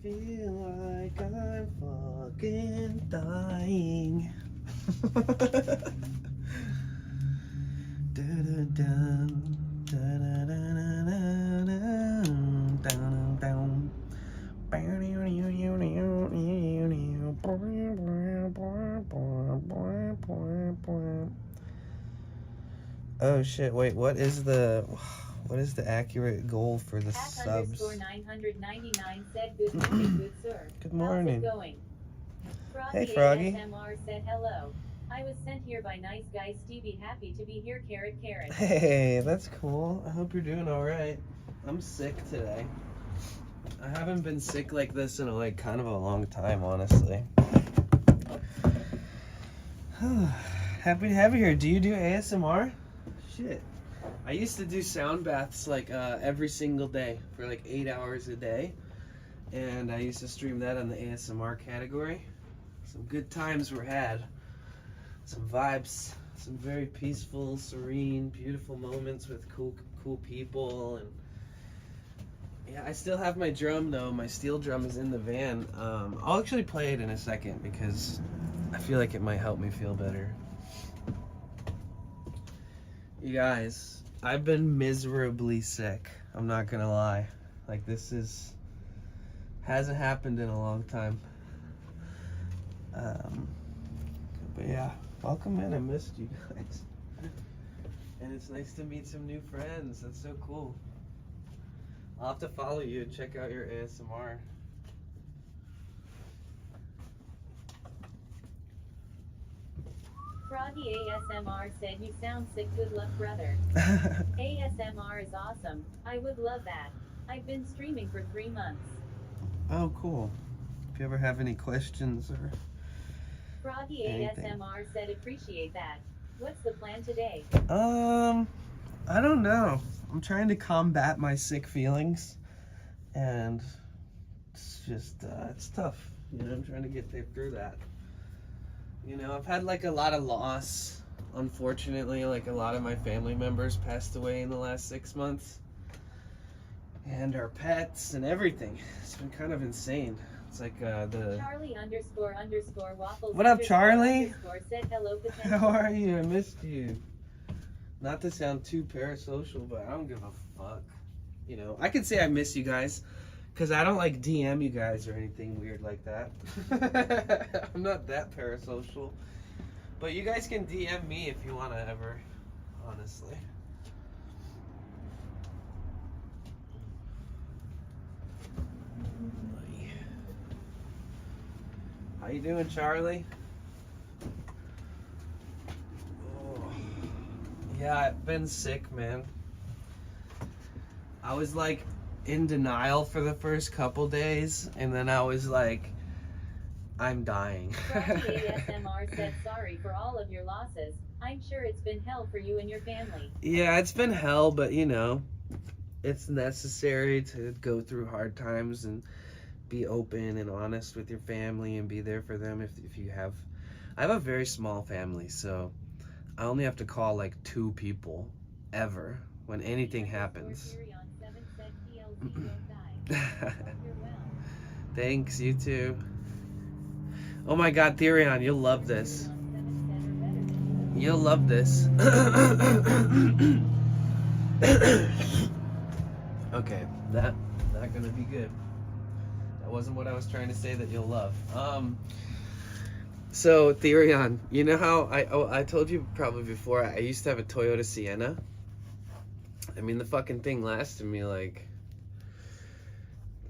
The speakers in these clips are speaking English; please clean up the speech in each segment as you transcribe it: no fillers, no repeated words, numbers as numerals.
feel like I'm fucking dying. Oh shit, wait, what is the accurate goal for the subs? @_999 said good morning, good sir. Good morning. How's it going? Froggy Hey, Froggy. ASMR said hello. I was sent here by nice guy Stevie. Happy to be here, carrot. Hey, that's cool. I hope you're doing alright. I'm sick today. I haven't been sick like this in kind of a long time, honestly. Happy to have you here. Do you do ASMR? Shit. I used to do sound baths every single day for 8 hours a day. And I used to stream that on the ASMR category. Some good times were had. Some vibes. Some very peaceful, serene, beautiful moments with cool people. And yeah, I still have my drum though. My steel drum is in the van. I'll actually play it in a second because I feel like it might help me feel better. You guys, I've been miserably sick. I'm not gonna lie. This hasn't happened in a long time. But yeah, welcome in. I missed you guys. And it's nice to meet some new friends. That's so cool. I'll have to follow you and check out your ASMR. Froggy ASMR said you sound sick. Good luck, brother. ASMR is awesome. I would love that. I've been streaming for 3 months. Oh, cool. If you ever have any questions or Froggy anything. ASMR said appreciate that. What's the plan today? I don't know. I'm trying to combat my sick feelings, and it's just, it's tough. You know, I'm trying to get through that. You know, I've had a lot of loss. Unfortunately, a lot of my family members passed away in the last 6 months. And our pets and everything. It's been kind of insane. It's the Charlie __ waffles. What up, Charlie? Said hello, potential. How are you? I missed you. Not to sound too parasocial, but I don't give a fuck. You know, I could say I miss you guys, because I don't DM you guys or anything weird like that. I'm not that parasocial. But you guys can DM me if you want to ever, honestly. How you doing, Charlie? Oh. Yeah, I've been sick, man. I was in denial for the first couple days, and then I was I'm dying. Froggy ASMR said sorry for all of your losses. I'm sure it's been hell for you and your family. Yeah, it's been hell, but you know, it's necessary to go through hard times and be open and honest with your family and be there for them if you have. I have a very small family, so I only have to call 2 people ever when anything happens. Thanks, you too. Oh my god, Therion, you'll love this. You'll love this. Okay, that's not gonna be good. That wasn't what I was trying to say that you'll love. So Therion, you know how I told you probably before, I used to have a Toyota Sienna. I mean, the fucking thing lasted me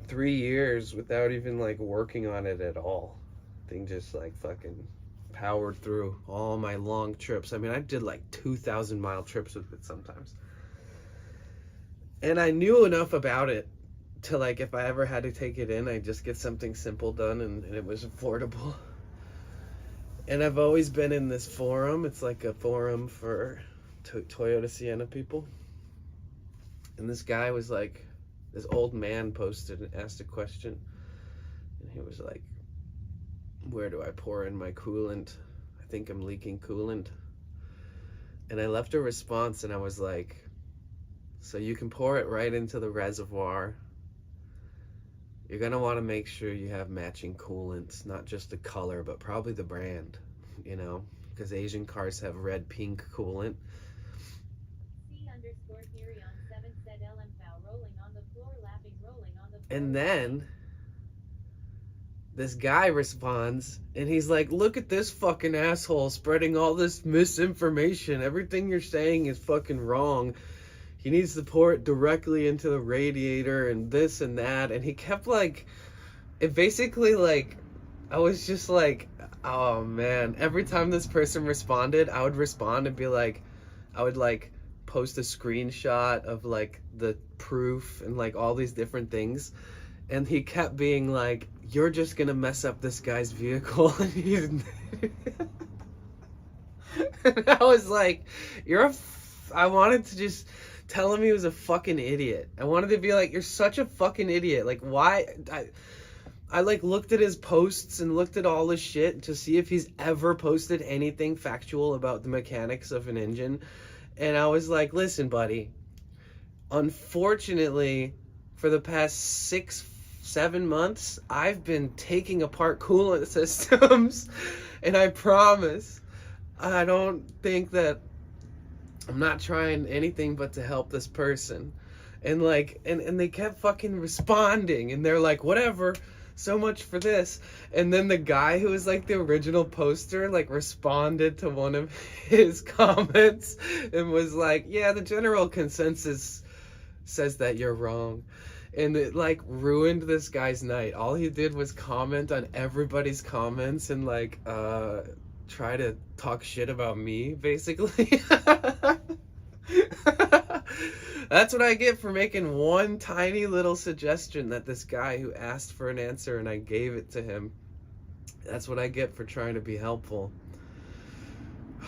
3 years without even working on it at all. Thing just fucking powered through all my long trips. I mean, I did 2,000 mile trips with it sometimes. And I knew enough about it to if I ever had to take it in, I'd just get something simple done and it was affordable. And I've always been in this forum. It's a forum for Toyota Sienna people. And this guy was this old man posted and asked a question. And he was where do I pour in my coolant? I think I'm leaking coolant. And I left a response and I was so you can pour it right into the reservoir. you're gonna want to make sure you have matching coolants, not just the color, but probably the brand, you know, because Asian cars have red pink coolant. C_Theory on 7 said LM rolling on the floor, laughing, rolling on the floor. And then this guy responds and he's like, look at this fucking asshole spreading all this misinformation. Everything you're saying is fucking wrong. He needs to pour it directly into the radiator and this and that. And he kept like, it basically like, I was just like, oh man. Every time this person responded, I would respond and be like, I would like post a screenshot of like the proof and like all these different things. And he kept being like, you're just gonna mess up this guy's vehicle. And I was like, I wanted to just tell him he was a fucking idiot. I wanted to be like, you're such a fucking idiot. Like, why? I like looked at his posts and looked at all this shit to see if he's ever posted anything factual about the mechanics of an engine. And I was like, listen, buddy, unfortunately, for the past 6-7 months, I've been taking apart coolant systems, and I promise, I don't think that I'm not trying anything but to help this person. And like, and they kept fucking responding, and they're like, whatever, so much for this. And then the guy who was like the original poster like responded to one of his comments and was like, yeah, the general consensus says that you're wrong. And it like ruined this guy's night. All he did was comment on everybody's comments and like try to talk shit about me, basically. That's what I get for making one tiny little suggestion that this guy who asked for an answer and I gave it to him. That's what I get for trying to be helpful.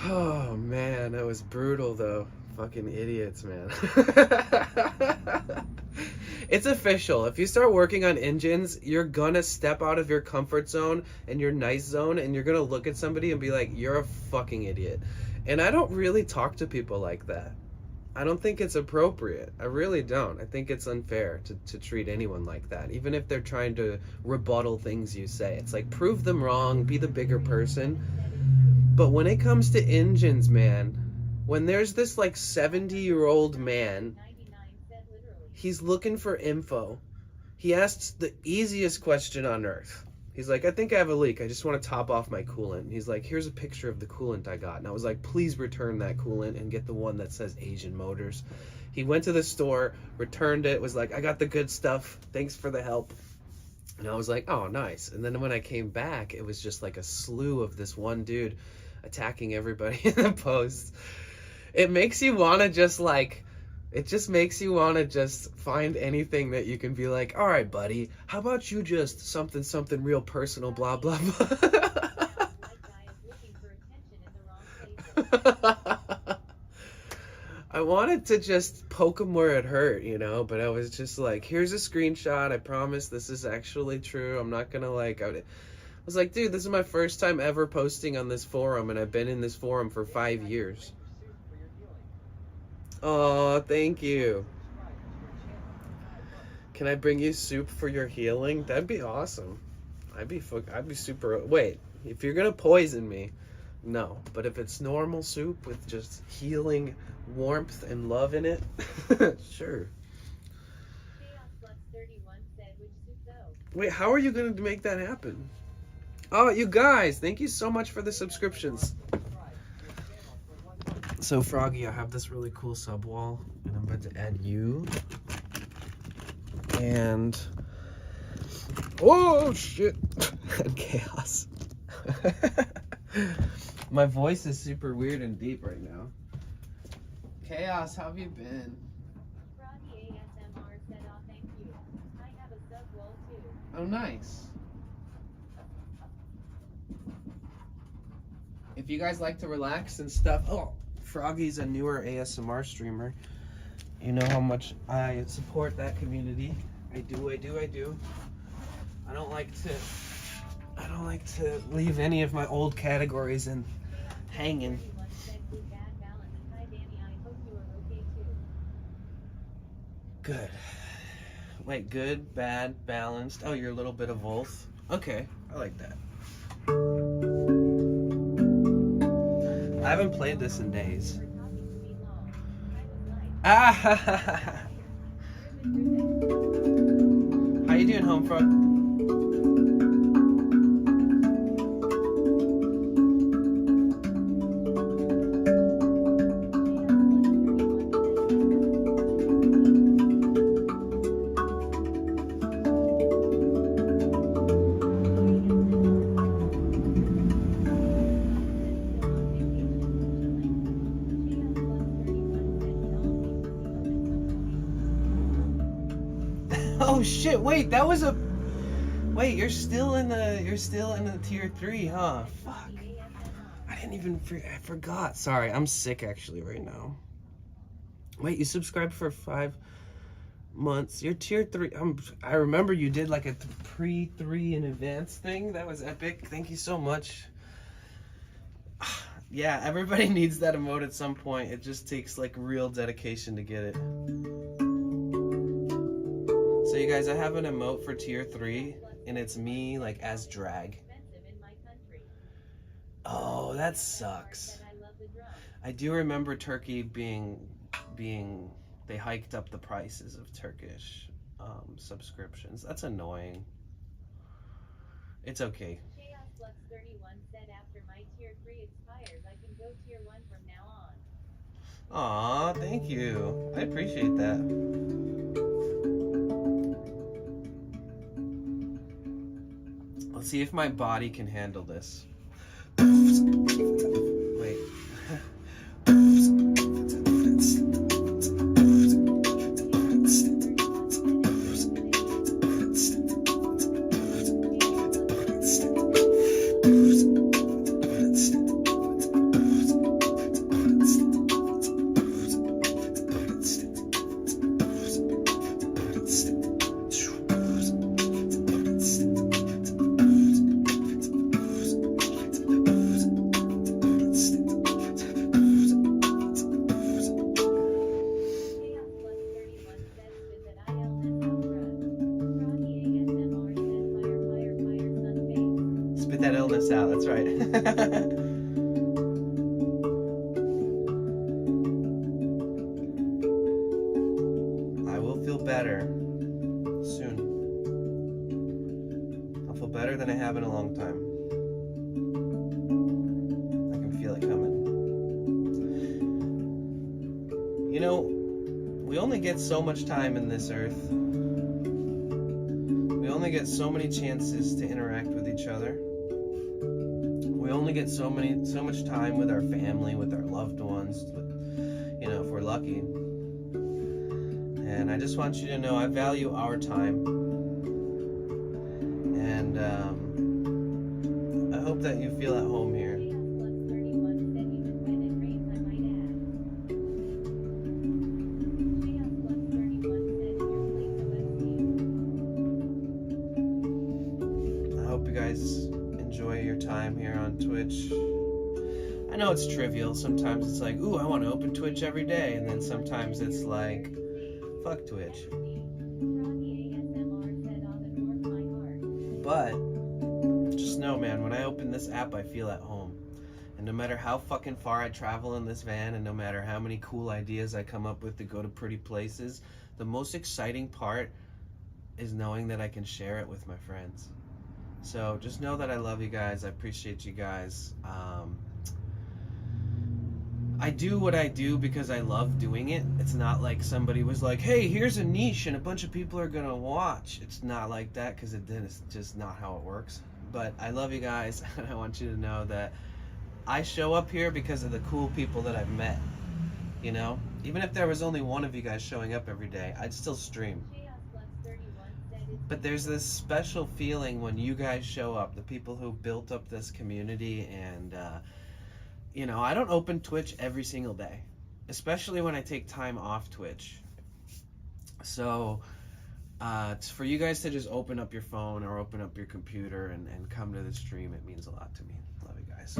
Oh man, that was brutal though. Fucking idiots, man. It's official. If you start working on engines, you're gonna step out of your comfort zone and your nice zone, and you're gonna look at somebody and be like, you're a fucking idiot. And I don't really talk to people like that. I don't think it's appropriate. I really don't. I think it's unfair to treat anyone like that, even if they're trying to rebuttal things you say. It's like, prove them wrong, be the bigger person. But when it comes to engines, man, when there's this like 70-year-old man, he's looking for info. He asks the easiest question on earth. He's like, I think I have a leak. I just want to top off my coolant. He's like, here's a picture of the coolant I got. And I was like, please return that coolant and get the one that says Asian Motors. He went to the store, returned it, was like, I got the good stuff. Thanks for the help. And I was like, oh, nice. And then when I came back, it was just like a slew of this one dude attacking everybody in the post. It makes you want to just like, it just makes you want to just find anything that you can be like, all right, buddy, how about you just something real personal, blah, blah, blah. I wanted to just poke him where it hurt, you know, but I was just like, here's a screenshot. I promise this is actually true. I'm not going to like, I was like, dude, this is my first time ever posting on this forum, and I've been in this forum for 5 years. Oh, thank you. Can I bring you soup for your healing? That'd be awesome. I'd be super. Wait, if you're gonna poison me, no. But if it's normal soup with just healing warmth and love in it, sure. Wait, how are you gonna make that happen? Oh, you guys, thank you so much for the subscriptions. So Froggy, I have this really cool subwall, and I'm about to add you. And oh shit, and chaos. My voice is super weird and deep right now. Chaos, how have you been? Froggy ASMR said, oh, thank you. I have a subwall too. Oh, nice. If you guys like to relax and stuff, oh. Froggy's a newer ASMR streamer. You know how much I support that community. I do. I don't like to leave any of my old categories in hanging. Good. Wait, good, bad, balanced. Oh, you're a little bit of both. Okay, I like that. I haven't played this in days. Ah! How you doing, home frog? Oh shit! Wait, that was a. Wait, you're still in the tier 3, huh? Fuck. I didn't even. I forgot. Sorry, I'm sick actually right now. Wait, you subscribed for 5 months. You're tier 3. I remember you did like a pre-3 in advance thing. That was epic. Thank you so much. Yeah, everybody needs that emote at some point. It just takes like real dedication to get it. So you guys, I have an emote for tier 3, and it's me like as drag. Oh, that sucks. I do remember Turkey being they hiked up the prices of Turkish subscriptions. That's annoying. It's okay. Aw, thank you. I appreciate that. Let's see if my body can handle this. Wait. That illness out, that's right. I will feel better soon. I'll feel better than I have in a long time. I can feel it coming. You know, we only get so much time in this earth. We only get so many chances to interact with each other. We only get so much time with our family, with our loved ones, you know, if we're lucky. And I just want you to know I value our time. And I hope that you feel at home here. I hope you guys enjoy your time here on Twitch. I know it's trivial. Sometimes it's like, ooh, I want to open Twitch every day. And then sometimes it's like, fuck Twitch. But just know, man, when I open this app, I feel at home. And no matter how fucking far I travel in this van, and no matter how many cool ideas I come up with to go to pretty places, the most exciting part is knowing that I can share it with my friends. So just know that I love you guys. I appreciate you guys. I do what I do because I love doing it. It's not like somebody was like, hey, here's a niche and a bunch of people are gonna watch. It's not like that, because it's just not how it works. But I love you guys, and I want you to know that I show up here because of the cool people that I've met. You know, even if there was only one of you guys showing up every day, I'd still stream. But there's this special feeling when you guys show up, the people who built up this community. And you know, I don't open Twitch every single day, especially when I take time off Twitch. So it's for you guys to just open up your phone or open up your computer and come to the stream. It means a lot to me. Love you guys.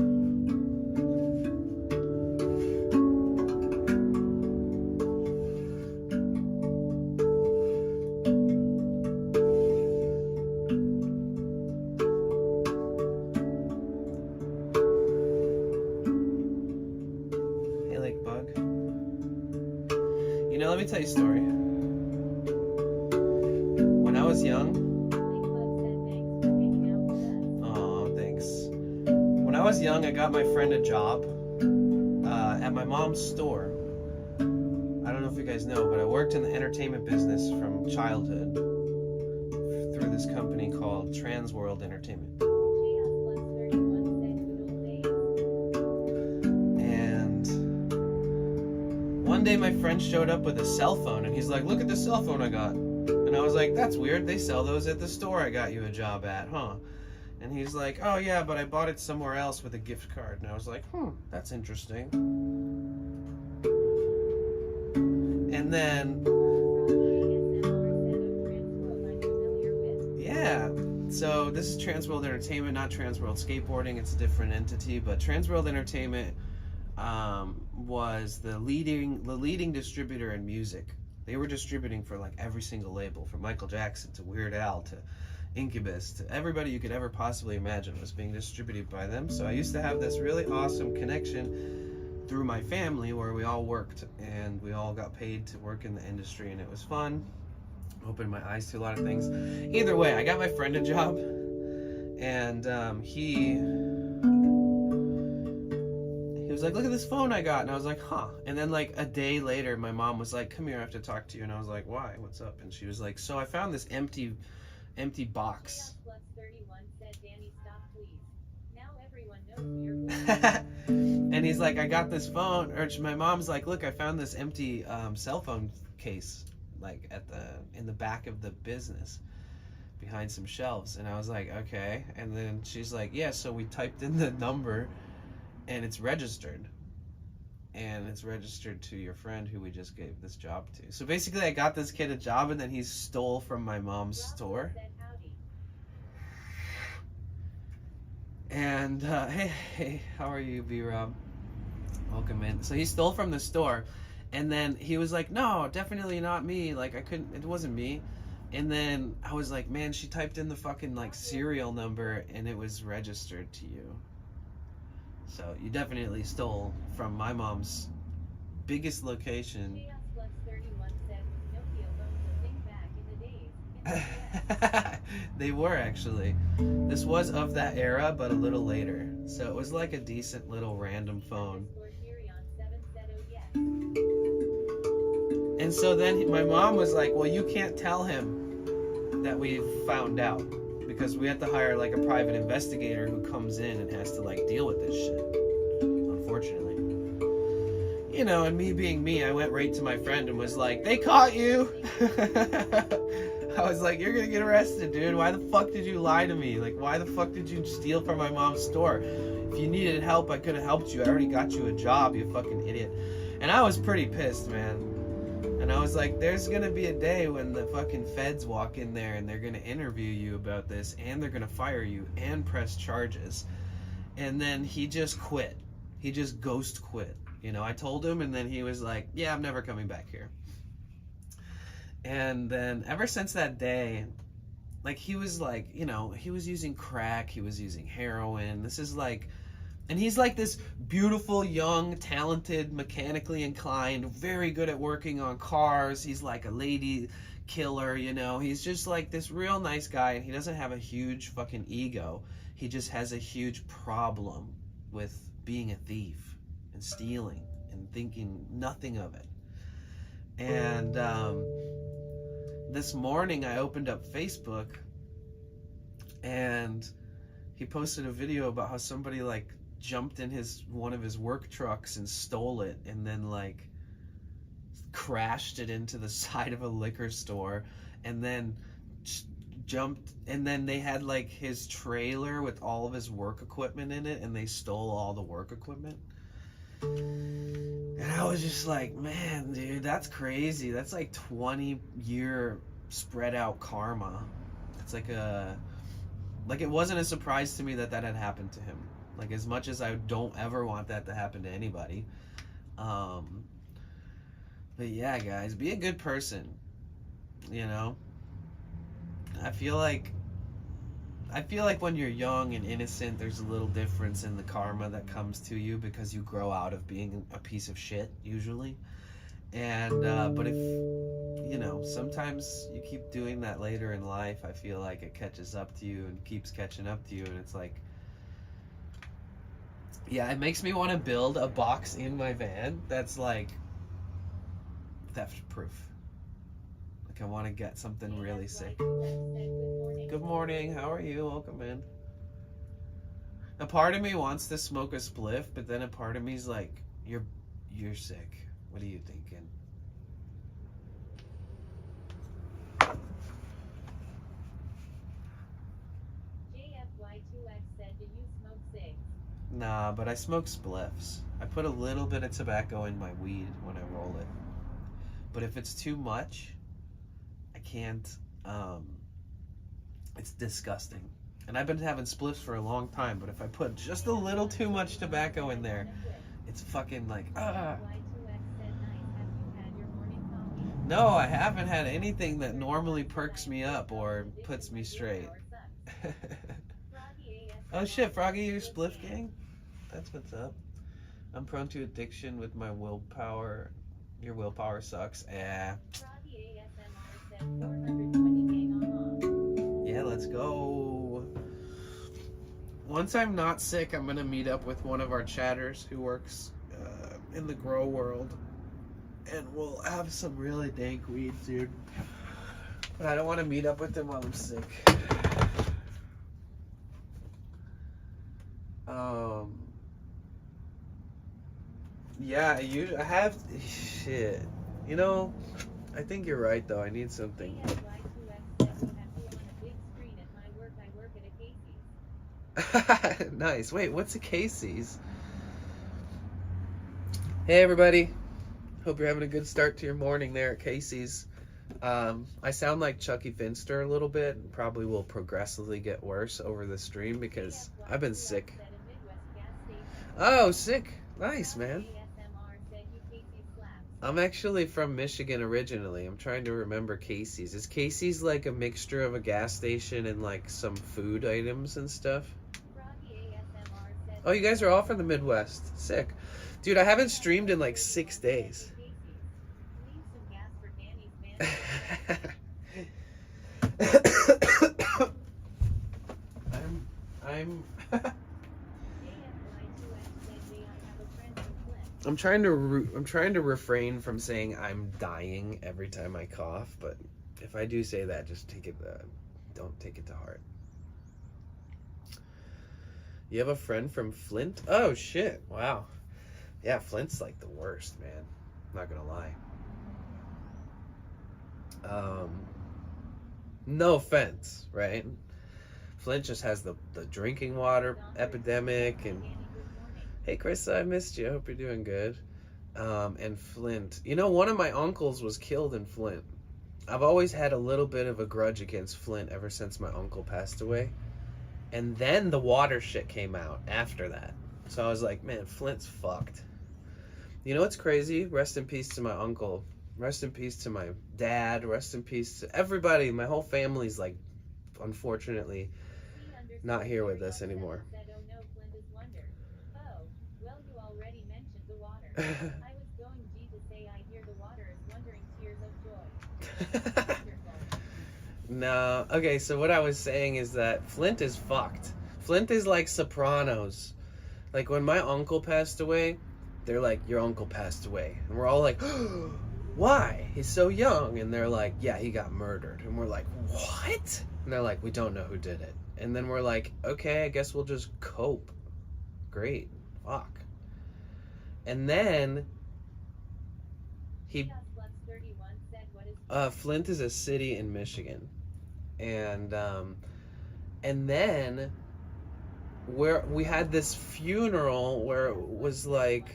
you a story. When I was young, oh, thanks. When I was young, I got my friend a job at my mom's store. I don't know if you guys know, but I worked in the entertainment business from childhood through this company called Trans World Entertainment. And one day my friend showed up with a cell phone, and he's like, "Look at the cell phone I got." And I was like, "That's weird. They sell those at the store I got you a job at, huh?" And he's like, "Oh yeah, but I bought it somewhere else with a gift card." And I was like, that's interesting. And then, yeah, so this is Trans World Entertainment, not Trans World Skateboarding. It's a different entity, but Trans World Entertainment was the leading distributor in music. They were distributing for like every single label, from Michael Jackson to Weird Al to Incubus to everybody you could ever possibly imagine was being distributed by them. So I used to have this really awesome connection through my family where we all worked and we all got paid to work in the industry, and it was fun. Opened my eyes to a lot of things. Either way, I got my friend a job, and he was like, "Look at this phone I got." And I was like, "Huh." And then like a day later, my mom was like, "Come here, I have to talk to you." And I was like, "Why? What's up?" And she was like, "So I found this empty box." And he's like, "I got this phone," or my mom's like, "Look, I found this empty cell phone case like in the back of the business behind some shelves." And I was like, "Okay." And then she's like, "Yeah, so we typed in the number and it's registered. And it's registered to your friend who we just gave this job to." So basically I got this kid a job, and then he stole from my mom's store. And hey, how are you, B-Rob? Welcome in. So he stole from the store, and then he was like, "No, definitely not me. Like, it wasn't me." And then I was like, "Man, she typed in the fucking like serial number and it was registered to you. So you definitely stole from my mom's biggest location." They were actually. This was of that era, but a little later. So it was like a decent little random phone. And so then my mom was like, "Well, you can't tell him that we found out, because we have to hire like a private investigator who comes in and has to like deal with this shit, unfortunately." You know, and me being me, I went right to my friend and was like, "They caught you." I was like, "You're gonna get arrested, dude. Why the fuck did you lie to me? Like, why the fuck did you steal from my mom's store? If you needed help, I could have helped you. I already got you a job, you fucking idiot." And I was pretty pissed, man. And I was like, there's gonna be a day when the fucking feds walk in there and they're gonna interview you about this, and they're gonna fire you and press charges. And then he just quit. He just ghost quit. You know, I told him, and then he was like, "Yeah, I'm never coming back here." And then ever since that day, like, he was like, you know, he was using crack, he was using heroin. This is like, and he's like this beautiful, young, talented, mechanically inclined, very good at working on cars. He's like a lady killer, you know. He's just like this real nice guy, and he doesn't have a huge fucking ego. He just has a huge problem with being a thief and stealing and thinking nothing of it. And this morning I opened up Facebook, and he posted a video about how somebody like jumped in one of his work trucks and stole it, and then like crashed it into the side of a liquor store, and then jumped, and then they had like his trailer with all of his work equipment in it, and they stole all the work equipment. And I was just like, man, dude, that's crazy. That's like 20-year spread out karma. It's like it wasn't a surprise to me that had happened to him. Like, as much as I don't ever want that to happen to anybody. But yeah, guys, be a good person, you know? I feel like when you're young and innocent, there's a little difference in the karma that comes to you, because you grow out of being a piece of shit, usually. And but if you know, sometimes you keep doing that later in life, I feel like it catches up to you and keeps catching up to you, and it's like, yeah, it makes me want to build a box in my van that's like theft proof. Like I want to get something really sick. Good morning, how are you? Welcome in. A part of me wants to smoke a spliff, but then a part of me's like, you're sick. What are you thinking? JFY2X said, do you smoke cigs? Nah, but I smoke spliffs. I put a little bit of tobacco in my weed when I roll it. But if it's too much, I can't, it's disgusting. And I've been having spliffs for a long time, but if I put just a little too much tobacco in there, it's fucking like, ah. No, I haven't had anything that normally perks me up or puts me straight. Oh shit, Froggy, you're spliff gang? That's what's up. I'm prone to addiction with my willpower. Your willpower sucks. Yeah, let's go. Once I'm not sick, I'm gonna meet up with one of our chatters who works in the grow world, and we'll have some really dank weeds, dude. But I don't want to meet up with him while I'm sick. Yeah, I have shit. You know, I think you're right though. I need something. Nice. Wait, what's a Casey's? Hey everybody. Hope you're having a good start to your morning there at Casey's. I sound like Chucky Finster a little bit, and probably will progressively get worse over the stream because I've been sick. Oh, sick. Nice, man. I'm actually from Michigan originally. I'm trying to remember Casey's. Is Casey's like a mixture of a gas station and like some food items and stuff? Oh, you guys are all from the Midwest. Sick. Dude, I haven't streamed in like 6 days. I'm trying to refrain from saying I'm dying every time I cough, but if I do say that, just take it don't take it to heart. You have a friend from Flint? Oh shit. Wow. Yeah, Flint's like the worst, man. I'm not gonna lie. No offense, right? Flint just has the drinking water epidemic, and hey Chris, I missed you. I hope you're doing good. And Flint, you know, one of my uncles was killed in Flint. I've always had a little bit of a grudge against Flint ever since my uncle passed away. And then the water shit came out after that. So I was like, man, Flint's fucked. You know what's crazy? Rest in peace to my uncle. Rest in peace to my dad. Rest in peace to everybody. My whole family's like, unfortunately, not here with us anymore. I was going G to say I hear the water is wondering tears of joy. No, okay, so what I was saying is that Flint is fucked. Flint is like Sopranos. Like when my uncle passed away, they're like, your uncle passed away. And we're all like, why? He's so young. And they're like, yeah, he got murdered. And we're like, what? And they're like, we don't know who did it. And then we're like, okay, I guess we'll just cope. Great. Fuck. And then Flint is a city in Michigan. And then where we had this funeral where it was like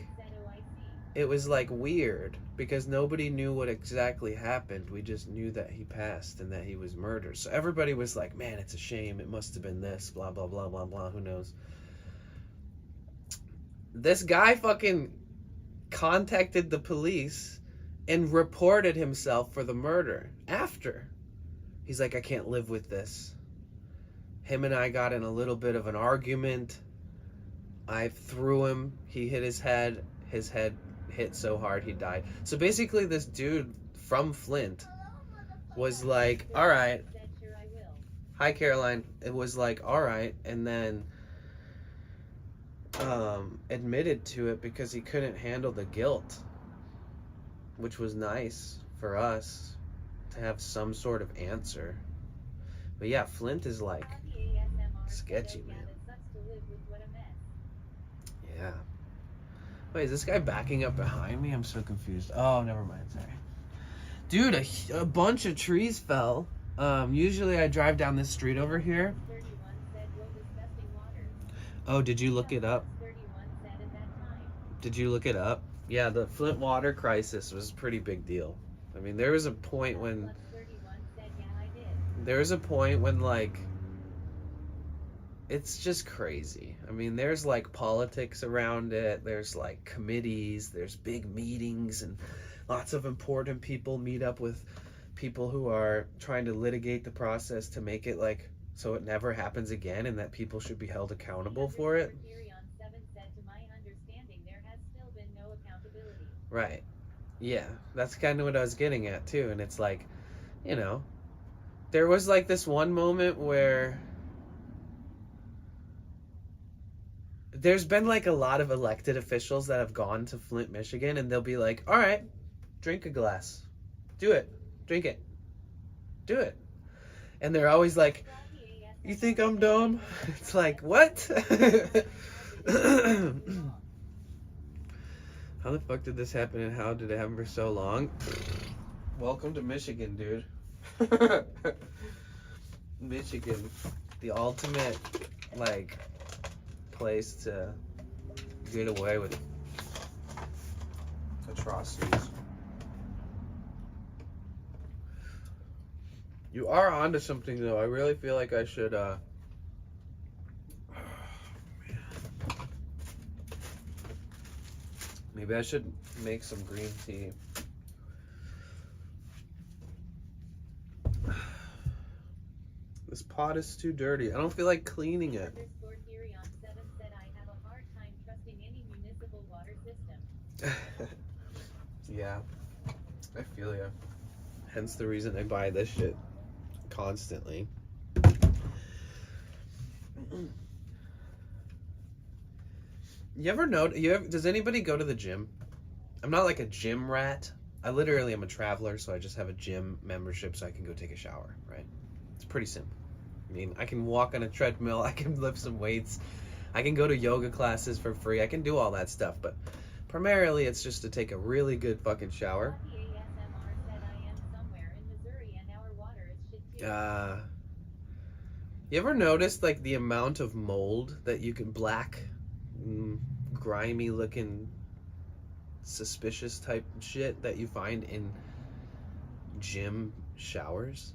weird because nobody knew what exactly happened. We just knew that he passed and that he was murdered. So everybody was like, man, it's a shame. It must have been this, blah, blah, blah, blah, blah. Who knows? This guy fucking contacted the police and reported himself for the murder after. He's like, I can't live with this. Him and I got in a little bit of an argument. I threw him. He hit his head. His head hit so hard he died. So basically this dude from Flint was like, all right. Hi, Caroline. It was like, all right. And then admitted to it because he couldn't handle the guilt, which was nice for us to have some sort of answer. But yeah, Flint is like sketchy, man. Yeah. Wait, is this guy backing up behind me? I'm so confused. Oh, never mind. Sorry. Dude, a bunch of trees fell. Usually I drive down this street over here. Oh, did you look it up? Did you look it up? Yeah, the Flint water crisis was a pretty big deal. I mean, there was a point when like it's just crazy. I mean, there's like politics around it. There's like committees, there's big meetings, and lots of important people meet up with people who are trying to litigate the process to make it like so it never happens again and that people should be held accountable for it. Right. Yeah, that's kind of what I was getting at too. And it's like, you know, there was like this one moment where there's been like a lot of elected officials that have gone to Flint, Michigan, and they'll be like, all right, drink a glass. Do it. Drink it. Do it. And they're always like, you think I'm dumb? It's like, what? How the fuck did this happen and how did it happen for so long? Welcome to Michigan, dude. Michigan, the ultimate, like, place to get away with atrocities. You are onto something, though. I really feel like I should, maybe I should make some green tea. This pot is too dirty. I don't feel like cleaning it. Yeah, I feel ya. Hence the reason I buy this shit constantly. You ever know? Does anybody go to the gym? I'm not like a gym rat. I literally am a traveler, so I just have a gym membership so I can go take a shower, right? It's pretty simple. I mean, I can walk on a treadmill, I can lift some weights, I can go to yoga classes for free, I can do all that stuff, but primarily it's just to take a really good fucking shower. You ever noticed like the amount of mold that you can grimy looking suspicious type shit that you find in gym showers?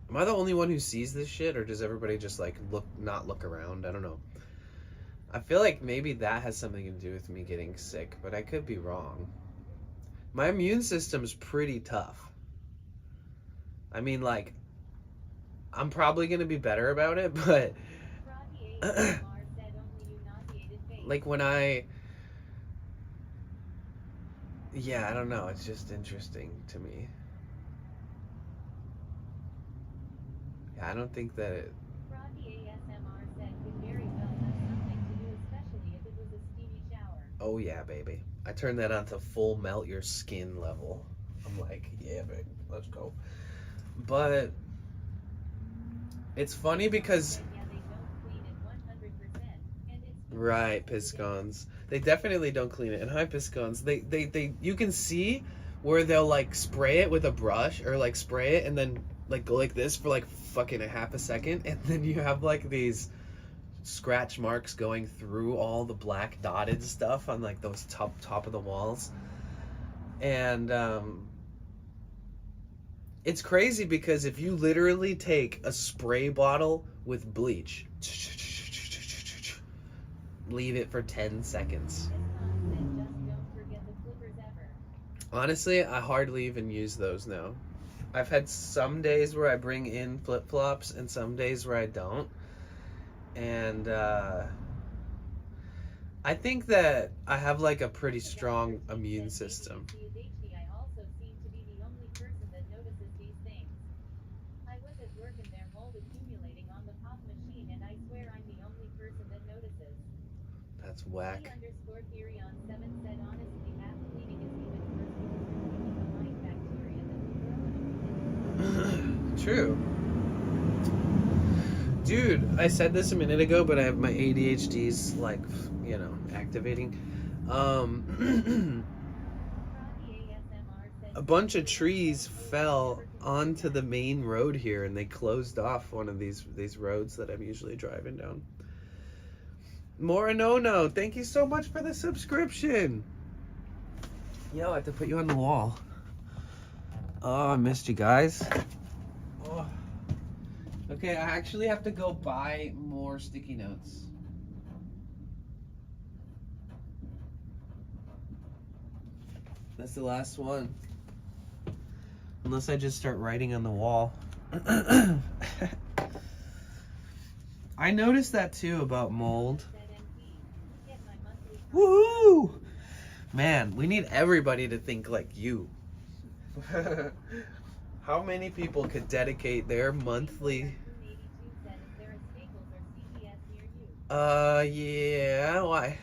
Am I the only one who sees this shit, or does everybody just like not look around? I don't know. I feel like maybe that has something to do with me getting sick, but I could be wrong. My immune system's pretty tough. I mean, like, I'm probably gonna be better about it, but like when I don't know, it's just interesting to me. Yeah, I don't think that it... Oh yeah, baby. I turned that on to full melt your skin level. I'm like, yeah, baby, let's go. But it's funny because... Right, Piscons. They definitely don't clean it. And hi, Piscons. They you can see where they'll like spray it with a brush or like spray it and then like go like this for like fucking a half a second, and then you have like these scratch marks going through all the black dotted stuff on like those top of the walls. And it's crazy because if you literally take a spray bottle with bleach, leave it for 10 seconds. Honestly, I hardly even use those now. I've had some days where I bring in flip-flops and some days where I don't. And I think that I have like a pretty strong immune system. I also seem to be the only person that notices these things. I was at work and their mold accumulating on the pop machine, and I swear I'm the only person that notices. That's whack. Theory on 7 said honestly bath cleaning is even worse because you're feeding the mind bacteria that will grow. True. Dude, I said this a minute ago, but I have my ADHD's like, you know, activating. A bunch of trees fell onto the main road here, and they closed off one of these roads that I'm usually driving down. Moranono, thank you so much for the subscription. Yo, I have to put you on the wall. Oh, I missed you guys. Oh. Okay, I actually have to go buy more sticky notes. That's the last one. Unless I just start writing on the wall. I noticed that too about mold. Woohoo! Man, we need everybody to think like you. How many people could dedicate their monthly... Yeah, why?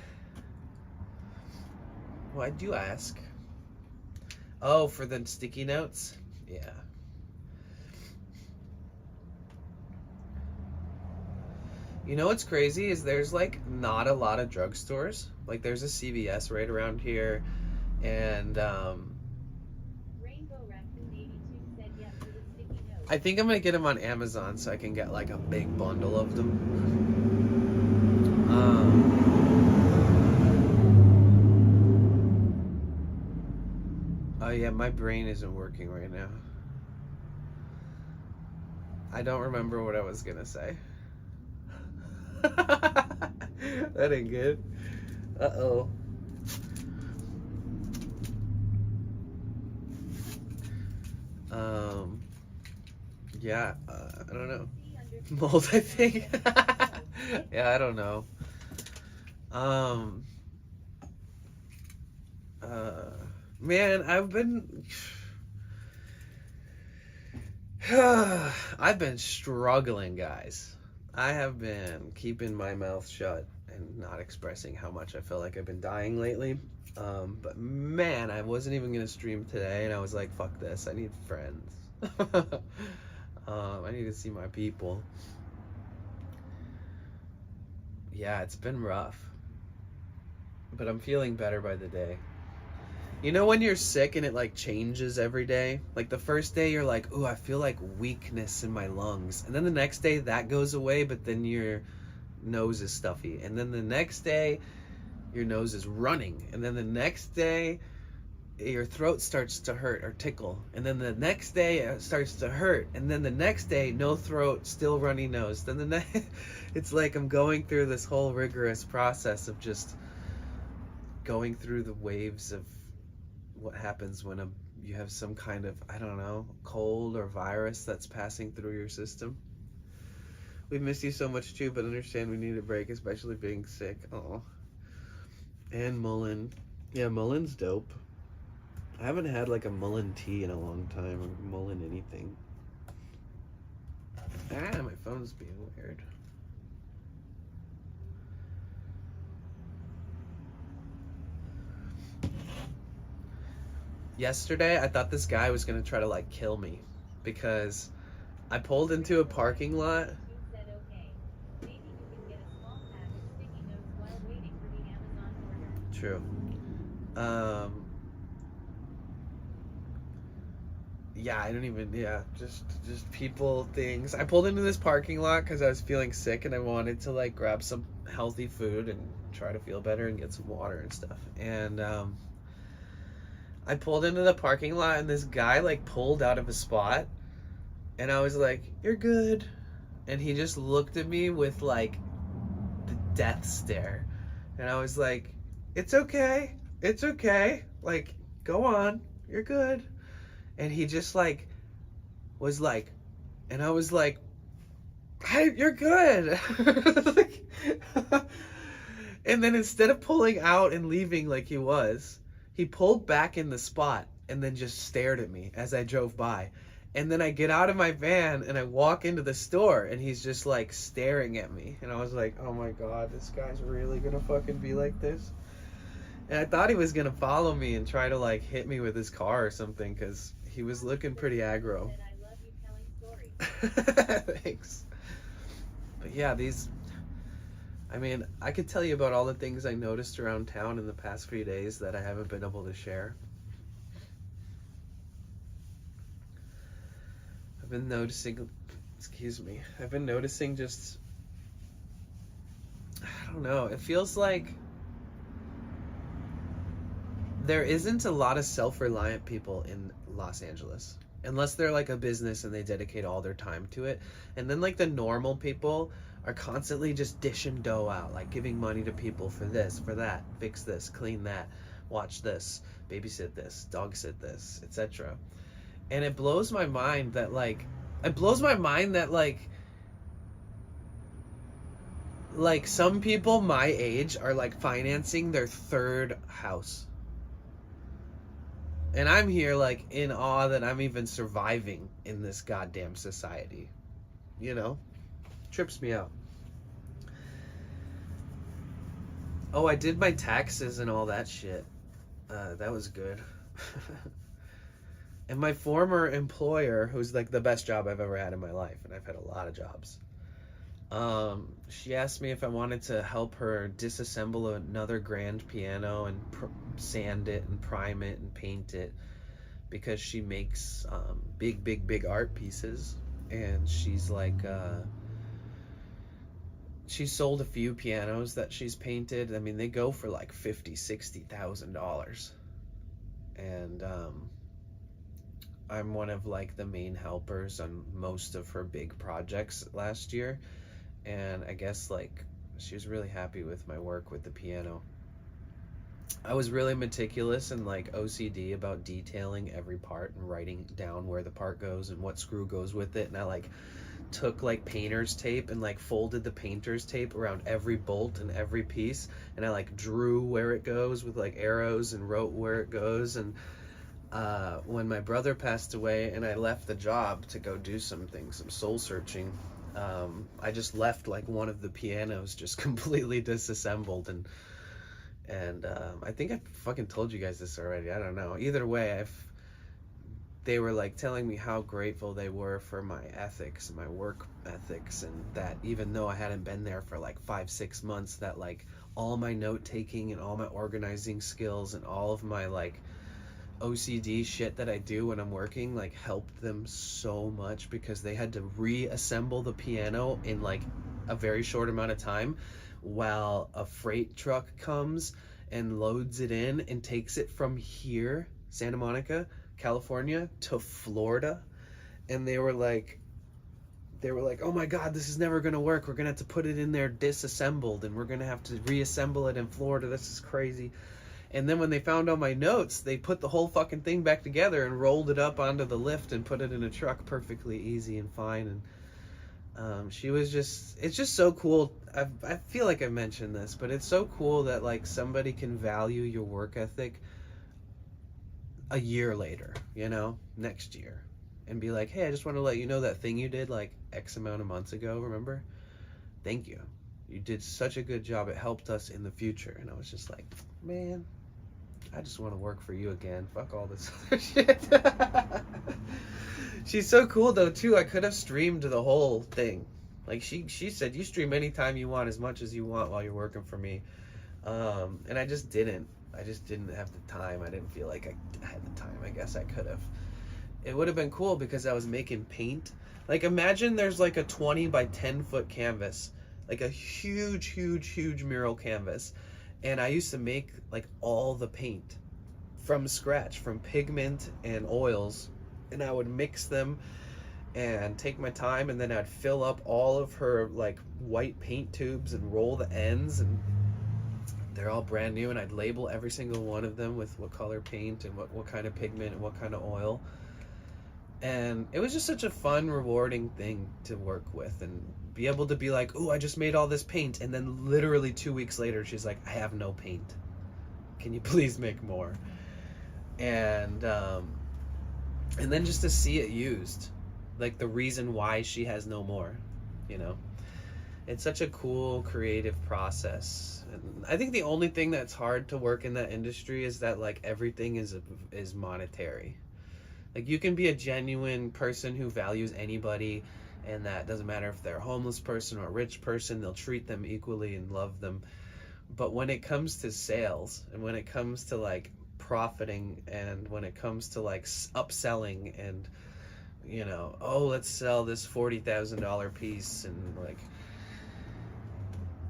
Why'd you ask? Oh, for the sticky notes? Yeah. You know what's crazy is there's like not a lot of drugstores. Like there's a CVS right around here, and I think I'm gonna get them on Amazon so I can get like a big bundle of them. Oh yeah, my brain isn't working right now. I don't remember what I was gonna say. That ain't good. Uh-oh. Yeah, I don't know. Mold, I think. Yeah, I don't know. Man, I've been struggling, guys. I have been keeping my mouth shut and not expressing how much I feel like I've been dying lately. But man, I wasn't even gonna stream today, and I was like, fuck this, I need friends. I need to see my people. Yeah, it's been rough, but I'm feeling better by the day. You know when you're sick and it like changes every day? Like the first day you're like, ooh, I feel like weakness in my lungs. And then the next day that goes away, but then your nose is stuffy. And then the next day your nose is running. And then the next day your throat starts to hurt or tickle. And then the next day it starts to hurt. And then the next day, no throat, still runny nose. Then the next, it's like I'm going through this whole rigorous process of just going through the waves of what happens when you have some kind of, I don't know, cold or virus that's passing through your system. We miss you so much too, but understand we need a break, especially being sick. Oh. And Mullen. Yeah, Mullen's dope. I haven't had like a Mullen tea in a long time, or Mullen anything. Ah, my phone's being weird. Yesterday, I thought this guy was gonna try to like kill me because I pulled into a parking lot. True. Yeah, I don't even, yeah, just people, things. I pulled into this parking lot because I was feeling sick and I wanted to like grab some healthy food and try to feel better and get some water and stuff. And I pulled into the parking lot and this guy like pulled out of a spot and I was like, you're good. And he just looked at me with like the death stare. And I was like, it's okay. It's okay. Like, go on. You're good. And he just like was like, and I was like, hey, you're good. And then instead of pulling out and leaving like he was, he pulled back in the spot and then just stared at me as I drove by. And then I get out of my van and I walk into the store and he's just like staring at me. And I was like, oh my God, this guy's really gonna fucking be like this? And I thought he was gonna follow me and try to like hit me with his car or something because he was looking pretty aggro. And I love you telling stories. Thanks. But yeah, I could tell you about all the things I noticed around town in the past few days that I haven't been able to share. I've been noticing just, I don't know, it feels like there isn't a lot of self-reliant people in Los Angeles. Unless they're like a business and they dedicate all their time to it. And then like the normal people are constantly just dishing dough out, like giving money to people for this, for that, fix this, clean that, watch this, babysit this, dog sit this, etc. And it blows my mind that like some people my age are like financing their third house. And I'm here like in awe that I'm even surviving in this goddamn society. You know? Trips me out. Oh, I did my taxes and all that shit. That was good. And my former employer, who's like the best job I've ever had in my life, and I've had a lot of jobs, she asked me if I wanted to help her disassemble another grand piano and sand it and prime it and paint it, because she makes big art pieces. And she's like, she sold a few pianos that she's painted. I mean, they go for like $50,000-$60,000. And I'm one of like the main helpers on most of her big projects last year. And I guess like she was really happy with my work with the piano. I was really meticulous and like OCD about detailing every part and writing down where the part goes and what screw goes with it. And I like took like painter's tape and like folded the painter's tape around every bolt and every piece, and I like drew where it goes with like arrows and wrote where it goes. And when my brother passed away and I left the job to go do some soul searching, I just left like one of the pianos just completely disassembled. And I think I fucking told you guys this already. I don't know. Either way, they were like telling me how grateful they were for my ethics and my work ethics, and that even though I hadn't been there for like 5-6 months, that like all my note taking and all my organizing skills and all of my like OCD shit that I do when I'm working like helped them so much, because they had to reassemble the piano in like a very short amount of time while a freight truck comes and loads it in and takes it from here, Santa Monica, California, to Florida. And they were like, oh my God, this is never gonna work. We're gonna have to put it in there disassembled, and we're gonna have to reassemble it in Florida. This is crazy. And then when they found all my notes, they put the whole fucking thing back together and rolled it up onto the lift and put it in a truck perfectly easy and fine. And she was just, it's just so cool. I feel like I mentioned this, but it's so cool that like somebody can value your work ethic a year later, you know, next year, and be like, hey, I just want to let you know that thing you did like X amount of months ago, remember? Thank you. You did such a good job. It helped us in the future. And I was just like, man, I just want to work for you again. Fuck all this other shit. She's so cool though too. I could have streamed the whole thing. Like she said, you stream anytime you want, as much as you want while you're working for me. And I just didn't. I just didn't have the time. I didn't feel like I had the time. I guess I could have. It would have been cool because I was making paint. Like imagine there's like a 20 by 10 foot canvas, like a huge mural canvas. And I used to make like all the paint from scratch, from pigment and oils. And I would mix them and take my time, and then I'd fill up all of her like white paint tubes and roll the ends, and they're all brand new, and I'd label every single one of them with what color paint and what kind of pigment and what kind of oil. And it was just such a fun, rewarding thing to work with and be able to be like, oh, I just made all this paint, and then literally 2 weeks later she's like, I have no paint, can you please make more? And then just to see it used, like the reason why she has no more, you know. It's such a cool creative process. And I think the only thing that's hard to work in that industry is that like everything is monetary. Like you can be a genuine person who values anybody, and that doesn't matter if they're a homeless person or a rich person, they'll treat them equally and love them. But when it comes to sales, and when it comes to like profiting, and when it comes to like upselling, and you know, oh, let's sell this $40,000 piece, and like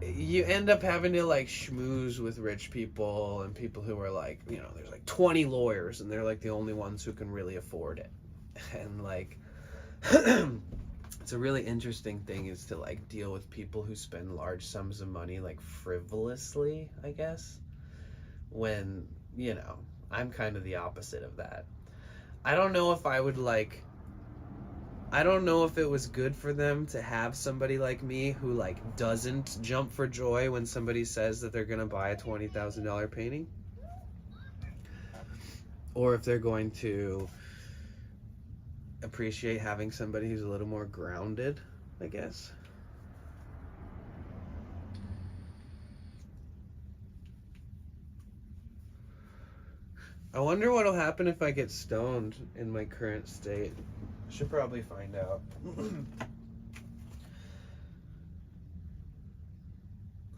you end up having to like schmooze with rich people and people who are like, you know, there's like 20 lawyers and they're like the only ones who can really afford it. And like it's a really interesting thing is to like deal with people who spend large sums of money like frivolously, I guess, when, you know, I'm kind of the opposite of that. I don't know if it was good for them to have somebody like me who like doesn't jump for joy when somebody says that they're gonna buy a $20,000 painting, or if they're going to appreciate having somebody who's a little more grounded, I guess. I wonder what'll happen if I get stoned in my current state. Should probably find out.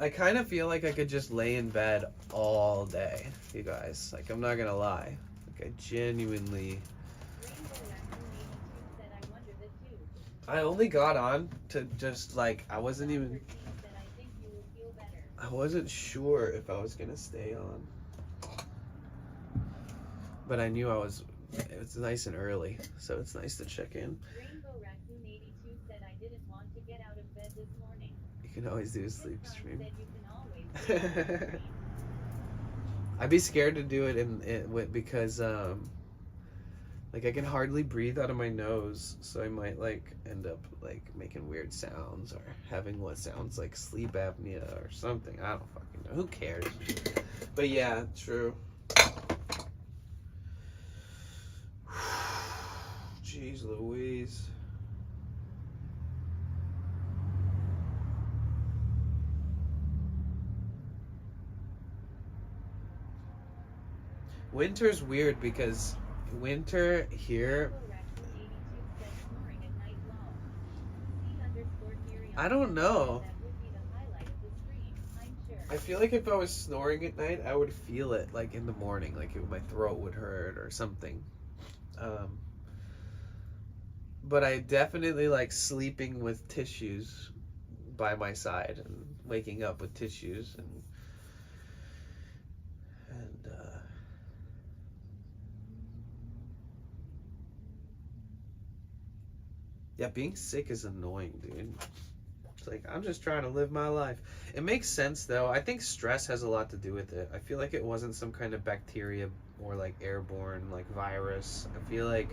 I kind of feel like I could just lay in bed all day, you guys. Like, I'm not gonna lie. Like, I genuinely... I only got on to just, like, I wasn't sure if I was gonna stay on. But I knew it's nice and early, so it's nice to check in. Rainbow Raccoon 82 said I didn't want to get out of bed this morning. You can always do a sleep stream. Said you can always do a sleep stream. I'd be scared to do it because like I can hardly breathe out of my nose, so I might like end up like making weird sounds or having what sounds like sleep apnea or something. I don't fucking know. Who cares? But yeah, true. Jeez Louise. Winter's weird because winter here, I don't know. I feel like if I was snoring at night, I would feel it like in the morning, like my throat would hurt or something. But I definitely like sleeping with tissues by my side and waking up with tissues and yeah, being sick is annoying, dude. It's like, I'm just trying to live my life. It makes sense though. I think stress has a lot to do with it. I feel like it wasn't some kind of bacteria or like airborne like virus. I feel like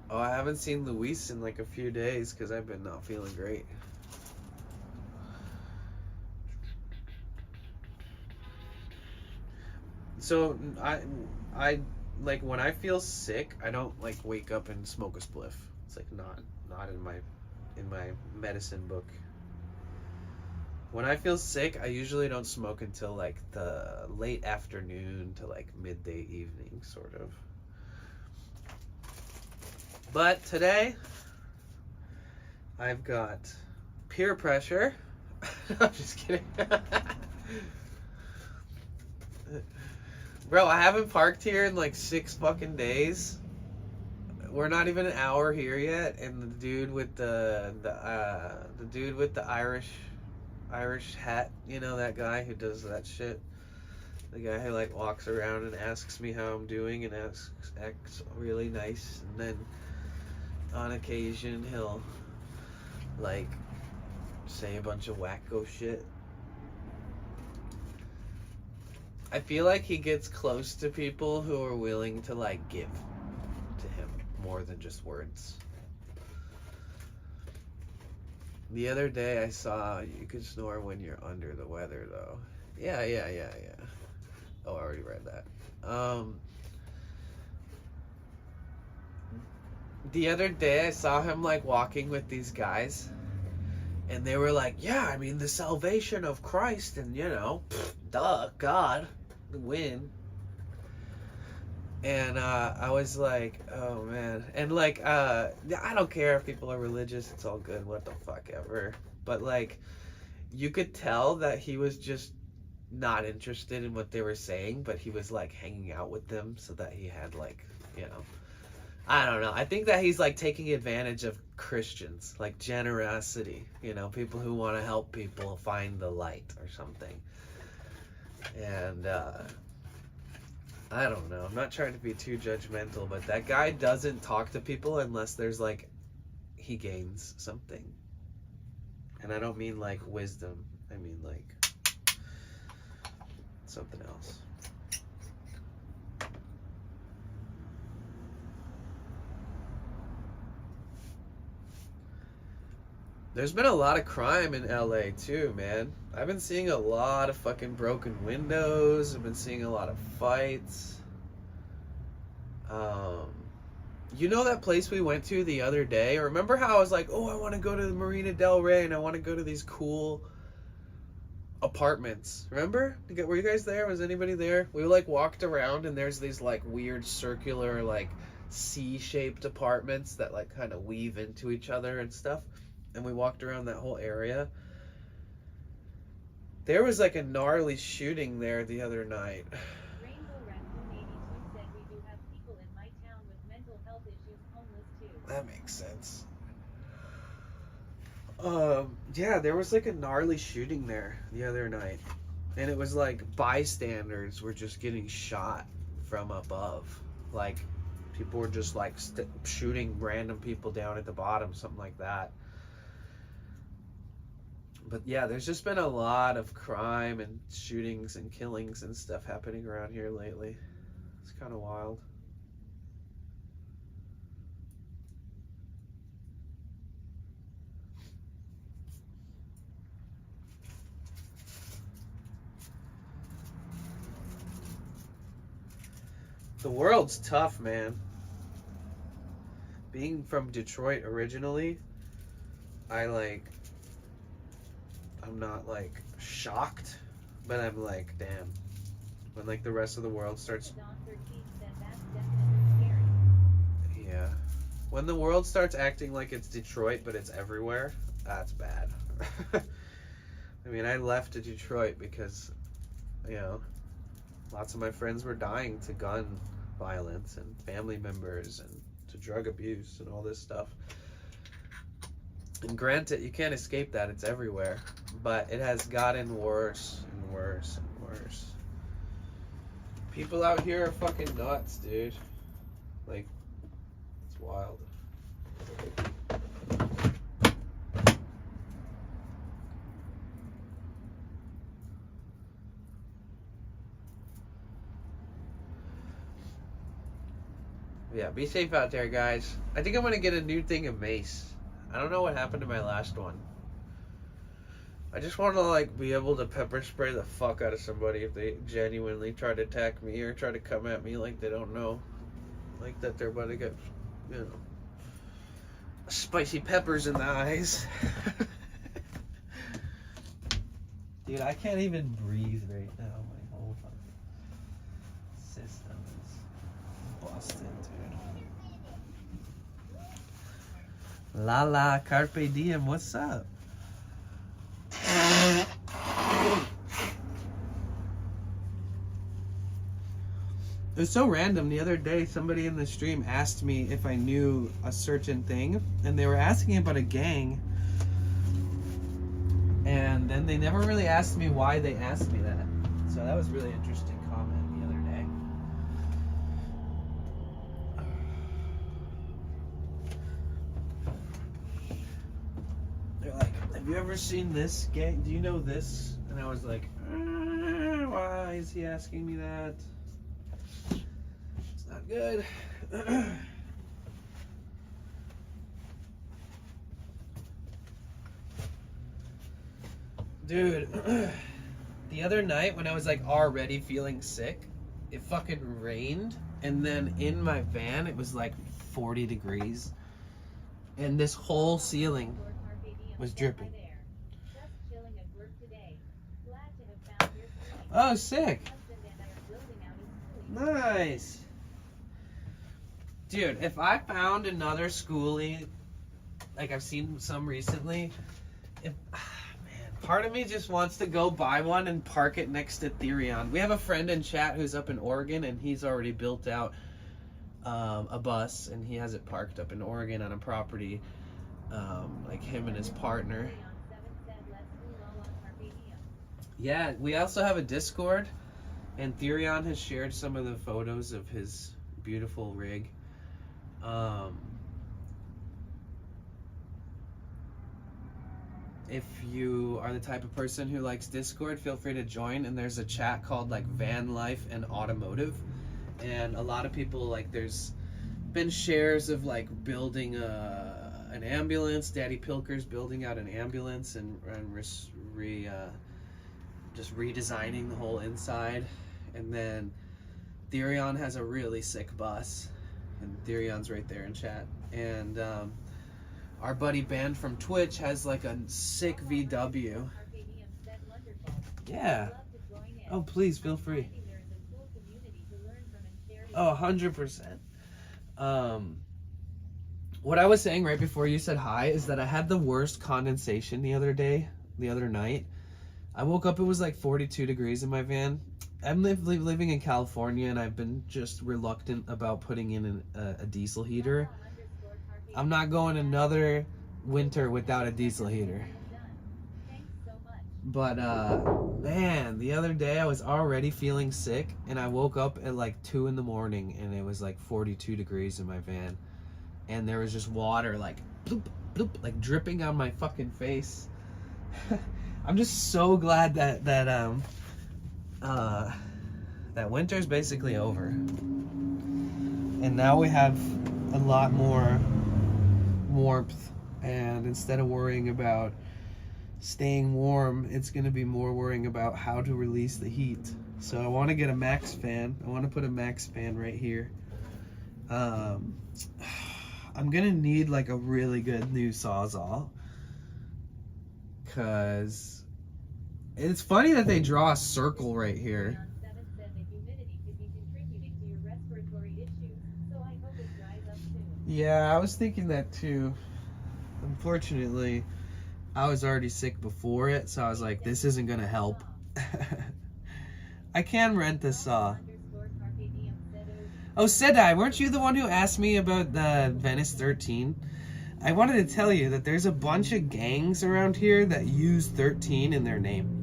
oh, I haven't seen Luis in like a few days because I've been not feeling great. So I like when I feel sick, I don't like wake up and smoke a spliff. It's like not in my medicine book. When I feel sick, I usually don't smoke until like the late afternoon to like midday evening, sort of. But today, I've got peer pressure. I'm just kidding. Bro, I haven't parked here in like 6 fucking days. We're not even an hour here yet, and the dude with the dude with the Irish hat, you know, that guy who does that shit. The guy who like walks around and asks me how I'm doing and acts really nice, and then on occasion he'll like say a bunch of wacko shit. I feel like he gets close to people who are willing to like give to him more than just words. The other day I saw you could snore when you're under the weather though. Yeah. Oh, I already read that. The other day I saw him like walking with these guys, and they were like, yeah, I mean the salvation of Christ, and you know, duh, God, win. And I was like, oh man. And like, I don't care if people are religious, it's all good, what the fuck ever. But like, you could tell that he was just not interested in what they were saying, but he was like hanging out with them so that he had like, you know, I don't know. I think that he's like taking advantage of Christians, like generosity, you know, people who want to help people find the light or something. And I don't know. I'm not trying to be too judgmental, but that guy doesn't talk to people unless there's like he gains something. And I don't mean like wisdom. I mean like something else. There's been a lot of crime in LA too, man. I've been seeing a lot of fucking broken windows. I've been seeing a lot of fights. You know that place we went to the other day? Remember how I was like, oh, I want to go to the Marina Del Rey and I want to go to these cool apartments. Remember? Were you guys there? Was anybody there? We like walked around and there's these like weird circular like C-shaped apartments that like kind of weave into each other and stuff. And we walked around that whole area. There was like a gnarly shooting there the other night. Rainbow Raccoon 82 said we do have people in my town with mental health issues, homeless too. That makes sense. Yeah, there was like a gnarly shooting there the other night. And it was like bystanders were just getting shot from above. Like people were just like shooting random people down at the bottom, something like that. But yeah, there's just been a lot of crime and shootings and killings and stuff happening around here lately. It's kind of wild. The world's tough, man. Being from Detroit originally, I'm not like shocked, but I'm like, damn. When like the rest of the world starts, Don 13 said that's definitely scary. yeah. When the world starts acting like it's Detroit, but it's everywhere, that's bad. I mean, I left to Detroit because, you know, lots of my friends were dying to gun violence and family members and to drug abuse and all this stuff. And granted, you can't escape that, it's everywhere. But it has gotten worse and worse and worse. People out here are fucking nuts, dude. Like, it's wild. Yeah, be safe out there, guys. I think I'm gonna get a new thing of mace. I don't know what happened to my last one. I just want to like be able to pepper spray the fuck out of somebody if they genuinely try to attack me or try to come at me like they don't know, like that they're about to get, you know, spicy peppers in the eyes. Dude, I can't even breathe right now. My whole fucking system is busted, dude. La carpe diem, what's up? It was so random. The other day, somebody in the stream asked me if I knew a certain thing, and they were asking about a gang, and then they never really asked me why they asked me that. So that was really interesting comment the other day. They're like, Have you ever seen this gang? Do you know this? And I was like, why is he asking me that? It's not good. Dude, the other night when I was like already feeling sick, it fucking rained, and then in my van it was like 40 degrees, and this whole ceiling was dripping. Oh, sick. Nice. Dude, if I found another schoolie, like I've seen some recently, part of me just wants to go buy one and park it next to Therion. We have a friend in chat who's up in Oregon, and he's already built out a bus, and he has it parked up in Oregon on a property, like him and his partner. Yeah, we also have a Discord, and Therion has shared some of the photos of his beautiful rig. If you are the type of person who likes Discord, feel free to join, and there's a chat called like Van Life and Automotive, and a lot of people, like, there's been shares of like building an ambulance. Daddy Pilker's building out an ambulance and just redesigning the whole inside, and then Therion has a really sick bus, and Therion's right there in chat, and our buddy Ben from Twitch has like a sick VW. Yeah. Oh, please feel free. Oh, 100%. What I was saying right before you said hi is that I had the worst condensation the other night. I woke up, it was like 42 degrees in my van. I'm living in California, and I've been just reluctant about putting in a diesel heater. I'm not going another winter without a diesel heater. But man, the other day I was already feeling sick, and I woke up at like 2 in the morning, and it was like 42 degrees in my van, and there was just water like bloop bloop, like dripping on my fucking face. I'm just so glad that winter's basically over, and now we have a lot more warmth, and instead of worrying about staying warm, it's going to be more worrying about how to release the heat. So I want to get a max fan. I want to put a max fan right here. I'm going to need like a really good new Sawzall, because it's funny that they draw a circle right here. Yeah, I was thinking that too. Unfortunately, I was already sick before it, so I was like, this isn't gonna help. I can rent the saw. Oh, Sedai, weren't you the one who asked me about the Venice 13? I wanted to tell you that there's a bunch of gangs around here that use 13 in their name.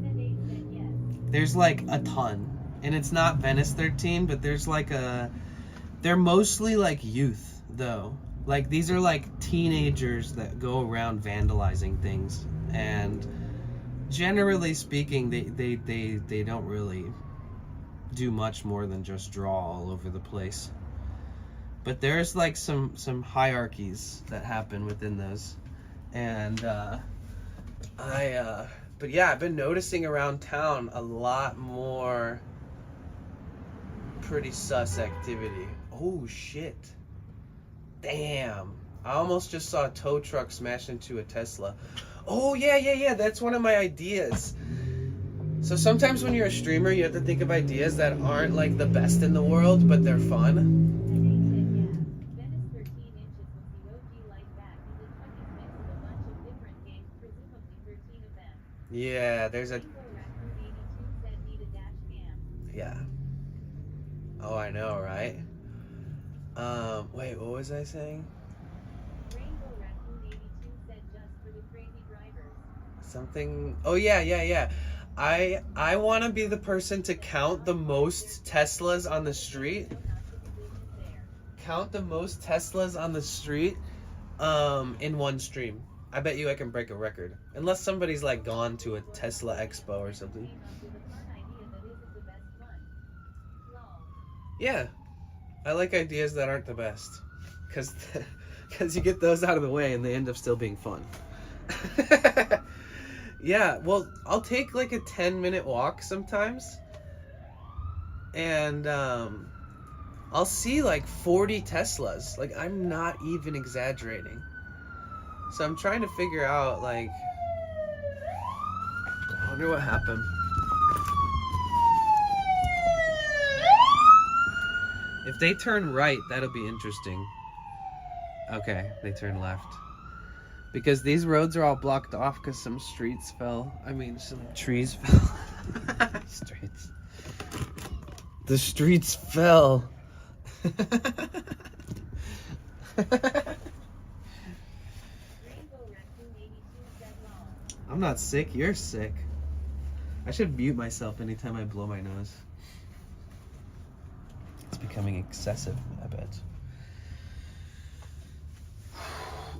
There's like a ton. And it's not Venice 13, but there's like they're mostly like youth, though. Like, these are like teenagers that go around vandalizing things, and generally speaking, they don't really do much more than just draw all over the place. But there's like some hierarchies that happen within those, and but yeah, I've been noticing around town a lot more pretty sus activity. Oh shit. Damn. I almost just saw a tow truck smash into a Tesla. Oh, yeah. That's one of my ideas. So sometimes when you're a streamer, you have to think of ideas that aren't like the best in the world, but they're fun. Yeah, there's a... Yeah. Oh, I know, right? Wait, what was I saying? Something... Oh, yeah. I want to be the person to count the most Teslas on the street. Count the most Teslas on the street in one stream. I bet you I can break a record. Unless somebody's like gone to a Tesla Expo or something. Yeah, I like ideas that aren't the best. Because you get those out of the way and they end up still being fun. Yeah, well, I'll take like a 10-minute walk sometimes. And I'll see like 40 Teslas. Like, I'm not even exaggerating. So I'm trying to figure out, like, I wonder what happened. If they turn right, that'll be interesting. Okay, they turn left. Because these roads are all blocked off because some streets fell. I mean, some trees fell. Streets. The streets fell. I'm not sick, you're sick. I should mute myself anytime I blow my nose. It's becoming excessive, I bet.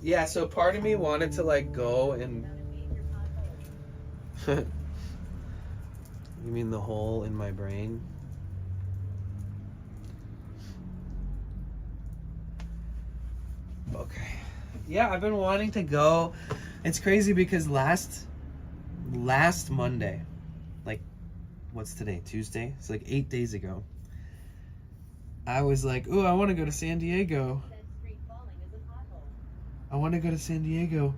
Yeah, so part of me wanted to like go and... You mean the hole in my brain? Okay. Yeah, I've been wanting to go. It's crazy because last Monday, like, what's today? Tuesday? It's like 8 days ago. I was like, ooh, I want to go to San Diego. I want to go to San Diego.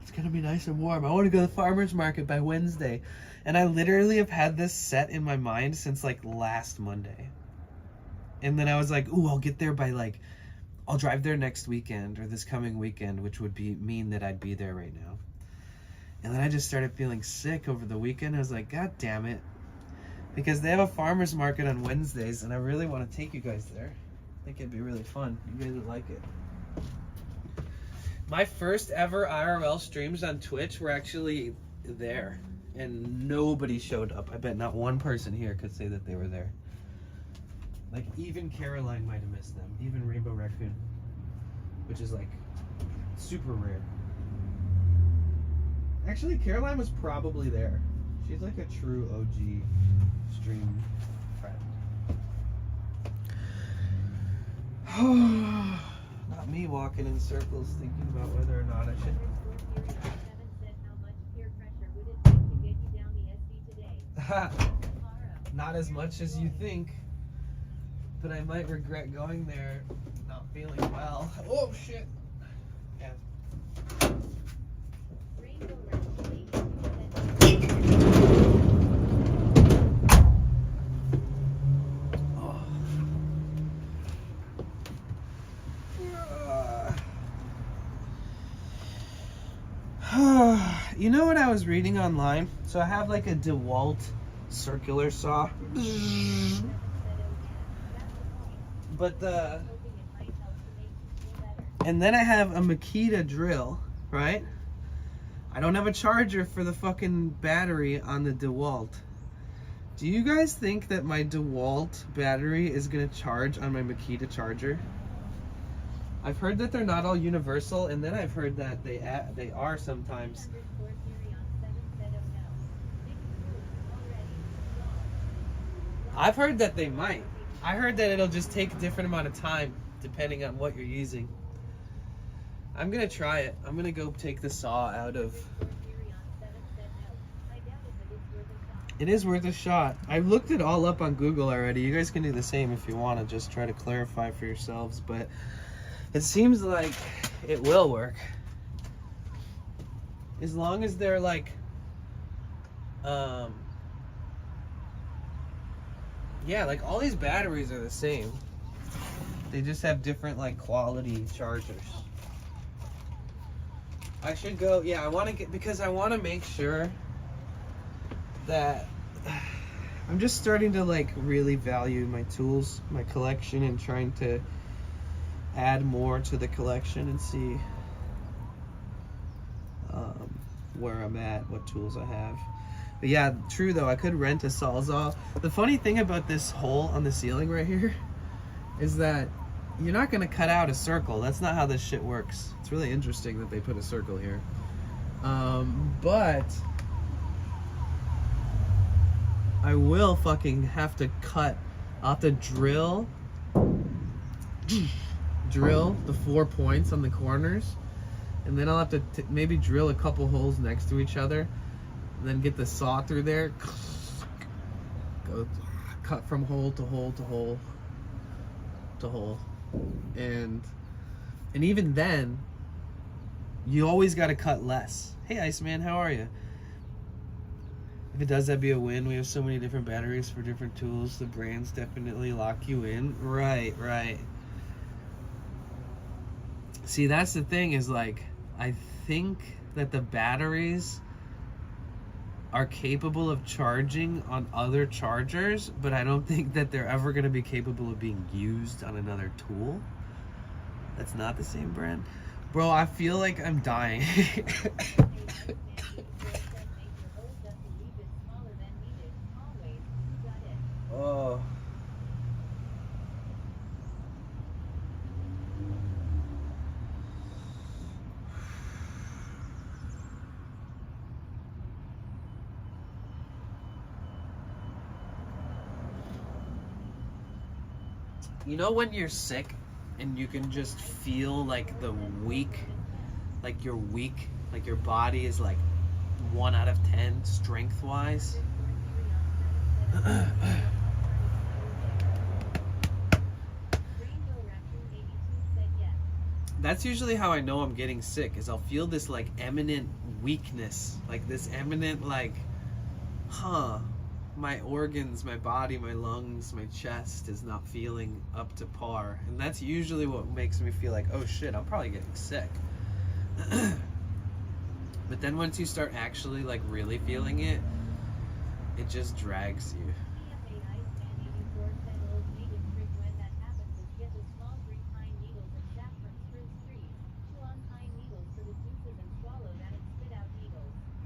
It's going to be nice and warm. I want to go to the farmer's market by Wednesday. And I literally have had this set in my mind since like last Monday. And then I was like, ooh, I'll get there by like, I'll drive there next weekend or this coming weekend, which would mean that I'd be there right now. And then I just started feeling sick over the weekend. I was like, God damn it. Because they have a farmer's market on Wednesdays and I really want to take you guys there. I think it'd be really fun. You guys would like it. My first ever IRL streams on Twitch were actually there. And nobody showed up. I bet not one person here could say that they were there. Like, even Caroline might have missed them. Even Rainbow Raccoon. Which is, like, super rare. Actually, Caroline was probably there. She's, like, a true OG stream friend. Not me walking in circles thinking about whether or not I should... Not as much as you think. But I might regret going there not feeling well. Oh, shit. Yeah. You know what I was reading online? So I have like a DeWalt circular saw. But and then I have a Makita drill, right? I don't have a charger for the fucking battery on the DeWalt. Do you guys think that my DeWalt battery is gonna charge on my Makita charger? I've heard that they're not all universal, and then I've heard that they are sometimes. I've heard that they might. I heard that it'll just take a different amount of time depending on what you're using. I'm gonna try it. I'm gonna go take the saw out of... It is worth a shot. I looked it all up on Google already. You guys can do the same if you want to just try to clarify for yourselves, but it seems like it will work. As long as they're like, yeah, like all these batteries are the same. They just have different like quality chargers. I should go, yeah, I want to get, because I want to make sure that I'm just starting to like really value my tools, my collection, and trying to add more to the collection and see where I'm at, what tools I have. But yeah, true though, I could rent a Sawzall. The funny thing about this hole on the ceiling right here is that you're not gonna cut out a circle. That's not how this shit works. It's really interesting that they put a circle here. But I will fucking have to cut. I'll have to drill the 4 points on the corners, and then I'll have to maybe drill a couple holes next to each other, and then get the saw through there, go cut from hole to hole to hole to hole, and even then, you always got to cut less. Hey Iceman, how are you? If it does, that'd be a win. We have so many different batteries for different tools. The brands definitely lock you in. Right. See, that's the thing, is like, I think that the batteries are capable of charging on other chargers, but I don't think that they're ever going to be capable of being used on another tool. That's not the same brand. Bro, I feel like I'm dying. Oh. You know when you're sick and you can just feel like the weak, like you're weak, like your body is like 1 out of 10 strength wise? That's usually how I know I'm getting sick, is I'll feel this like eminent weakness, like this eminent like, my organs, my body, my lungs, my chest is not feeling up to par. And that's usually what makes me feel like, oh shit, I'm probably getting sick. But then once you start actually like really feeling it, it just drags you.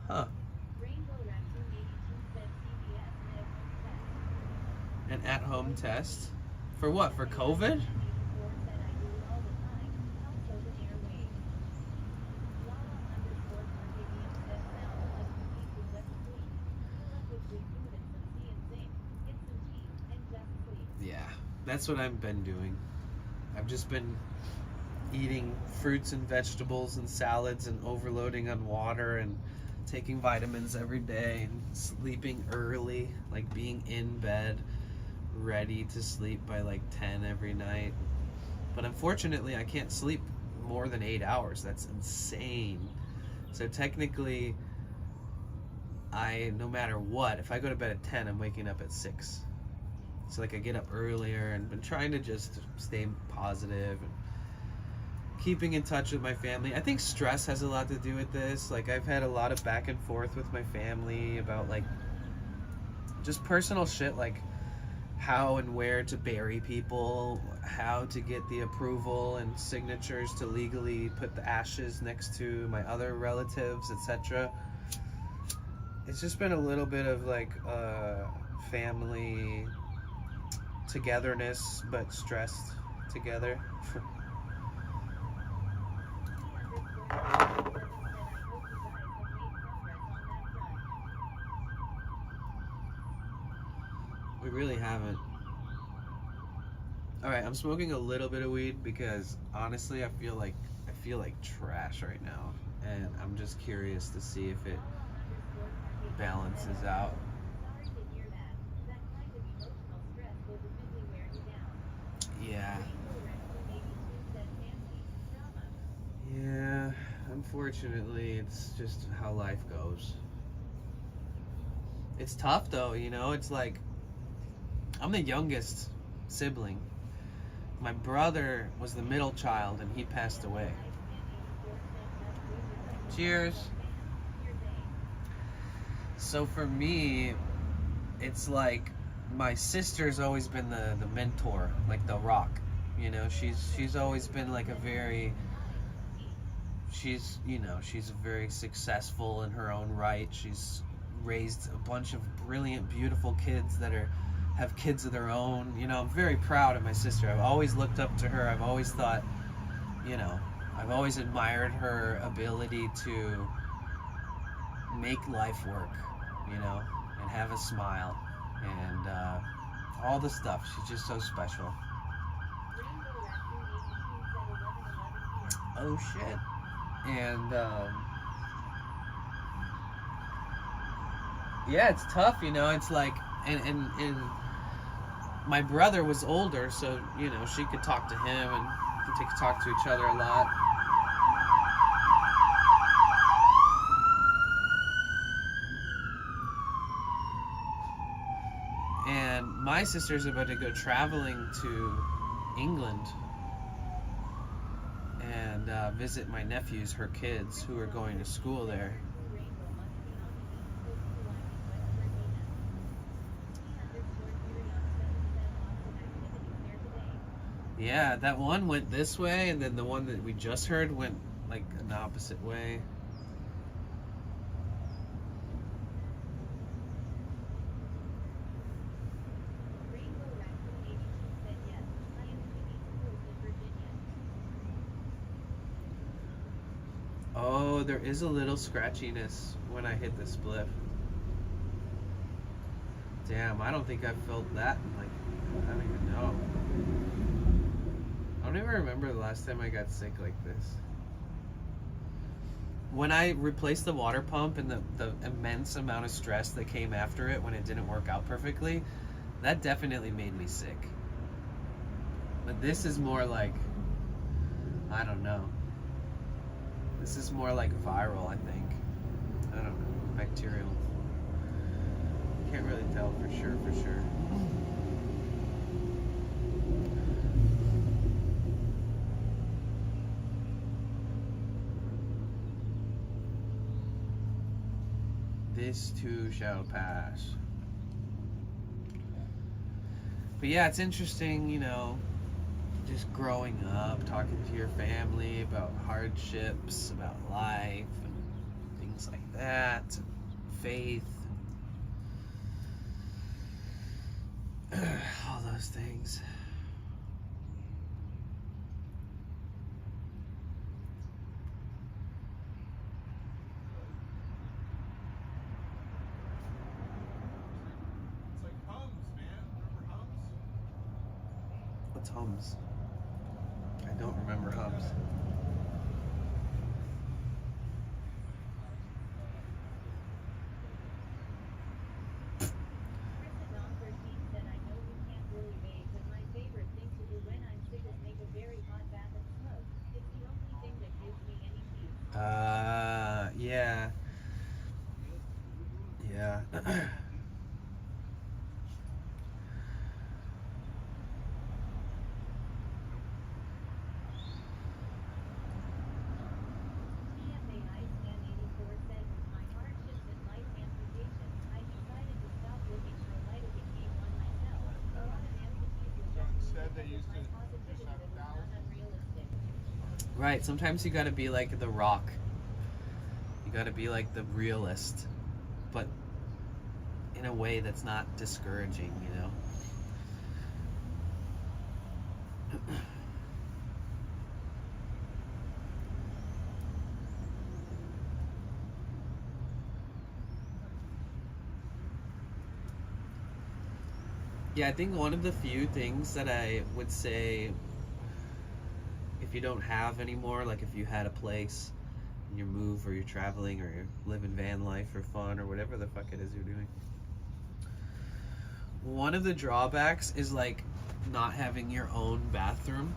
Huh. An at-home test? For what? For COVID? Yeah, that's what I've been doing. I've just been eating fruits and vegetables and salads and overloading on water and taking vitamins every day and sleeping early, like being in bed ready to sleep by like 10 every night. But unfortunately I can't sleep more than 8 hours. That's insane. So technically no matter what, if I go to bed at 10, I'm waking up at 6. So like I get up earlier and been trying to just stay positive and keeping in touch with my family. I think stress has a lot to do with this. Like I've had a lot of back and forth with my family about like just personal shit, like how and where to bury people, how to get the approval and signatures to legally put the ashes next to my other relatives, etc. It's just been a little bit of like family togetherness, but stressed together. We really haven't. Alright, I'm smoking a little bit of weed because honestly I feel like trash right now, and I'm just curious to see if it balances out. Yeah. Yeah, unfortunately it's just how life goes. It's tough though, you know, it's like I'm the youngest sibling. My brother was the middle child and he passed away. Cheers. So for me, it's like my sister's always been the mentor, like the rock. You know, she's always been like she's very successful in her own right. She's raised a bunch of brilliant, beautiful kids that have kids of their own. You know, I'm very proud of my sister. I've always looked up to her. I've always thought, you know, I've always admired her ability to make life work, you know, and have a smile and all the stuff. She's just so special. Rainbow Raccoon 82 said 11:11 p.m. Oh shit. And yeah, it's tough, you know. It's like, and my brother was older, so you know she could talk to him and they could talk to each other a lot. And my sister's about to go traveling to England and visit my nephews, her kids, who are going to school there. Rainbow must be on the East Coast line in West Virginia. T_Sirion7 said lots of activities there today. Yeah, that one went this way, and then the one that we just heard went like an opposite way. Rainbow Raccoon 82 said yes, I am to the East Coast of Virginia. Oh, there is a little scratchiness when I hit the spliff. Damn, I don't think I've felt that in like, I don't even know. I don't even remember the last time I got sick like this. When I replaced the water pump and the immense amount of stress that came after it when it didn't work out perfectly, that definitely made me sick. But this is more like, I don't know. This is more like viral, I think. I don't know, bacterial. Can't really tell for sure. This too shall pass. But yeah, it's interesting, you know, just growing up, talking to your family about hardships, about life, and things like that, and faith, all those things. It's like Hums, man. Remember Hums? What's Hums? I don't remember Hums. Chrisadon13 said I know you can't really wait, but my favorite thing to do when I'm sick is make a very hot bath and smoke. It's the only thing that gives me any peace. Yeah. TFA Iceman 84 said with my hardships and life amputation, I decided to stop looking for light and became one myself. A lot of amputees will John just said they because used my to positivity just have that was not 1,000. unrealistic. Right, sometimes you gotta be like the Rock. You gotta be like the realist, but in a way that's not discouraging, you know? Yeah, I think one of the few things that I would say, if you don't have anymore, like if you had a place and you move or you're traveling or you're living van life for fun or whatever the fuck it is you're doing, one of the drawbacks is like not having your own bathroom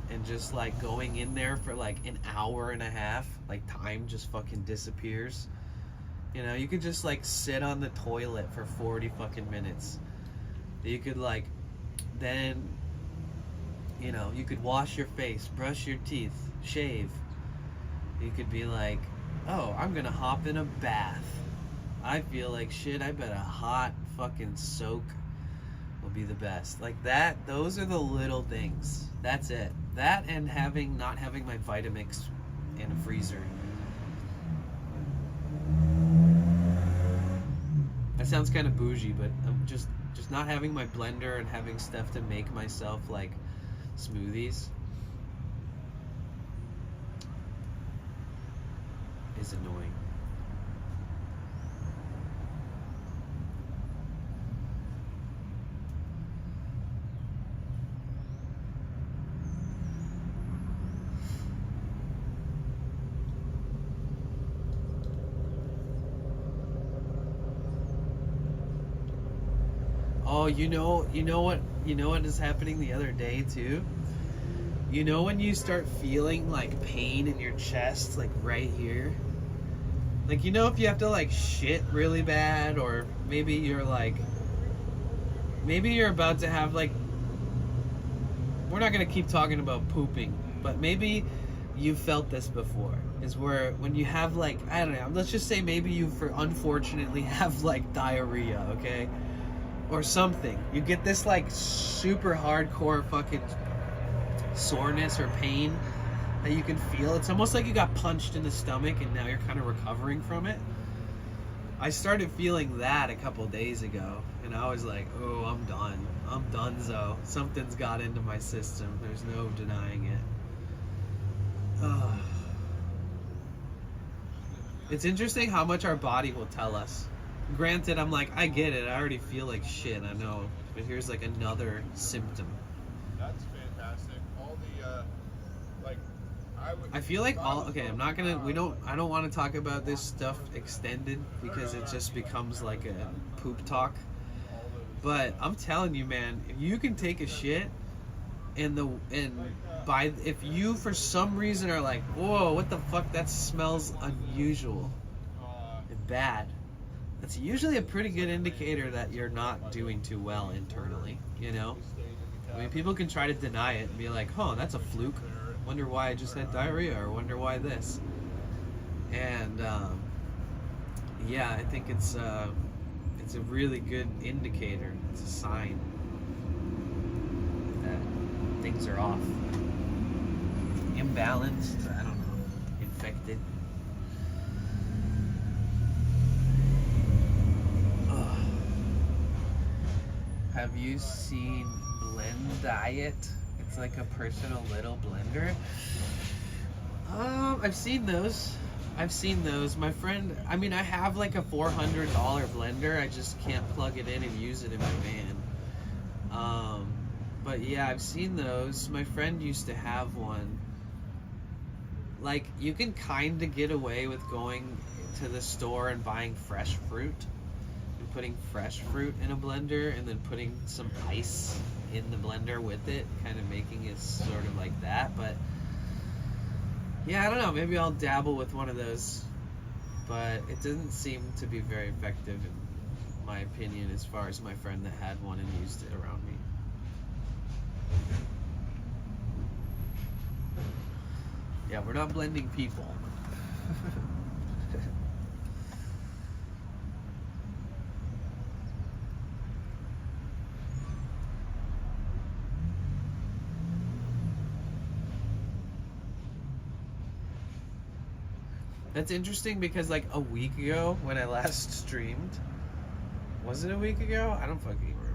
and just like going in there for like an hour and a half. Like time just fucking disappears. You know, you could just like sit on the toilet for 40 fucking minutes. You could like, then, you know, you could wash your face, brush your teeth, shave. You could be like, oh, I'm gonna hop in a bath. I feel like shit, I bet a hot fucking soak will be the best. Like that, those are the little things. That's it. That and not having my Vitamix in a freezer. That sounds kind of bougie, but I'm just not having my blender and having stuff to make myself like smoothies is annoying. Oh, you know what is happening the other day too? You know when you start feeling like pain in your chest, like right here? Like, you know, if you have to like shit really bad, or maybe you're about to have like, we're not gonna keep talking about pooping, but maybe you've felt this before, is where when you have like, I don't know, let's just say maybe you unfortunately have like diarrhea, okay? Or something. You get this like super hardcore fucking soreness or pain that you can feel. It's almost like you got punched in the stomach and now you're kind of recovering from it. I started feeling that a couple days ago, and I was like, oh, I'm done. I'm donezo. Something's got into my system. There's no denying it. Ugh. It's interesting how much our body will tell us. Granted, I'm like, I get it. I already feel like shit. I know. But here's like another symptom. That's fantastic. All the, like, I feel like okay, I'm not gonna, I don't want to talk about this stuff extended because it just becomes like a poop talk. But I'm telling you, man, if you can take a shit if you for some reason are like, whoa, what the fuck, that smells unusual and bad, that's usually a pretty good indicator that you're not doing too well internally, you know? I mean, people can try to deny it and be like, oh, that's a fluke. Wonder why I just had diarrhea, or wonder why this. And yeah, I think it's a really good indicator. It's a sign that things are off, imbalanced. I don't know, infected. Ugh. Have you seen Blend Diet? It's like a personal little blender. I've seen those. My friend, I mean, I have like a $400 blender. I just can't plug it in and use it in my van. But yeah, I've seen those. My friend used to have one. Like, you can kind of get away with going to the store and buying fresh fruit and putting fresh fruit in a blender and then putting some ice in the blender with it, kind of making it sort of like that. But yeah, I don't know, maybe I'll dabble with one of those, but it doesn't seem to be very effective in my opinion, as far as my friend that had one and used it around me. Yeah, we're not blending people. That's interesting because like a week ago when I last streamed, was it a week ago? I don't fucking remember.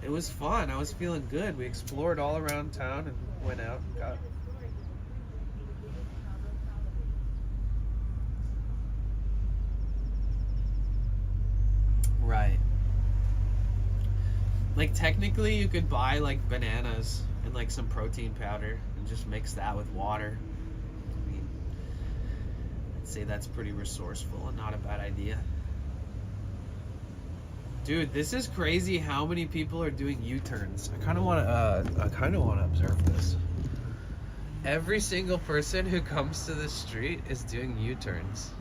It was fun. I was feeling good. We explored all around town and went out and got... Right. Like, technically you could buy like bananas and like some protein powder and just mix that with water. I mean, I'd say that's pretty resourceful and not a bad idea. Dude, this is crazy how many people are doing U-turns. I kind of want to observe this. Every single person who comes to the street is doing U-turns.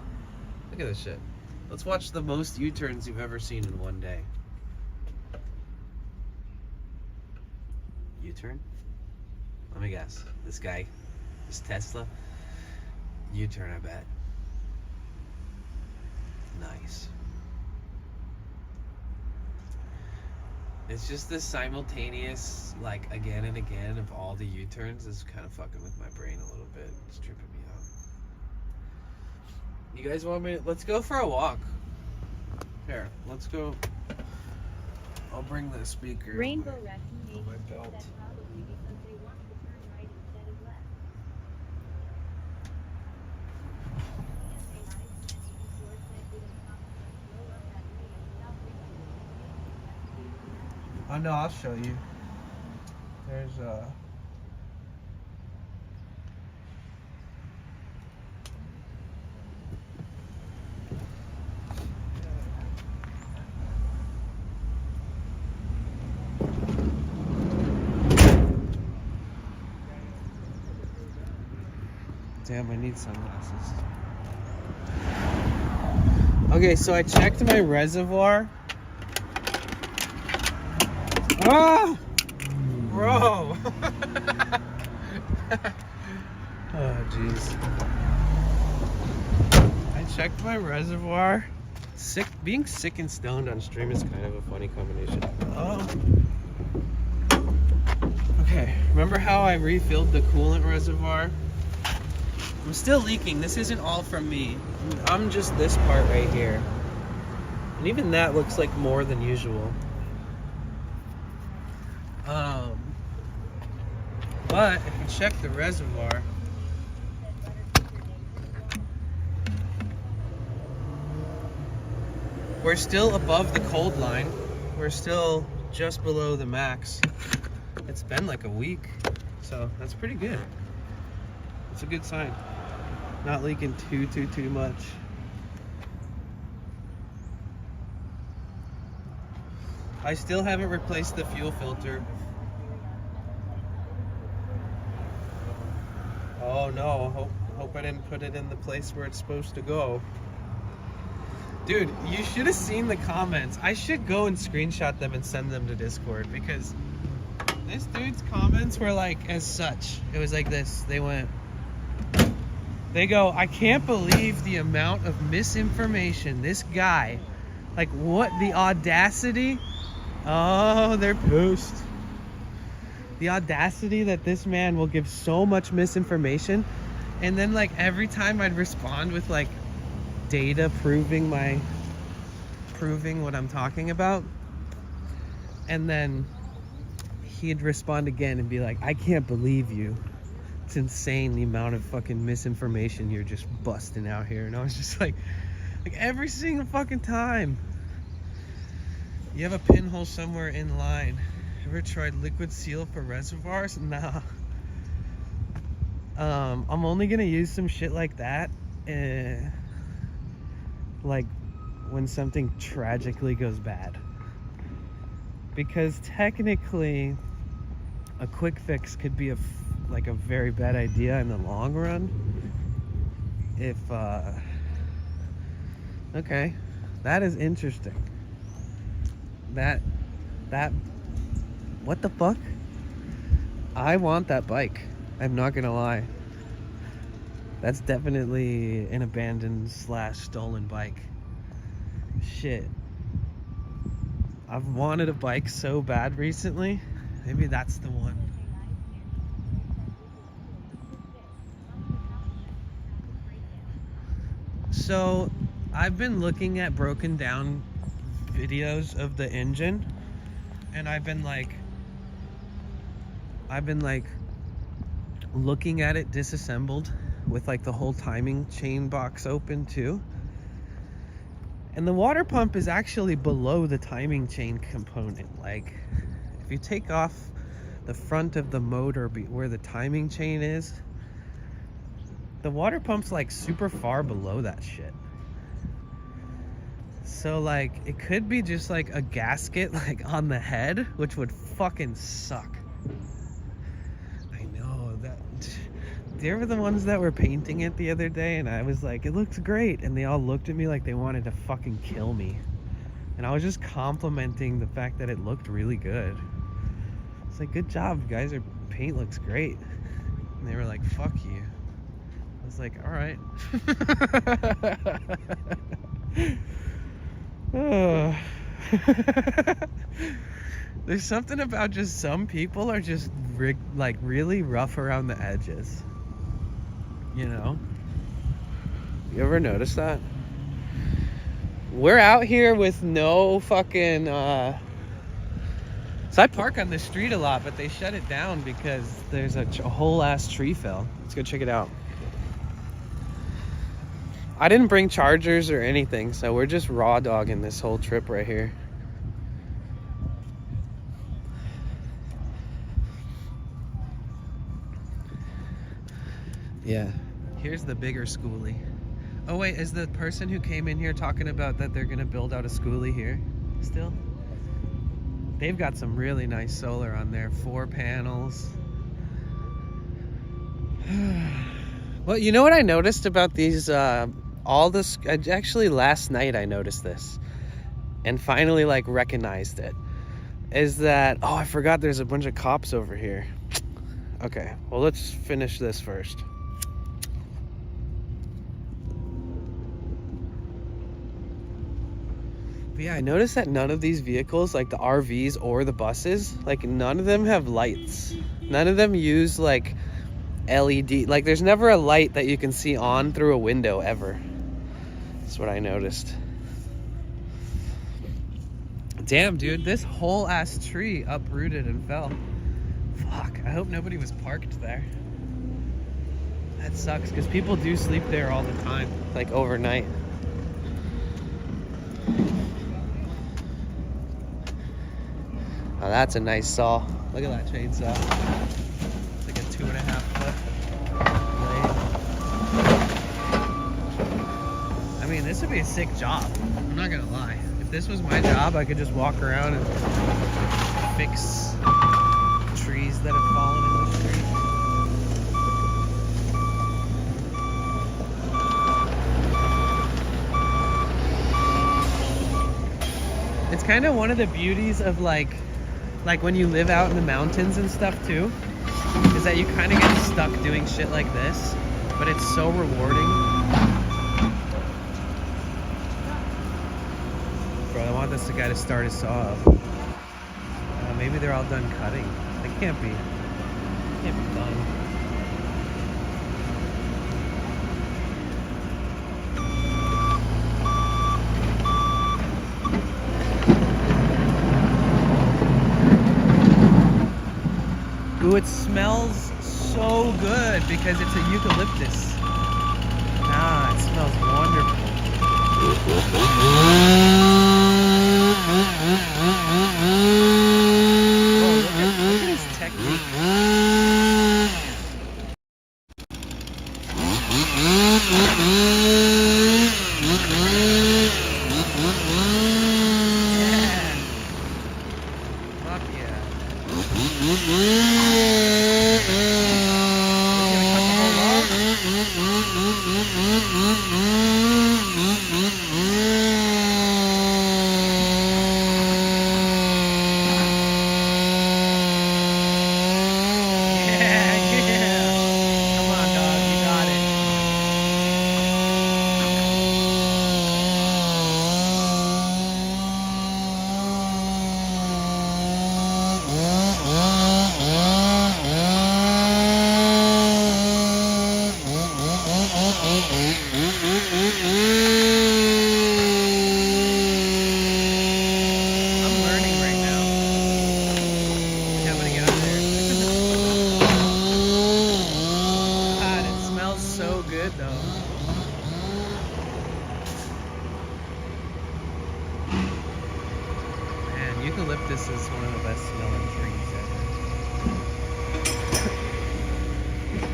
Look at this shit. Let's watch the most U-turns you've ever seen in one day. U-turn? Let me guess. This guy, this Tesla, U-turn, I bet. Nice. It's just this simultaneous, like, again and again of all the U-turns is kind of fucking with my brain a little bit. It's tripping me out. You guys want me to, let's go for a walk. Here, let's go. I'll bring the speaker. Rainbow Raccoon on my belt. said probably because they wanted to turn right instead of left. Oh no, I'll show you. There's Damn, I need sunglasses. Okay, so I checked my reservoir. Ah! Bro! Oh, jeez. I checked my reservoir. Being sick and stoned on stream is kind of a funny combination. Okay, remember how I refilled the coolant reservoir? I'm still leaking. This isn't all from me. I'm just this part right here. And even that looks like more than usual. But if you check the reservoir, we're still above the cold line. We're still just below the max. It's been like a week, so that's pretty good. It's a good sign. Not leaking too much. I still haven't replaced the fuel filter. Oh no, hope I didn't put it in the place where it's supposed to go. Dude, you should have seen the comments. I should go and screenshot them and send them to Discord, because this dude's comments were like as such. It was like this. They go, I can't believe the amount of misinformation. This guy, like, what, the audacity? Oh, they're pissed. The audacity that this man will give so much misinformation, and then like every time I'd respond with like data proving what I'm talking about, and then he'd respond again and be like, I can't believe you. It's insane the amount of fucking misinformation you're just busting out here. And I was just like every single fucking time. You have a pinhole somewhere in line. Ever tried liquid seal for reservoirs? Nah. I'm only gonna use some shit like that like when something tragically goes bad, because technically a quick fix could be a very bad idea in the long run. If okay, that is interesting. That what the fuck? I want that bike. I'm not gonna lie. That's definitely an abandoned / stolen bike. Shit. I've wanted a bike so bad recently. Maybe that's the one. So I've been looking at broken down videos of the engine, and I've been like looking at it disassembled with like the whole timing chain box open too. And the water pump is actually below the timing chain component. Like, if you take off the front of the motor where the timing chain is, the water pump's like super far below that shit. So like, it could be just like a gasket like on the head, which would fucking suck. I know that. They were the ones that were painting it the other day, and I was like, it looks great, and they all looked at me like they wanted to fucking kill me. And I was just complimenting the fact that it looked really good. It's like, good job, guys, your paint looks great. And they were like, fuck you. I was like, all right. There's something about just some people are just like really rough around the edges. You know? You ever notice that? We're out here with no fucking so I park on the street a lot, but they shut it down because there's a whole ass tree fell. Let's go check it out. I didn't bring chargers or anything, so we're just raw dogging this whole trip right here. Yeah. Here's the bigger schoolie. Oh wait, is the person who came in here talking about that they're gonna build out a schoolie here still? They've got some really nice solar on there, 4 panels. Well, you know what I noticed about these, all this, actually last night I noticed this and finally like recognized it, is that, oh, I forgot there's a bunch of cops over here. Okay, well, let's finish this first. But yeah, I noticed that none of these vehicles, like the RVs or the buses, like none of them have lights. None of them use like LED. Like there's never a light that you can see on through a window ever. That's what I noticed. Damn, dude, this whole ass tree uprooted and fell. Fuck, I hope nobody was parked there. That sucks, because people do sleep there all the time, like overnight. Oh, that's a nice saw. Look at that chainsaw. It's like a 2.5 foot blade. I mean, this would be a sick job. I'm not gonna lie. If this was my job, I could just walk around and fix trees that have fallen in the street. It's kind of one of the beauties of like when you live out in the mountains and stuff too, is that you kind of get stuck doing shit like this, but it's so rewarding. Bro, I want this guy to start his saw up. Maybe they're all done cutting. They can't be done. Ooh, it smells so good because it's a eucalyptus. Ah, it smells wonderful. Whoa, look at his technique. Eucalyptus is one of the best smelling trees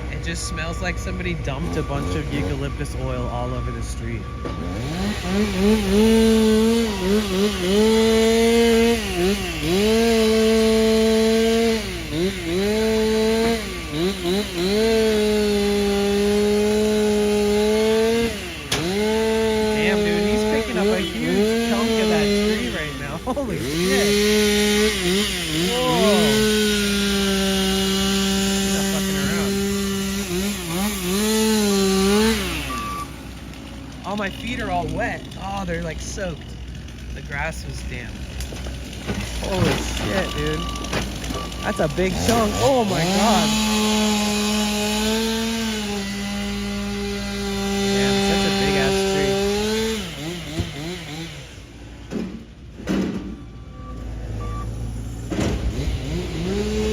ever. It just smells like somebody dumped a bunch of eucalyptus oil all over the street. Damn, dude, he's picking up a huge chunk of that tree right now. Holy shit. Whoa. He's not fucking around. Oh, my feet are all wet. Oh, they're like soaked. The grass was damp. Holy shit, dude. That's a big chunk. Oh my god. Yeah, that's a big ass tree.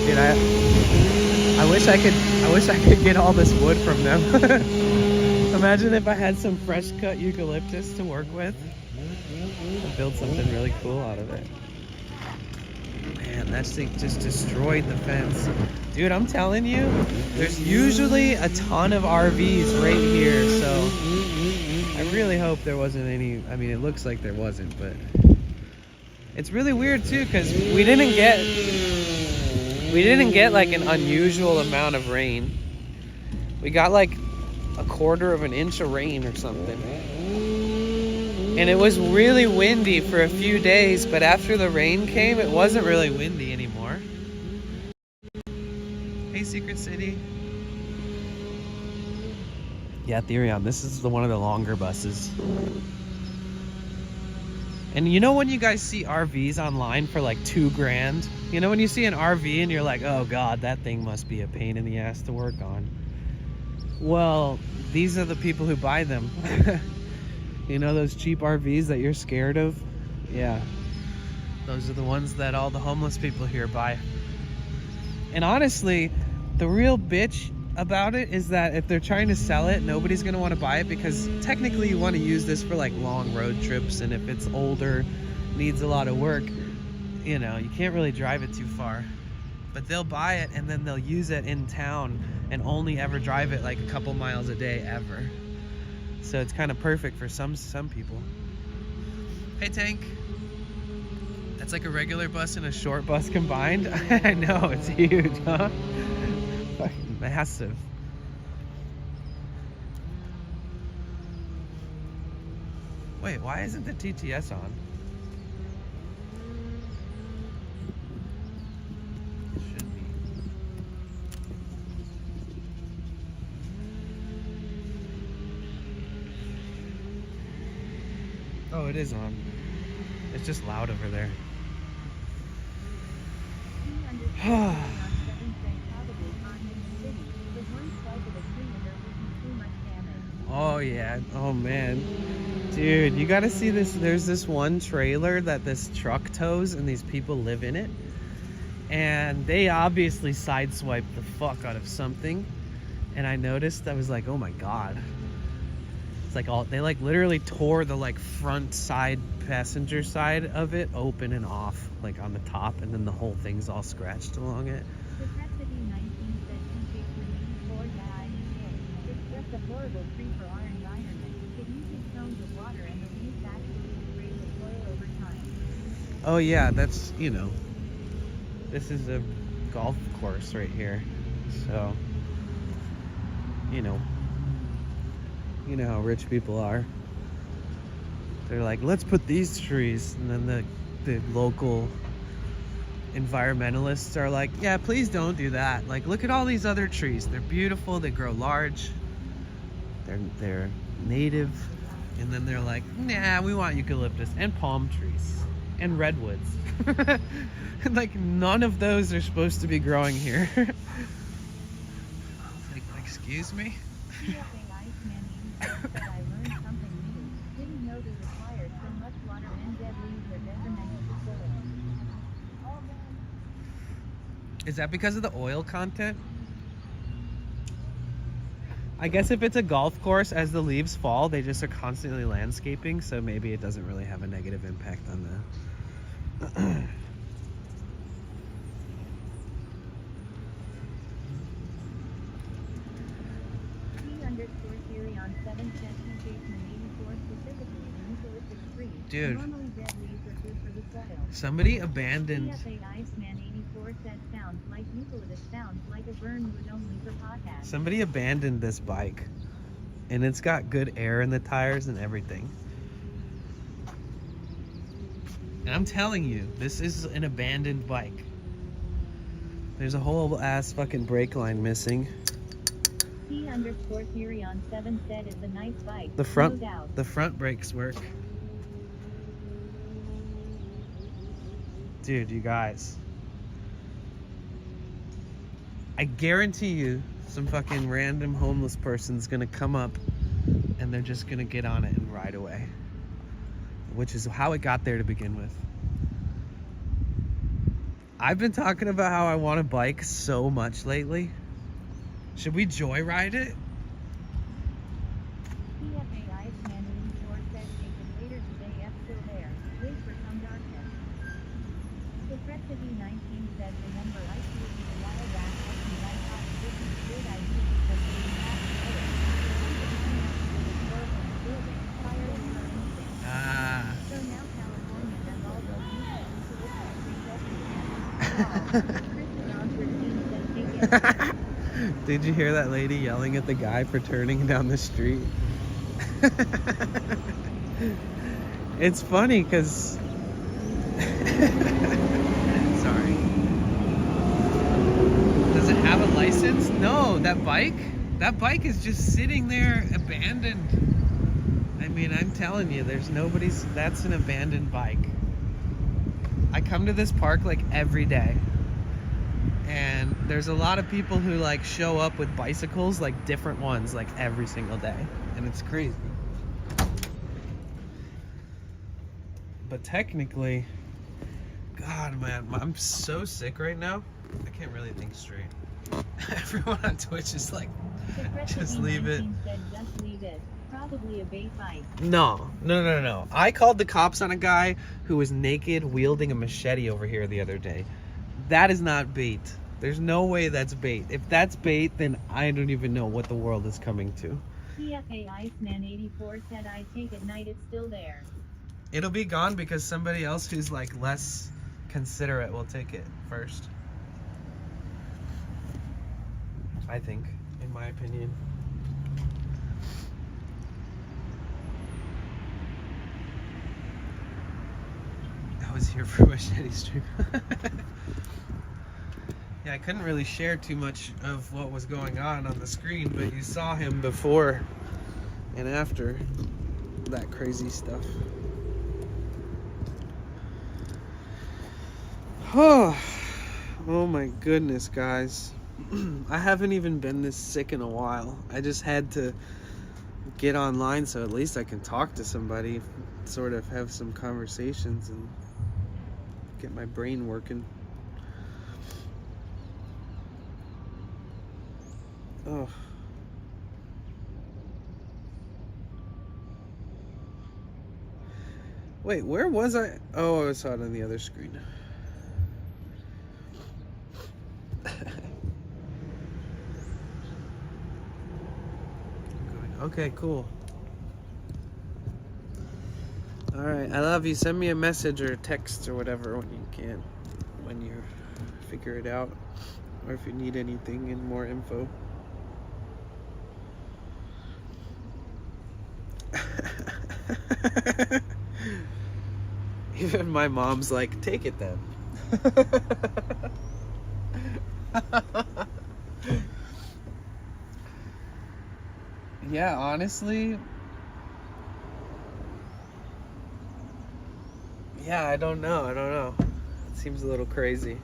Dude, I wish I could get all this wood from them. Imagine if I had some fresh cut eucalyptus to work with and build something really cool out of it. Man, that thing just destroyed the fence. Dude, I'm telling you, there's usually a ton of RVs right here, so I really hope there wasn't any. I mean, it looks like there wasn't, but it's really weird too, because we didn't get like an unusual amount of rain. We got like a quarter of an inch of rain or something. And it was really windy for a few days, but after the rain came, it wasn't really windy anymore. Hey, Secret City. Yeah, Therion, this is one of the longer buses. And you know when you guys see RVs online for like $2,000? You know when you see an RV and you're like, oh God, that thing must be a pain in the ass to work on. Well, these are the people who buy them. You know those cheap RVs that you're scared of? Yeah. Those are the ones that all the homeless people here buy. And honestly, the real bitch about it is that if they're trying to sell it, nobody's gonna want to buy it, because technically you want to use this for like long road trips, and if it's older, needs a lot of work, you know, you can't really drive it too far. But they'll buy it and then they'll use it in town and only ever drive it like a couple miles a day ever. So it's kind of perfect for some people. Hey, Tank. That's like a regular bus and a short bus combined. I know, it's huge, huh? Fucking massive. Wait, why isn't the TTS on? It should be. Oh, it is on. It's just loud over there. Oh yeah, oh man. Dude, you gotta see this. There's this one trailer that this truck tows and these people live in it. And they obviously sideswiped the fuck out of something. And I noticed, I was like, oh my God. It's like they like literally tore the like front side passenger side of it open and off, like on the top, and then the whole thing's all scratched along it. It's a horrible tree for our environment. It uses tons of water and the leaves actually degrade the soil over time. Oh yeah, that's, you know, this is a golf course right here. So, you know how rich people are. They're like, let's put these trees, and then the local environmentalists are like, yeah, please don't do that. Like, look at all these other trees. They're beautiful, they grow large, they're native. And then they're like, nah, we want eucalyptus and palm trees and redwoods. Like, none of those are supposed to be growing here. Like, excuse me? I learned something new. Didn't know they required so much water and dead leaves are detrimental to soil. Is that because of the oil content? I guess if it's a golf course, as the leaves fall, they just are constantly landscaping, so maybe it doesn't really have a negative impact on the... Dude, somebody abandoned. Somebody abandoned this bike, and it's got good air in the tires and everything. And I'm telling you, this is an abandoned bike. There's a whole ass fucking brake line missing. T_Therion7 said it's a nice bike. The front, no doubt. the front brakes work. Dude, you guys, I guarantee you some fucking random homeless person's gonna come up and they're just gonna get on it and ride away, which is how it got there to begin with. I've been talking about how I want a bike so much lately. Should we joyride it? Did you hear that lady yelling at the guy for turning down the street? It's funny because sorry. Does it have a license? No, that bike is just sitting there abandoned. I mean, I'm telling you, there's nobody's. That's an abandoned bike. I come to this park like every day, and there's a lot of people who like show up with bicycles, like different ones, like every single day, and it's crazy. But technically, God, man, I'm so sick right now. I can't really think straight. Everyone on Twitch is like, just leave it. Just leave it. Probably a bait fight. No. I called the cops on a guy who was naked wielding a machete over here the other day. That is not bait. There's no way that's bait. If that's bait, then I don't even know what the world is coming to. TFA Iceman 84 said I take it night, it's still there. It'll be gone because somebody else who's like less considerate will take it first. I think, in my opinion. I was here for Machete Stream. Yeah, I couldn't really share too much of what was going on the screen, but you saw him before and after that crazy stuff. Oh my goodness, guys. I haven't even been this sick in a while. I just had to get online so at least I can talk to somebody, sort of have some conversations and get my brain working. Oh. Wait, where was I? Oh, I saw it on the other screen. Okay, cool. Alright, I love you. Send me a message or a text or whatever when you can. When you figure it out. Or if you need anything and more info. Even my mom's like, take it then. Yeah, honestly, yeah, I don't know. It seems a little crazy.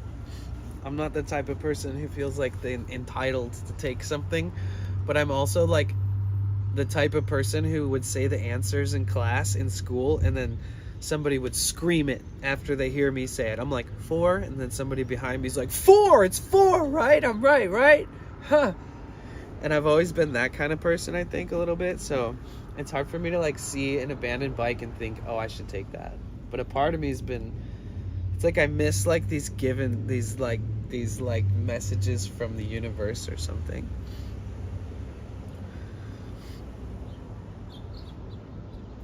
I'm not the type of person who feels like they're entitled to take something, but I'm also like the type of person who would say the answers in class in school and then somebody would scream it after they hear me say it. I'm like, 4, and then somebody behind me is like, 4, it's 4, right? I'm right? Huh. And I've always been that kind of person, I think, a little bit. So it's hard for me to like see an abandoned bike and think, oh, I should take that. But a part of me has been, it's like I miss like these messages from the universe or something.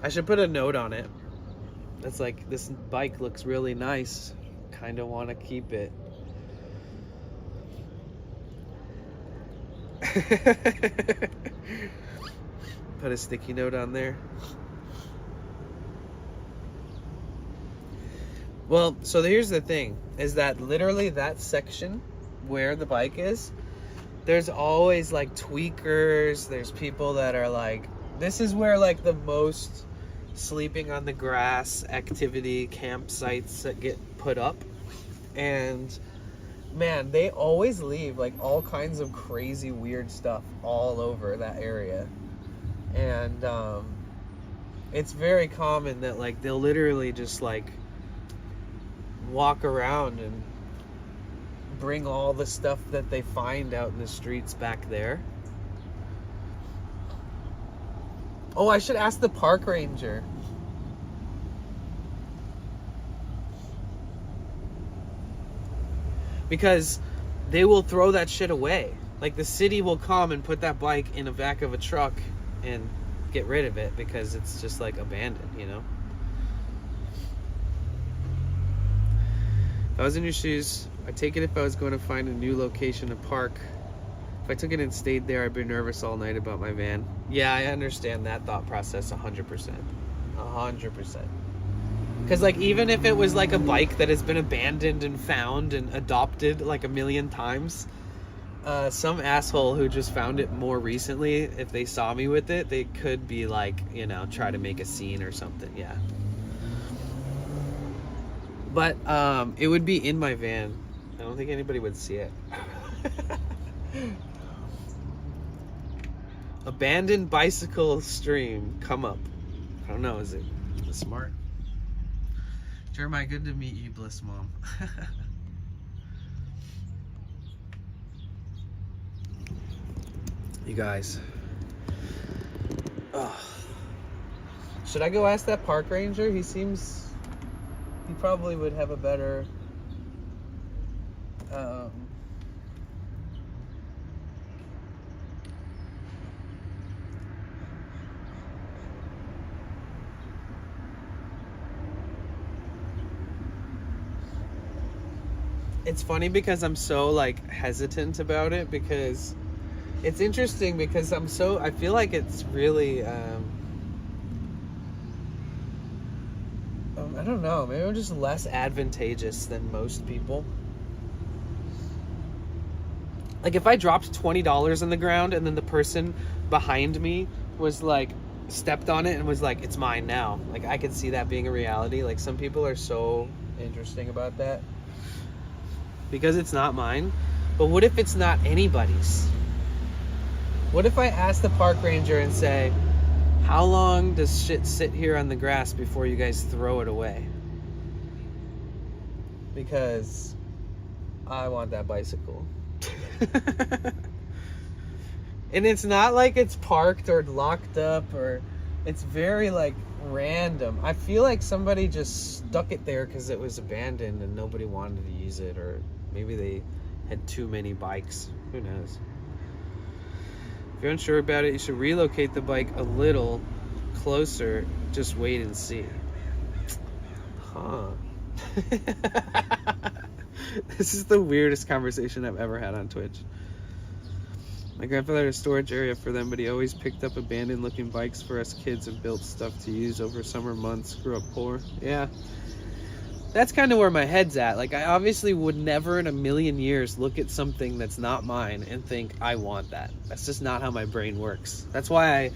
I should put a note on it. That's like, this bike looks really nice. Kind of want to keep it. Put a sticky note on there. Well, so here's the thing, is that literally that section where the bike is, there's always like tweakers, there's people that are like, this is where like the most sleeping on the grass activity campsites that get put up. And man, they always leave like all kinds of crazy weird stuff all over that area. And it's very common that like they'll literally just like walk around and bring all the stuff that they find out in the streets back there. Oh, I should ask the park ranger. Because they will throw that shit away. Like the city will come and put that bike in the back of a truck and get rid of it because it's just like abandoned, you know? If I was in your shoes, I'd take it if I was going to find a new location to park If I took it and stayed there, I'd be nervous all night about my van. Yeah, I understand that thought process 100%. 100%. Because, like, even if it was, like, a bike that has been abandoned and found and adopted, like, a million times, some asshole who just found it more recently, if they saw me with it, they could be, like, you know, try to make a scene or something, yeah. But, it would be in my van. I don't think anybody would see it. Abandoned bicycle stream, come up. I don't know, is it smart? Jeremiah, good to meet you, Bliss Mom. You guys. Oh. Should I go ask that park ranger? He probably would have a better It's funny because I'm so, like, hesitant about it, because it's interesting because I feel like it's really, I don't know, maybe I'm just less advantageous than most people. Like, if I dropped $20 on the ground and then the person behind me was, like, stepped on it and was like, it's mine now. Like, I could see that being a reality. Like, some people are so interesting about that. Because it's not mine. But what if it's not anybody's? What if I ask the park ranger and say, how long does shit sit here on the grass before you guys throw it away? Because I want that bicycle. And it's not like it's parked or locked up, or it's very, like, random. I feel like somebody just stuck it there because it was abandoned and nobody wanted to use it, or maybe they had too many bikes. Who knows? If you're unsure about it, you should relocate the bike a little closer. Just wait and see. Huh. This is the weirdest conversation I've ever had on Twitch. My grandfather had a storage area for them, but he always picked up abandoned looking bikes for us kids and built stuff to use over summer months. Grew up poor. Yeah. That's kind of where my head's at. Like, I obviously would never in a million years look at something that's not mine and think, I want that. That's just not how my brain works. That's why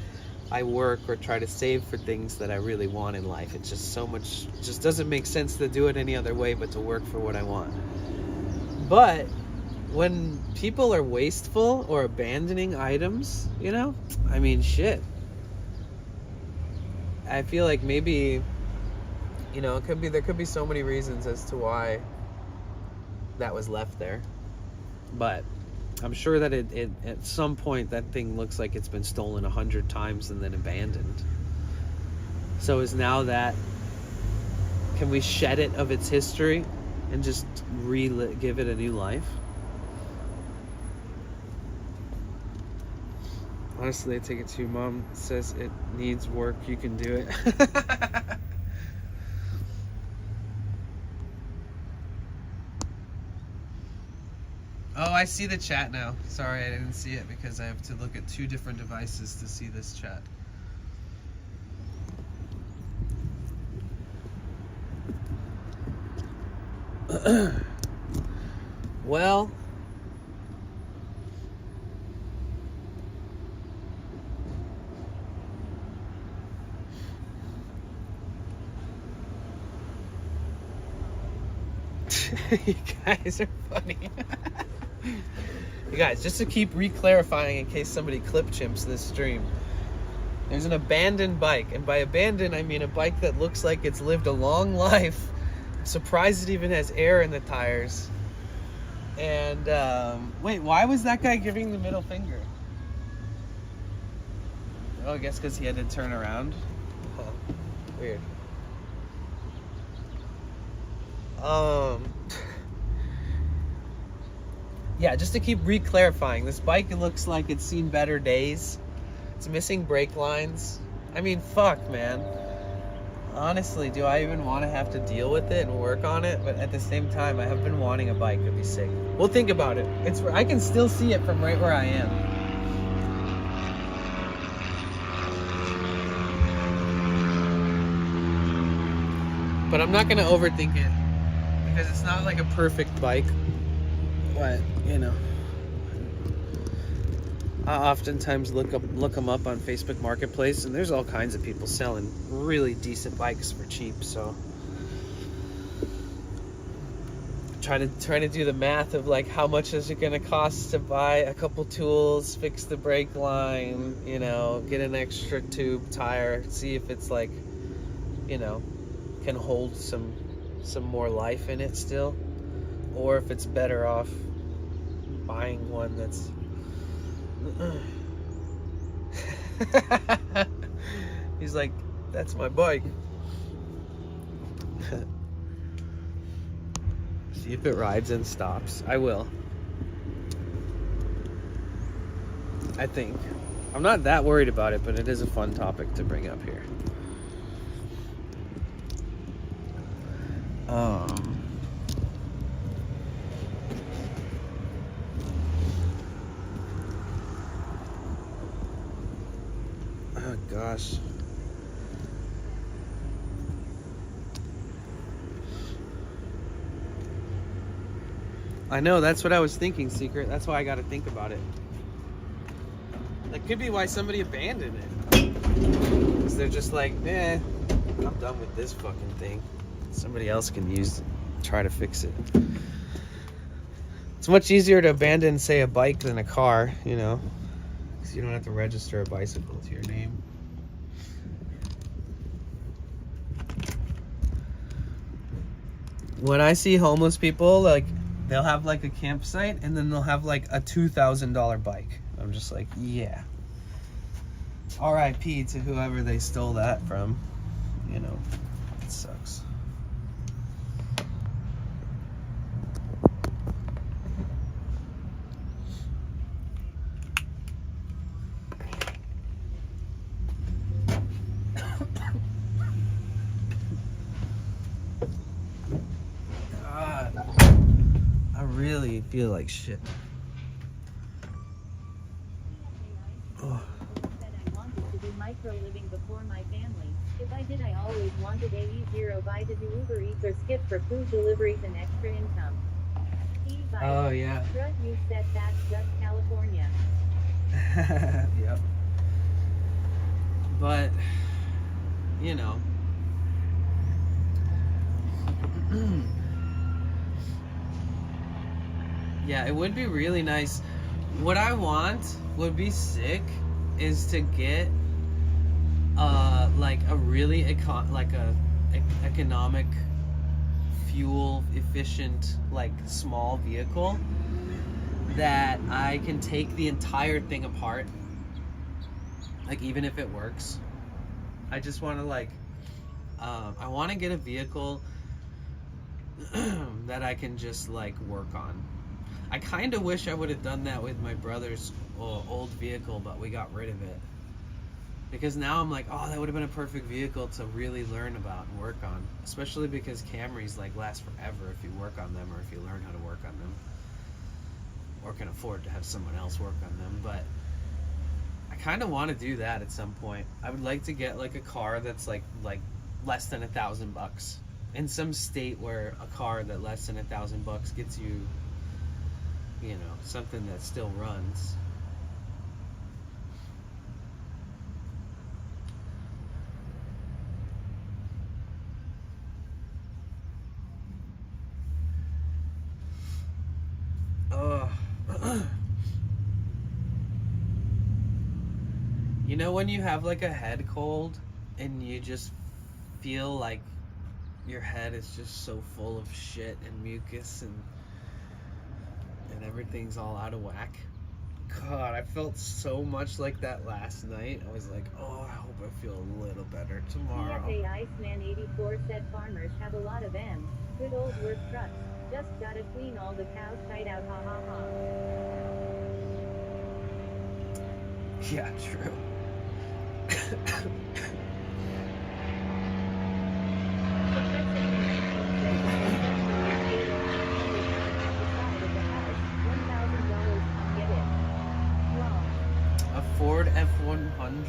I work or try to save for things that I really want in life. It's just so much, it just doesn't make sense to do it any other way but to work for what I want. But when people are wasteful or abandoning items, you know, I mean, shit. I feel like maybe, you know, there could be so many reasons as to why that was left there. But I'm sure that it at some point that thing looks like it's been stolen 100 times and then abandoned. So is now that, can we shed it of its history and just give it a new life? Honestly, I take it to you. Mom says it needs work. You can do it. Oh, I see the chat now. Sorry, I didn't see it because I have to look at 2 different devices to see this chat. Well, you guys are funny. You guys, just to keep re-clarifying in case somebody clip chimps this stream, there's an abandoned bike, and by abandoned I mean a bike that looks like it's lived a long life. I'm surprised it even has air in the tires. And wait, why was that guy giving the middle finger? Oh, I guess because he had to turn around. Huh. Weird. Yeah, just to keep re-clarifying, this bike, it looks like it's seen better days. It's missing brake lines. I mean, fuck, man. honestly, do I even want to have to deal with it and work on it? But at the same time, I have been wanting a bike. It'd be sick. Well, think about it. I can still see it from right where I am. But I'm not gonna overthink it because it's not like a perfect bike. But you know, I oftentimes look them up on Facebook Marketplace, and there's all kinds of people selling really decent bikes for cheap. So try to do the math of like how much is it gonna cost to buy a couple tools, fix the brake line, you know, get an extra tube tire, see if it's like, you know, can hold some more life in it still, or if it's better off buying one that's he's like, that's my bike. See if it rides and stops. I will. I think. I'm not that worried about it, but it is a fun topic to bring up here. Oh gosh. I know, that's what I was thinking, Secret. That's why I gotta think about it. That could be why somebody abandoned it. Because they're just like, I'm done with this fucking thing. Somebody else can try to fix it. It's much easier to abandon, say, a bike than a car, you know, because you don't have to register a bicycle to your name. When I see homeless people, like, they'll have like a campsite and then they'll have like a $2,000 bike. I'm just like, yeah. RIP to whoever they stole that from, you know, it sucks. Really feel like shit. Oh. Said I wanted to do micro living before my family. If I did, I always wanted A0 buy to do Uber Eats or Skip for food deliveries and extra income. Oh yeah. You said that's just California. Yep. But you know. Yeah, it would be really nice. What I want would be sick is to get like a really economic, fuel efficient, like small vehicle that I can take the entire thing apart, like even if it works. I just want to like I want to get a vehicle that I can just like work on. I kind of wish I would have done that with my brother's old vehicle, but we got rid of it. Because now I'm like, oh, that would have been a perfect vehicle to really learn about and work on. Especially because Camrys like last forever if you work on them or if you learn how to work on them. Or can afford to have someone else work on them. But I kind of want to do that at some point. I would like to get like a car that's like less than $1,000. In some state where a car that less than $1,000 gets you, you know, something that still runs. You know when you have like a head cold and you just feel like your head is just so full of shit and mucus and everything's all out of whack? God, I felt so much like that last night. I was like, oh, I hope I feel a little better tomorrow. CFA Iceman 84 said farmers have a lot of M's. Good old work trucks. Just gotta clean all the cows tied out, ha ha ha. Yeah, true.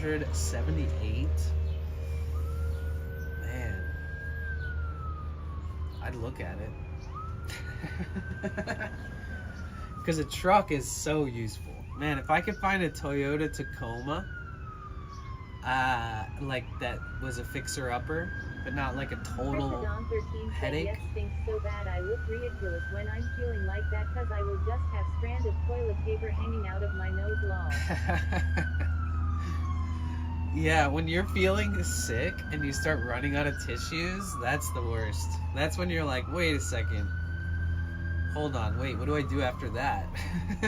$378. Man, I'd look at it. Because a truck is so useful. Man, if I could find a Toyota Tacoma, like that was a fixer-upper, but not like a total President 13 said, headache. yes, stinks so bad I look ridiculous when I'm feeling like that cause I will just have stranded toilet paper hanging out of my nose lol. Yeah, when you're feeling sick and you start running out of tissues, that's the worst. That's when you're like, wait a second. Hold on, wait, what do I do after that? I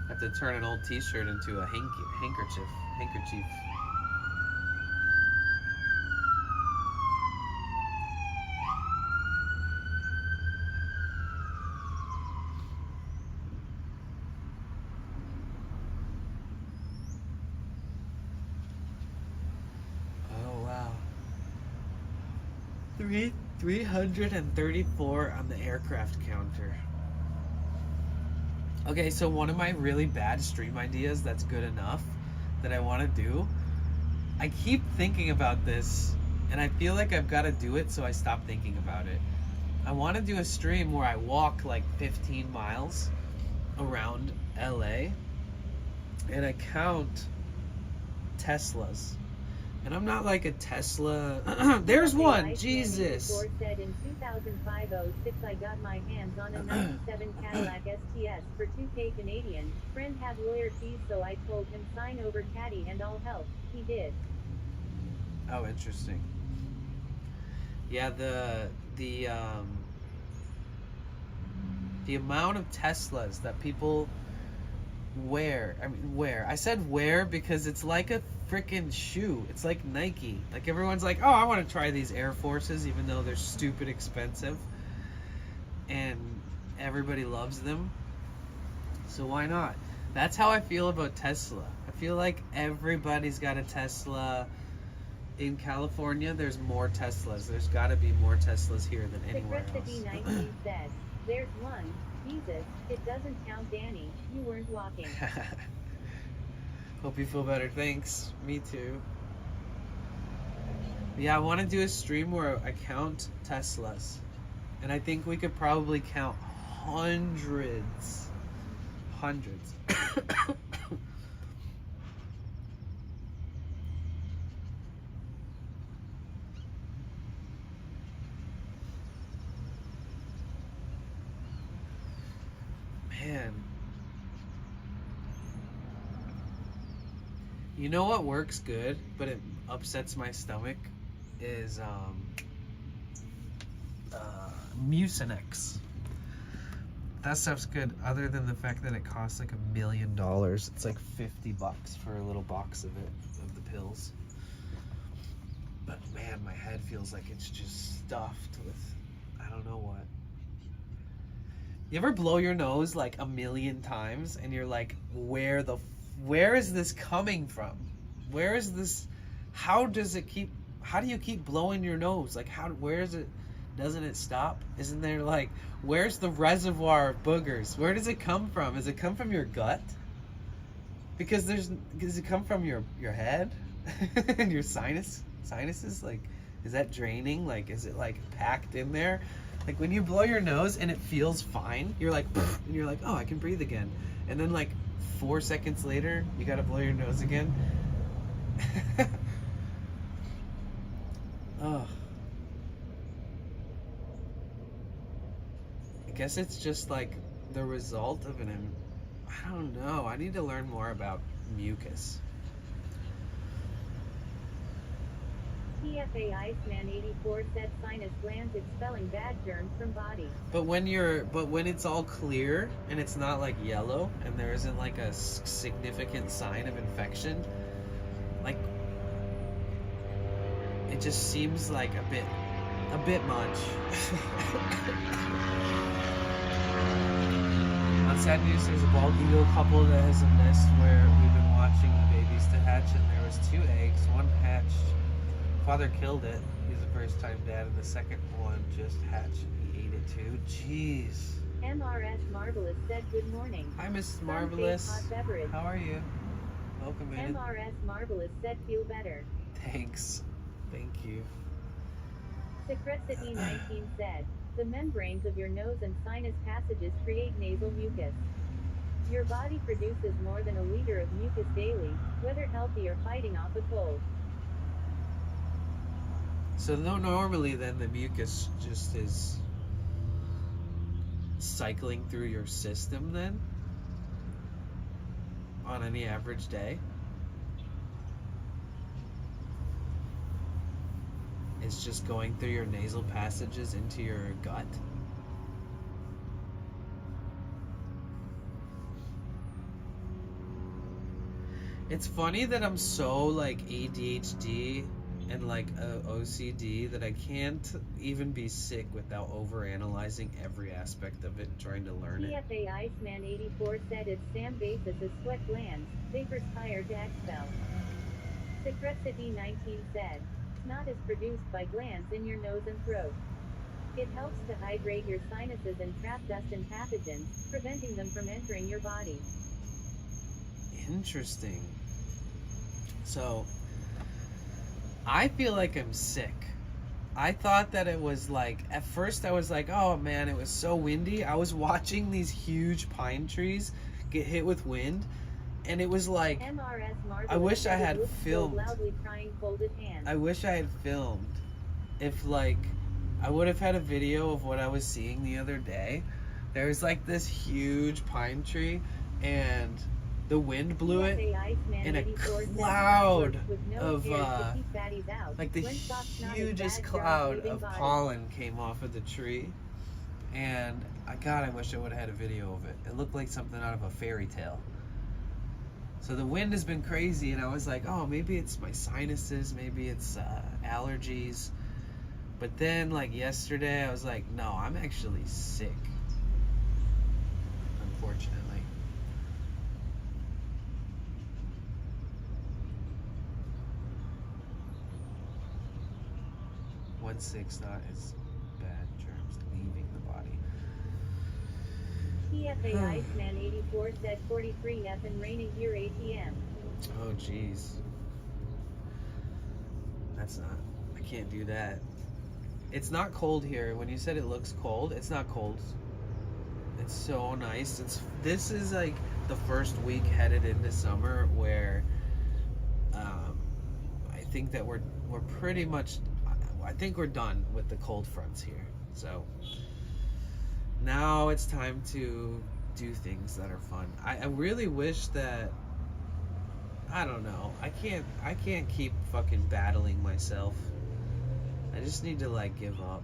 have to turn an old t-shirt into a handkerchief. Oh wow. 334 on the aircraft counter. Okay, so one of my really bad stream ideas that's good enough that I want to do, I keep thinking about this and I feel like I've got to do it, so I stop thinking about it. I want to do a stream where I walk like 15 miles around LA and I count Teslas. And I'm not like a Tesla. There's one. Jesus. Said in 2005-06 I got my hands on a 97 Cadillac STS for 2K Canadian. Friend had lawyer fees, so I told him sign over caddy and I'll help. He did. Oh, interesting. Yeah, the amount of Teslas that people wear. I said wear because it's like a freaking shoe. It's like Nike. Like everyone's like, oh, I want to try these Air Forces, even though they're stupid expensive, and everybody loves them. So why not? That's how I feel about Tesla. I feel like everybody's got a Tesla. In California, there's more Teslas. There's got to be more Teslas here than anywhere else. 19 said, there's one. Jesus, it doesn't count Danny. You weren't walking. Hope you feel better. Thanks. Me too. Yeah, I want to do a stream where I count Teslas. And I think we could probably count hundreds. Man. You know what works good, but it upsets my stomach, is Mucinex. That stuff's good, other than the fact that it costs like $1 million. It's like $50 for a little box of it, of the pills. But man, my head feels like it's just stuffed with, I don't know what. You ever blow your nose like 1,000,000 times and you're like, where is this coming from? Where is this? How do you keep blowing your nose? Like where is it? Doesn't it stop? Isn't there like, where's the reservoir of boogers? Where does it come from? Does it come from your gut? Because does it come from your head? And your sinuses? Like, is that draining? Like, is it like packed in there? Like when you blow your nose and it feels fine, you're like, and you're like, oh, I can breathe again. And then like 4 seconds later, you gotta blow your nose again. Oh. I guess it's just like the result of I don't know. I need to learn more about mucus. TFA Iceman 84 said sinus glands expelling bad germs from body. But when it's all clear and it's not like yellow and there isn't like a significant sign of infection, like it just seems like a bit much. On sad news, there's a bald eagle couple that has a nest where we've been watching the babies to hatch, and there was 2 eggs, one hatched. Father killed it. He's a first-time dad, and the second one just hatched. He ate it too. Jeez. MRS Marvelous said good morning. Hi, Mrs. Some Marvelous. fake hot beverage. How are you? Welcome in. MRS Marvelous said feel better. Thanks. Thank you. Secrecity 19 said, the membranes of your nose and sinus passages create nasal mucus. Your body produces more than a liter of mucus daily, whether healthy or fighting off a cold. So normally then the mucus just is cycling through your system then on any average day. It's just going through your nasal passages into your gut. It's funny that I'm so like ADHD and like OCD that I can't even be sick without overanalyzing every aspect of it and trying to learn it. TFA Iceman 84 said its SAM basis is sweat glands, they perspire to expel. Secrecity 19 said, snot is produced by glands in your nose and throat. It helps to hydrate your sinuses and trap dust and pathogens, preventing them from entering your body. Interesting. So, I feel like I'm sick. I thought that it was like, at first I was like, oh man, it was so windy. I was watching these huge pine trees get hit with wind, and it was like, I wish I had filmed. I wish I had filmed. If like, I would have had a video of what I was seeing the other day. There was like this huge pine tree, and the wind blew it in a cloud of like the hugest cloud of pollen came off of the tree, and God, I wish I would have had a video of it. It looked like something out of a fairy tale. So the wind has been crazy, and I was like, oh, maybe it's my sinuses, maybe it's allergies. But then like yesterday I was like, no, I'm actually sick, unfortunately. 1/6 knot is bad germs leaving the body. TFA Iceman 84 said 43 F and raining here ATM. Oh jeez. That's not, I can't do that. It's not cold here. When you said it looks cold, it's not cold. It's so nice. This is like the first week headed into summer where I think that we're pretty much, I think we're done with the cold fronts here. So now it's time to do things that are fun. I really wish that, I don't know, I can't keep fucking battling myself. I just need to like give up.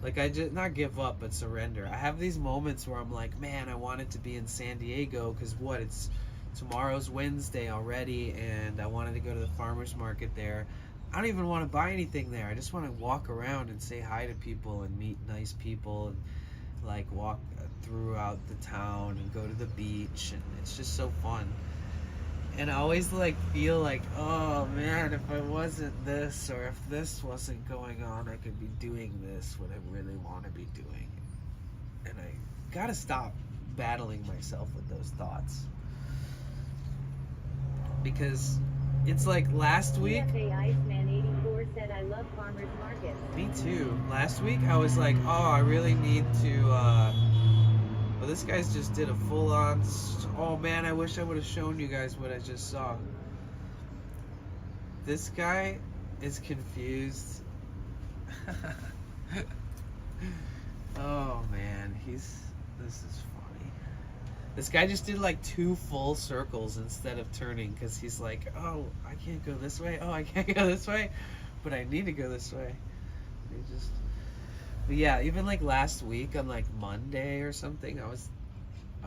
Like I just, not give up, but surrender. I have these moments where I'm like, man, I wanted to be in San Diego because what, it's tomorrow's Wednesday already, and I wanted to go to the farmer's market there. I don't even want to buy anything there. I just want to walk around and say hi to people and meet nice people and like walk throughout the town and go to the beach, and it's just so fun. And I always like feel like, oh man, if I wasn't this, or if this wasn't going on, I could be doing this, what I really want to be doing. And I gotta stop battling myself with those thoughts. Because it's like last week. TFA Iceman 84 said I love farmers markets. Me too. Last week I was like, oh, I really need to, well, this guy's just did a full-on, oh man, I wish I would have shown you guys what I just saw. This guy is confused. Oh man, this is funny. This guy just did like 2 full circles instead of turning, because he's like, oh, I can't go this way, oh, I can't go this way, but I need to go this way. But yeah, even like last week on like Monday or something, I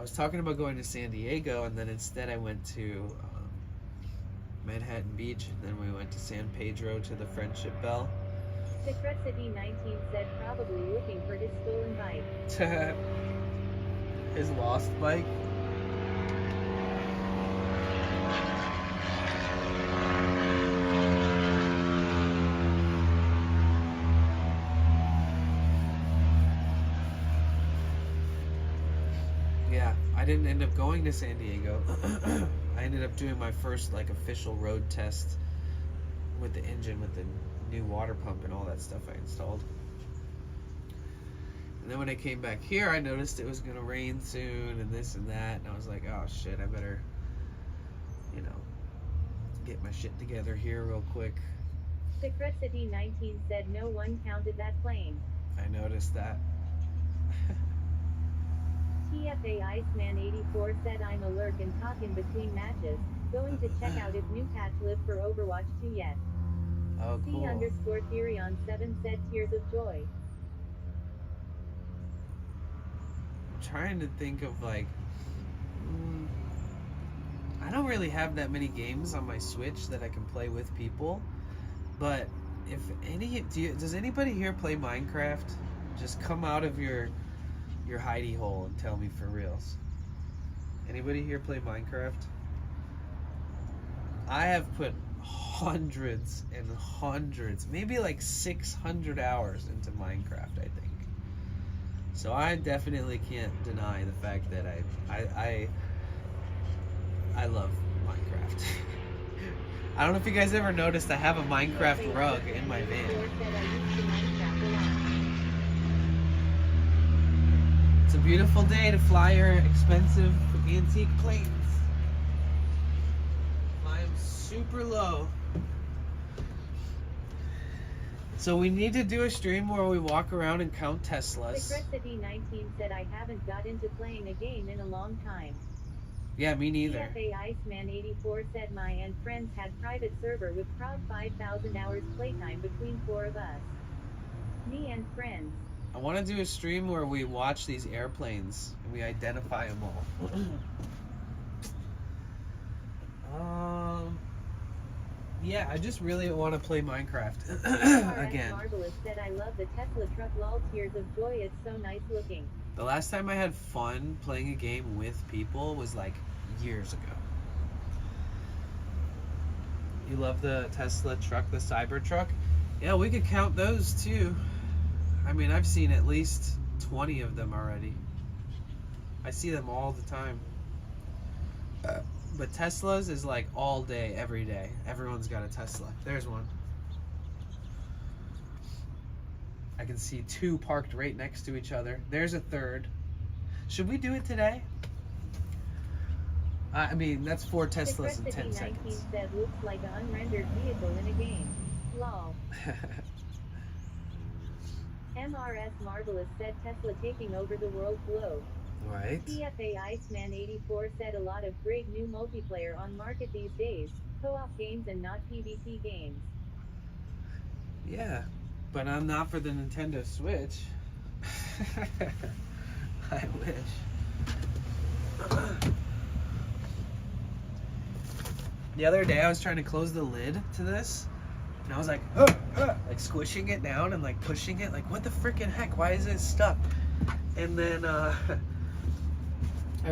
was talking about going to San Diego, and then instead I went to Manhattan Beach, and then we went to San Pedro to the Friendship Bell. Secrecity 19 said probably looking for his stolen bike. His lost bike. Yeah, I didn't end up going to San Diego. I ended up doing my first like official road test with the engine, with the new water pump and all that stuff I installed. And then when I came back here, I noticed it was gonna rain soon and this and that, and I was like, oh shit, I better, you know, get my shit together here real quick. Secretcity 19 said no one counted that plane. I noticed that. TFA Iceman 84 said I'm a lurk and talk in between matches, going to check out if new patch live for Overwatch 2 yet. Oh, cool. C_Theory on 7 said tears of joy. I'm trying to think of like, I don't really have that many games on my Switch that I can play with people, but if any, does anybody here play Minecraft? Just come out of your hidey hole and tell me for reals. Anybody here play Minecraft? I have put hundreds and hundreds, maybe like 600 hours into Minecraft, I think. So I definitely can't deny the fact that I love Minecraft. I don't know if you guys ever noticed I have a Minecraft rug in my van. It's a beautiful day to fly your expensive antique planes. Fly them super low. So we need to do a stream where we walk around and count Teslas. Secretcity 19 said I haven't got into playing a game in a long time. Yeah, me neither. TFA Iceman 84 said my and friends had private server with proud 5,000 hours playtime between 4 of us. Me and friends. I want to do a stream where we watch these airplanes and we identify them all. Yeah, I just really want to play Minecraft again. Marvelous said I love the Tesla truck, lol, tears of joy, it's so nice looking. The last time I had fun playing a game with people was like years ago. You love the Tesla truck, the Cybertruck? Yeah, we could count those too. I mean, I've seen at least 20 of them already. I see them all the time. But Teslas is like all day, every day. Everyone's got a Tesla. There's one. I can see 2 parked right next to each other. There's a third. Should we do it today? I mean, that's 4 Teslas in 10 seconds. 19 said looks like an unrendered vehicle in a game. Lol. MRS Marvelous said Tesla taking over the world globe. Right. TFA Iceman 84 said a lot of great new multiplayer on market these days. Co-op games and not PvP games. Yeah, but I'm not for the Nintendo Switch. I wish. The other day I was trying to close the lid to this, and I was like, like squishing it down and like pushing it, like what the freaking heck? Why is it stuck? And then I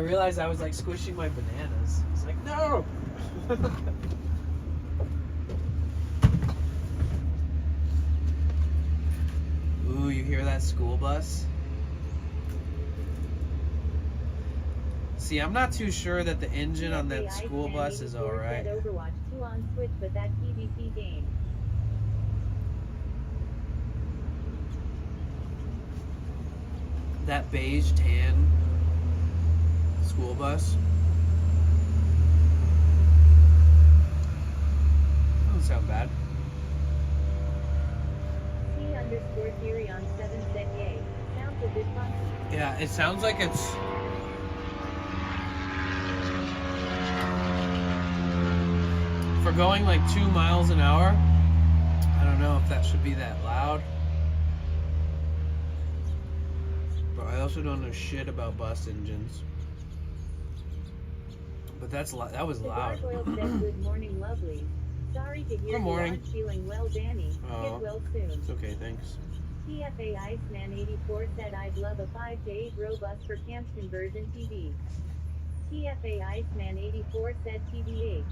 realized I was like squishing my bananas. I was like, no! Ooh, you hear that school bus? See, I'm not too sure that the engine on that school bus is alright. Overwatch 2 on Switch, but that PvP game. That beige tan school bus. Doesn't sound bad. C_Theory on 7 said yay. Sounds a bit funky. Yeah, it sounds like it's... For going like 2 miles an hour, I don't know if that should be that loud. But I also don't know shit about bus engines. But that was loud. The Gargoyle said good morning, lovely. Sorry to hear you aren't feeling well, Danny. Get well soon. It's okay, thanks. TFA Iceman 84 said I'd love a 5 to 8 row bus for camp conversion TV. TFA Iceman 84 said TBH.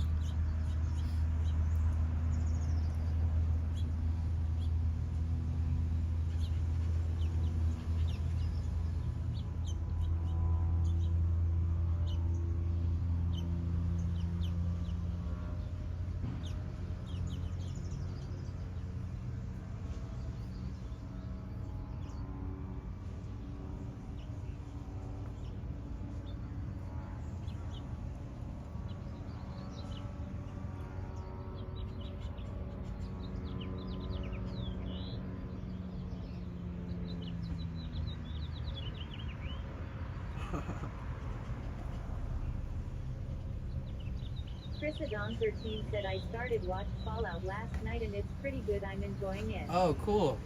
Chris Adon13 said I started watched Fallout last night and it's pretty good. I'm enjoying it. Oh, cool.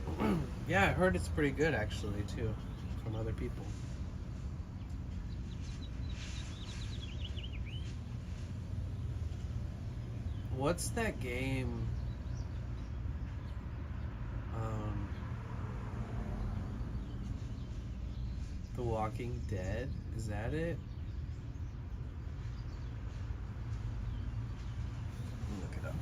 Yeah, I heard it's pretty good actually too, from other people. What's that game? The Walking Dead? Is that it? Look it up.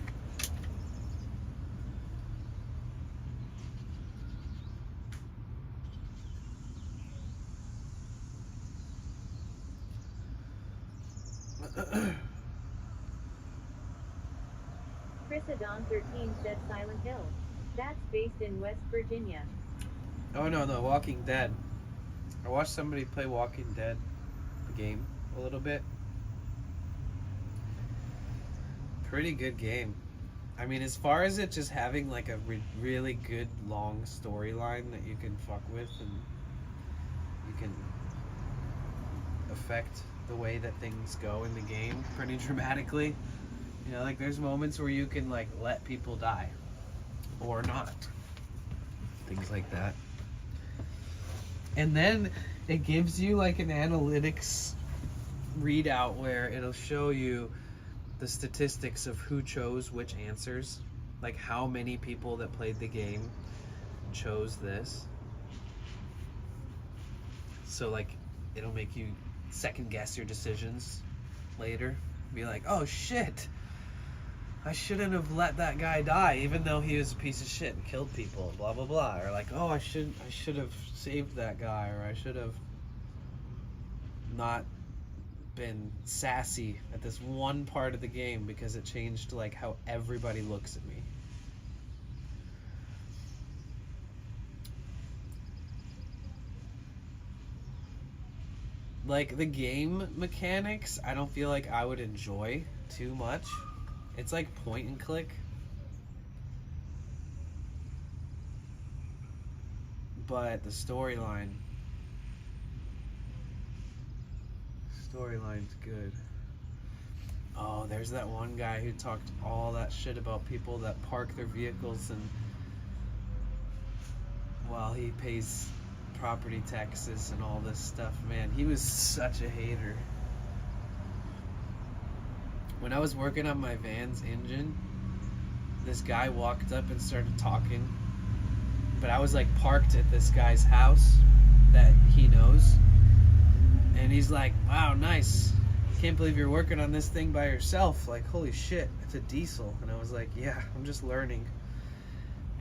Chris Adon13 said Silent Hill. That's based in West Virginia. Oh no, no, Walking Dead. I watched somebody play Walking Dead, the game, a little bit. Pretty good game. I mean, as far as it just having like a really good long storyline that you can fuck with and you can affect the way that things go in the game pretty dramatically. You know, like there's moments where you can like let people die or not. Things like that. And then it gives you like an analytics readout where it'll show you the statistics of who chose which answers, like how many people that played the game chose this. So like it'll make you second guess your decisions later. Be like, oh shit, I shouldn't have let that guy die even though he was a piece of shit and killed people, blah blah blah. Or like, oh, I should have saved that guy, or I should have not been sassy at this one part of the game because it changed like how everybody looks at me. Like the game mechanics, I don't feel like I would enjoy too much. It's like point and click. But the storyline's good. Oh, there's that one guy who talked all that shit about people that park their vehicles and while he pays property taxes and all this stuff. Man, he was such a hater. When I was working on my van's engine, this guy walked up and started talking, but I was like parked at this guy's house that he knows, and he's like, wow, nice, can't believe you're working on this thing by yourself, like holy shit, it's a diesel. And I was like, yeah, I'm just learning.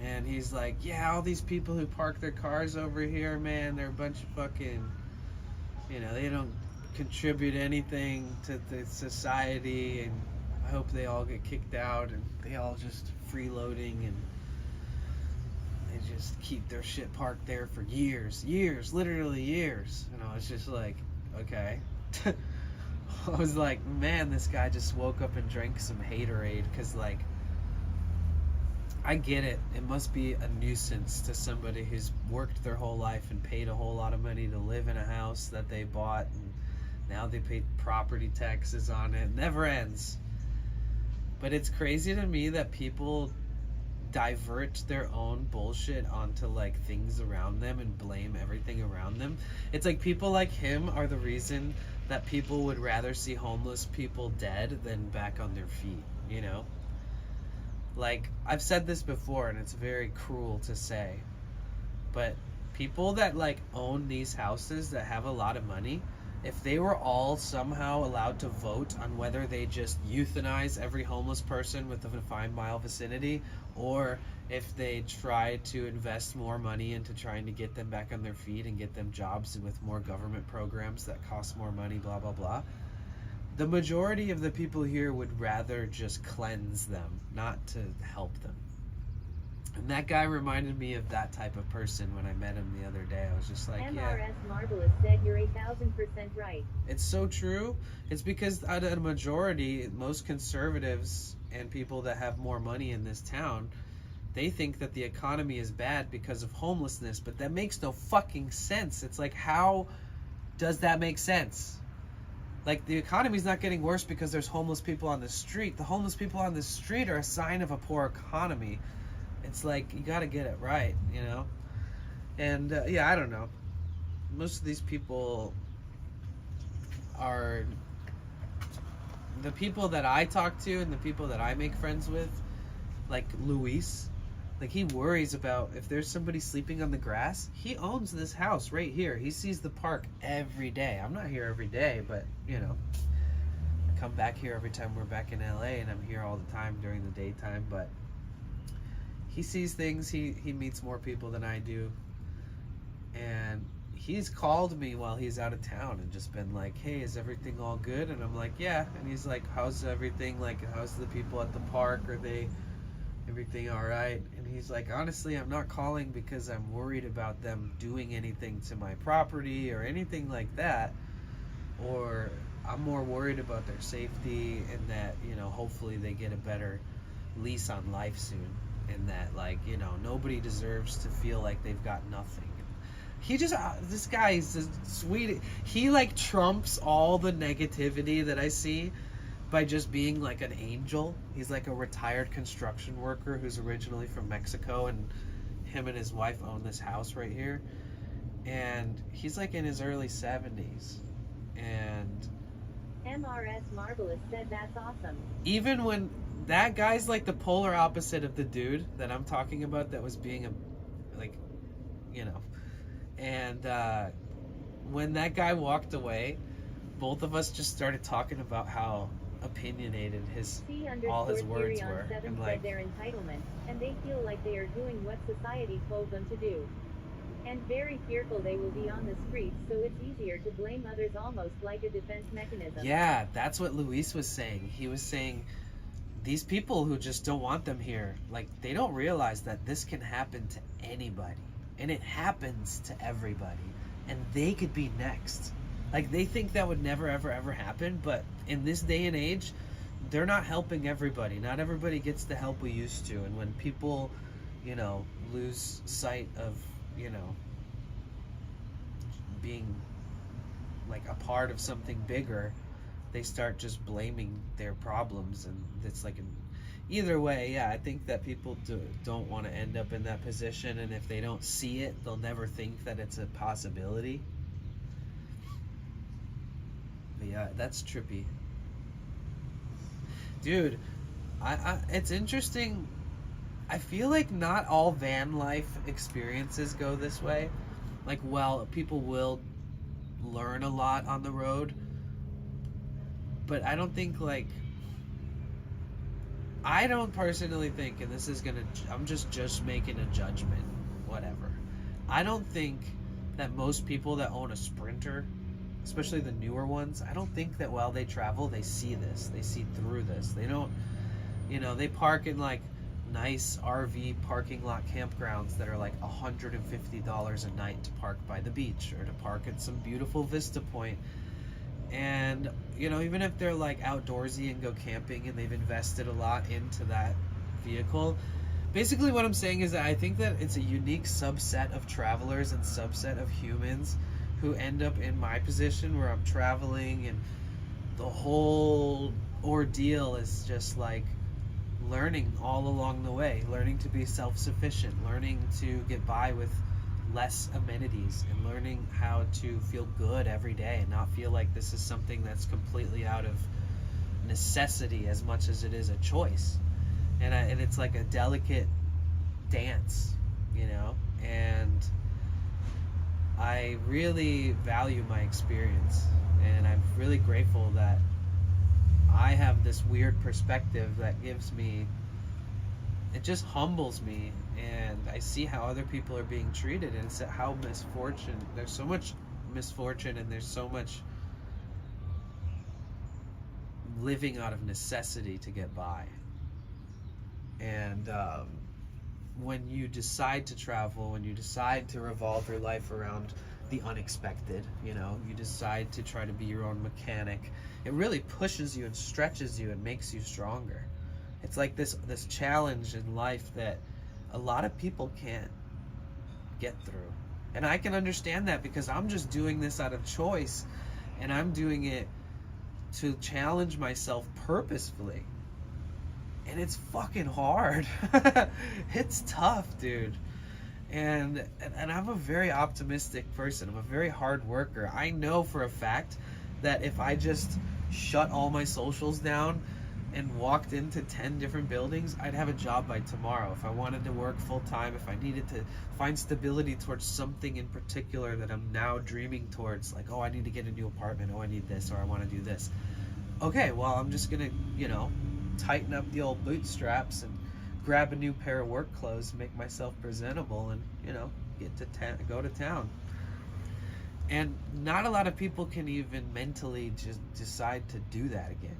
And he's like, yeah, all these people who park their cars over here, man, they're a bunch of fucking, you know, they don't contribute anything to the society, and I hope they all get kicked out and they all just freeloading and they just keep their shit parked there for years, literally years. And I was just like, okay. I was like, man, this guy just woke up and drank some haterade, because like, I get it. It must be a nuisance to somebody who's worked their whole life and paid a whole lot of money to live in a house that they bought, and now they pay property taxes on it. It never ends. But it's crazy to me that people divert their own bullshit onto like things around them and blame everything around them. It's like people like him are the reason that people would rather see homeless people dead than back on their feet, you know? Like, I've said this before and it's very cruel to say, but people that like own these houses that have a lot of money, if they were all somehow allowed to vote on whether they just euthanize every homeless person within a 5-mile vicinity, or if they try to invest more money into trying to get them back on their feet and get them jobs with more government programs that cost more money, blah, blah, blah, the majority of the people here would rather just cleanse them, not to help them. And that guy reminded me of that type of person when I met him the other day. I was just like, MRS yeah. Marvelous said you're 1000% right. It's so true. It's because out of a majority, most conservatives and people that have more money in this town, they think that the economy is bad because of homelessness, but that makes no fucking sense. It's like, how Does that make sense? Like, the economy's not getting worse because there's homeless people on the street. The homeless people on the street are a sign of a poor economy. It's like, you gotta get it right, you know? And, yeah, I don't know. Most of these people are the people that I talk to and the people that I make friends with, like Luis. Like, he worries about if there's somebody sleeping on the grass. He owns this house right here. He sees the park every day. I'm not here every day, but, you know, I come back here every time we're back in LA, and I'm here all the time during the daytime. But he sees things. He meets more people than I do. And he's called me while he's out of town and just been like, hey, is everything all good? And I'm like, yeah. And he's like, how's everything? Like, how's the people at the park? Are they everything all right? And he's like, honestly, I'm not calling because I'm worried about them doing anything to my property or anything like that, or I'm more worried about their safety and that, you know, hopefully they get a better lease on life soon, and that, like, you know, nobody deserves to feel like they've got nothing. He just, this guy is just sweet. He, like, trumps all the negativity that I see by just being like an angel. He's like a retired construction worker who's originally from Mexico, and him and his wife own this house right here. And he's like in his early 70s. And MRS Marvelous said that's awesome. even when that guy's like the polar opposite of the dude that I'm talking about that was being a, like, you know. And when that guy walked away, both of us just started talking about how opinionated all his words were, and like, their entitlement, and they feel like they are doing what society told them to do, and very fearful they will be on the streets, so it's easier to blame others, almost like a defense mechanism. yeah, that's what Luis was saying. He was saying these people who just don't want them here, like, they don't realize that this can happen to anybody, and it happens to everybody, and they could be next. Like, they think that would never, ever, ever happen, but in this day and age, they're not helping everybody. Not everybody gets the help we used to. And when people, you know, lose sight of, you know, being, like, a part of something bigger, they start just blaming their problems. And it's like, either way, yeah, I think that people don't want to end up in that position. And if they don't see it, they'll never think that it's a possibility. Yeah, that's trippy. Dude, it's interesting. I feel like not all van life experiences go this way. Like, well, people will learn a lot on the road, but I don't think, like, I don't personally think, and this is I'm just making a judgment, whatever. I don't think that most people that own a Sprinter, especially the newer ones, I don't think that while they travel, they see this. They see through this. They don't, you know, they park in, like, nice RV parking lot campgrounds that are like $150 a night to park by the beach, or to park at some beautiful vista point. And, you know, even if they're, like, outdoorsy and go camping and they've invested a lot into that vehicle, basically what I'm saying is that I think that it's a unique subset of travelers and subset of humans who end up in my position where I'm traveling, and the whole ordeal is just like learning all along the way, learning to be self-sufficient, learning to get by with less amenities, and learning how to feel good every day and not feel like this is something that's completely out of necessity as much as it is a choice. And it's like a delicate dance, you know, and I really value my experience, and I'm really grateful that I have this weird perspective that gives me, it just humbles me, and I see how other people are being treated, and it's how there's so much misfortune, and there's so much living out of necessity to get by. And when you decide to travel, when you decide to revolve your life around the unexpected, you know, you decide to try to be your own mechanic, it really pushes you and stretches you and makes you stronger. It's like this challenge in life that a lot of people can't get through. And I can understand that because I'm just doing this out of choice, and I'm doing it to challenge myself purposefully. And it's fucking hard. It's tough, dude. And I'm a very optimistic person. I'm a very hard worker. I know for a fact that if I just shut all my socials down and walked into 10 different buildings, I'd have a job by tomorrow. If I wanted to work full time, if I needed to find stability towards something in particular that I'm now dreaming towards, like, oh, I need to get a new apartment, oh, I need this, or I want to do this. Okay, well, I'm just gonna, tighten up the old bootstraps and grab a new pair of work clothes, make myself presentable, and go to town. And not a lot of people can even mentally just decide to do that again.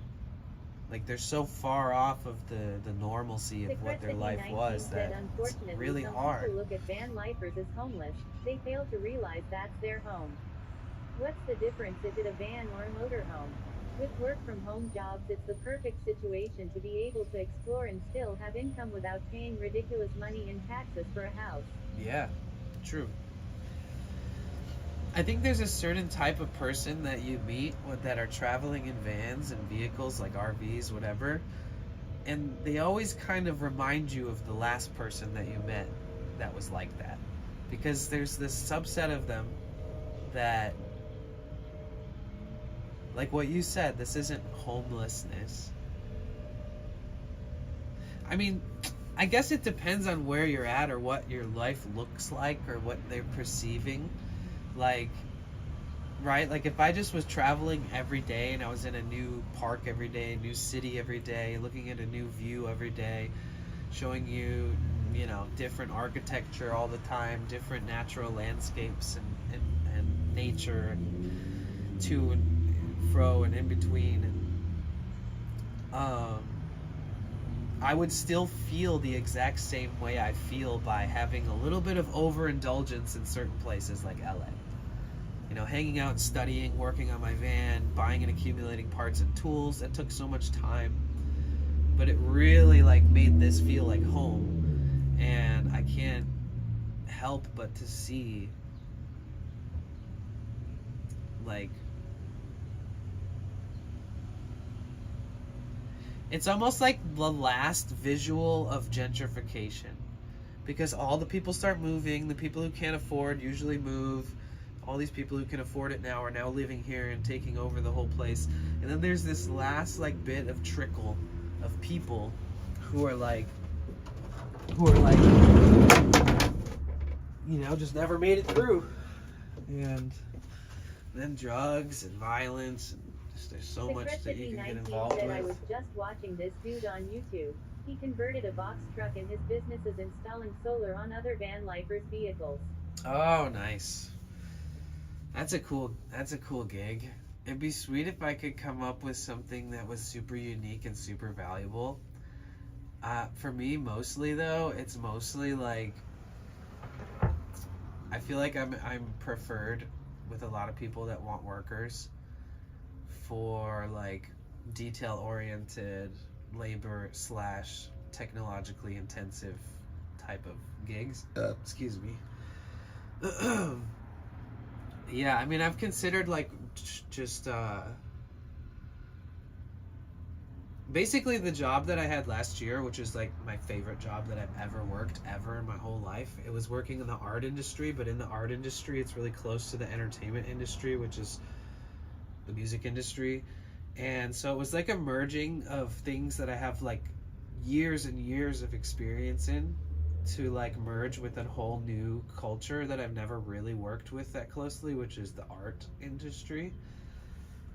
Like, they're so far off of the normalcy of what their life was that it's really hard. People look at van lifers as homeless. They fail to realize that's their home. What's the difference? Is it a van or a motorhome? With work from home jobs, it's the perfect situation to be able to explore and still have income without paying ridiculous money in taxes for a house. Yeah, true. I think there's a certain type of person that you meet that are traveling in vans and vehicles like RVs, whatever, and they always kind of remind you of the last person that you met that was like that. Because there's this subset of them that, like what you said, this isn't homelessness. I mean, I guess it depends on where you're at or what your life looks like or what they're perceiving. Like, right? Like, if I just was traveling every day and I was in a new park every day, a new city every day, looking at a new view every day, showing you, different architecture all the time, different natural landscapes and nature, and to and fro and in between, and I would still feel the exact same way I feel by having a little bit of overindulgence in certain places like LA. Hanging out and studying, working on my van, buying and accumulating parts and tools. That took so much time, but it really made this feel like home. And I can't help but to see it's almost like the last visual of gentrification, because all the people start moving. The people who can't afford usually move. All these people who can afford it now are now living here and taking over the whole place. And then there's this last bit of trickle of people who are just never made it through. And then drugs and violence, and there's so much that you can get involved with. I was just watching this dude on YouTube. He converted a box truck in his business as installing solar on other van lifers' vehicles. Oh, nice. That's a cool gig. It'd be sweet if I could come up with something that was super unique and super valuable. For me, mostly though, it's mostly I feel like I'm preferred with a lot of people that want workers for detail-oriented, labor / technologically intensive type of gigs. Excuse me. Yeah, I mean, I've considered basically the job that I had last year, which is my favorite job that I've ever worked ever in my whole life. It was working in the art industry, but in the art industry, it's really close to the entertainment industry, which is the music industry. And so it was a merging of things that I have years and years of experience in, to merge with a whole new culture that I've never really worked with that closely, which is the art industry.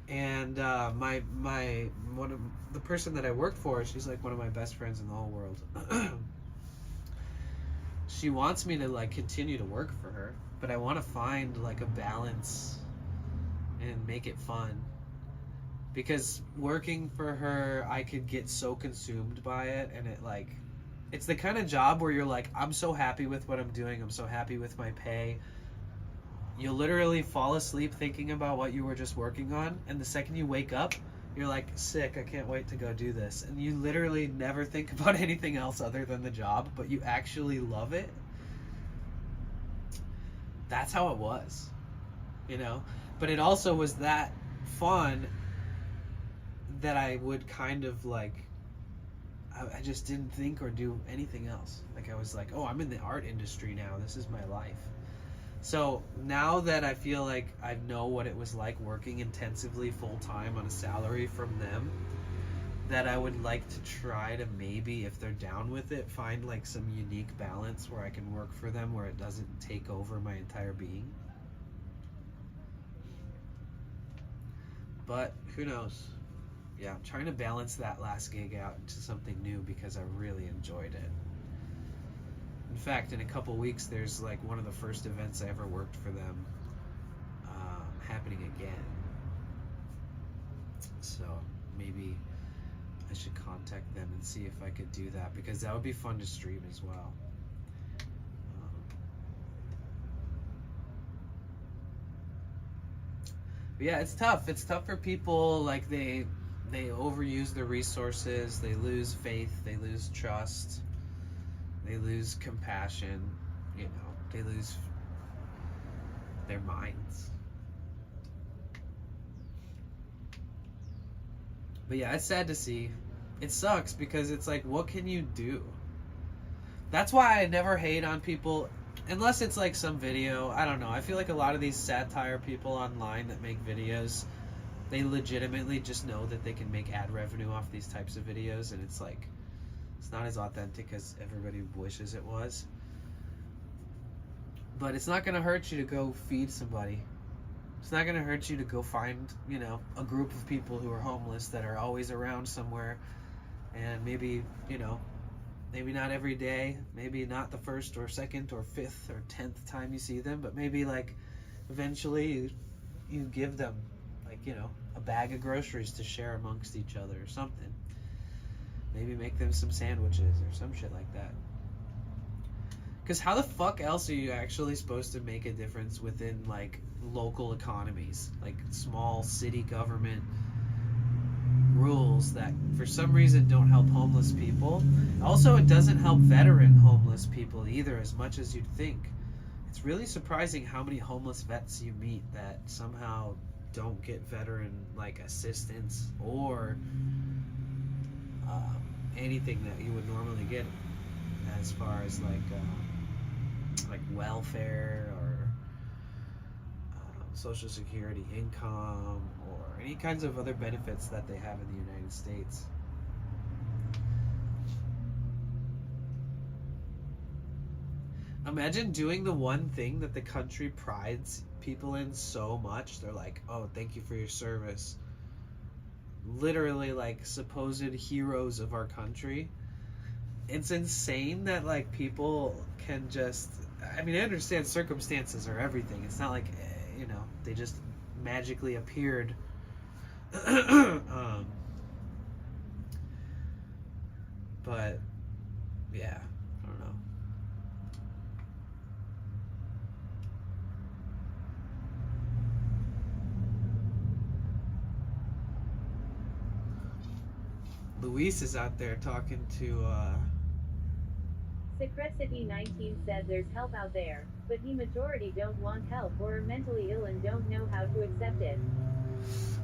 And the person that I worked for, she's one of my best friends in the whole world. She wants me to continue to work for her, but I want to find a balance and make it fun. Because working for her, I could get so consumed by it, and it's the kind of job where you're I'm so happy with what I'm doing, I'm so happy with my pay. You'll literally fall asleep thinking about what you were just working on, and the second you wake up, you're sick, I can't wait to go do this. And you literally never think about anything else other than the job, but you actually love it. that's how it was, you know? But it also was that fun that I would kind of like, I just didn't think or do anything else. Like I was like, oh, I'm in the art industry now. This is my life. So now that I feel like I know what it was like working intensively full time on a salary from them, that I would like to try to maybe, if they're down with it, find like some unique balance where I can work for them where it doesn't take over my entire being. But who knows? Yeah, I'm trying to balance that last gig out into something new because I really enjoyed it. In fact, in a couple weeks, there's like one of the first events I ever worked for them happening again. So maybe I should contact them and see if I could do that, because that would be fun to stream as well. But yeah, it's tough. It's tough for people. Like they overuse their resources. They lose faith. They lose trust. They lose compassion. You know, they lose their minds. But yeah, it's sad to see. It sucks because it's like, what can you do? That's why I never hate on people, unless it's like some video. I don't know. I feel like a lot of these satire people online that make videos, they legitimately just know that they can make ad revenue off these types of videos, and it's like, it's not as authentic as everybody wishes it was. But it's not going to hurt you to go feed somebody. It's not going to hurt you to go find, you know, a group of people who are homeless that are always around somewhere, and maybe, you know, maybe not every day, maybe not the first or second or fifth or 10th time you see them, but maybe like eventually you give them like, you know, a bag of groceries to share amongst each other or something. Maybe make them some sandwiches or some shit like that. Because how the fuck else are you actually supposed to make a difference within like local economies, like small city government rules that for some reason don't help homeless people? Also, it doesn't help veteran homeless people either as much as you'd think. It's really surprising how many homeless vets you meet that somehow don't get veteran like assistance or anything that you would normally get as far as like welfare or Social Security income or any kinds of other benefits that they have in the United States. Imagine doing the one thing that the country prides people in so much. They're like, oh, thank you for your service. Literally like supposed heroes of our country. It's insane that like people can just, I mean, I understand circumstances are everything. It's not like, you know, they just magically appeared. But yeah, I don't know. Luis is out there talking to Secretcity 19 said there's help out there, but the majority don't want help or are mentally ill and don't know how to accept it.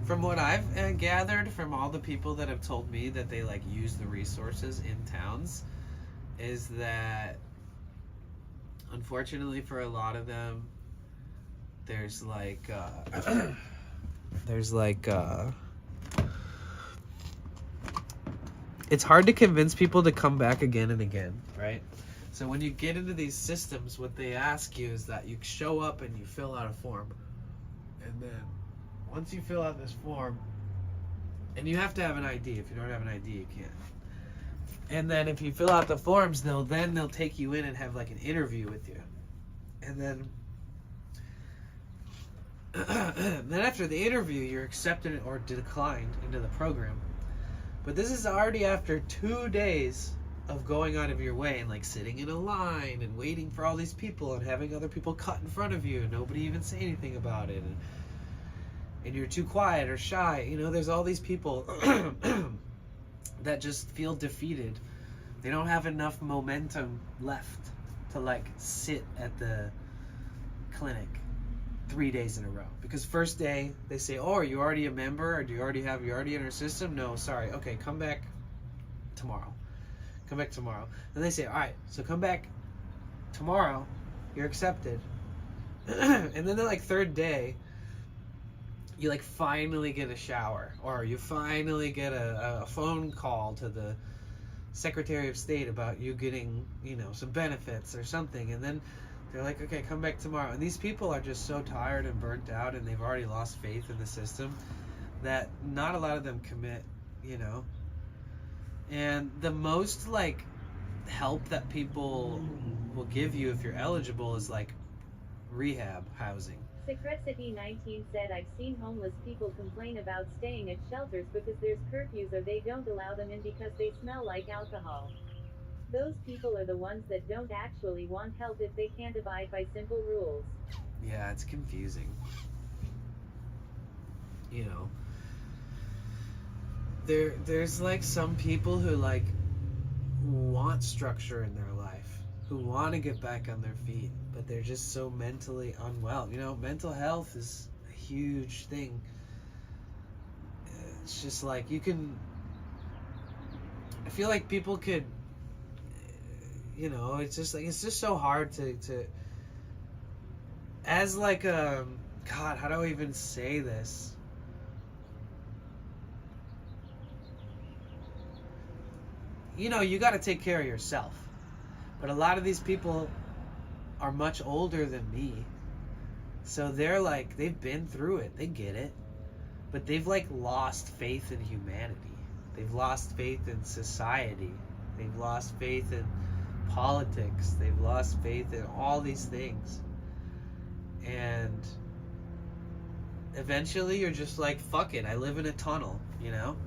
From what I've gathered from all the people that have told me that they like use the resources in towns, is that unfortunately for a lot of them, there's like it's hard to convince people to come back again and again, right? So when you get into these systems, what they ask you is that you show up and you fill out a form, and then once you fill out this form, and you have to have an ID. If you don't have an ID, you can't. And then if you fill out the forms, they'll take you in and have like an interview with you. And then then after the interview, you're accepted or declined into the program. But this is already after 2 days of going out of your way and like sitting in a line and waiting for all these people and having other people cut in front of you and nobody even say anything about it. And you're too quiet or shy. You know, there's all these people that just feel defeated. They don't have enough momentum left to like sit at the clinic 3 days in a row. Because first day they say, oh, are you already a member, or do you already in our system? No, sorry. Okay, come back tomorrow. Come back tomorrow. Then they say, all right, so come back tomorrow, you're accepted. And then the like third day, you like finally get a shower, or you finally get a phone call to the Secretary of State about you getting, you know, some benefits or something. And then they're like, okay, come back tomorrow. And these people are just so tired and burnt out, and they've already lost faith in the system, that not a lot of them commit, you know. And the most like help that people will give you if you're eligible is like rehab housing. Secret City 19 said, I've seen homeless people complain about staying at shelters because there's curfews or they don't allow them in because they smell like alcohol. Those people are the ones that don't actually want help if they can't abide by simple rules. Yeah, it's confusing. You know, there's like some people who like want structure in their life, who want to get back on their feet, but they're just so mentally unwell. You know, mental health is a huge thing. It's just like I feel like people could, you know, it's just so hard to as like God, how do I even say this? You know, you got to take care of yourself. But a lot of these people are much older than me. So they're like, they've been through it. They get it. But they've like lost faith in humanity. They've lost faith in society. They've lost faith in politics. They've lost faith in all these things. And eventually you're just like, fuck it, I live in a tunnel, you know?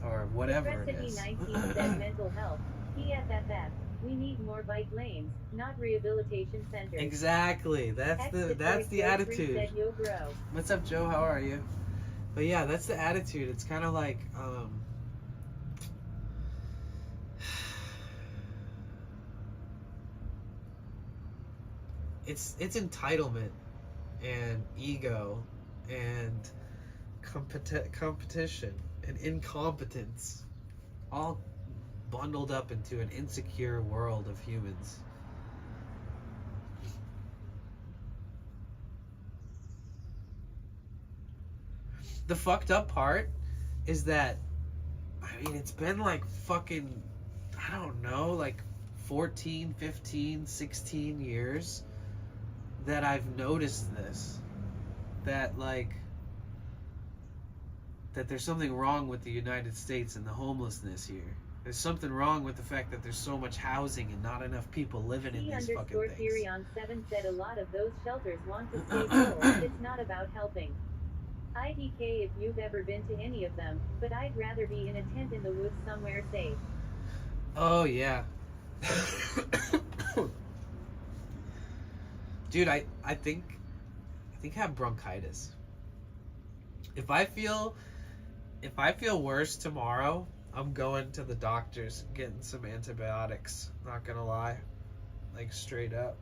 Or whatever it is. City 19 said mental health. PFFF. We need more bike lanes, not rehabilitation centers. Exactly. That's the attitude. Said, Yo, bro. What's up, Joe? How are you? But yeah, that's the attitude. It's kind of like it's entitlement and ego and competition and incompetence, all bundled up into an insecure world of humans. The fucked up part is that, I mean, it's been like fucking, I don't know, like 14, 15, 16 years that I've noticed this. That like, that there's something wrong with the United States and the homelessness here. There's something wrong with the fact that there's so much housing and not enough people living in these fucking things. Theory on 7 said a lot of those shelters want to stay full. It's not about helping. IDK if you've ever been to any of them, but I'd rather be in a tent in the woods somewhere safe. Oh yeah. Dude, I think I have bronchitis. If I feel worse tomorrow, I'm going to the doctor's, getting some antibiotics. Not gonna lie. Like, straight up.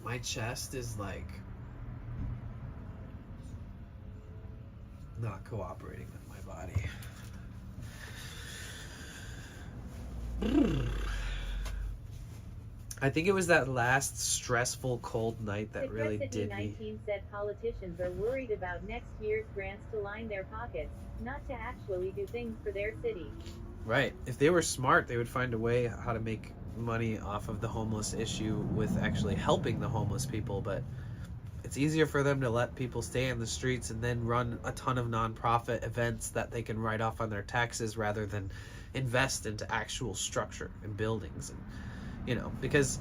My chest is like not cooperating with my body. I think it was that last stressful cold night that really did me. 19 said politicians are worried about next year's grants to line their pockets, not to actually do things for their city. Right. If they were smart, they would find a way how to make money off of the homeless issue with actually helping the homeless people, but it's easier for them to let people stay in the streets and then run a ton of nonprofit events that they can write off on their taxes rather than invest into actual structure and buildings. And you know, because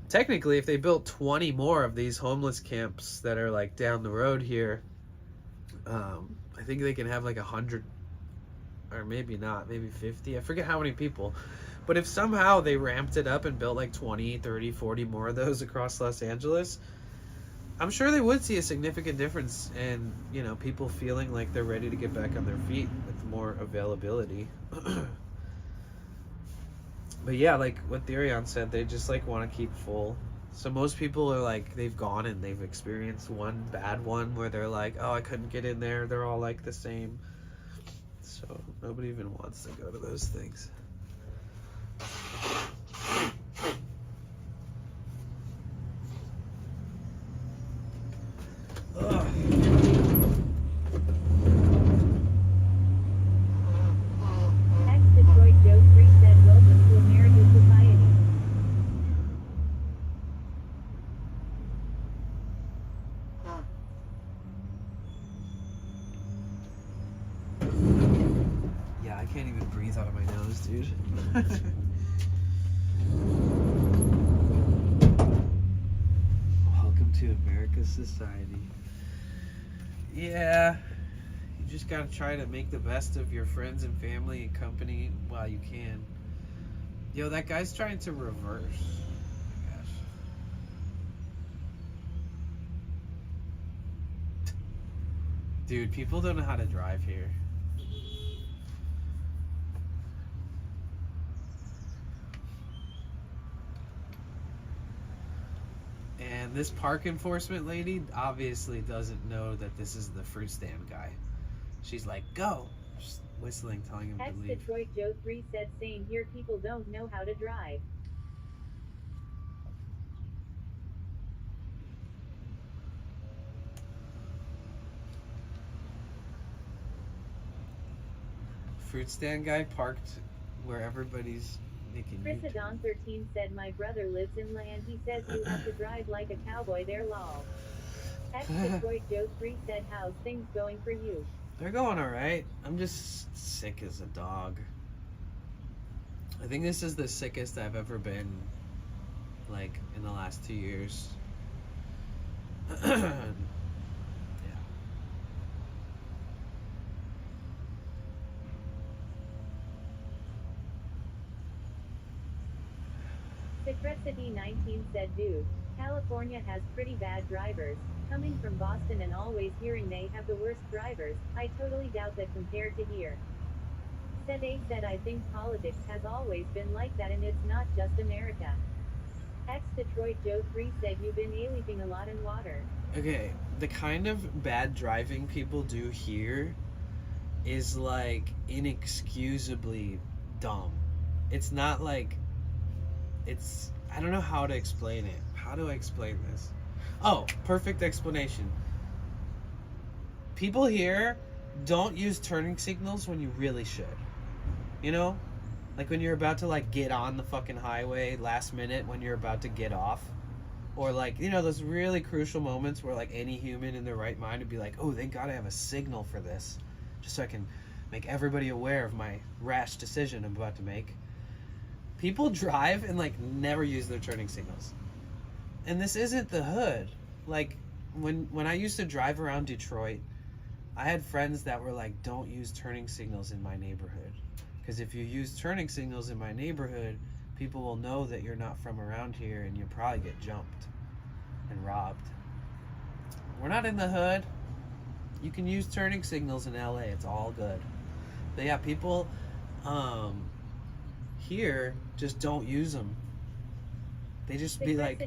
technically if they built 20 more of these homeless camps that are like down the road here, I think they can have like 100, or maybe not, maybe 50, I forget how many people. But if somehow they ramped it up and built like 20, 30, 40 more of those across Los Angeles, I'm sure they would see a significant difference in, you know, people feeling like they're ready to get back on their feet with more availability. But yeah, like what Therion said, they just like want to keep full. So most people are like, they've gone and they've experienced one bad one where they're like, oh, I couldn't get in there. They're all like the same. So nobody even wants to go to those things. Ugh. Ex-Detroit Joe 3 said welcome to American society. Yeah, I can't even breathe out of my nose, dude. Welcome to America's society. Yeah, you just gotta try to make the best of your friends and family and company while you can. Yo, that guy's trying to reverse. Oh my gosh. Dude, people don't know how to drive here. And this park enforcement lady obviously doesn't know that this is the fruit stand guy. She's like, go! Just whistling, telling him to leave. Ex-Detroit Joe 3 said same here, people don't know how to drive. Fruit stand guy parked where everybody's making Chris U-turns. Adon 13 said my brother lives in land, he says you have to drive like a cowboy there, lol. Ex-Detroit Joe 3 said how's things going for you? They're going alright. I'm just sick as a dog. I think this is the sickest I've ever been, like, in the last 2 years. Yeah. Secretcity 19 said dude, California has pretty bad drivers. Coming from Boston and always hearing they have the worst drivers, I totally doubt that compared to here. Said A said I think politics has always been like that and it's not just America. Ex-Detroit Joe 3 said you've been leaping a lot in water. Okay, the kind of bad driving people do here is like inexcusably dumb. It's not like, it's, I don't know how to explain it. How do I explain this? Oh, perfect explanation. People here don't use turning signals when you really should. You know? Like when you're about to like get on the fucking highway last minute when you're about to get off. Or like, you know, those really crucial moments where like any human in their right mind would be like, oh, thank God I have a signal for this. Just so I can make everybody aware of my rash decision I'm about to make. People drive and like never use their turning signals. And this isn't the hood. Like when I used to drive around Detroit, I had friends that were like, don't use turning signals in my neighborhood. Because if you use turning signals in my neighborhood, people will know that you're not from around here and you'll probably get jumped and robbed. We're not in the hood. You can use turning signals in LA. It's all good. But yeah, people here just don't use them. They just be like,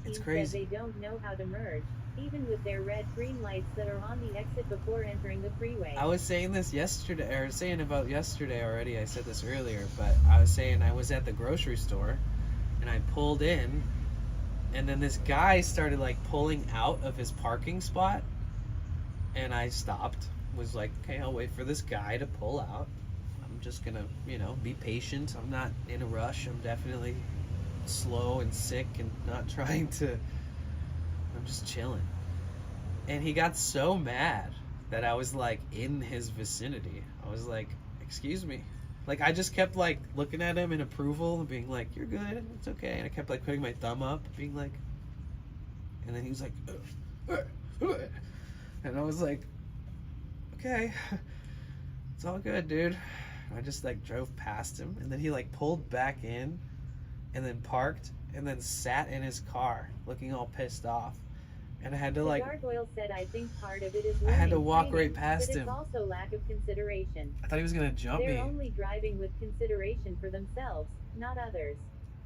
it's crazy. They don't know how to merge, even with their red green lights that are on the exit before entering the freeway. I was saying this yesterday, or saying about yesterday already. I said this earlier, but I was saying I was at the grocery store and I pulled in, and then this guy started like pulling out of his parking spot, and I stopped. Was like, okay, I'll wait for this guy to pull out. I'm just gonna, you know, be patient. I'm not in a rush. I'm definitely slow and sick and not trying to, I'm just chilling. And he got so mad that I was like in his vicinity. I was like, excuse me. Like I just kept like looking at him in approval and being like, you're good, it's okay. And I kept like putting my thumb up, being like, and then he was like, and I was like, okay, it's all good, dude. I just like drove past him, and then he like pulled back in and then parked and then sat in his car looking all pissed off. And I had to The like, gargoyle said, I think part of it is I had to learning walk training, right past but him. it's also lack of consideration. I thought he was gonna jump They're me. only driving with consideration for themselves, not others.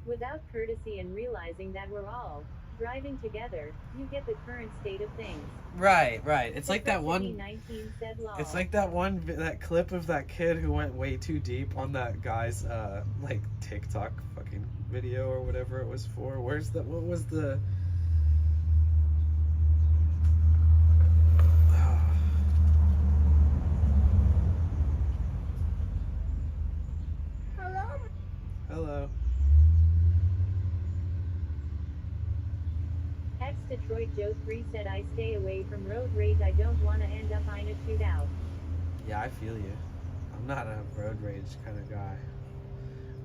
Without courtesy and realizing that we're all driving together, you get the current state of things. Right. It's like that Secretity one. 19 said lol. It's like that clip of that kid who went way too deep on that guy's like TikTok fucking video or whatever it was for. What was the Hello. Ex-Detroit Joe 3 said, I stay away from road rage, I don't want to end up in a shootout. Yeah, I feel you. I'm not a road rage kind of guy.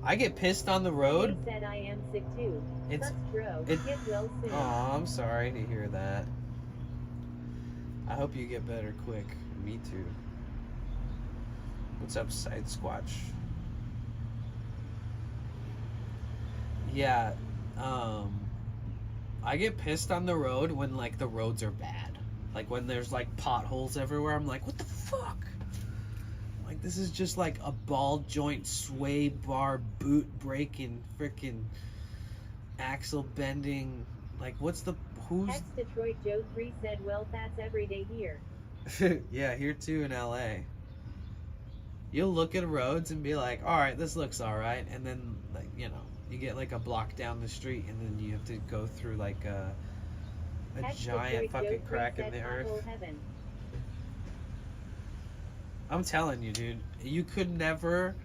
I get pissed on the road. He said, I am sick too. It's- Sucks, bro. it- Get well soon. Oh, I'm sorry to hear that. I hope you get better quick. Me too. What's up, Side Squatch? Yeah, I get pissed on the road when like the roads are bad. Like when there's like potholes everywhere. I'm like, what the fuck? Like this is just like a ball joint sway bar boot breaking freaking axle bending. Like who's Ex-Detroit Joe 3 said, well, that's every day here. Yeah, here too in LA. You'll look at roads and be like, all right, this looks all right, and then like you get like a block down the street, and then you have to go through like a giant fucking crack in the earth. Heaven. I'm telling you, dude, you could never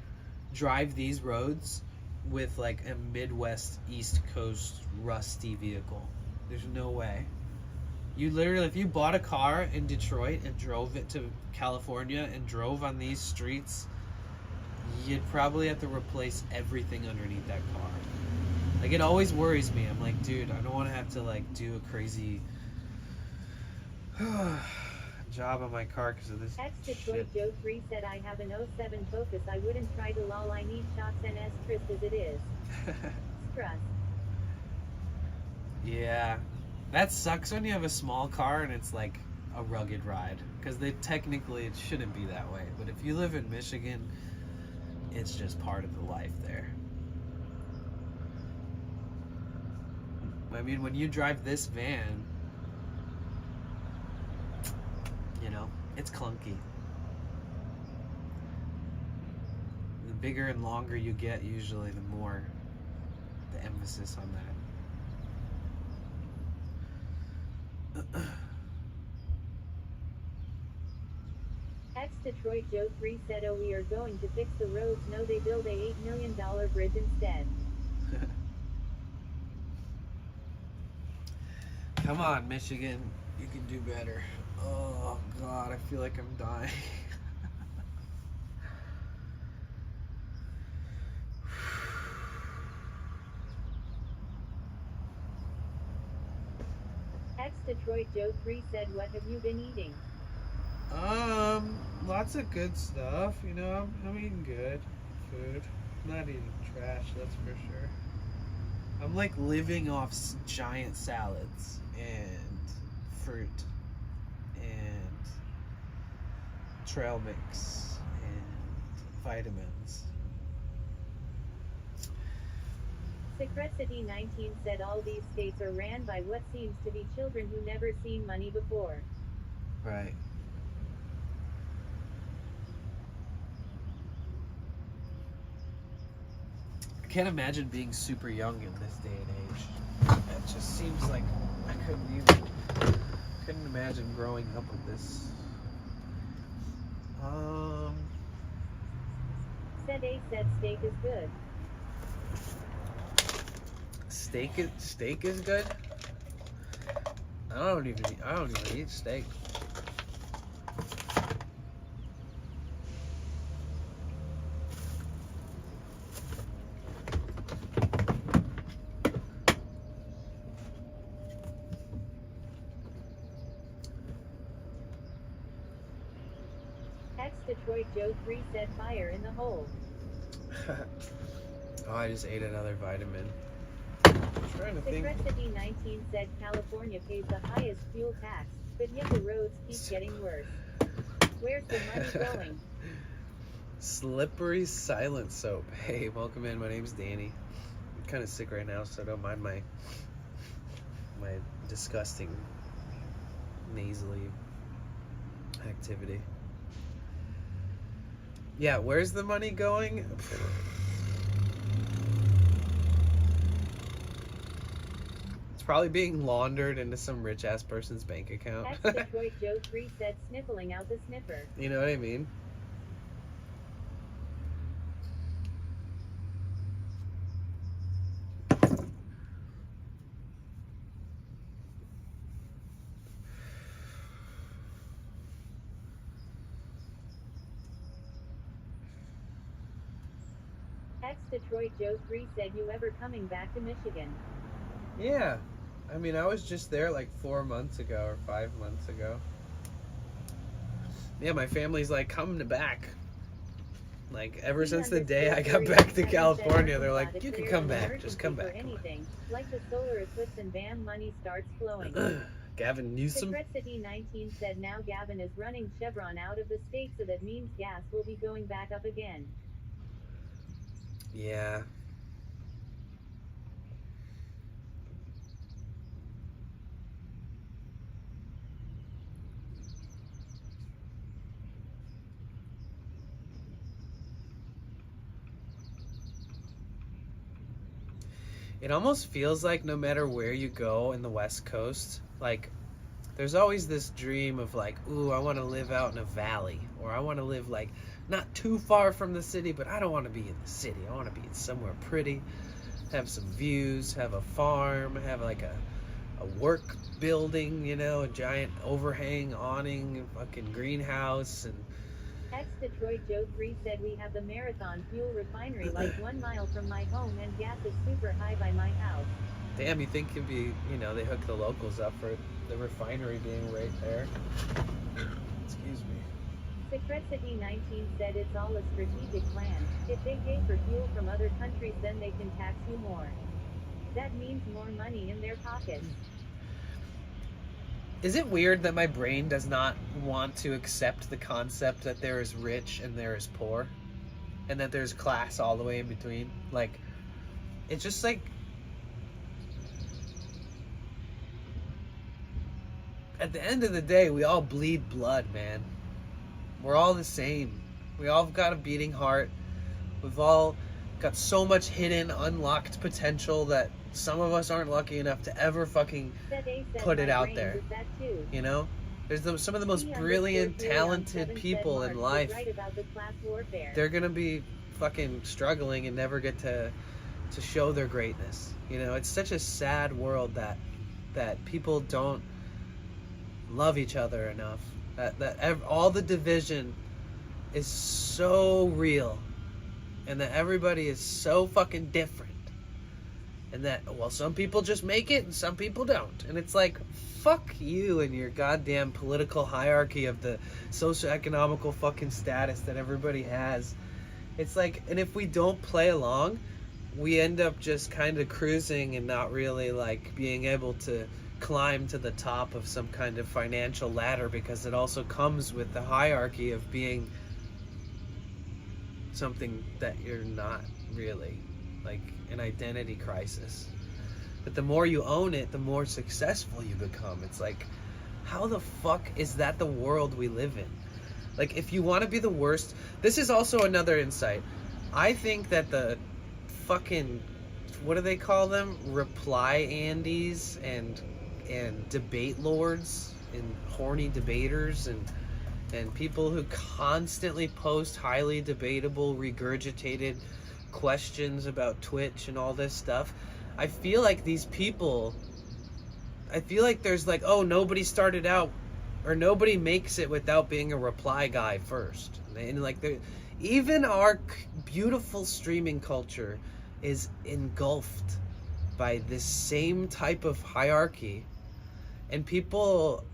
drive these roads with like a Midwest East Coast rusty vehicle. There's no way. You literally, if you bought a car in Detroit and drove it to California and drove on these streets, you'd probably have to replace everything underneath that car. Like, it always worries me. I'm like, dude, I don't want to have to like do a crazy job on my car because of this Ex-Detroit shit. Joe 3 said, I have an 07 Focus, I wouldn't try to lol, I need shots and S-trist as it is. Stress. Yeah, that sucks when you have a small car and it's like a rugged ride, because technically it shouldn't be that way, but if you live in Michigan, it's just part of the life there. I mean, when you drive this van, it's clunky. The bigger and longer you get, usually the more the emphasis on that. Ex-Detroit Joe 3 said, oh, we are going to fix the roads. No, they build a $8 million bridge instead. Come on, Michigan. You can do better. Oh, God, I feel like I'm dying. Ex-Detroit Joe 3 said, what have you been eating? Lots of good stuff. I'm eating good food. I'm not eating trash, that's for sure. I'm like living off giant salads and fruit and trail mix and vitamins. Secretity 19 said, all these states are ran by what seems to be children who never seen money before. Right. I can't imagine being super young in this day and age. It just seems like I couldn't imagine growing up with this. Said A said steak is good. Steak is good. I don't even eat steak. Ex-Detroit Joe 3 said, fire in the hole. Oh, I just ate another vitamin. trying to think. Secretity 19 said California pays the highest fuel tax, but yet the roads keep getting worse. Where's the money going? Slippery silent soap. Hey, welcome in. My name's Danny. I'm kind of sick right now, so don't mind my disgusting nasally activity. Yeah, where's the money going? It's probably being laundered into some rich ass person's bank account. Detroit Joe 3 said sniffling out the sniffer. You know what I mean? Detroit Joe 3 said you ever coming back to Michigan? Yeah. I mean, I was just there like 4 months ago or 5 months ago. Yeah, my family's like, come back. Like, ever since the day I got back to California, they're like, you can come back. Just come back. Anything, like the solar eclipse and van money starts flowing. Gavin Newsom? Secret City 19 said now Gavin is running Chevron out of the state, so that means gas will be going back up again. Yeah. It almost feels like no matter where you go in the West Coast, like, there's always this dream of like, ooh, I want to live out in a valley, or I want to live like not too far from the city, but I don't want to be in the city. I want to be in somewhere pretty, have some views, have a farm, have like a work building, you know, a giant overhang awning, fucking greenhouse. And Detroit Joe 3 said we have the Marathon fuel refinery like 1 mile from my home, and gas is super high by my house. damn, you think it'd be, you know, they hook the locals up for the refinery being right there. Excuse me. Secret City 19 said it's all a strategic plan. If they pay for fuel from other countries, then they can tax you more. That means more money in their pockets. Is it weird that my brain does not want to accept the concept that there is rich and there is poor? And that there's class all the way in between? Like, it's just like... At the end of the day, we all bleed blood, man. We're all the same. We all got a beating heart. We've all got so much hidden, unlocked potential that some of us aren't lucky enough to ever fucking put it out there. You know? There's some of the most brilliant, talented people in life. They're gonna be fucking struggling and never get to show their greatness. You know, it's such a sad world that people don't love each other enough. All the division is so real, and that everybody is so fucking different, and that, well, some people just make it and some people don't, and it's like, fuck you and your goddamn political hierarchy of the socioeconomical fucking status that everybody has. It's like, and if we don't play along, we end up just kind of cruising and not really like being able to climb to the top of some kind of financial ladder, because it also comes with the hierarchy of being something that you're not really, like an identity crisis. But the more you own it, the more successful you become. It's like, how the fuck is that the world we live in? Like, if you want to be the worst, this is also another insight. I think that the fucking, what do they call them? Reply Andes and debate lords and horny debaters and people who constantly post highly debatable, regurgitated questions about Twitch and all this stuff. I feel like these people, I feel like there's like, oh, nobody started out, or nobody makes it without being a reply guy first. And like, even our beautiful streaming culture is engulfed by this same type of hierarchy. And people,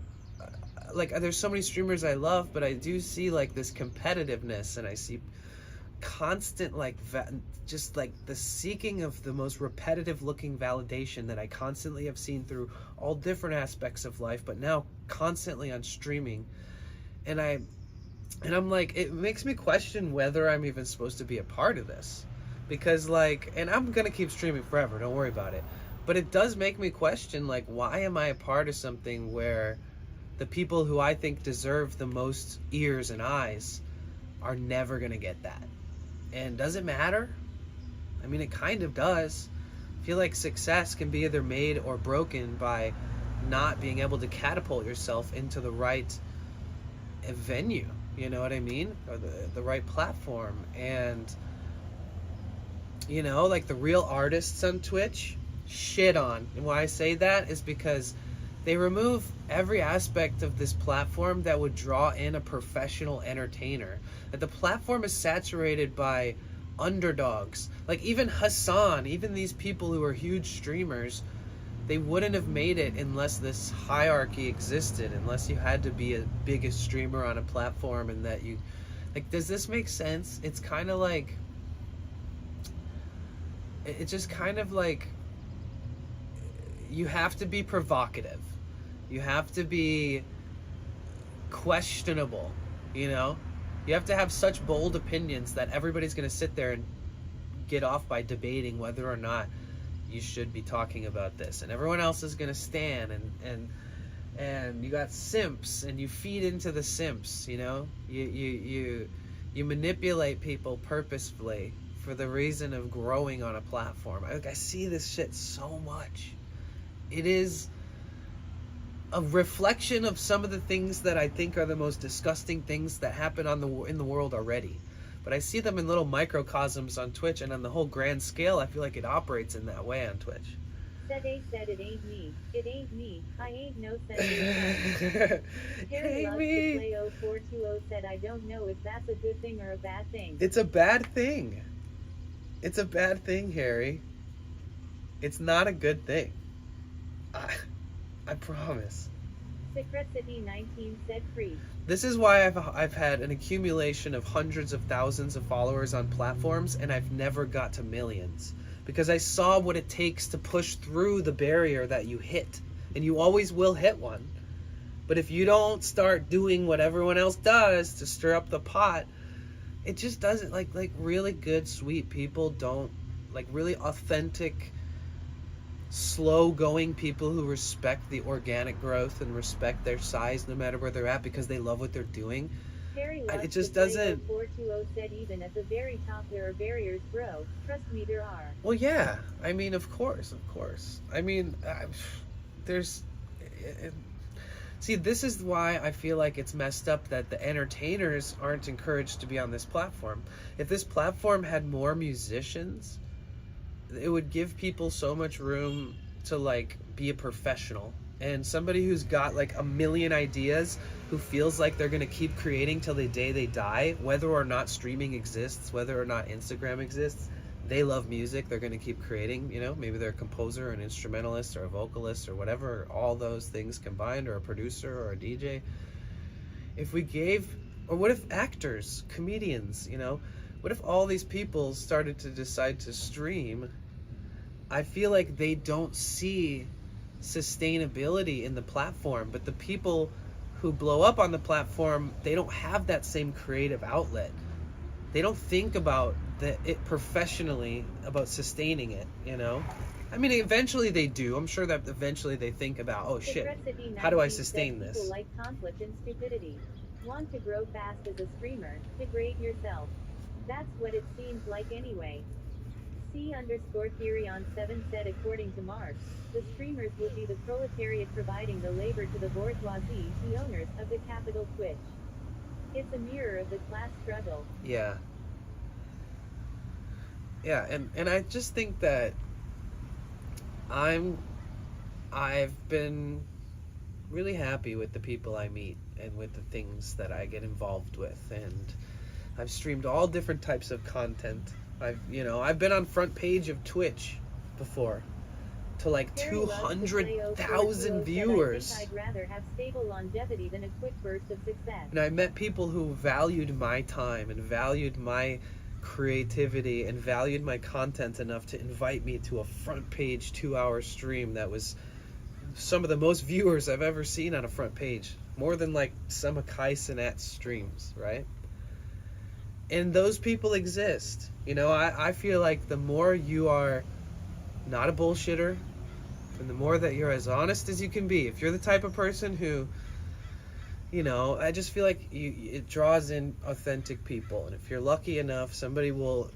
like, there's so many streamers I love, but I do see like this competitiveness, and I see constant like just like the seeking of the most repetitive looking validation that I constantly have seen through all different aspects of life, but now constantly on streaming. And I'm like, it makes me question whether I'm even supposed to be a part of this, because like, and I'm gonna keep streaming forever, don't worry about it, but it does make me question, like, why am I a part of something where the people who I think deserve the most ears and eyes are never gonna get that? And does it matter? I mean, it kind of does. I feel like success can be either made or broken by not being able to catapult yourself into the right venue, you know what I mean? Or the right platform. And, you know, like the real artists on Twitch, shit on. And why I say that is because they remove every aspect of this platform that would draw in a professional entertainer. That the platform is saturated by underdogs. Like even Hassan, even these people who are huge streamers, they wouldn't have made it unless this hierarchy existed, unless you had to be a biggest streamer on a platform, and that you, like, does this make sense? It's kind of like, it's just kind of like, you have to be provocative. You have to be questionable, you know? You have to have such bold opinions that everybody's going to sit there and get off by debating whether or not you should be talking about this. And everyone else is going to stand, and you got simps, and you feed into the simps, you know? You manipulate people purposefully for the reason of growing on a platform. I see this shit so much. It is a reflection of some of the things that I think are the most disgusting things that happen in the world already. But I see them in little microcosms on Twitch, and on the whole grand scale, I feel like it operates in that way on Twitch. Said it ain't me. It ain't me. I ain't no sense. Harry loves to play 0420 said, I don't know if that's a good thing or a bad thing. It's a bad thing. It's a bad thing, Harry. It's not a good thing. I promise. Secret City 19 said free. This is why I've had an accumulation of hundreds of thousands of followers on platforms, and I've never got to millions. Because I saw what it takes to push through the barrier that you hit. And you always will hit one. But if you don't start doing what everyone else does to stir up the pot, it just doesn't, like really good, sweet people don't, like really authentic, slow-going people who respect the organic growth and respect their size no matter where they're at because they love what they're doing. It just doesn't. 0420 said even at the very top there are barriers, bro. Trust me, there are. Well, yeah. I mean, of course. I mean, there's. See, this is why I feel like it's messed up that the entertainers aren't encouraged to be on this platform. If this platform had more musicians, it would give people so much room to like be a professional, and somebody who's got like a million ideas, who feels like they're gonna keep creating till the day they die, whether or not streaming exists, whether or not Instagram exists. They love music, they're gonna keep creating, you know, maybe they're a composer, an instrumentalist, or a vocalist, or whatever, all those things combined, or a producer, or a DJ. If we gave, or what if actors, comedians, you know, what if all these people started to decide to stream? I feel like they don't see sustainability in the platform, but the people who blow up on the platform, they don't have that same creative outlet. They don't think about it professionally, about sustaining it, you know? I mean, eventually they do. I'm sure that eventually they think about, oh shit, how do I sustain this? People like conflict and stupidity. Want to grow fast as a streamer, degrade yourself. That's what it seems like anyway. C_theory on 7 said according to Marx, the streamers would be the proletariat providing the labor to the bourgeoisie, the owners of the capital Twitch. It's a mirror of the class struggle. Yeah. Yeah, and I just think that I've been really happy with the people I meet and with the things that I get involved with, and I've streamed all different types of content. I've been on front page of Twitch before to like 200,000 viewers. I'd rather have stable longevity than a quick burst of success. And I met people who valued my time and valued my creativity and valued my content enough to invite me to a front page 2-hour stream that was some of the most viewers I've ever seen on a front page, more than like some of Kai Cenat's streams, right? And those people exist. You know, I feel like the more you are not a bullshitter, and the more that you're as honest as you can be, if you're the type of person who, you know, I just feel like it draws in authentic people. And if you're lucky enough, somebody will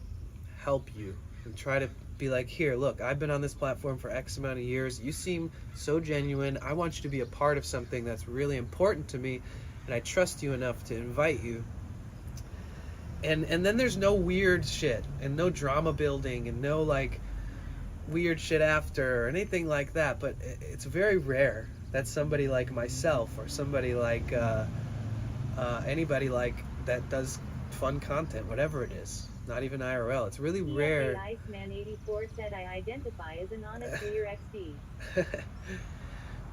help you and try to be like, here, look, I've been on this platform for X amount of years. You seem so genuine. I want you to be a part of something that's really important to me, and I trust you enough to invite you. And then there's no weird shit and no drama building and no like weird shit after or anything like that. But it's very rare that somebody like myself or somebody like anybody like that does fun content, whatever it is, not even IRL. It's really rare. Iceman84 said, I identify as an honest New Year XD.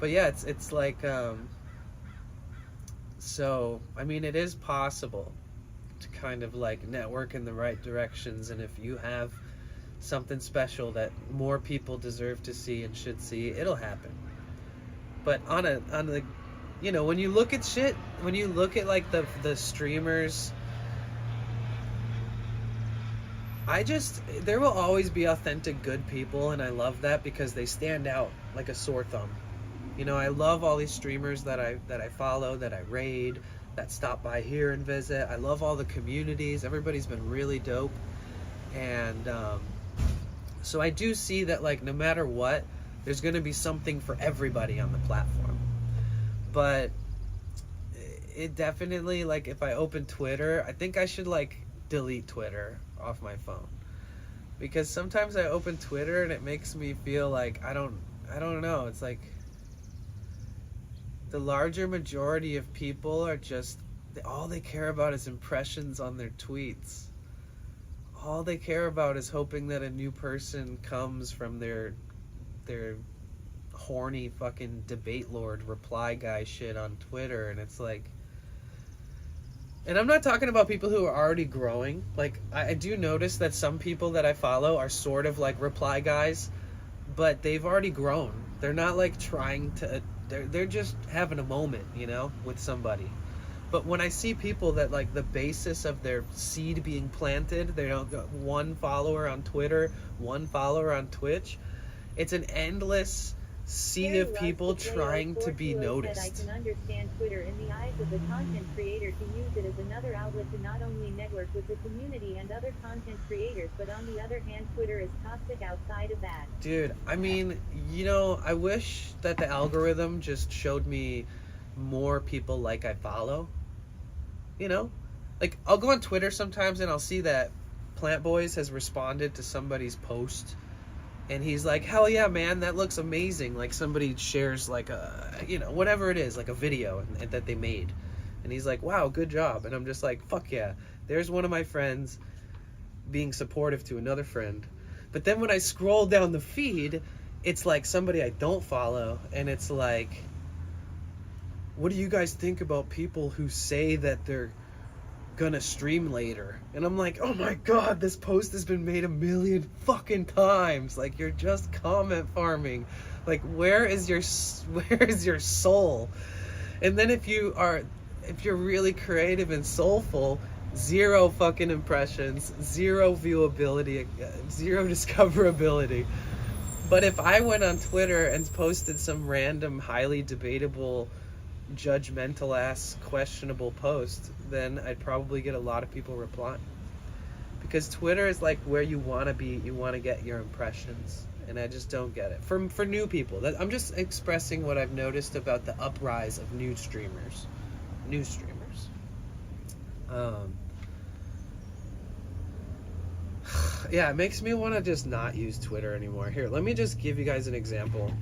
But yeah, it's like so I mean, it is possible to kind of like network in the right directions, and if you have something special that more people deserve to see and should see, it'll happen. But on the, you know, when you look at shit, when you look at like the streamers, there will always be authentic good people, and I love that because they stand out like a sore thumb. You know, I love all these streamers that I follow, that I raid, that stop by here and visit. I love all the communities. Everybody's been really dope. And so I do see that, like, no matter what, there's going to be something for everybody on the platform. But it definitely, like, if I open Twitter, I think I should, like, delete Twitter off my phone. Because sometimes I open Twitter and it makes me feel like, I don't know, it's like the larger majority of people are just, all they care about is impressions on their tweets. All they care about is hoping that a new person comes from their horny fucking debate lord reply guy shit on Twitter. And it's like, and I'm not talking about people who are already growing. Like, I do notice that some people that I follow are sort of like reply guys, but they've already grown. They're not like trying to, they're just having a moment, you know, with somebody. But when I see people that, like, the basis of their seed being planted, they don't got one follower on Twitter, one follower on Twitch, it's an endless sea of people trying to be noticed. I can understand Twitter in the eyes of the content creator to use it as another outlet to not only network with the community and other content creators, but on the other hand, Twitter is toxic outside of that. Dude, I mean, you know, I wish that the algorithm just showed me more people like I follow. You know? Like, I'll go on Twitter sometimes and I'll see that Plant Boys has responded to somebody's post. And he's like, hell yeah, man, that looks amazing. Like, somebody shares, like, a, you know, whatever it is, like a video that they made. And he's like, wow, good job. And I'm just like, fuck yeah. There's one of my friends being supportive to another friend. But then when I scroll down the feed, it's like somebody I don't follow. And it's like, what do you guys think about people who say that they're gonna stream later? And I'm like, oh my god, this post has been made 1,000,000 fucking times. Like, you're just comment farming. Like, where is your soul? And then if you're really creative and soulful, 0 fucking impressions, 0 viewability, 0 discoverability. But if I went on Twitter and posted some random highly debatable, judgmental ass questionable post, then I'd probably get a lot of people replying, because Twitter is like where you want to be, you want to get your impressions, and I just don't get it for new people. I'm just expressing what I've noticed about the uprise of new streamers. Yeah, it makes me want to just not use Twitter anymore. Here, let me just give you guys an example.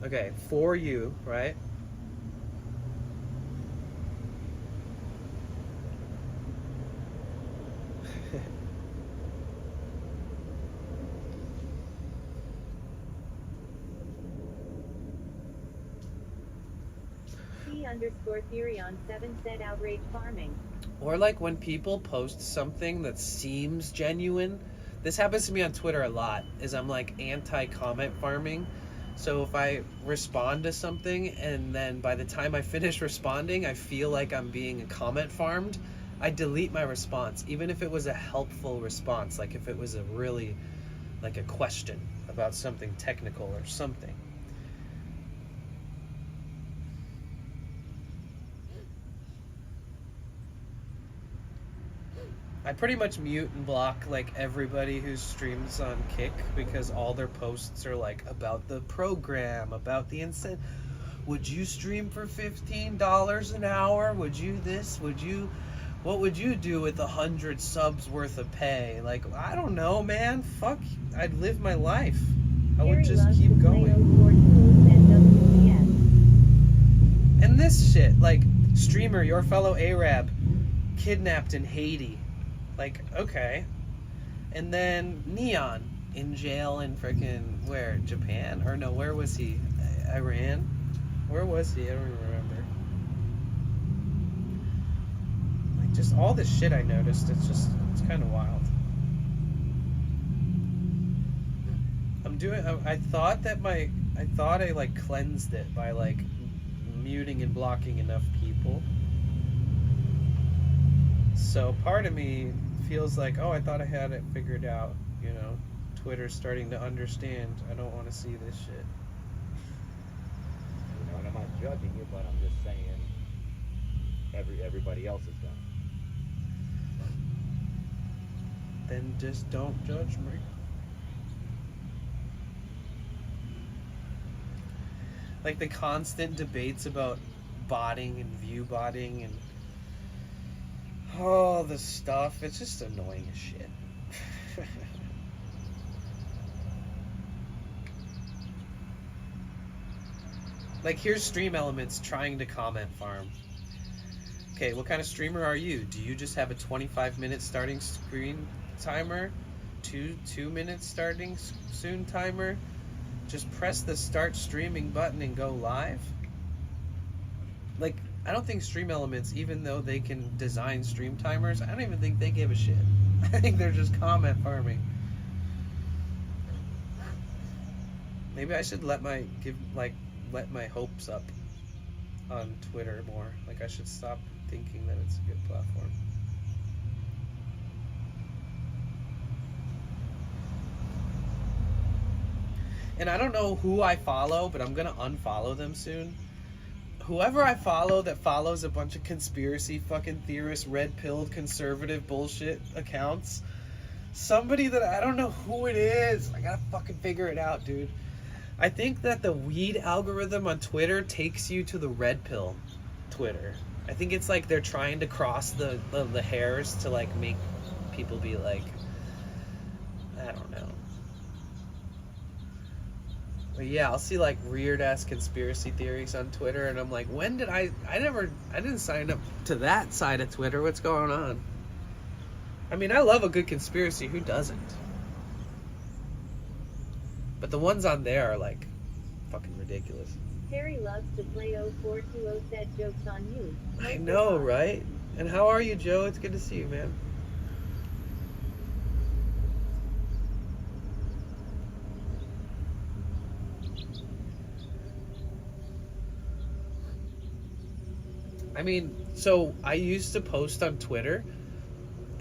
Okay, for you, right? King_Theory on 7 said outrage farming. Or like when people post something that seems genuine. This happens to me on Twitter a lot, is I'm like anti-comment farming. So if I respond to something and then by the time I finish responding, I feel like I'm being comment farmed, I delete my response, even if it was a helpful response, like if it was a really, like a question about something technical or something. I pretty much mute and block like everybody who streams on Kick because all their posts are like about the program, about the incentive. Would you stream for $15 an hour? Would you this? What would you do with 100 subs worth of pay? Like, I don't know, man. Fuck, I'd live my life. I would just keep going. And this shit, like, streamer, your fellow Arab, kidnapped in Haiti. Like, okay. And then Neon in jail in freaking where? Japan? Or no, where was he? Iran? Where was he? I don't even remember. Like, just all this shit I noticed, it's kind of wild. I thought I like cleansed it by like muting and blocking enough people. So part of me feels like, oh, I thought I had it figured out, you know. Twitter's starting to understand. I don't want to see this shit. You know, and I'm not judging you, but I'm just saying everybody else is done. Then just don't judge me. Like the constant debates about botting and view botting and all the stuff, it's just annoying as shit. Like here's Stream Elements trying to comment farm. Okay, what kind of streamer are you? Do you just have a 25-minute starting screen timer? Two minutes starting soon timer? Just press the start streaming button and go live? Like, I don't think Stream Elements, even though they can design stream timers, I don't even think they give a shit. I think they're just comment farming. Maybe I should let my hopes up on Twitter more. Like I should stop thinking that it's a good platform. And I don't know who I follow, but I'm gonna unfollow them soon. Whoever I follow that follows a bunch of conspiracy fucking theorist, red-pilled, conservative bullshit accounts. Somebody that I don't know who it is. I gotta fucking figure it out, dude. I think that the weed algorithm on Twitter takes you to the red pill Twitter. I think it's like they're trying to cross the hairs to like make people be like, I don't know. But yeah, I'll see like weird ass conspiracy theories on Twitter and I'm like, when did I didn't sign up to that side of Twitter. What's going on? I mean, I love a good conspiracy. Who doesn't? But the ones on there are like fucking ridiculous. Terry loves to play 0420 said jokes on you. I know, right? And how are you, Joe? It's good to see you, man. I mean, so I used to post on Twitter.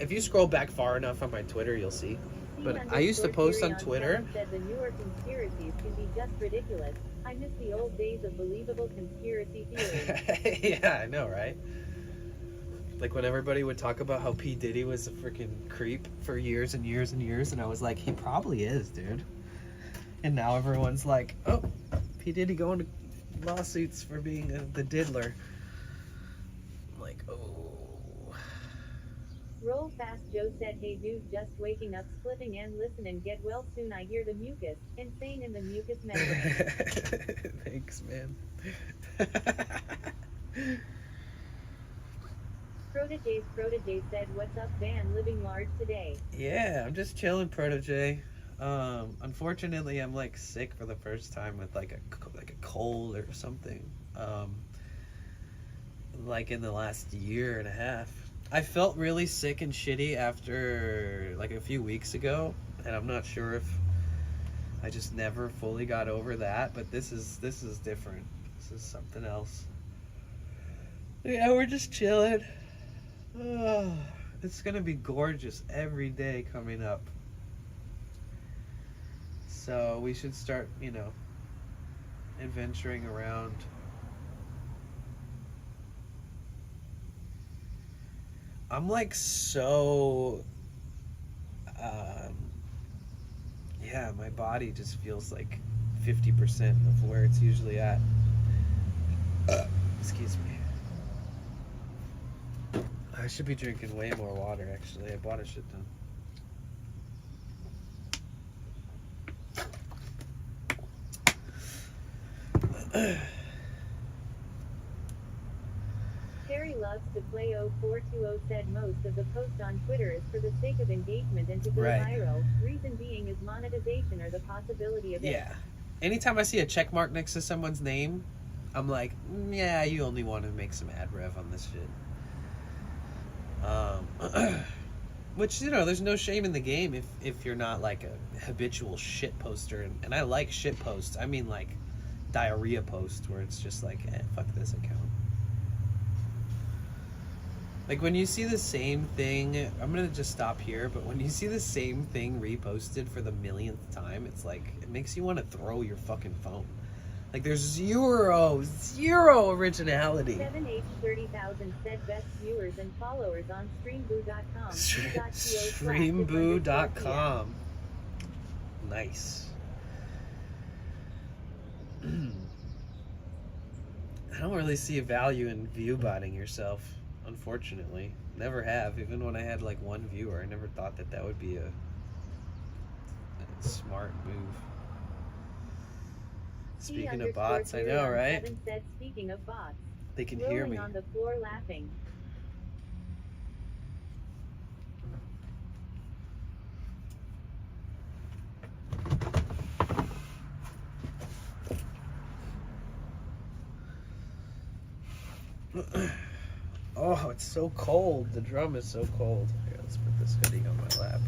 If you scroll back far enough on my Twitter, you'll see. But I used to post on Twitter. Said the newer conspiracies can be just ridiculous. I miss the old days of believable conspiracy theories. Yeah, I know, right? Like when everybody would talk about how P. Diddy was a freaking creep for years and years and years, and I was like, he probably is, dude. And now everyone's like, oh, P. Diddy going to lawsuits for being the diddler. I'm like, oh. Roll fast, Joe said, hey dude, just waking up, splitting and listen and get well soon. I hear the mucus, insane in the mucus membrane. Thanks, man. Protege said, what's up, Van, living large today? Yeah, I'm just chilling, Protege. Unfortunately, I'm like sick for the first time with like a cold or something. like in the last year and a half. I felt really sick and shitty after like a few weeks ago, and I'm not sure if I just never fully got over that, but this is different. This is something else. Yeah, we're just chilling. Oh, it's gonna be gorgeous every day coming up. So we should start, you know, adventuring around. I'm like so, yeah, my body just feels like 50% of where it's usually at. Excuse me. I should be drinking way more water, actually. I bought a shit ton. Terry loves to play 0420 said most of the post on Twitter is for the sake of engagement and to go Right. viral. Reason being is monetization or the possibility of it. Yeah. Anytime I see a check mark next to someone's name, I'm like, yeah, you only want to make some ad rev on this shit. Which, you know, there's no shame in the game if you're not like a habitual shit poster. And I like shit posts. I mean like diarrhea posts where it's just like, fuck this account. Like when you see the same thing, I'm gonna just stop here, but when you see the same thing reposted for the millionth time, it's like, it makes you want to throw your fucking phone. Like there's zero originality. 7H30,000 said best viewers and followers on streamboo.com. Streamboo.com. Nice. I don't really see a value in view-botting yourself, unfortunately. Never have. Even when I had like one viewer, I never thought that would be a smart move. Speaking of bots, I know, right? Said, speaking of bots, they can hear me. On the floor laughing. Oh, it's so cold. The drum is so cold. Here, let's put this hoodie on my lap.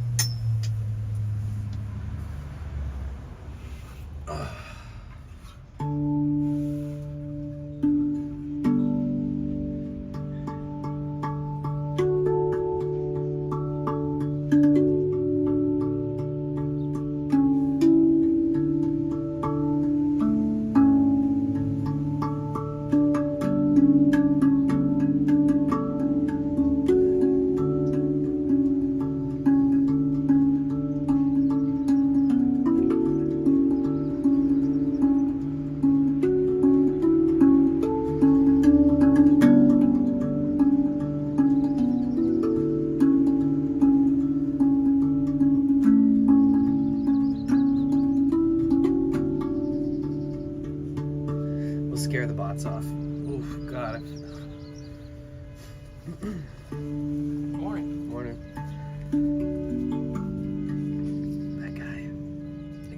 Scare the bots off. Oof, God. Morning. Morning. That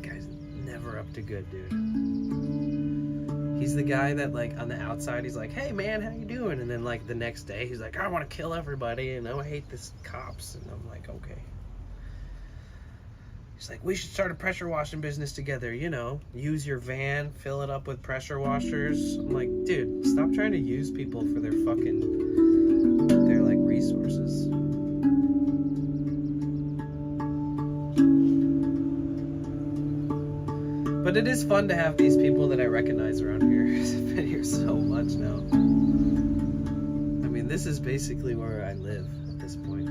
guy's never up to good, dude. He's the guy that, like, on the outside, he's like, hey, man, how you doing? And then, like, the next day, he's like, I want to kill everybody, and I hate this cops. And I'm like, okay. He's like, we should start a pressure washing business together, you know, use your van, fill it up with pressure washers. I'm like, dude, stop trying to use people for their like resources. But it is fun to have these people that I recognize around here. I've been here so much now. I mean, this is basically where I live at this point.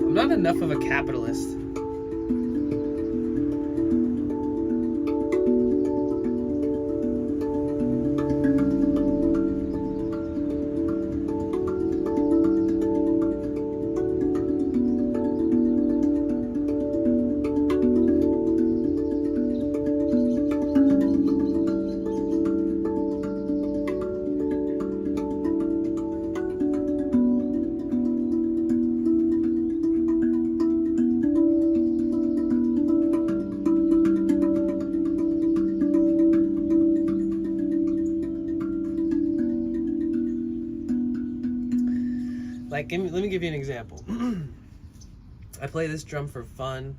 Not enough of a capitalist. Like, let me give you an example. I play this drum for fun.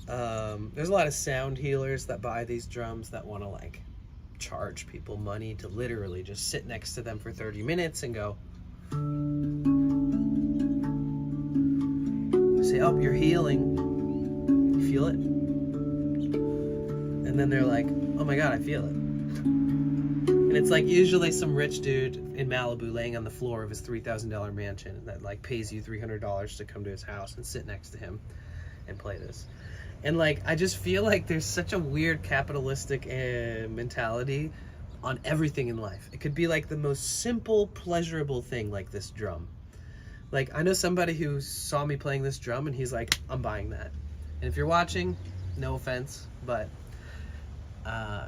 There's a lot of sound healers that buy these drums that want to like charge people money to literally just sit next to them for 30 minutes and go, say, oh, you're healing. You feel it? And then they're like, oh my God, I feel it. And it's like usually some rich dude in Malibu laying on the floor of his $3,000 mansion that like pays you $300 to come to his house and sit next to him and play this. And like, I just feel like there's such a weird capitalistic mentality on everything in life. It could be like the most simple, pleasurable thing, like this drum. Like, I know somebody who saw me playing this drum and he's like, I'm buying that. And if you're watching, no offense, but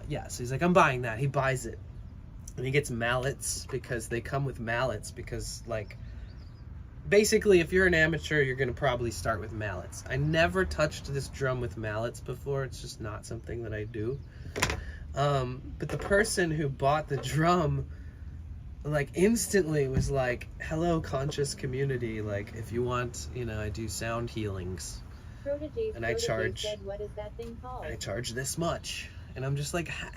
yeah, so he's like, I'm buying that. He buys it. And he gets mallets because they come with mallets because, like, basically, if you're an amateur, you're going to probably start with mallets. I never touched this drum with mallets before. It's just not something that I do. But the person who bought the drum, like, instantly was like, hello, conscious community. Like, if you want, you know, I do sound healings. And I charge, said, what is that thing called? I charge this much. And I'm just like, ha.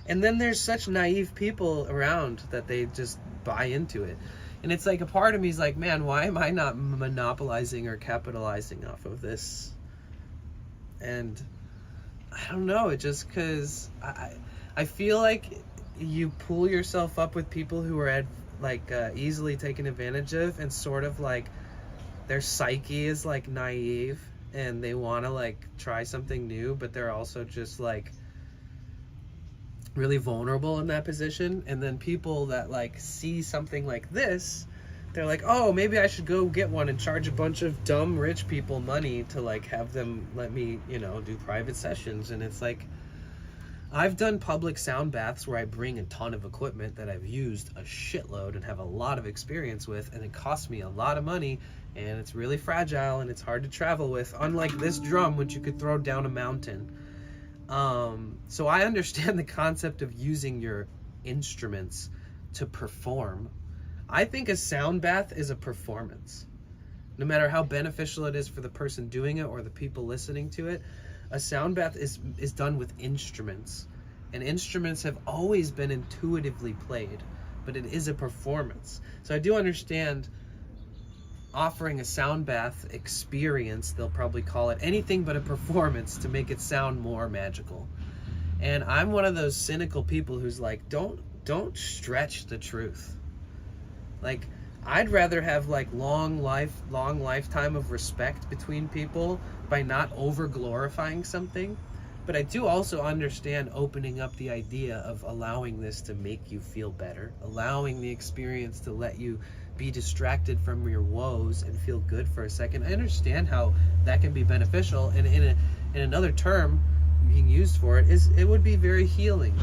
And then there's such naive people around that they just buy into it. And it's like a part of me is like, man, why am I not monopolizing or capitalizing off of this? And I don't know, it just because I feel like you pull yourself up with people who are easily taken advantage of, and sort of like their psyche is like naive and they want to like try something new, but they're also just like really vulnerable in that position. And then people that like see something like this, they're like, oh, maybe I should go get one and charge a bunch of dumb rich people money to like have them let me, you know, do private sessions. And it's like, I've done public sound baths where I bring a ton of equipment that I've used a shitload and have a lot of experience with, and it costs me a lot of money, and it's really fragile and it's hard to travel with, unlike this drum which you could throw down a mountain. So I understand the concept of using your instruments to perform. I think a sound bath is a performance. No matter how beneficial it is for the person doing it or the people listening to it, a sound bath is done with instruments. And instruments have always been intuitively played, but it is a performance. So I do understand offering a sound bath experience, they'll probably call it anything but a performance to make it sound more magical. And I'm one of those cynical people who's like, don't stretch the truth. Like, I'd rather have like long lifetime of respect between people by not over glorifying something. But I do also understand opening up the idea of allowing this to make you feel better, allowing the experience to let you be distracted from your woes and feel good for a second. I understand how that can be beneficial, and in another term being used for it is, it would be very healing.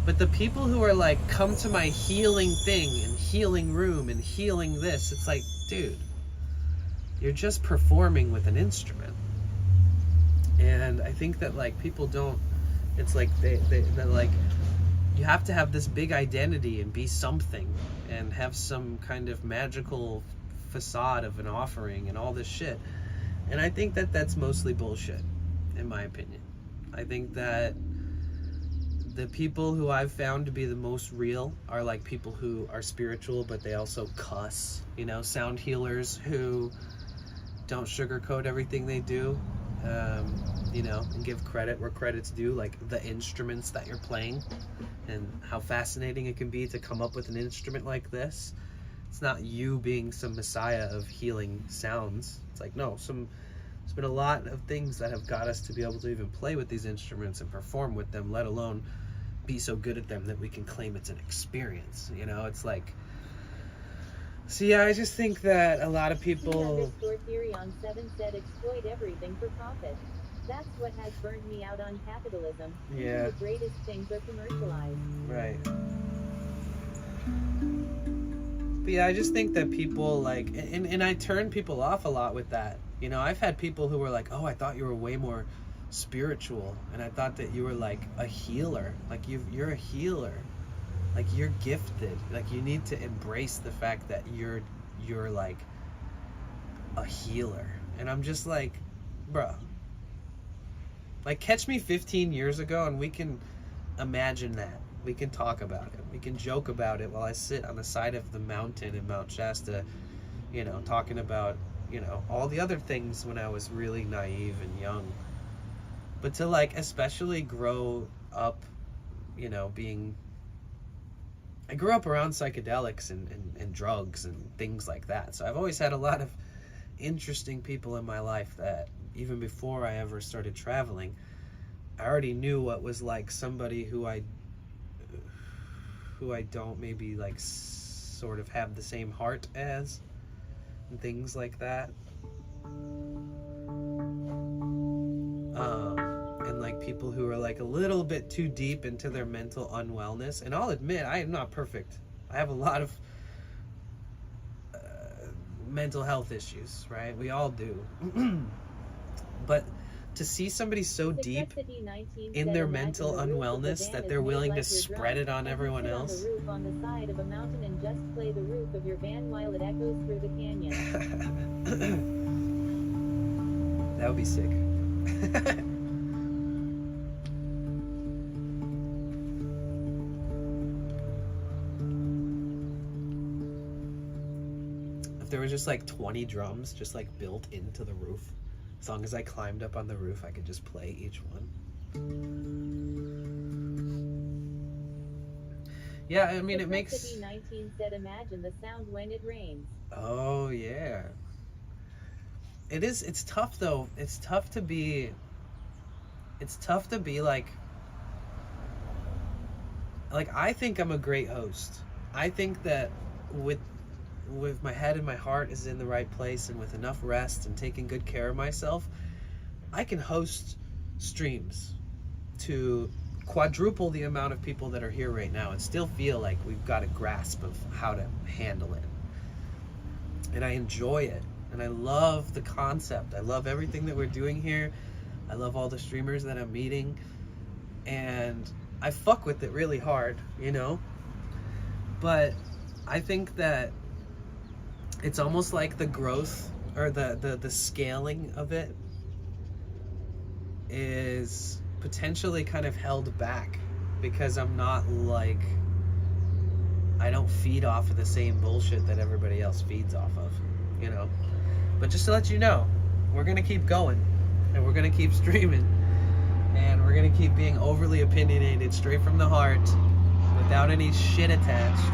But the people who are like, come to my healing thing and healing room and healing this, it's like, dude, you're just performing with an instrument. And I think that like people don't, it's like they're like, you have to have this big identity and be something and have some kind of magical facade of an offering and all this shit. And I think that that's mostly bullshit, in my opinion. I think that the people who I've found to be the most real are like people who are spiritual, but they also cuss, you know, sound healers who don't sugarcoat everything they do, you know, and give credit where credit's due, like the instruments that you're playing and how fascinating it can be to come up with an instrument like this. It's not you being some messiah of healing sounds. It's like, no, there's been a lot of things that have got us to be able to even play with these instruments and perform with them, let alone be so good at them that we can claim it's an experience. You know, it's like, so yeah, I just think that a lot of people... Theory on 7 said exploit everything for profit. That's what has burned me out on capitalism. Yeah. Even the greatest things are commercialized. Right. But yeah, I just think that people like, and I turn people off a lot with that. You know, I've had people who were like, oh, I thought you were way more spiritual, and I thought that you were like a healer. Like you're a healer. Like you're gifted. Like you need to embrace the fact that you're you're like a healer. And I'm just like, bruh, like catch me 15 years ago and we can imagine that. We can talk about it. We can joke about it while I sit on the side of the mountain in Mount Shasta, you know, talking about, you know, all the other things when I was really naive and young. But to like especially grow up, you know, I grew up around psychedelics and drugs and things like that. So I've always had a lot of interesting people in my life that even before I ever started traveling, I already knew what was like somebody who I don't maybe like sort of have the same heart as and things like that. And like people who are like a little bit too deep into their mental unwellness. And I'll admit, I am not perfect. I have a lot of mental health issues, right? We all do. But to see somebody so deep in their mental unwellness that they're willing to spread it on everyone else. On the side of a mountain and just play the roof of your van while it echoes through the canyon. That would be sick. If there was just like 20 drums just like built into the roof, as long as I climbed up on the roof, I could just play each one. Yeah, I mean, it makes... City 19 said, imagine the sound when it rains. Oh, yeah. It's tough, though. It's tough to be like, I think I'm a great host. I think that with my head and my heart is in the right place and with enough rest and taking good care of myself, I can host streams to quadruple the amount of people that are here right now and still feel like we've got a grasp of how to handle it. And I enjoy it. And I love the concept. I love everything that we're doing here. I love all the streamers that I'm meeting. And I fuck with it really hard, you know? But I think that it's almost like the growth or the scaling of it is potentially kind of held back because I'm not like, I don't feed off of the same bullshit that everybody else feeds off of, you know? But just to let you know, we're gonna keep going and we're gonna keep streaming and we're gonna keep being overly opinionated straight from the heart without any shit attached.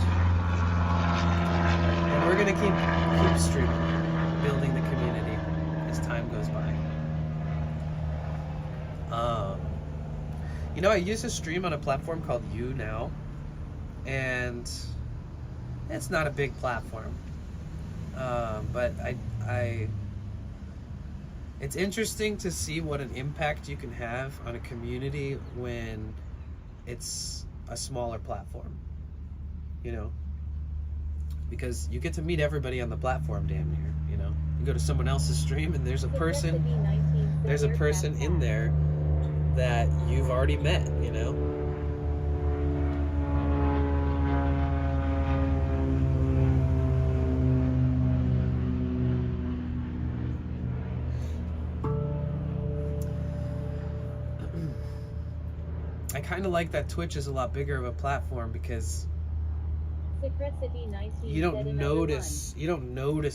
And we're gonna keep streaming, building the community as time goes by. You know, I used to stream on a platform called YouNow, and it's not a big platform, but it's interesting to see what an impact you can have on a community when it's a smaller platform, you know, because you get to meet everybody on the platform damn near, you know. You go to someone else's stream and there's a person in there that you've already met, you know. I kind of like that Twitch is a lot bigger of a platform because you don't notice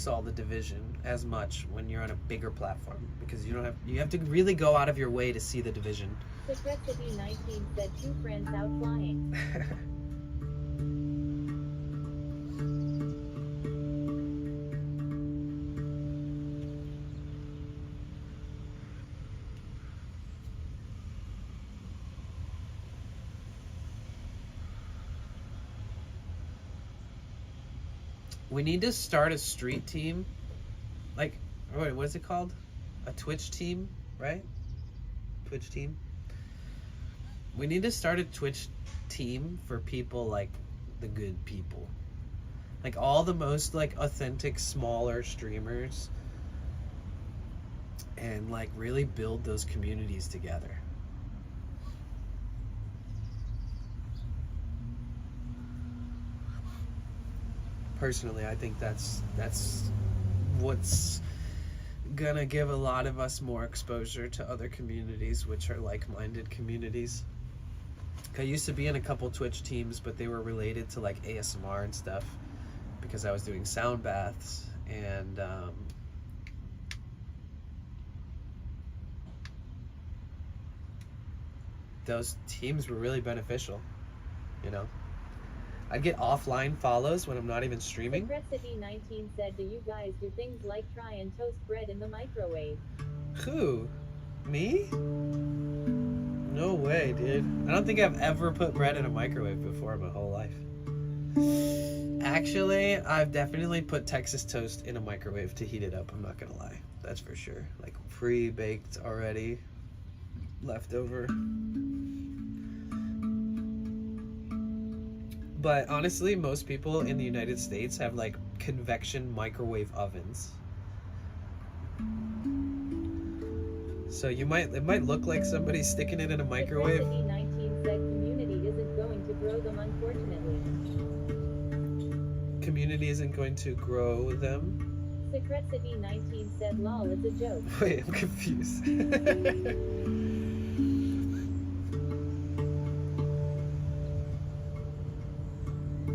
all the division as much when you're on a bigger platform because you have to really go out of your way to see the division. Secret City 19 said 2 friends out flying. We need to start a street team. Like, what is it called? A Twitch team, right? Twitch team. We need to start a Twitch team for people like the good people. Like all the most like authentic, smaller streamers. And like really build those communities together. personally, I think that's what's gonna give a lot of us more exposure to other communities, which are like-minded communities. I used to be in a couple Twitch teams, but they were related to like ASMR and stuff because I was doing sound baths, and those teams were really beneficial, you know. I'd get offline follows when I'm not even streaming. Secretcity19 said, do you guys do things like try and toast bread in the microwave? Who? Me? No way, dude. I don't think I've ever put bread in a microwave before in my whole life. Actually, I've definitely put Texas toast in a microwave to heat it up, I'm not gonna lie. That's for sure. Like pre-baked already, leftover. But honestly, most people in the United States have like convection microwave ovens. So it might look like somebody's sticking it in a microwave. Secretcity19 said community isn't going to grow them, unfortunately. Community isn't going to grow them. Secretcity19 said, lol, it's a joke. Wait, I'm confused.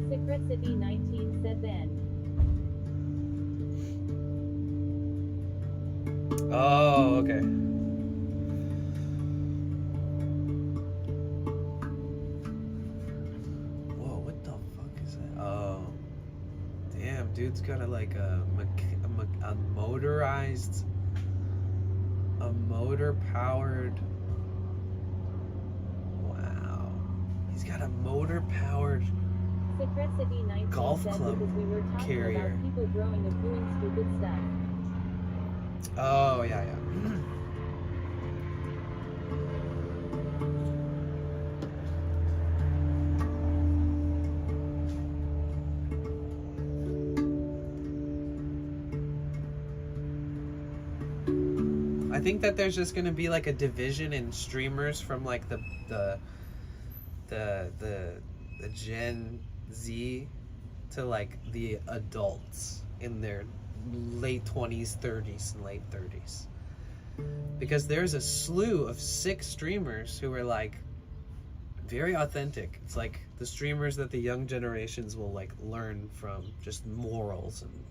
Secretcity19 said then. Oh, okay. Whoa, what the fuck is that? Oh, damn, dude's got a motor-powered. Wow, he's got a motor-powered Secretcity19 golf said club because we were talking carrier. about people growing up doing stupid stuff. Oh, yeah. I think that there's just gonna be like a division in streamers from like the Gen Z to like the adults in their late 20s, 30s, and late 30s. Because there's a slew of 6 streamers who are like very authentic. It's like the streamers that the young generations will like learn from, just morals and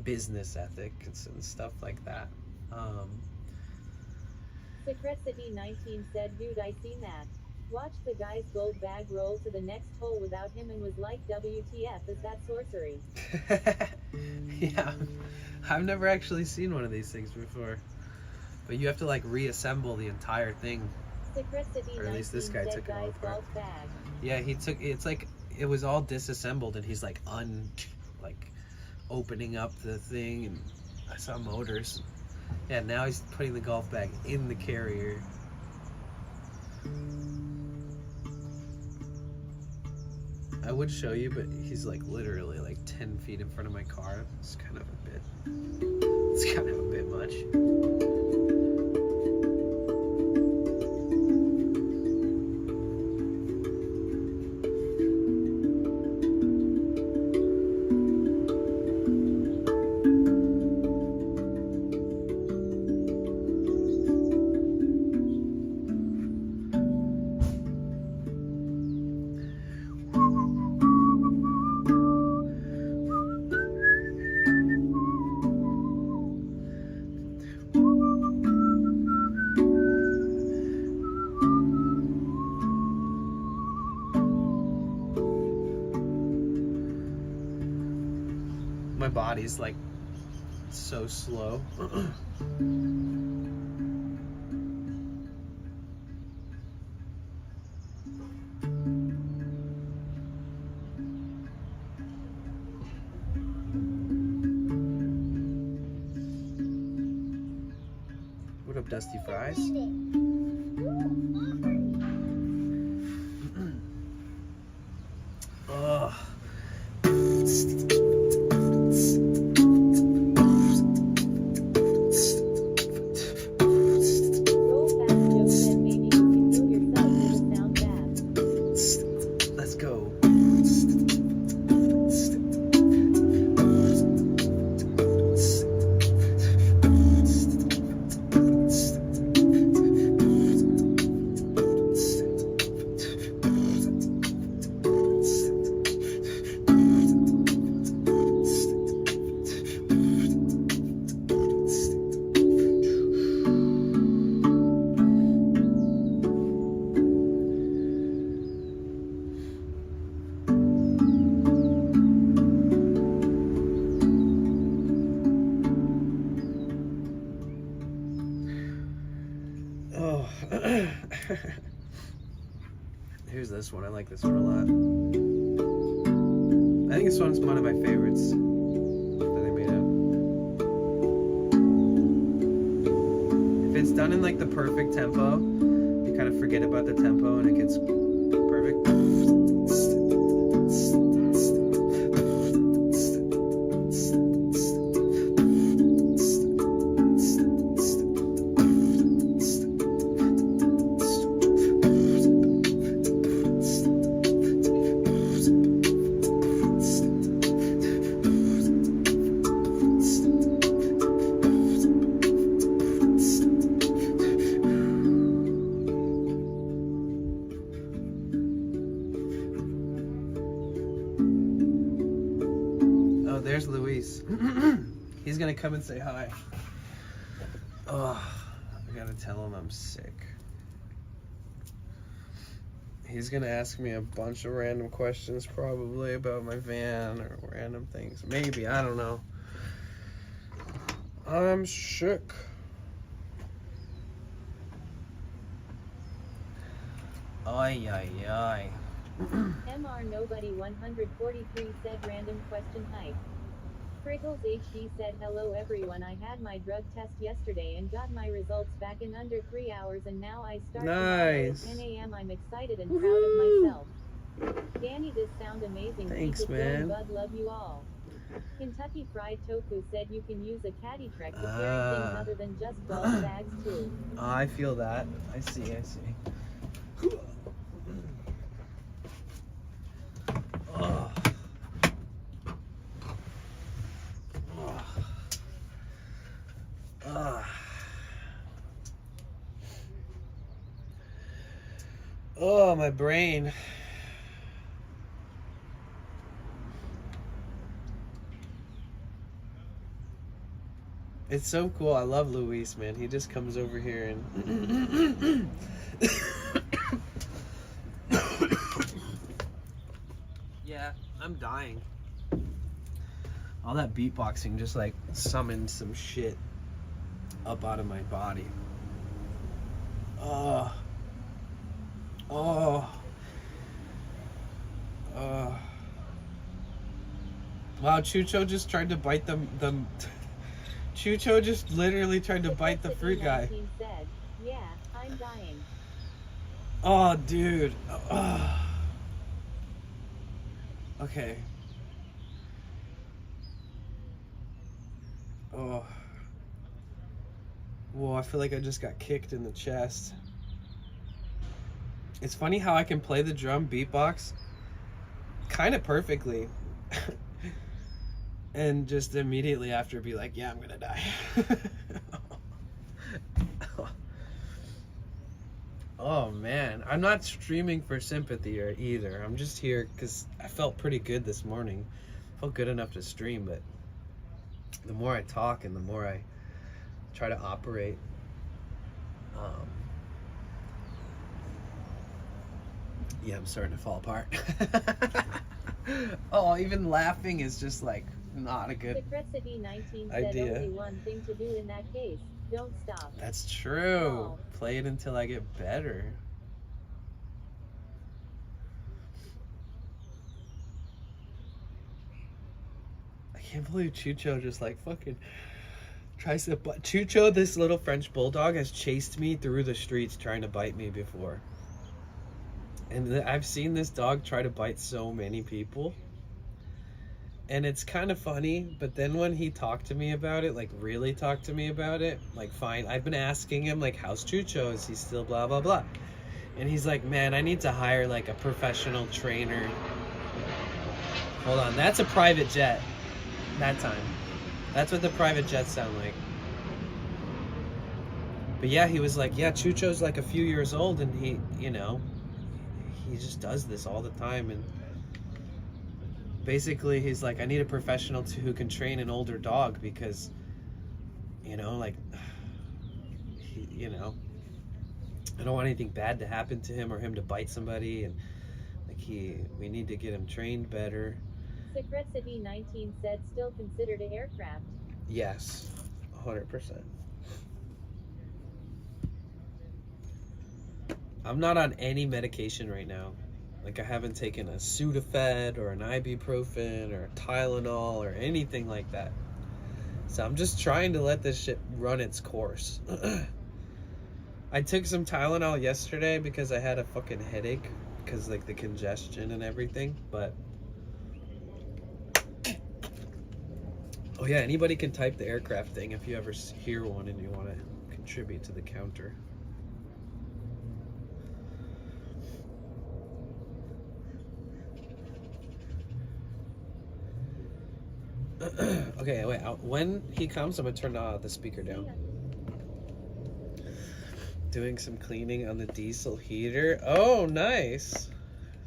business ethics and stuff like that. Secretcity19 said, dude, I seen that. Watched the guy's gold bag roll to the next hole without him and was like, WTF, is that sorcery? Yeah, I've never actually seen one of these things before. But you have to like reassemble the entire thing. Or at least this guy took it all apart. Yeah, it's like it was all disassembled and he's like opening up the thing, and I saw motors. Yeah, now he's putting the golf bag in the carrier. I would show you, but he's like literally like 10 feet in front of my car. It's kind of a bit much. My body's like so slow. What up, Dusty Fries? Ugh. Let's go. Oh. Here's this one. I like this one a lot. I think this one's one of my favorites that they made up. If it's done in like the perfect tempo, you kind of forget about the tempo and it gets perfect. There's Luis. He's gonna come and say hi. Oh, I gotta tell him I'm sick. He's gonna ask me a bunch of random questions probably about my van or random things. Maybe, I don't know. I'm sick. Ay, ay, ay. MR Nobody 143 said random question hype. Friggles HD said hello everyone, I had my drug test yesterday and got my results back in under 3 hours and now I start tomorrow at 10 a.m. I'm excited and proud of myself. Danny, this sound amazing. Thanks, Keep it going, man. bud, love you all. Kentucky Fried Tofu said you can use a caddy trek to carry things other than just golf bags too. I feel that. I see. Oh. Oh, my brain. It's so cool. I love Luis, man. He just comes over here and yeah, I'm dying. All that beatboxing just like summoned some shit up out of my body. Wow, Chucho just tried to bite the Chucho just literally tried to bite the fruit guy. Said, yeah, I'm dying. Oh, dude. Okay. Oh. Whoa, I feel like I just got kicked in the chest. It's funny how I can play the drum beatbox kind of perfectly. And just immediately after be like, yeah, I'm gonna die. Oh man, I'm not streaming for sympathy or either. I'm just here because I felt pretty good this morning. Felt good enough to stream, but the more I talk and the more I try to operate, yeah, I'm starting to fall apart. Oh, even laughing is just like not a good Secretcity19 idea. said only one thing to do in that case. Don't stop. That's true. Oh. Play it until I get better. I can't believe Chucho just like fucking tries to bite. Chucho, this little French bulldog, has chased me through the streets trying to bite me before. And I've seen this dog try to bite so many people. And it's kind of funny, but then when he talked to me about it, like really talked to me about it, like fine, I've been asking him like, how's Chucho? Is he still blah, blah, blah? And he's like, man, I need to hire like a professional trainer. Hold on, that's a private jet. That time. That's what the private jets sound like. But yeah, he was like, yeah, Chucho's like a few years old and he, you know, he just does this all the time. And basically he's like, I need a professional who can train an older dog because, you know, like, he, you know, I don't want anything bad to happen to him or him to bite somebody, and like we need to get him trained better. Secretcity19 said still considered an aircraft. Yes, 100%. I'm not on any medication right now. Like I haven't taken a Sudafed or an ibuprofen or a Tylenol or anything like that. So I'm just trying to let this shit run its course. I took some Tylenol yesterday because I had a fucking headache because like the congestion and everything, but oh yeah, anybody can type the aircraft thing if you ever hear one and you want to contribute to the counter. Okay, wait. When he comes, I'm gonna turn the speaker down. Doing some cleaning on the diesel heater. Oh, nice.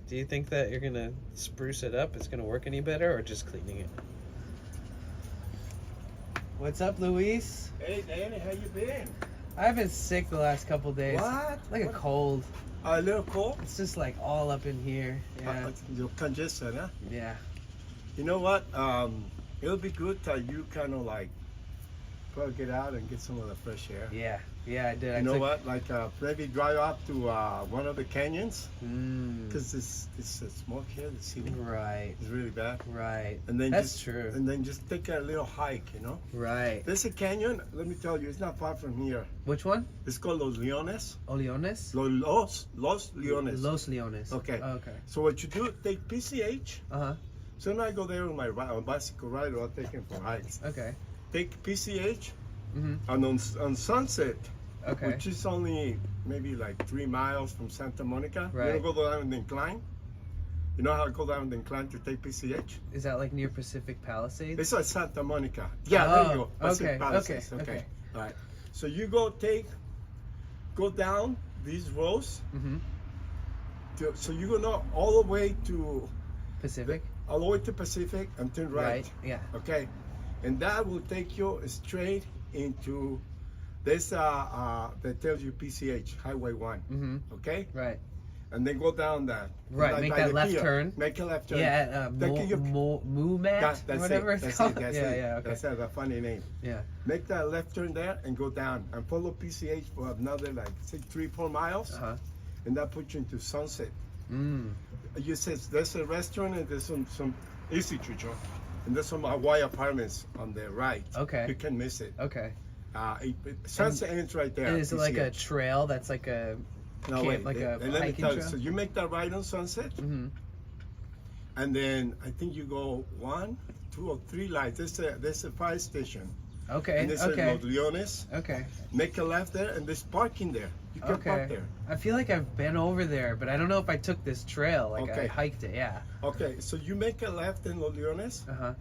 Do you think that you're gonna spruce it up? It's gonna work any better, or just cleaning it? What's up, Luis? Hey, Danny, how you been? I've been sick the last couple days. What? Like a cold. A little cold? It's just like all up in here. Yeah. You're congested, huh? Yeah. You know what? It'll be good that you kind of like probably get out and get some of the fresh air. Yeah. Yeah, I did. You know what? Like maybe drive up to one of the canyons because it's smoke here. The city Right. is really bad. Right. And then That's just, true. And then just take a little hike. You know. Right. There's a canyon. Let me tell you, it's not far from here. Which one? It's called Los Leones. Oh, Leones? Los Leones. Los Leones. Okay. Oh, okay. So what you do? Take PCH. Uh-huh. So now I go there with my bicycle ride, or I'll take him for hikes. Okay. Take PCH, Mm-hmm. and on Sunset, Okay. which is only maybe like 3 miles from Santa Monica. Right. You know, go down the incline. You know how I go down the incline to take PCH? Is that like near Pacific Palisades? It's at Santa Monica. Yeah, there you go. Pacific okay, Palisades. okay. All right. So you go down these rows. Mm-hmm. So you go now all the way to Pacific? all the way to Pacific and turn right. Yeah. Okay, and that will take you straight into this that tells you PCH Highway 1. Mm-hmm. Okay, Right. and then go down that. Right, like make by that the left pier. turn. Make a left turn. Yeah, Moomat, That's whatever it. it's That's called. it. That's yeah, it. yeah, okay. That's a funny name. Yeah. Make that left turn there and go down and follow PCH for another like say 3-4 miles, Uh-huh. and that puts you into Sunset. Mm. You said there's a restaurant and there's some easy Chucho, and there's some Hawaii apartments on the right. Okay. You can miss it. Okay. Sunset ends right there. And is it like a PCH. trail that's like a No, camp, wait, like a let me hiking tell you. trail? So you make that right on Sunset, Mm-hmm. and then I think you go 1, 2, or 3 lights. There's a fire station. Okay. And there's Okay. Los Leones. Okay. Make a left there, and there's parking there. You can park Okay. there. I feel like I've been over there, but I don't know if I took this trail. Like I Okay. hiked it. Yeah. Okay, so you make a left in Los Leones, Uh-huh.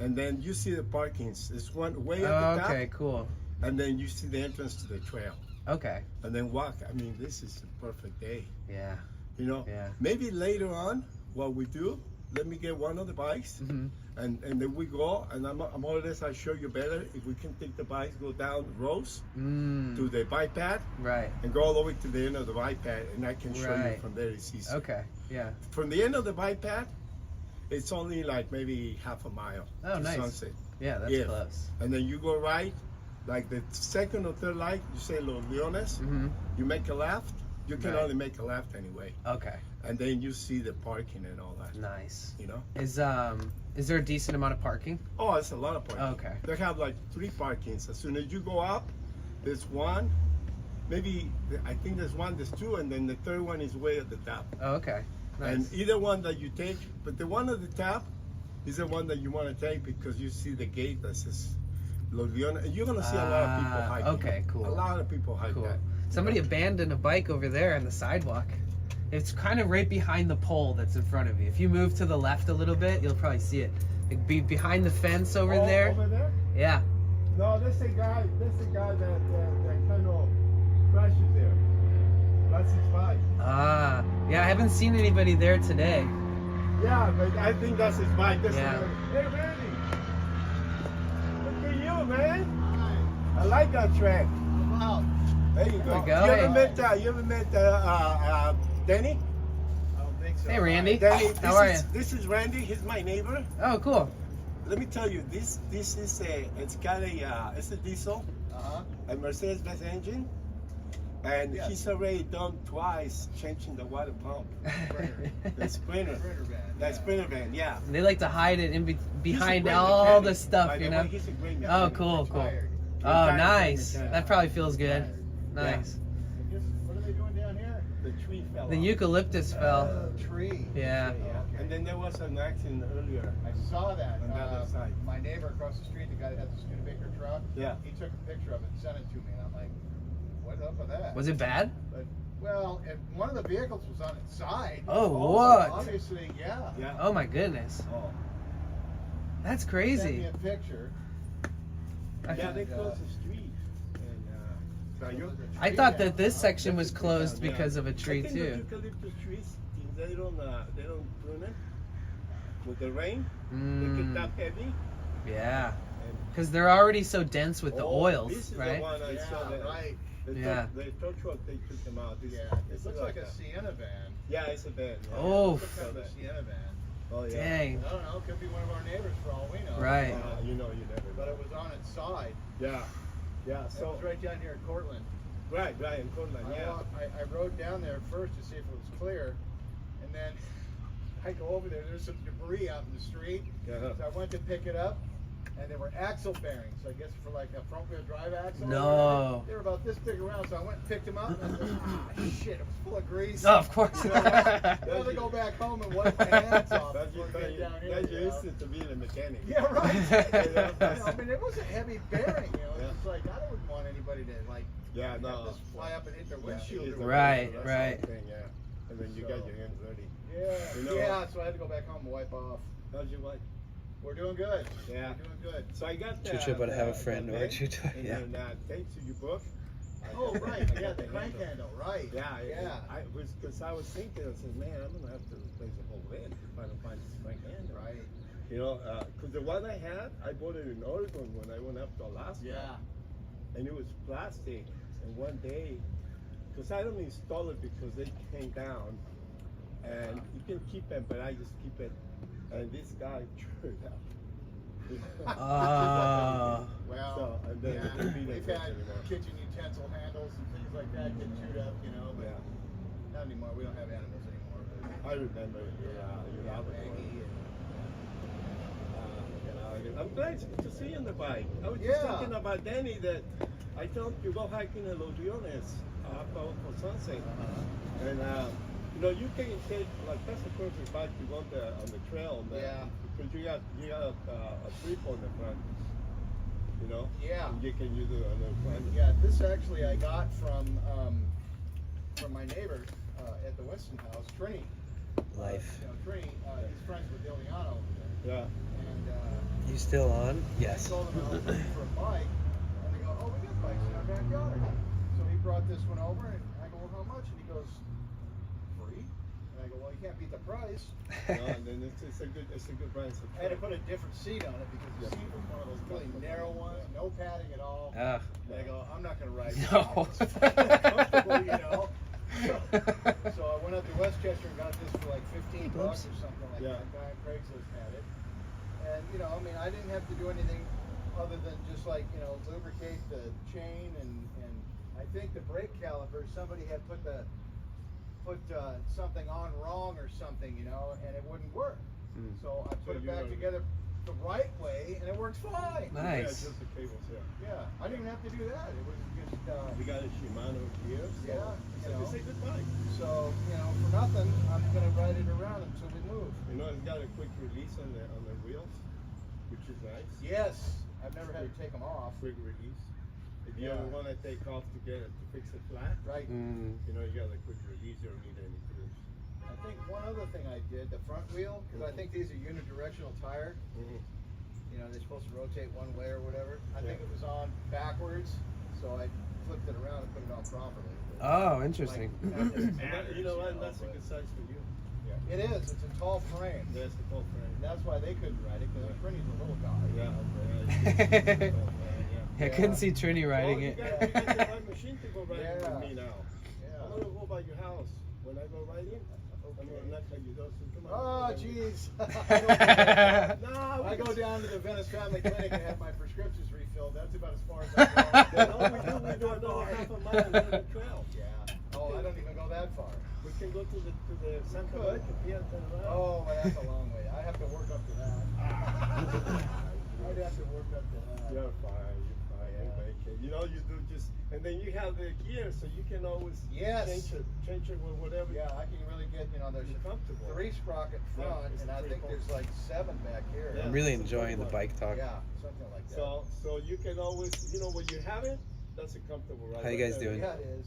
and then you see the parkings. There's one way at Oh, the top, okay. Cool. and then you see the entrance to the trail. Okay. And then walk. I mean, this is a perfect day. Yeah. You know, Yeah. maybe later on, what we do, let me get one of the bikes, Mm-hmm. and then we go, and I'm more or less, I'll show you better if we can take the bikes, go down rows to the bike pad, Right. and go all the way to the end of the bike pad, and I can show you Right. from there. It's easy. Okay. Yeah. From the end of the bike pad, it's only like maybe half a mile Oh, to nice. Sunset. Yeah. That's Yeah. close. And then you go right, like the second or third light, you say Los Leones, Mm-hmm. you make a left. You can Right. only make a left anyway. Okay. And then you see the parking and all that. Nice. You know? Is there a decent amount of parking? Oh, it's a lot of parking. Okay. They have like 3 parkings. As soon as you go up, there's one. Maybe I think there's 1, there's 2, and then the third one is way at the top. Oh, okay. Nice. And either one that you take, but the one at the top is the one that you want to take because you see the gate that says Los Leones, and you're gonna see a lot of people hiking. Okay, cool. A lot of people hike Cool. that. Somebody abandoned a bike over there on the sidewalk. It's kind of right behind the pole that's in front of you. If you move to the left a little bit, you'll probably see it. Like behind the fence over Oh, there. Over there? Yeah. No, there's a guy. That kind of crashes there. That's his bike. Ah. Yeah, I haven't seen anybody there today. Yeah, but I think that's his bike. Yeah. Hey, Randy. Look at you, man. I like that track. Wow. There you There go. we go. You Hey. ever met Danny? I don't think so. Hey, Randy. Danny, How are you? This is Randy. He's my neighbor. Oh, cool. Let me tell you, this is it's got it's a diesel, Uh-huh. a Mercedes-Benz engine, And Yeah. he's already done twice changing the water pump. The sprinter. Sprinter van. That sprinter van, yeah. They like to hide it in behind He's a great all mechanic. the stuff, By you the know. way, he's a great Oh, mechanic. cool, cool. Retired. Oh, Retired nice. mechanic. That probably feels good. Yeah. Nice. What are they doing down here? The tree fell The off. eucalyptus fell. Tree. Yeah. Okay. And then there was an accident earlier. I saw that. On the other side. My neighbor across the street, the guy that has the Studebaker truck, Yeah. he took a picture of it and sent it to me, and I'm like, what's up with that? Was it bad? But, well, if one of the vehicles was on its side. Oh, so what? Obviously, yeah. Yeah. Oh my goodness. Oh. That's Sent crazy. me a picture. Yeah, they And, closed the street. And so you. I thought that this section was closed Yeah. because of a tree I think too. the eucalyptus trees, they don't prune it with the rain. They get that heavy. Yeah. And Because they're already so dense with the oh, oils, this is right? the one I saw. Yeah, right. Yeah. The tow truck, they took them out. This, Yeah, it this looks is like a Sienna van. Yeah, it's a van. Yeah. Oh. Looks kind of a Sienna van. Oh yeah. Dang. I don't know, it could be one of our neighbors for all we know. Right. You know, you never. But know. it was on its side. Yeah. Yeah. So it So was right down here in Cortland. right, in Cortland. Yeah. I rode down there first to see if it was clear, and then I go over there. There's some debris out in the street. Yeah. So I went to pick it up, and there were axle bearings. I guess for like a front-wheel drive axle. No. They were about this big around, so I went and picked them up. And I was like, shit! It was full of grease. Oh, of course. You know, I had to go back home and wipe my hands off That's before your, I get down here. that's you your know. instinct to be a mechanic. Yeah, right. You know? I mean, it was a heavy bearing. You know, Yeah. it's like I wouldn't want anybody to like Yeah, have no. this fly up and hit their Yeah, windshield. it's or a Right, that's right. the thing, yeah. And then you got your hands dirty. Yeah, You know- yeah. So I had to go back home and wipe off. How's your wife? We're doing good. Yeah. We're doing good. So I got Chucho, but I have a friend, the or van, Chucho, and yeah. then thanks to your book. Oh, I right. got Yeah, the the crank handle. Right. Yeah, Yeah. because I was thinking, I said, man, I'm gonna have to replace the whole van to try to find this crank handle. Right. You know, because the one I had, I bought it in Oregon when I went up to Alaska. Yeah. And it was plastic. And one day, because I don't install it because they came down, and you can keep it, but I just keep it. And this guy threw it out. Ah. Well, So, and then yeah. they beat We've it had anymore. kitchen utensil handles and things like that get chewed up, you know, but Yeah. not anymore. We don't have animals anymore. But, I remember your yeah, Albert Maggie and, I'm glad to see you on the bike. I was just Yeah. thinking about Danny that I told you go hiking in Los Leones for sunset. And you know, you can take like that's the perfect bike to go on the trail. Yeah. Because you got a trip on the front. You know. Yeah. And you can use it on the front. yeah, this actually I got from my neighbor at the Winston house, Trini. Life. You know, Trini, he's friends with Iliano over there. Yeah. And You still on? I Yes. told him I was looking for a bike, and they go, oh, we got bikes in our backyard. So he brought this one over, and I go, well, how much? And he goes, free? And I go, well, you can't beat the price. No, and then it's a good price. I had to put a different seat on it because the seat was one of those really narrow ones, no padding at all. Ah. And I go, I'm not going to ride this. No. It's comfortable, you know. So I went up to Westchester and got this for like $15 or something like Yeah. that. Guy on Craigslist had it. And, you know, I mean, I didn't have to do anything other than just like, you know, lubricate the chain and I think the brake caliper, somebody had put something on wrong or something, you know, and it wouldn't work. Mm. So I put it you back were- together the right way and it worked fine. Nice. Yeah, just the cables. Yeah. Yeah, I didn't have to do that. It was just, We got a Shimano here. So Yeah, so you know. it's a good bike. so, you know, for nothing, I'm going to ride it around until we move. You know, it's got a quick release on the wheels, which is nice. Yes, I've never had to take them off. Quick release. If you Yeah. ever want to take off to fix it flat, Right. Mm. you know, you got a quick release. You don't need any tools. I think one other thing I did, the front wheel, because I think these are unidirectional tire. You know, they're supposed to rotate one way or whatever. I think it was on backwards, so I flipped it around and put it on properly. Oh, interesting. Like, not that it And matters, that, you know what? but- That's a good size for you. It is. It's a tall frame. That's the whole frame. That's why they couldn't ride it, because Trinny's a little guy. Yeah. I couldn't see Trini riding You it. got the right machine to go riding Yeah. with me now. Yeah. I'm gonna go by your house. When I go riding, I'm gonna knock on your door. So come Oh, on. jeez. No, I go down to the Venice Family Clinic and have my prescriptions refilled. That's about as far as I go. Then all we do another half a mile and go to the trail. can go to the Santa Could. Monica Pier. Oh, well, that's a long way. I have to work up to that. I'd have to work up to that. You're fine. Yeah. Anybody can. You know, you do just, and then you have the gear, so you can always Yes. change it with whatever. Yeah, I can really get, there's You're comfortable. 3 sprocket front, Yeah, and I think there's like 7 back here. Yeah. I'm really enjoying the bike talk. Yeah, something like that. So you can always, when you have it, that's a comfortable ride. How you right guys there. doing? Yeah, it is.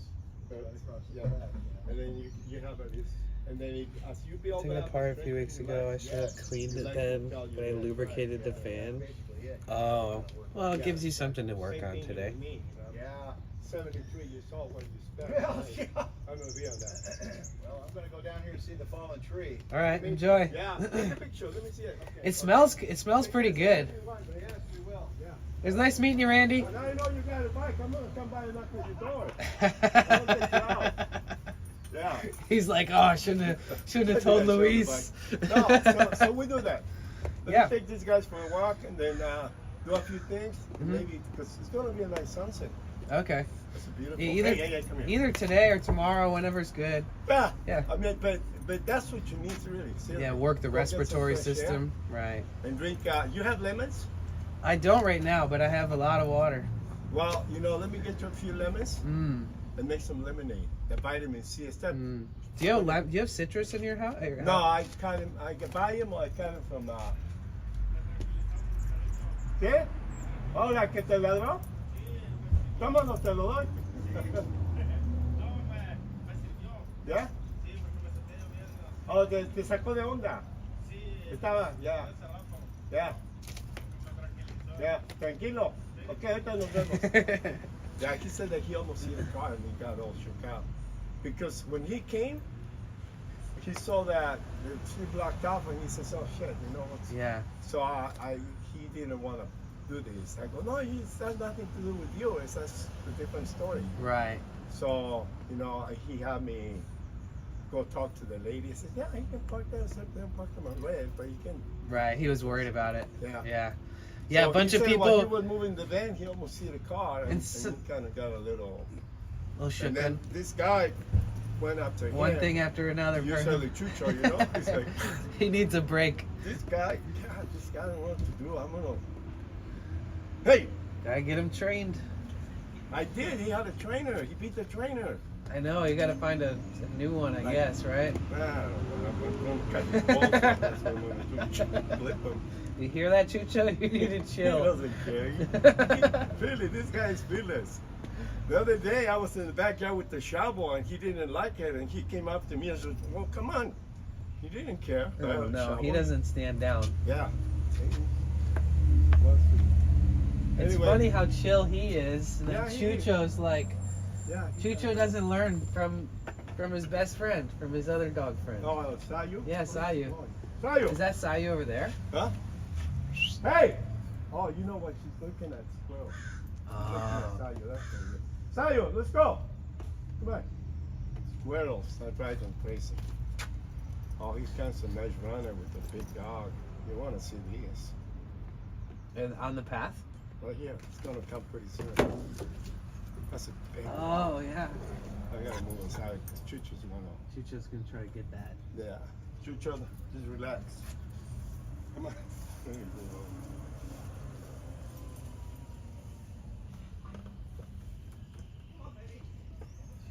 Right across the Yeah. back, And then you have it, and then as you build Took it up, apart a few weeks ago. I should have cleaned it then, but I lubricated the fan. Basically it. Oh, well, it Yeah. gives you something to work on today. Yeah. 73 years old when you spend. Well, yeah. I'm gonna be on that. Well, I'm gonna go down here and see the fallen tree. All right, enjoy. Yeah, take a picture. Let me see it. Okay. It smells pretty good. Yes, we will. Yeah. It was nice meeting you, Randy. Well, now you know you got a bike. I'm gonna come by and knock on your door. I'll take you out. Yeah. He's like, oh, I shouldn't have told Yeah, Luis. No, so we do that. Let Yeah. me take these guys for a walk and then do a few things. Mhm. Maybe because it's gonna be a nice sunset. Okay. It's a beautiful. Either Hey, come here. either today or tomorrow, whenever's good. Yeah. Yeah. I mean, but that's what you need to really. Seriously. Yeah, work the Go get some respiratory fresh air system. Right. and drink. You have lemons? I don't right now, but I have a lot of water. Well, let me get you a few lemons Mm. and make some lemonade. The vitamin C is that. Mm. Do you have citrus in your house? No, I can buy them or I cut them from. ¿Qué? Hola, ¿que te ladró? ¿Cómo no te lo doy? ¿Ya? Oh, te sacó de onda. Estaba, ya. Ya. Ya, tranquilo. Ok, ahorita nos vemos. Yeah, he said that he almost hit a car and he got all shook out. Because when he came, he saw that the tree blocked off and he says, oh shit, what's... Yeah. So he didn't want to do this. I go, no, it has nothing to do with you. It's just a different story. Right. So, he had me go talk to the lady. He said, yeah, he can park there. I said, park them on red, but he can. Right. He was worried about it. Yeah. Yeah. Yeah. So A bunch he of said people. While he was moving the van, he almost hit a car and so- he kind of got a little. shook And then him. this guy went after him. One thing after another. for Usually him. Chucho, He's like, He needs a break. this guy don't know what to do. I'm gonna. Hey, Gotta get him trained. I did. He had a trainer. He beat the trainer. I know. You gotta find a new one, I guess, right? Flip him. You hear that, Chucho? You need to He chill. doesn't care. Really, this guy is fearless. The other day, I was in the backyard with the shovel, and he didn't like it, and he came up to me and said, "Well, come on." He didn't care. I had Oh, a no, he shovel. doesn't stand down. Yeah. It's Anyway. funny how chill he is. And then Yeah, he is. Chucho's like, Yeah. Chucho doesn't learn from his best friend, from his other dog friend. Oh, Sayu? Yeah, Sayu. Sayu. Is that Sayu over there? Huh? Hey! Oh, you know what? She's looking at squirrels. She's looking at Oh. Sayu. That's very good. Sayu, let's go. Come on. Squirrels. That drives them crazy. Oh, he's kind of a nice runner with a big dog. You want to see these. And on the path? Right here. It's going to come pretty soon. That's a big one. Oh, yeah. I got to move inside because Chucho's one of Chucho's gonna try to get that. Yeah. Chucho, just relax. Come on. There you go.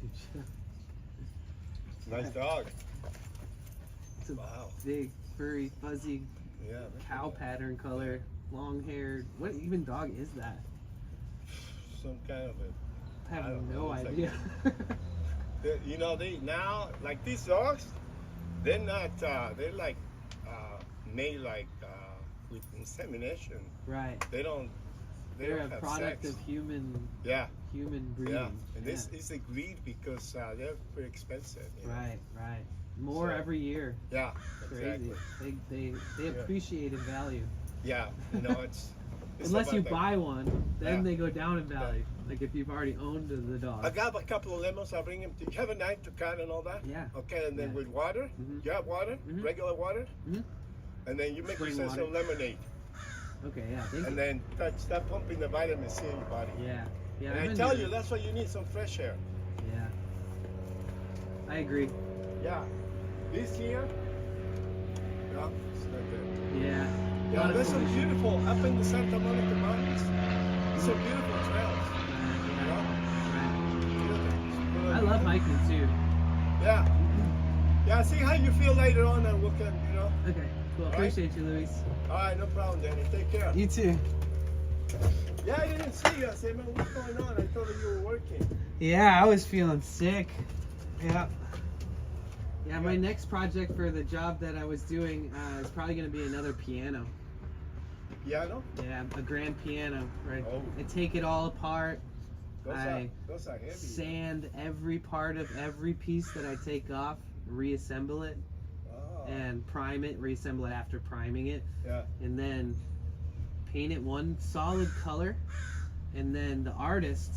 Chucho. Nice dog. It's a Wow. big, furry, fuzzy, Yeah. look cow at that. pattern color, long haired. What even dog is that? Some kind of a. I have I don't no know, it's like idea. They now, like these dogs, they're not, they're like made like with insemination. Right. They don't They're a have product sex. of human Yeah, breeding. yeah. And this is a breed because they're pretty expensive. you know? Right, right. More So- every year. Yeah, Crazy. exactly. They appreciate in value. Yeah, it's Unless you about that. buy one, then Yeah. they go down in value. Like if you've already owned the dog. I got a couple of lemons. I'll bring them. You have a knife to cut and all that? Yeah. Okay, and then Yeah. with water, Mhm. you have water, Mhm. regular water, Mhm. and then you make Spring yourself water. some lemonade, Okay, yeah. Thank and you. then start pumping the vitamin C in your body. Yeah. Yeah. And I've I been tell doing you, it. that's why you need some fresh air. Yeah. I agree. Yeah. This here, yeah, it's not good. Yeah. Yeah, there's some beautiful up in the Santa Monica Mountains. Some beautiful trails. You know? I love hiking too. Yeah. Yeah, see how you feel later on and we can, you know. Okay, cool. All right. Appreciate you, Luis. Alright, no problem, Danny. Take care. You too. Yeah, I didn't see you. I said, man, what's going on? I thought you were working. Yeah, I was feeling sick. Yeah. Yeah, my next project for the job that I was doing is probably going to be another piano. Piano? Yeah, a grand piano, right? Oh. I take it all apart. Those are heavy. Sand every part of every piece that I take off, reassemble it, Oh. and prime it, reassemble it after priming it, Yeah. and then paint it one solid color, and then the artist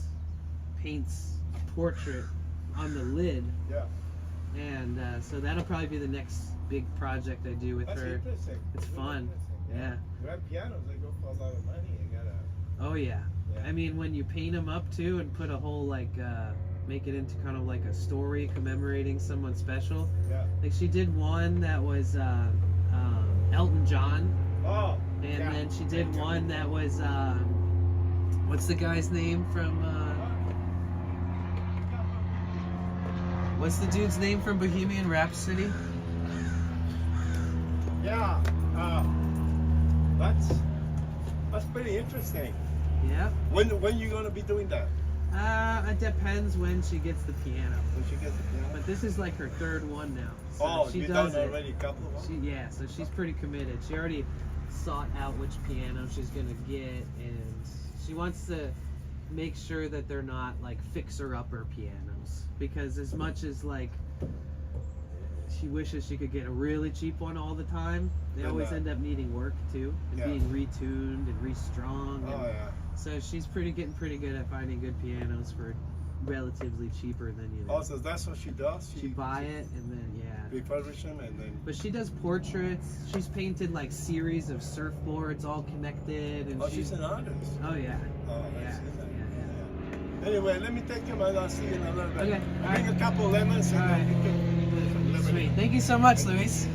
paints a portrait on the lid. Yeah. And so that'll probably be the next big project I do with That's her. interesting. It's Really fun. interesting. Yeah. Grand pianos, they go for a lot of money. You gotta. Oh yeah. Yeah. I mean, when you paint them up too and put a whole like, make it into kind of like a story commemorating someone special. Yeah. Like she did one that was Elton John, Oh. and yeah. then she did one that was what's the guy's name from? What's the dude's name from Bohemian Rhapsody? Yeah. That's pretty interesting. Yeah. When you gonna be doing that? It depends when she gets the piano. When she gets the piano? But this is like her third one now. So Oh, she you've does done it. already a couple of them? Yeah, so she's pretty committed. She already sought out which piano she's gonna get, and she wants to make sure that they're not like fixer-upper pianos. Because as much as like she wishes she could get a really cheap one all the time, they And, always end up needing work too, and yeah. being retuned and restrung. Oh, and yeah. so she's getting pretty good at finding good pianos for relatively cheaper than you know. Oh, so that's what she does? She buy it and then Refurbish them and then. But she does portraits. She's painted like series of surfboards all connected, and Oh, she's an artist. Oh yeah. Oh, I Yeah, see that. yeah, Yeah. Anyway, let me take him and I'll see you in a little bit. Okay, I'll all bring right. a couple lemons and All then right. we can do some lemonade. Sweet. Thank you so much, Luis.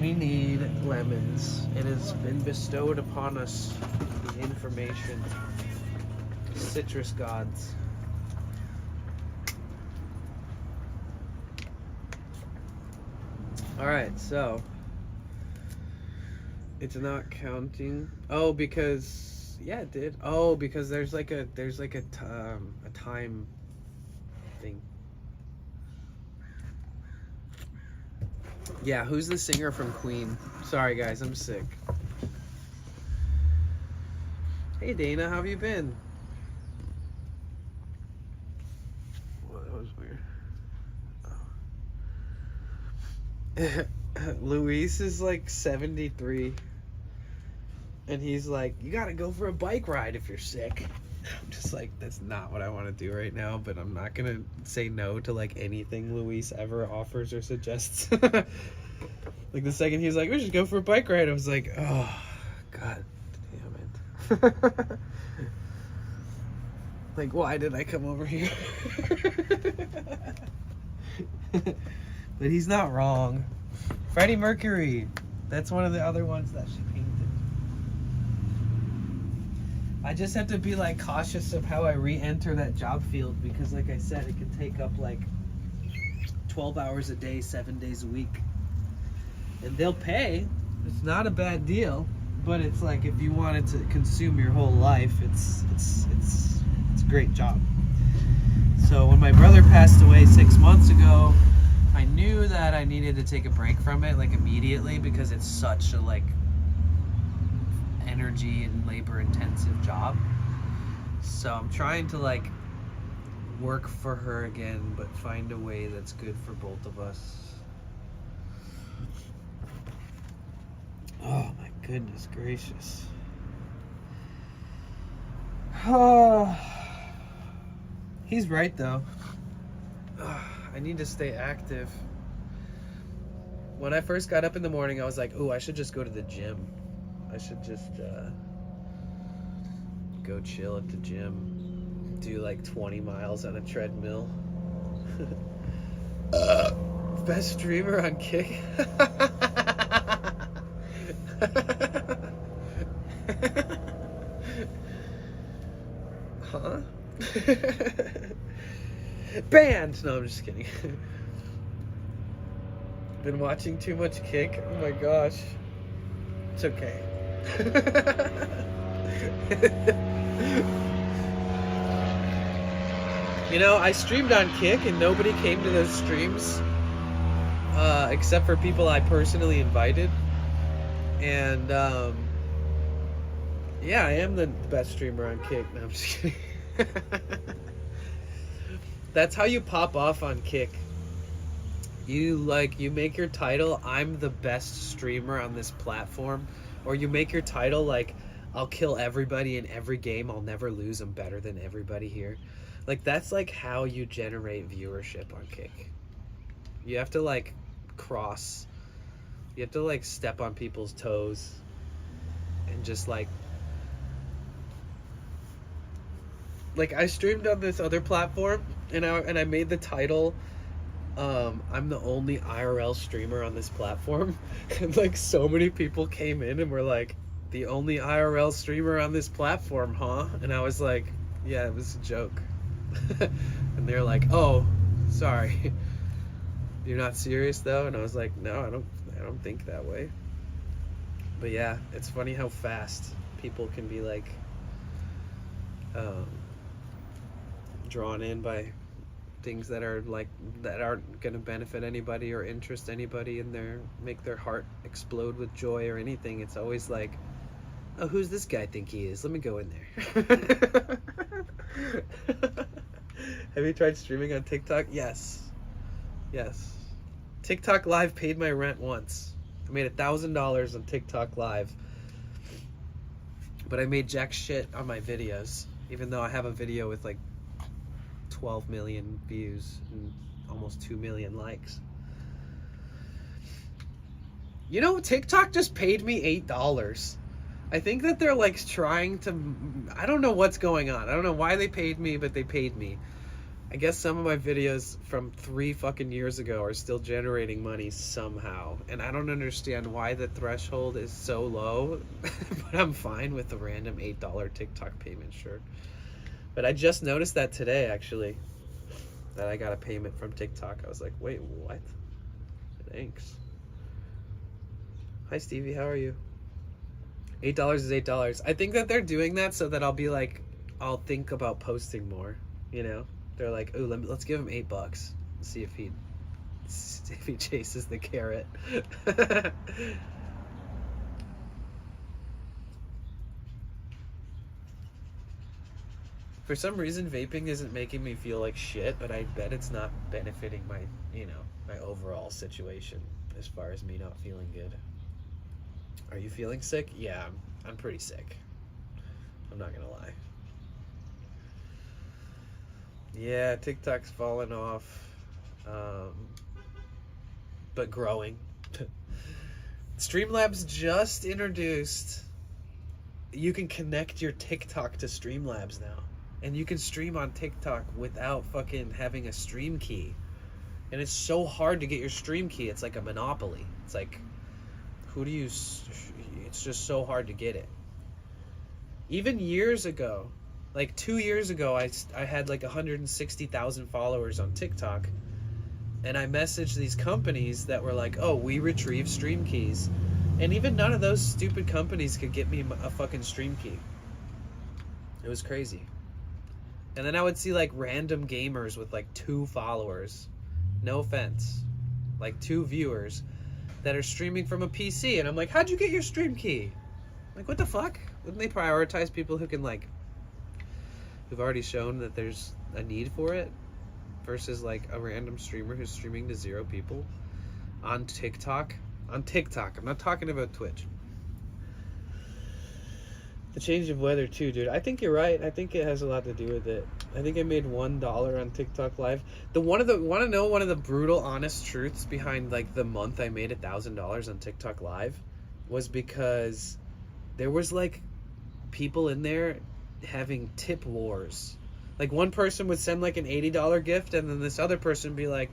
We need lemons. It has been bestowed upon us the information. Citrus gods. Alright, so it's not counting. Oh, because yeah, it did. Oh, because there's like a time thing. Yeah, who's the singer from Queen? Sorry guys, I'm sick. Hey Dana, how have you been? Well, that was weird. Luis is like 73. And he's like, you gotta go for a bike ride if you're sick. I'm just like, that's not what I want to do right now, but I'm not gonna say no to like anything Luis ever offers or suggests. Like the second he was like, we should go for a bike ride, I was like, oh, god damn it. Like, why did I come over here? But he's not wrong. Freddie Mercury. That's one of the other ones that she painted. I just have to be like cautious of how I re-enter that job field because like I said, it can take up like 12 hours a day, 7 days a week. And they'll pay. It's not a bad deal, but it's like if you wanted to consume your whole life, it's a great job. So when my brother passed away 6 months ago, I knew that I needed to take a break from it like immediately because it's such a like energy and labor intensive job. So I'm trying to like work for her again, but find a way that's good for both of us. Oh my goodness gracious. He's right though. I need to stay active. When I first got up in the morning, I was like, "Ooh, I should just go to the gym. I should just go chill at the gym, do like 20 miles on a treadmill." Best streamer on Kick? Huh? Banned! No, I'm just kidding. Been watching too much Kick? Oh my gosh. It's okay. You know, I streamed on Kick and nobody came to those streams except for people I personally invited. And yeah, I am the best streamer on Kick. No, I'm just kidding. That's how you pop off on Kick. You make your title, I'm the best streamer on this platform, or you make your title like, I'll kill everybody in every game, I'll never lose, I'm better than everybody here. Like, that's like how you generate viewership on Kick. You have to like you have to like step on people's toes and just like I streamed on this other platform and I made the title I'm the only IRL streamer on this platform, and like so many people came in and were like, the only IRL streamer on this platform, huh? And I was like, yeah, it was a joke. And they're like, oh, sorry. You're not serious though? And I was like, no, I don't think that way. But yeah, it's funny how fast people can be like drawn in by things that aren't gonna benefit anybody or interest anybody and make their heart explode with joy or anything. It's always like, oh, who's this guy think he is? Let me go in there. Have you tried streaming on TikTok? Yes. TikTok Live paid my rent once. I made $1,000 on TikTok Live. But I made jack shit on my videos, even though I have a video with like 12 million views and almost 2 million likes. You know, TikTok just paid me $8. I think that they're like trying to, I don't know what's going on. I don't know why they paid me, but they paid me. I guess some of my videos from 3 fucking years ago are still generating money somehow. And I don't understand why the threshold is so low, but I'm fine with the random $8 TikTok payment, sure. But I just noticed that today, actually, that I got a payment from TikTok. I was like, wait, what? Thanks. Hi, Stevie, how are you? $8 is $8. I think that they're doing that so that I'll think about posting more, you know? They're like, ooh, let's give him $8. See if he chases the carrot. For some reason, vaping isn't making me feel like shit, but I bet it's not benefiting my, my overall situation as far as me not feeling good. Are you feeling sick? Yeah, I'm pretty sick. I'm not gonna lie. Yeah, TikTok's falling off, but growing. Streamlabs just introduced, you can connect your TikTok to Streamlabs now. And you can stream on TikTok without fucking having a stream key. And it's so hard to get your stream key. It's like a monopoly. It's like, it's just so hard to get it. Even years ago, like 2 years ago, I had like 160,000 followers on TikTok. And I messaged these companies that were like, oh, we retrieve stream keys. And even none of those stupid companies could get me a fucking stream key. It was crazy. And then I would see like random gamers with like 2 followers, no offense, like 2 viewers that are streaming from a PC. And I'm like, how'd you get your stream key? Like, what the fuck? Wouldn't they prioritize people who can who've already shown that there's a need for it versus like a random streamer who's streaming to 0 people on TikTok? On TikTok, I'm not talking about Twitch. The change of weather too, dude. I think you're right. I think it has a lot to do with it. I think I made $1 on TikTok Live. Want to know one of the brutal, honest truths behind like the month I made $1,000 on TikTok Live was because there was like people in there having tip wars. Like one person would send like an $80 gift, and then this other person would be like,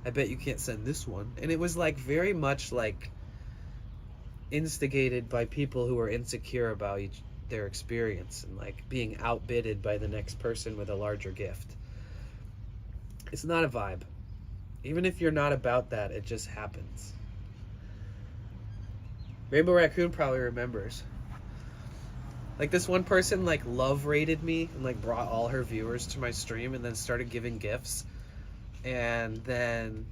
I bet you can't send this one. And it was like very much like instigated by people who are insecure about their experience and like being outbidded by the next person with a larger gift. It's not a vibe. Even if you're not about that, it just happens. Rainbow Raccoon probably remembers. Like this one person like love rated me and like brought all her viewers to my stream and then started giving gifts. And then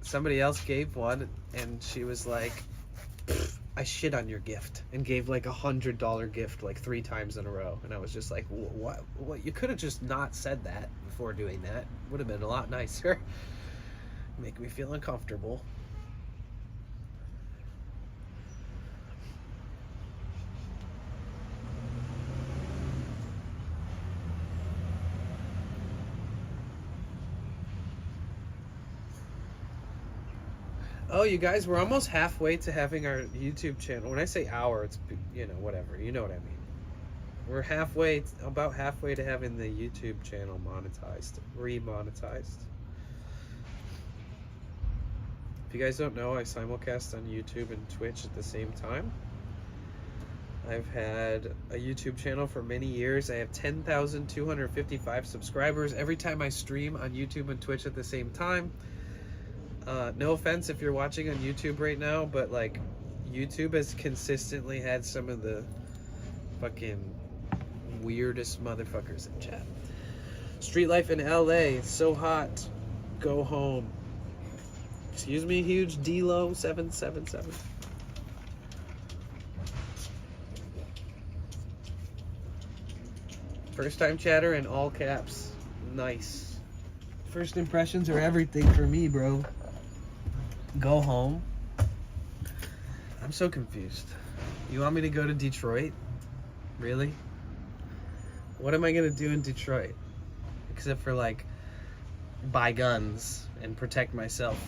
somebody else gave one and she was like, I shit on your gift, and gave like $100 gift like 3 times in a row. And I was just like, what? You could have just not said that before doing that. Would have been a lot nicer. Make me feel uncomfortable. Oh, you guys, we're almost halfway to having our YouTube channel. When I say hour, it's, you know, whatever. You know what I mean. We're about halfway to having the YouTube channel monetized, re-monetized. If you guys don't know, I simulcast on YouTube and Twitch at the same time. I've had a YouTube channel for many years. I have 10,255 subscribers every time I stream on YouTube and Twitch at the same time. No offense if you're watching on YouTube right now, but like YouTube has consistently had some of the fucking weirdest motherfuckers in chat. Street life in LA, it's so hot. Go home. Excuse me, huge D-Lo 777. First time chatter in all caps. Nice. First impressions are everything for me, bro. Go home. I'm so confused. You want me to go to Detroit? Really? What am I gonna do in Detroit? Except for like buy guns and protect myself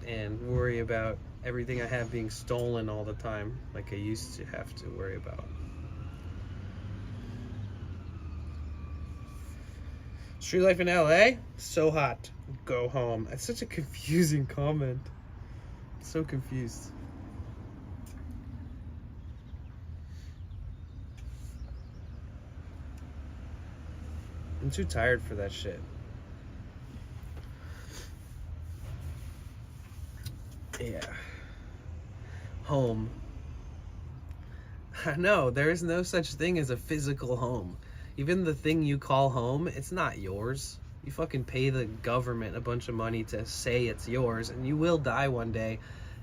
and worry about everything I have being stolen all the time like I used to have to worry about. Street life in LA? So hot. Go home. That's such a confusing comment. I'm so confused. I'm too tired for that shit. Yeah. Home. No, there is no such thing as a physical home. Even the thing you call home, it's not yours. You fucking pay the government a bunch of money to say it's yours, and you will die one day.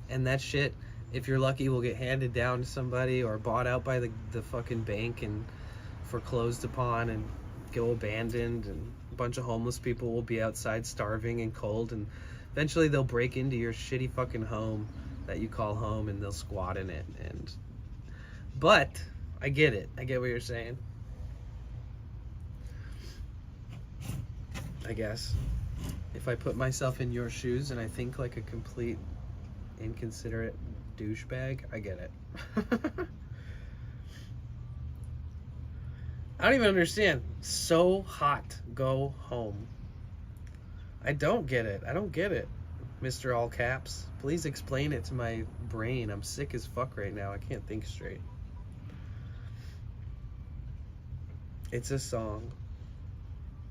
And that shit, if you're lucky, will get handed down to somebody or bought out by the fucking bank and foreclosed upon and go abandoned, and a bunch of homeless people will be outside starving and cold, and eventually they'll break into your shitty fucking home that you call home and they'll squat in it. But I get it. I get what you're saying. I guess if I put myself in your shoes and I think like a complete inconsiderate douchebag, I get it. I don't even understand. So hot. Go home. I don't get it. I don't get it, Mr. All Caps. Please explain it to my brain. I'm sick as fuck right now. I can't think straight. It's a song.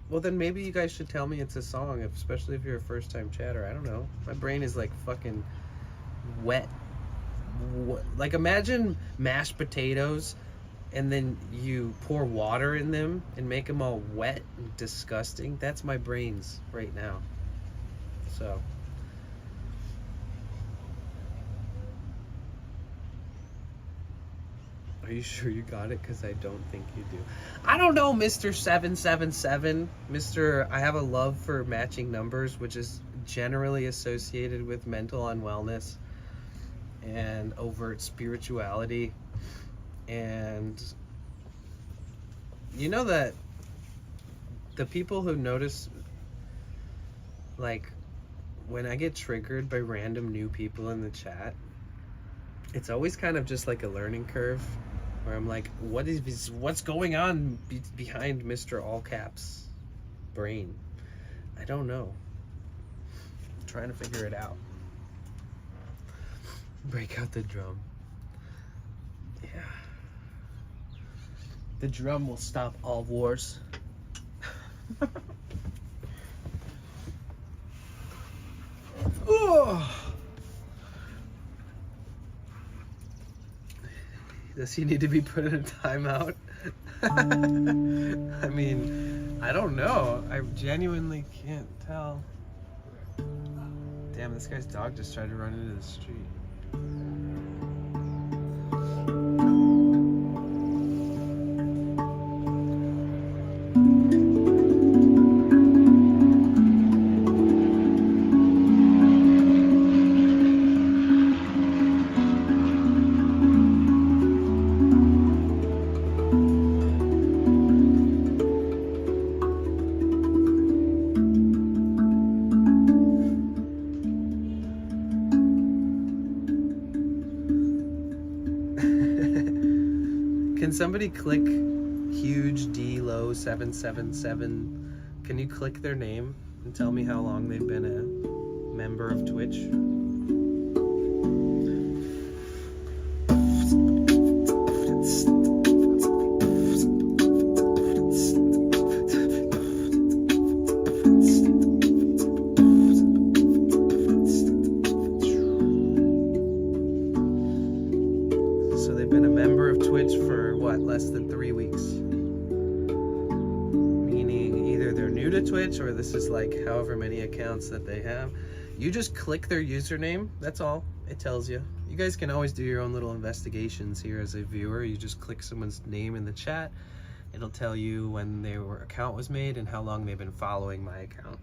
Well, then maybe you guys should tell me it's a song, especially if you're a first-time chatter. I don't know. My brain is like fucking wet. Like imagine mashed potatoes and then you pour water in them and make them all wet and disgusting. That's my brains right now. So. Are you sure you got it? Because I don't think you do. I don't know, Mr. 777. Mr. I have a love for matching numbers, which is generally associated with mental unwellness and overt spirituality. And you know that the people who notice, like, when I get triggered by random new people in the chat, it's always kind of just like a learning curve where I'm like, what's going on behind Mr. All Caps brain? I don't know. I'm trying to figure it out. Break out the drum. Yeah. The drum will stop all wars. Oh. Does he need to be put in a timeout? I mean, I don't know. I genuinely can't tell. Damn, this guy's dog just tried to run into the street. Can somebody click huge D low 777? Can you click their name and tell me how long they've been a member of Twitch? So they've been a member of Twitch for what, less than 3 weeks? Meaning either they're new to Twitch or this is like however many accounts that they have. You just click their username, that's all. It tells you. You guys can always do your own little investigations here as a viewer. You just click someone's name in the chat. It'll tell you when their account was made and how long they've been following my account.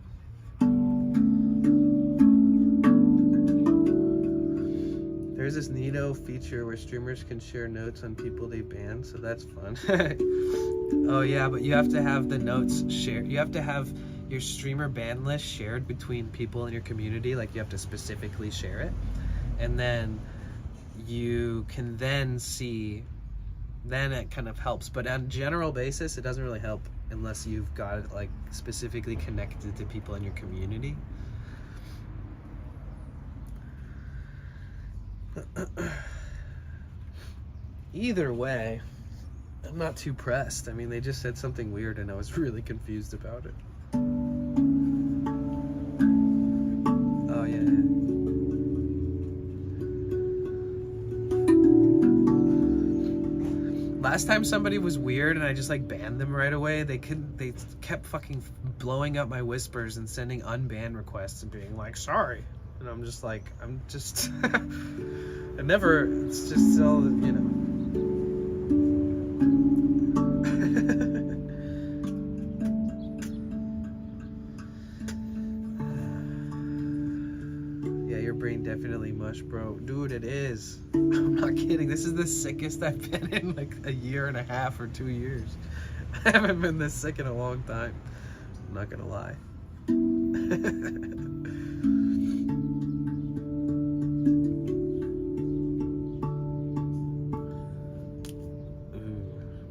There's this neato feature where streamers can share notes on people they banned, so that's fun. Oh yeah, but you have to have the notes shared. You have to have your streamer ban list shared between people in your community, like you have to specifically share it. And then you can then see, then it kind of helps. But on a general basis, it doesn't really help unless you've got it like specifically connected to people in your community. Either way, I'm not too pressed. I mean, they just said something weird and I was really confused about it. Oh yeah. Last time somebody was weird and I just like banned them right away, they kept fucking blowing up my whispers and sending unban requests and being like, sorry. And I'm just like, it's just so, you know. Yeah, your brain definitely mush, bro. Dude, it is. I'm not kidding. This is the sickest I've been in like a year and a half or 2 years. I haven't been this sick in a long time. I'm not gonna lie.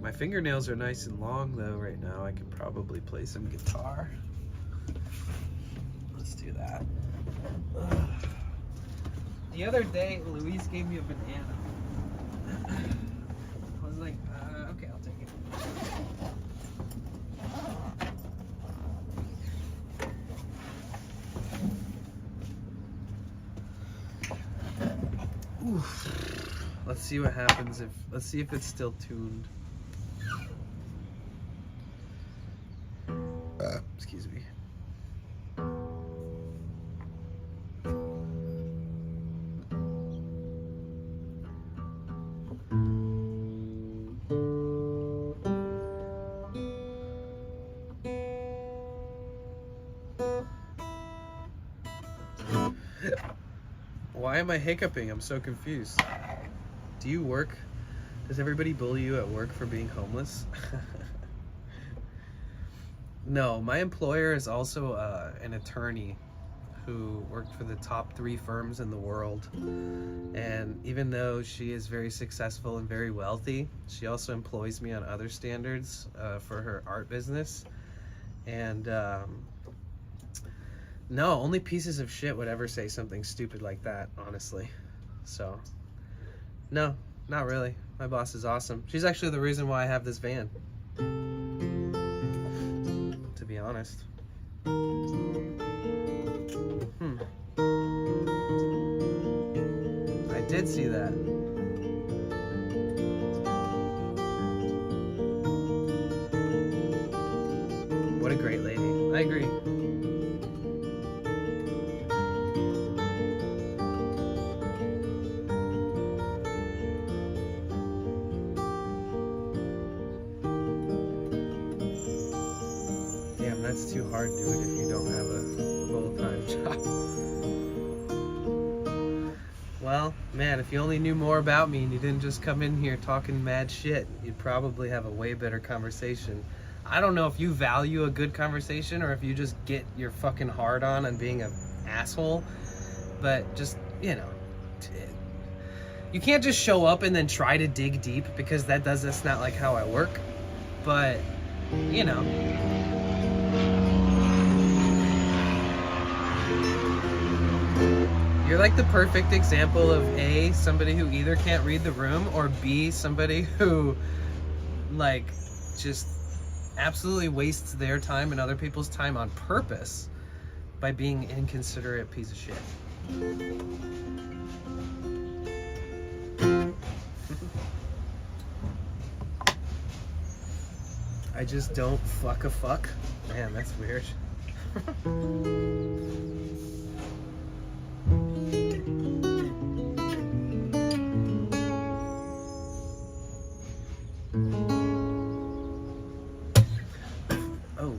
My fingernails are nice and long though right now. I could probably play some guitar. Let's do that. The other day, Louise gave me a banana. I was like, okay, I'll take it. Oof. Let's see what happens let's see if it's still tuned. Excuse me. Why am I hiccuping? I'm so confused. Do you work? Does everybody bully you at work for being homeless? No, my employer is also an attorney who worked for the top 3 firms in the world. And even though she is very successful and very wealthy, she also employs me on other standards for her art business. And No, only pieces of shit would ever say something stupid like that, honestly. So, no, not really. My boss is awesome. She's actually the reason why I have this van. To be honest. I did see that. What a great lady. I agree. Damn, that's too hard, dude, if you don't have a full-time job. Well, man, if you only knew more about me and you didn't just come in here talking mad shit, you'd probably have a way better conversation. I don't know if you value a good conversation or if you just get your fucking hard on being an asshole, but just, you know, you can't just show up and then try to dig deep because that's not like how I work, but, you know. You're like the perfect example of A, somebody who either can't read the room, or B, somebody who, like, just absolutely wastes their time and other people's time on purpose by being an inconsiderate piece of shit. I just don't fuck a fuck. Man, that's weird. Oh.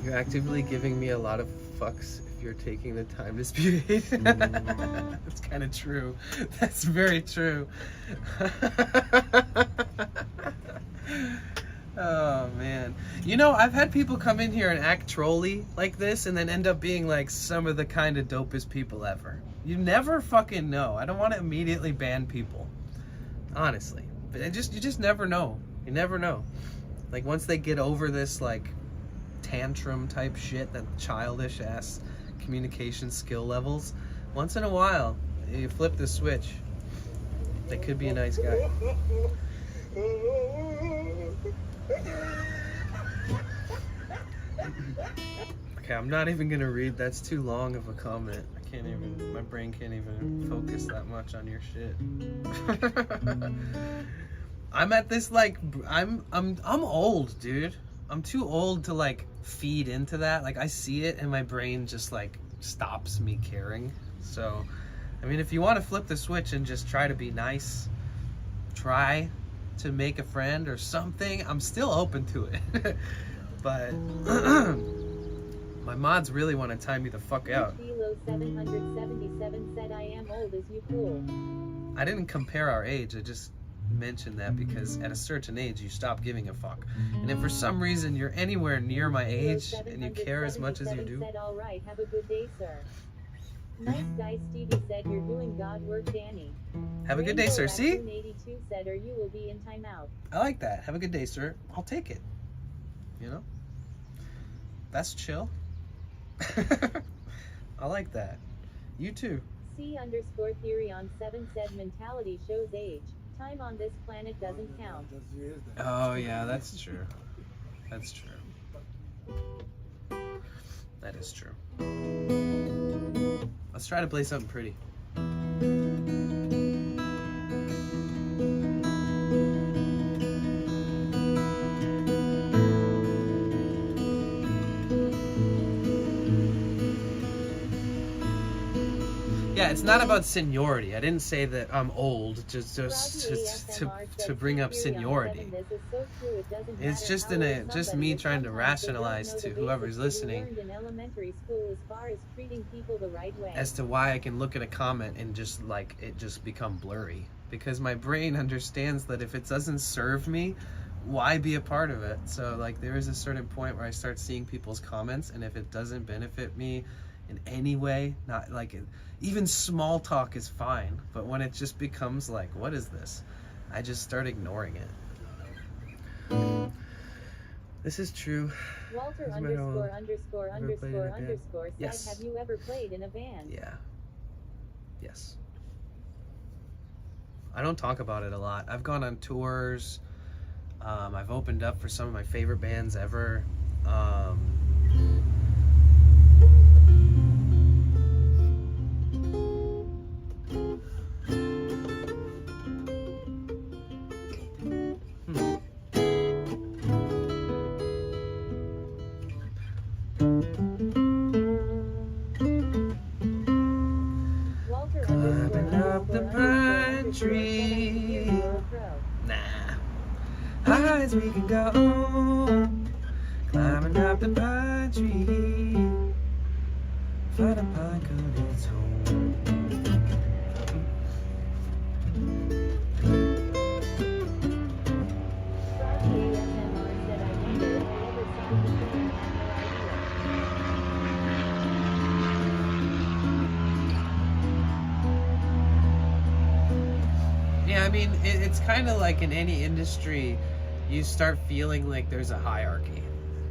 You're actively giving me a lot of fucks if you're taking the time to speak. That's kind of true. That's very true. Oh man. You know, I've had people come in here and act trolly like this and then end up being like some of the kind of dopest people ever. You never fucking know. I don't want to immediately ban people. Honestly. But you just never know. You never know. Like once they get over this like tantrum type shit, that childish ass communication skill levels, once in a while you flip the switch. They could be a nice guy. Okay, I'm not even gonna read. That's too long of a comment. I can't even. My brain can't even focus that much on your shit. I'm at this like I'm old, dude. I'm too old to like feed into that. Like I see it and my brain just like stops me caring. So, I mean, if you want to flip the switch and just try to be nice, try to make a friend or something, I'm still open to it. But my mods really want to time me the fuck out. Kilo 777 said I am old as you fool. I didn't compare our age. I just mentioned that because at a certain age you stop giving a fuck. And if for some reason you're anywhere near my age and you care as much as you do. Said, all right, have a good day, sir. Nice guy Stevie said you're doing God work, Danny. Have a good day, sir. See? 82 said or you will be in timeout. I like that. Have a good day, sir. I'll take it. You know? That's chill. I like that. You too. C_theory on 7 said mentality shows age. Time on this planet doesn't count. Oh yeah, that's true. That's true. That is true. Let's try to play something pretty. Yeah, it's not about seniority. I didn't say that I'm old just to bring up seniority. It's just just me trying to rationalize to whoever's listening as to why I can look at a comment and just like it just become blurry, because my brain understands that if it doesn't serve me, why be a part of it? So like there is a certain point where I start seeing people's comments, and if it doesn't benefit me in any way, not like even small talk is fine, but when it just becomes like, what is this? I just start ignoring it. This is true. Walter Doesn't matter how _____ Yes. said, have you ever played in a band? Yeah. Yes. I don't talk about it a lot. I've gone on tours. I've opened up for some of my favorite bands ever. Climbing up the pine tree. Nah. High as we can go. Climbing up the pine tree. Find a pine cut its home. Yeah, I mean, it's kind of like in any industry, you start feeling like there's a hierarchy.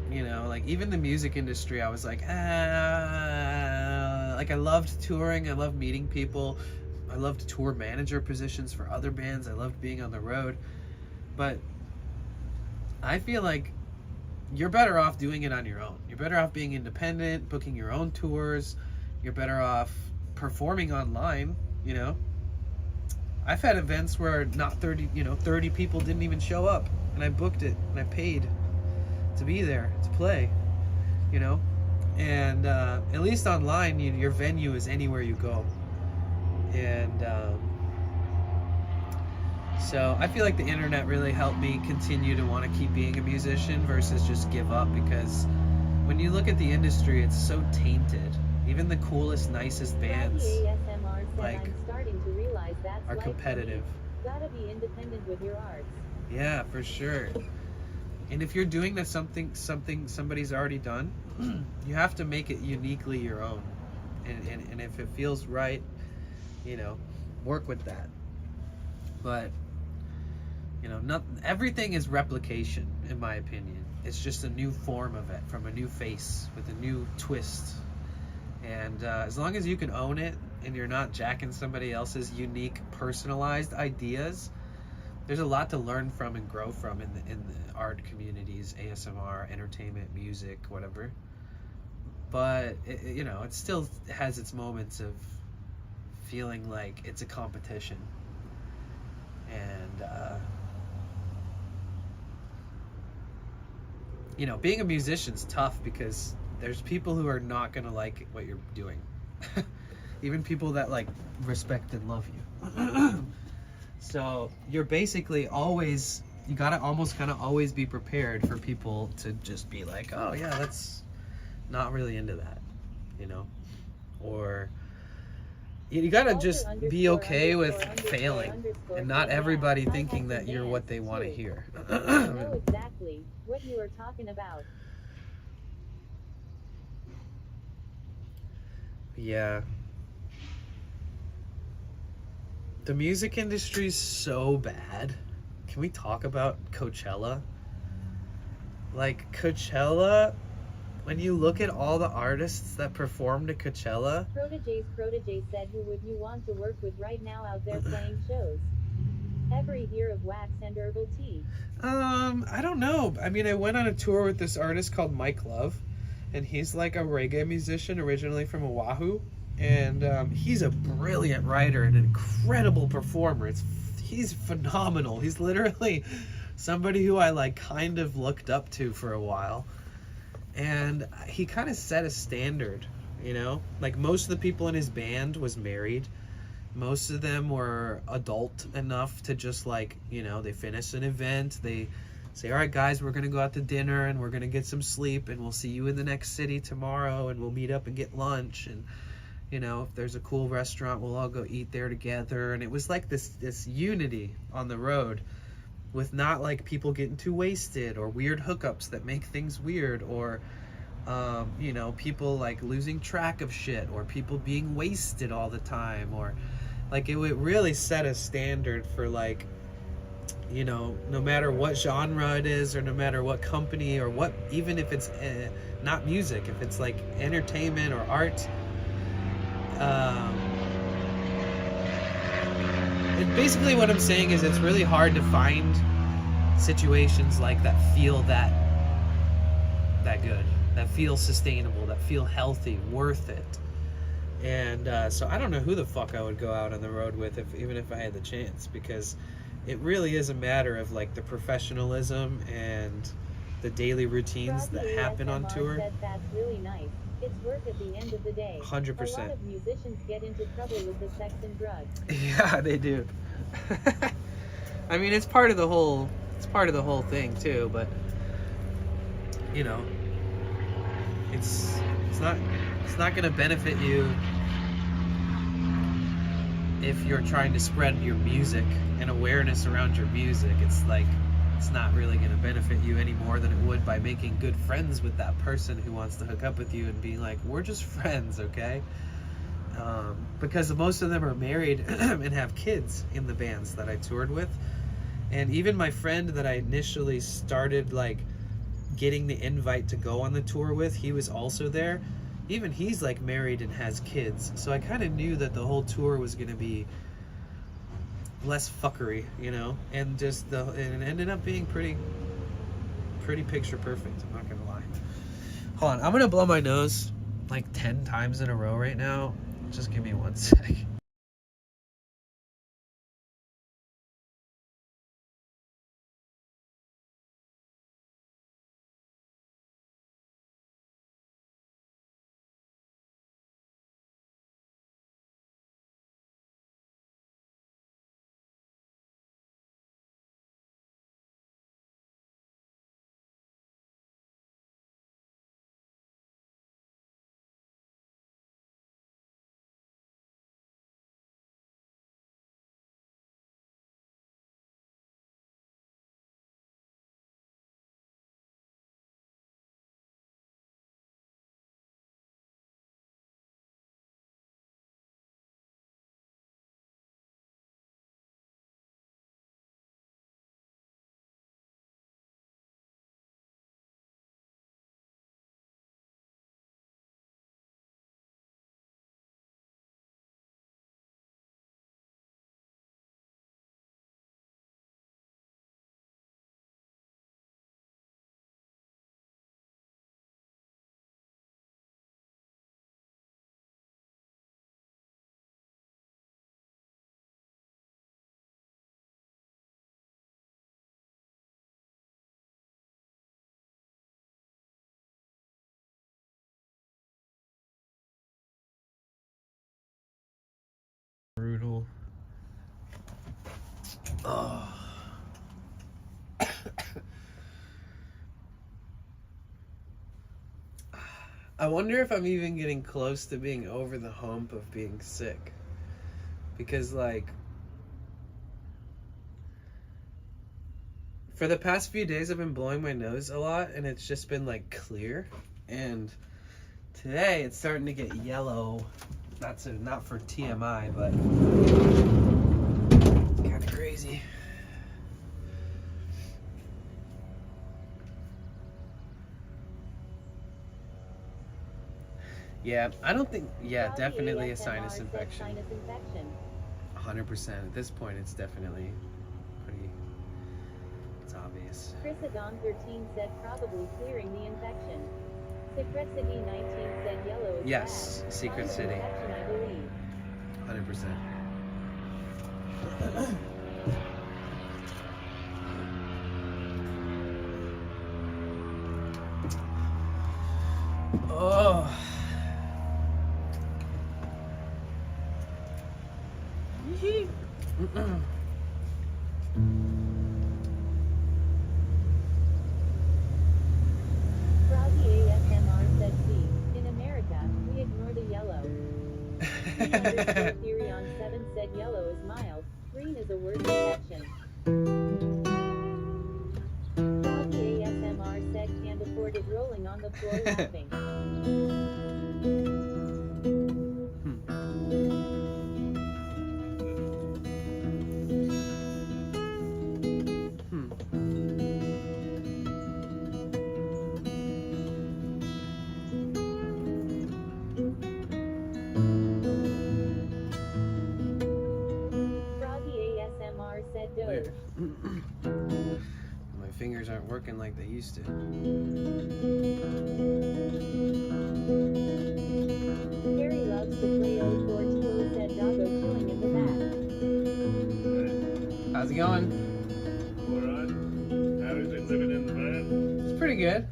You know, like even the music industry, I was like, like I loved touring, I loved meeting people, I loved tour manager positions for other bands, I loved being on the road, but I feel like you're better off doing it on your own. You're better off being independent, booking your own tours. You're better off performing online, you know. I've had events where not 30 people didn't even show up, and I booked it and I paid to be there to play, you know. And at least online, your venue is anywhere you go. And so I feel like the internet really helped me continue to want to keep being a musician versus just give up, because when you look at the industry, it's so tainted. Even the coolest, nicest bands like are competitive. Gotta be independent with your arts. Yeah, for sure. And if you're doing that something somebody's already done, you have to make it uniquely your own. And if it feels right, you know, work with that. But you know, not everything is replication, in my opinion. It's just a new form of it, from a new face with a new twist. And as long as you can own it and you're not jacking somebody else's unique, personalized ideas, there's a lot to learn from and grow from in the art communities, ASMR, entertainment, music, whatever. But you know, it still has its moments of feeling like it's a competition. And you know, being a musician's tough because there's people who are not gonna like what you're doing. Even people that like respect and love you. So you're basically always, you gotta almost kind of always be prepared for people to just be like, oh yeah, that's not really into that, you know? Or you gotta just be okay with failing and not everybody thinking that you're what they want to hear. I know exactly what you are talking about. Yeah. The music industry's so bad. Can we talk about Coachella? Like Coachella, when you look at all the artists that performed at Coachella. Protege said, who would you want to work with right now out there playing shows? Every year of wax and herbal tea. I don't know. I mean, I went on a tour with this artist called Mike Love, and he's like a reggae musician originally from Oahu. And he's a brilliant writer and an incredible performer. He's phenomenal. He's literally somebody who I like kind of looked up to for a while. And he kind of set a standard, you know? Like, most of the people in his band was married. Most of them were adult enough to just, like, you know, they finish an event, they say, all right, guys, we're gonna go out to dinner and we're gonna get some sleep and we'll see you in the next city tomorrow and we'll meet up and get lunch, and, you know, if there's a cool restaurant, we'll all go eat there together. And it was like this unity on the road, with not like people getting too wasted or weird hookups that make things weird, or you know, people like losing track of shit, or people being wasted all the time, or like it would really set a standard for, like, you know, no matter what genre it is, or no matter what company, or what, even if it's not music, if it's like entertainment or art. And basically what I'm saying is it's really hard to find situations like that feel that good, that feel sustainable, that feel healthy, worth it. And so I don't know who the fuck I would go out on the road with, even if I had the chance, because it really is a matter of like the professionalism and the daily routines that happen on tour. Said that's really nice. It's work at the end of the day. 100%. A lot of musicians get into trouble with the sex and drugs. Yeah, they do. I mean, it's part of the whole thing too, but you know, it's not going to benefit you if you're trying to spread your music and awareness around your music. It's like, it's not really going to benefit you any more than it would by making good friends with that person who wants to hook up with you and being like, we're just friends, okay? Because most of them are married and have kids in the bands that I toured with. And even my friend that I initially started like getting the invite to go on the tour with, he was also there. Even he's like married and has kids. So I kind of knew that the whole tour was going to be less fuckery, you know, and just and it ended up being pretty picture perfect. I'm not gonna lie. Hold on, I'm gonna blow my nose like 10 times in a row right now. Just give me 1 sec. Brutal. Oh. I wonder if I'm even getting close to being over the hump of being sick. Because, like, for the past few days I've been blowing my nose a lot and it's just been like clear. And today it's starting to get yellow. Not for TMI, but kind of crazy. Yeah, I don't think. Yeah, definitely a sinus infection. 100%. At this point, it's definitely pretty. It's obvious. Chris Adon 13 said probably clearing the infection. Secret City 19 said yellow is Yes, bad. Secret City. Infection, I believe. 100%. Oh. Froggy ASMR said C. In America, we ignore the yellow. Theory on 7 said yellow is mild, green is a word detection. Froggy ASMR said can't afford it rolling on the floor laughing. Froggy ASMR said doge. Weird. My fingers aren't working like they used to. Harry loves to play old George Poe said doggo chilling in the back. How's it going? Alright. How is it living in the van? It's pretty good.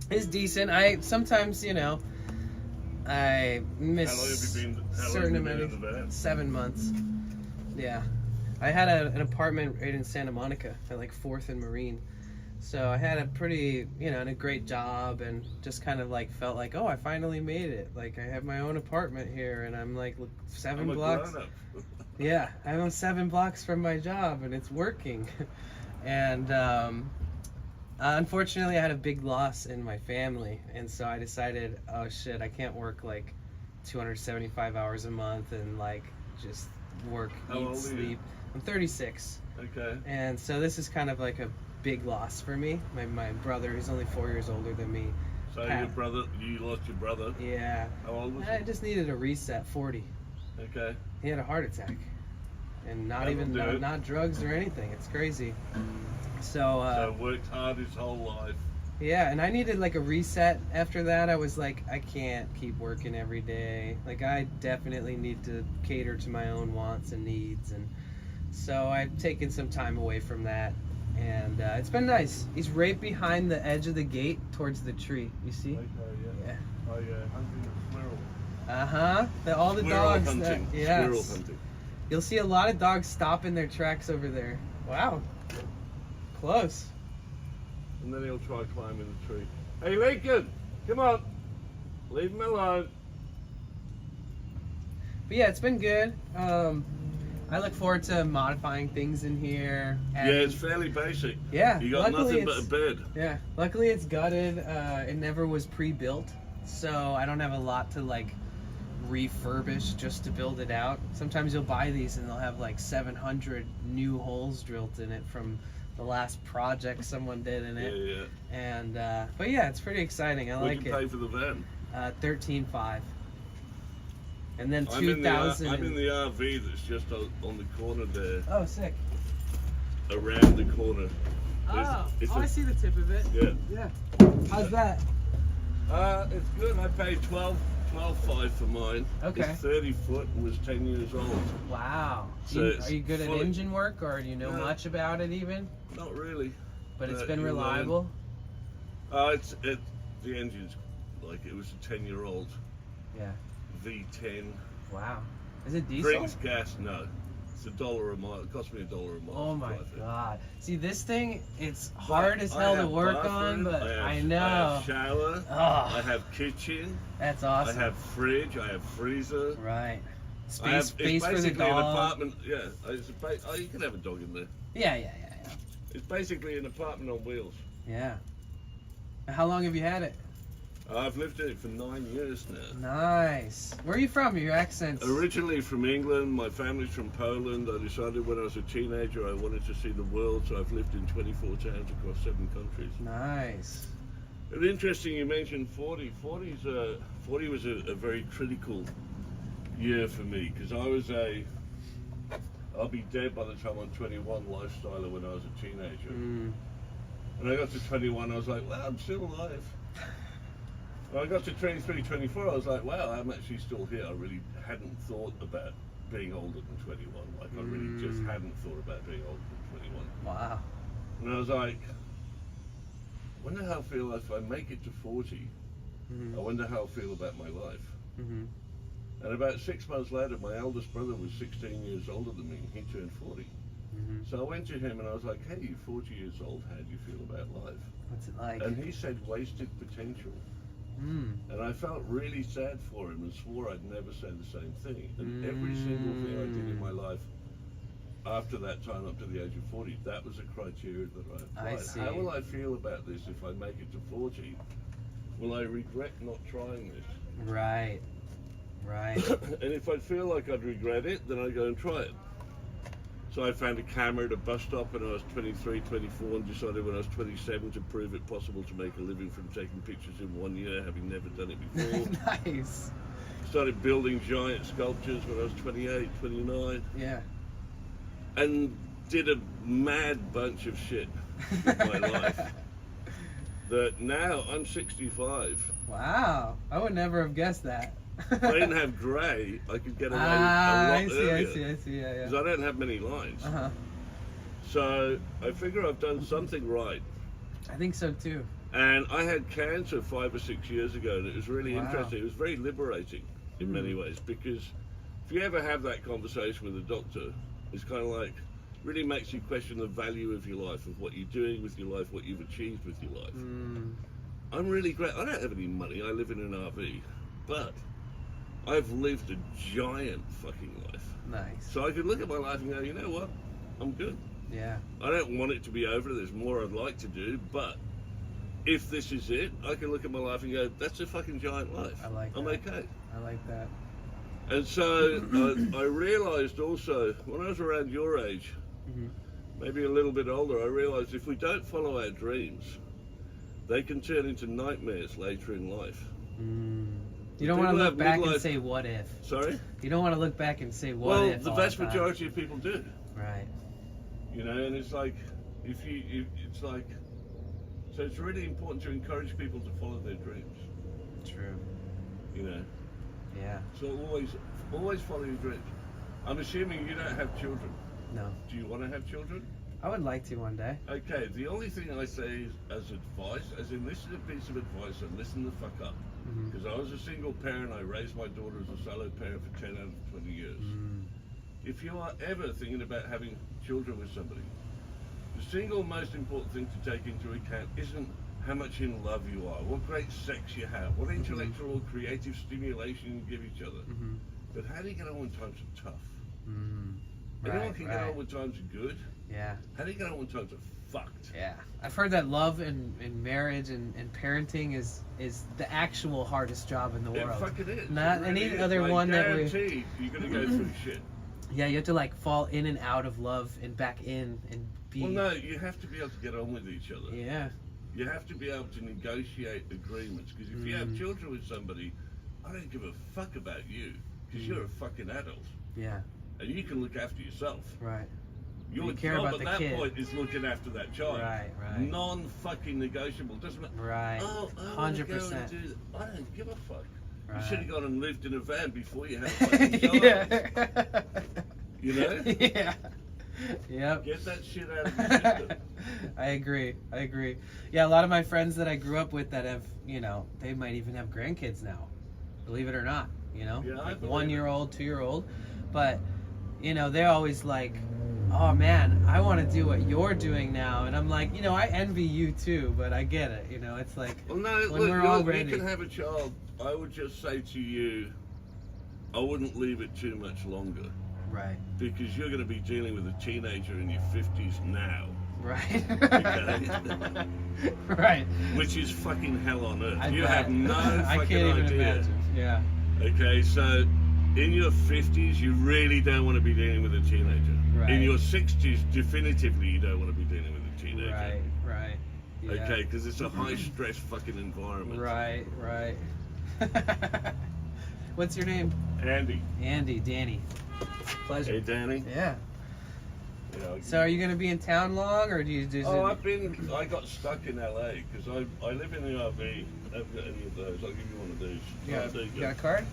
It's decent. I sometimes, you know, I miss How long have you been, certain in amount the van? 7 months. Yeah. I had an apartment right in Santa Monica at like 4th and Marine. So I had a pretty, you know, and a great job, and just kind of like felt like, oh, I finally made it. Like I have my own apartment here, and I'm like 7 I'm a blocks. grown-up. Yeah, I'm 7 blocks from my job, and it's working. And unfortunately, I had a big loss in my family, and so I decided, oh shit, I can't work like 275 hours a month and like just work, How old are eat, you? sleep. I'm 36, Okay. and so this is kind of like a big loss for me. My brother, he's only 4 years older than me. So Pat. your brother, you lost your brother. Yeah, How old was I he? just needed a reset. 40. Okay. He had a heart attack, and not That'll even do it. not drugs or anything. It's crazy. So So worked hard his whole life. yeah, and I needed like a reset after that. I was like, I can't keep working every day. Like I definitely need to cater to my own wants and needs, and so I've taken some time away from that, and it's been nice. He's right behind the edge of the gate towards the tree. You see? Okay, yeah. Yeah. Oh yeah, hunting a squirrel. All the Squirrel dogs. hunting. Yes. Squirrel hunting. You'll see a lot of dogs stop in their tracks over there. Wow. Close. And then he'll try climbing the tree. Hey Lincoln, come on. Leave him alone. But yeah, it's been good. I look forward to modifying things in here. Yeah, it's fairly basic. Yeah, You got luckily nothing but a it's- bed. Yeah, luckily it's gutted. It never was pre-built, so I don't have a lot to like refurbish just to build it out. Sometimes you'll buy these and they'll have like 700 new holes drilled in it from the last project someone did in Yeah, it. yeah. And but yeah, it's pretty exciting. I What'd like you it. pay for the van? 13.5. And then I'm in 2,000. the RV that's just on the corner there, Oh, sick. around the corner. It's I see the tip of it. Yeah. Yeah. How's that? It's good. I paid 12.5 for mine. Okay. It's 30 foot and was 10 years old. Wow. So it's Are you good at fully- engine work, or do you know No. much about it even? Not really. But it's But been you learn. reliable. The engine's like it was a 10-year-old Yeah. V10. Wow. Is it diesel? Brings gas? No. It's $1 a mile. It cost me $1 a mile. Oh to my drive it. god. See, this thing, it's hard as I hell to have work on, bathroom, but I know. have shower. I Oh, have kitchen. that's awesome. I have fridge. I have freezer. Right. I have, Space it's for the basically an dog. apartment. Yeah. You can have a dog in there. Yeah. It's basically an apartment on wheels. Yeah. How long have you had it? I've lived in it for 9 years now. Nice. Where are you from? Your accent's... Originally from England, my family's from Poland. I decided when I was a teenager I wanted to see the world, so I've lived in 24 towns across 7 countries. Nice. And interesting you mentioned 40. 40 was a very critical year for me, because I was I'll be dead by the time I'm 21 lifestyler when I was a teenager. Mm. When I got to 21 I was like, well, I'm still alive. When I got to 23, 24, I was like, wow, I'm actually still here. I really hadn't thought about being older than 21. Like, I really just hadn't thought about being older than 21. Wow. And I was like, I wonder how I feel if I make it to 40. Mm-hmm. I wonder how I feel about my life. Mm-hmm. And about 6 months later, my eldest brother was 16 years older than me. He turned 40. Mm-hmm. So I went to him and I was like, hey, you're 40 years old. How do you feel about life? What's it like? And he said, wasted potential. Mm. And I felt really sad for him and swore I'd never say the same thing. And every single thing I did in my life after that time, up to the age of 40, that was a criteria that I applied. see. How will I feel about this if I make it to 40? Will I regret not trying this? Right. Right. And if I feel like I'd regret it, then I go and try it. So I found a camera at a bus stop when I was 23, 24, and decided when I was 27 to prove it possible to make a living from taking pictures in 1 year, having never done it before. Nice. Started building giant sculptures when I was 28, 29, Yeah. and did a mad bunch of shit with my life. That now I'm 65. Wow. I would never have guessed that. If I didn't have grey, I could get away a lot I see, earlier. I see, yeah, Because I don't have many lines. Uh-huh. So I figure I've done something right. I think so too. And I had cancer 5 or 6 years ago, and it was really Wow. interesting. It was very liberating in many ways, because if you ever have that conversation with a doctor, it's kind of like, really makes you question the value of your life, of what you're doing with your life, what you've achieved with your life. I'm really great. I don't have any money. I live in an RV, but I've lived a giant fucking life. Nice. So I could look at my life and go, you know what? I'm good. Yeah. I don't want it to be over. There's more I'd like to do, but if this is it, I can look at my life and go, that's a fucking giant life. I like I'm that. okay. I like that. And so I realized also, when I was around your age, maybe a little bit older, I realized if we don't follow our dreams, they can turn into nightmares later in life. You don't want to People look have back and midlife- say, what if? Sorry? You don't want to look back and say, what Well, if? the all vast time. majority of people do. Right. You know, and it's like, it's like, so it's really important to encourage people to follow their dreams. True. You know, Yeah. so always follow your dreams. I'm assuming you don't have children. No. Do you want to have children? I would like to one day. Okay, the only thing I say is, as advice, as in this is a piece of advice, and listen the fuck up. Because I was a single parent, I raised my daughter as a solo parent for 10 out of 20 years. If you are ever thinking about having children with somebody, the single most important thing to take into account isn't how much in love you are, what great sex you have, what intellectual or creative stimulation you give each other, but how do you get on when times are tough? Anyone can get on when times are good. Yeah. How do you get on when times are fucked? Yeah. I've heard that love and marriage and parenting is the actual hardest job in the It world. fucking is. Not It any really is. other I one that we... guarantee you're gonna go through shit. Yeah, you have to like fall in and out of love and back in and be... Well, no, you have to be able to get on with each other. Yeah. You have to be able to negotiate agreements, because if you have children with somebody, I don't give a fuck about you, because you're a fucking adult, Yeah. and you can look after yourself. Right. Your You care job about at the that kid. point is looking after that child. Right, right. Non-fucking negotiable. Doesn't matter. Right. Oh, I wanna go and 100%. do that. I don't give a fuck. Right. You should have gone and lived in a van before you had a fucking child. Yeah. You know? Yeah. Yep. Get that shit out of your system. I agree. Yeah, a lot of my friends that I grew up with that have, they might even have grandkids now. Believe it or not, Yeah, I like believe 1 year old, 2 year old. But, they're always like, oh man, I want to do what you're doing now. And I'm like, I envy you too, but I get it. It's like, Well, no, when look, we're all you ready. can have a child. I would just say to you, I wouldn't leave it too much longer, right, because you're going to be dealing with a teenager in your 50s now. right, Okay? right. Which is fucking hell on earth. I You bet. have no fucking I can't even idea. imagine. Yeah. Okay, so in your 50s, you really don't want to be dealing with a teenager. Right. In your 60s, definitively, you don't want to be dealing with a teenager. Right. Yeah. Okay, because it's a high-stress fucking environment. Right. What's your name? Andy. Andy, Danny. Pleasure. Hey, Danny. Yeah. You know, So are you going to be in town long, or do you just... I got stuck in LA because I live in the RV. I haven't got any of those. I'll give you one of these. Yeah. There you You go. got a card?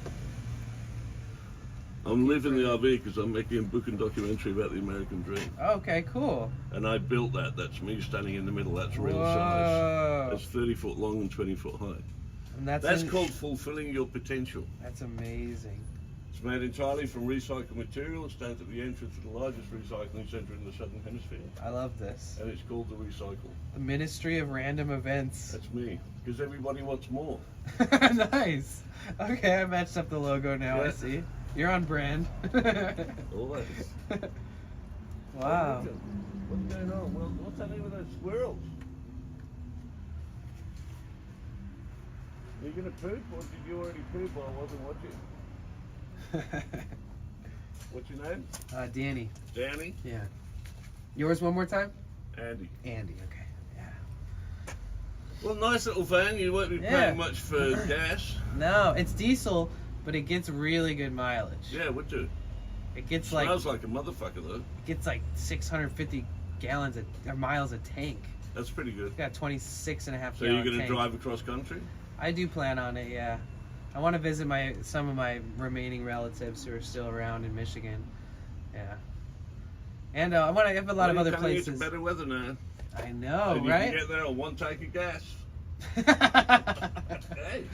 I'm living in the RV because I'm making a book and documentary about the American dream. Okay, cool. And I built that. That's me standing in the middle. That's real Whoa. size. It's 30 foot long and 20 foot high. And that's That's called fulfilling your potential. That's amazing. It's made entirely from recycled material. It stands at the entrance of the largest recycling centre in the Southern Hemisphere. I love this. And it's called the Recycle. The Ministry of Random Events. That's me. Because everybody wants more. Nice. Okay, I matched up the logo now. I Yeah. see. You're on brand. Always. Wow. What's going on? Well, what's that name of those squirrels? Are you gonna poop, or did you already poop while I wasn't watching? What's your name? Danny. Danny? Yeah. Yours one more time? Andy. Andy. Okay. Yeah. Well, nice little van. You won't be Yeah. paying much for gas. No, it's diesel, but it gets really good mileage. Yeah, would do. It gets Smells like a motherfucker though. it gets like 650 gallons or miles a tank. That's pretty good. It's got 26 and a half So gallon you're gonna tank. drive across country? I do plan on it, yeah. I want to visit some of my remaining relatives who are still around in Michigan. Yeah. And I want to have a lot of other Coming places. into better weather now. I know, and you right? can get there on one tank of gas. Hey,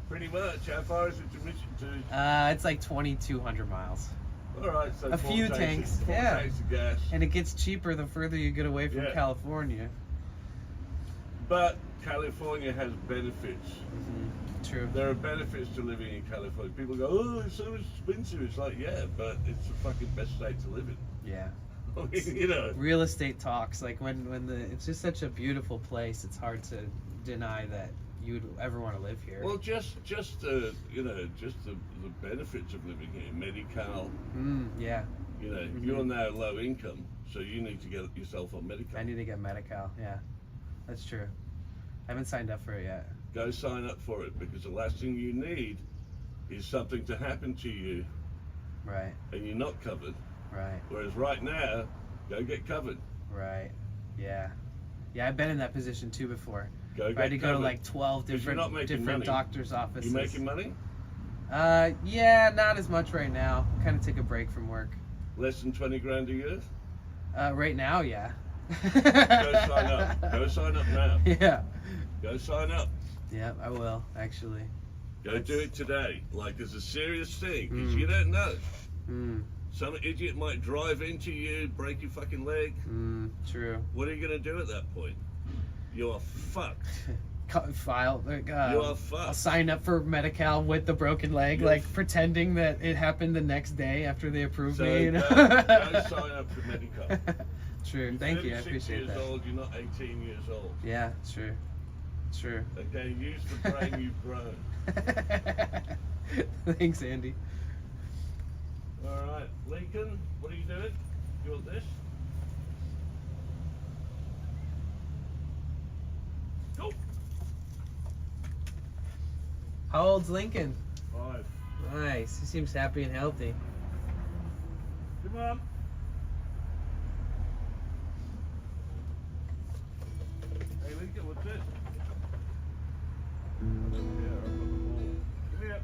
pretty much. How far is it to Michigan? It's like 2,200 miles. All right, so A few tanks, yeah. tanks of gas. And it gets cheaper the further you get away from Yeah. California. But California has benefits. True. There are benefits to living in California. People go, oh, it's so expensive. It's like, yeah, but it's the fucking best state to live in. Yeah. I mean, you know. Real estate talks, like when it's just such a beautiful place, it's hard to deny that you'd ever want to live here. Well, just you know, just the benefits of living here, medical. Yeah. You know, you're now low income, so you need to get yourself on medical. I need to get Medi-Cal. Yeah, that's true. I haven't signed up for it yet. Go sign up for it, because the last thing you need is something to happen to you Right. and you're not covered. Right. Whereas right now, go get covered. Right. Yeah. Yeah, I've been in that position too before. Go I get had to go to covered. like 12 'Cause you're not making different money. doctors' offices. You making money? Yeah, not as much right now. Kind of take a break from work. Less than 20 grand a year? Right now, yeah. Go sign up. Go sign up now. Yeah. Go sign up. Yeah, I will actually. Go do it today. Like, it's a serious thing, because Mm. you don't know. Some Some idiot might drive into you, break your fucking leg. True. What are you going to do at that point? You are fucked. File. You are I'll fucked. sign up for Medi-Cal with the broken leg, You're like pretending that it happened the next day after they approved So me. You know? go sign up for medical. True. You're Thank you. I 36 appreciate years that. old, you're not 18 years old. Yeah. True. True. Okay, use the brain you've grown. Thanks, Andy. Alright, Lincoln, what are you doing? You want this? Go! How old's Lincoln? 5. Nice. He seems happy and healthy. Come on. Hey Lincoln, what's this? Over here, up on the wall. Come here.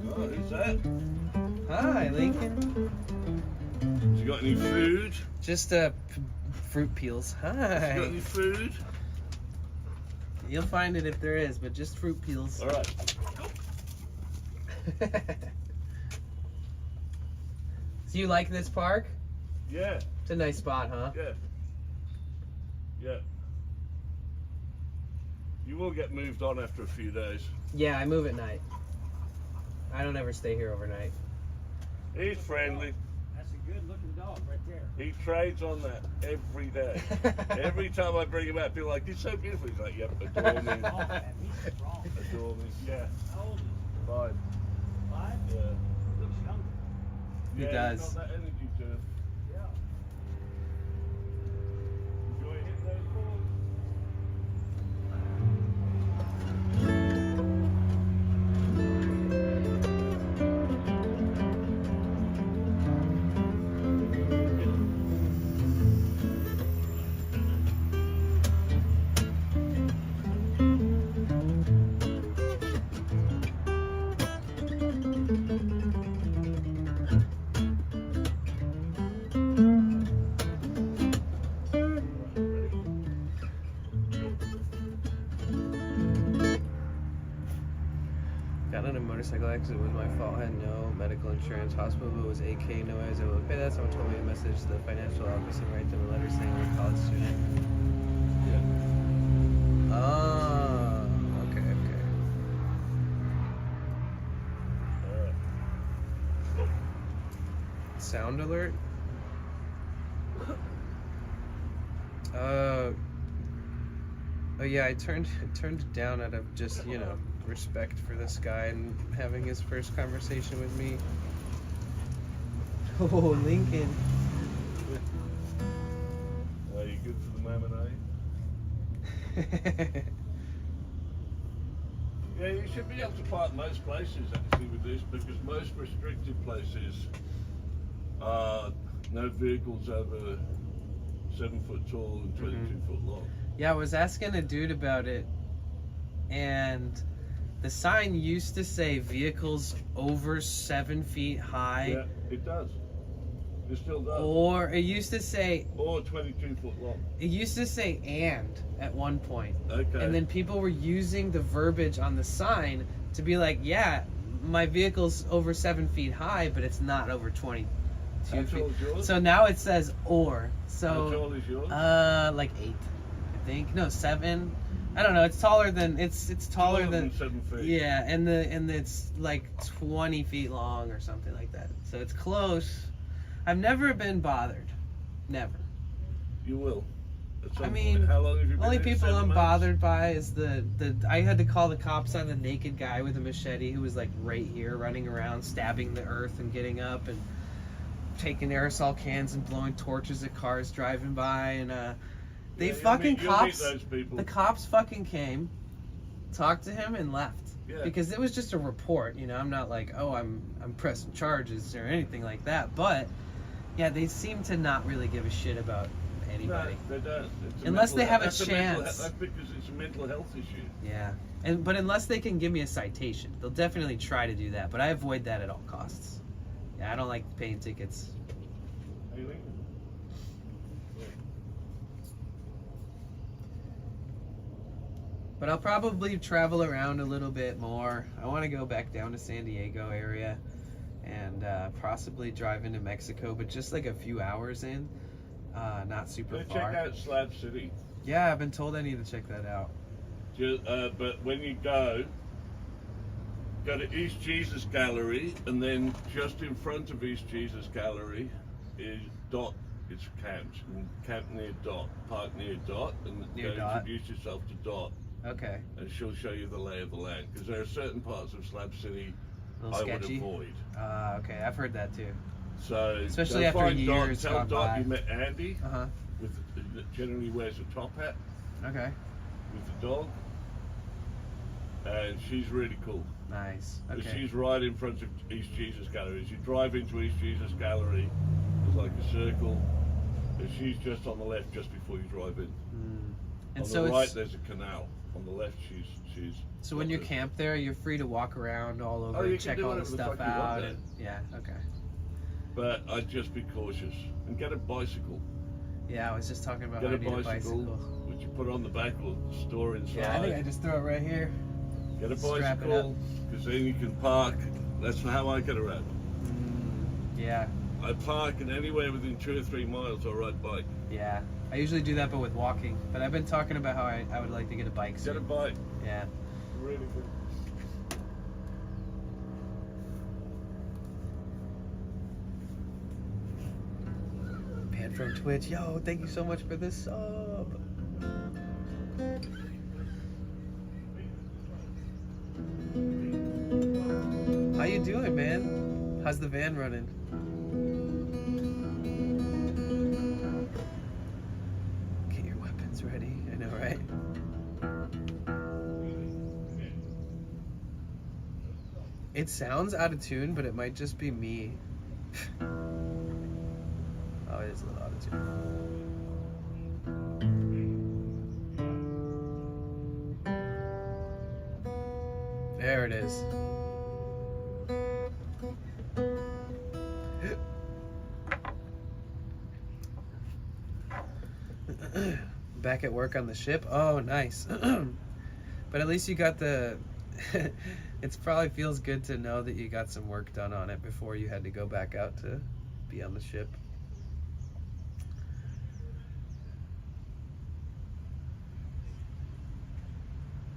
Oh, who's that? Hi, Lincoln. You got any food? Just fruit peels. You got Hi. any food? You'll find it if there is, but just fruit peels. Alright. So you like this park? Yeah, It's a nice spot, huh? yeah. Yeah. You will get moved on after a few days. Yeah, I move at night. I don't ever stay here overnight. He's friendly. That's a good looking dog right there. He trades on that every day. Every time I bring him out, people are like, he's so beautiful. He's like, yep, adore me. Oh, man, he's strong. Adore me. Yeah. How old is he? 5. 5? Yeah. Looks younger. He Yeah, does. He's got that energy to him. Yeah. Enjoy hitting those balls. motorcycle accident was my fault. I had no medical insurance. Hospital bill was AK. No way I was able to pay that. Someone told me to message the financial office and write them a letter saying I'm a college student. Yeah. Oh, okay. Sound alert? Oh yeah, I turned it down out of just, respect for this guy and having his first conversation with me. Oh, Lincoln. Are you good for the moment, are you? Yeah, you should be able to park most places actually with this, because most restricted places are no vehicles over 7 foot tall and 22 foot long. Yeah, I was asking a dude about it, and the sign used to say vehicles over 7 feet high. Yeah, it does. It still does. Or it used to say, Or 22 foot long. it used to say "and" at one point. Okay. And then people were using the verbiage on the sign to be like, yeah, my vehicle's over 7 feet high, but it's not over 22 How feet. tall is yours? So now it says "or." How So, tall is yours? like 8, I think. No, 7. I don't know. It's taller than it's taller than 7 feet. yeah, and it's like 20 feet long or something like that. So it's close. I've never been bothered. Never. You will. At some I mean, point. How long have you been Only here? people 7 I'm months? bothered by is the I had to call the cops on the naked guy with a machete who was like right here running around stabbing the earth and getting up and taking aerosol cans and blowing torches at cars driving by, and they Yeah, fucking you'll meet cops those people. the cops fucking came, talked to him and left. Yeah. Because it was just a report, I'm not like, oh, I'm pressing charges or anything like that, but yeah, they seem to not really give a shit about anybody. No, they don't. It's a Unless they have a that's chance. That's because it's a mental health issue. Yeah, but unless they can give me a citation, they'll definitely try to do that. But I avoid that at all costs. Yeah, I don't like paying tickets. Really? But I'll probably travel around a little bit more. I want to go back down to San Diego area and possibly drive into Mexico, but just like a few hours in, not super Go far. check out Slab City. Yeah, I've been told I need to check that out. But when you go to East Jesus Gallery, and then just in front of East Jesus Gallery is Dot. It's camps. Camp near Dot. Park near Dot, and Near go Dot. introduce yourself to Dot, Okay. and she'll show you the lay of the land. Because there are certain parts of Slab City A little I would sketchy. avoid. Okay, I've heard that too. So Especially go after find years Dot, tell gone Dot by. you met Andy, Uh-huh. that generally wears a top hat Okay. with the dog, and she's really cool. Nice. But Okay. she's right in front of East Jesus Gallery. As you drive into East Jesus Gallery, there's like a circle, and she's just on the left just before you drive in. And On so the right, it's there's a canal. On the left, she's. so when you camp there, you're free to walk around all over Oh, you and can check do all the whatever the stuff fuck you want out. there. And yeah. Okay. But I'd just be cautious and get a bicycle. Yeah, I was just talking about Get how I a need a bicycle, bicycle. which you put on the back or store inside. Yeah, I think I just throw it right here. Get a strap it bicycle, because then you can park. That's how I get around. Yeah. I park, and anywhere within 2 or 3 miles, I ride bike. Yeah. I usually do that, but with walking. But I've been talking about how I would like to get a bike Get a soon. bike. Yeah. Really good. Man from Twitch, yo, thank you so much for this sub. How you doing, man? How's the van running? Get your weapons ready. I know, right? It sounds out of tune, but it might just be me. Oh, it is a little out of tune. There it is. Back at work on the ship. Oh, nice. But at least you got the It probably feels good to know that you got some work done on it before you had to go back out to be on the ship.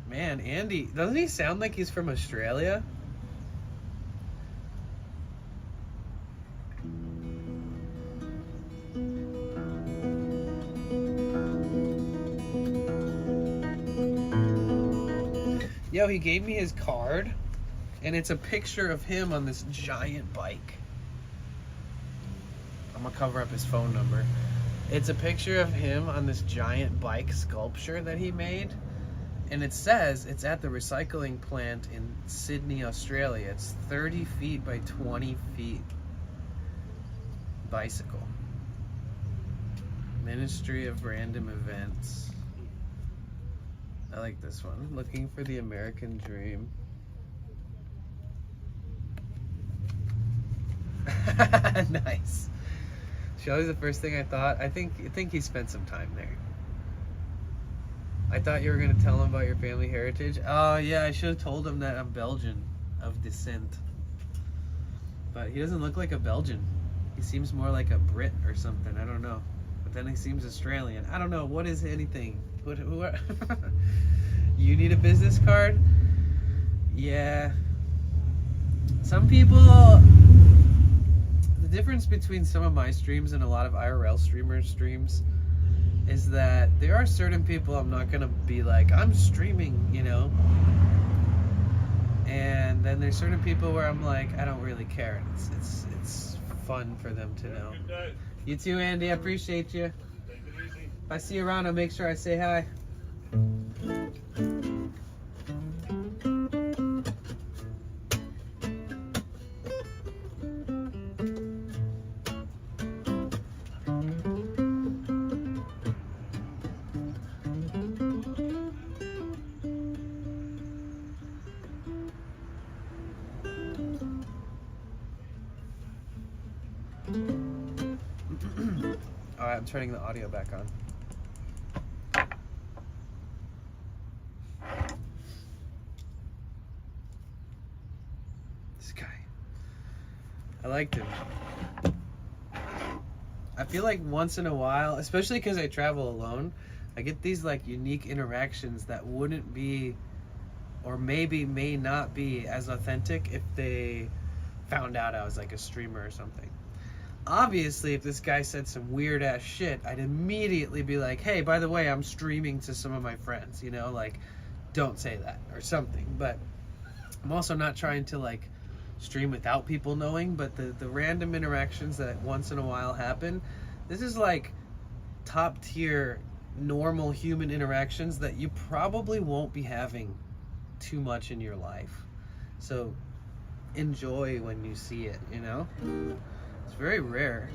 Man, Andy, doesn't he sound like he's from Australia? Yo, he gave me his card, and it's a picture of him on this giant bike. I'm gonna cover up his phone number. It's a picture of him on this giant bike sculpture that he made, and it says it's at the recycling plant in Sydney, Australia. It's 30 feet by 20 feet. Bicycle. Ministry of Random Events. I like this one. Looking for the American Dream. Nice. Shelly's the first thing I thought. I think he spent some time there. I thought you were gonna tell him about your family heritage. Oh yeah, I should have told him that I'm Belgian of descent. But he doesn't look like a Belgian. He seems more like a Brit or something. I don't know. But then he seems Australian. I don't know. What is anything? Who are you need a business card? Yeah. Some people, the difference between some of my streams and a lot of IRL streamers' streams is that there are certain people I'm not gonna be like, I'm streaming, you know. And then there's certain people where I'm like, I don't really care. It's fun for them to know. Good night. You too, Andy. I appreciate you. Take it easy. If I see you around, I'll make sure I say hi. Alright, I'm turning the audio back on. This guy. I liked him. I feel like once in a while, especially because I travel alone, I get these like unique interactions that wouldn't be, or maybe may not be as authentic if they found out I was like a streamer or something. Obviously, if this guy said some weird ass shit, I'd immediately be like, hey, by the way, I'm streaming to some of my friends, you know, like, don't say that or something. But I'm also not trying to like stream without people knowing, but the random interactions that once in a while happen, this is like top tier normal human interactions that you probably won't be having too much in your life. So enjoy when you see it, you know? It's very rare.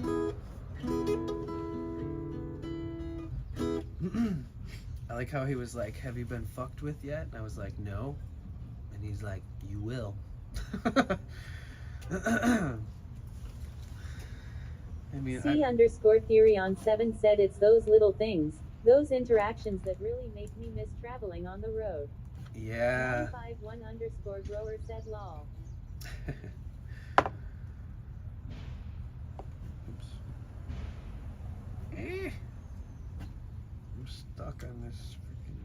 I like how he was like, have you been fucked with yet? And I was like, no. And he's like, you will. I mean, C_theory on 7 said it's those little things, those interactions that really make me miss traveling on the road. yeah. 951_grower said lol. Oops. I'm stuck on this freaking.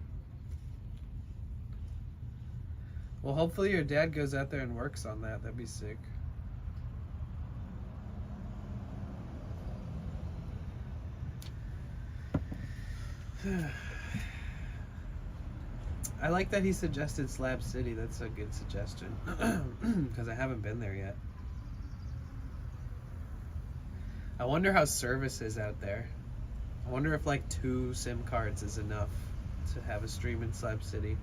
Well, hopefully your dad goes out there and works on that. That'd be sick. I like that he suggested Slab City. That's a good suggestion. Because I haven't been there yet. I wonder how service is out there. I wonder if like 2 SIM cards is enough to have a stream in Slab City.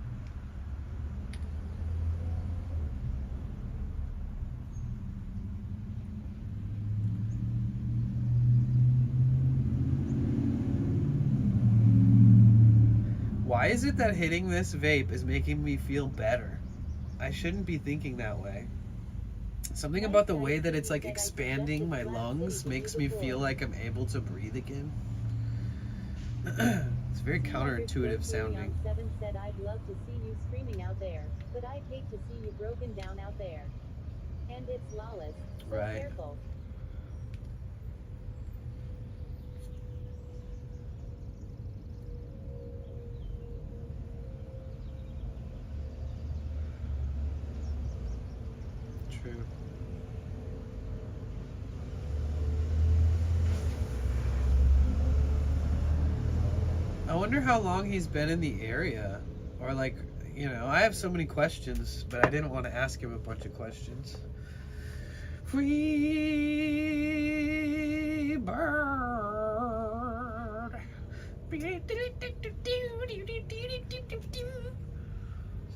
Why is it that hitting this vape is making me feel better? I shouldn't be thinking that way. Something about the way that it's like expanding my lungs makes me feel like I'm able to breathe again. It's very counterintuitive sounding. 7 said, I'd love to see you streaming out there, but I'd hate to see you broken down out there. And it's lawless, so Right. careful. True. I wonder how long he's been in the area. Or like, you know, I have so many questions, but I didn't want to ask him a bunch of questions. Free bird. Is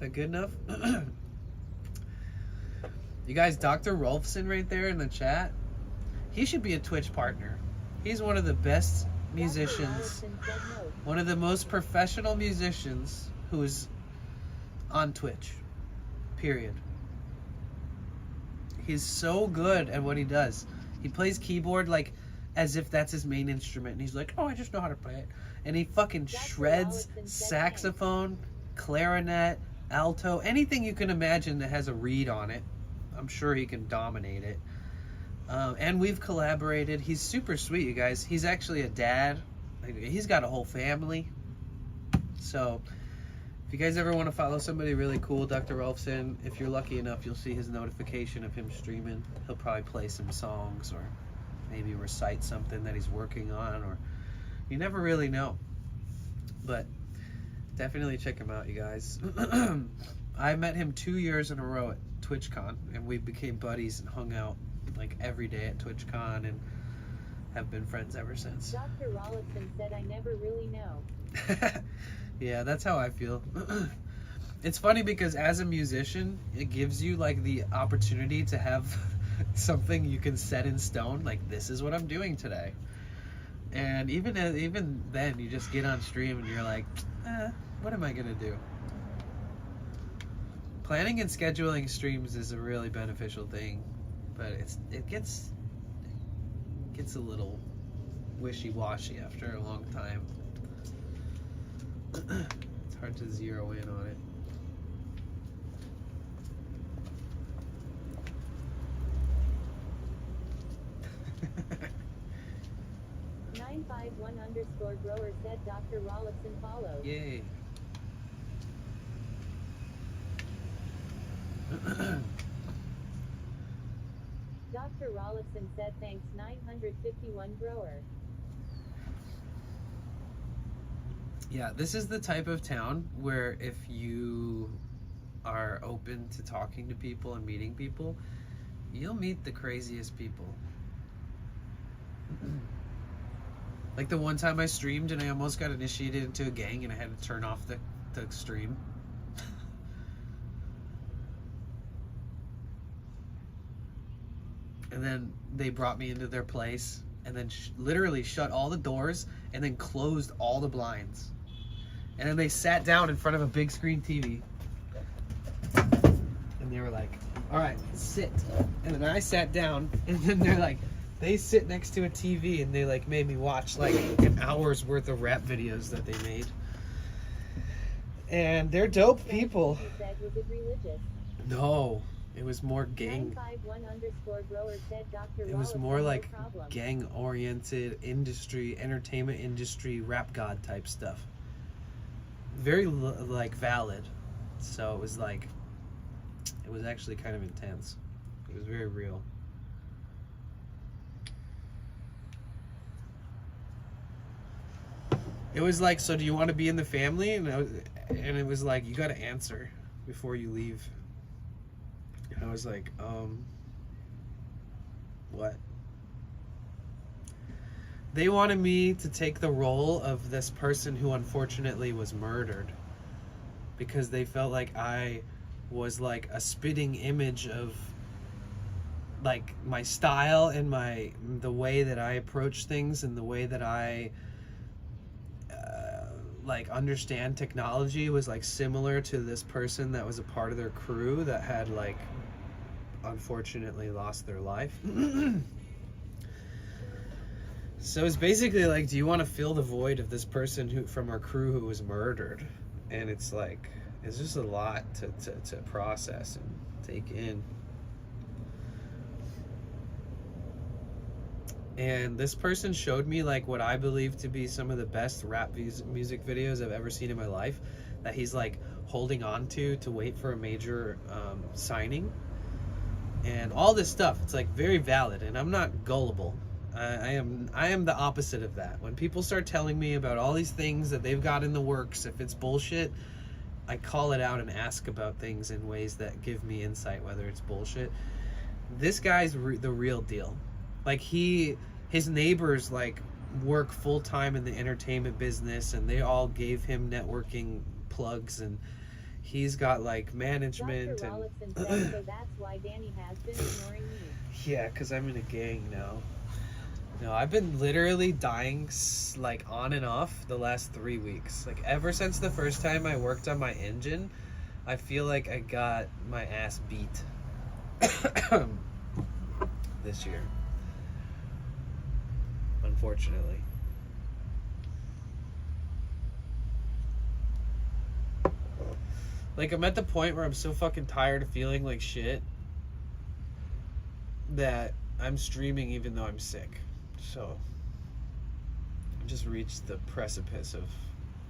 that good enough? You guys, Dr. Rolfson right there in the chat, he should be a Twitch partner. He's one of the best musicians, one of the most professional musicians who is on Twitch, period. He's so good at what he does. He plays keyboard like as if that's his main instrument, and he's like, oh, I just know how to play it. And he fucking shreds saxophone, clarinet, alto, anything you can imagine that has a reed on it. I'm sure he can dominate it. And we've collaborated. He's super sweet, you guys. He's actually a dad. He's got a whole family. So if you guys ever want to follow somebody really cool, Dr. Rolfson, if you're lucky enough, you'll see his notification of him streaming. He'll probably play some songs or maybe recite something that he's working on, or you never really know. But definitely check him out, you guys. I met him 2 years in a row at TwitchCon, and we became buddies and hung out like every day at TwitchCon and have been friends ever since. Dr. Rollison said, I never really know. Yeah, that's how I feel. It's funny because as a musician, it gives you like the opportunity to have something you can set in stone, like this is what I'm doing today. And even then, you just get on stream and you're like, what am I gonna do? Planning and scheduling streams is a really beneficial thing, but it gets a little wishy-washy after a long time. It's hard to zero in on it. 951_grower said Dr. Rollison followed. Yay. Dr. Rollison said thanks 951 grower. Yeah, this is the type of town where if you are open to talking to people and meeting people, you'll meet the craziest people. Like the one time I streamed and I almost got initiated into a gang and I had to turn off the stream. And then they brought me into their place and then literally shut all the doors and then closed all the blinds. And then they sat down in front of a big screen TV. And they were like, all right, sit. And then I sat down and then they're like, they sit next to a TV and they like made me watch like an hour's worth of rap videos that they made. And they're dope people. Was it religious? No, it was more gang. 951_grower said Dr. It was Rollison, more no like problem. gang-oriented industry, entertainment industry, rap god type stuff. Very like valid. So it was like, it was actually kind of intense. It was very real. It was like, so do you want to be in the family? And it was like, you got to answer before you leave. And I was like, what? They wanted me to take the role of this person who unfortunately was murdered because they felt like I was like a spitting image of like my style and the way that I approach things and the way that I like understand technology was like similar to this person that was a part of their crew that had like unfortunately lost their life. So it's basically like, do you want to fill the void of this person who from our crew who was murdered? And it's like, it's just a lot to process and take in. And this person showed me like what I believe to be some of the best rap music videos I've ever seen in my life, that he's like holding on to wait for a major signing and all this stuff. It's like very valid, and I'm not gullible. I am the opposite of that. When people start telling me about all these things that they've got in the works, if it's bullshit, I call it out and ask about things in ways that give me insight whether it's bullshit. This guy's the real deal. Like his neighbors like work full time in the entertainment business, and they all gave him networking plugs, and he's got like management. Dr. Rollison said, so that's why Danny has been ignoring me. Yeah, because I'm in a gang now. No, I've been literally dying like on and off the last 3 weeks. Like ever since the first time I worked on my engine, I feel like I got my ass beat this year. Unfortunately. Like I'm at the point where I'm so fucking tired of feeling like shit that I'm streaming even though I'm sick. So I just reached the precipice of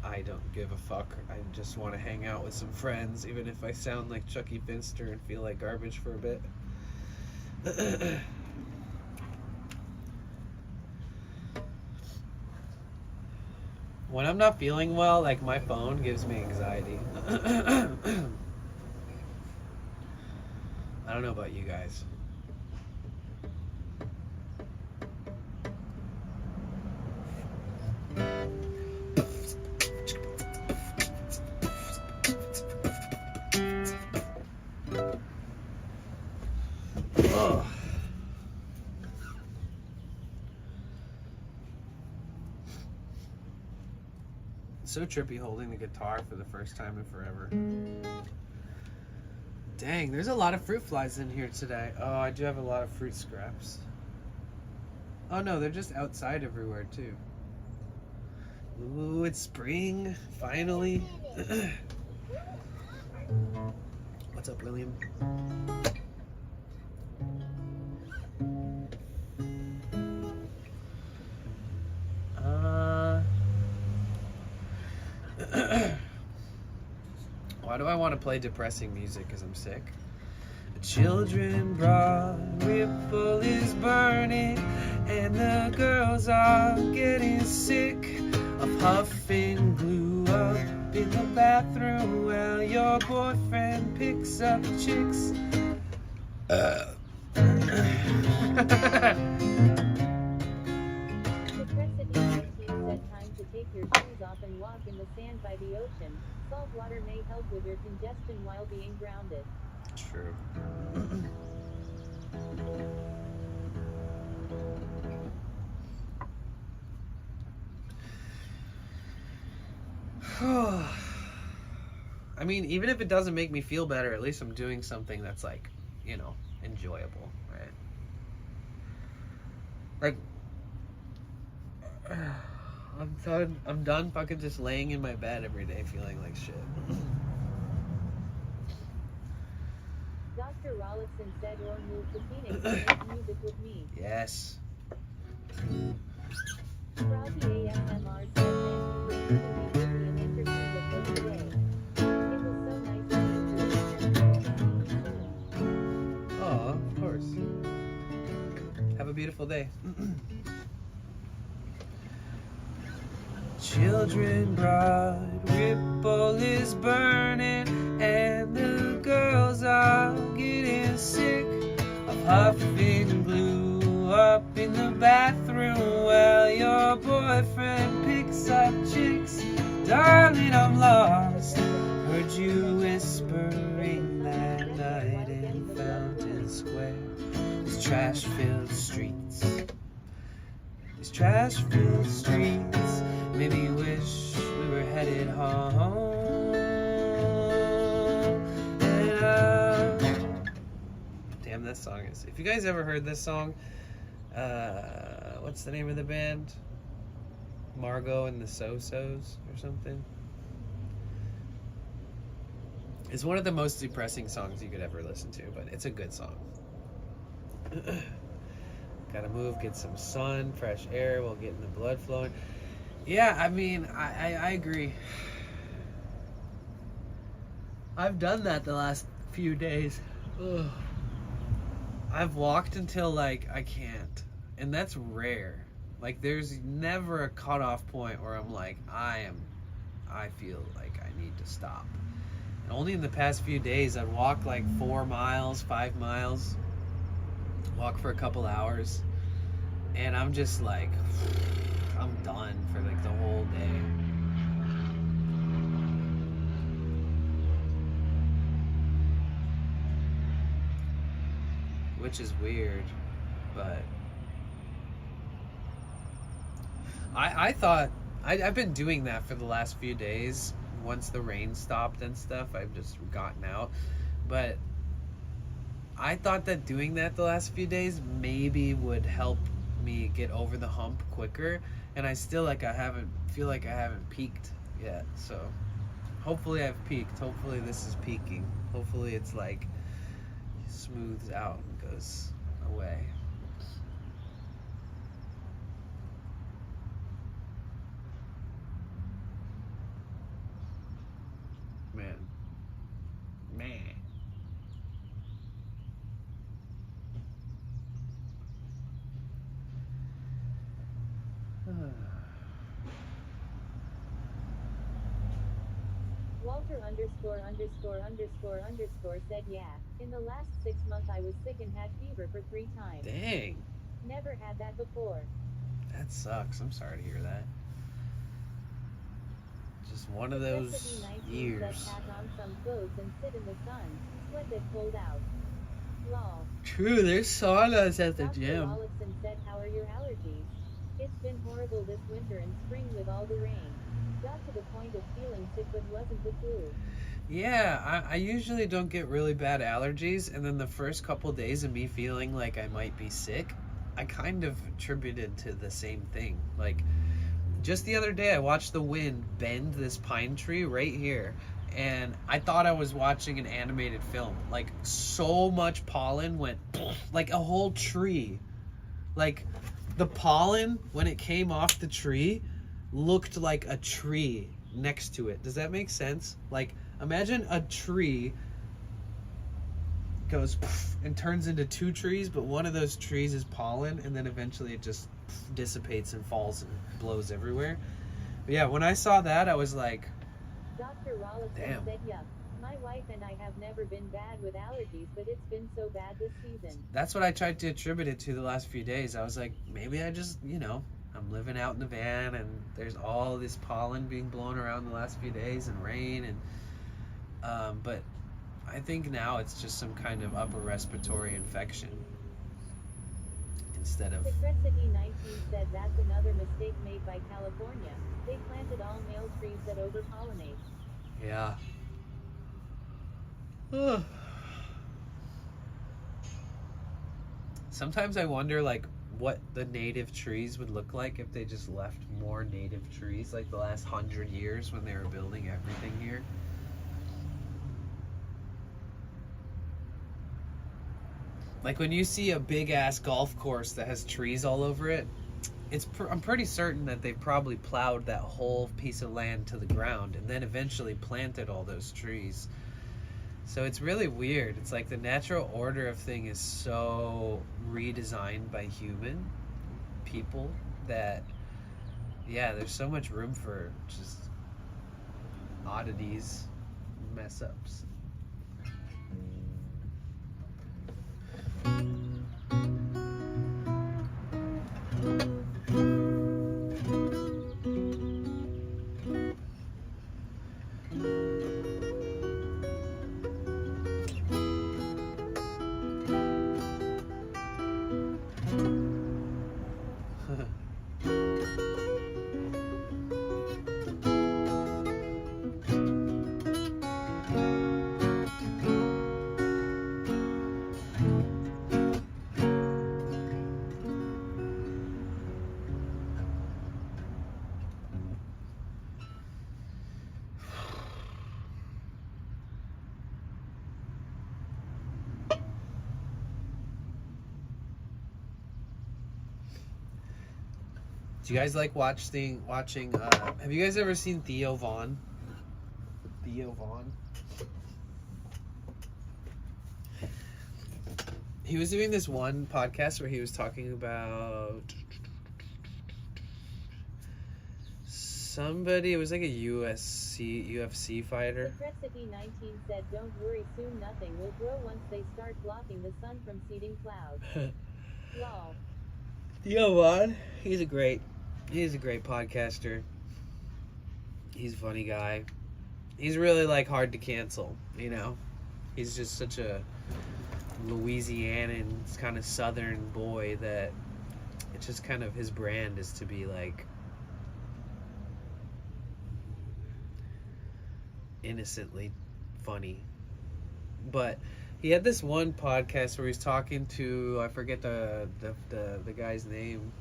I don't give a fuck. I just want to hang out with some friends, even if I sound like Chucky Finster and feel like garbage for a bit. When I'm not feeling well, like my phone gives me anxiety. I don't know about you guys. Ugh. It's so trippy holding the guitar for the first time in forever. Dang, there's a lot of fruit flies in here today. Oh, I do have a lot of fruit scraps. Oh no, they're just outside everywhere too. Ooh, it's spring, finally. What's up, William? Why do I want to play depressing music? Because I'm sick. The children broad ripple is burning, and the girls are getting sick of huffing glue up in the bathroom while your boyfriend picks up chicks. Take your shoes off and walk in the sand by the ocean. Salt water may help with your congestion while being grounded. True. I mean, even if it doesn't make me feel better, at least I'm doing something that's like, you know, enjoyable, right? Like, I'm done fucking just laying in my bed every day feeling like shit. Dr. Rollison said or move to Phoenix and make music with me. Yes. Froggy ASMR said thank you for giving me an interview with her today. It was so nice to meet you. Oh, of course. Have a beautiful day. Children broad ripple is burning, and the girls are getting sick of huffing glue up in the bathroom while your boyfriend picks up chicks. Darling, I'm lost. Heard you whispering that night in Fountain Square. These trash-filled streets. These trash-filled streets. Maybe wish we were headed home. And damn, that song is. If you guys ever heard this song, What's the name of the band? Margot and the So-Sos or something. It's one of the most depressing songs you could ever listen to, but it's a good song. Gotta move, get some sun, fresh air while getting the blood flowing. Yeah, I mean, I agree. I've done that the last few days. Ugh. I've walked until like I can't, and that's rare. Like there's never a cutoff point where I'm like I feel like I need to stop. And only in the past few days I'd walk like 4 miles, 5 miles, walk for a couple hours, and I'm just like I'm done for like the whole day. Which is weird, but I thought I've been doing that for the last few days. Once the rain stopped and stuff, I've just gotten out. But I thought that doing that the last few days maybe would help me get over the hump quicker, and I still feel like I haven't peaked yet. So hopefully I've peaked. Hopefully this is peaking. Hopefully it's like smooths out and goes away. Man. Walter _____ said yeah. In the last 6 months I was sick and had fever for 3 times. Dang. Never had that before. That sucks. I'm sorry to hear that. Just one of those Recipe 19 years. said pack on some clothes and sit in the sun. Sweat it cold out. Lol. True, there's saunas at the Dr. gym. Rollison said how are your allergies? It's been horrible this winter and spring with all the rain. Got to the point of feeling sick but wasn't the flu. Yeah, I usually don't get really bad allergies, and then the first couple days of me feeling like I might be sick, I kind of attributed to the same thing. Like, just the other day I watched the wind bend this pine tree right here, and I thought I was watching an animated film. Like, so much pollen went, like a whole tree. Like, the pollen, when it came off the tree, looked like a tree next to it. Does that make sense? Like, imagine a tree goes and turns into 2 trees, but one of those trees is pollen, and then eventually it just dissipates and falls and blows everywhere. But yeah, when I saw that, I was like, Dr. Rollison damn. said yup. My wife and I have never been bad with allergies, but it's been so bad this season. That's what I tried to attribute it to the last few days. I was like, maybe I just, I'm living out in the van, and there's all this pollen being blown around the last few days, and rain, and but I think now it's just some kind of upper respiratory infection instead of. Secrecity 19 said that's another mistake made by California. They planted all male trees that overpollinate. Yeah. Sometimes I wonder, like, what the native trees would look like if they just left more native trees, like the last 100 years when they were building everything here. Like, when you see a big ass golf course that has trees all over it, I'm pretty certain that they probably plowed that whole piece of land to the ground and then eventually planted all those trees. So it's really weird. It's like the natural order of thing is so redesigned by human people that, yeah, there's so much room for just oddities, mess ups. Do you guys like watching? Have you guys ever seen Theo Vaughn? Theo Vaughn. He was doing this one podcast where he was talking about somebody. It was like a UFC fighter. Secretsity19 said, "Don't worry, soon nothing will grow once they start blocking the sun from seeding clouds." Lol. Theo Vaughn, he's a great podcaster. He's a funny guy. He's really like hard to cancel, you know. He's just such a Louisianan kind of southern boy that it's just kind of his brand is to be like innocently funny. But he had this one podcast where he's talking to, I forget the guy's name,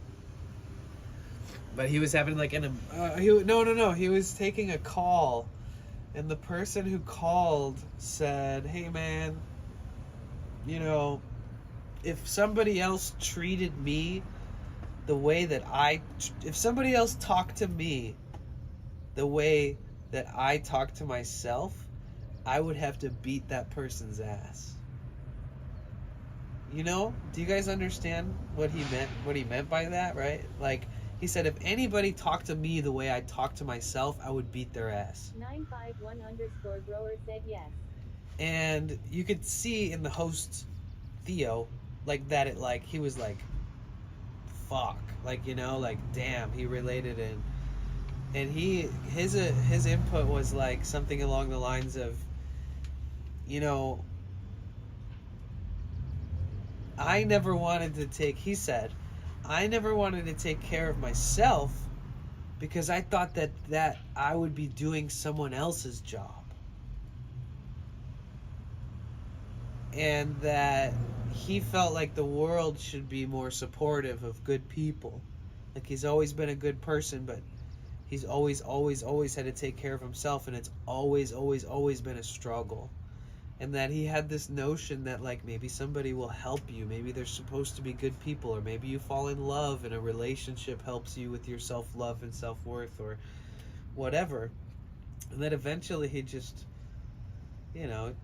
but he was having like he was taking a call, and the person who called said, "Hey man, you know, if somebody else treated me the way that if somebody else talked to me the way that I talk to myself, I would have to beat that person's ass." You know? Do you guys understand what he meant by that, right? Like, he said, if anybody talked to me the way I talk to myself, I would beat their ass. 951_grower said yes. And you could see in the host, Theo, like that he was like, fuck. Like, you know, like, damn, he related in. And his input was like something along the lines of, you know, I never wanted to take care of myself because I thought that I would be doing someone else's job. And that he felt like the world should be more supportive of good people. Like, he's always been a good person, but he's always had to take care of himself, and it's always been a struggle. And that he had this notion that, like, maybe somebody will help you. Maybe they're supposed to be good people, or maybe you fall in love and a relationship helps you with your self-love and self-worth or whatever. And then eventually he just, you know,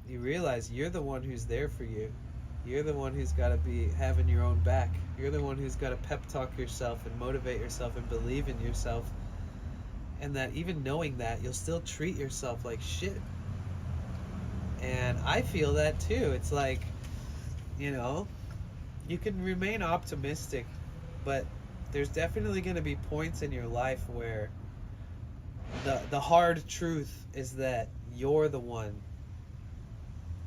you realize you're the one who's there for you. You're the one who's got to be having your own back. You're the one who's got to pep talk yourself and motivate yourself and believe in yourself. And that even knowing that, you'll still treat yourself like shit. And I feel that too. It's like, you know, you can remain optimistic, but there's definitely going to be points in your life where the hard truth is that you're the one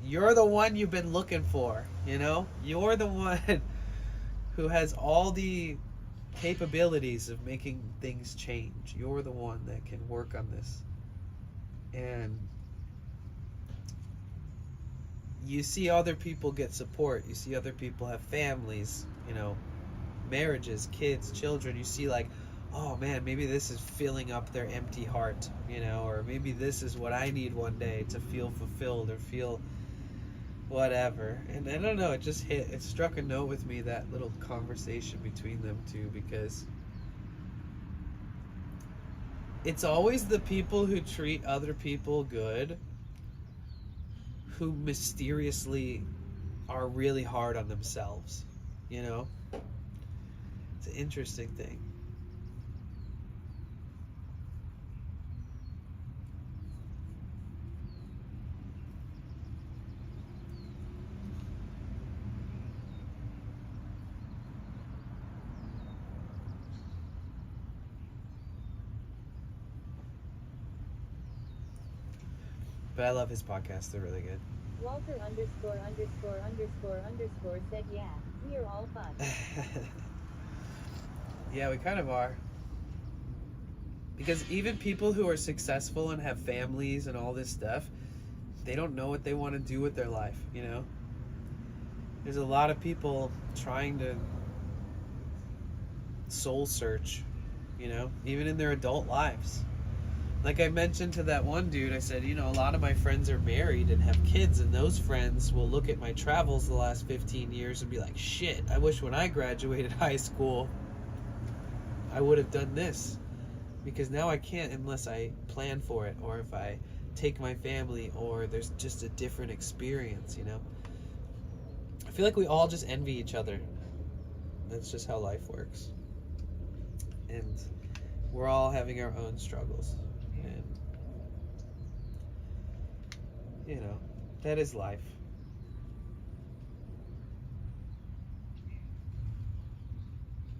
you've been looking for, you know? You're the one who has all the capabilities of making things change. You're the one that can work on this. And you see other people get support. You see other people have families, you know, marriages, kids, children. You see like, oh man, maybe this is filling up their empty heart, you know, or maybe this is what I need one day to feel fulfilled or feel whatever. And I don't know, it struck a note with me, that little conversation between them two, because it's always the people who treat other people good who mysteriously are really hard on themselves, you know? It's an interesting thing. But I love his podcasts, they're really good. Walter _____ said yeah, we are all fun. Yeah, we kind of are. Because even people who are successful and have families and all this stuff, they don't know what they want to do with their life, you know? There's a lot of people trying to soul search, you know, even in their adult lives. Like I mentioned to that one dude, I said, you know, a lot of my friends are married and have kids, and those friends will look at my travels the last 15 years and be like, shit, I wish when I graduated high school I would have done this, because now I can't unless I plan for it, or if I take my family, or there's just a different experience, you know? I feel like we all just envy each other. That's just how life works. And we're all having our own struggles. And, you know, that is life.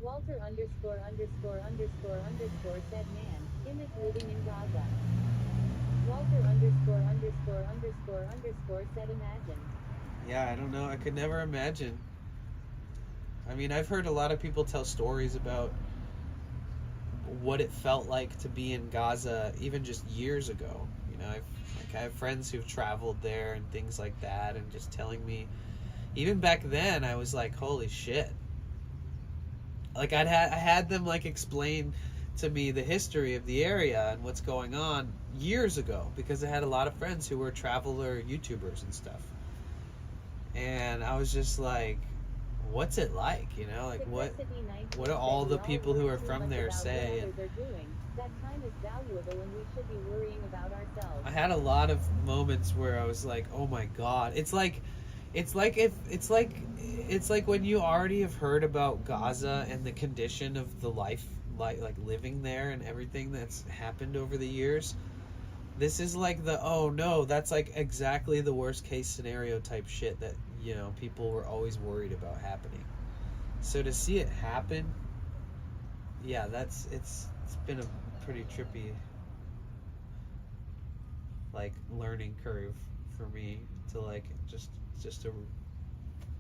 Walter underscore underscore underscore underscore said man, image living in Gaza. Walter underscore underscore underscore underscore said imagine. Yeah, I don't know. I could never imagine. I mean, I've heard a lot of people tell stories about what it felt like to be in Gaza even just years ago. You know, I have friends who've traveled there and things like that, and just telling me, even back then, I was like, holy shit. Like, I had them like explain to me the history of the area and what's going on years ago, because I had a lot of friends who were traveler YouTubers and stuff. And I was just like, what's it like, you know? Like, what do all the people who are from there say? And that time is valuable and we should be worrying about ourselves. I had a lot of moments where I was like, oh my god. It's like when you already have heard about Gaza and the condition of the life, like living there and everything that's happened over the years. This is like the, oh no, that's like exactly the worst case scenario type shit that, you know, people were always worried about happening. So to see it happen, yeah, it's been a pretty trippy, like, learning curve for me to like just to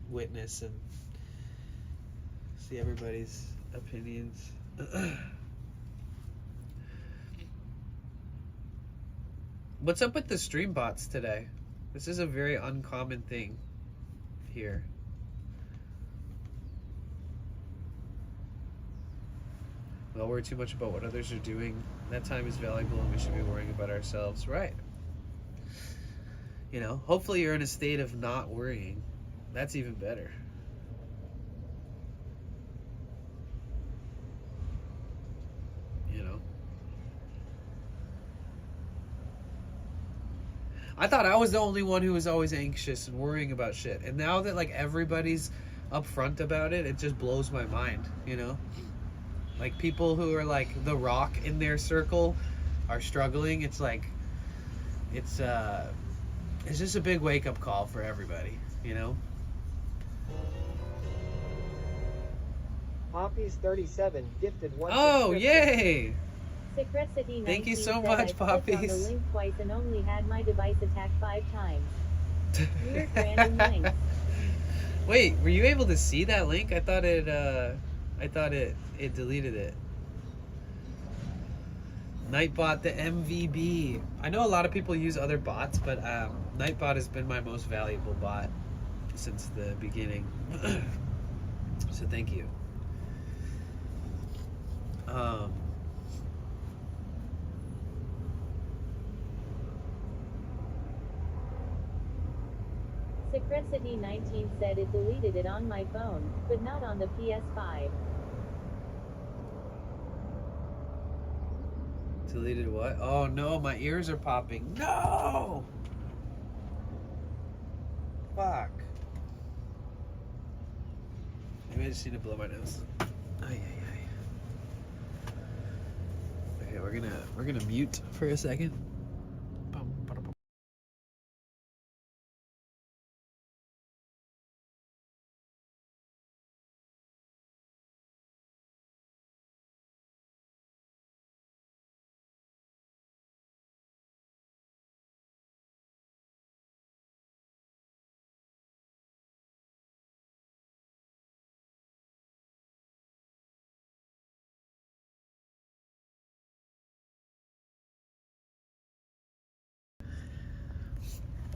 witness and see everybody's opinions. What's up with the stream bots today? This is a very uncommon thing here. We all worry too much about what others are doing. That time is valuable and we should be worrying about ourselves. Right. You know, hopefully you're in a state of not worrying. That's even better. You know? I thought I was the only one who was always anxious and worrying about shit. And now that like everybody's upfront about it, it just blows my mind, you know? Like people who are like the rock in their circle are struggling. It's like it's just a big wake up call for everybody, you know? Poppy's 37 gifted one. Oh, yay! Secrecity Thank you so 19 much, said I clicked on the Poppies. link twice and only had my device attacked 5 times. Weird random links. Wait, were you able to see that link? I thought it deleted it. Nightbot, the MVB. I know a lot of people use other bots, but Nightbot has been my most valuable bot since the beginning. So thank you. Secrecity 19 said it deleted it on my phone, but not on the PS5. Deleted what? Oh no, my ears are popping. No! Fuck. Maybe I just need to blow my nose. Ay, ay, ay. Okay, we're gonna mute for a second. Bum, ba-da, bum.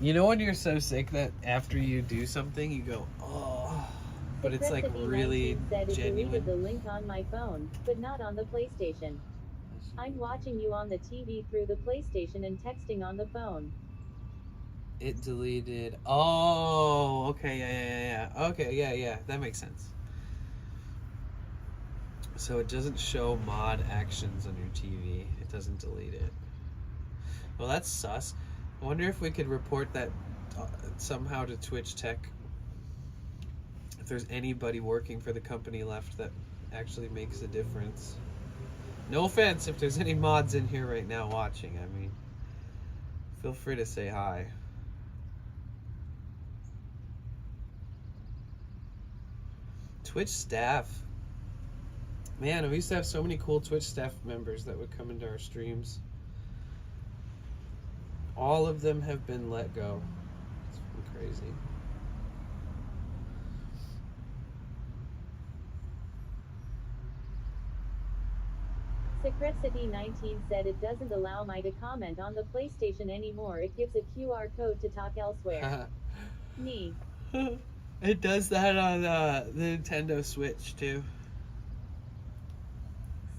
You know when you're so sick that after you do something you go, oh, but it's like Secrecity really 19 said it genuine. deleted the link on my phone, but not on the PlayStation. I'm watching you on the TV through the PlayStation and texting on the phone. It deleted. Oh, okay, yeah. Okay, yeah, that makes sense. So it doesn't show mod actions on your TV. It doesn't delete it. Well, that's sus. I wonder if we could report that somehow to Twitch Tech. If there's anybody working for the company left that actually makes a difference. No offense if there's any mods in here right now watching. I mean, feel free to say hi. Twitch staff. Man, we used to have so many cool Twitch staff members that would come into our streams. All of them have been let go. It's been crazy. Secretcity19 said it doesn't allow me to comment on the PlayStation anymore. It gives a QR code to talk elsewhere. Me. It does that on the Nintendo Switch too.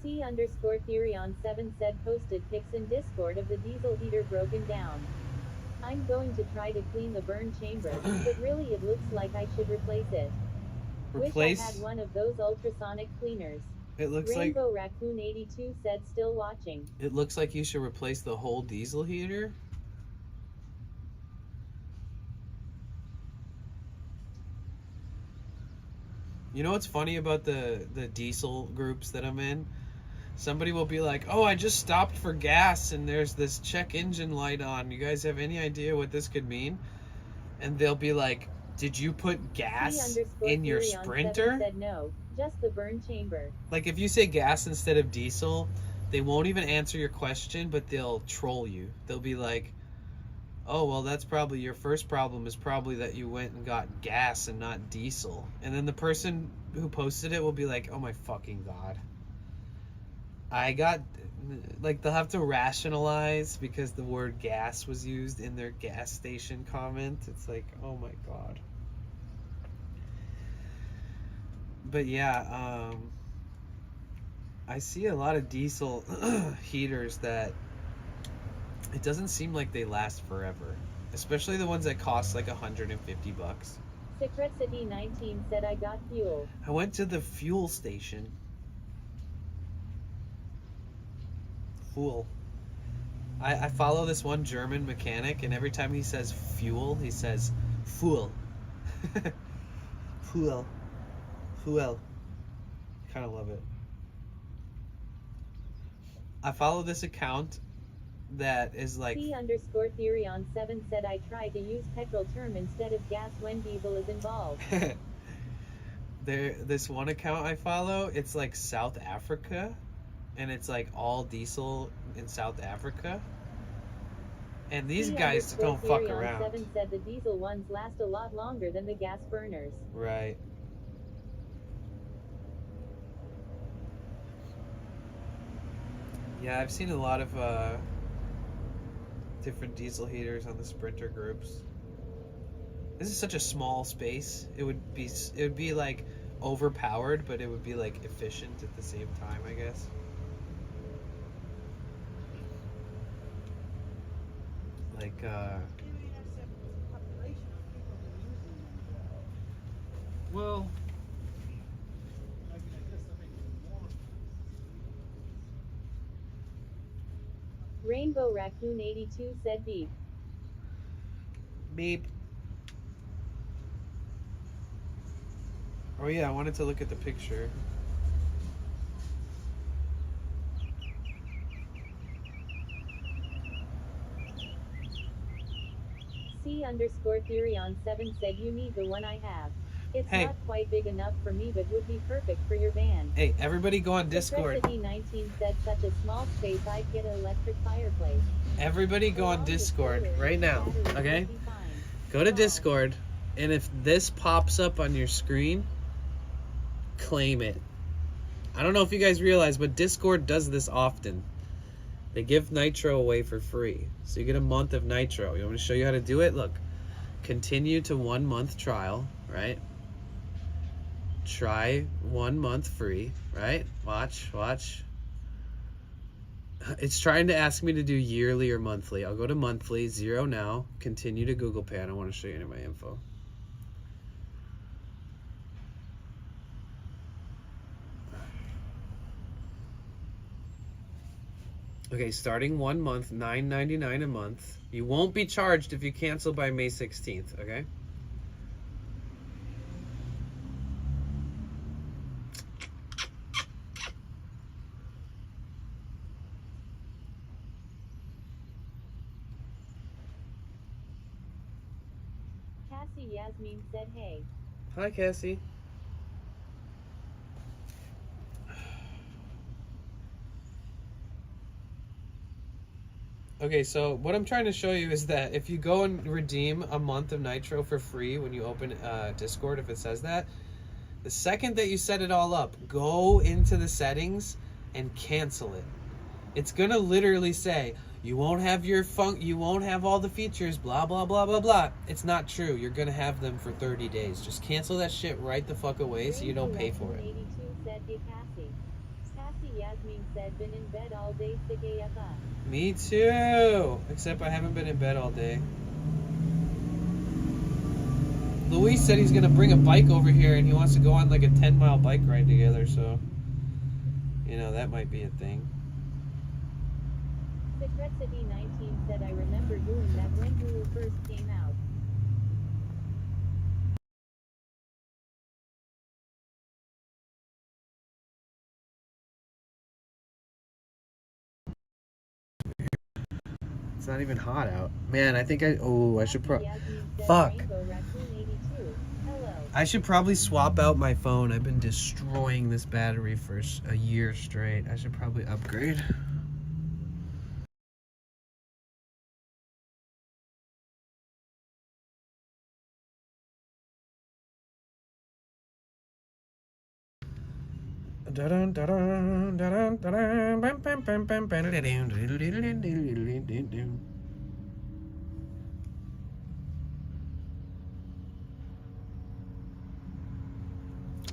C_theory on 7 said posted pics in Discord of the diesel heater broken down. I'm going to try to clean the burn chamber, but really it looks like I should replace it. Wish I had one of those ultrasonic cleaners. It looks Rainbow Raccoon 82 said still watching. It looks like you should replace the whole diesel heater. You know what's funny about the diesel groups that I'm in? Somebody will be like, oh, I just stopped for gas and there's this check engine light on. You guys have any idea what this could mean? And they'll be like, did you put gas in your Sprinter? Said no, just the burn chamber. Like if you say gas instead of diesel, they won't even answer your question, but they'll troll you. They'll be like, oh, well, that's probably your first problem is probably that you went and got gas and not diesel. And then the person who posted it will be like, oh my fucking God. I got, like, they'll have to rationalize because the word gas was used in their gas station comment. It's like, oh my God. But yeah, I see a lot of diesel heaters that it doesn't seem like they last forever, especially the ones that cost like $150. Secretcity19 said I got fuel. I went to the fuel station. Fool. I follow this one German mechanic, and every time he says fuel, he says fool. Fool. Fool. Kind of love it. I follow this account that is like C_theory on 7 said I try to use petrol term instead of gas when diesel is involved. This one account I follow, it's like South Africa, and it's like all diesel in South Africa, and these guys don't fuck around. 7 said the diesel ones last a lot longer than the gas burners. Right. Yeah, I've seen a lot of different diesel heaters on the Sprinter groups. This is such a small space. It would be like overpowered, but it would be like efficient at the same time, I guess. Like well, Rainbow Raccoon 82 said beep. beep. Oh yeah, I wanted to look at the picture. C_theory on 7 said you need the one I have. It's not quite big enough for me, but would be perfect for your van. Hey, everybody go on Discord. Secretcity19 said such a small space I'd get an electric fireplace. Everybody go on Discord right now, okay? Go to Discord, and if this pops up on your screen, claim it. I don't know if you guys realize, but Discord does this often. They give Nitro away for free. So you get a month of Nitro. You want me to show you how to do it? Look, continue to 1 month trial, right? Try 1 month free, right? Watch. It's trying to ask me to do yearly or monthly. I'll go to monthly, 0 now, continue to Google Pay. I don't want to show you any of my info. Okay, starting 1 month, $9.99 a month. You won't be charged if you cancel by May 16th, okay? Cassie Yasmin said hey. Hi, Cassie. Okay, so what I'm trying to show you is that if you go and redeem a month of Nitro for free when you open Discord, if it says that, the second that you set it all up, go into the settings and cancel it. It's gonna literally say you won't have you won't have all the features, blah blah blah blah blah. It's not true. You're gonna have them for 30 days. Just cancel that shit right the fuck away so you don't pay for it. 82 said hey Cassie. Cassie Yasmin said been in bed all day sick AFA. Me too. Except I haven't been in bed all day. Luis said he's gonna bring a bike over here and he wants to go on like a 10-mile bike ride together, so you know that might be a thing. Secret City 19 said I remember doing that when Hulu first came out. It's not even hot out. Man, I think I should Cassie Yasmin said fuck. Rainbow Raccoon 82. Hello. I should probably swap out my phone. I've been destroying this battery for a year straight. I should probably upgrade.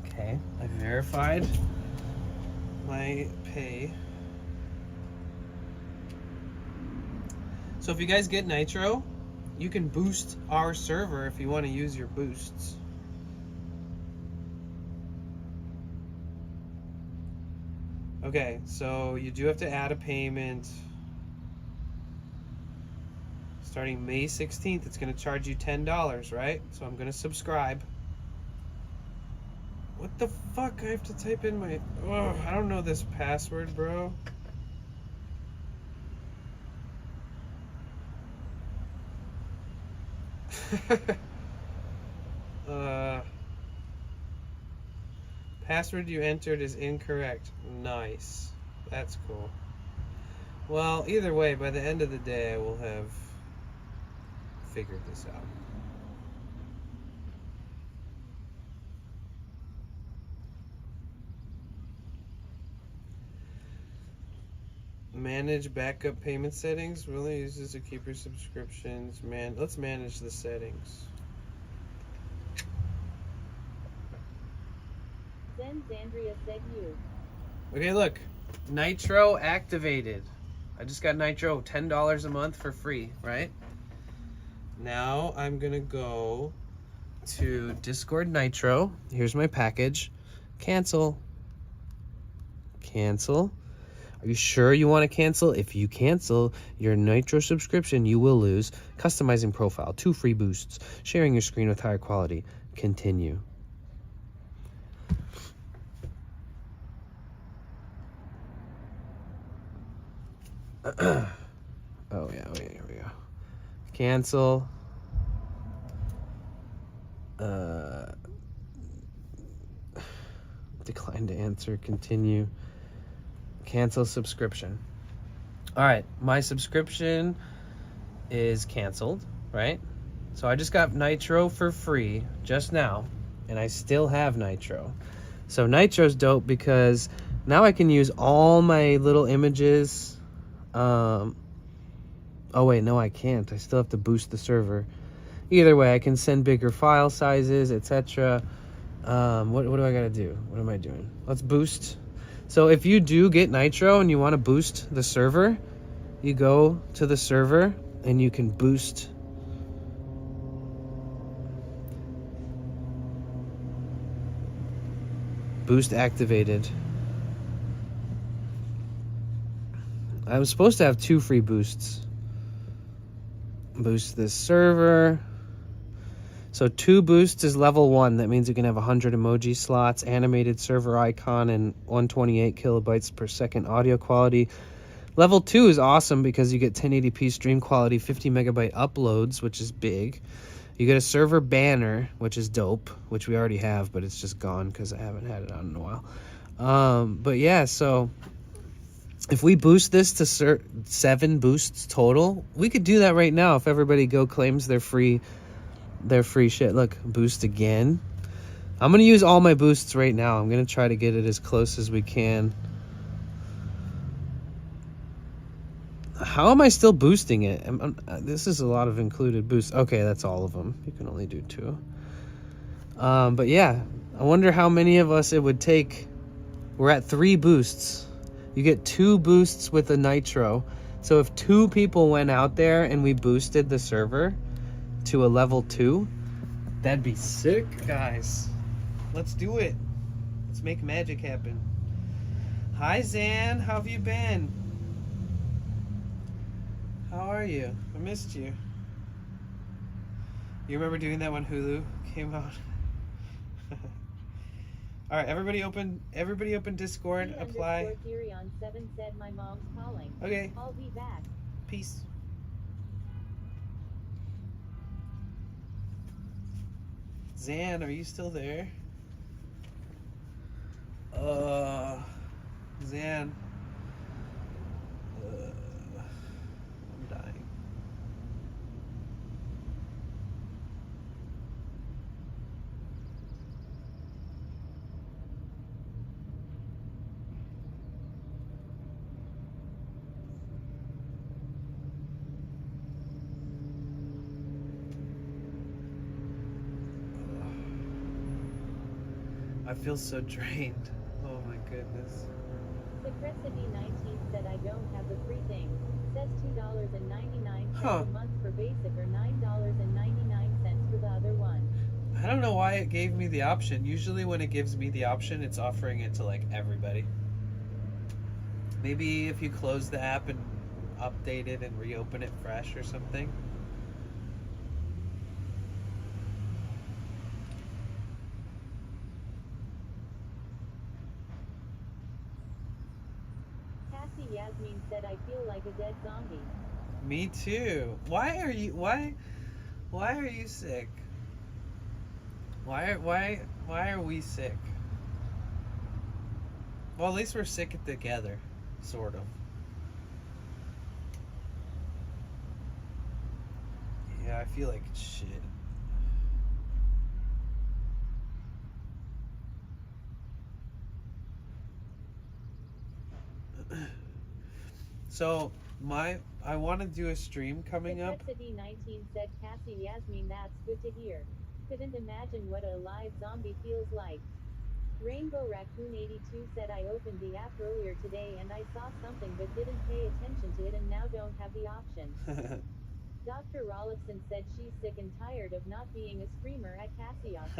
Okay, I verified my pay. So if you guys get Nitro, you can boost our server if you want to use your boosts. Okay, so you do have to add a payment. Starting May 16th, it's going to charge you $10, right? So I'm going to subscribe. What the fuck? I have to type in my... Ugh, I don't know this password, bro. Password you entered is incorrect. Nice. That's cool. Well, either way, by the end of the day, I will have figured this out. Manage backup payment settings. Really uses to keep your subscriptions. Let's manage the settings. Andrea said you. Okay, look. Nitro activated. I just got Nitro, $10 a month for free, right? Now I'm gonna go to Discord Nitro. Here's my package. Cancel. Cancel. Are you sure you want to cancel? If you cancel your Nitro subscription, you will lose. Customizing profile, 2 free boosts, sharing your screen with higher quality. Continue. Oh yeah, here we go. Cancel. Decline to answer. Continue. Cancel subscription. All right, my subscription is canceled, right? So I just got Nitro for free just now, and I still have Nitro. So Nitro's dope because now I can use all my little images. Oh wait, no I can't. I still have to boost the server. Either way, I can send bigger file sizes, etc. What do I gotta do? What am I doing? Let's boost. So if you do get Nitro and you want to boost the server, you go to the server and you can boost. Boost activated. I was supposed to have 2 free boosts. Boost this server. So 2 boosts is level 1. That means you can have 100 emoji slots, animated server icon, and 128 kilobytes per second audio quality. Level 2 is awesome because you get 1080p stream quality, 50 megabyte uploads, which is big. You get a server banner, which is dope, which we already have, but it's just gone because I haven't had it on in a while. But yeah, so if we boost this to 7 boosts total, we could do that right now if everybody claims their free shit. Look, boost again. I'm going to use all my boosts right now. I'm going to try to get it as close as we can. How am I still boosting it? This is a lot of included boosts. Okay, that's all of them. You can only do 2. But yeah, I wonder how many of us it would take. We're at 3 boosts. You get 2 boosts with a nitro. So if 2 people went out there and we boosted the server to a level 2, that'd be sick, guys. Let's do it. Let's make magic happen. Hi, Zan. How have you been? How are you? I missed you. You remember doing that when Hulu came out? All right, everybody open Discord, apply. Tyrion7 said my mom's calling. Okay. I'll be back. Peace. Zan, are you still there? Zan. I'm dying. I feel so drained. Oh my goodness. Secretcity19 said I don't have the free thing. Says $2.99 Huh. a month for basic or $9.99 for the other one. I don't know why it gave me the option. Usually when it gives me the option, it's offering it to like everybody. Maybe if you close the app and update it and reopen it fresh or something. Cassie Yasmin said I feel like a dead zombie. Me too. Why are you sick? Why are we sick? Well, at least we're sick together, sort of. Yeah, I feel like shit. So, I want to do a stream coming up. Secretcity19 said Cassie Yasmin, that's good to hear. Couldn't imagine what a live zombie feels like. Rainbow Raccoon 82 said I opened the app earlier today and I saw something but didn't pay attention to it and now don't have the option. Dr. Rollison said she's sick and tired of not being a streamer at Cassius.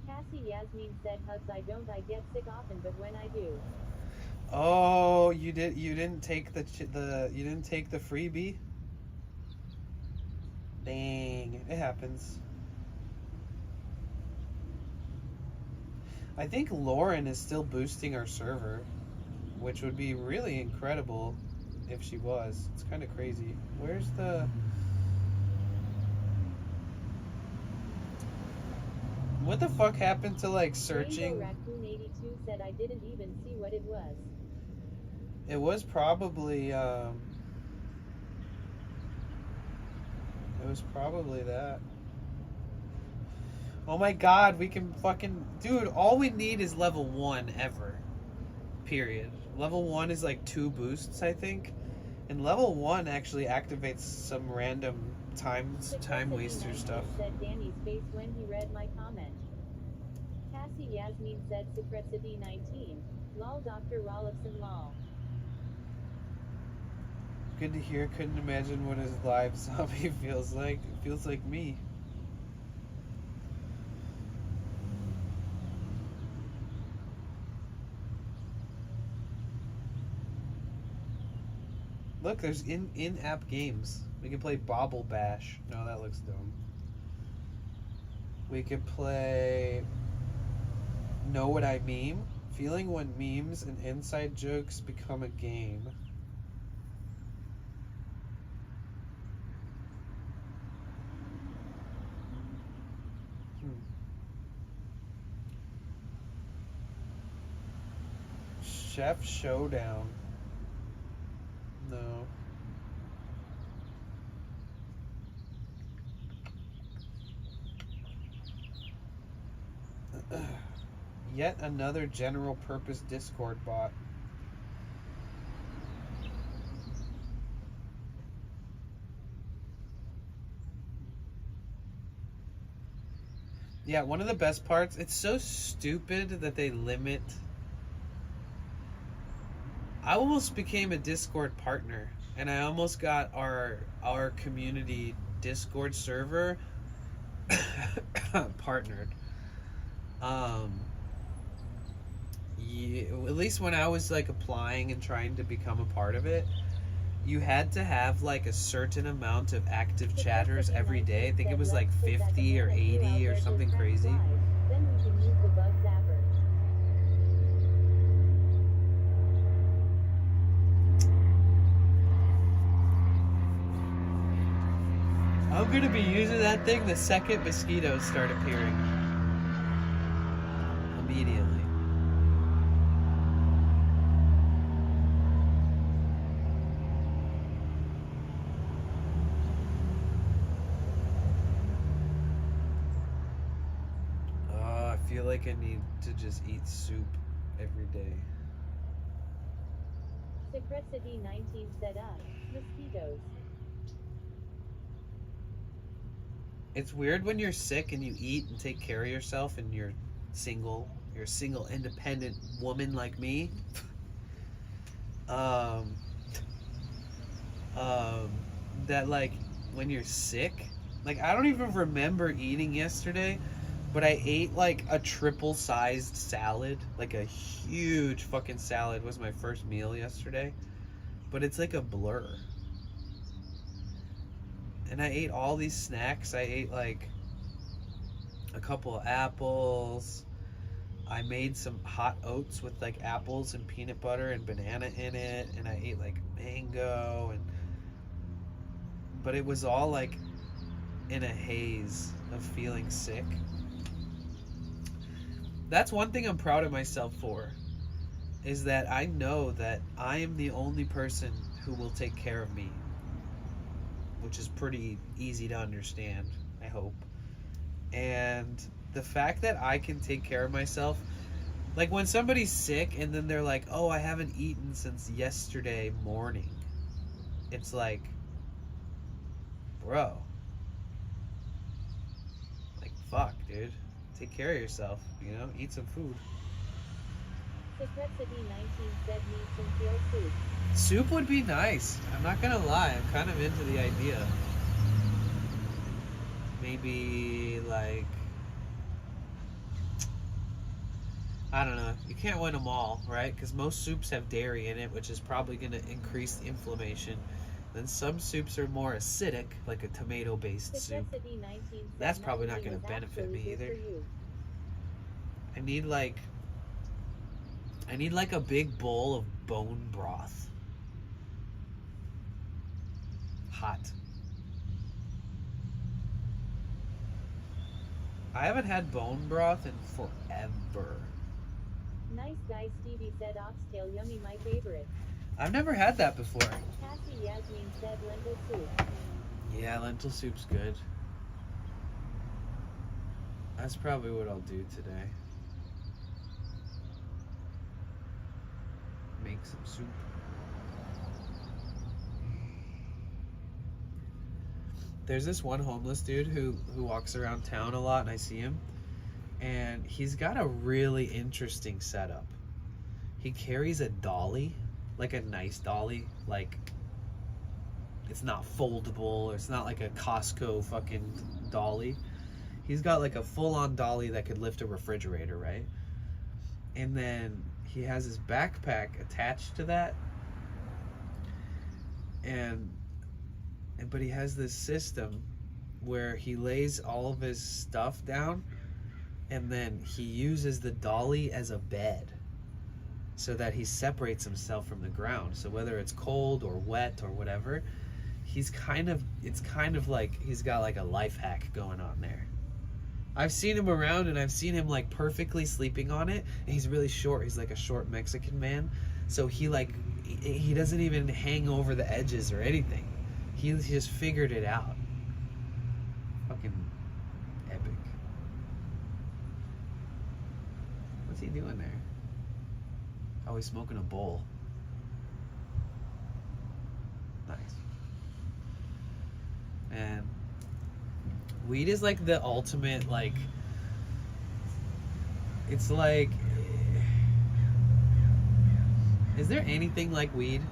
Cassie Yasmin said hugs I get sick often but when I do. Oh, you didn't take the freebie? Dang, it happens. I think Lauren is still boosting our server, which would be really incredible if she was. It's kind of crazy. Where's the... What the fuck happened to like searching? Rainbow Raccoon 82 said I didn't even see what it was. It was probably that. Oh my god, we can fucking... Dude, all we need is level 1 ever. Period. Level 1 is like 2 boosts, I think. And level 1 actually activates some random time waster stuff. Said Danny's face when he read my comment. Cassie Yasmin said Secretcity19. Lol Dr. Rollison lol. Good to hear. Couldn't imagine what his live zombie feels like. It feels like me. Look, there's in-app games. We can play Bobble Bash. No, that looks dumb. We could play Know What I Meme. Feeling when memes and inside jokes become a game. Chef Showdown. No. Yet another general purpose Discord bot. Yeah, one of the best parts, it's so stupid that they limit. I almost became a Discord partner, and I almost got our community Discord server partnered. Yeah, at least when I was like applying and trying to become a part of it, you had to have like a certain amount of active chatters every day. I think it was like 50 or 80 or something crazy. Then we can use the bug zapper. I'm gonna be using that thing the second mosquitoes start appearing. Immediately. I feel like I need to just eat soup every day. Secrecity 19 said mosquitoes. It's weird when you're sick and you eat and take care of yourself and you're a single independent woman like me. That like when you're sick, like I don't even remember eating yesterday, but I ate like a triple sized salad, like a huge fucking salad was my first meal yesterday, but it's like a blur. And I ate all these snacks. I ate like a couple of apples. I made some hot oats with like apples and peanut butter and banana in it, and I ate like mango but it was all like in a haze of feeling sick. That's one thing I'm proud of myself for, is that I know that I am the only person who will take care of me, which is pretty easy to understand, I hope. And the fact that I can take care of myself, like when somebody's sick and then they're like, oh, I haven't eaten since yesterday morning. It's like, bro, like, fuck, dude. Take care of yourself, you know? Eat some food. Secrecity 19 said need some kale soup. Soup would be nice. I'm not gonna lie. I'm kind of into the idea. Maybe, like, I don't know. You can't win them all, right? Because most soups have dairy in it, which is probably going to increase the inflammation. Then some soups are more acidic, like a tomato-based soup. Secrecity 19 said That's probably not nothing going to is benefit me actually good either. for you. I need like a big bowl of bone broth. Hot. I haven't had bone broth in forever. Nice guy Stevie said oxtail yummy, my favorite. I've never had that before. Cassie Yasmin said lentil soup. Yeah, lentil soup's good. That's probably what I'll do today. Make some soup. There's this one homeless dude who walks around town a lot, and I see him. And he's got a really interesting setup. He carries a dolly, like a nice dolly, like it's not foldable, it's not like a Costco fucking dolly. He's got like a full-on dolly that could lift a refrigerator, right? And then he has his backpack attached to that. but he has this system where he lays all of his stuff down and then he uses the dolly as a bed so that he separates himself from the ground. So whether it's cold or wet or whatever, it's kind of like he's got like a life hack going on there. I've seen him around and I've seen him like perfectly sleeping on it, and he's really short. He's like a short Mexican man. So he doesn't even hang over the edges or anything. He just figured it out. Fucking epic. What's he doing there? Oh, he's smoking a bowl. Nice. And weed is like the ultimate, like, it's like, is there anything like weed,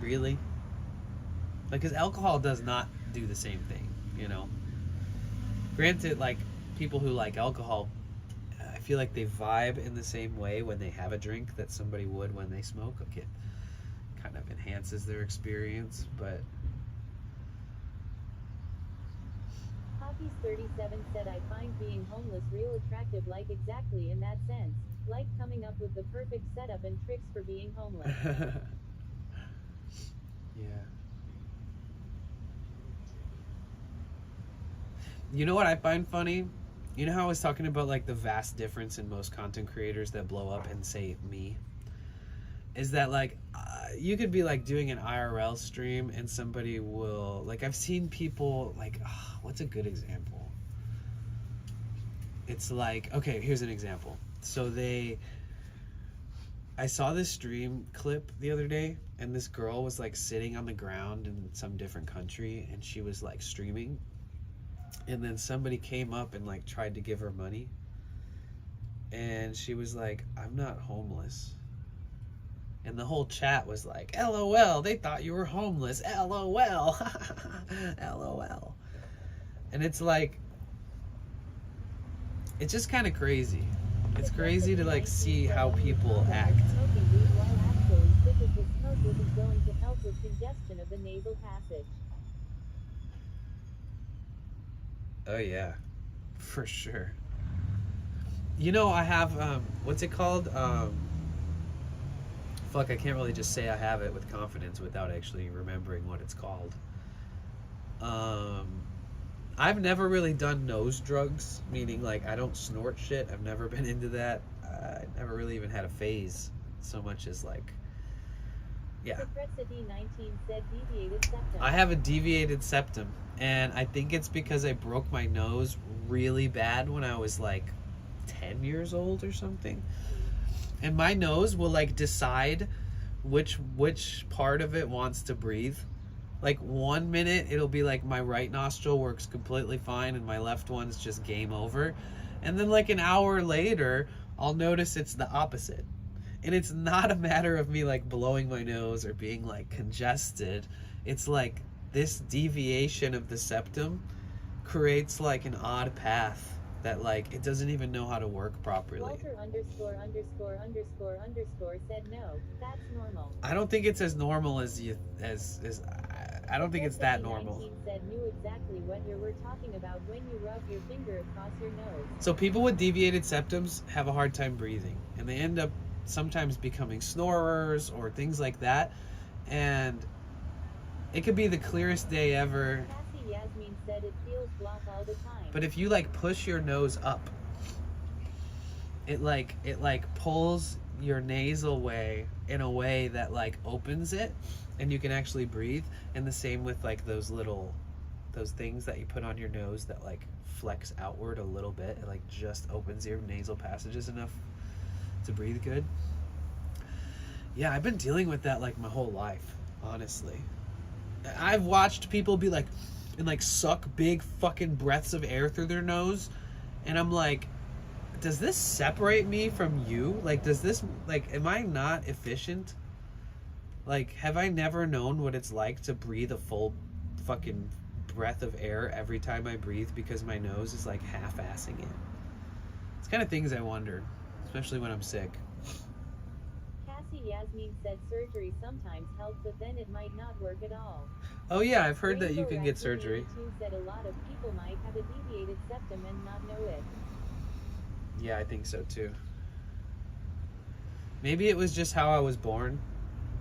really? Like, because alcohol does not do the same thing, you know? Granted, like, people who like alcohol, I feel like they vibe in the same way when they have a drink that somebody would when they smoke. Like, it kind of enhances their experience, but... Hockey's 37 said, I find being homeless real attractive, like exactly in that sense. Like coming up with the perfect setup and tricks for being homeless. Yeah. You know what I find funny? You know how I was talking about like the vast difference in most content creators that blow up and say me? Is that like, you could be like doing an IRL stream and somebody will, like, I've seen people like, what's a good example? It's like, okay, here's an example. So I saw this stream clip the other day, and this girl was like sitting on the ground in some different country, and she was like streaming, and then somebody came up and like tried to give her money, and she was like, I'm not homeless. And the whole chat was like, LOL, they thought you were homeless, LOL. LOL. And it's like, it's just kind of crazy. It's crazy to like see how people act. Smoking weed while actually sick as the smoke isn't going to help with congestion of the nasal passage. Oh yeah, for sure. You know, I have, what's it called? Fuck, I can't really just say I have it with confidence without actually remembering what it's called. I've never really done nose drugs, meaning like I don't snort shit. I've never been into that. I never really even had a phase so much as like, yeah. Secretity 19 said deviated septum. I have a deviated septum, and I think it's because I broke my nose really bad when I was like 10 years old or something. And my nose will like decide which part of it wants to breathe. Like 1 minute it'll be like my right nostril works completely fine and my left one's just game over. And then like an hour later, I'll notice it's the opposite. And it's not a matter of me like blowing my nose or being like congested. It's like this deviation of the septum creates like an odd path that like it doesn't even know how to work properly. Walter _____ said no, that's normal. I don't think it's as normal as I don't think it's that normal. 19 said knew exactly what you were talking about when you rub your finger across your nose. So people with deviated septums have a hard time breathing, and they end up sometimes becoming snorers or things like that. And it could be the clearest day ever. Cassie Yasmin said it feels block all the time. But if you like push your nose up, it like pulls your nasal way in a way that like opens it, and you can actually breathe. And the same with like those things that you put on your nose that like flex outward a little bit. It like just opens your nasal passages enough to breathe good. Yeah, I've been dealing with that like my whole life, honestly. I've watched people be like, and like suck big fucking breaths of air through their nose, and I'm like, does this separate me from you? Like, does this, like, am I not efficient? Like, have I never known what it's like to breathe a full fucking breath of air every time I breathe because my nose is like half-assing it? It's kind of things I wonder, especially when I'm sick. Cassie Yasmin said surgery sometimes helps, but then it might not work at all. Oh yeah, I've heard that you Rainbow can get surgery. Activity 82 said a lot of people might have a deviated septum and not know it. Yeah, I think so too. Maybe it was just how I was born,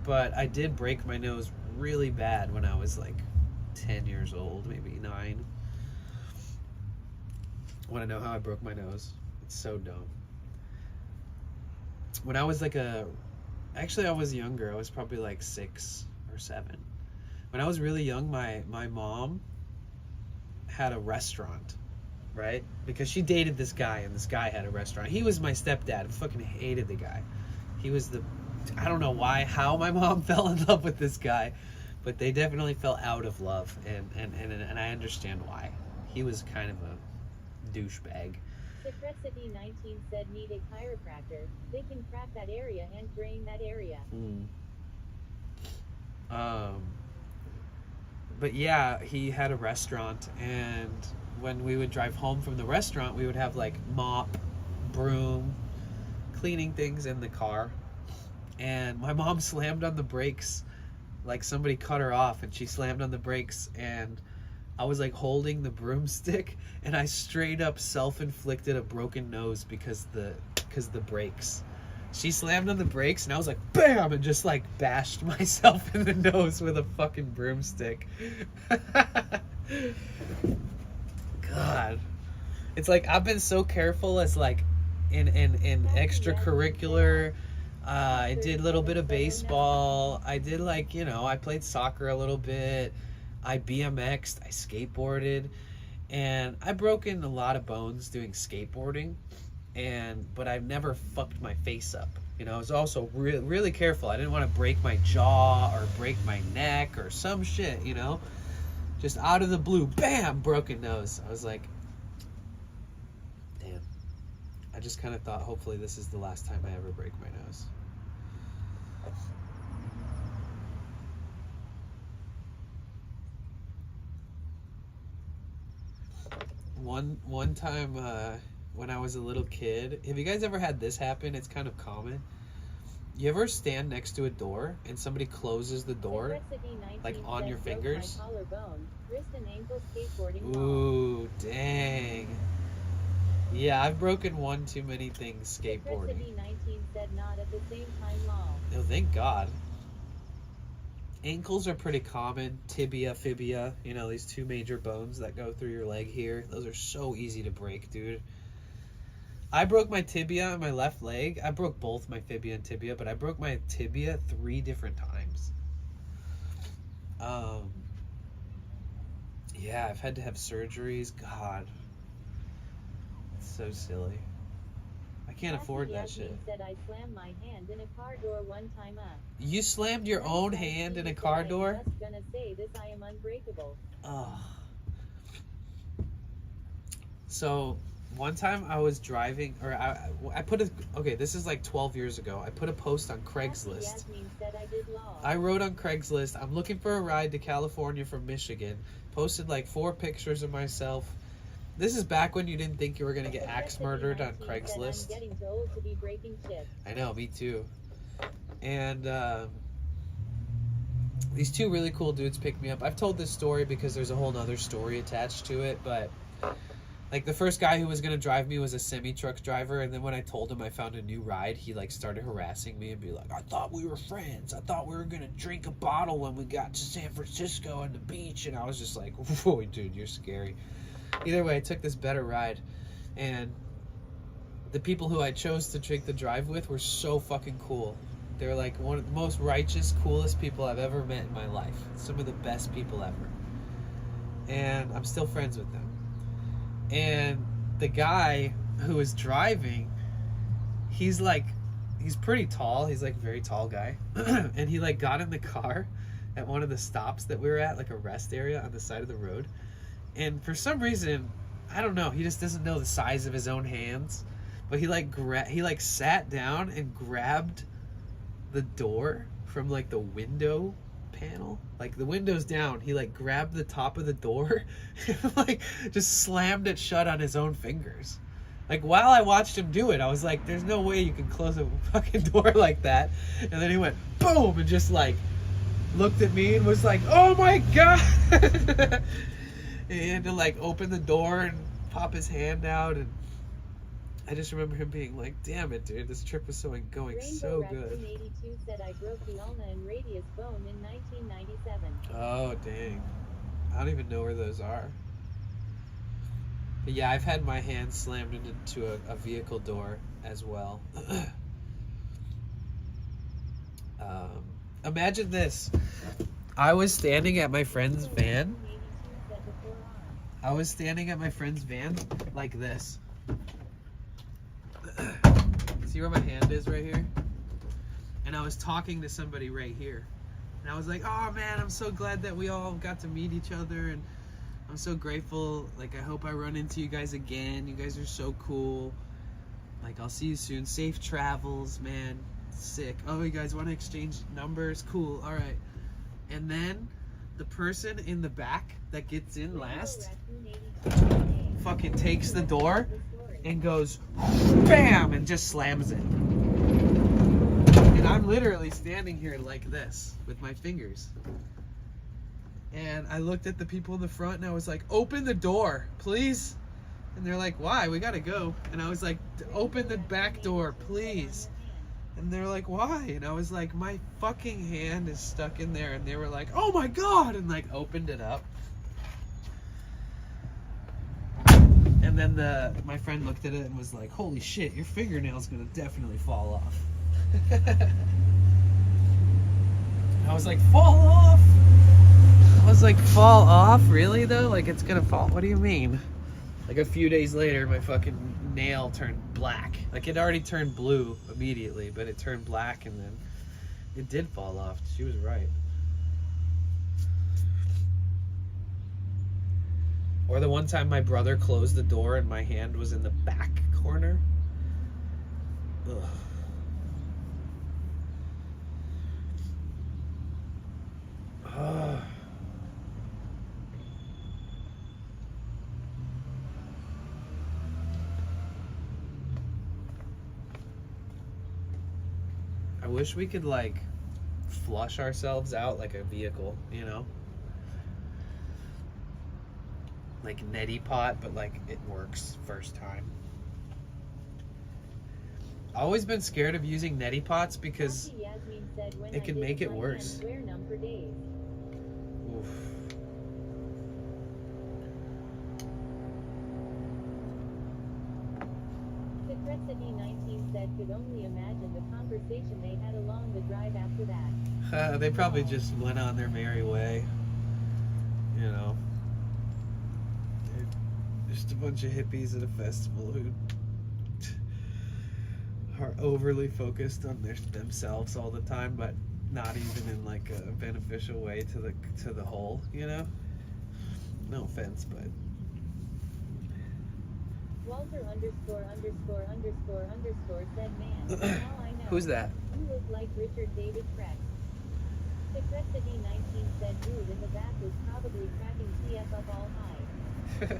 but I did break my nose really bad when I was like 10 years old, maybe 9. Want to know how I broke my nose? It's so dumb. When I was like actually I was younger. I was probably like 6 or 7. When I was really young, my mom had a restaurant, right? Because she dated this guy, and this guy had a restaurant. He was my stepdad. I fucking hated the guy. He was I don't know how my mom fell in love with this guy, but they definitely fell out of love, and I understand why. He was kind of a douchebag. Secrecity 19 said need a chiropractor. They can crack that area and drain that area. But yeah, he had a restaurant, and when we would drive home from the restaurant, we would have like mop, broom, cleaning things in the car. And my mom slammed on the brakes, like somebody cut her off, and she slammed on the brakes, and I was like holding the broomstick, and I straight up self-inflicted a broken nose because the brakes. She slammed on the brakes, and I was like, BAM! And just like bashed myself in the nose with a fucking broomstick. God. It's like I've been so careful as like in extracurricular. I did a little bit of baseball. I did like, I played soccer a little bit. I BMX'd, I skateboarded, and I've broken a lot of bones doing skateboarding, but I've never fucked my face up. I was also really careful. I didn't want to break my jaw or break my neck or some shit, just out of the blue, bam, broken nose. I was like, damn. I just kind of thought, hopefully this is the last time I ever break my nose. One time when I was a little kid, have you guys ever had this happen? It's kind of common. You ever stand next to a door and somebody closes the door like on your fingers? Ooh, dang. Yeah, I've broken one too many things skateboarding. 19 said not at the same time long. Oh, thank God. Ankles are pretty common. Tibia, fibia, these two major bones that go through your leg here. Those are so easy to break, dude. I broke my tibia on my left leg. I broke both my fibia and tibia, but I broke my tibia 3 different times. Yeah, I've had to have surgeries. God. It's so silly. I can't afford that shit. Said I slammed my hand in a car door one time up. You slammed your own hand in a car door? I'm just gonna say this, I am unbreakable. Oh. So, one time I was driving, or I put okay, this is like 12 years ago. I put a post on Craigslist. Yasmin said I did law. I wrote on Craigslist, I'm looking for a ride to California from Michigan. Posted like 4 pictures of myself. This is back when you didn't think you were going to get axe murdered on Craigslist. I'm getting too old to be breaking shit. I know, me too. And these 2 really cool dudes picked me up. I've told this story because there's a whole nother story attached to it, but like the first guy who was going to drive me was a semi-truck driver, and then when I told him I found a new ride, he like started harassing me and be like, I thought we were friends. I thought we were going to drink a bottle when we got to San Francisco and the beach. And I was just like, whoa, dude, you're scary. Either way, I took this better ride, and the people who I chose to take the drive with were so fucking cool. They're like one of the most righteous, coolest people I've ever met in my life. Some of the best people ever. And I'm still friends with them. And the guy who was driving, he's pretty tall. He's like a very tall guy. And he like got in the car at one of the stops that we were at, like a rest area on the side of the road. And for some reason, I don't know, he just doesn't know the size of his own hands. But he like sat down and grabbed the door from like the window panel. Like the window's down. He like grabbed the top of the door and like just slammed it shut on his own fingers. Like, while I watched him do it, I was like, there's no way you can close a fucking door like that. And then he went, boom, and just like, looked at me and was like, oh my God. He had to like open the door and pop his hand out. And I just remember him being like, damn it, dude, this trip was going Rainbow so good. Raccoon 82 said I broke the ulna and radius bone in 1997. Oh, dang. I don't even know where those are. But yeah, I've had my hand slammed into a vehicle door as well. Imagine this. I was standing at my friend's van. I was standing at my friend's van like this. See where my hand is right here? And I was talking to somebody right here. And I was like, oh man, I'm so glad that we all got to meet each other, and I'm so grateful. Like, I hope I run into you guys again. You guys are so cool. Like, I'll see you soon. Safe travels, man. Sick. Oh, you guys want to exchange numbers? Cool. All right. And then the person in the back that gets in last fucking takes the door and goes bam and just slams it. And I'm literally standing here like this with my fingers. And I looked at the people in the front and I was like, open the door, please. And they're like, why? We gotta go. And I was like, open the back door, please. And they're like, why? And I was like, my fucking hand is stuck in there. And they were like, oh my God, and like opened it up. And then my friend looked at it and was like, holy shit, your fingernail's gonna definitely fall off. I was like, fall off? I was like, fall off? Really though? Like, it's gonna fall? What do you mean? Like, a few days later, my fucking nail turned black. Like, it already turned blue immediately, but it turned black and then it did fall off. She was right. Or the one time my brother closed the door and my hand was in the back corner. Ugh. I wish we could like flush ourselves out like a vehicle, you know? Like neti pot, but like it works first time. I've always been scared of using neti pots because it can make it worse. Oof. Secretity 19 said could only imagine the conversation they had along the drive after that. They probably just went on their merry way. You know. They're just a bunch of hippies at a festival who are overly focused on themselves all the time, but not even in like a beneficial way to the whole, you know? No offense, but Walter ______ said, man, now I know. Who's that? You look like Richard David Precht. Secretity 19 said dude in the back was probably cracking TF up all high.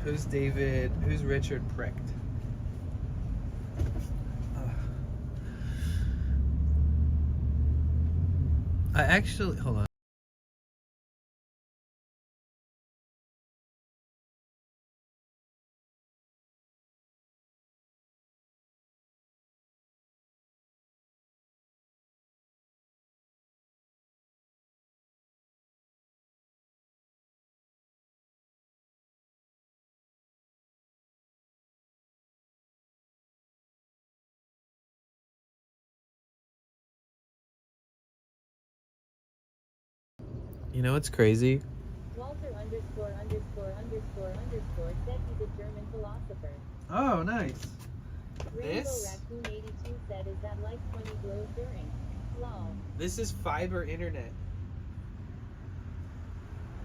Who's Richard Precht? I actually, hold on. You know what's crazy? Walter ______ said he's a German philosopher. Oh, nice. Rainbow This? Raccoon 82 said, is that like 20 blows during? Lol. This is fiber internet.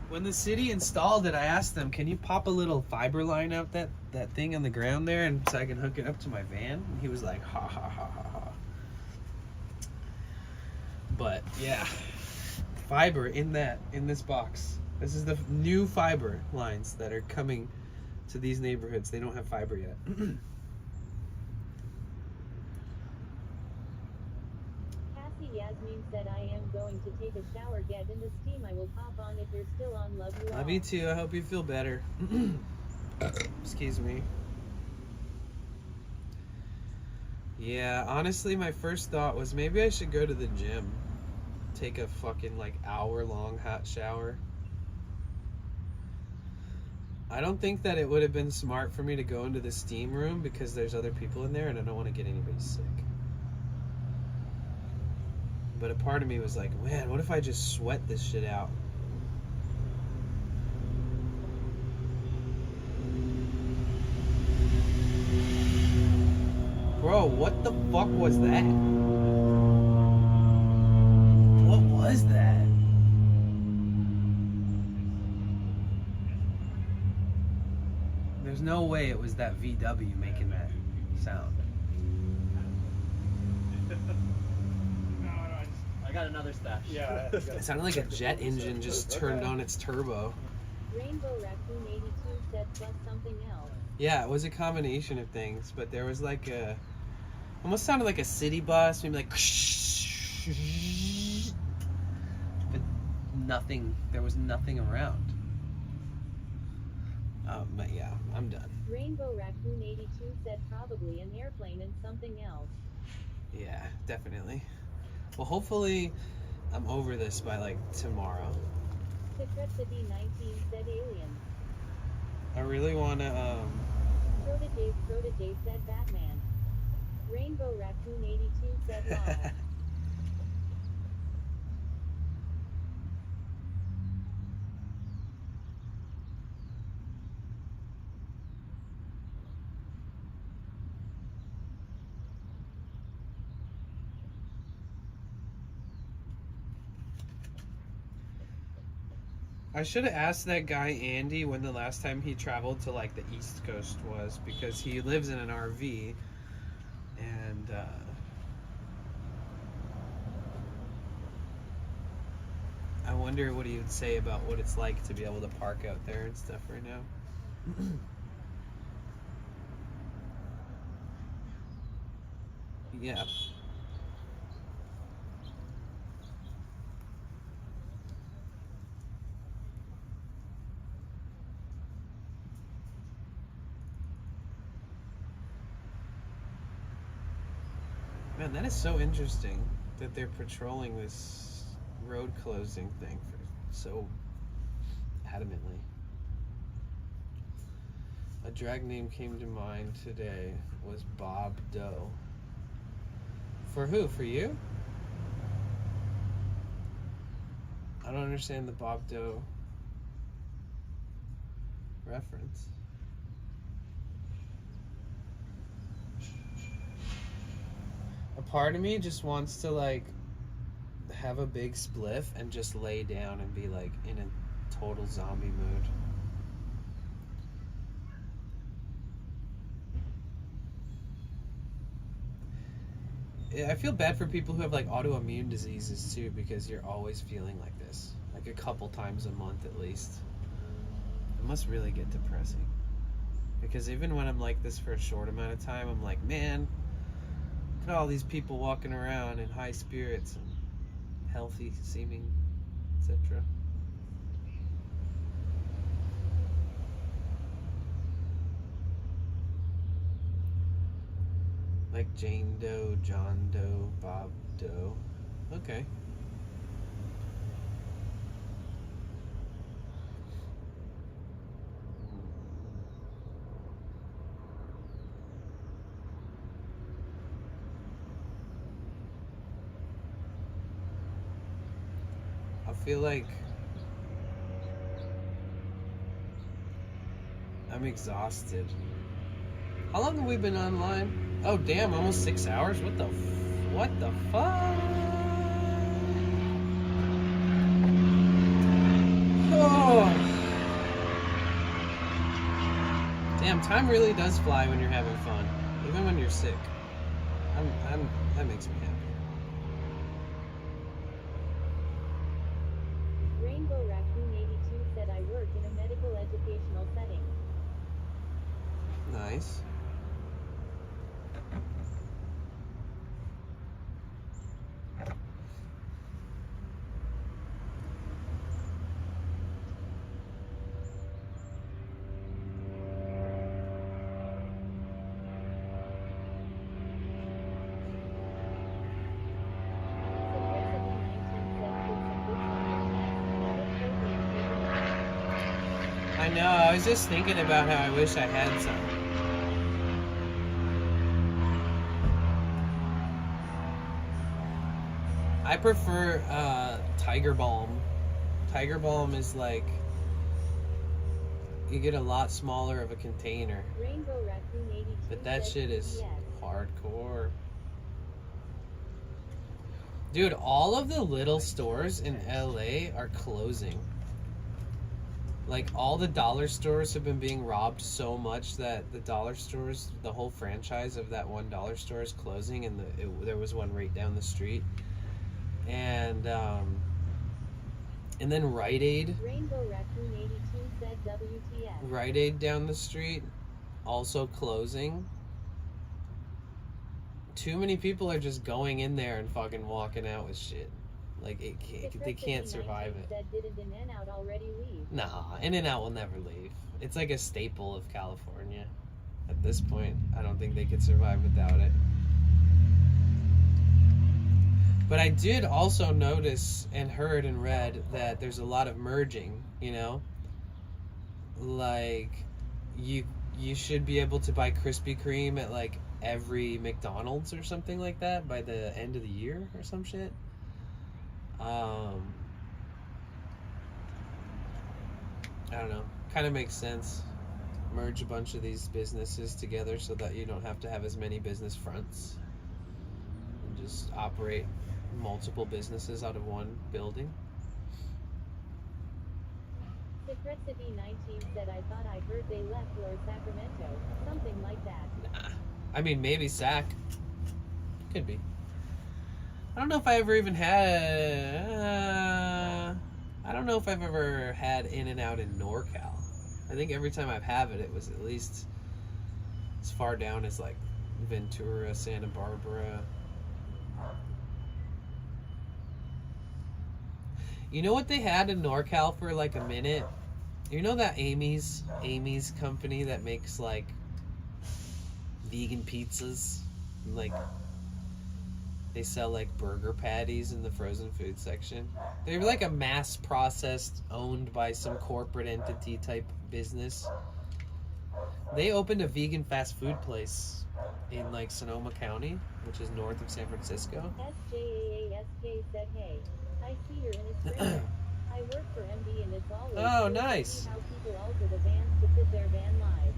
When the city installed it, I asked them, can you pop a little fiber line out that thing on the ground there and so I can hook it up to my van? And he was like, ha ha ha ha ha. But yeah, fiber in this box. This is the new fiber lines that are coming to these neighborhoods. They don't have fiber yet. Cassie Yasmin said, I am going to take a shower, get in the steam. I will pop on if you're still on. Love you all. Love you too. I hope you feel better. Excuse me. Yeah, honestly, my first thought was maybe I should go to the gym. Take a fucking like hour-long hot shower. I don't think that it would have been smart for me to go into the steam room because there's other people in there and I don't want to get anybody sick. But a part of me was like, man, what if I just sweat this shit out? Bro, what the fuck was that? What was that? There's no way it was that VW making that sound. I got another stash. Yeah. It sounded like a jet engine just turned on its turbo. Rainbow Raccoon 82 said plus something else. Yeah, it was a combination of things, but there was like a, almost sounded like a city bus, maybe like, but nothing, there was nothing around. But yeah, I'm done. Rainbow Raccoon 82 said probably an airplane and something else. Yeah, definitely. Well, hopefully I'm over this by like tomorrow. Secretity 19 said aliens. I really want to, Protege said Batman. Rainbow Raccoon 82 said lol. I should have asked that guy Andy when the last time he traveled to like the East Coast was, because he lives in an RV, and I wonder what he would say about what it's like to be able to park out there and stuff right now. Yeah. Man, that is so interesting that they're patrolling this road closing thing for so adamantly. A drag name came to mind today was Bob Doe. For who? For you? I don't understand the Bob Doe reference. A part of me just wants to like have a big spliff and just lay down and be like in a total zombie mood. I feel bad for people who have like autoimmune diseases too, because you're always feeling like this, like a couple times a month at least. It must really get depressing, because even when I'm like this for a short amount of time, I'm like, man, look at all these people walking around in high spirits and healthy seeming, etc. Like Jane Doe, John Doe, Bob Doe. Okay. I feel like I'm exhausted. How long have we been online? Oh damn, almost 6 hours? What the fuck? Oh. Damn, time really does fly when you're having fun, even when you're sick. That makes me happy. Rainbow Raccoon 82 said I work in a medical educational setting. Nice. I know, I was just thinking about how I wish I had some. I prefer Tiger Balm. Tiger Balm is like, you get a lot smaller of a container. Rainbow Raccoon 82 But that said shit is yes. hardcore. Dude, all of the little stores in LA are closing. Like, all the dollar stores have been being robbed so much that the dollar stores, the whole franchise of that one dollar store is closing, and there was one right down the street. And then Rite Aid. Rainbow Raccoon 82 said WTF. Rite Aid down the street, also closing. Too many people are just going in there and fucking walking out with shit. Like, they can't survive it. Said, didn't In-N-Out already leave? Nah, In-N-Out will never leave. It's like a staple of California. At this point, I don't think they could survive without it. But I did also notice and heard and read that there's a lot of merging, you know? Like, you should be able to buy Krispy Kreme at, like, every McDonald's or something like that by the end of the year or some shit. I don't know. Kind of makes sense. Merge a bunch of these businesses together so that you don't have to have as many business fronts. And just operate multiple businesses out of one building. Secret-City 19 said, I thought I heard they left or Sacramento. Something like that. Nah. I mean, maybe Sac. Could be. I don't know if I ever even had... I don't know if I've ever had In-N-Out in NorCal. I think every time I've had it, it was at least as far down as, like, Ventura, Santa Barbara. You know what they had in NorCal for, like, a minute? You know that Amy's company that makes, like, vegan pizzas? Like, they sell, like, burger patties in the frozen food section. They're like a mass processed, owned by some corporate entity type business. They opened a vegan fast food place in, like, Sonoma County, which is north of San Francisco. SJAASK said, hey, I see you're in Australia. I work for MD and it's always Oh, cool to nice. see how people alter the vans to fit their van lives.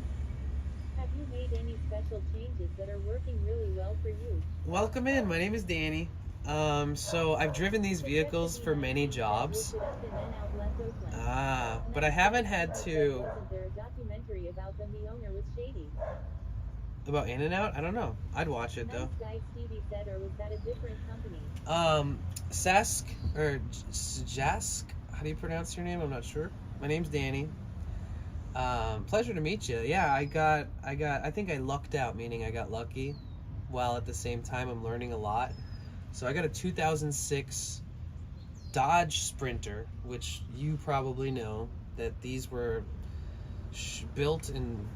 Have you made any special changes that are working really well for you? Welcome in. My name is Danny. So I've driven these vehicles for many jobs. But I haven't had to... Wasn't there a documentary about them? The owner was shady. About In-N-Out? I don't know. I'd watch it, though. Nice guy Stevie said, or was that a different company? Sask, or Jask, how do you pronounce your name? I'm not sure. My name's Danny. Pleasure to meet you. Yeah, I think I lucked out, meaning I got lucky, while at the same time I'm learning a lot. So I got a 2006 Dodge Sprinter, which you probably know, that these were built and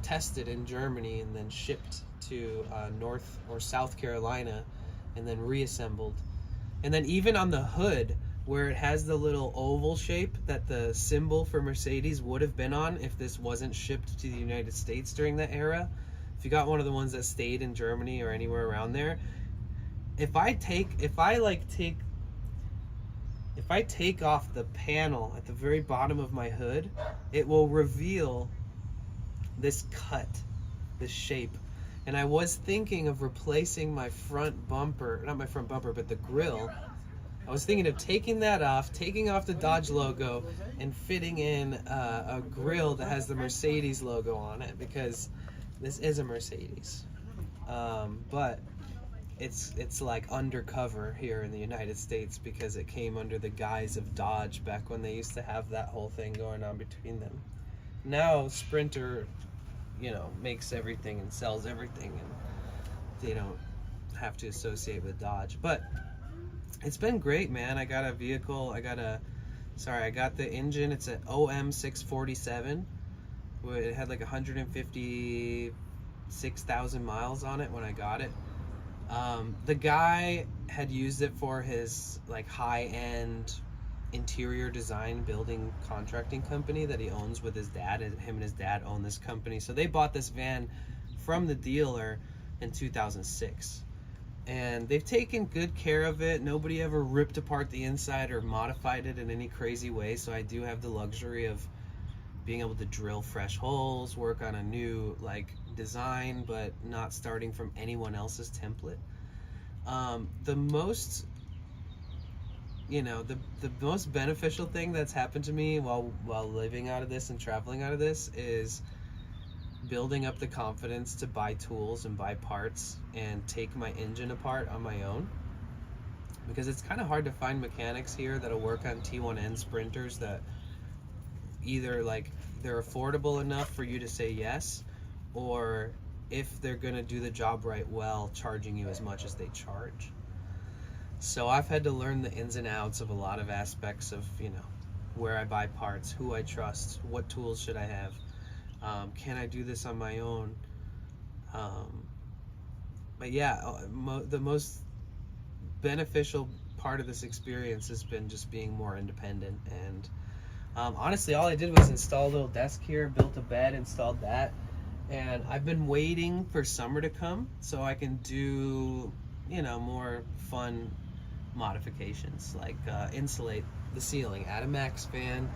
tested in Germany and then shipped to North or South Carolina and then reassembled. And then even on the hood, where it has the little oval shape that the symbol for Mercedes would have been on if this wasn't shipped to the United States during that era, if you got one of the ones that stayed in Germany or anywhere around there, if I take off the panel at the very bottom of my hood, it will reveal this cut, this shape. And I was thinking of replacing my front bumper, not my front bumper, but the grill. I was thinking of taking that off, taking off the Dodge logo, and fitting in a grill that has the Mercedes logo on it, because this is a Mercedes. But it's like undercover here in the United States because it came under the guise of Dodge back when they used to have that whole thing going on between them. Now Sprinter you know, makes everything and sells everything, and they don't have to associate with Dodge. But it's been great, man. I got a vehicle. I got the engine. It's an OM647. It had like 156,000 miles on it when I got it. The guy had used it for his like high-end interior design building contracting company that he owns with his dad. Him and his dad own this company. So they bought this van from the dealer in 2006. And they've taken good care of it. Nobody ever ripped apart the inside or modified it in any crazy way. So I do have the luxury of being able to drill fresh holes, work on a new like design, but not starting from anyone else's template. The most, you know, the most beneficial thing that's happened to me while living out of this and traveling out of this is building up the confidence to buy tools and buy parts and take my engine apart on my own, because it's kind of hard to find mechanics here that'll work on T1N sprinters that either like they're affordable enough for you to say yes, or if they're gonna do the job right well, charging you as much as they charge. So I've had to learn the ins and outs of a lot of aspects of, you know, where I buy parts, who I trust, what tools should I have, can I do this on my own? But yeah, the most beneficial part of this experience has been just being more independent. And honestly, all I did was install a little desk here, built a bed, installed that, and I've been waiting for summer to come so I can do, you know, more fun modifications, like insulate the ceiling, add a max fan,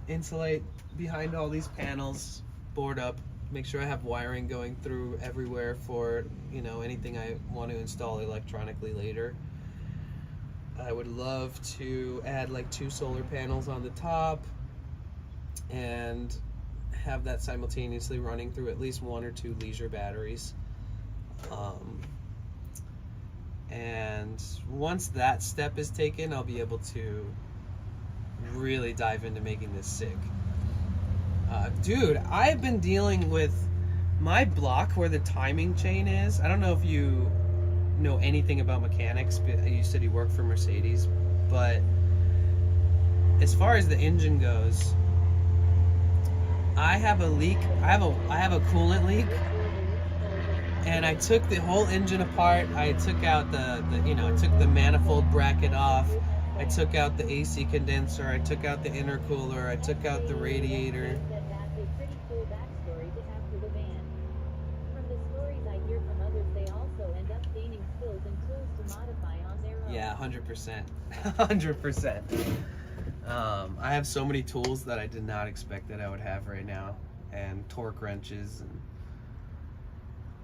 insulate behind all these panels, board up, make sure I have wiring going through everywhere for, you know, anything I want to install electronically later. I would love to add like 2 solar panels on the top and have that simultaneously running through at least 1 or 2 leisure batteries. And once that step is taken, I'll be able to really dive into making this sick. Dude, I've been dealing with my block where the timing chain is. I don't know if you know anything about mechanics, but you said you work for Mercedes, but as far as the engine goes, I have a leak. I have a coolant leak, and I took the whole engine apart. I took out the I took the manifold bracket off. I took out the AC condenser. I took out the intercooler. I took out the radiator. That's a pretty cool backstory to have for the van. From the stories I hear from others, they also end up gaining skills and tools to modify on their own. Yeah, 100%. 100%. I have so many tools that I did not expect that I would have right now, and torque wrenches,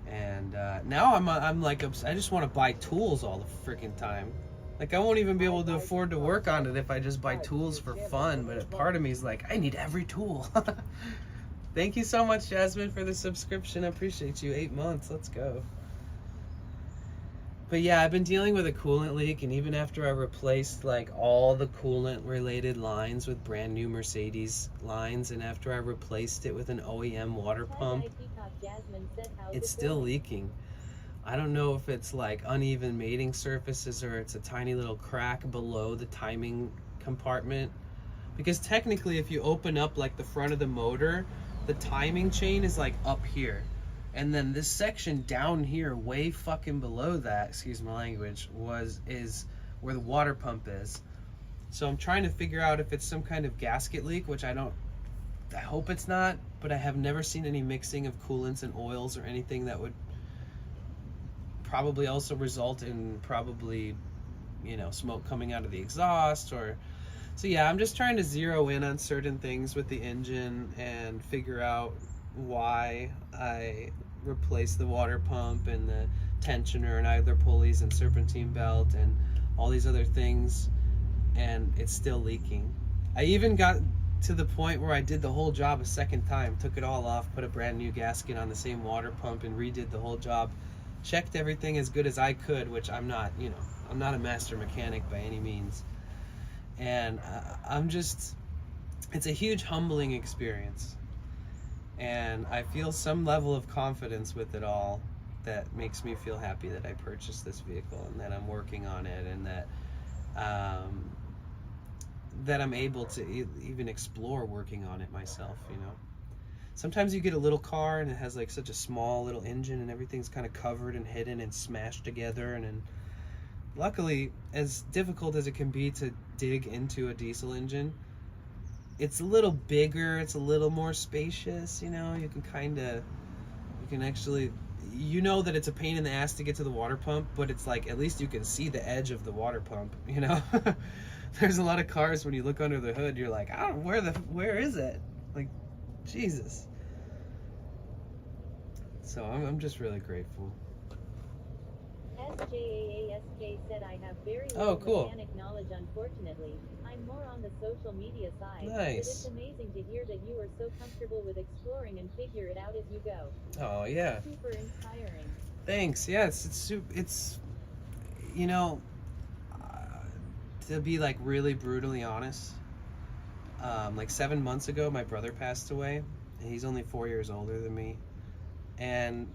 and now I'm like I just want to buy tools all the freaking time. Like, I won't even be able to afford to work on it if I just buy tools for fun, but part of me is like, I need every tool. Thank you so much, Jasmine, for the subscription. I appreciate you. 8 months. Let's go. But yeah, I've been dealing with a coolant leak, and even after I replaced like all the coolant related lines with brand new Mercedes lines, and after I replaced it with an OEM water pump, it's still leaking. I don't know if it's like uneven mating surfaces or it's a tiny little crack below the timing compartment, because technically if you open up like the front of the motor, the timing chain is like up here, and then this section down here way fucking below that, excuse my language, is where the water pump is. So I'm trying to figure out if it's some kind of gasket leak, which I hope it's not, but I have never seen any mixing of coolants and oils or anything that would probably also result in smoke coming out of the exhaust. Or so yeah, I'm just trying to zero in on certain things with the engine and figure out why I replaced the water pump and the tensioner and idler pulleys and serpentine belt and all these other things, and it's still leaking. I even got to the point where I did the whole job a second time, took it all off, put a brand new gasket on the same water pump, and redid the whole job. Checked everything as good as I could, which I'm not a master mechanic by any means. And it's a huge humbling experience. And I feel some level of confidence with it all that makes me feel happy that I purchased this vehicle and that I'm working on it, and that I'm able to even explore working on it myself, you know. Sometimes you get a little car and it has like such a small little engine and everything's kind of covered and hidden and smashed together, and luckily, as difficult as it can be to dig into a diesel engine, it's a little bigger, it's a little more spacious, you know. You can actually, you know that it's a pain in the ass to get to the water pump, but it's like at least you can see the edge of the water pump, you know. There's a lot of cars when you look under the hood, you're like, I don't know, where is it? Like, Jesus. So I'm just really grateful. SJAASK said, I have very Oh, little cool. mechanic knowledge, unfortunately. I'm more on the social media side. But Nice. it's amazing to hear that you are so comfortable with exploring and figure it out as you go. Oh, yeah. Super inspiring. Thanks. Yeah, it's you know, to be like really brutally honest, like 7 months ago, my brother passed away, and he's only 4 years older than me, and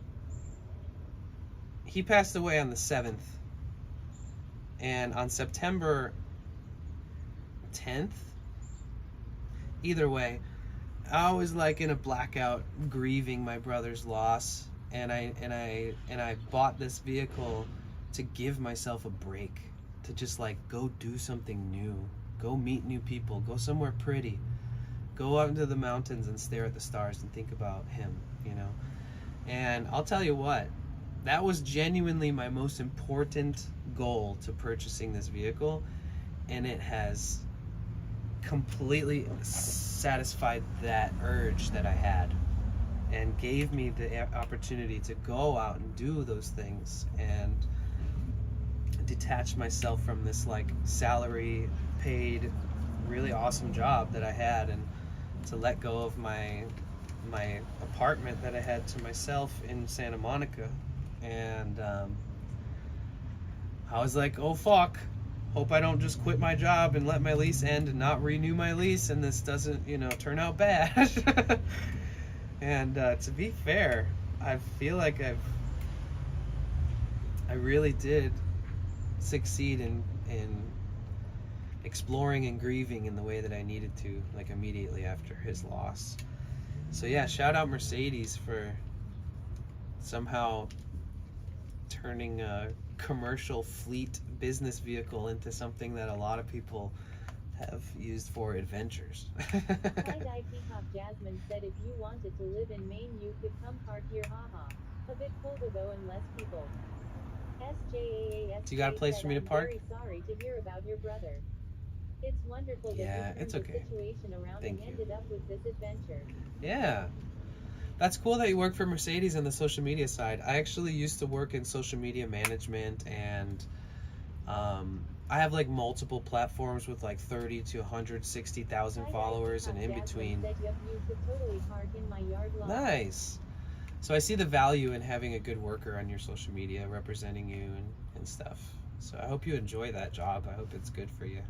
he passed away on the 7th, and on September 10th, either way, I was like in a blackout grieving my brother's loss, and I bought this vehicle to give myself a break, to just like go do something new, go meet new people, go somewhere pretty, go out into the mountains and stare at the stars and think about him, you know. And I'll tell you what, that was genuinely my most important goal to purchasing this vehicle, and it has completely satisfied that urge that I had and gave me the opportunity to go out and do those things and detach myself from this like salary paid really awesome job that I had, and to let go of my apartment that I had to myself in Santa Monica. And I was like, oh fuck, hope I don't just quit my job and let my lease end and not renew my lease and this doesn't, you know, turn out bad. And to be fair, I feel like I really did succeed in exploring and grieving in the way that I needed to, like immediately after his loss. So yeah, shout out Mercedes for somehow turning a commercial fleet business vehicle into something that a lot of people have used for adventures. Tie-dye Peacock Jasmine said, if you wanted to live in Maine, you could come park here, haha. A bit colder though and less people. SJAAS. Do you got a place for me to park? I'm very sorry to hear about your brother. It's wonderful that Yeah, you turned it's okay. the situation around Thank and you. ended up with this adventure. Yeah. That's cool that you work for Mercedes on the social media side. I actually used to work in social media management, and I have like multiple platforms with like 30 to 160,000 Tie-dye followers and Peacock in Jasmine between. said, yup, you could totally park in my yard lot. Nice. So I see the value in having a good worker on your social media representing you and stuff. So I hope you enjoy that job. I hope it's good for you.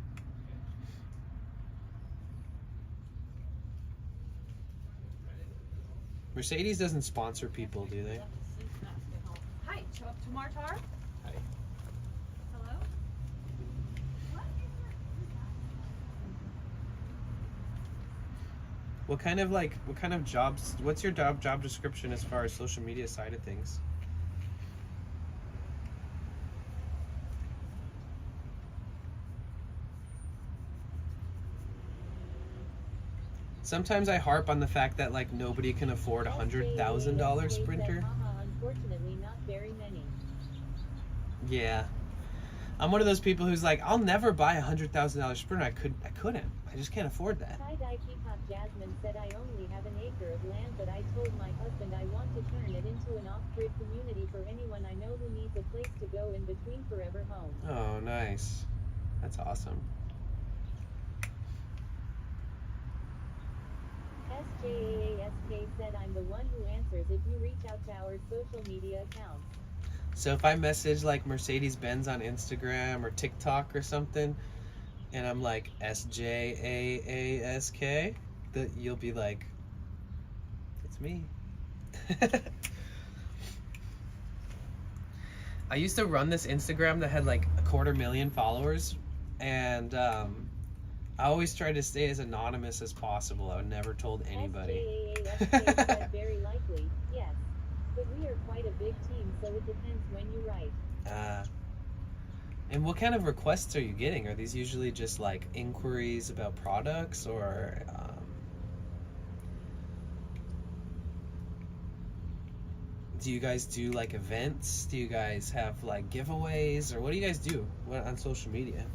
Mercedes doesn't sponsor people, do they? Hi, Tamartar? Hi. Hello? What kind of jobs, what's your job description as far as social media side of things? Sometimes I harp on the fact that like nobody can afford a $100,000 Sprinter. Unfortunately, not very many. Yeah. I'm one of those people who's like, I'll never buy a $100,000 Sprinter. I couldn't. I just can't afford that. Tie-dye Peacock Jasmine said, I only have an acre of land, but I told my husband I want to turn it into an off-grid community for anyone I know who needs a place to go in between forever homes. Oh, nice. That's awesome. SJAASK said, I'm the one who answers if you reach out to our social media accounts. So if I message like Mercedes-Benz on Instagram or TikTok or something, and I'm like SJAASK, that you'll be like, it's me. I used to run this Instagram that had like 250,000 followers, and I always tried to stay as anonymous as possible. I never told anybody. SJAAFK said very likely, yes. But we are quite a big team, so it depends when you write. And what kind of requests are you getting? Are these usually just like inquiries about products, or do you guys do like events? Do you guys have like giveaways, or what do you guys do on social media?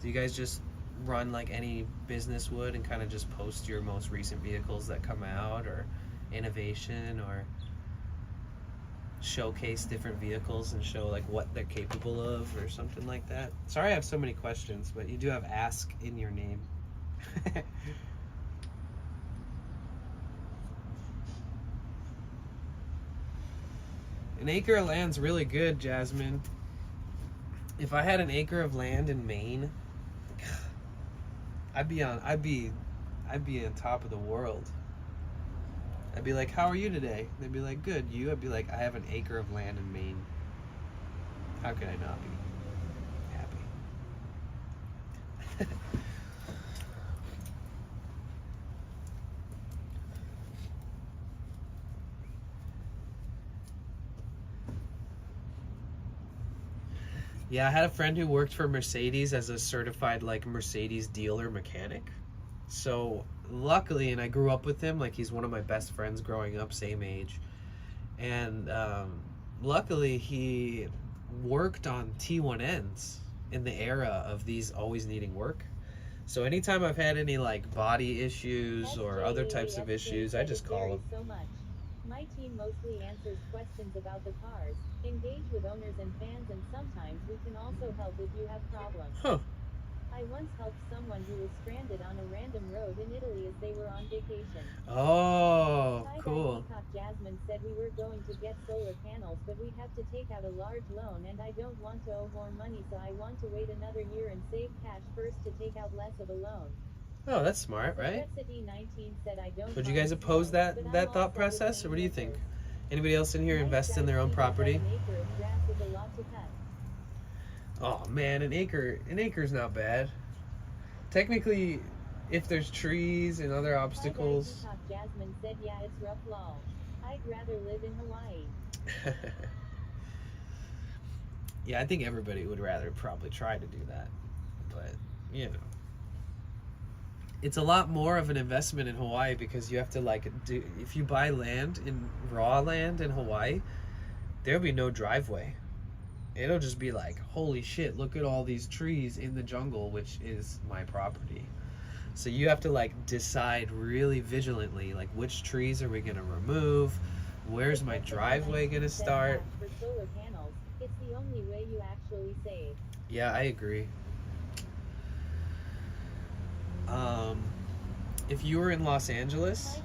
Do you guys just run like any business would and kind of just post your most recent vehicles that come out, or innovation, or showcase different vehicles and show like what they're capable of, or something like that? Sorry I have so many questions, but you do have ask in your name. An acre of land's really good, Jasmine. If I had an acre of land in Maine, I'd be on top of the world. I'd be like, how are you today? They'd be like, good. You? I'd be like, I have an acre of land in Maine. How could I not be happy? Yeah, I had a friend who worked for Mercedes as a certified like Mercedes dealer mechanic. So luckily, and I grew up with him, like he's one of my best friends growing up, same age. And luckily he worked on T1Ns in the era of these always needing work. So anytime I've had any like body issues or other types of issues, I just call him. So much. My team mostly answers questions about the cars, engage with owners and fans, and sometimes we can also help if you have problems. Huh. I once helped someone who was stranded on a random road in Italy as they were on vacation. Oh, cool. Peacock Jasmine said we were going to get solar panels, but we have to take out a large loan, and I don't want to owe more money, so I want to wait another year and save cash first to take out less of a loan. Oh, that's smart, right? City19 said I don't Would you guys oppose that thought process, or what do you think? Anybody else in here invest in their own property? Oh man, an acre's not bad. Technically, if there's trees and other obstacles. Jasmine said, yeah, it's rough, lol. I'd rather live in Hawaii. Yeah, I think everybody would rather probably try to do that, but you know, it's a lot more of an investment in Hawaii because you have to like do, if you buy land in raw land in Hawaii, there'll be no driveway. It'll just be like, holy shit, look at all these trees in the jungle, which is my property. So you have to like decide really vigilantly, like which trees are we gonna remove? Where's my driveway gonna start? For solar panels, it's the only way you actually save. Yeah, I agree. If you were in Los Angeles,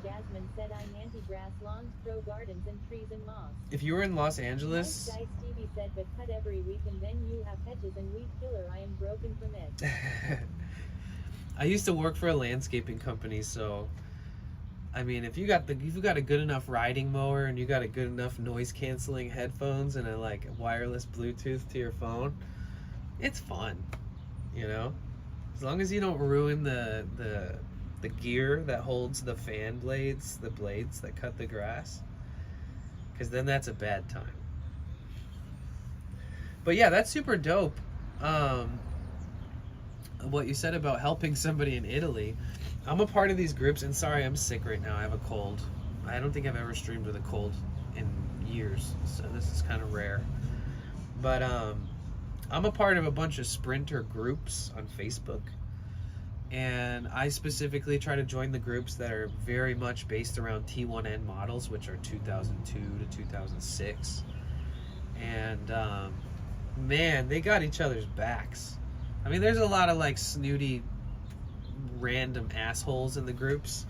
Jasmine said I'm anti-grass lawns, pro gardens and trees and moss. if you were in Los Angeles, Nice guy Stevie said, but cut every week and then you have hedges and weed killer. I am broken from it. I used to work for a landscaping company, so I mean, if you got a good enough riding mower and you got a good enough noise canceling headphones and a like wireless Bluetooth to your phone, it's fun, you know. As long as you don't ruin the gear that holds the fan blades, the blades that cut the grass, because then that's a bad time. But yeah, that's super dope. What you said about helping somebody in Italy. I'm a part of these groups, and sorry, I'm sick right now. I have a cold. I don't think I've ever streamed with a cold in years, so this is kind of rare. But I'm a part of a bunch of sprinter groups on Facebook, and I specifically try to join the groups that are very much based around T1N models, which are 2002 to 2006. And man, they got each other's backs. I mean, there's a lot of like snooty random assholes in the groups,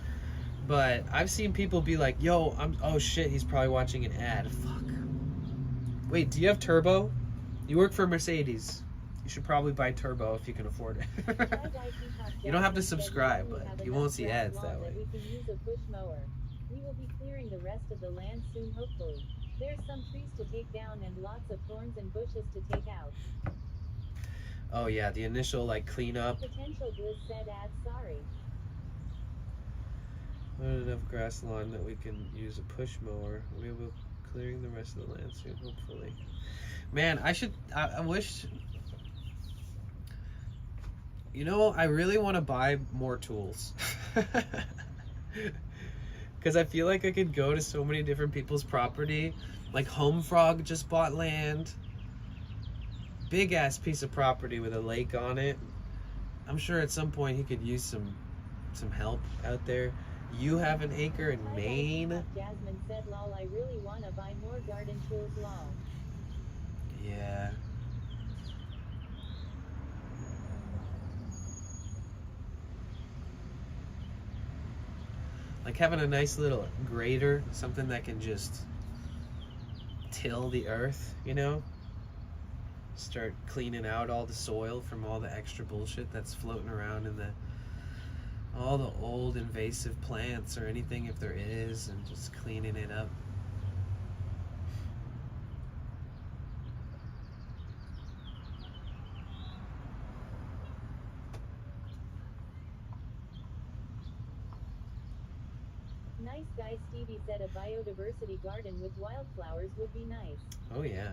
but I've seen people be like, yo, oh shit, he's probably watching an ad. Fuck. Wait, do you have turbo? You work for Mercedes. You should probably buy turbo if you can afford it. You don't have to subscribe, but you won't see ads that way. We can use a push mower. We will be clearing the rest of the land soon hopefully. There's some trees to take down and lots of thorns and bushes to take out. Oh yeah, the initial like cleanup. Potential Bliss said add sorry. Not enough grass lawn that we can use a push mower. We will be clearing the rest of the land soon, hopefully. Man, I wish, you know, I really want to buy more tools. Because I feel like I could go to so many different people's property. Like Home Frog just bought land. Big ass piece of property with a lake on it. I'm sure at some point he could use some help out there. You have an acre in Maine. Jasmine said lol, I really wanna buy more garden tools lol. Yeah. Like having a nice little grader, something that can just till the earth, you know? Start cleaning out all the soil from all the extra bullshit that's floating around in all the old invasive plants or anything if there is, and just cleaning it up. Nice guy Stevie said a biodiversity garden with wildflowers would be nice. Oh yeah.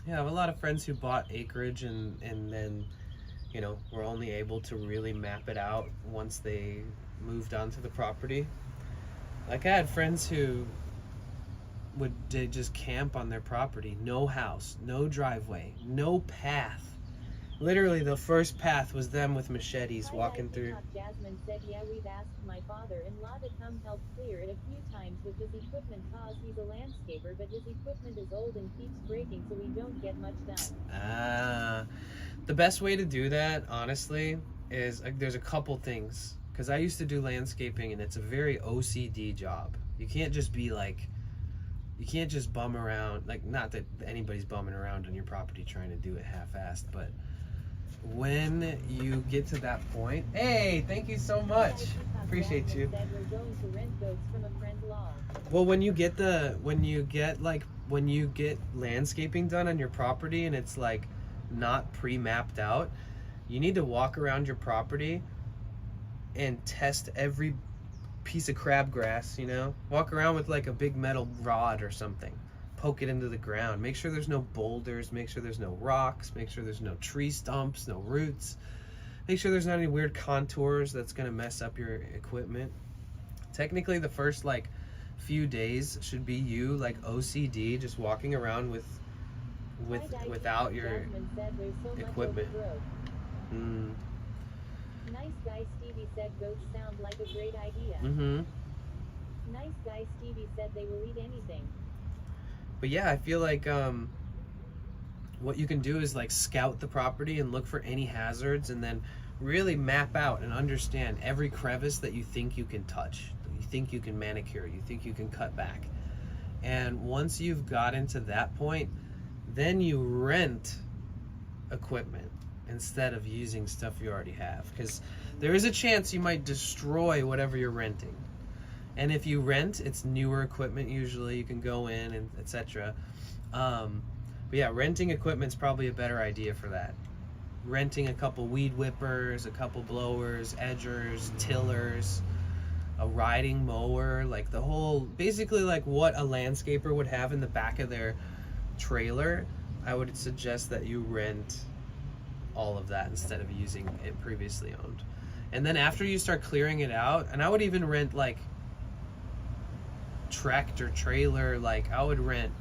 Yeah, I have a lot of friends who bought acreage and then, you know, were only able to really map it out once they moved onto the property. Like I had friends who did just camp on their property. No house, no driveway, no path. Literally the first path was them with machetes walking through. Jasmine said yeah, we've asked my father-in-law to come help clear it a few times with his equipment cause he's a landscaper, but his equipment is old and keeps breaking, so we don't get much done. The best way to do that, honestly, is there's a couple things. Because I used to do landscaping and it's a very OCD job. You can't just be like, you can't just bum around, like not that anybody's bumming around on your property trying to do it half-assed, but when you get to that point, hey, thank you so much. Appreciate you. Said we're going to rent goats from a friend lol. Well, when you get landscaping done on your property and it's like not pre-mapped out, you need to walk around your property and test every piece of crabgrass, you know? Walk around with like a big metal rod or something. Poke it into the ground. Make sure there's no boulders. Make sure there's no rocks. Make sure there's no tree stumps, no roots. Make sure there's not any weird contours that's gonna mess up your equipment. Technically, the first like few days should be you like OCD, just walking around without your equipment. Nice guy Stevie said goats sound like a great idea. Nice guy Stevie said they will eat anything. But yeah, I feel like what you can do is like scout the property and look for any hazards and then really map out and understand every crevice that you think you can touch, you think you can manicure, you think you can cut back. And once you've got into that point, then you rent equipment instead of using stuff you already have, because there is a chance you might destroy whatever you're renting. And if you rent, it's newer equipment usually, you can go in and etc. But yeah, renting equipment's probably a better idea for that. Renting a couple weed whippers, a couple blowers, edgers, tillers, a riding mower, like the whole, basically like what a landscaper would have in the back of their trailer. I would suggest that you rent all of that instead of using it previously owned. And then after you start clearing it out, and I would even rent like tractor trailer, like I would rent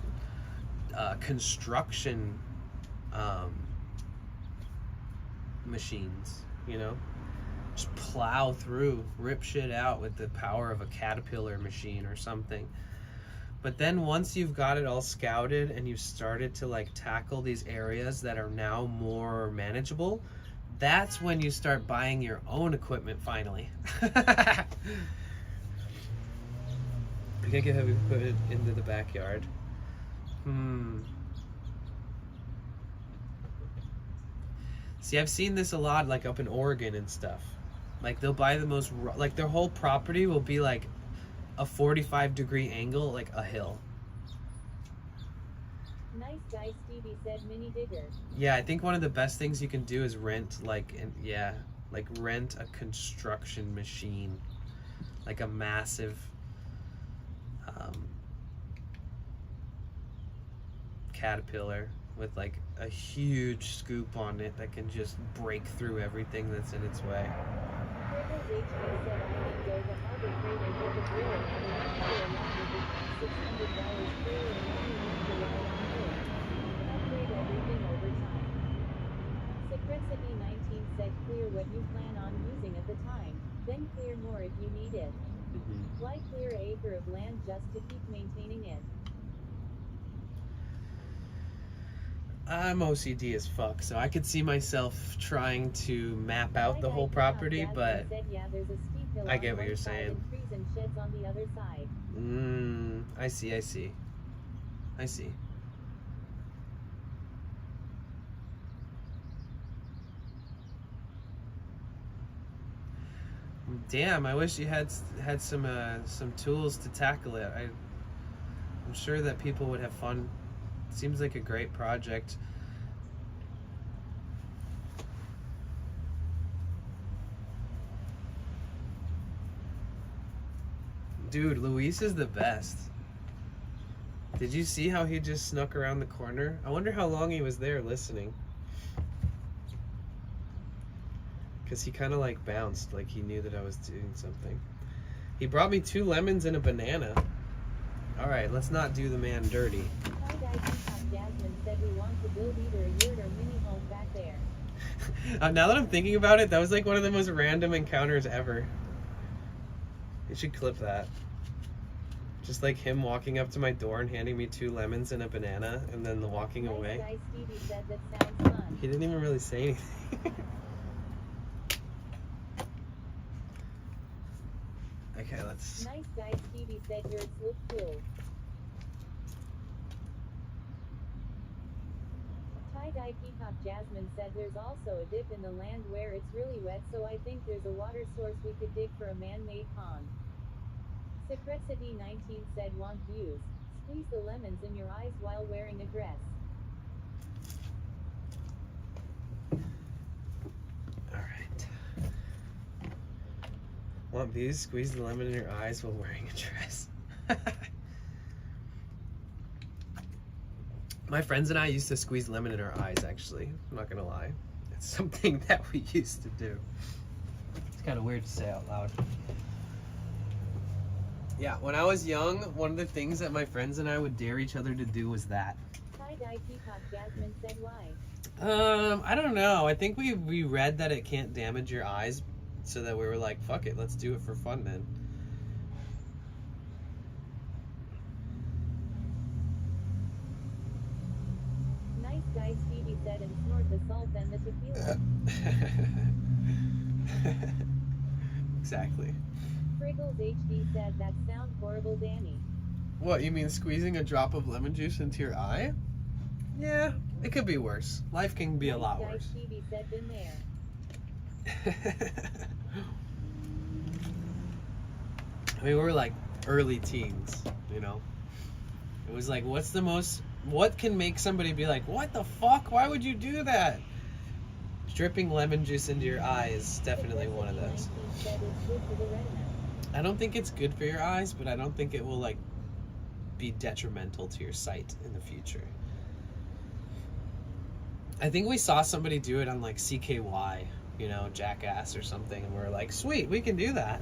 construction machines, you know, just plow through, rip shit out with the power of a Caterpillar machine or something. But then once you've got it all scouted and you've started to like tackle these areas that are now more manageable, that's when you start buying your own equipment finally. You can't get heavy, put it into the backyard. See, I've seen this a lot, like up in Oregon and stuff. Like they'll buy the most, like their whole property will be like a 45-degree angle, like a hill. Nice guy Stevie said mini digger. Yeah, I think one of the best things you can do is rent like rent a construction machine, like a massive caterpillar with like a huge scoop on it that can just break through everything that's in its way. Cripples HD said I think though the harbor freighter with the driller and the one along with the $600 trailer and only need to ride on board. Upgrade everything over time. Secretcity 19 said clear what you plan on using at the time, then clear more if you need it. Why clear an acre of land just to keep maintaining it? I'm OCD as fuck, so I could see myself trying to map out the whole property, but said, yeah, there's a steep hill I on get what one you're side saying. and trees and sheds on the other side. I see. Damn, I wish you had some tools to tackle it. I'm sure that people would have fun. Seems like a great project. Dude, Luis is the best. Did you see how he just snuck around the corner? I wonder how long he was there listening. Because he kind of like bounced, like he knew that I was doing something. He brought me 2 lemons and a banana. Alright, let's not do the man dirty. Hi guys, Jasmine said we want to build either a yurt or mini home back there. Now that I'm thinking about it, that was like one of the most random encounters ever. You should clip that. Just like him walking up to my door and handing me 2 lemons and a banana and then walking away. Nice guy Stevie said that sounds fun. He didn't even really say anything. Okay, let's... Nice guy Stevie said yurts look cool. Tie-dye peacock Jasmine said there's also a dip in the land where it's really wet, so I think there's a water source we could dig for a man-made pond. Secretcity 19 said want views. Squeeze the lemons in your eyes while wearing a dress. Alright. Want views? Squeeze the lemon in your eyes while wearing a dress. My friends and I used to squeeze lemon in our eyes, actually. I'm not gonna lie. It's something that we used to do. It's kind of weird to say out loud. Yeah, when I was young, one of the things that my friends and I would dare each other to do was that. Tie-dye peacock Jasmine said why? I don't know. I think we read that it can't damage your eyes, so that we were like, fuck it, let's do it for fun then. Nice guy Stevie said and snort the salt and the tequila. Exactly. Friggles HD said that sound horrible Danny. What, you mean squeezing a drop of lemon juice into your eye? Yeah, it could be worse. Life can be a lot Nice guy worse. Stevie said been there. I mean, we were like early teens, you know? It was like, what can make somebody be like, what the fuck? Why would you do that? Dripping lemon juice into your eye is definitely one of those. Said it's good for the retina. I don't think it's good for your eyes, but I don't think it will like be detrimental to your sight in the future. I think we saw somebody do it on like CKY, you know, Jackass or something, and we were like, sweet, we can do that.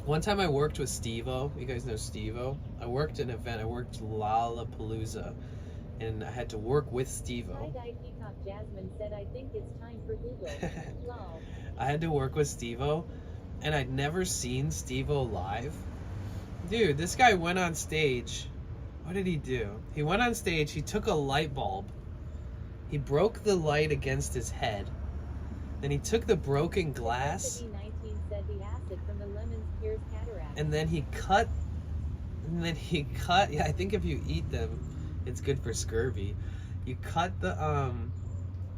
One time I worked with Steve-O. You guys know Steve-O? I worked an event. I worked Lollapalooza, and I had to work with Steve-O. Tie-dye peacock Jasmine said I think it's time for Google. Lol. I had to work with Steve-O, and I'd never seen Steve-O live. Dude, this guy went on stage. What did he do? He went on stage, he took a light bulb, he broke the light against his head, then he took the broken glass, 19 said the acid from the lemons cures cataract. and then he cut, yeah, I think if you eat them, it's good for scurvy. you cut the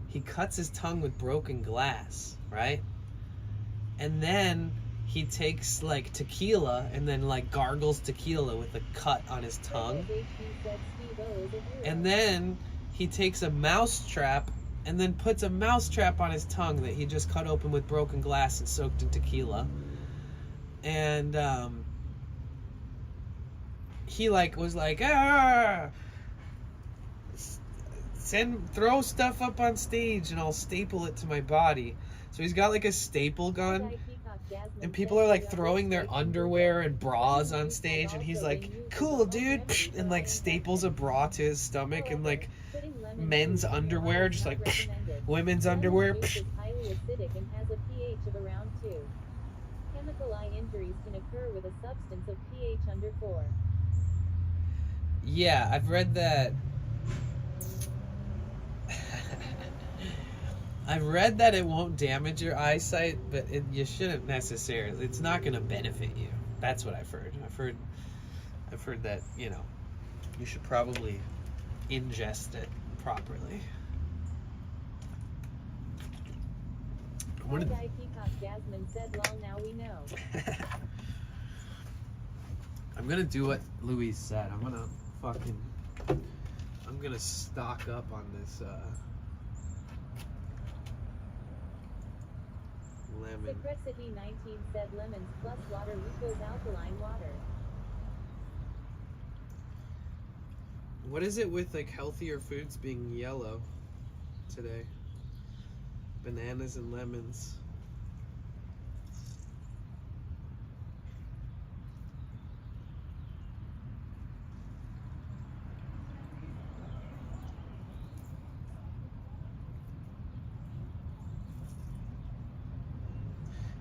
he cuts his tongue with broken glass, right? And then he takes like tequila and then like gargles tequila with a cut on his tongue. And then he takes a mouse trap and then puts a mouse trap on his tongue that he just cut open with broken glass and soaked in tequila. And he like was like, throw stuff up on stage and I'll staple it to my body. So he's got like a staple gun, and people are like throwing their underwear and bras on stage, and he's like, cool dude, and like staples a bra to his stomach, and like men's underwear, just like women's underwear. Highly acidic and has a pH of around 2. Chemical eye injuries can occur with a substance of pH under 4. Yeah, I've read that. I've read that it won't damage your eyesight, but you shouldn't necessarily. It's not going to benefit you. That's what I've heard. I've heard that, you know, you should probably ingest it properly. Guy Peacock Jasmine said, "Long now we know." I'm gonna do what Louise said. I'm gonna stock up on this lemon. Secrecity 19 said lemons plus water equals alkaline water. What is it with like healthier foods being yellow today? Bananas and lemons.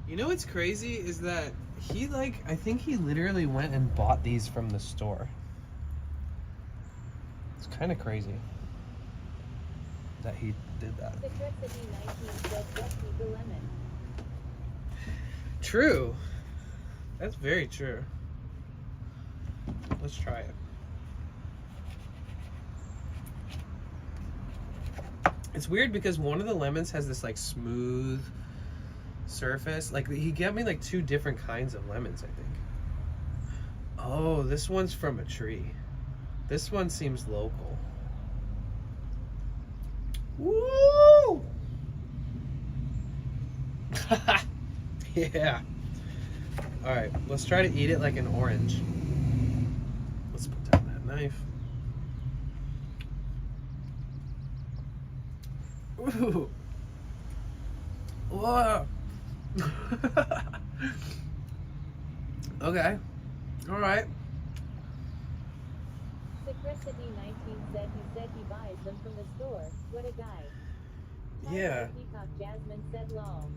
You know what's crazy is that he I think he literally went and bought these from the store. It's kind of crazy that he did that. Secrecity 19 said just eat the lemon. True. That's very true. Let's try it. It's weird because one of the lemons has this like smooth surface. Like he gave me like 2 different kinds of lemons, I think. Oh, this one's from a tree. This one seems local. Woo! Yeah. All right, let's try to eat it like an orange. Let's put down that knife. Ooh. Whoa. Okay. All right. Secrecity 19 said he buys them from the store. What a guy. Yeah. Peacock Jasmine said lol.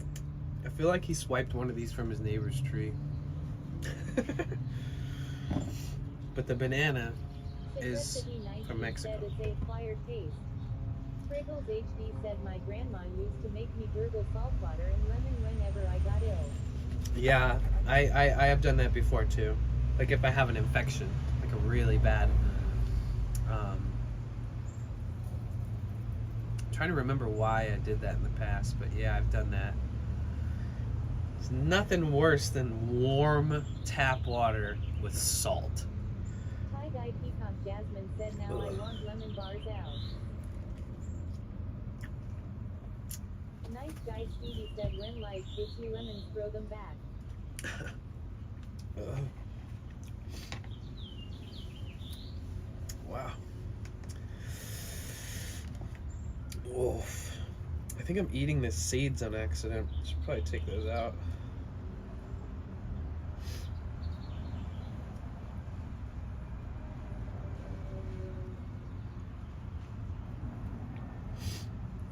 I feel like he swiped one of these from his neighbor's tree. But the banana is Secrecity 19 from Mexico. said it's a acquired taste. Spriggles HD said my grandma used to make me gurgle salt water and lemon whenever I got ill. Yeah, I have done that before too. Like if I have an infection, like a really bad. I'm trying to remember why I did that in the past, but yeah, I've done that. There's nothing worse than warm tap water with salt. Tie-dye Peacock Jasmine said now I want lemon bars out. Nice guy Stevie said when life gives you lemons, throw them back. Wow. Oof. I think I'm eating the seeds on accident. Should probably take those out.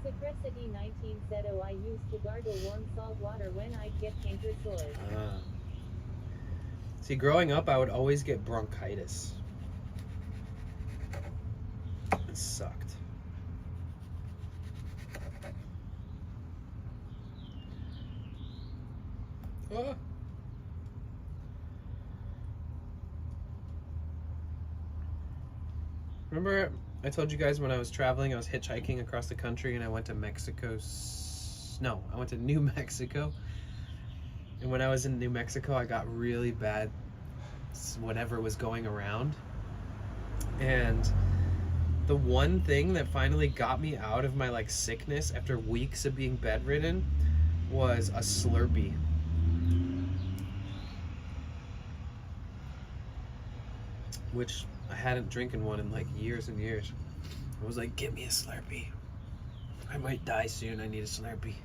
Secrecity 19 said oh I used to gargle warm salt water when I'd get canker sores. See, growing up, I would always get bronchitis. It sucked. Ah. Remember I told you guys when I was traveling, I was hitchhiking across the country and I went to I went to New Mexico. And when I was in New Mexico, I got really bad whatever was going around. And the one thing that finally got me out of my like sickness after weeks of being bedridden was a Slurpee. Which I hadn't drinking one in like years and years. I was like, give me a Slurpee. I might die soon, I need a Slurpee.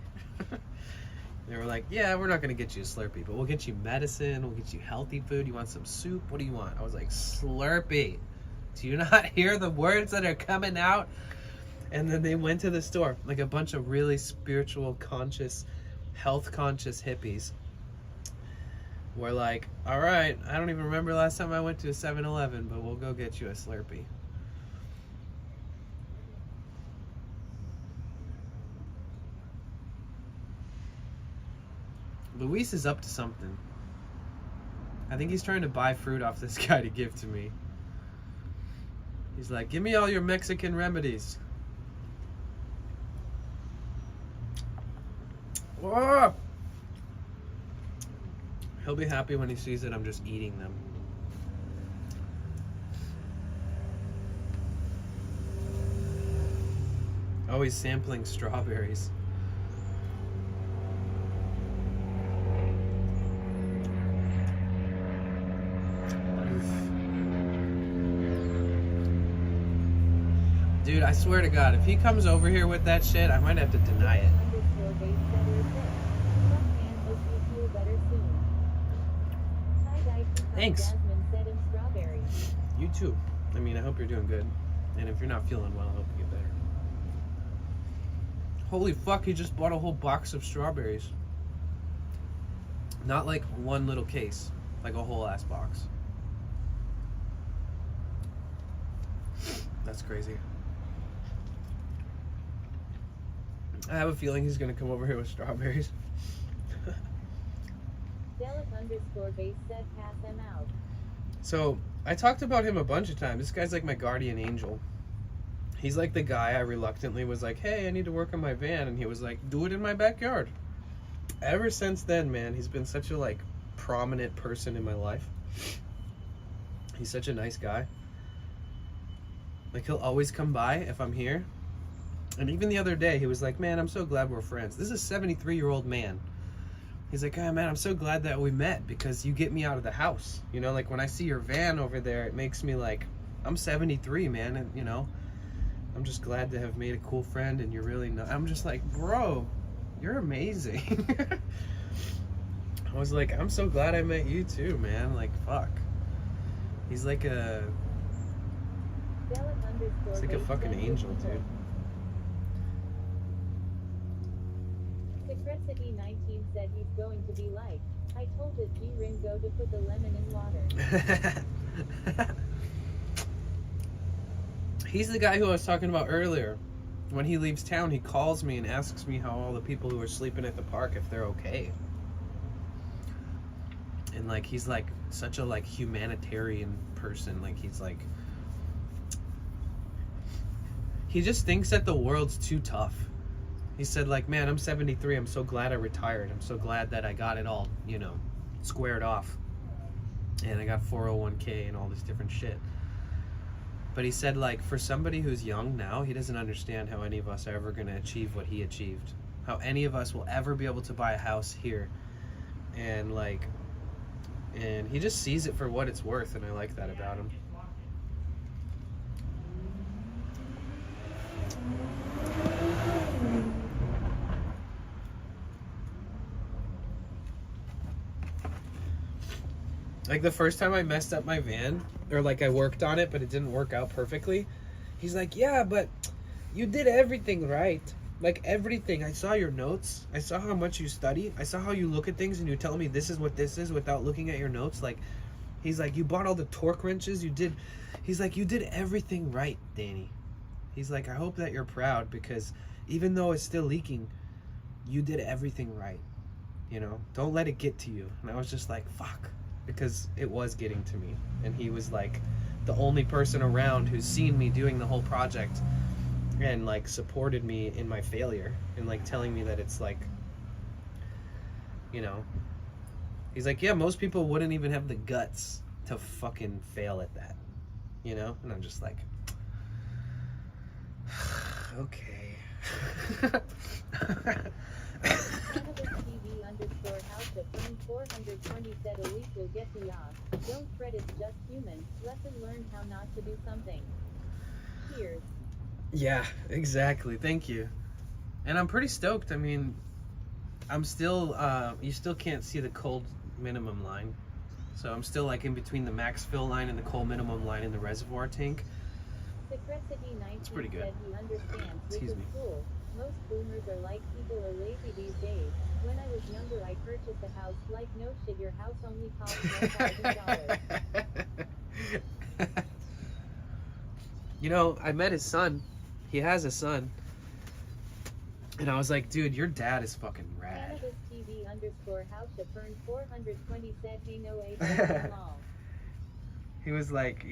They were like, yeah, we're not gonna get you a Slurpee, but we'll get you medicine, we'll get you healthy food. You want some soup? What do you want? I was like, Slurpee. Do you not hear the words that are coming out? And then they went to the store, like a bunch of really spiritual, conscious, health conscious hippies. We're like, all right, I don't even remember last time I went to a 7-Eleven, but we'll go get you a Slurpee. Luis is up to something. I think he's trying to buy fruit off this guy to give to me. He's like, give me all your Mexican remedies. Whoa! He'll be happy when he sees that I'm just eating them. Oh, he's sampling strawberries. Dude, I swear to God, if he comes over here with that shit, I might have to deny it. Thanks. You too. I mean, I hope you're doing good. And if you're not feeling well, I hope you get better. Holy fuck, he just bought a whole box of strawberries. Not like one little case, like a whole ass box. That's crazy. I have a feeling he's gonna come over here with strawberries. Delic_base said pass him out. So, I talked about him a bunch of times. This guy's like my guardian angel. He's like the guy I reluctantly was like, hey, I need to work on my van. And he was like, do it in my backyard. Ever since then, man, he's been such a like prominent person in my life. He's such a nice guy. Like, he'll always come by if I'm here. And even the other day, he was like, man, I'm so glad we're friends. This is a 73-year-old man. He's like, oh, man, I'm so glad that we met because you get me out of the house. You know, like when I see your van over there, it makes me like, I'm 73, man. And, you know, I'm just glad to have made a cool friend and you're really not. I'm just like, bro, you're amazing. I was like, I'm so glad I met you too, man. Like, fuck. He's like a... He's like a fucking angel, dude. Secretity 19 said he's going to be like, I told it Ringo to put the lemon in water. He's the guy who I was talking about earlier. When he leaves town, he calls me and asks me how all the people who are sleeping at the park, if they're okay. And like, he's like such a like humanitarian person. Like, he's like, he just thinks that the world's too tough. He said like, man, I'm 73. I'm so glad I retired. I'm so glad that I got it all, you know, squared off. And I got 401k and all this different shit. But he said like, for somebody who's young now, he doesn't understand how any of us are ever going to achieve what he achieved. How any of us will ever be able to buy a house here. And like, and he just sees it for what it's worth. And I like that about him. Like the first time I messed up my van, or like I worked on it, but it didn't work out perfectly. He's like, yeah, but you did everything right. Like everything. I saw your notes. I saw how much you study. I saw how you look at things and you tell me this is what this is without looking at your notes. Like, he's like, you bought all the torque wrenches. You did. He's like, you did everything right, Danny. He's like, I hope that you're proud because even though it's still leaking, you did everything right. You know, don't let it get to you. And I was just like, fuck. Because it was getting to me. And he was like the only person around who's seen me doing the whole project and like supported me in my failure and like telling me that it's like, you know, he's like, yeah, most people wouldn't even have the guts to fucking fail at that, you know? And I'm just like, okay. _house_420 said a week will get me off. Don't fret, it's just human. Lesson learned how not to do something. Cheers. Yeah, exactly. Thank you. And I'm pretty stoked. I mean, I'm still, you still can't see the cold minimum line. So I'm still like in between the max fill line and the cold minimum line in the reservoir tank. It's pretty good. Said he understands, which Excuse is me. cool. Most boomers are like, people are lazy these days. When I was younger, I purchased a house. Like, no shit, your house only cost $1,000. You know, I met his son. He has a son. And I was like, dude, your dad is fucking rad. Cannabis TV _house_420 said, hey, no age long. He was like,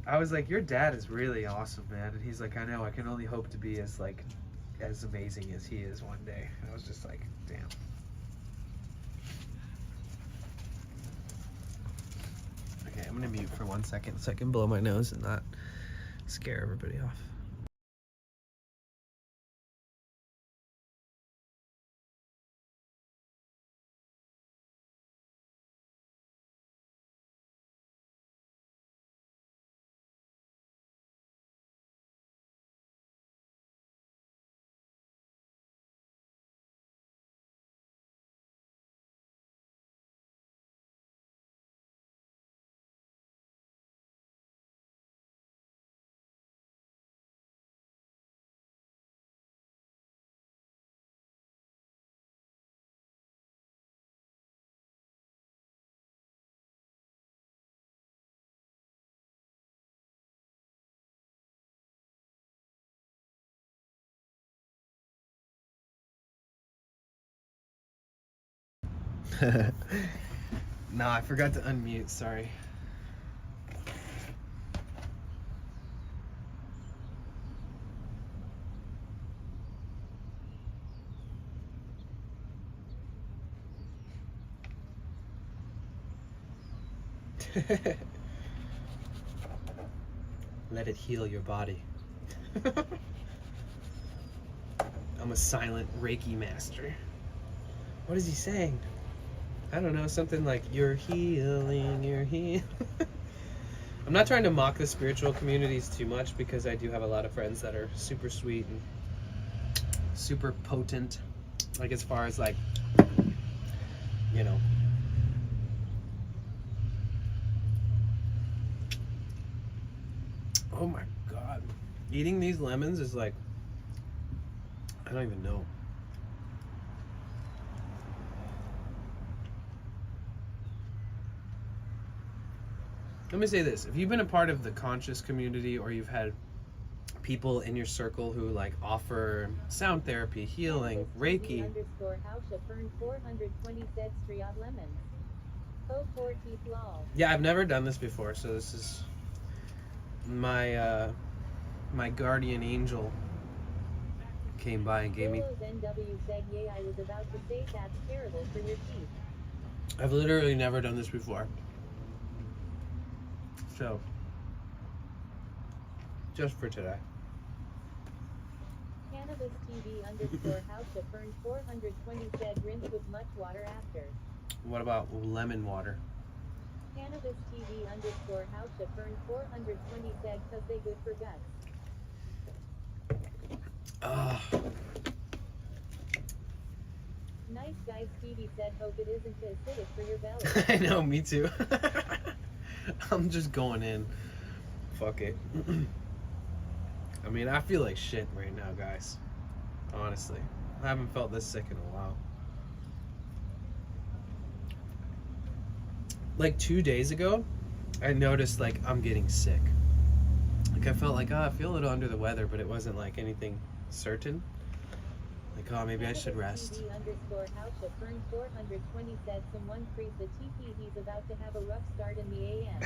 I was like, your dad is really awesome, man. And he's like, I know, I can only hope to be as like, as amazing as he is one day. And I was just like, damn. Okay, I'm gonna mute for 1 second so I can blow my nose and not scare everybody off. No, I forgot to unmute, sorry. Let it heal your body. I'm a silent Reiki master. What is he saying? I don't know, something like, you're healing, you're healing. I'm not trying to mock the spiritual communities too much because I do have a lot of friends that are super sweet and super potent. Like as far as like, you know. Oh my God. Eating these lemons is like, I don't even know. Let me say this, if you've been a part of the conscious community or you've had people in your circle who like offer sound therapy, healing, Reiki. _house_420 said Striot lemons. Oh, 4 teeth lol. Yeah, I've never done this before, so this is my my guardian angel came by and gave me. NW said, yeah, I was about to say that's terrible for your teeth. I've literally never done this before. So, just for today. Cannabis TV _house_420 said rinse with much water after. What about lemon water? Cannabis TV _house_420 said cause they good for guts. Nice guy Stevie said hope it isn't acidic for your belly. I know, me too. I'm just going in. Fuck it. I mean, I feel like shit right now, guys. Honestly. I haven't felt this sick in a while. Like 2 days ago, I noticed like I'm getting sick. Like I felt like, I feel a little under the weather, but it wasn't like anything certain. Like, oh, maybe I should rest. TV _house_420 said someone freeze the TP, he's about to have a rough start in the AM.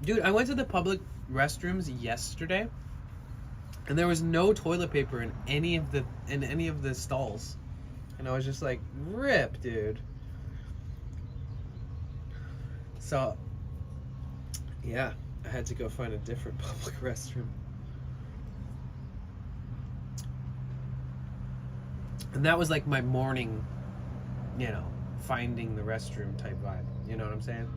Dude, I went to the public restrooms yesterday, and there was no toilet paper in any of the stalls, and I was just like, "Rip, dude." So, yeah, I had to go find a different public restroom, and that was like my morning, finding the restroom type vibe. You know what I'm saying?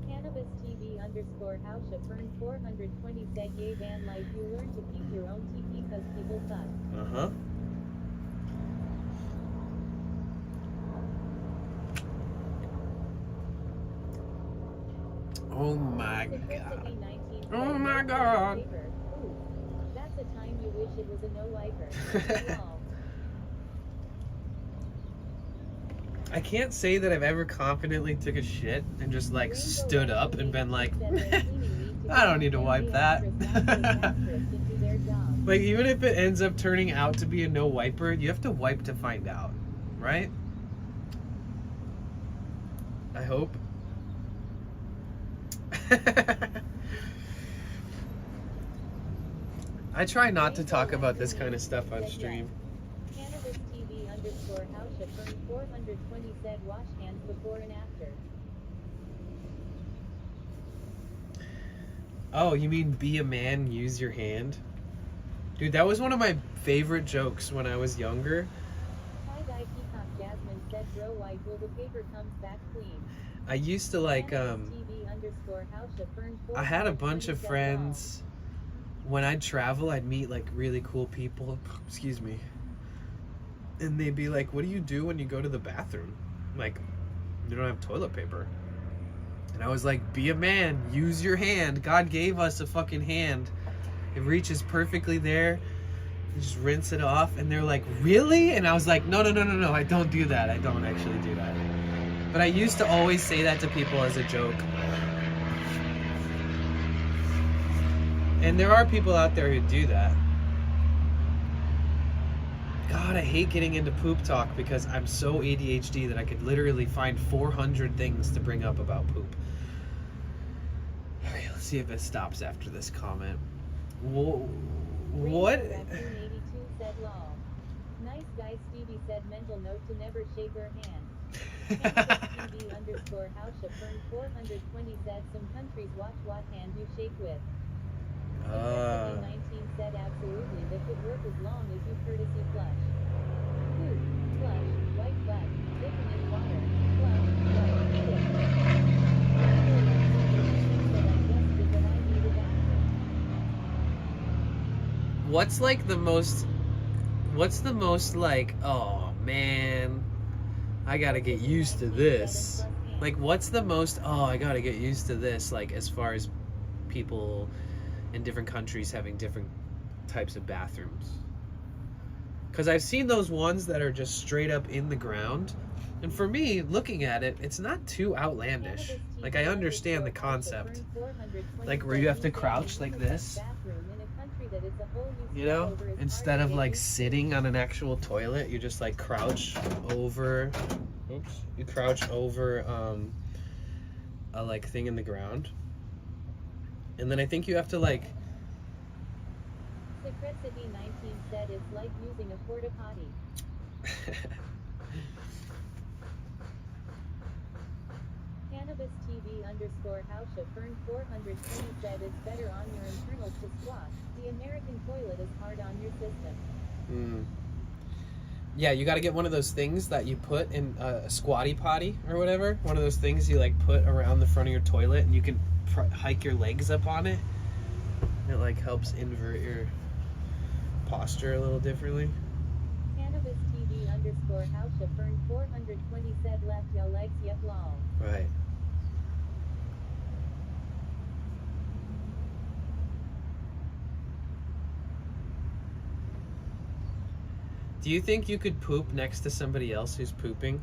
Cannabis TV underscore house affirmed 420 said yay van life you learn to keep your own TP cause people suck. Uh-huh. Oh my god. Oh my god. Ooh, that's a time you wish it was a no-lifer. I can't say that I've ever confidently took a shit and just like stood up and been like, I don't need to wipe that. Like, even if it ends up turning out to be a no wiper, you have to wipe to find out, right? I hope. I try not to talk about this kind of stuff on stream. Cannabis TV underscore house affirmed 420 said wash hands before and after. Oh, you mean be a man, use your hand? Dude, that was one of my favorite jokes when I was younger. Hi guy Peacock Jasmine said bro why till the paper comes back clean. I used to like, TV underscore house affirmed I had a 420 bunch of said friends. When I'd travel, I'd meet like really cool people. Excuse me. And they'd be like, what do you do when you go to the bathroom? Like, you don't have toilet paper. And I was like, be a man, use your hand. God gave us a fucking hand. It reaches perfectly there. You just rinse it off. And they're like, really? And I was like, no, I don't do that. I don't actually do that. But I used to always say that to people as a joke. And there are people out there who do that. God, I hate getting into poop talk because I'm so ADHD that I could literally find 400 things to bring up about poop. Okay, let's see if it stops after this comment. What? Raccoon 82 said lol. Nice guy Stevie said mental note to never shake her hand. Cannabis TV underscore house affirmed 420 said some countries watch what hand you shake with. 19 said absolutely that could work as long as you courtesy flush. Poop, flush, white butt, dipping in water, flush, white, dip. What's the most like, oh man, I gotta get used to this. Like, what's the most, oh, I gotta get used to this, like, as far as people in different countries having different types of bathrooms? Because I've seen those ones that are just straight up in the ground, and for me, looking at it, it's not too outlandish. Like, I understand the concept, like where you have to crouch like this, you know, instead of like sitting on an actual toilet, you just like crouch over, you crouch over a like thing in the ground. And then I think you have to like... Secretity 19 said it's like using a porta potty. Cannabis TV underscore house affirmed 420 said it's better on your internals to squat. The American toilet is hard on your system. Yeah, you got to get one of those things that you put in a squatty potty or whatever. One of those things you like put around the front of your toilet, and you can hike your legs up on it. It like helps invert your posture a little differently. Cannabis TV underscore house affirmed 420 said left your legs yep lol. Right. Do you think you could poop next to somebody else who's pooping?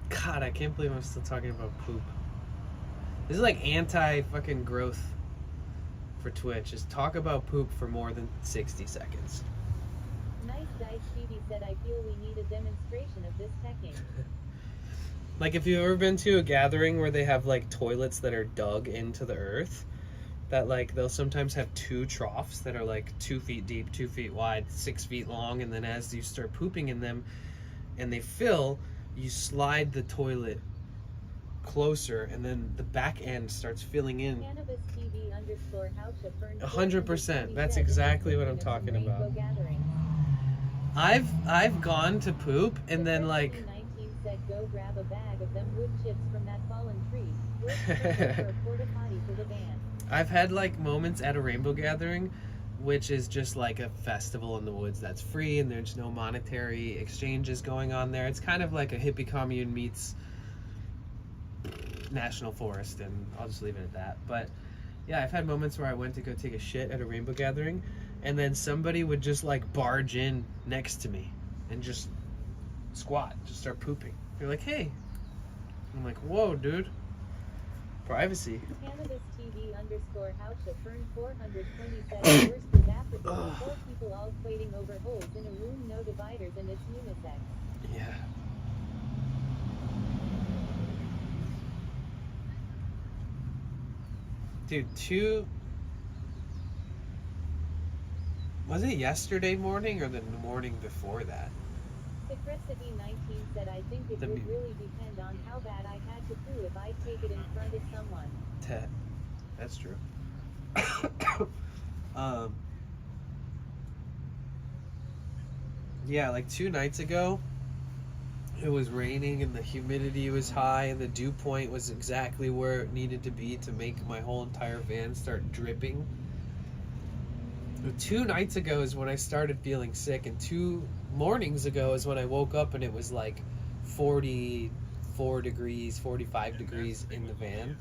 God, I can't believe I'm still talking about poop. This is like anti-fucking growth for Twitch. Just talk about poop for more than 60 seconds. Nice guy Stevie said I feel we need a demonstration of this teching. Like, if you've ever been to a gathering where they have, like, toilets that are dug into the earth, that, like, they'll sometimes have 2 troughs that are, like, 2 feet deep, 2 feet wide, 6 feet long, and then as you start pooping in them and they fill, you slide the toilet closer, and then the back end starts filling in. Cannabis TV _ House affirmed 100%. That's exactly what I'm talking about. I've gone to poop and then, like, 19 said go grab a bag of them wood chips from that fallen tree. We're for a porta potty for the van. I've had, like, moments at a rainbow gathering, which is just like a festival in the woods that's free and there's no monetary exchanges going on there. It's kind of like a hippie commune meets national forest, and I'll just leave it at that. But yeah, I've had moments where I went to go take a shit at a rainbow gathering, and then somebody would just, like, barge in next to me and just squat, just start pooping. They're like, hey. I'm like, whoa, dude. Privacy. Cannabis TV _ House affirmed 420 said the worst was Africa. 4 people all fighting over holes in a room, no dividers, and it's unisex. Yeah. Dude, was it yesterday morning or the morning before that? Secretity 19 said I think it would really depend on how bad I had to poo if I take it in front of someone. That's true. Yeah, like 2 nights ago, it was raining and the humidity was high and the dew point was exactly where it needed to be to make my whole entire van start dripping. 2 nights ago is when I started feeling sick, and 2 mornings ago is when I woke up and it was like 44 degrees, 45 degrees in the van.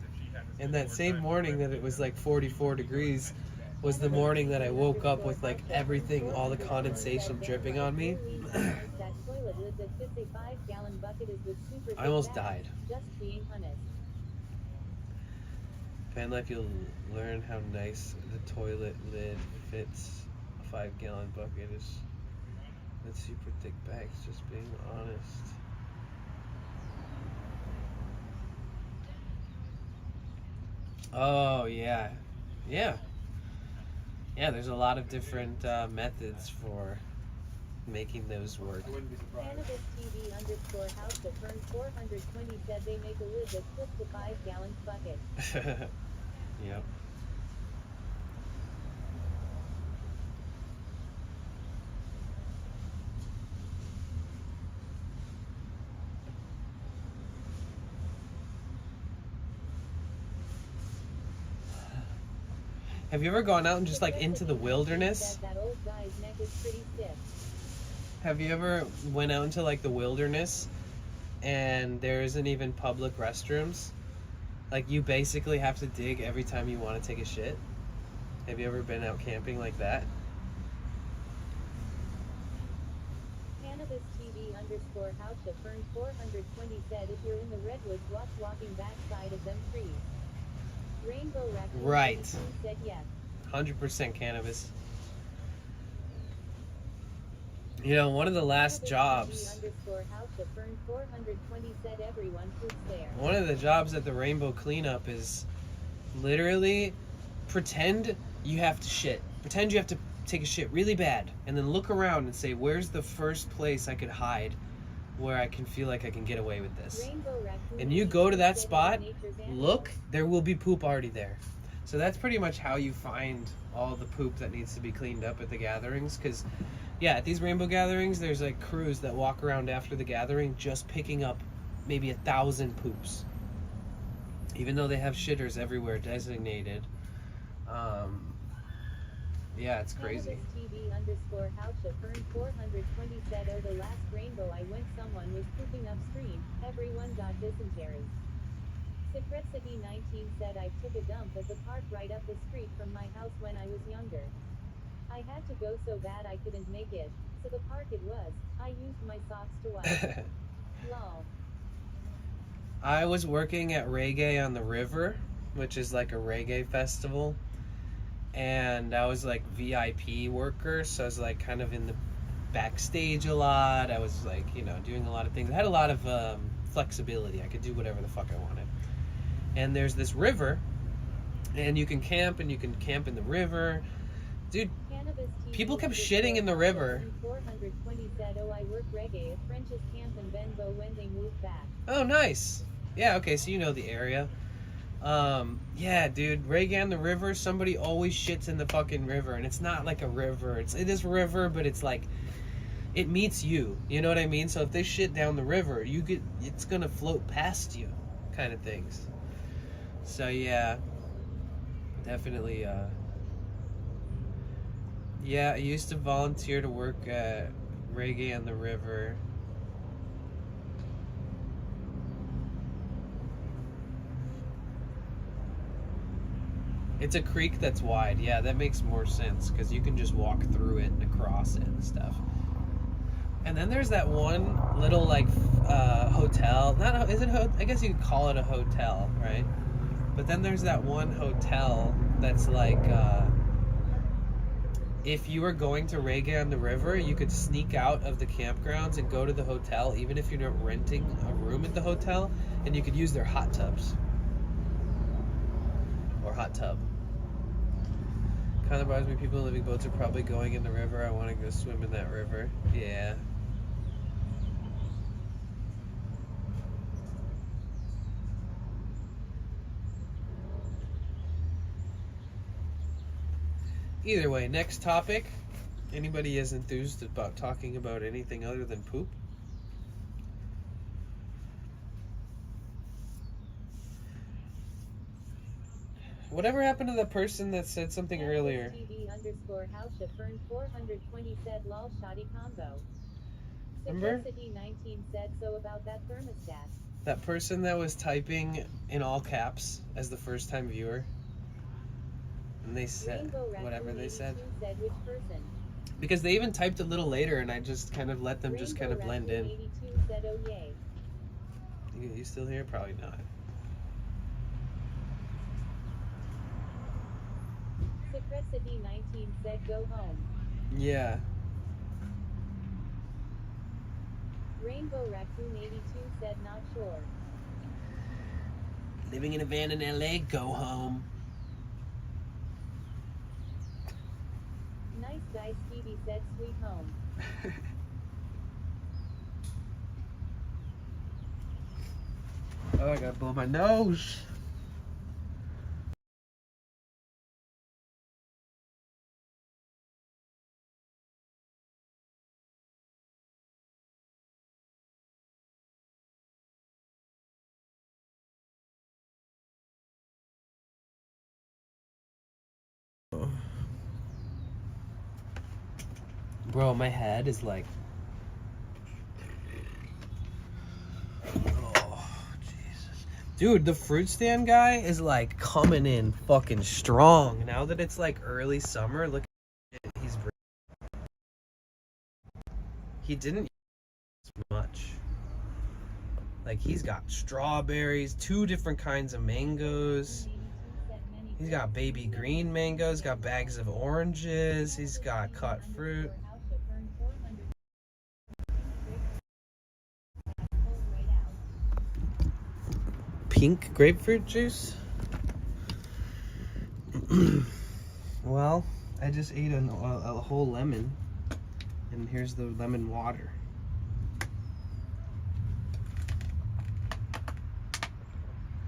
And that same morning that it was like 44 degrees was the morning that I woke up with, like, everything, all the condensation dripping on me. I almost died. Just being honest. Van life, you'll learn how nice the toilet lid fits a 5-gallon bucket is. That's super thick bags, just being honest. Oh, yeah. Yeah, there's a lot of different methods for making those work. Cannabis TV _ House affirmed 420 said they make a lid that fits the 5-gallon bucket. Yep. Have you ever gone out and just, like, into the wilderness? That old guy's neck is pretty stiff. Have you ever went out into, like, the wilderness and there isn't even public restrooms? Like, you basically have to dig every time you want to take a shit? Have you ever been out camping like that? Cannabis TV _ House affirmed 420 said if you're in the redwoods, watch walking backside of them trees. Rainbow Raccoon Right. said yes. 100% cannabis. You know, one of the last jobs, House affirmed 420 said everyone poops there. one of the jobs at the Rainbow Cleanup is literally pretend you have to shit. Pretend you have to take a shit really bad, and then look around and say, where's the first place I could hide where I can feel like I can get away with this? Rainbow Raccoon And you go to that said spot, nature's animals. look, there will be poop already there. So that's pretty much how you find all the poop that needs to be cleaned up at the gatherings. Because, yeah, at these rainbow gatherings, there's, like, crews that walk around after the gathering just picking up maybe 1,000 poops. Even though they have shitters everywhere designated. Yeah, it's crazy. Cannabis TV _ House affirmed 420 said oh the last rainbow I went someone was pooping upstream, everyone got dysentery. Secretity 19 said I took a dump at the park right up the street from my house when I was younger. I had to go so bad I couldn't make it, so the park it was, I used my socks to wipe. Lol. I was working at Reggae on the River, which is like a reggae festival. And I was like VIP worker, so I was like kind of in the backstage a lot. I was like, you know, doing a lot of things. I had a lot of flexibility. I could do whatever the fuck I wanted. And there's this river, and you can camp in the river. Dude, Cannabis people kept TV shitting in the river. 420 said, "Oh, I work reggae at French's camp in Benbow when they moved back." Oh, nice. Yeah, okay, so you know the area. Yeah, dude, reggae on the river, somebody always shits in the fucking river, and it's not like a river. It is a river, but it's like, it meets you. You know what I mean? So if they shit down the river, it's gonna float past you, kind of things. So yeah, definitely, yeah, I used to volunteer to work at Reggae on the River. It's a creek that's wide. Yeah, that makes more sense because you can just walk through it and across it and stuff. And then there's that one little like hotel. I guess you could call it a hotel, right? But then there's that one hotel that's like, if you were going to Reggae on the River, you could sneak out of the campgrounds and go to the hotel, even if you're not renting a room at the hotel, and you could use their hot tubs. Or hot tub. Kind of bothers me, people in living boats are probably going in the river. I want to go swim in that river. Yeah. Either way, next topic. Anybody is enthused about talking about anything other than poop? Whatever happened to the person that said something earlier? TV_House 420 said, "Lol, shoddy combo." Remember? City 19 said, "So about that thermostat." That person that was typing in all caps as the first time viewer? And they said whatever they said. Said which person? Because they even typed a little later, and I just kind of let them Rainbow just kind of blend in. 82 said, "Oh yay." You still here? Probably not. Secrecity 19 said, "Go home." Yeah. Rainbow Raccoon 82 said, "Not sure." Living in a van in LA, go home. Nice guy Stevie said, "Sweet home." Oh, I gotta blow my nose. Bro, my head is like, oh, Jesus. Dude, the fruit stand guy is like coming in fucking strong. Now that it's like early summer, look at it. He didn't use much. Like, he's got strawberries, 2 different kinds of mangoes. He's got baby green mangoes, got bags of oranges, he's got cut fruit. Pink grapefruit juice? Well, I just ate a whole lemon, and here's the lemon water.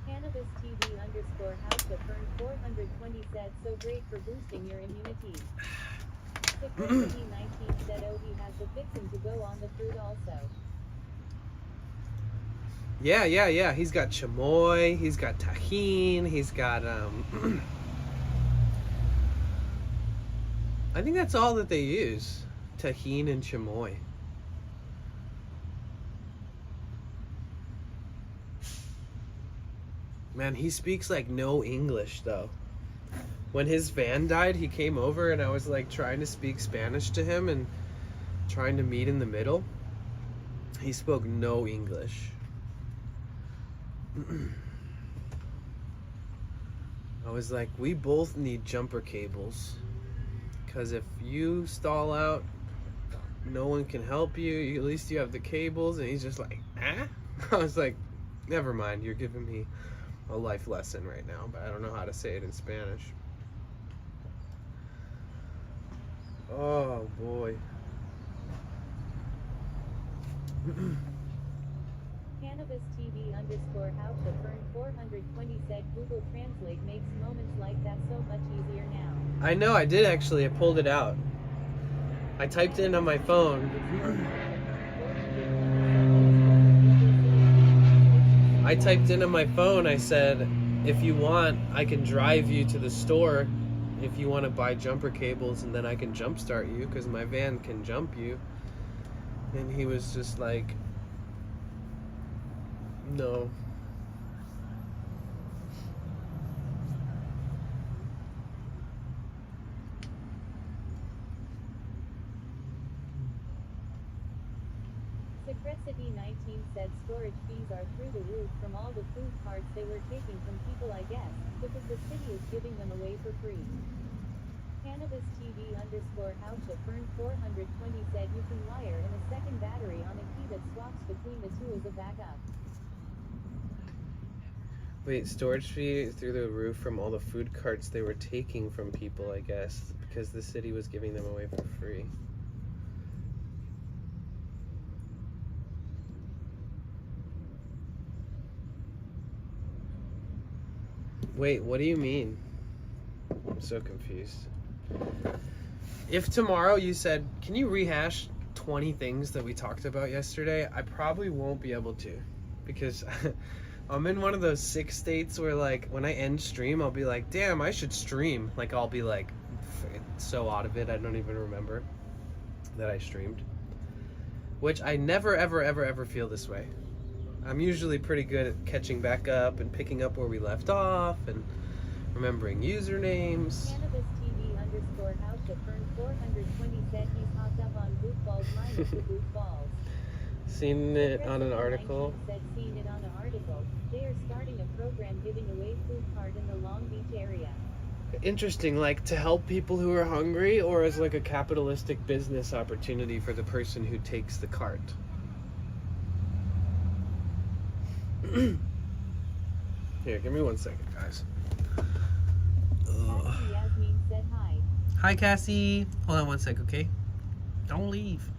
Cannabis TV_House 420 said, "So great for boosting your immunity." Secrecity 19 said, "Oh, he has the fixing to go on the fruit also." Yeah. He's got chamoy, he's got tahine, he's got, I think that's all that they use. Tahine and chamoy. Man, he speaks like no English though. When his van died, he came over and I was like trying to speak Spanish to him and trying to meet in the middle. He spoke no English. I was like, we both need jumper cables, because if you stall out, no one can help you. At least you have the cables. And he's just like, ah? I was like, never mind, you're giving me a life lesson right now, but I don't know how to say it in Spanish. Oh boy. Cannabis TV _ how to burn 420 said Google Translate makes moments like that so much easier now. I know, I did actually. I pulled it out. I typed in on my phone. I typed in on my phone, I said, if you want, I can drive you to the store if you want to buy jumper cables, and then I can jumpstart you because my van can jump you. And he was just like, no. Secrecity 19 said storage fees are through the roof from all the food carts they were taking from people, I guess, because the city is giving them away for free. Cannabis TV _ how to burn 420 said you can wire in a second battery on a key that swaps between the two as a backup. Wait, storage fee through the roof from all the food carts they were taking from people, I guess, because the city was giving them away for free. Wait, what do you mean? I'm so confused. If tomorrow you said, can you rehash 20 things that we talked about yesterday? I probably won't be able to, because I'm in one of those sick states where, like, when I end stream, I'll be like, damn, I should stream. Like, I'll be like so out of it, I don't even remember that I streamed. Which I never, ever, ever, ever feel this way. I'm usually pretty good at catching back up and picking up where we left off and remembering usernames. Cannabis TV _ how to burn 420 said he's hopped up on boot balls minus the boot balls. Seen it on an article. Said seen it on an article. They are starting a program giving away food cart in the Long Beach area. Interesting, like to help people who are hungry, or as like a capitalistic business opportunity for the person who takes the cart. Here, give me 1 second, guys. Cassie Yasmin said hi. Hi, Cassie. Hold on 1 sec, okay? Don't leave.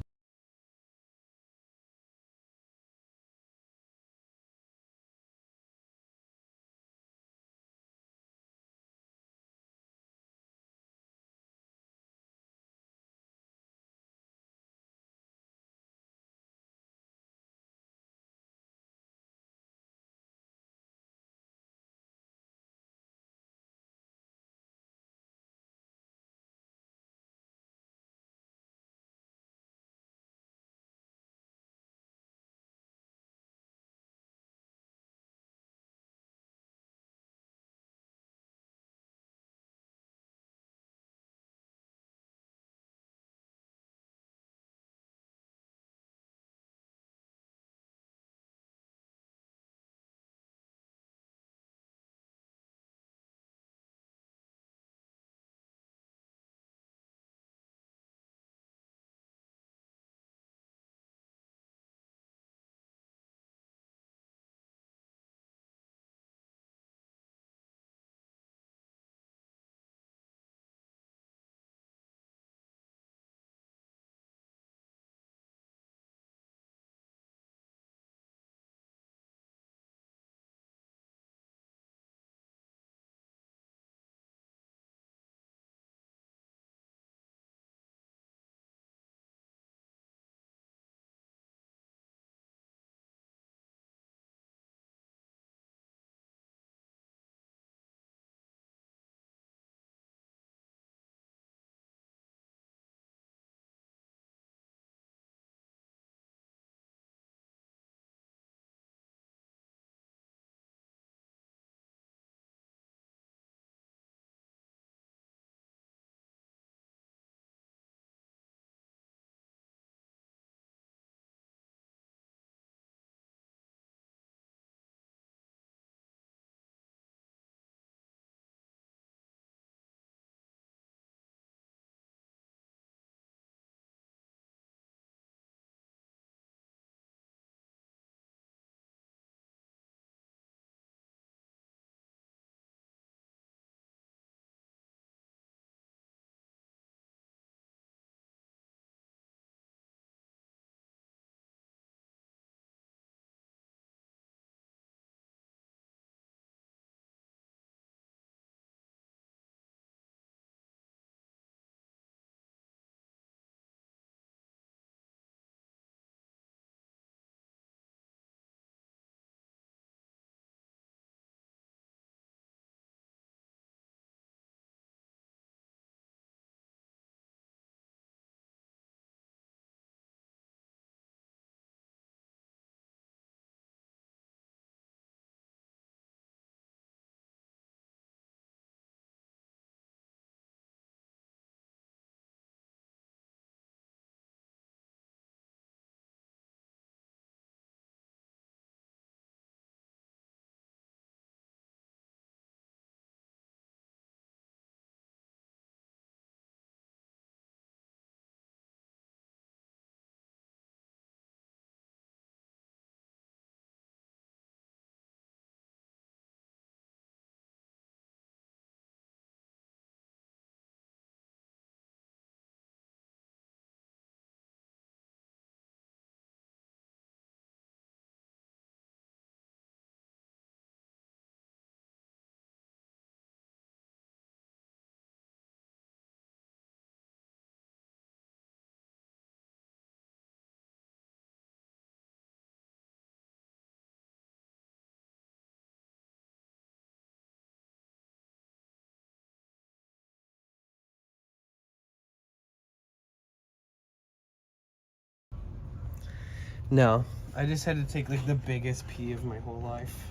No, I just had to take like the biggest pee of my whole life.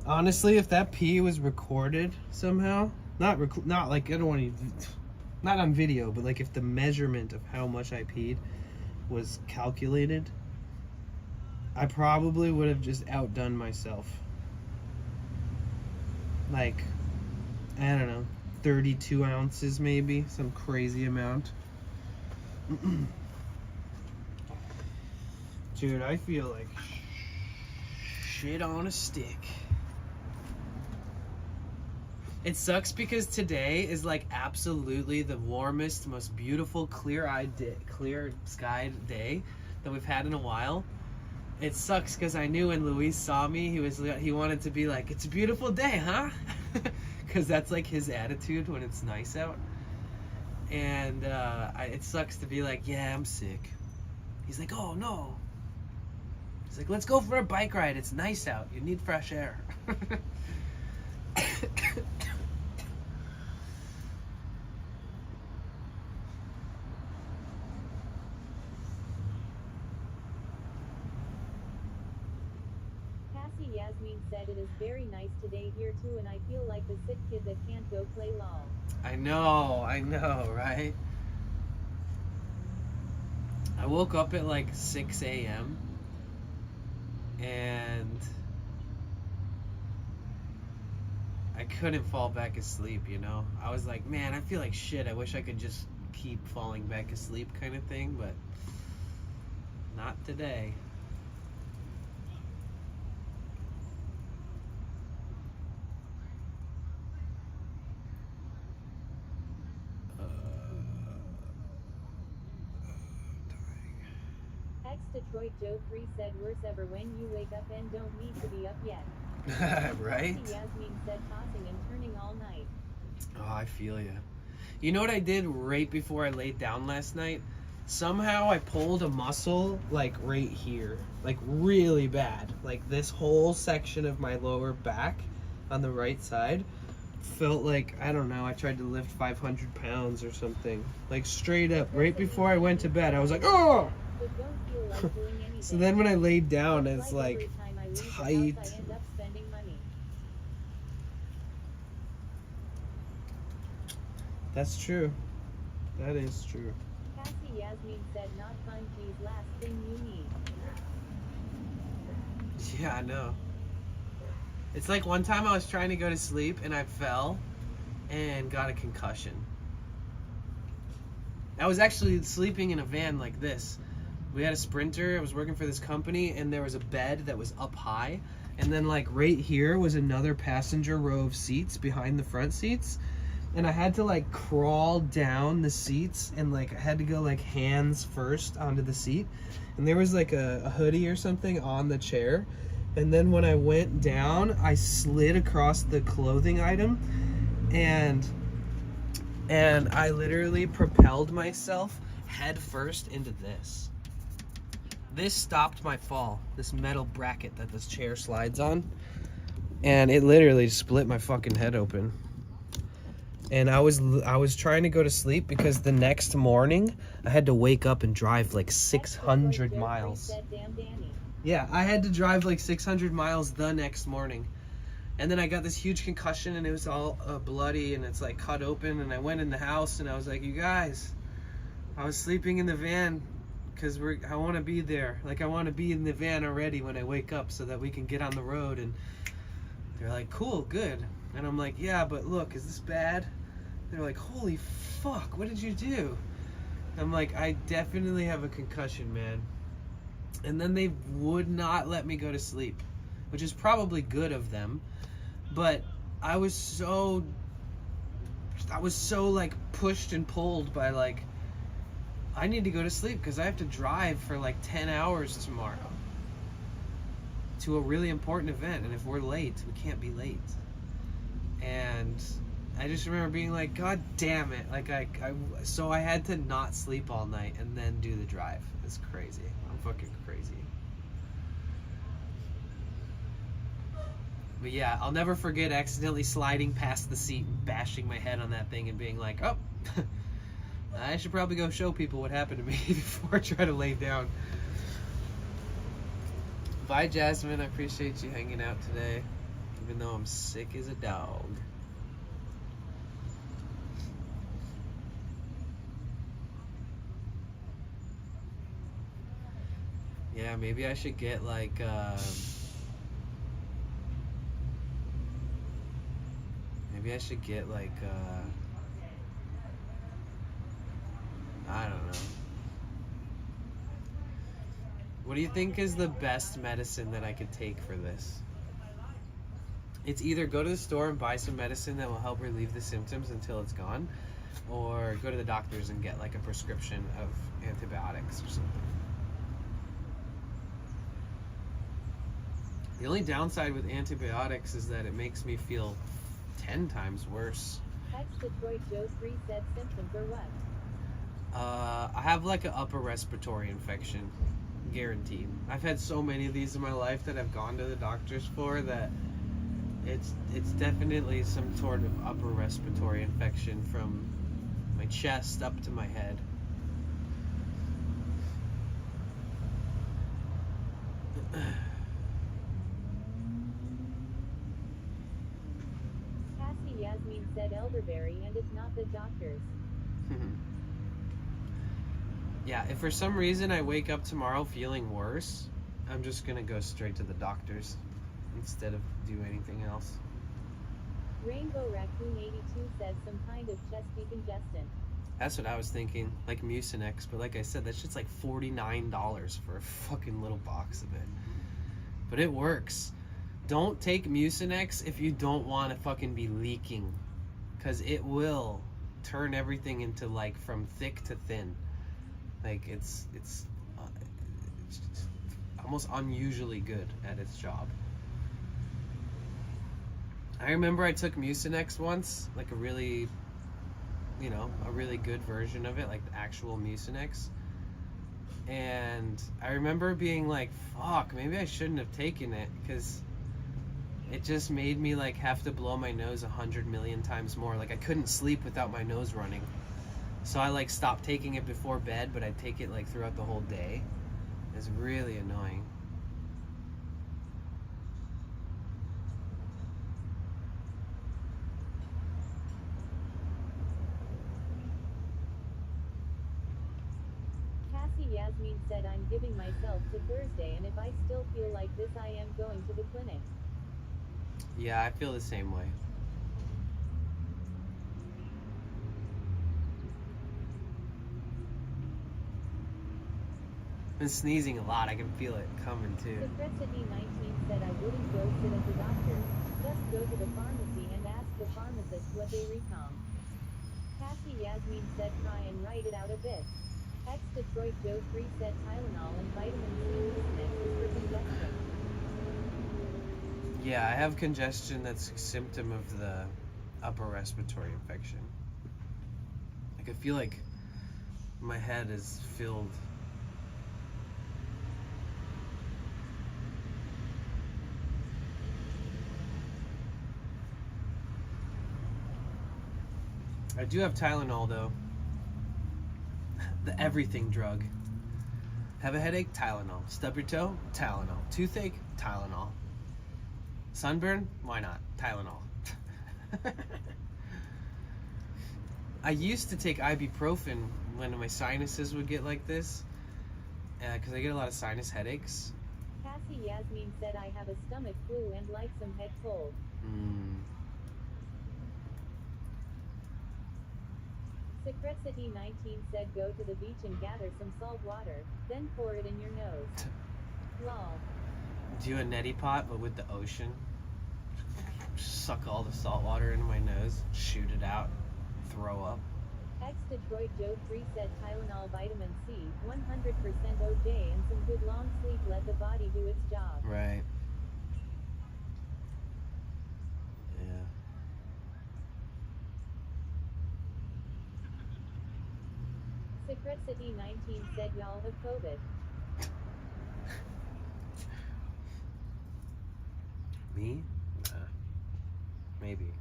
Honestly, if that pee was recorded somehow, not like, I don't want to, not on video, but like if the measurement of how much I peed was calculated, I probably would have just outdone myself. Like, I don't know, 32 ounces maybe, some crazy amount. Dude, I feel like shit on a stick. It sucks because today is like absolutely the warmest, most beautiful, clear-eyed, clear-skied day that we've had in a while. It sucks because I knew when Luis saw me, he wanted to be like, "It's a beautiful day, huh?" Because that's like his attitude when it's nice out. And it sucks to be like, "Yeah, I'm sick." He's like, "Oh no." He's like, "Let's go for a bike ride. It's nice out. You need fresh air." Cassie Yasmin said it is very nice today here too, and I feel like the sick kid that can't go play lol. I know, right? I woke up at like 6 a.m. and I couldn't fall back asleep, you know? I was like, man, I feel like shit. I wish I could just keep falling back asleep kind of thing, but not today. Ex-Detroit Joe 3 said worse ever when you wake up and don't need to be up yet. Right? Cassie Yasmin said tossing and turning all night. Oh, I feel ya. You know what I did right before I laid down last night? Somehow I pulled a muscle like right here, like really bad. Like this whole section of my lower back on the right side felt like, I don't know, I tried to lift 500 pounds or something. Like straight up, right before I went to bed, I was like, oh! But don't feel like doing anything. So then when I laid down, it's like every time I leave the house, tight. I end up spending money. That's true. That is true. Cassie Yasmin said not fun, please, last thing you need. Yeah, I know. It's like one time I was trying to go to sleep and I fell and got a concussion. I was actually sleeping in a van like this. We had a Sprinter, I was working for this company, and there was a bed that was up high, and then like right here was another passenger row of seats behind the front seats, and I had to like crawl down the seats, and like I had to go like hands first onto the seat, and there was like a hoodie or something on the chair, and then when I went down, I slid across the clothing item, and I literally propelled myself head first into this. This stopped my fall, this metal bracket that this chair slides on, and it literally split my fucking head open. And I was trying to go to sleep because the next morning I had to wake up and drive like 600 miles. Yeah, I had to drive like 600 miles the next morning. And then I got this huge concussion and it was all bloody and it's like cut open, and I went in the house and I was like, you guys, I was sleeping in the van because I want to be there. Like, I want to be in the van already when I wake up so that we can get on the road. And they're like, cool, good. And I'm like, yeah, but look, is this bad? They're like, holy fuck, what did you do? I'm like, I definitely have a concussion, man. And then they would not let me go to sleep, which is probably good of them. But I was so like pushed and pulled by like, I need to go to sleep because I have to drive for like 10 hours tomorrow to a really important event, and if we're late, we can't be late. And I just remember being like, God damn it. Like so I had to not sleep all night and then do the drive. It's crazy. I'm fucking crazy. But yeah, I'll never forget accidentally sliding past the seat and bashing my head on that thing and being like, oh, I should probably go show people what happened to me before I try to lay down. Bye, Jasmine. I appreciate you hanging out today, even though I'm sick as a dog. Yeah, maybe I should get like maybe I should get like I don't know. What do you think is the best medicine that I could take for this? It's either go to the store and buy some medicine that will help relieve the symptoms until it's gone, or go to the doctors and get like a prescription of antibiotics or something. The only downside with antibiotics is that it makes me feel 10 times worse. Detroit Joe 3 said symptoms or what? I have like an upper respiratory infection, guaranteed. I've had so many of these in my life that I've gone to the doctors for that it's definitely some sort of upper respiratory infection from my chest up to my head. Cassie Yasmin said elderberry and it's not the doctors. Yeah, if for some reason I wake up tomorrow feeling worse, I'm just gonna go straight to the doctors instead of do anything else. Rainbow Raccoon 82 said some kind of chest decongestant. That's what I was thinking, like Mucinex, but like I said, that shit's like $49 for a fucking little box of it. But it works. Don't take Mucinex if you don't want to fucking be leaking, because it will turn everything into like from thick to thin. Like it's almost unusually good at its job. I remember I took Mucinex once, like a really good version of it, like the actual Mucinex. And I remember being like, fuck, maybe I shouldn't have taken it, because it just made me like have to blow my nose 100 million times more. Like I couldn't sleep without my nose running. So I like stopped taking it before bed, but I'd take it like throughout the whole day. It's really annoying. Cassie Yasmin said I'm giving myself to Thursday and if I still feel like this I am going to the clinic. Yeah, I feel the same way. Been sneezing a lot. I can feel it coming too. Secretity 19 said I wouldn't go sit at the doctor's. Just go to the pharmacy and ask the pharmacist what they recom. Cassie Yasmin said try and write it out a bit. Detroit Joe 3 said Tylenol and vitamin C next is for congestion. Yeah, I have congestion that's a symptom of the upper respiratory infection. Like I feel like my head is filled. I do have Tylenol though. The everything drug. Have a headache? Tylenol. Stub your toe? Tylenol. Toothache? Tylenol. Sunburn? Why not? Tylenol. I used to take ibuprofen when my sinuses would get like this, because I get a lot of sinus headaches. Cassie Yasmin said I have a stomach flu and like some head cold. Secretity 19 said go to the beach and gather some salt water, then pour it in your nose. Lol. Do a neti pot, but with the ocean. Suck all the salt water into my nose, shoot it out, throw up. Detroit Joe 3 said Tylenol, vitamin C, 100% OJ, and some good long sleep let the body do its job. Right. Yeah. Secret City 19 said y'all have COVID. Me? Nah. Maybe.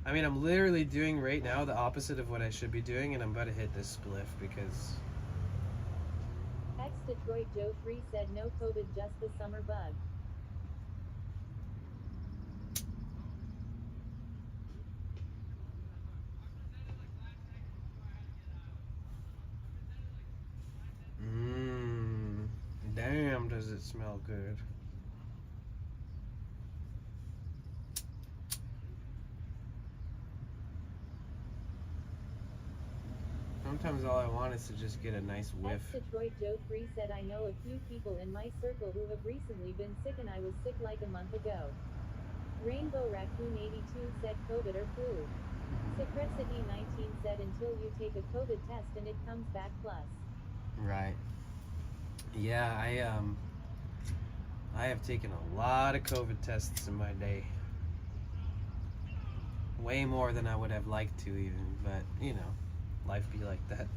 I mean, I'm literally doing right now the opposite of what I should be doing, and I'm about to hit this spliff because... Ex-Detroit Joe 3 said no COVID, just the summer bug. Damn, does it smell good. Sometimes all I want is to just get a nice whiff. Ex-Detroit Joe 3 said I know a few people in my circle who have recently been sick, and I was sick like a month ago. Rainbow Raccoon 82 said COVID or flu. Secret City 19 said until you take a COVID test and it comes back plus. Right. Yeah, I have taken a lot of COVID tests in my day. Way more than I would have liked to even, but you know, life be like that.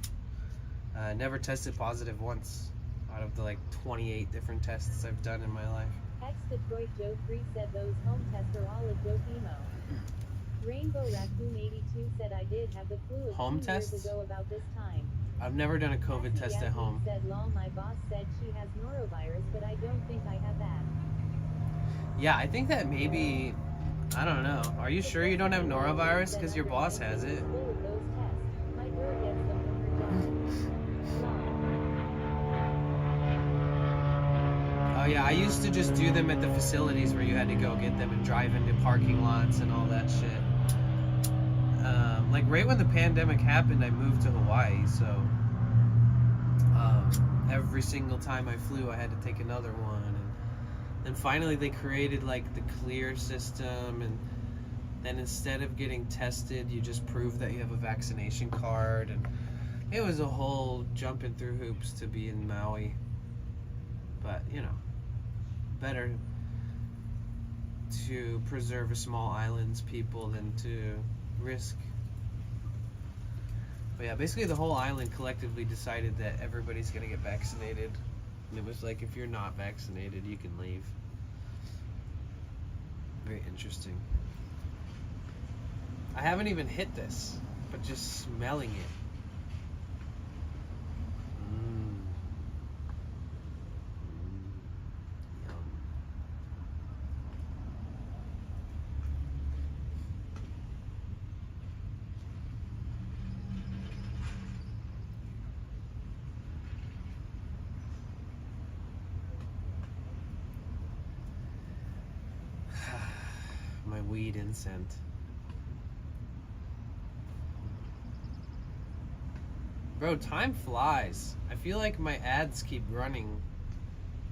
I never tested positive once out of the like 28 different tests I've done in my life. Ex-Detroit Joe 3 said those home tests are all a joke emo. Rainbow Raccoon 82 said I did have the flu a Home few years tests? ago about this time. I've never done a COVID Cassie test at Yasin home. said lol, my boss said she has norovirus, but I don't think I have that. Yeah, I think that maybe, I don't know. Are you sure you don't have norovirus? Because your boss has it. Full of those tests. My girl gets them from her job. Oh yeah, I used to just do them at the facilities where you had to go get them and drive into parking lots and all that shit. Like right when the pandemic happened, I moved to Hawaii, so every single time I flew, I had to take another one. And then finally they created like the clear system, and then instead of getting tested, you just prove that you have a vaccination card, and it was a whole jumping through hoops to be in Maui. But you know, better to preserve a small island's people than to risk. But yeah, basically the whole island collectively decided that everybody's gonna get vaccinated. And it was like, if you're not vaccinated, you can leave. Very interesting. I haven't even hit this, but just smelling it. Yum. My weed incense. Bro, time flies. I feel like my ads keep running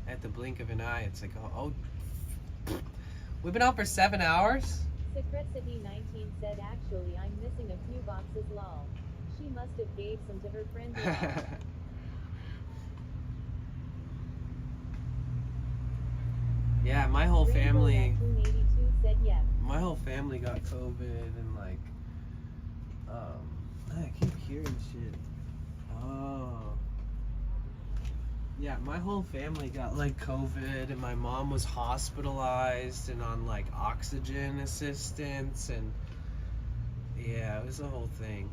at the blink of an eye. It's like, oh, we've been on for 7 hours? Secret City 19 said actually I'm missing a few boxes lol. She must have gave some to her friend lol. Yeah, my whole family. Rainbow Raccoon 82 said yes. My whole family got COVID, and like, I keep hearing shit. Oh. Yeah, my whole family got like COVID, and my mom was hospitalized and on like oxygen assistance, and yeah, it was a whole thing.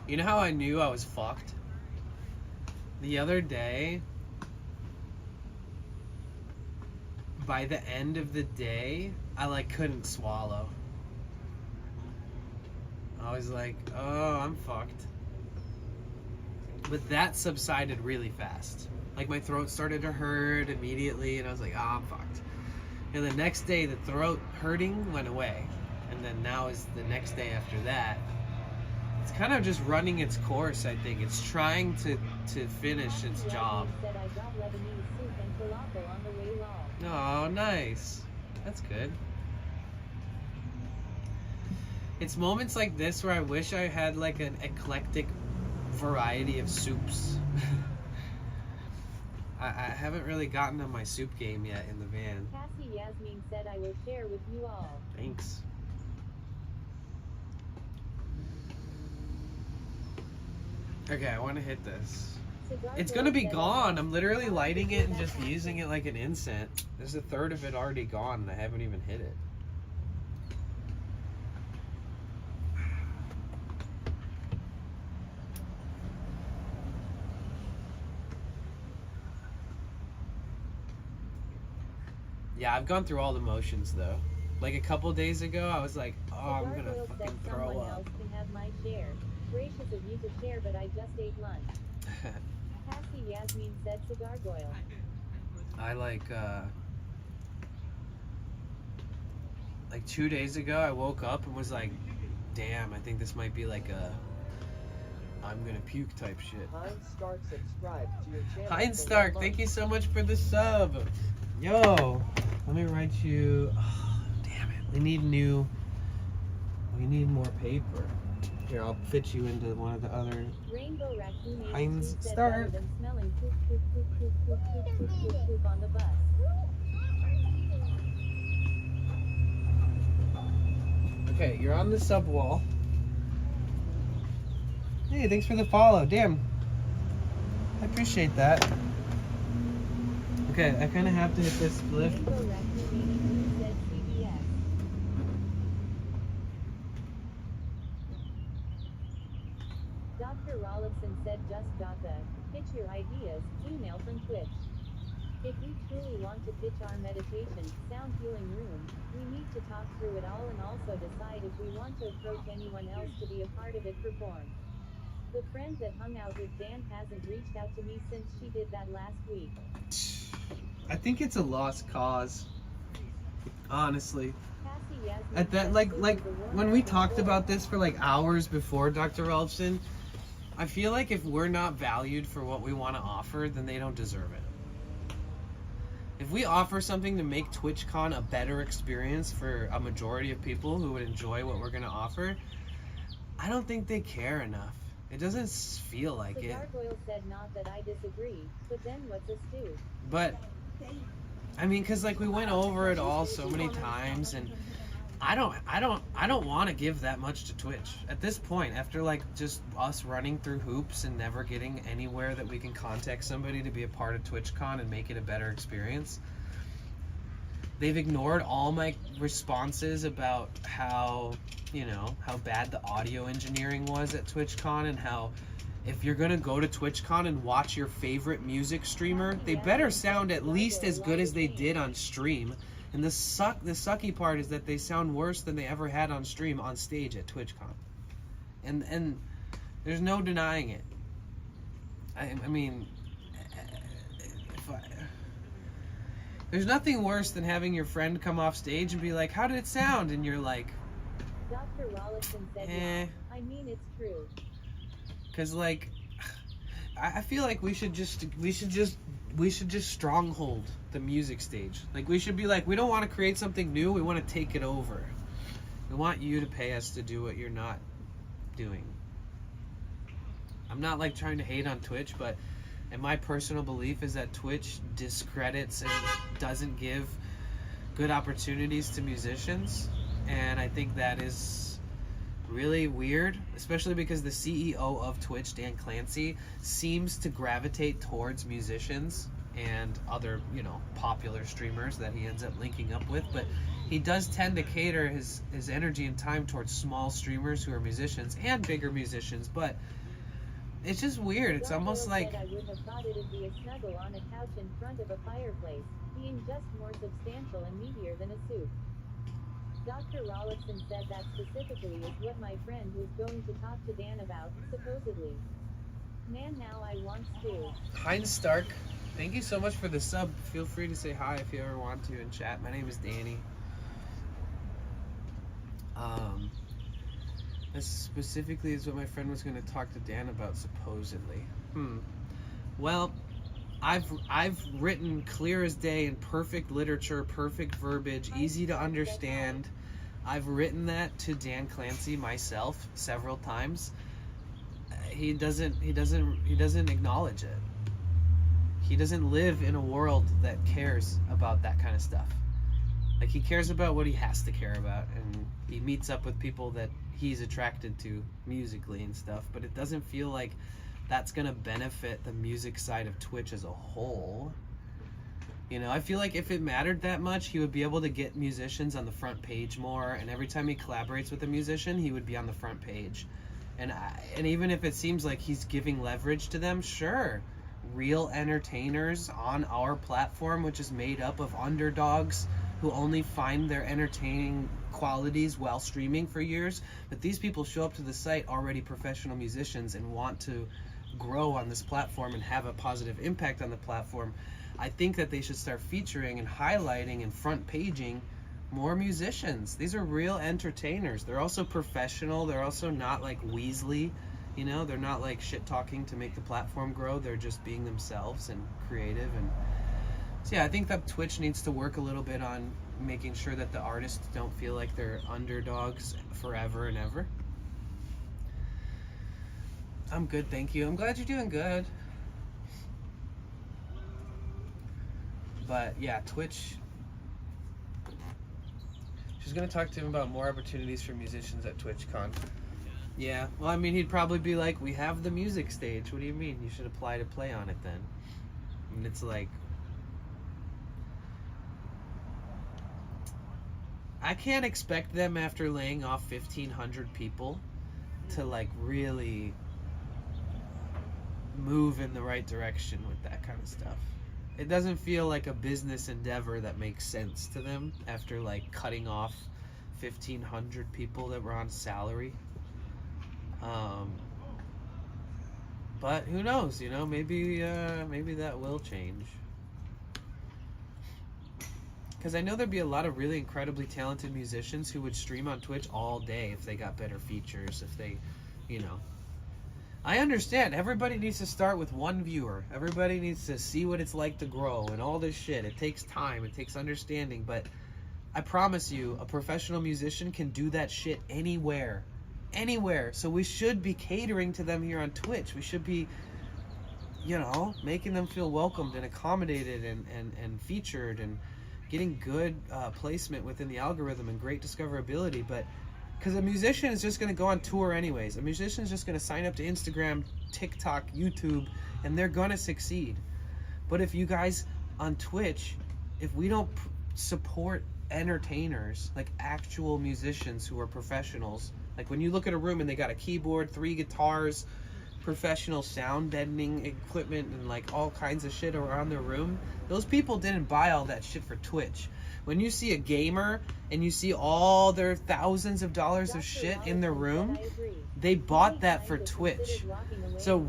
You know how I knew I was fucked? The other day, by the end of the day, I like couldn't swallow. I was like, oh, I'm fucked. But that subsided really fast. Like my throat started to hurt immediately, and I was like, oh, I'm fucked. And the next day, the throat hurting went away. And then now is the next day after that. It's kind of just running its course, I think. It's trying to finish its job. Said I got Lebanese soup and falafel on the way lol. Oh, nice. That's good. It's moments like this where I wish I had like an eclectic variety of soups. I haven't really gotten on my soup game yet in the van. Cassie Yasmin said I will share with you all. Thanks. Okay, I want to hit this. Cigar It's Girl gonna be said, gone. I'm literally lighting it and just using it like an incense. There's a third of it already gone and I haven't even hit it. Yeah, I've gone through all the motions though. Like a couple days ago, I was like, oh, I'm Cigar gonna Girl said fucking throw someone up. else can have my share. Gracious of you to share, but I just ate lunch. Cassie Yasmin said Cigar Goyle. I like 2 days ago, I woke up and was like, damn, I think this might be like a I'm gonna puke type shit. Heinz Stark subscribed to your channel. Heinz for Stark, 1 thank month. you so much for the sub. Yo, let me write you. Oh, damn it. We need more paper. Here, I'll fit you into one of the other. Rainbow Raccoon Heinz 82 said Stark. better than smelling poop, poop, poop, poop, poop, poop, poop, poop, poop on the bus. Okay, you're on the sub wall. Hey, thanks for the follow. Damn. I appreciate that. Okay, I kind of have to hit this lift. Rainbow Raccoon 82 said CBS. Dr. Rollison said just Data. Pitch your ideas, email from Twitch. If we truly want to pitch our meditation, sound healing room, we need to talk through it all and also decide if we want to approach anyone else to be a part of it perform. The friend that hung out with Dan hasn't reached out to me since she did that last week. I think it's a lost cause. Honestly. Cassie Yasmin At that said like this like is the one when we that's talked the about goal. this for like hours before Dr. Rolfson, I feel like if we're not valued for what we want to offer, then they don't deserve it. If we offer something to make TwitchCon a better experience for a majority of people who would enjoy what we're going to offer, I don't think they care enough. It doesn't feel like it. Cigar Goyle said not that I disagree, but then what's a stew? But I mean, cause like we went over it all so many times, and I don't want to give that much to Twitch at this point. After like just us running through hoops and never getting anywhere that we can contact somebody to be a part of TwitchCon and make it a better experience. They've ignored all my responses about how bad the audio engineering was at TwitchCon, and how if you're gonna go to TwitchCon and watch your favorite music streamer, they better sound at least as good as they did on stream. And the sucky part is that they sound worse than they ever had on stream on stage at TwitchCon. And there's no denying it. I mean, there's nothing worse than having your friend come off stage and be like, "How did it sound?" And you're like, Dr. Rollison said Eh. yeah. I mean, it's true. cause like, I feel like we should just stronghold the music stage. Like we should be like, we don't want to create something new. We want to take it over. We want you to pay us to do what you're not doing. I'm not like trying to hate on Twitch, but and my personal belief is that Twitch discredits and doesn't give good opportunities to musicians, and I think that is really weird, especially because the CEO of Twitch, Dan Clancy, seems to gravitate towards musicians and other, popular streamers that he ends up linking up with, but he does tend to cater his energy and time towards small streamers who are musicians and bigger musicians, but it's just weird. It's Dr. almost Goyle like, said I would have thought it'd be a snuggle on a couch in front of a fireplace, being just more substantial and meatier than a soup. Dr. Rollison said that specifically is what my friend was going to talk to Dan about, supposedly. Man, now I want stew. Heinz Stark, thank you so much for the sub. Feel free to say hi if you ever want to in chat. My name is Danny. This specifically is what my friend was going to talk to Dan about, supposedly. Well, I've written clear as day in perfect literature, perfect verbiage, easy to understand. I've written that to Dan Clancy myself several times. He doesn't acknowledge it. He doesn't live in a world that cares about that kind of stuff. Like, he cares about what he has to care about, and he meets up with people that he's attracted to musically and stuff, but it doesn't feel like that's gonna benefit the music side of Twitch as a whole. You know, I feel like if it mattered that much, he would be able to get musicians on the front page more, and every time he collaborates with a musician, he would be on the front page. And even if it seems like he's giving leverage to them, sure, real entertainers on our platform, which is made up of underdogs who only find their entertaining qualities while streaming for years, but these people show up to the site already professional musicians and want to grow on this platform and have a positive impact on the platform. I think that they should start featuring and highlighting and front paging more musicians. These are real entertainers. They're also professional. They're also not like Weasley, you know, they're not like shit talking to make the platform grow. They're just being themselves and creative. And so yeah, I think that Twitch needs to work a little bit on making sure that the artists don't feel like they're underdogs forever and ever. I'm good, thank you. I'm glad you're doing good. But yeah, Twitch. She's gonna talk to him about more opportunities for musicians at TwitchCon. Yeah, well, I mean, he'd probably be like, we have the music stage. What do you mean? You should apply to play on it then. And it's like, I can't expect them after laying off 1,500 people to like really move in the right direction with that kind of stuff. It doesn't feel like a business endeavor that makes sense to them after like cutting off 1,500 people that were on salary. But who knows, you know, maybe that will change. Because I know there'd be a lot of really incredibly talented musicians who would stream on Twitch all day if they got better features, if they, you know. I understand, everybody needs to start with one viewer. Everybody needs to see what it's like to grow and all this shit. It takes time, it takes understanding, but I promise you, a professional musician can do that shit anywhere. Anywhere. So we should be catering to them here on Twitch. We should be, you know, making them feel welcomed and accommodated and featured and getting good placement within the algorithm and great discoverability. But because a musician is just going to go on tour anyways. A musician is just going to sign up to Instagram, TikTok, YouTube, and they're going to succeed. But if you guys on Twitch, if we don't support entertainers, like actual musicians who are professionals, like when you look at a room and they got a keyboard, 3 guitars, professional sound deadening equipment, and like all kinds of shit around their room, those people didn't buy all that shit for Twitch. When you see a gamer and you see all their thousands of dollars of shit in their room, they bought that for Twitch. So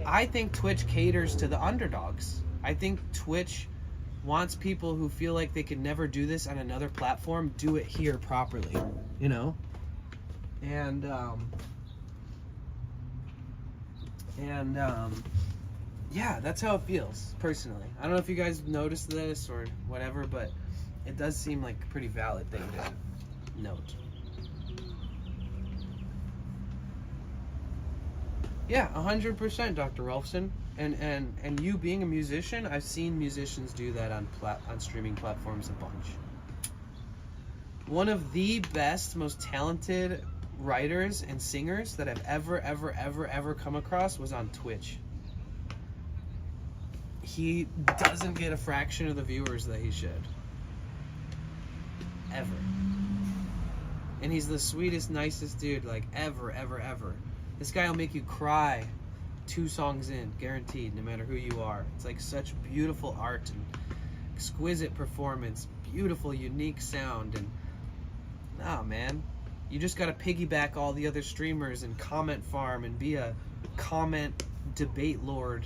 I think Twitch caters to the underdogs. I think Twitch wants people who feel like they could never do this on another platform, do it here properly, you know? And yeah, that's how it feels, personally. I don't know if you guys noticed this or whatever, but it does seem like a pretty valid thing to note. Yeah, 100%, Dr. Rolfson. And you being a musician, I've seen musicians do that on streaming platforms a bunch. One of the best, most talented writers and singers that I've ever come across was on Twitch. He doesn't get a fraction of the viewers that he should. Ever. And he's the sweetest, nicest dude, like, ever. This guy will make you cry 2 songs in, guaranteed, no matter who you are. It's like such beautiful art and exquisite performance, beautiful, unique sound, and nah, man. You just gotta piggyback all the other streamers and comment farm and be a comment debate lord,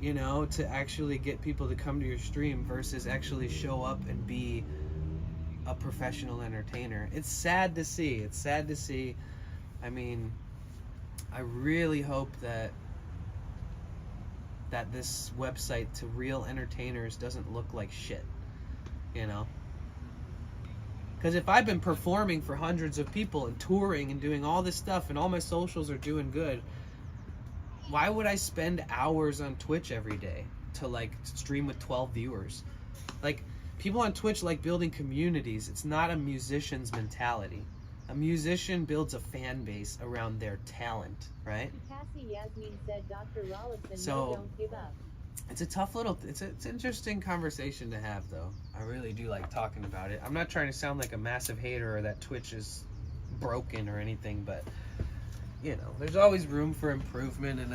you know, to actually get people to come to your stream versus actually show up and be a professional entertainer. It's sad to see. It's sad to see. I mean, I really hope that this website to real entertainers doesn't look like shit, you know? Because if I've been performing for hundreds of people and touring and doing all this stuff and all my socials are doing good, why would I spend hours on Twitch every day to like stream with 12 viewers? Like, people on Twitch like building communities. It's not a musician's mentality. A musician builds a fan base around their talent, right? Cassie Yasmin said Dr. Rollison, So- no, don't give up. It's a tough little, it's an interesting conversation to have, though. I really do like talking about it. I'm not trying to sound like a massive hater or that Twitch is broken or anything, but you know, there's always room for improvement, and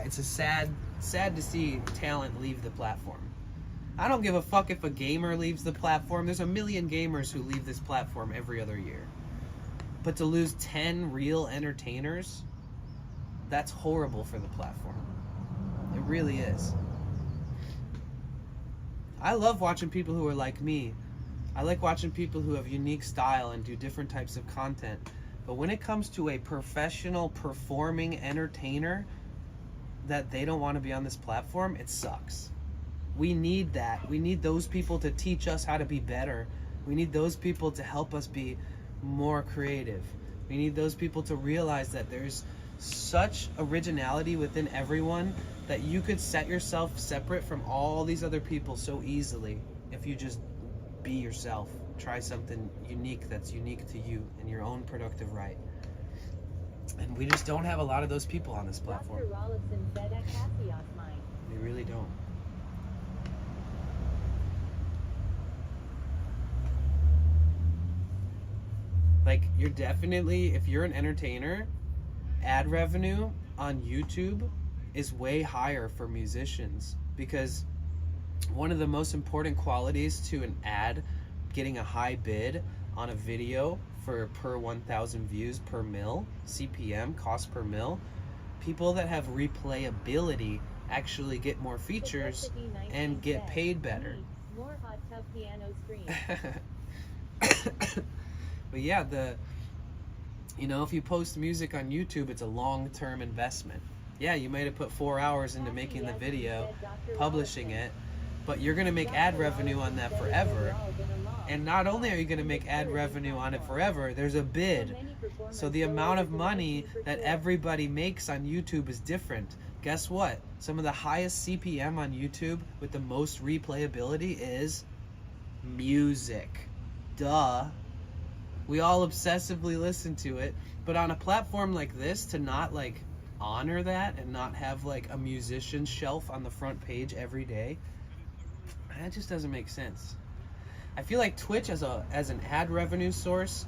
it's a sad to see talent leave the platform. I don't give a fuck if a gamer leaves the platform. There's a million gamers who leave this platform every other year. But to lose 10 real entertainers, that's horrible for the platform. It really is. I love watching people who are like me. I like watching people who have unique style and do different types of content. But when it comes to a professional performing entertainer that they don't want to be on this platform, it sucks. We need that. We need those people to teach us how to be better. We need those people to help us be more creative. We need those people to realize that there's such originality within everyone that you could set yourself separate from all these other people so easily if you just be yourself. Try something unique that's unique to you in your own productive right. And we just don't have a lot of those people on this platform. Dr. Rollison said at Cassius mine. We really don't. Like, you're definitely, if you're an entertainer, ad revenue on YouTube is way higher for musicians, because one of the most important qualities to an ad getting a high bid on a video for per 1,000 views per mil, CPM, cost per mil, people that have replayability actually get more features and get paid better. More hot tub piano scream. But yeah, if you post music on YouTube, it's a long-term investment. Yeah, you might have put 4 hours into making the video, publishing it, but you're gonna make ad revenue on that forever. And not only are you gonna make ad revenue on it forever, there's a bid. So the amount of money that everybody makes on YouTube is different. Guess what? Some of the highest CPM on YouTube with the most replayability is music. Duh. We all obsessively listen to it, but on a platform like this, to not like honor that and not have like a musician's shelf on the front page every day, that just doesn't make sense. I feel like Twitch as an ad revenue source,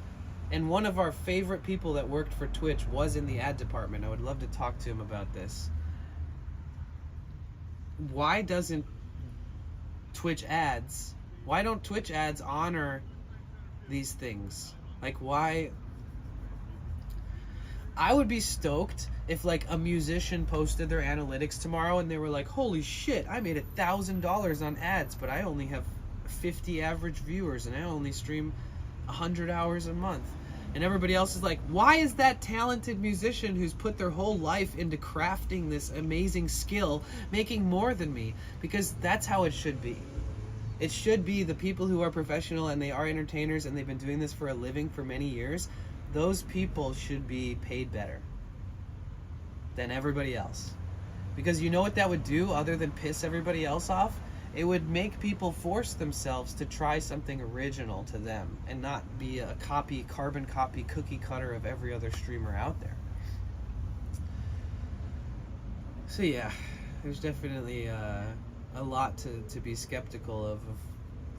and one of our favorite people that worked for Twitch was in the ad department. I would love to talk to him about this. Why don't Twitch ads honor these things? Like, why? I would be stoked if like a musician posted their analytics tomorrow and they were like, holy shit, I made $1,000 on ads, but I only have 50 average viewers and I only stream 100 hours a month. And everybody else is like, why is that talented musician who's put their whole life into crafting this amazing skill making more than me? Because that's how it should be. It should be the people who are professional and they are entertainers and they've been doing this for a living for many years. Those people should be paid better than everybody else. Because you know what that would do other than piss everybody else off? It would make people force themselves to try something original to them and not be a carbon copy, cookie cutter of every other streamer out there. So yeah, there's definitely a lot to be skeptical of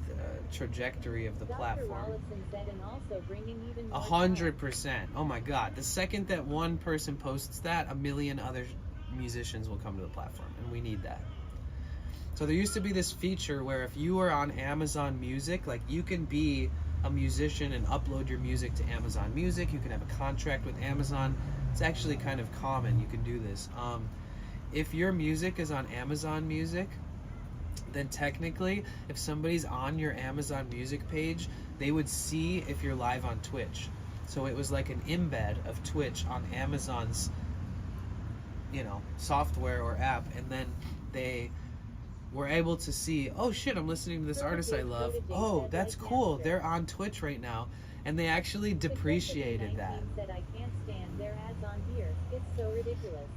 the trajectory of the platform. Dr. Rollison said, and also bringing even more 100%. Oh my God. The second that one person posts that, a million other musicians will come to the platform, and we need that. So there used to be this feature where if you were on Amazon Music, like you can be a musician and upload your music to Amazon Music. You can have a contract with Amazon. It's actually kind of common. You can do this. If your music is on Amazon Music, then technically, if somebody's on your Amazon Music page, they would see if you're live on Twitch. So it was like an embed of Twitch on Amazon's, software or app, and then they we're able to see, oh shit, I'm listening to this artist I love. Protege Oh, said that's like cool. master. They're on Twitch right now. And they actually depreciated that. Secretsity19 said I can't stand their ads on here. It's so ridiculous.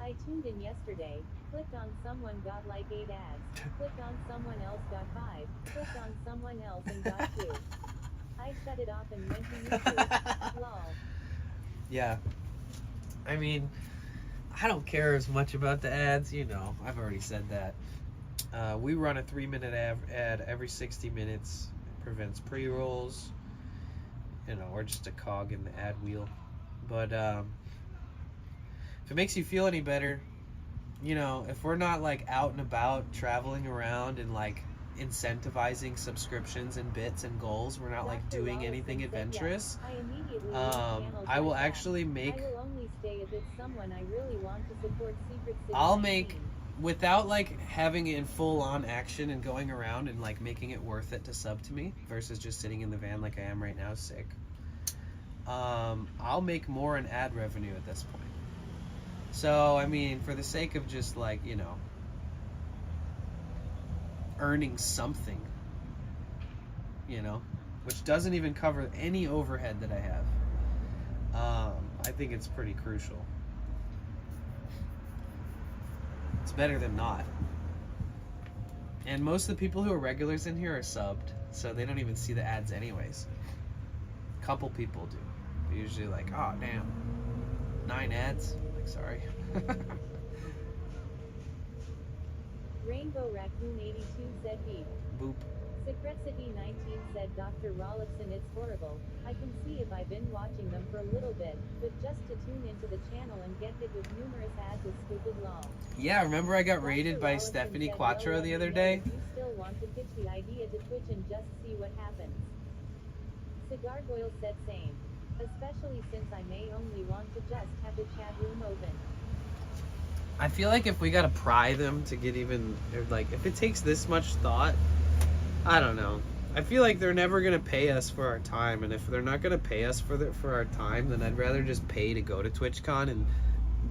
I tuned in yesterday, clicked on someone, got like 8 ads, clicked on someone else, got 5, clicked on someone else and got 2. I shut it off and went to YouTube. Lol. Yeah. I mean, I don't care as much about the ads, you know. I've already said that. We run a 3-minute ad every 60 minutes. It prevents pre-rolls, you know, or just a cog in the ad wheel. But if it makes you feel any better, you know, if we're not like out and about traveling around and like incentivizing subscriptions and bits and goals, we're not like Dr. doing Rollison anything said adventurous. yes. I immediately leave channels I will like that. actually make, I will only stay if it's someone I really want to support. Secret City I'll 19. make, without like having it in full on action and going around and like making it worth it to sub to me versus just sitting in the van like I am right now sick, I'll make more in ad revenue at this point. So I mean, for the sake of just like, you know, earning something, you know, which doesn't even cover any overhead that I have, I think it's pretty crucial. It's better than not. And most of the people who are regulars in here are subbed, so they don't even see the ads anyways. A couple people do. They're usually like, oh damn, 9 ads? Like, sorry. Rainbow Raccoon 82 said beep. Boop. Secretsity 19 said Dr. Rollison, it's horrible. I can see if I've been watching them for a little bit, but just to tune into the channel and get hit with numerous ads is stupid lol. Yeah, remember I got Dr. raided by Rollison Stephanie said, Quattro well, the let other me know day? if you still want to pitch the idea to Twitch and just see what happens. Cigar Boyle said same. Especially since I may only want to just have the chat room open. I feel like if we gotta pry them to get even, or like, if it takes this much thought, I don't know. I feel like they're never gonna pay us for our time, and if they're not gonna pay us for our time, then I'd rather just pay to go to TwitchCon and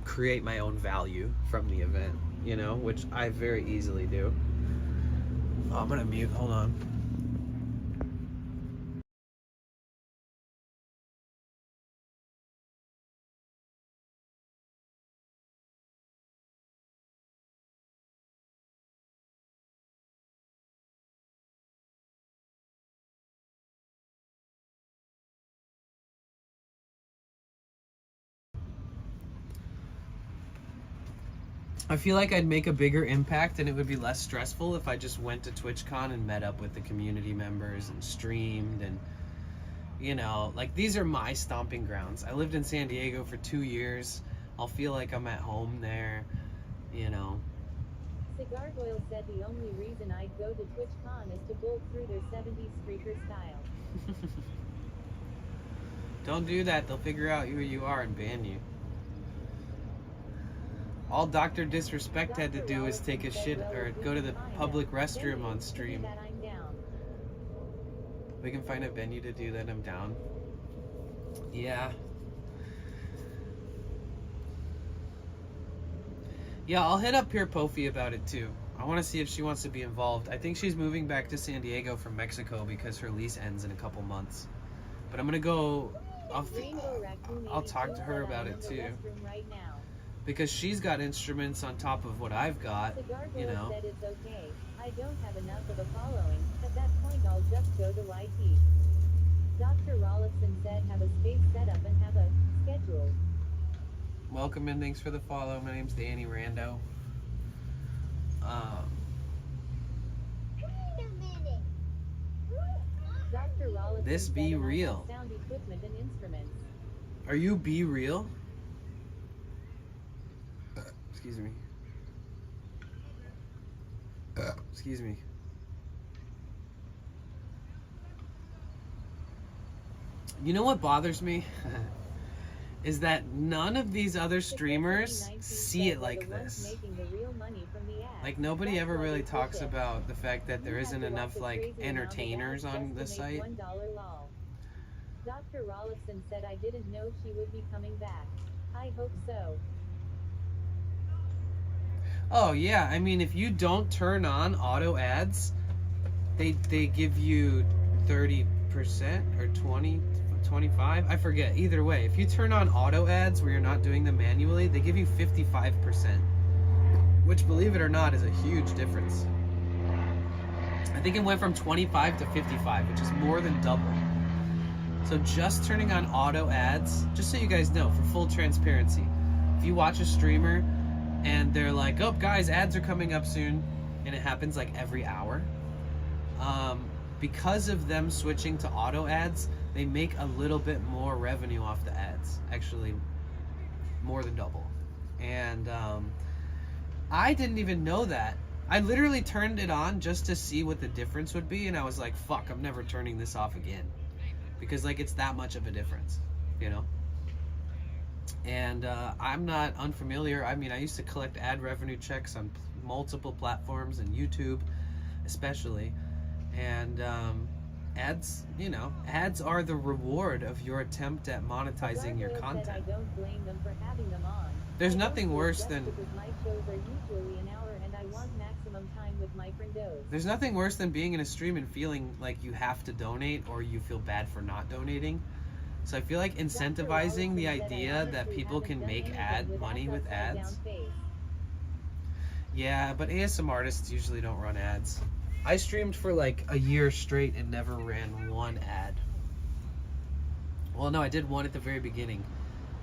create my own value from the event, you know, which I very easily do. Oh, I'm gonna mute, hold on. I feel like I'd make a bigger impact and it would be less stressful if I just went to TwitchCon and met up with the community members and streamed and, you know, like, these are my stomping grounds. I lived in San Diego for 2 years. I'll feel like I'm at home there, you know. Cigar Boyle said the only reason I'd go to TwitchCon is to bolt through their 70s streaker style. Don't do that. They'll figure out who you are and ban you. All Dr. Disrespect had to do is take a shit or go to the public restroom on stream. We can find a venue to do that. I'm down. Yeah. Yeah, I'll hit up Pierre Pofi about it too. I want to see if she wants to be involved. I think she's moving back to San Diego from Mexico because her lease ends in a couple months. But I'm gonna go. I'll talk to her about it too. Because she's got instruments on top of what I've got, you know. Said it's okay. I don't have enough of a following. At that point, I'll just go to YT. Dr. Rollison said have a space set up and have a schedule. Welcome and thanks for the follow. My name's Danny Rando. Dr. Rollison This said be and I have real. sound equipment and instruments. Are you Be Real? Excuse me. Excuse me. You know what bothers me? Is that none of these other streamers see it like this. Like, nobody ever really talks about the fact that there isn't enough, like, entertainers on the site. Dr. Rollison said I didn't know she would be coming back. I hope so. Oh yeah, I mean, if you don't turn on auto ads, they give you 30% or 20, 25. I forget. Either way, if you turn on auto ads where you're not doing them manually, they give you 55%, which, believe it or not, is a huge difference. I think it went from 25 to 55, which is more than double. So just turning on auto ads, just so you guys know, for full transparency, if you watch a streamer and they're like, oh guys, ads are coming up soon, and it happens like every hour, because of them switching to auto ads, they make a little bit more revenue off the ads, actually more than double. And I didn't even know that. I literally turned it on just to see what the difference would be, and I was like, fuck, I'm never turning this off again, because like it's that much of a difference, you know. And I'm not unfamiliar. I mean, I used to collect ad revenue checks on multiple platforms and YouTube especially, and ads, you know, ads are the reward of your attempt at monetizing your content. I don't blame them for having them on. There's nothing worse than my shows are usually an hour and I want maximum time with my friendos. There's nothing worse than being in a stream and feeling like you have to donate or you feel bad for not donating. So I feel like incentivizing the idea that people can make ad money with ads. Yeah, but ASM artists usually don't run ads. I streamed for like a year straight and never ran one ad. Well, no, I did one at the very beginning,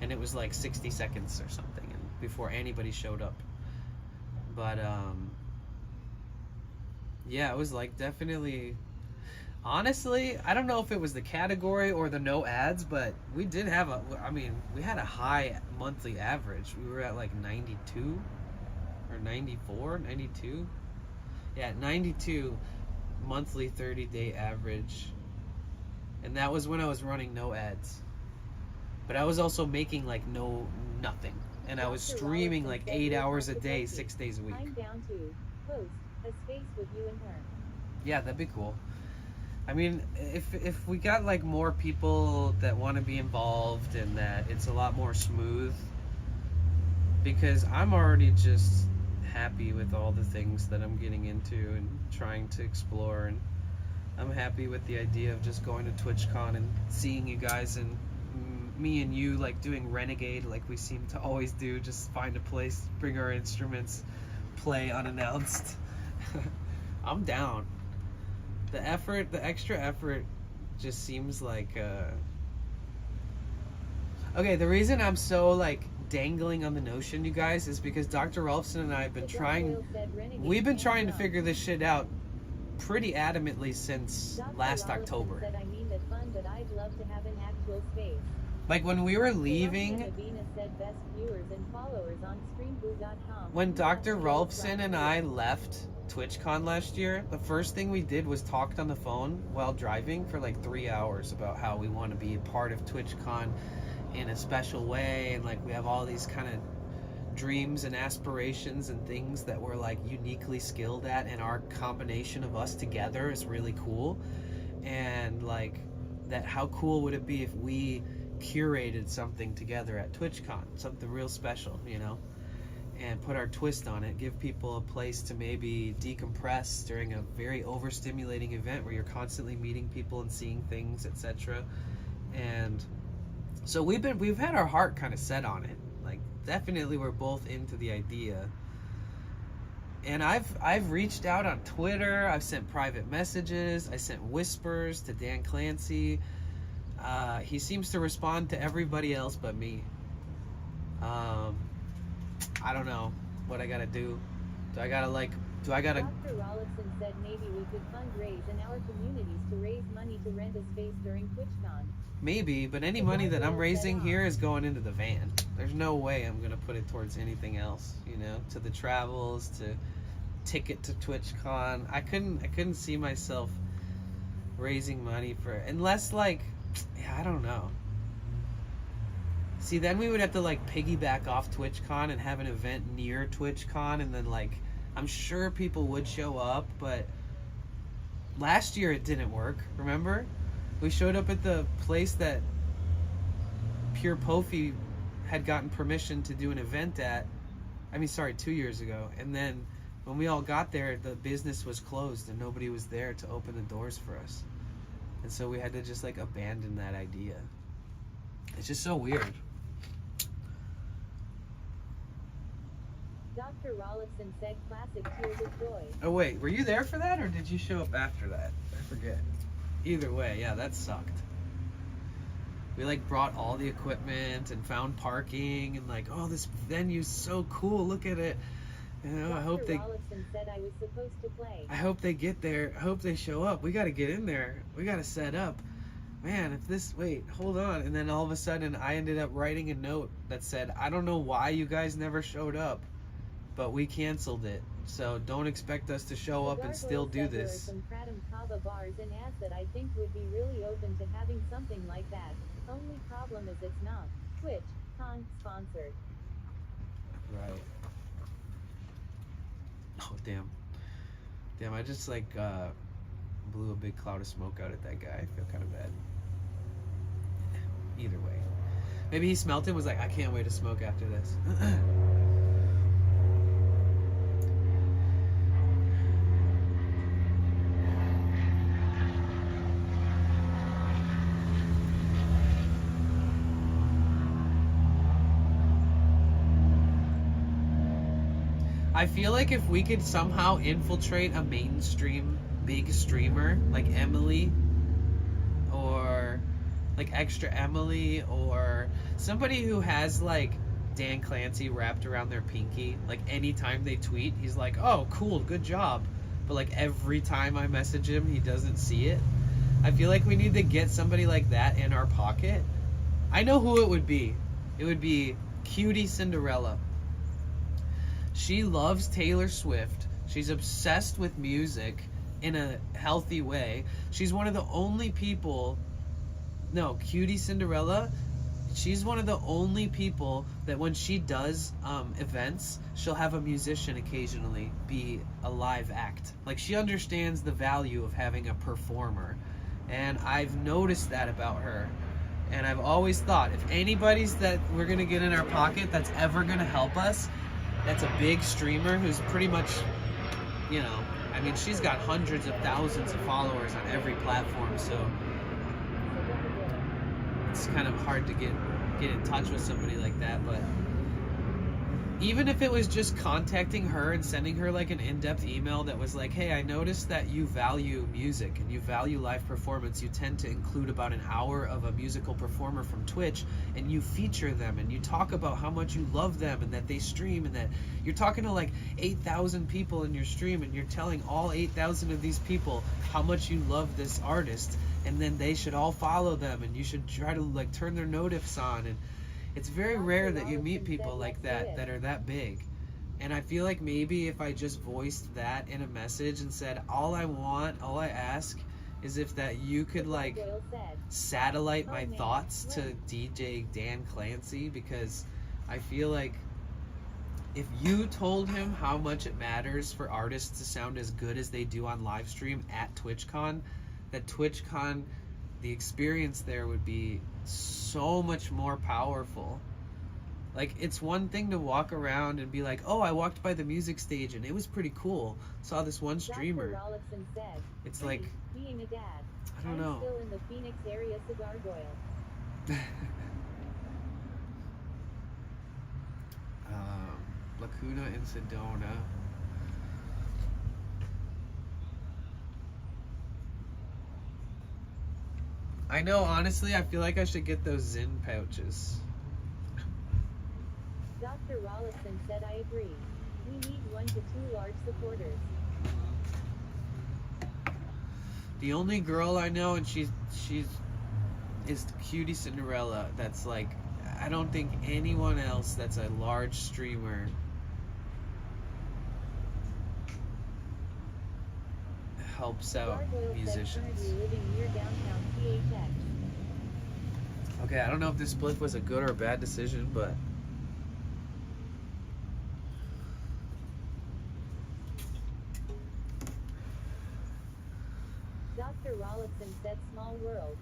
and it was like 60 seconds or something, and before anybody showed up. But yeah, it was like definitely, honestly, I don't know if it was the category or the no ads, but we did have we had a high monthly average. We were at like 92 or 94, 92. Yeah, 92 monthly 30-day average. And that was when I was running no ads. But I was also making like nothing. And I was streaming like 8 hours a day, 6 days a week. I'm down to host a space with you and her. Yeah, that'd be cool. I mean, if we got like more people that want to be involved and that it's a lot more smooth, because I'm already just happy with all the things that I'm getting into and trying to explore, and I'm happy with the idea of just going to TwitchCon and seeing you guys and me and you like doing Renegade like we seem to always do, just find a place, bring our instruments, play unannounced. I'm down. The effort, the extra effort just seems like okay, the reason I'm so like dangling on the notion, you guys, is because Dr. Rolfson and I have been we've been trying to figure this shit out pretty adamantly since last October. I mean that fun, but I'd love to have an actual space. Like when we were leaving, when Dr. Rolfson and I left TwitchCon last year, the first thing we did was talked on the phone while driving for like 3 hours about how we want to be a part of TwitchCon in a special way, and like we have all these kind of dreams and aspirations and things that we're like uniquely skilled at, and our combination of us together is really cool. And like that, how cool would it be if we curated something together at TwitchCon, something real special, you know, and put our twist on it, give people a place to maybe decompress during a very overstimulating event where you're constantly meeting people and seeing things, etc. And so we've had our heart kind of set on it. Like definitely we're both into the idea. And I've reached out on Twitter, I've sent private messages, I sent whispers to Dan Clancy. He seems to respond to everybody else but me. I don't know what I gotta do. Dr. Rollison said maybe we could fundraise in our communities to raise money to rent a space during TwitchCon. Maybe, but any money that I'm raising here is going into the van. There's no way I'm gonna put it towards anything else, you know, to the travels, to ticket to TwitchCon. I couldn't see myself raising money for, unless like, yeah, I don't know. See, then we would have to like piggyback off TwitchCon and have an event near TwitchCon, and then like I'm sure people would show up, but last year it didn't work, remember? We showed up at the place that Pure Pofi had gotten permission to do an event at. sorry, 2 years ago. And then when we all got there, the business was closed and nobody was there to open the doors for us. And so we had to just like abandon that idea. It's just so weird. Dr. Rollison said classic tears of joy. Oh wait, were you there for that or did you show up after that? I forget. Either way, yeah, that sucked. We like brought all the equipment and found parking and like, oh, this venue's so cool. Look at it. You know, I hope they. Rollison said I was supposed to play. I hope they get there. I hope they show up. We got to get in there. We got to set up. Man, if this. Wait, hold on. And then all of a sudden, I ended up writing a note that said, I don't know why you guys never showed up, but we canceled it. So don't expect us to show up and still do this. There are some Kratom Kava bars and ads that I think would be really open to having something like that. Only problem is it's not TwitchCon sponsored. Right. Oh, damn. Damn, I just like blew a big cloud of smoke out at that guy. I feel kind of bad. Either way. Maybe he smelt it and was like, I can't wait to smoke after this. I feel like if we could somehow infiltrate a mainstream big streamer like Emily or like Extra Emily or somebody who has like Dan Clancy wrapped around their pinky, like anytime they tweet, he's like, oh, cool, good job. But like every time I message him, he doesn't see it. I feel like we need to get somebody like that in our pocket. I know who it would be. It would be Cutie Cinderella. She loves Taylor Swift. She's obsessed with music in a healthy way. She's one of the only people... No, Cutie Cinderella, she's one of the only people that when she does events, she'll have a musician occasionally be a live act. Like, she understands the value of having a performer. And I've noticed that about her. And I've always thought, if anybody's that we're going to get in our pocket that's ever going to help us, that's a big streamer who's pretty much, you know, I mean, she's got hundreds of thousands of followers on every platform, so it's kind of hard to get in touch with somebody like that. But even if it was just contacting her and sending her like an in-depth email that was like, hey, I noticed that you value music and you value live performance. You tend to include about an hour of a musical performer from Twitch and you feature them and you talk about how much you love them and that they stream and that you're talking to like 8,000 people in your stream and you're telling all 8,000 of these people how much you love this artist, and then they should all follow them and you should try to like turn their notifs on. And it's very rare that you meet people like that that are that big. And I feel like maybe if I just voiced that in a message and said, all I ask is if that you could like satellite my thoughts to DJ Dan Clancy, because I feel like if you told him how much it matters for artists to sound as good as they do on live stream at TwitchCon, that TwitchCon, the experience there would be so much more powerful. Like, it's one thing to walk around and be like, oh, I walked by the music stage and it was pretty cool. Saw this one streamer. It's like, being a dad. I don't know. Still in the Phoenix area, cigar boil. Lacuna and Sedona. I know, honestly, I feel like I should get those Zyn pouches. Dr. Rollison said I agree. We need 1 to 2 large supporters. The only girl I know, and she's is Cutie Cinderella, that's like, I don't think anyone else that's a large streamer helps out musicians. Okay, I don't know if this split was a good or a bad decision, but Dr. Rollison said small world.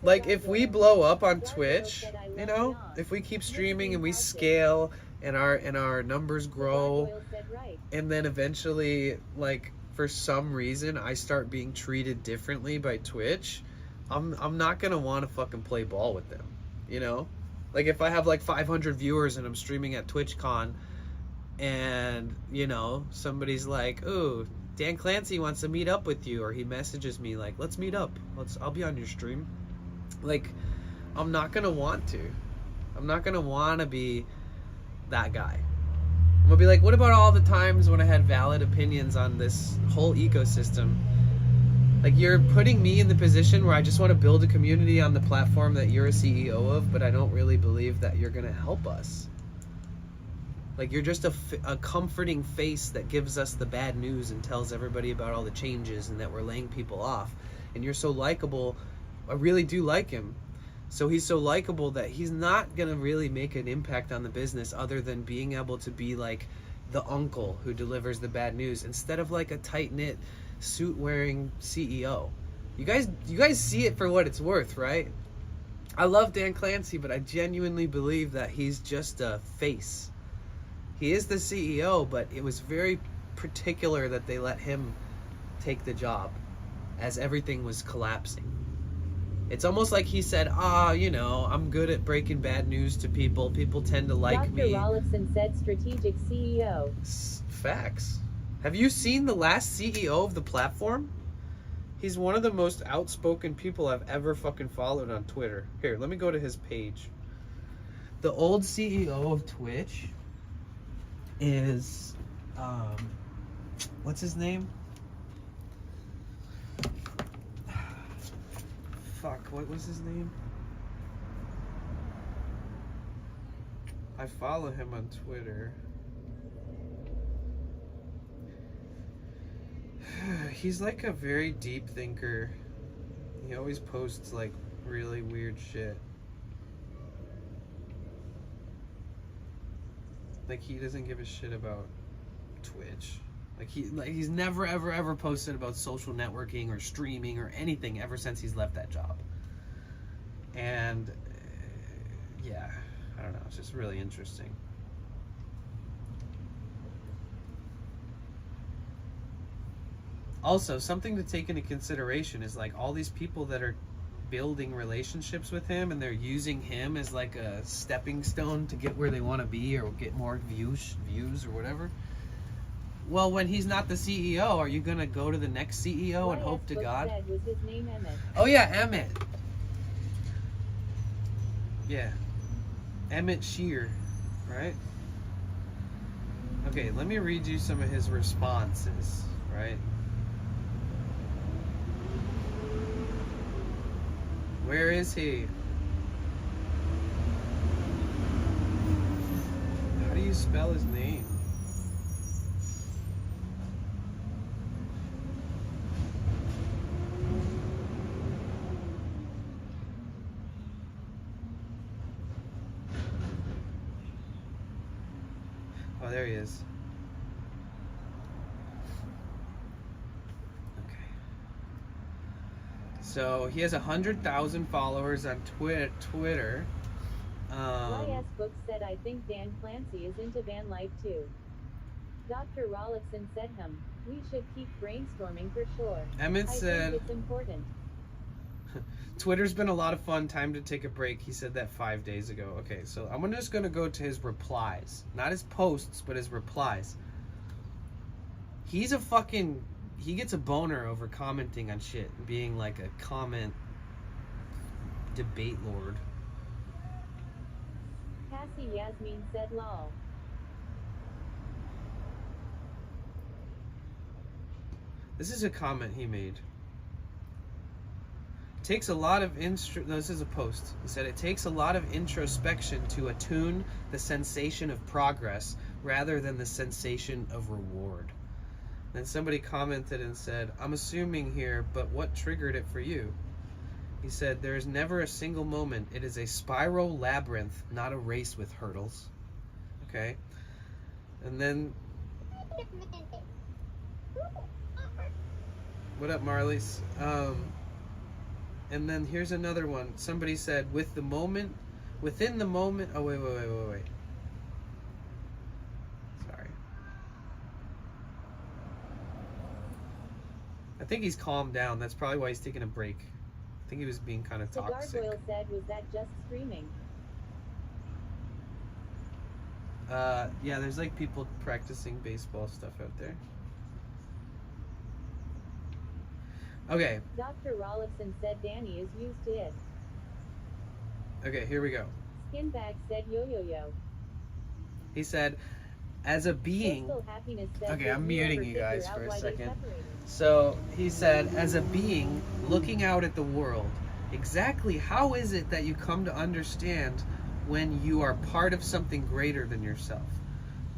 like, if we blow up on Twitch, you know, if we keep streaming and we scale and our numbers grow, Gargoyle said right. and then eventually, like, for some reason I start being treated differently by Twitch, I'm not gonna want to fucking play ball with them, you know? Like, if I have like 500 viewers and I'm streaming at TwitchCon, and, you know, somebody's like, "Ooh, Dan Clancy wants to meet up with you," or he messages me like, "Let's meet up. I'll be on your stream." Like, I'm not gonna want to. I'm not gonna want to be that guy. I'm gonna be like, what about all the times when I had valid opinions on this whole ecosystem? Like, you're putting me in the position where I just want to build a community on the platform that you're a CEO of, but I don't really believe that you're gonna help us. Like, you're just a comforting face that gives us the bad news and tells everybody about all the changes and that we're laying people off. And you're so likable. I really do like him. So he's so likable that he's not going to really make an impact on the business other than being able to be like the uncle who delivers the bad news instead of like a tight-knit, suit-wearing CEO. You guys see it for what it's worth, right? I love Dan Clancy, but I genuinely believe that he's just a face. He is the CEO, but it was very particular that they let him take the job as everything was collapsing. It's almost like he said, you know, I'm good at breaking bad news to people. People tend to like me. Dr. Rollison said strategic CEO. Facts. Have you seen the last CEO of the platform? He's one of the most outspoken people I've ever fucking followed on Twitter. Here, let me go to his page. The old CEO of Twitch is, what's his name? Fuck, what was his name? I follow him on Twitter. He's like a very deep thinker. He always posts like really weird shit. Like, he doesn't give a shit about Twitch. Like, he's never ever posted about social networking or streaming or anything ever since he's left that job. And yeah, I don't know, it's just really interesting. Also, something to take into consideration is like all these people that are building relationships with him and they're using him as like a stepping stone to get where they want to be or get more views or whatever. Well, when he's not the CEO, are you gonna go to the next CEO and hope to God? Said was his name Emmett. Oh yeah, Emmett. Yeah, Emmett Shear, right? Okay, let me read you some of his responses, right? Where is he? How do you spell his name? Oh, there he is. So he has 100,000 followers on Twitter. YS Book said, I think Dan Clancy is into van life too. Dr. Rollison said we should keep brainstorming for sure. Emmett said, I think it's important. Twitter's been a lot of fun, time to take a break. He said that 5 days ago. Okay, so I'm just going to go to his replies. Not his posts, but his replies. He's a fucking... He gets a boner over commenting on shit, being like a comment debate lord. Cassie Yasmin said lol. This is a comment he made. It takes a lot of no, this is a post. He said it takes a lot of introspection to attune the sensation of progress rather than the sensation of reward. Then somebody commented and said, I'm assuming here, but what triggered it for you? He said, there is never a single moment. It is a spiral labyrinth, not a race with hurdles. Okay? And then... What up, Marlies? And then here's another one. Somebody said, within the moment... Oh, wait. think he's calmed down. That's probably why he's taking a break. I think he was being kind of The toxic. gargoyle said, was that just screaming? Yeah, there's like people practicing baseball stuff out there. Okay, Dr. Rollifson said Danny is used to it. okay, here we go. Skinbag said yo yo yo. He said, as a being, Coastal Happiness said, okay, did I'm you muting ever you figure guys out for a why they second. separated? So he said, as a being looking out at the world, exactly how is it that you come to understand when you are part of something greater than yourself?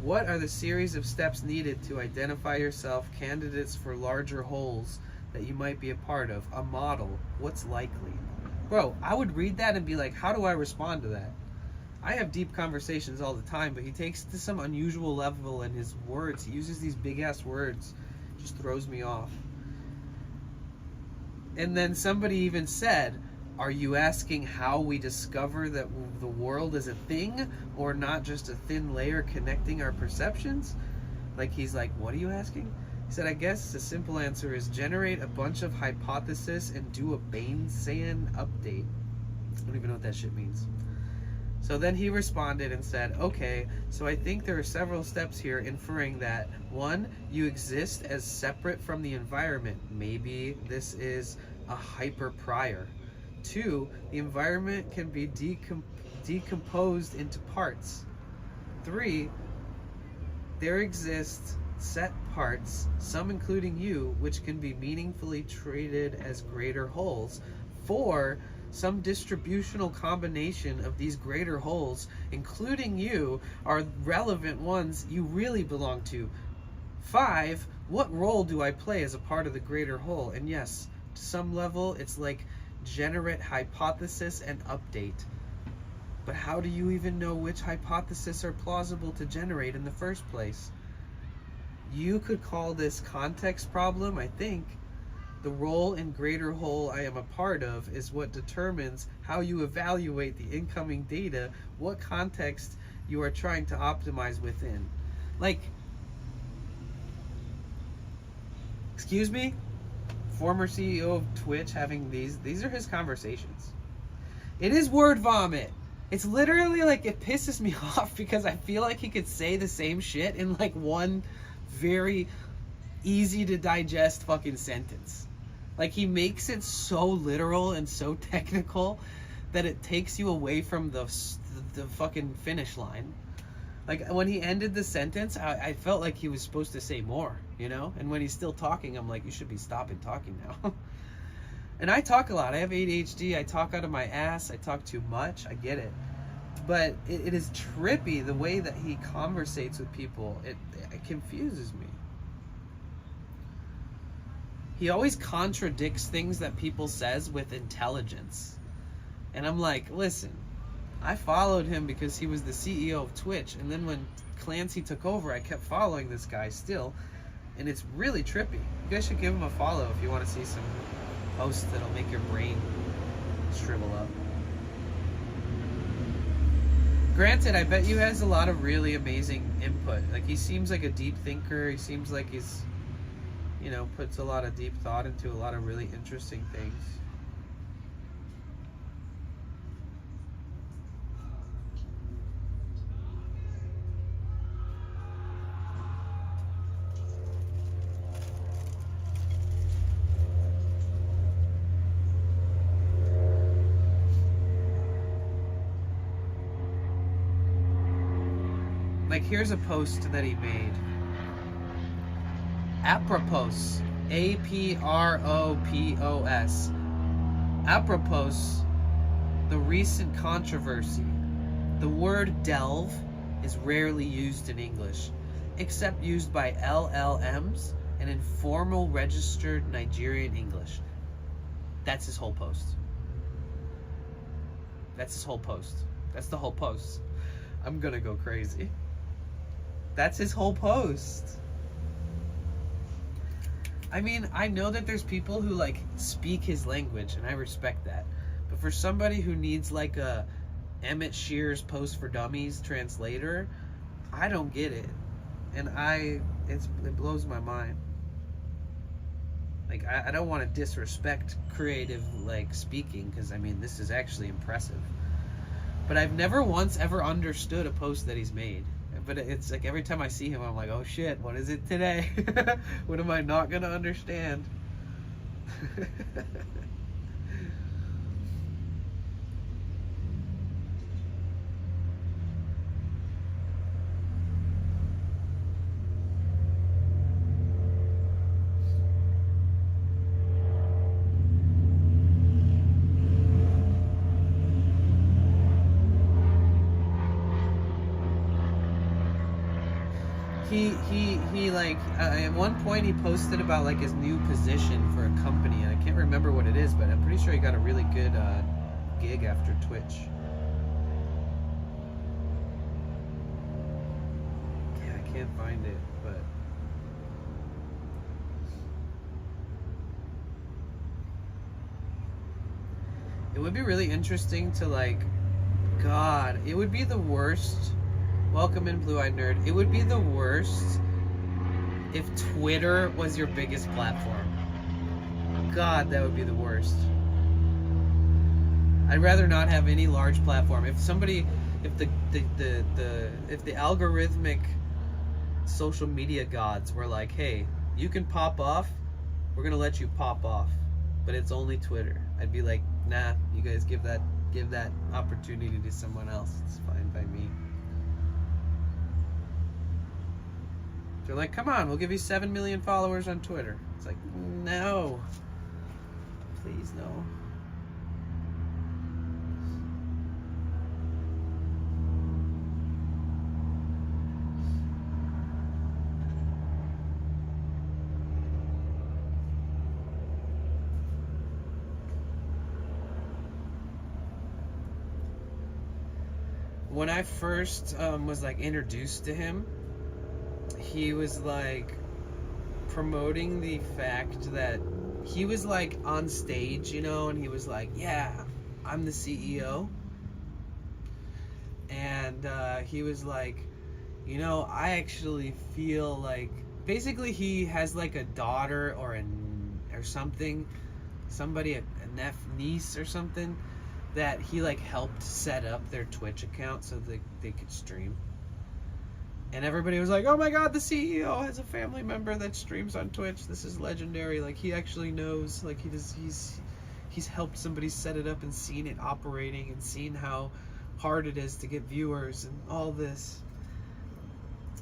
What are the series of steps needed to identify yourself, candidates for larger wholes that you might be a part of, a model, what's likely? Bro, I would read that and be like, how do I respond to that? I have deep conversations all the time, but he takes it to some unusual level in his words. He uses these big ass words. Just throws me off. And then somebody even said, are you asking how we discover that the world is a thing or not just a thin layer connecting our perceptions? Like, he's like, what are you asking? He said, I guess the simple answer is generate a bunch of hypotheses and do a Bayesian update. I don't even know what that shit means. So then he responded and said, okay, so I think there are several steps here inferring that, 1, you exist as separate from the environment. Maybe this is a hyper prior. 2, the environment can be decomposed into parts. 3, there exist set parts, some including you, which can be meaningfully treated as greater wholes. 4, some distributional combination of these greater wholes, including you, are relevant ones you really belong to. 5, what role do I play as a part of the greater whole? And yes, to some level, it's like generate hypothesis and update. But how do you even know which hypotheses are plausible to generate in the first place? You could call this context problem, I think. The role and greater whole I am a part of is what determines how you evaluate the incoming data, what context you are trying to optimize within. Like, excuse me? Former CEO of Twitch having these are his conversations. It is word vomit. It's literally like, it pisses me off because I feel like he could say the same shit in like one very easy to digest fucking sentence. Like, he makes it so literal and so technical that it takes you away from the fucking finish line. Like, when he ended the sentence, I felt like he was supposed to say more, you know? And when he's still talking, I'm like, you should be stopping talking now. And I talk a lot. I have ADHD. I talk out of my ass. I talk too much. I get it. But it is trippy the way that he conversates with people. It confuses me. He always contradicts things that people says with intelligence. And I'm like, listen, I followed him because he was the CEO of Twitch. And then when Clancy took over, I kept following this guy still. And it's really trippy. You guys should give him a follow if you want to see some posts that'll make your brain shrivel up. Granted, I bet you has a lot of really amazing input. Like, he seems like a deep thinker. He seems like he's, you know, puts a lot of deep thought into a lot of really interesting things. Like, here's a post that he made. Apropos. A-P-R-O-P-O-S. Apropos the recent controversy. The word delve is rarely used in English, except used by LLMs and in formal registered Nigerian English. That's his whole post. That's his whole post. That's the whole post. I'm gonna go crazy. That's his whole post. I mean, I know that there's people who like speak his language, and I respect that. But for somebody who needs like a Emmett Shear's Post for Dummies translator, I don't get it. And it blows my mind. Like, I don't want to disrespect creative, like, speaking, because, I mean, this is actually impressive. But I've never once ever understood a post that he's made. But it's like every time I see him, I'm like, oh shit, what is it today? What am I not going to understand? He like at one point he posted about like his new position for a company, and I can't remember what it is, but I'm pretty sure he got a really good gig after Twitch. Yeah, I can't find it, but it would be really interesting to like, God, it would be the worst. Welcome in, Blue-Eyed Nerd. It would be the worst if Twitter was your biggest platform. God, that would be the worst. I'd rather not have any large platform. If somebody, if the algorithmic social media gods were like, hey, you can pop off, we're gonna let you pop off, but it's only Twitter. I'd be like, nah, you guys give that opportunity to someone else. It's fine by me. They're like, come on, we'll give you 7 million followers on Twitter. It's like, no. Please, no. When I first was like introduced to him, he was like promoting the fact that he was like on stage, you know, and he was like, yeah, I'm the CEO. And he was like, you know, I actually feel like, basically he has like a daughter or something, somebody, a niece or something, that he like helped set up their Twitch account so that they could stream. And everybody was like, oh my god, the CEO has a family member that streams on Twitch. This is legendary. Like, he actually knows, like, he's helped somebody set it up and seen it operating and seen how hard it is to get viewers and all this,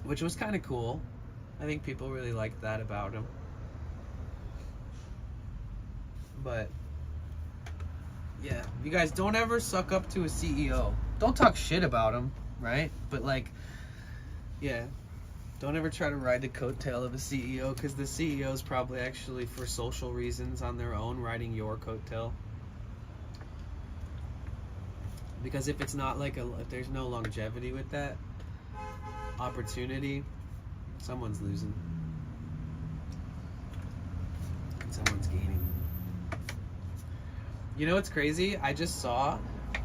which was kind of cool. I think people really liked that about him. But yeah, you guys don't ever suck up to a CEO. Don't talk shit about him, right? But like, yeah, don't ever try to ride the coattail of a CEO, because the CEO is probably actually for social reasons on their own riding your coattail. Because if it's not like if there's no longevity with that opportunity, someone's losing and someone's gaining. You know what's crazy? I just saw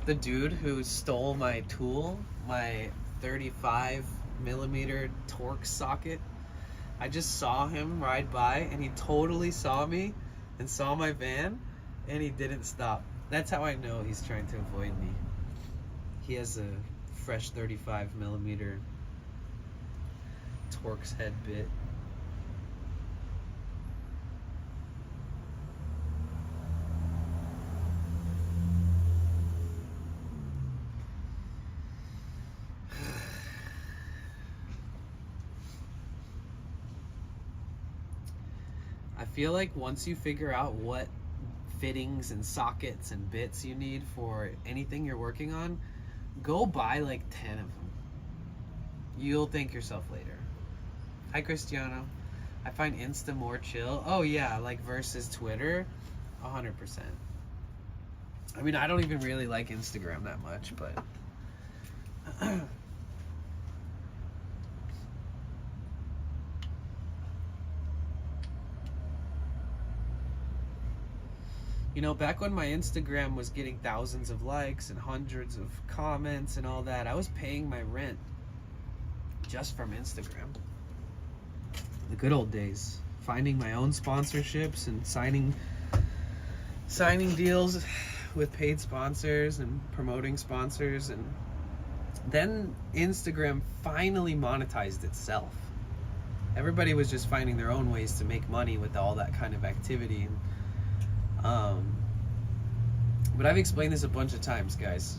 the dude who stole my tool, my 35mm Torx socket. I just saw him ride by, and he totally saw me and saw my van, and he didn't stop. That's how I know he's trying to avoid me. He has a fresh 35mm Torx head bit. I feel like once you figure out what fittings and sockets and bits you need for anything you're working on, go buy like 10 of them. You'll thank yourself later. Hi, Cristiano. I find Insta more chill. Oh yeah, like versus Twitter, 100%. I mean, I don't even really like Instagram that much, but you know, back when my Instagram was getting thousands of likes and hundreds of comments and all that, I was paying my rent just from Instagram. The good old days. finding my own sponsorships and signing deals with paid sponsors and promoting sponsors, and then Instagram finally monetized itself. Everybody was just finding their own ways to make money with all that kind of activity. But I've explained this a bunch of times, guys.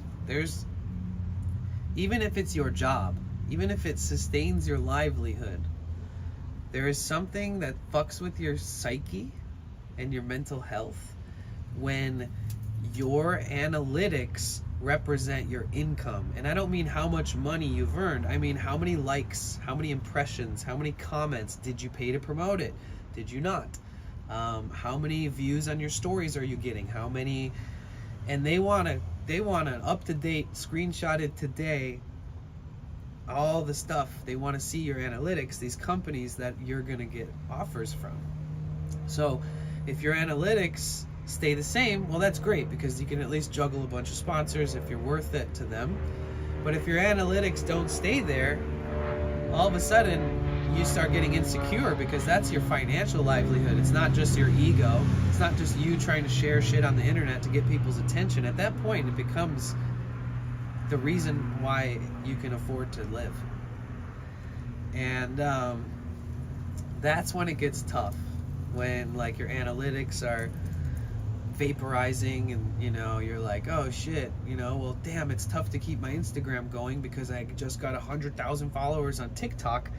Even if it's your job, even if it sustains your livelihood, there is something that fucks with your psyche and your mental health when your analytics represent your income. And I don't mean how much money you've earned. I mean how many likes, how many impressions, how many comments. Did you pay to promote it? Did you not? How many views on your stories are you getting? How many? And they want an up-to-date, screenshotted today, all the stuff. They want to see your analytics, these companies that you're going to get offers from. So if your analytics stay the same, well, that's great, because you can at least juggle a bunch of sponsors if you're worth it to them. But if your analytics don't stay there, all of a sudden you start getting insecure, because that's your financial livelihood. It's not just your ego. It's not just you trying to share shit on the internet to get people's attention. At that point, it becomes the reason why you can afford to live. And that's when it gets tough, when like your analytics are vaporizing, and you're like, oh shit, well damn, it's tough to keep my Instagram going because I just got 100,000 followers on TikTok,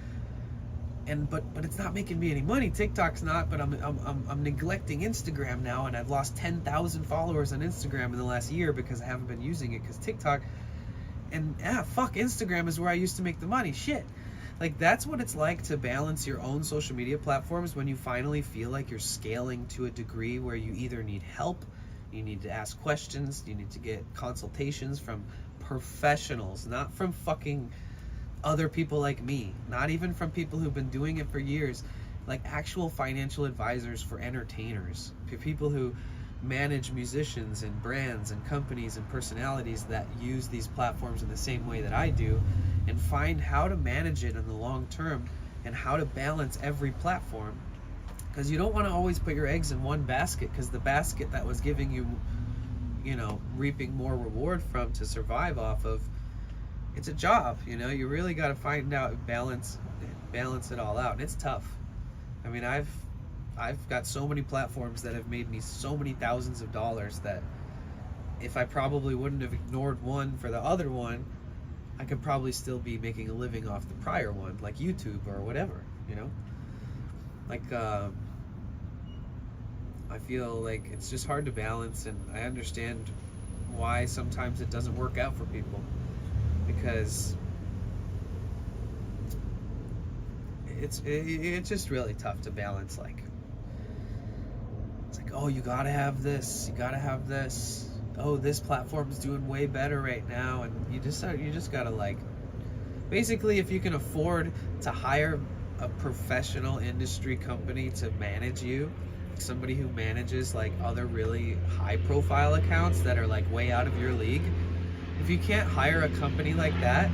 and but it's not making me any money. TikTok's not, but I'm neglecting Instagram now, and I've lost 10,000 followers on Instagram in the last year because I haven't been using it because TikTok, and fuck, Instagram is where I used to make the money. Shit. Like, that's what it's like to balance your own social media platforms when you finally feel like you're scaling to a degree where you either need help, you need to ask questions, you need to get consultations from professionals, not from fucking other people like me, not even from people who've been doing it for years, like actual financial advisors for entertainers, for people who manage musicians and brands and companies and personalities that use these platforms in the same way that I do, and find how to manage it in the long term and how to balance every platform. Because you don't want to always put your eggs in one basket, because the basket that was giving you, reaping more reward from to survive off of, it's a job. You really got to find out, balance it all out, and it's tough. I mean, I've got so many platforms that have made me so many thousands of dollars that if I probably wouldn't have ignored one for the other one, I could probably still be making a living off the prior one, like YouTube or whatever, Like, I feel like it's just hard to balance, and I understand why sometimes it doesn't work out for people, because it's just really tough to balance. Like, it's like, oh, you gotta have this, oh, this platform's doing way better right now, and you just gotta, like, basically, if you can afford to hire a professional industry company to manage you, somebody who manages like other really high profile accounts that are like way out of your league, if you can't hire a company like that,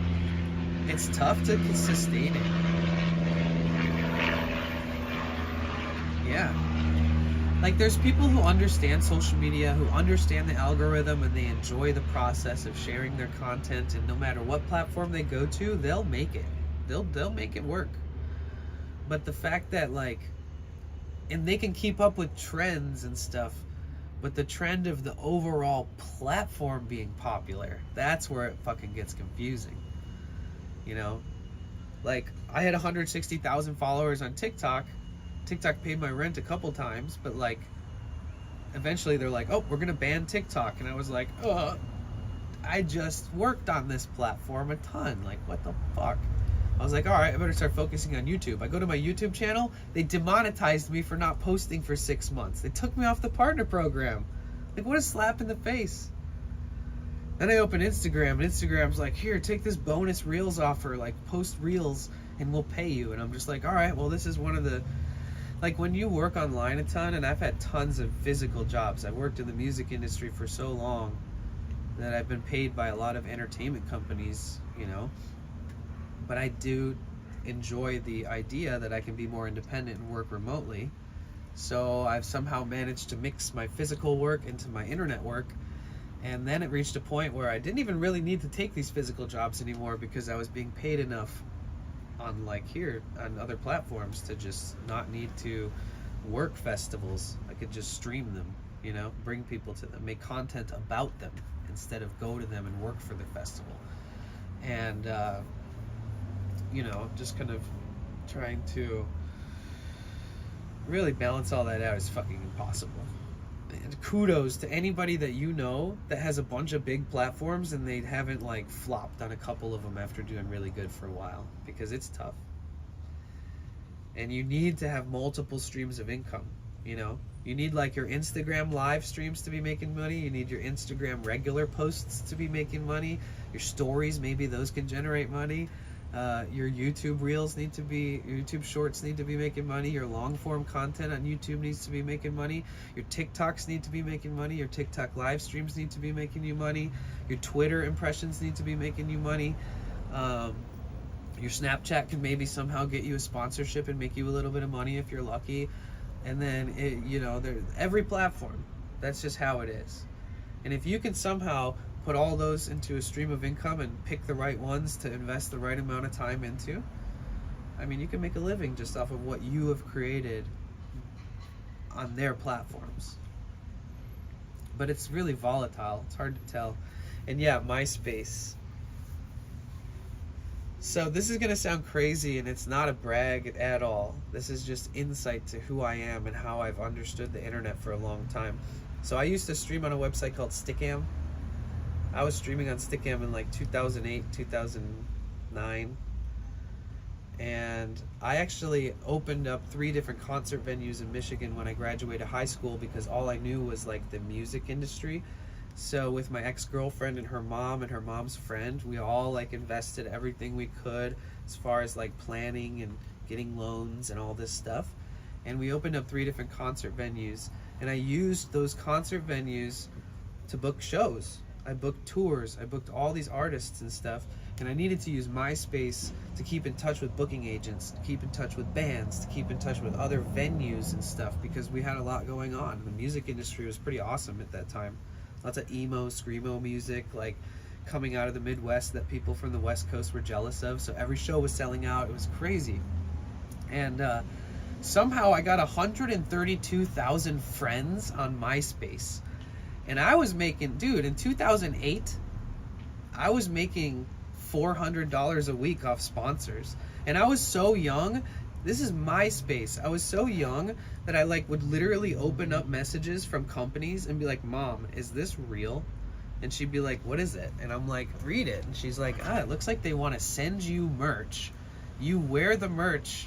it's tough to sustain it. Yeah. Like, there's people who understand social media, who understand the algorithm, and they enjoy the process of sharing their content, and no matter what platform they go to, they'll make it. They'll make it work. But the fact that, like, and they can keep up with trends and stuff, but the trend of the overall platform being popular, that's where it fucking gets confusing. Like, I had 160,000 followers on TikTok. TikTok paid my rent a couple times, but like, eventually they're like, oh, we're gonna ban TikTok, and I was like, I just worked on this platform a ton, like, what the fuck? I was like, all right, I better start focusing on YouTube. I go to my YouTube channel, they demonetized me for not posting for 6 months. They took me off the partner program. Like, what a slap in the face. Then I open Instagram, and Instagram's like, here, take this bonus Reels offer, like, post Reels, and we'll pay you. And I'm just like, all right, well, this is one of the, like, when you work online a ton, and I've had tons of physical jobs. I've worked in the music industry for so long that I've been paid by a lot of entertainment companies, but I do enjoy the idea that I can be more independent and work remotely. So I've somehow managed to mix my physical work into my internet work. And then it reached a point where I didn't even really need to take these physical jobs anymore because I was being paid enough on like here on other platforms to just not need to work festivals. I could just stream them, you know, bring people to them, make content about them instead of go to them and work for the festival. And you know, just kind of trying to really balance all that out is fucking impossible. And kudos to anybody that you know that has a bunch of big platforms and they haven't like flopped on a couple of them after doing really good for a while, because it's tough. And you need to have multiple streams of income, you know? You need like your Instagram live streams to be making money. You need your Instagram regular posts to be making money. Your stories, maybe those can generate money. Your YouTube reels need to be, your YouTube shorts need to be making money. Your long form content on YouTube needs to be making money. Your TikToks need to be making money. Your TikTok live streams need to be making you money. Your Twitter impressions need to be making you money. Your Snapchat can maybe somehow get you a sponsorship and make you a little bit of money if you're lucky. And then, you know, every platform, that's just how it is. And if you can somehow put all those into a stream of income and pick the right ones to invest the right amount of time into, I mean, you can make a living just off of what you have created on their platforms. But it's really volatile. It's hard to tell. And yeah, MySpace. So this is going to sound crazy, and it's not a brag at all. This is just insight to who I am and how I've understood the internet for a long time. So I used to stream on a website called Stickam. I was streaming on Stickam in like 2008, 2009. And I actually opened up 3 different concert venues in Michigan when I graduated high school, because all I knew was like the music industry. So with my ex-girlfriend and her mom's friend, we all like invested everything we could as far as like planning and getting loans and all this stuff. And we opened up 3 different concert venues, and I used those concert venues to book shows. I booked tours, I booked all these artists and stuff, and I needed to use MySpace to keep in touch with booking agents, to keep in touch with bands, to keep in touch with other venues and stuff, because we had a lot going on. The music industry was pretty awesome at that time. Lots of emo, screamo music, like coming out of the Midwest that people from the West Coast were jealous of. So every show was selling out. It was crazy. And somehow I got 132,000 friends on MySpace. And I was making, dude, in 2008, I was making $400 a week off sponsors. And I was so young. This is MySpace. I was so young that I like would literally open up messages from companies and be like, "Mom, is this real?" And she'd be like, "What is it?" And I'm like, "Read it." And she's like, "It looks like they want to send you merch. You wear the merch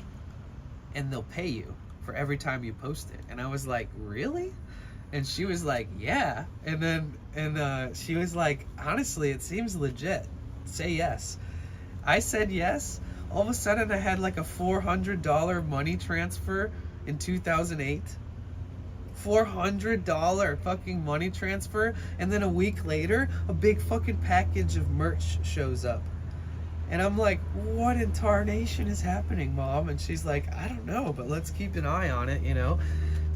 and they'll pay you for every time you post it." And I was like, "Really?" And she was like, "Yeah." And then she was like, "Honestly, it seems legit. Say yes." I said yes. All of a sudden I had like a $400 money transfer in 2008. $400 fucking money transfer, and then a week later a big fucking package of merch shows up. And I'm like, "What in tarnation is happening, Mom?" And she's like, "I don't know, but let's keep an eye on it, you know."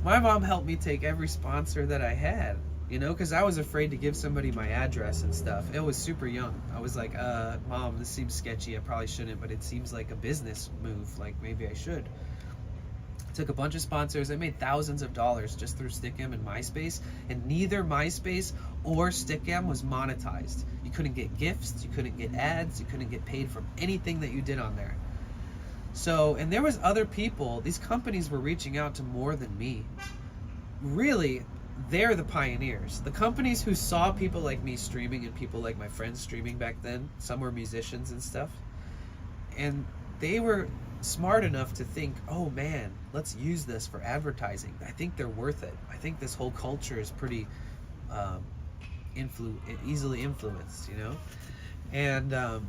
My mom helped me take every sponsor that I had, you know, because I was afraid to give somebody my address and stuff. It was super young. I was like, "Mom, this seems sketchy. I probably shouldn't, but it seems like a business move. Like, maybe I should." Took a bunch of sponsors. I made thousands of dollars just through Stickam and MySpace, and neither MySpace or Stickam was monetized. You couldn't get gifts, you couldn't get ads, you couldn't get paid from anything that you did on there. So, and there was other people, these companies were reaching out to more than me. Really, they're the pioneers. The companies who saw people like me streaming and people like my friends streaming back then, some were musicians and stuff, and they were smart enough to think, "Oh man, let's use this for advertising. I think they're worth it. I think this whole culture is pretty easily influenced, you know?" And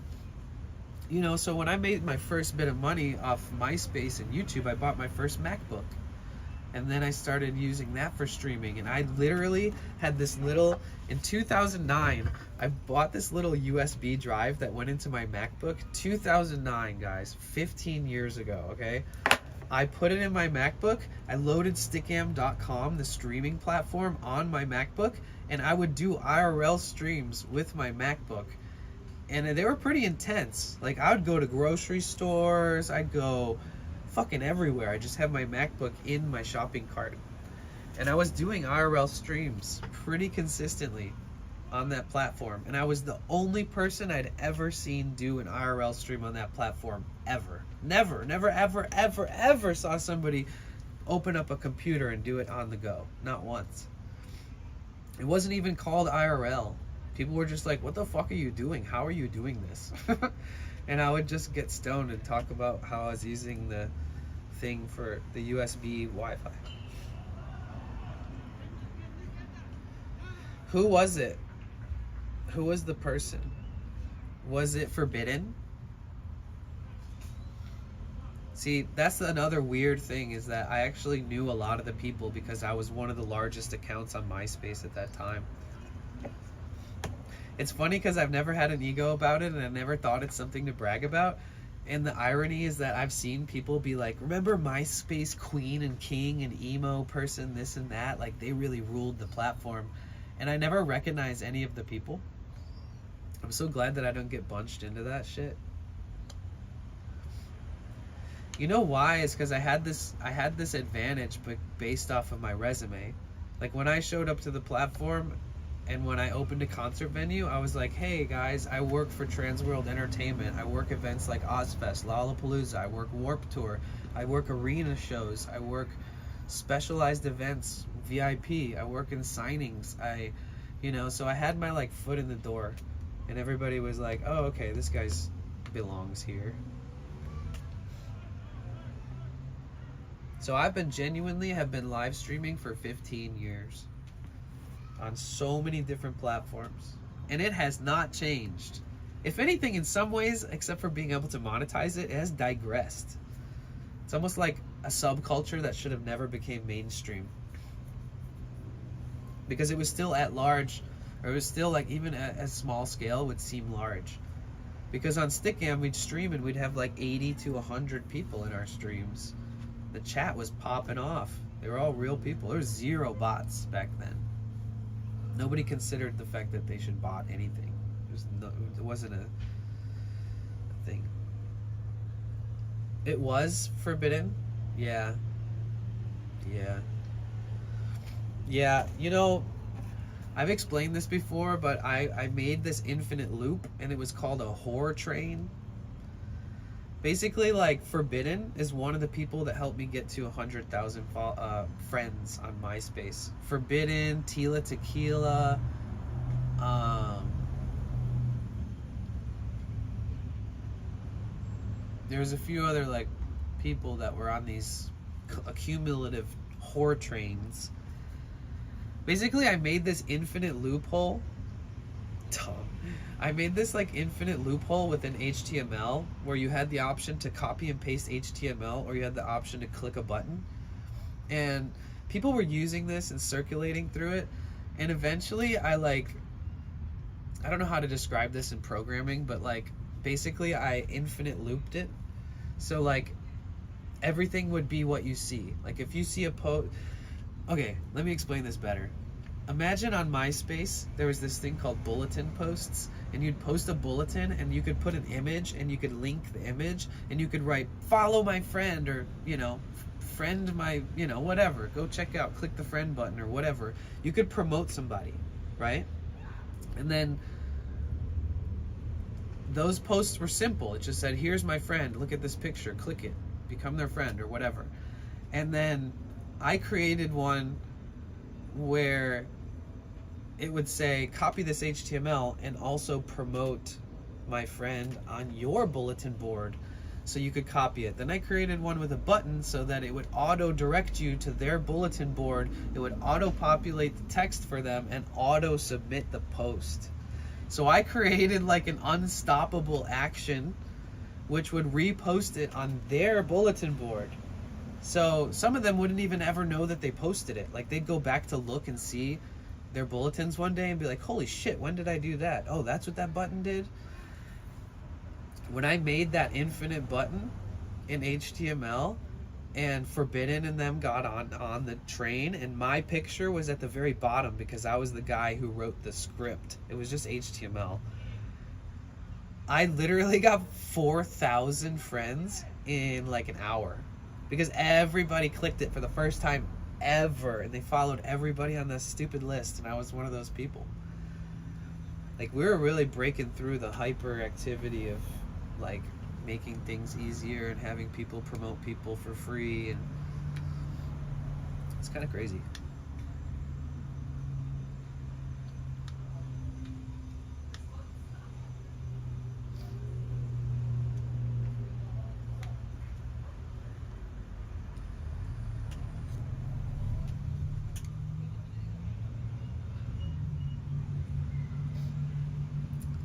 you know, so when I made my first bit of money off MySpace and YouTube, I bought my first MacBook. And then I started using that for streaming. And I literally had this little, in 2009, I bought this little USB drive that went into my MacBook 2009, guys, 15 years ago, okay? I put it in my MacBook, I loaded stickam.com, the streaming platform, on my MacBook, and I would do IRL streams with my MacBook. And they were pretty intense. Like, I would go to grocery stores, I'd go fucking everywhere. I just have my MacBook in my shopping cart. And I was doing IRL streams pretty consistently on that platform. And I was the only person I'd ever seen do an IRL stream on that platform, ever. Never, ever saw somebody open up a computer and do it on the go. Not once. It wasn't even called IRL. People were just like, what the fuck are you doing? How are you doing this? And I would just get stoned and talk about how I was using the thing for the USB Wi-Fi. Who was it? Who was the person? Was it Forbidden? See, that's another weird thing, is that I actually knew a lot of the people because I was one of the largest accounts on MySpace at that time. It's funny because I've never had an ego about it, and I never thought it's something to brag about. And the irony is that I've seen people be like, remember MySpace queen and king and emo person, this and that? Like, they really ruled the platform. And I never recognized any of the people. I'm so glad that I don't get bunched into that shit. You know why? It's because I had this advantage, but based off of my resume. Like, when I showed up to the platform and when I opened a concert venue, I was like, hey guys, I work for Transworld Entertainment. I work events like Ozfest, Lollapalooza. I work Warped Tour. I work arena shows. I work specialized events, VIP. I work in signings. So I had my like foot in the door, and everybody was like, oh, okay, this guy's belongs here. So I've been have been live streaming for 15 years on so many different platforms, and it has not changed. If anything, in some ways, except for being able to monetize it, it has digressed. It's almost like a subculture that should have never became mainstream, because it was still at large, or it was still like, even at a small scale, would seem large. Because on Stickam, we'd stream and we'd have like 80 to 100 people in our streams. The chat was popping off. They were all real people. There was zero bots back then. Nobody considered the fact that they should bot anything. It wasn't a thing. It was forbidden. Yeah. I've explained this before, but I made this infinite loop, and it was called a whore train. Basically, like, Forbidden is one of the people that helped me get to 100,000 friends on MySpace. Forbidden, Tila Tequila, there's a few other like people that were on these accumulative whore trains. Basically, I made this infinite loophole. I made this like infinite loophole within HTML where you had the option to copy and paste HTML, or you had the option to click a button. And people were using this and circulating through it. And eventually I don't know how to describe this in programming, but like basically I infinite looped it. So like everything would be what you see. Like if you see a post, okay, let me explain this better. Imagine on MySpace, there was this thing called bulletin posts, and you'd post a bulletin and you could put an image and you could link the image and you could write, follow my friend, or, friend my, whatever, go check out, click the friend button or whatever. You could promote somebody, right? And then those posts were simple. It just said, here's my friend, look at this picture, click it, become their friend or whatever. And then I created one where it would say, copy this HTML and also promote my friend on your bulletin board, so you could copy it. Then I created one with a button so that it would auto direct you to their bulletin board. It would auto populate the text for them and auto submit the post. So I created like an unstoppable action which would repost it on their bulletin board. So some of them wouldn't even ever know that they posted it. Like they'd go back to look and see, their bulletins one day and be like, holy shit, when did I do that? Oh, that's what that button did? When I made that infinite button in HTML and Forbidden and them got on the train, and my picture was at the very bottom because I was the guy who wrote the script. It was just HTML. I literally got 4,000 friends in like an hour because everybody clicked it for the first time ever, and they followed everybody on this stupid list, and I was one of those people. Like, we were really breaking through the hyperactivity of like making things easier and having people promote people for free, and it's kind of crazy.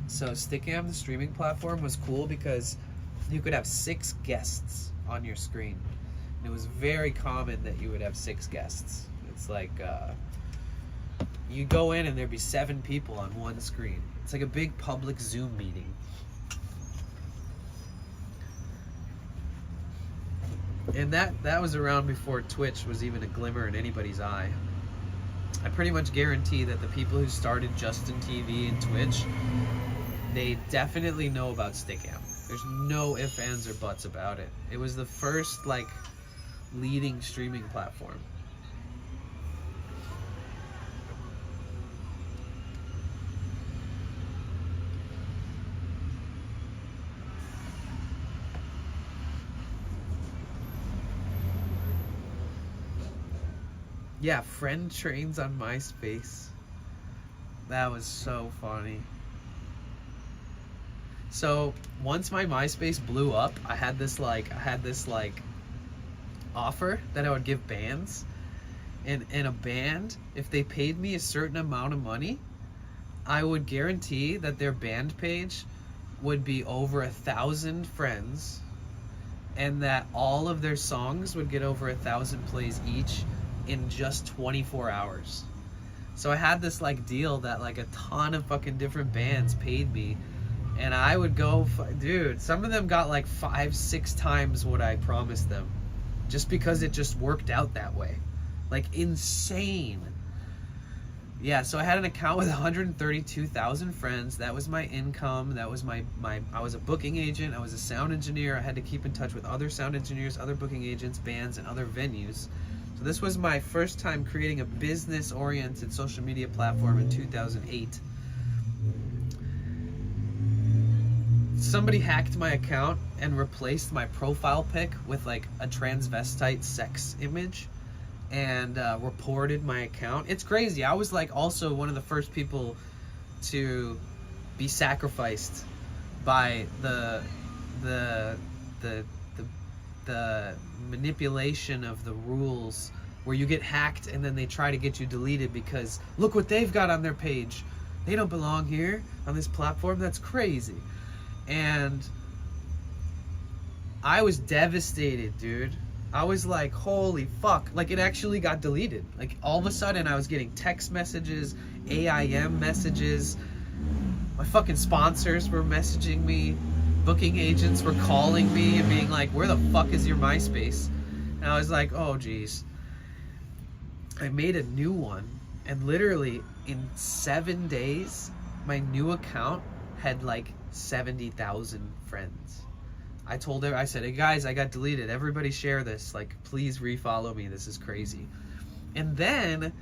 So Stickam, the streaming platform, was cool because you could have 6 guests on your screen. And it was very common that you would have 6 guests. It's like you go in and there'd be 7 people on one screen. It's like a big public Zoom meeting. And that was around before Twitch was even a glimmer in anybody's eye. I pretty much guarantee that the people who started Justin TV and Twitch, they definitely know about Stickam. There's no ifs, ands, or buts about it. It was the first, like, leading streaming platform. Yeah, friend trains on MySpace. That was so funny. So once my MySpace blew up, I had this offer that I would give bands, and a band, if they paid me a certain amount of money, I would guarantee that their band page would be over 1,000 friends, and that all of their songs would get over 1,000 plays each in just 24 hours. So I had this like deal that like a ton of fucking different bands paid me, and I would go, dude, some of them got like 5-6 times what I promised them, just because it just worked out that way. Like, insane. Yeah, so I had an account with 132,000 friends. That was my income. That was my I was a booking agent. I was a sound engineer. I had to keep in touch with other sound engineers, other booking agents, bands, and other venues. So this was my first time creating a business-oriented social media platform in 2008. Somebody hacked my account and replaced my profile pic with like a transvestite sex image, and reported my account. It's crazy. I was like also one of the first people to be sacrificed by the manipulation of the rules, where you get hacked and then they try to get you deleted because look what they've got on their page. They don't belong here on this platform. That's crazy. And I was devastated, dude. I was like, holy fuck. Like, it actually got deleted. Like, all of a sudden I was getting text messages, AIM messages. My fucking sponsors were messaging me. Booking agents were calling me and being like, where the fuck is your MySpace? And I was like, oh geez. I made a new one, and literally in 7 days my new account had like 70,000 friends. I told her, I said, hey guys, I got deleted. Everybody share this. Like, please refollow me. This is crazy. And then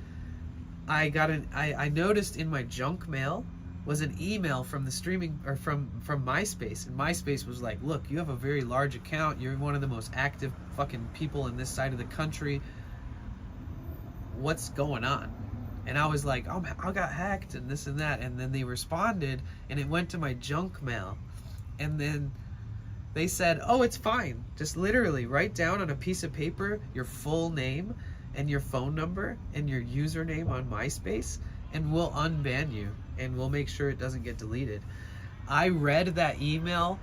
I noticed in my junk mail was an email from the streaming, or from MySpace. And MySpace was like, look, you have a very large account. You're one of the most active fucking people in this side of the country. What's going on? And I was like, oh, I got hacked and this and that. And then they responded, and it went to my junk mail. And then they said, oh, it's fine. Just literally write down on a piece of paper your full name and your phone number and your username on MySpace, and we'll unban you, and we'll make sure it doesn't get deleted. I read that email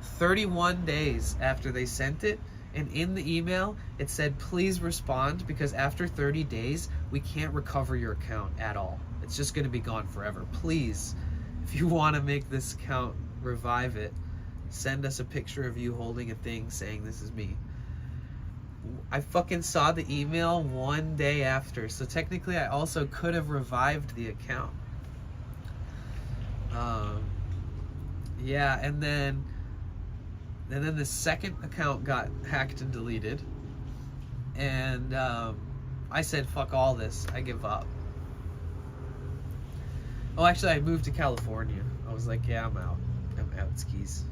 31 days after they sent it, and in the email it said, please respond, because after 30 days we can't recover your account at all. It's just gonna be gone forever. Please, if you want to make this account, revive it. Send us a picture of you holding a thing saying this is me. I fucking saw the email one day after, so technically I also could have revived the account. Yeah, and then the second account got hacked and deleted, and I said fuck all this, I give up. Oh, actually I moved to California. I was like, yeah, I'm out skis.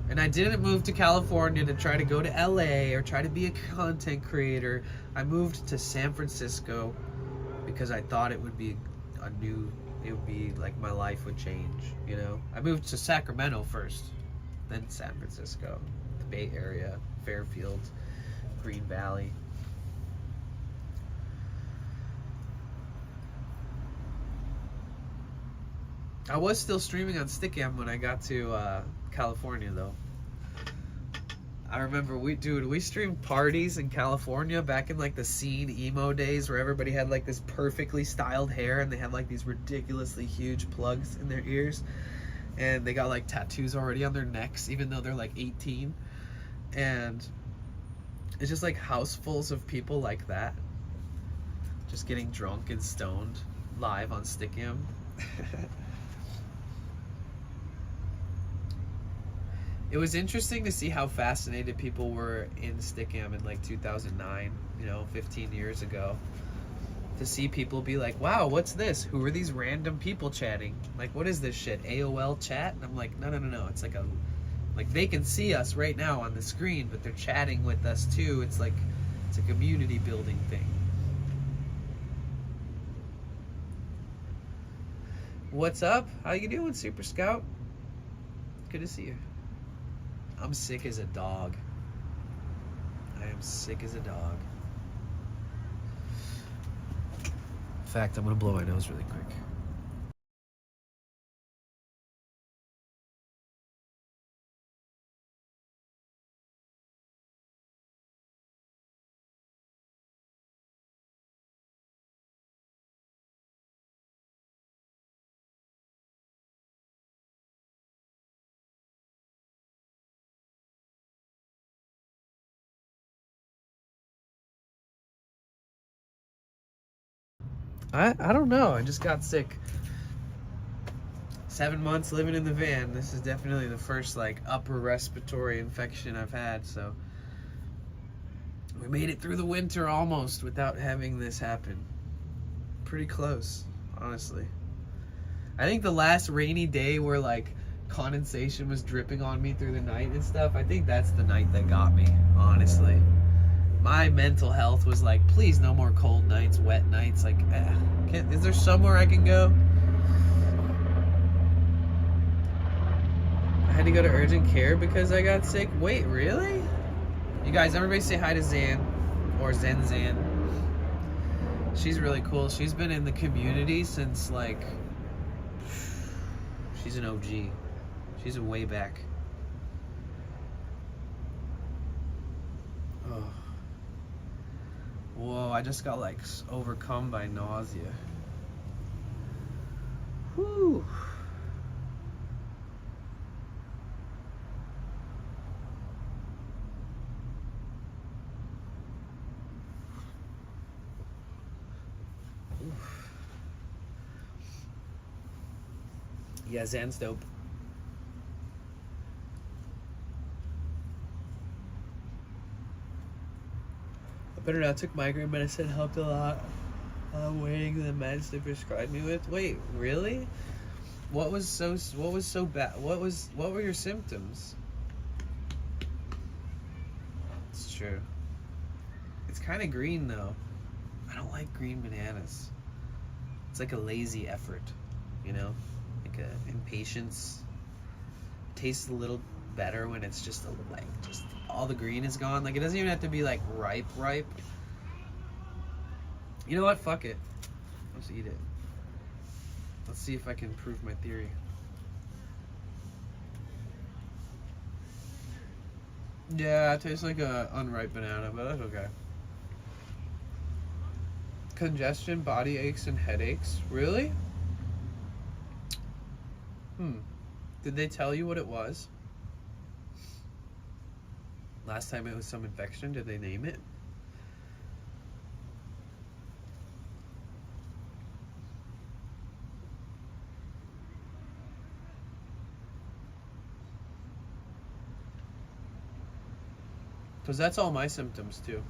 And I didn't move to California to try to go to LA or try to be a content creator. I moved to San Francisco because I thought it would be like my life would change, you know? I moved to Sacramento first, then San Francisco, the Bay Area, Fairfield, Green Valley. I was still streaming on Stickam when I got to California though. I remember we streamed parties in California back in like the scene emo days where everybody had like this perfectly styled hair and they had like these ridiculously huge plugs in their ears and they got like tattoos already on their necks even though they're like 18, and it's just like housefuls of people like that just getting drunk and stoned live on Stickam. It was interesting to see how fascinated people were in Stickam in like 2009, you know, 15 years ago. To see people be like, wow, what's this? Who are these random people chatting? Like, what is this shit? AOL chat? And I'm like, no. It's like they can see us right now on the screen, but they're chatting with us too. It's like, it's a community building thing. What's up? How you doing, Super Scout? Good to see you. I'm sick as a dog. I am sick as a dog. In fact, I'm gonna blow my nose really quick. I don't know. I just got sick. 7 months living in the van. This is definitely the first like upper respiratory infection I've had, so we made it through the winter almost without having this happen. Pretty close, honestly. I think the last rainy day where like condensation was dripping on me through the night and stuff, I think that's the night that got me, honestly. My mental health was like, please no more cold nights, wet nights. Like, is there somewhere I can go? I had to go to urgent care because I got sick. Wait, really? You guys, everybody say hi to Zan, or Zan. She's really cool. She's been in the community since like, she's an OG. She's a way back. Oh. Whoa, I just got like overcome by nausea. Whew. Oof. Yeah, Zan's dope. Better not took migraine medicine, helped a lot. I'm waiting the meds they prescribed me with. Wait, really? What was so bad? What were your symptoms? It's true. It's kind of green though. I don't like green bananas. It's like a lazy effort, you know? Like a impatience. Tastes a little better when it's just just all the green is gone. Like it doesn't even have to be like ripe. You know what? Fuck it. Let's eat it. Let's see if I can prove my theory. Yeah, it tastes like a unripe banana, but that's okay. congestion, body aches, and headaches. Really? Did they tell you what it was? Last time it was some infection, did they name it? Because that's all my symptoms too.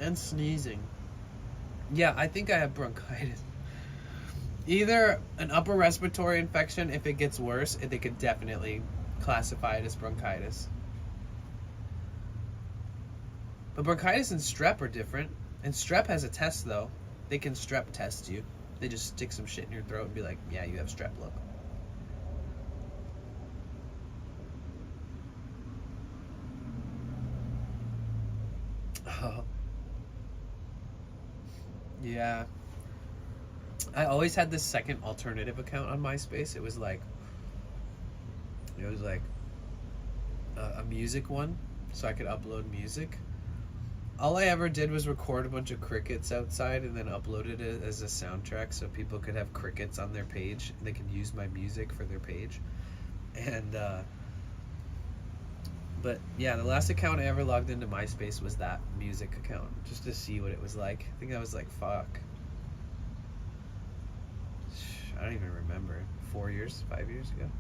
And sneezing. Yeah, I think I have bronchitis. Either an upper respiratory infection, if it gets worse, they could definitely classify it as bronchitis. But bronchitis and strep are different. And strep has a test though. They can strep test you. They just stick some shit in your throat and be like, yeah, you have strep, look. Yeah. I always had this second alternative account on MySpace. It was like a music one, so I could upload music. All I ever did was record a bunch of crickets outside and then uploaded it as a soundtrack so people could have crickets on their page and they could use my music for their page. And but yeah, the last account I ever logged into MySpace was that music account, just to see what it was like. I think I was like, fuck. I don't even remember. 4 years, 5 years ago.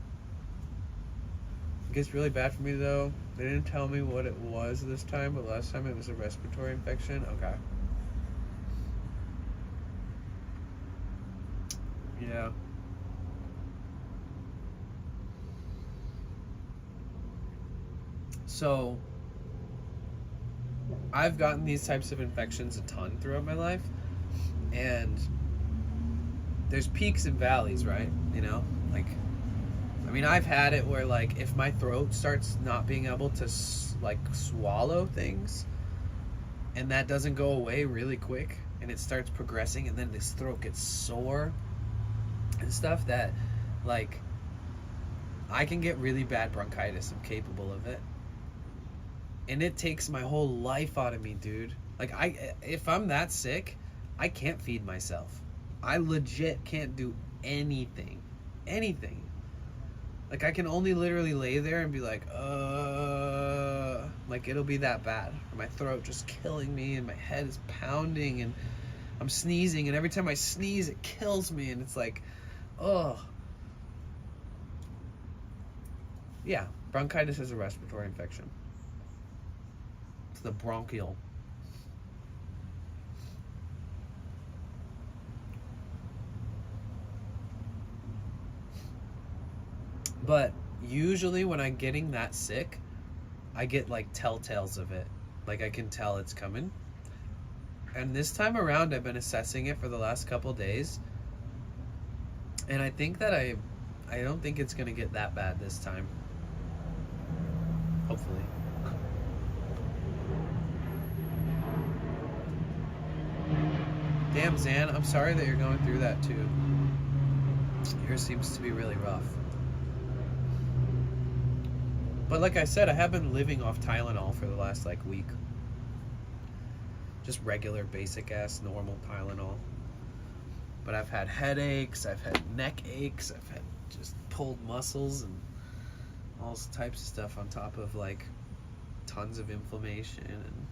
It gets really bad for me though. They didn't tell me what it was this time, but last time it was a respiratory infection. Okay. Yeah. So, I've gotten these types of infections a ton throughout my life, and there's peaks and valleys, right? You know, like, I mean, I've had it where, like, if my throat starts not being able to, like, swallow things, and that doesn't go away really quick, and it starts progressing, and then this throat gets sore and stuff, that, like, I can get really bad bronchitis. I'm capable of it. And it takes my whole life out of me, dude. Like, if I'm that sick, I can't feed myself. I legit can't do anything. Anything. Like, I can only literally lay there and be like, like, it'll be that bad. My throat just killing me, and my head is pounding, and I'm sneezing, and every time I sneeze, it kills me, and it's like, ugh. Yeah, bronchitis is a respiratory infection. It's the bronchial. But usually when I'm getting that sick, I get like telltales of it. Like, I can tell it's coming. And this time around, I've been assessing it for the last couple days. And I think that I don't think it's going to get that bad this time. Hopefully. Damn, Zan, I'm sorry that you're going through that too. Yours seems to be really rough. But like I said, I have been living off Tylenol for the last like week. Just regular basic ass normal Tylenol. But I've had headaches, I've had neck aches, I've had just pulled muscles and all types of stuff on top of like tons of inflammation and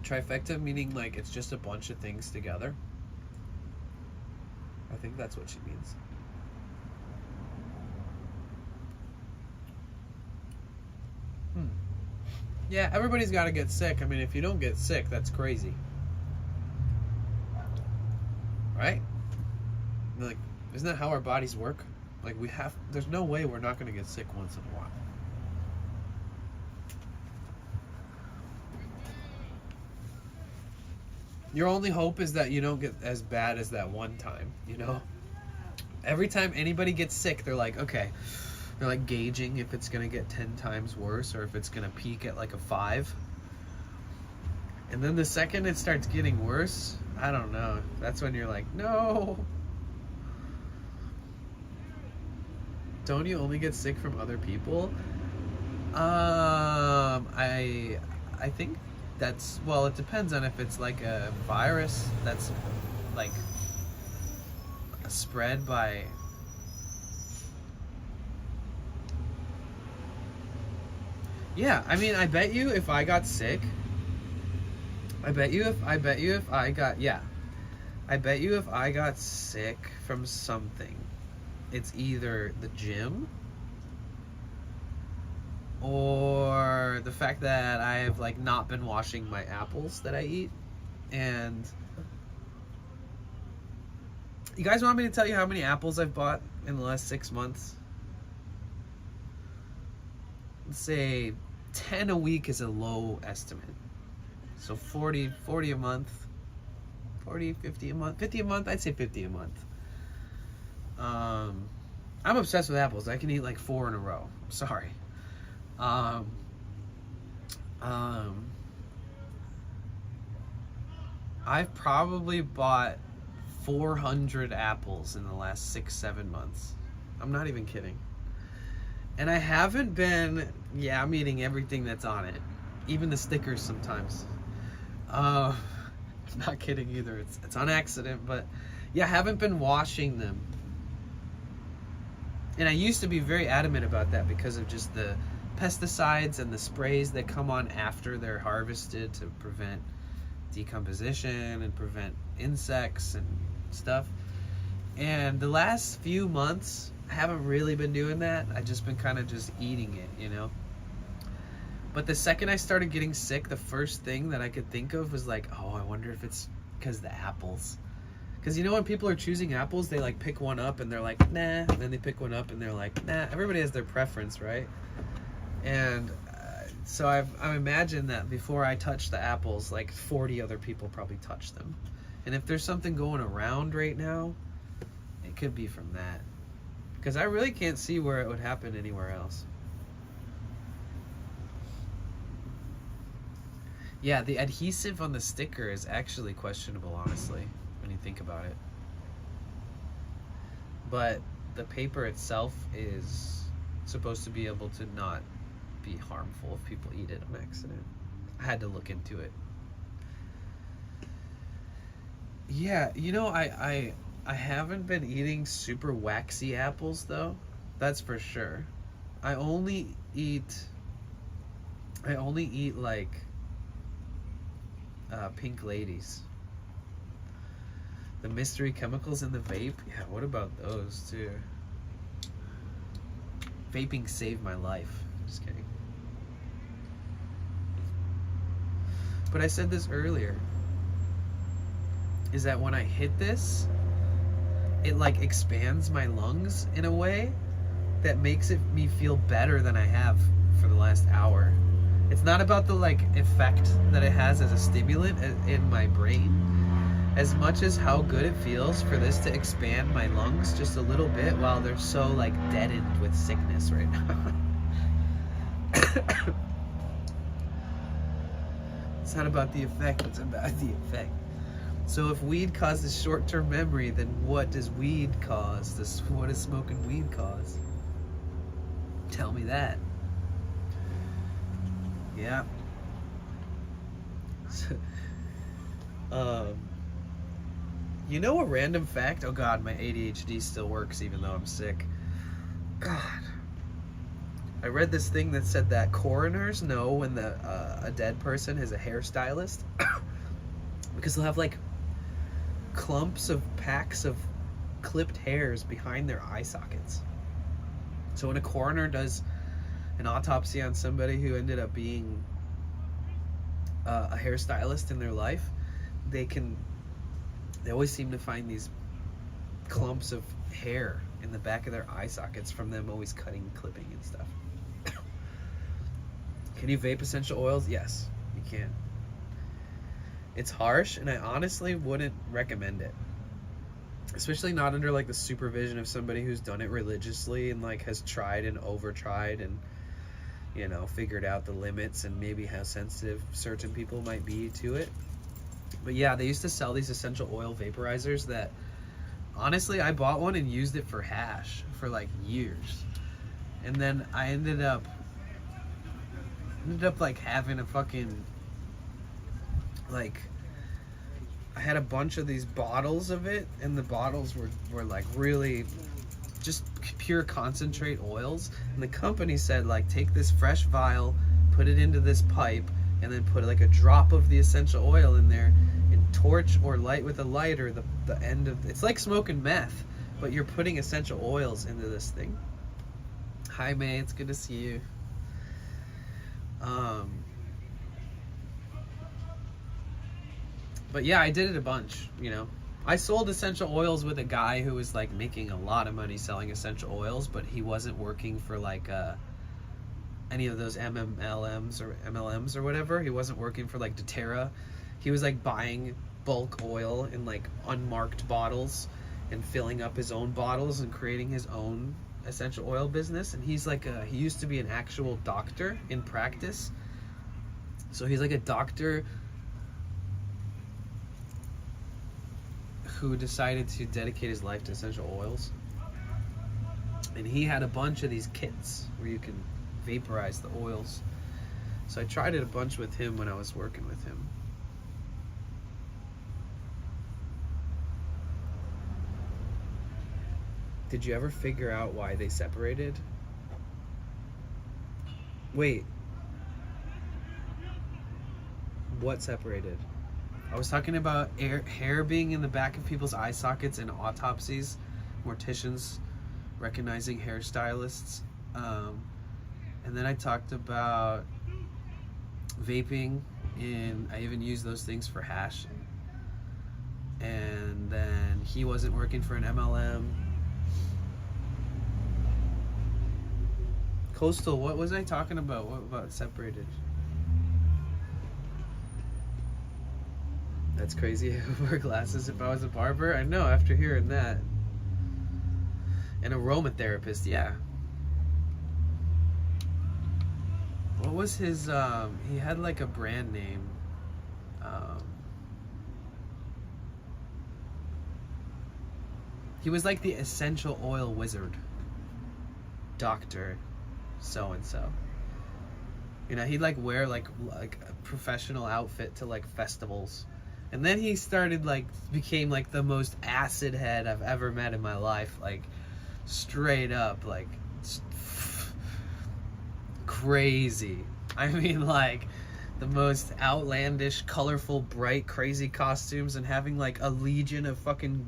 trifecta, meaning like it's just a bunch of things together. I think that's what she means. Yeah, everybody's got to get sick. I mean, if you don't get sick, that's crazy. Right? Like, isn't that how our bodies work? Like, there's no way we're not going to get sick once in a while. Your only hope is that you don't get as bad as that one time, you know? Every time anybody gets sick, they're like, okay, they're like gauging if it's going to get 10 times worse or if it's going to peak at like a 5. And then the second it starts getting worse, I don't know. That's when you're like, no. Don't you only get sick from other people? I think that's, well, it depends on if it's like a virus that's like spread by yeah, I mean, I bet you if I got sick, I bet you if I got sick from something, it's either the gym or the fact that I have like not been washing my apples that I eat. And you guys want me to tell you how many apples I've bought in the last 6 months? Let's say 10 a week is a low estimate. So 40 a month, 40, 50 a month, 50 a month, I'd say 50 a month. I'm obsessed with apples. I can eat like 4 in a row. Sorry. I've probably bought 400 apples in the last 6-7 months. I'm not even kidding. And I haven't been, yeah, I'm eating everything that's on it, even the stickers sometimes. Not kidding either. It's on accident, but yeah, I haven't been washing them. And I used to be very adamant about that because of just the pesticides and the sprays that come on after they're harvested to prevent decomposition and prevent insects and stuff. And the last few months, I haven't really been doing that. I've just been kind of just eating it, you know? But the second I started getting sick, the first thing that I could think of was like, oh, I wonder if it's because the apples. Because you know when people are choosing apples, they like pick one up and they're like, nah. And then they pick one up and they're like, nah. Everybody has their preference, right? And so I've imagined that before I touch the apples, like 40 other people probably touch them. And if there's something going around right now, it could be from that. Because I really can't see where it would happen anywhere else. Yeah, the adhesive on the sticker is actually questionable, honestly, when you think about it. But the paper itself is supposed to be able to not be harmful if people eat it on accident. I had to look into it. Yeah, you know, I haven't been eating super waxy apples though. That's for sure. I only eat like pink ladies. The mystery chemicals in the vape. Yeah, what about those too? Vaping saved my life. Just kidding. But I said this earlier, is that when I hit this, it like expands my lungs in a way that makes me feel better than I have for the last hour. It's not about the like effect that it has as a stimulant in my brain, as much as how good it feels for this to expand my lungs just a little bit while they're so like deadened with sickness right now. It's not about the effect, it's about the effect. So if weed causes short-term memory, then what does weed cause? What does smoking weed cause? Tell me that. Yeah. You know a random fact? Oh God, my ADHD still works even though I'm sick. God. I read this thing that said that coroners know when a dead person is a hairstylist because they'll have like packs of clipped hairs behind their eye sockets. So when a coroner does an autopsy on somebody who ended up being a hairstylist in their life, they always seem to find these clumps of hair in the back of their eye sockets from them always cutting, clipping and stuff. Can you vape essential oils? Yes, you can. It's harsh, and I honestly wouldn't recommend it. Especially not under like the supervision of somebody who's done it religiously and like has tried and over-tried and, you know, figured out the limits and maybe how sensitive certain people might be to it. But yeah, they used to sell these essential oil vaporizers that honestly, I bought one and used it for hash for like years. And then I ended up like having a fucking, like, I had a bunch of these bottles of it, and the bottles were like really just pure concentrate oils. And the company said, like, take this fresh vial, put it into this pipe, and then put like a drop of the essential oil in there, and torch or light with a lighter the end of, it's like smoking meth, but you're putting essential oils into this thing. Hi May, it's good to see you. But yeah, I did it a bunch, you know. I sold essential oils with a guy who was like making a lot of money selling essential oils, but he wasn't working for like any of those MLMs or whatever. He wasn't working for like doTERRA. He was like buying bulk oil in like unmarked bottles and filling up his own bottles and creating his own essential oil business. And he's like he used to be an actual doctor in practice. So he's like a doctor who decided to dedicate his life to essential oils. And he had a bunch of these kits where you can vaporize the oils. So I tried it a bunch with him when I was working with him. Did you ever figure out why they separated? Wait. What separated? I was talking about hair being in the back of people's eye sockets in autopsies, morticians recognizing hairstylists. And then I talked about vaping, and I even used those things for hash. And then he wasn't working for an MLM. Coastal, what was I talking about? What about separated? That's crazy. I would wear glasses if I was a barber. I know, after hearing that. An aromatherapist, yeah. What was his, he had like a brand name. He was like the essential oil wizard. Doctor so-and-so. You know, he'd like wear like a professional outfit to like festivals. And then he started like, became like the most acid head I've ever met in my life. Like, straight up, like, crazy. I mean, like, the most outlandish, colorful, bright, crazy costumes, and having like a legion of fucking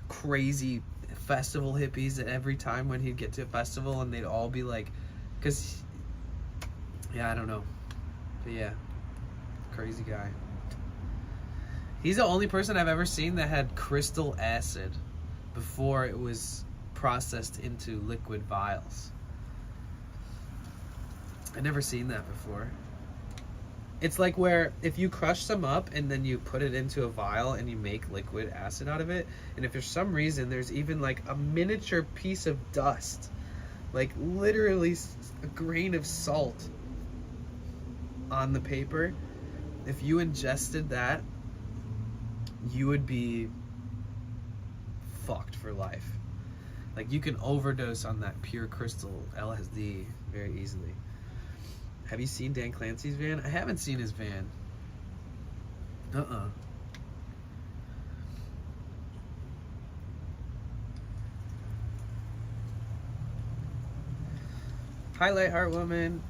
crazy festival hippies at every time when he'd get to a festival, and they'd all be like, cause, yeah, I don't know. But yeah, crazy guy. He's the only person I've ever seen that had crystal acid before it was processed into liquid vials. I've never seen that before. It's like where if you crush some up and then you put it into a vial and you make liquid acid out of it, and if for some reason there's even like a miniature piece of dust, like literally a grain of salt on the paper, if you ingested that, you would be fucked for life. Like, you can overdose on that pure crystal LSD very easily. Have you seen Dan Clancy's van? I haven't seen his van. Highlight Heart Woman.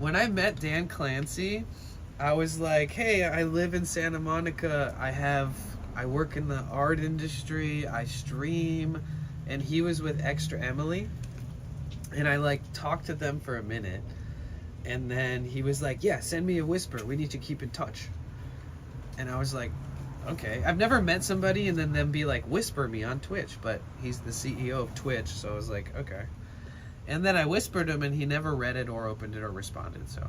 When I met Dan Clancy, I was like, hey, I live in Santa Monica. I work in the art industry. I stream. And he was with Extra Emily. And I like talked to them for a minute. And then he was like, yeah, send me a whisper. We need to keep in touch. And I was like, okay. I've never met somebody and then them be like, whisper me on Twitch. But he's the CEO of Twitch. So I was like, okay. And then I whispered him and he never read it or opened it or responded. So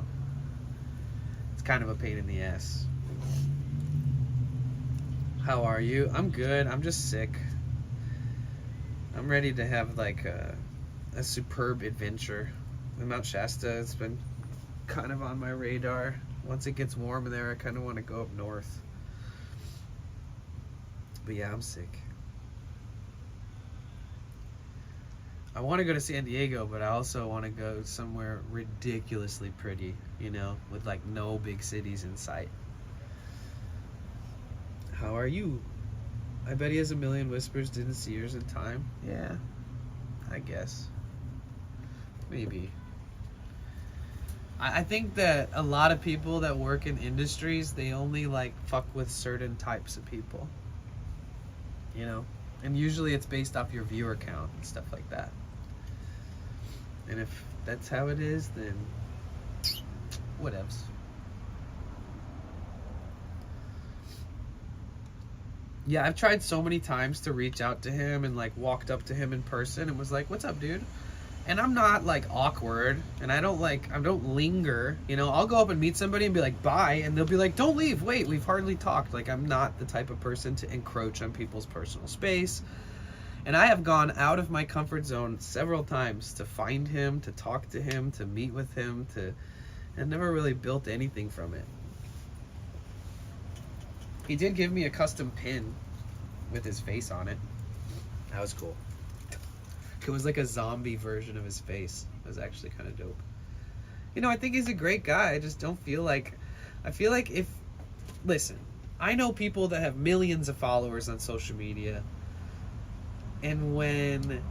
it's kind of a pain in the ass. How are you? I'm good. I'm just sick. I'm ready to have like a superb adventure. In Mount Shasta, it's been kind of on my radar. Once it gets warm there, I kind of want to go up north. But yeah, I'm sick. want to go to San Diego, but I also want to go somewhere ridiculously pretty, you know, with like no big cities in sight. How are you? I bet he has a million whispers, didn't see yours in time. Yeah, I guess. Maybe. I think that a lot of people that work in industries, they only like fuck with certain types of people. You know? And usually it's based off your viewer count and stuff like that. And if that's how it is, then whatevs. Yeah, I've tried so many times to reach out to him and like walked up to him in person and was like, "What's up, dude?" And I'm not like awkward, and I don't linger, you know. I'll go up and meet somebody and be like, "Bye," and they'll be like, "Don't leave, wait, we've hardly talked." Like, I'm not the type of person to encroach on people's personal space. And I have gone out of my comfort zone several times to find him, to talk to him, to meet with him, and never really built anything from it. He did give me a custom pin with his face on it. That was cool. It was like a zombie version of his face. It was actually kind of dope. You know, I think he's a great guy. I just don't feel like... I feel like if... Listen, I know people that have millions of followers on social media. And when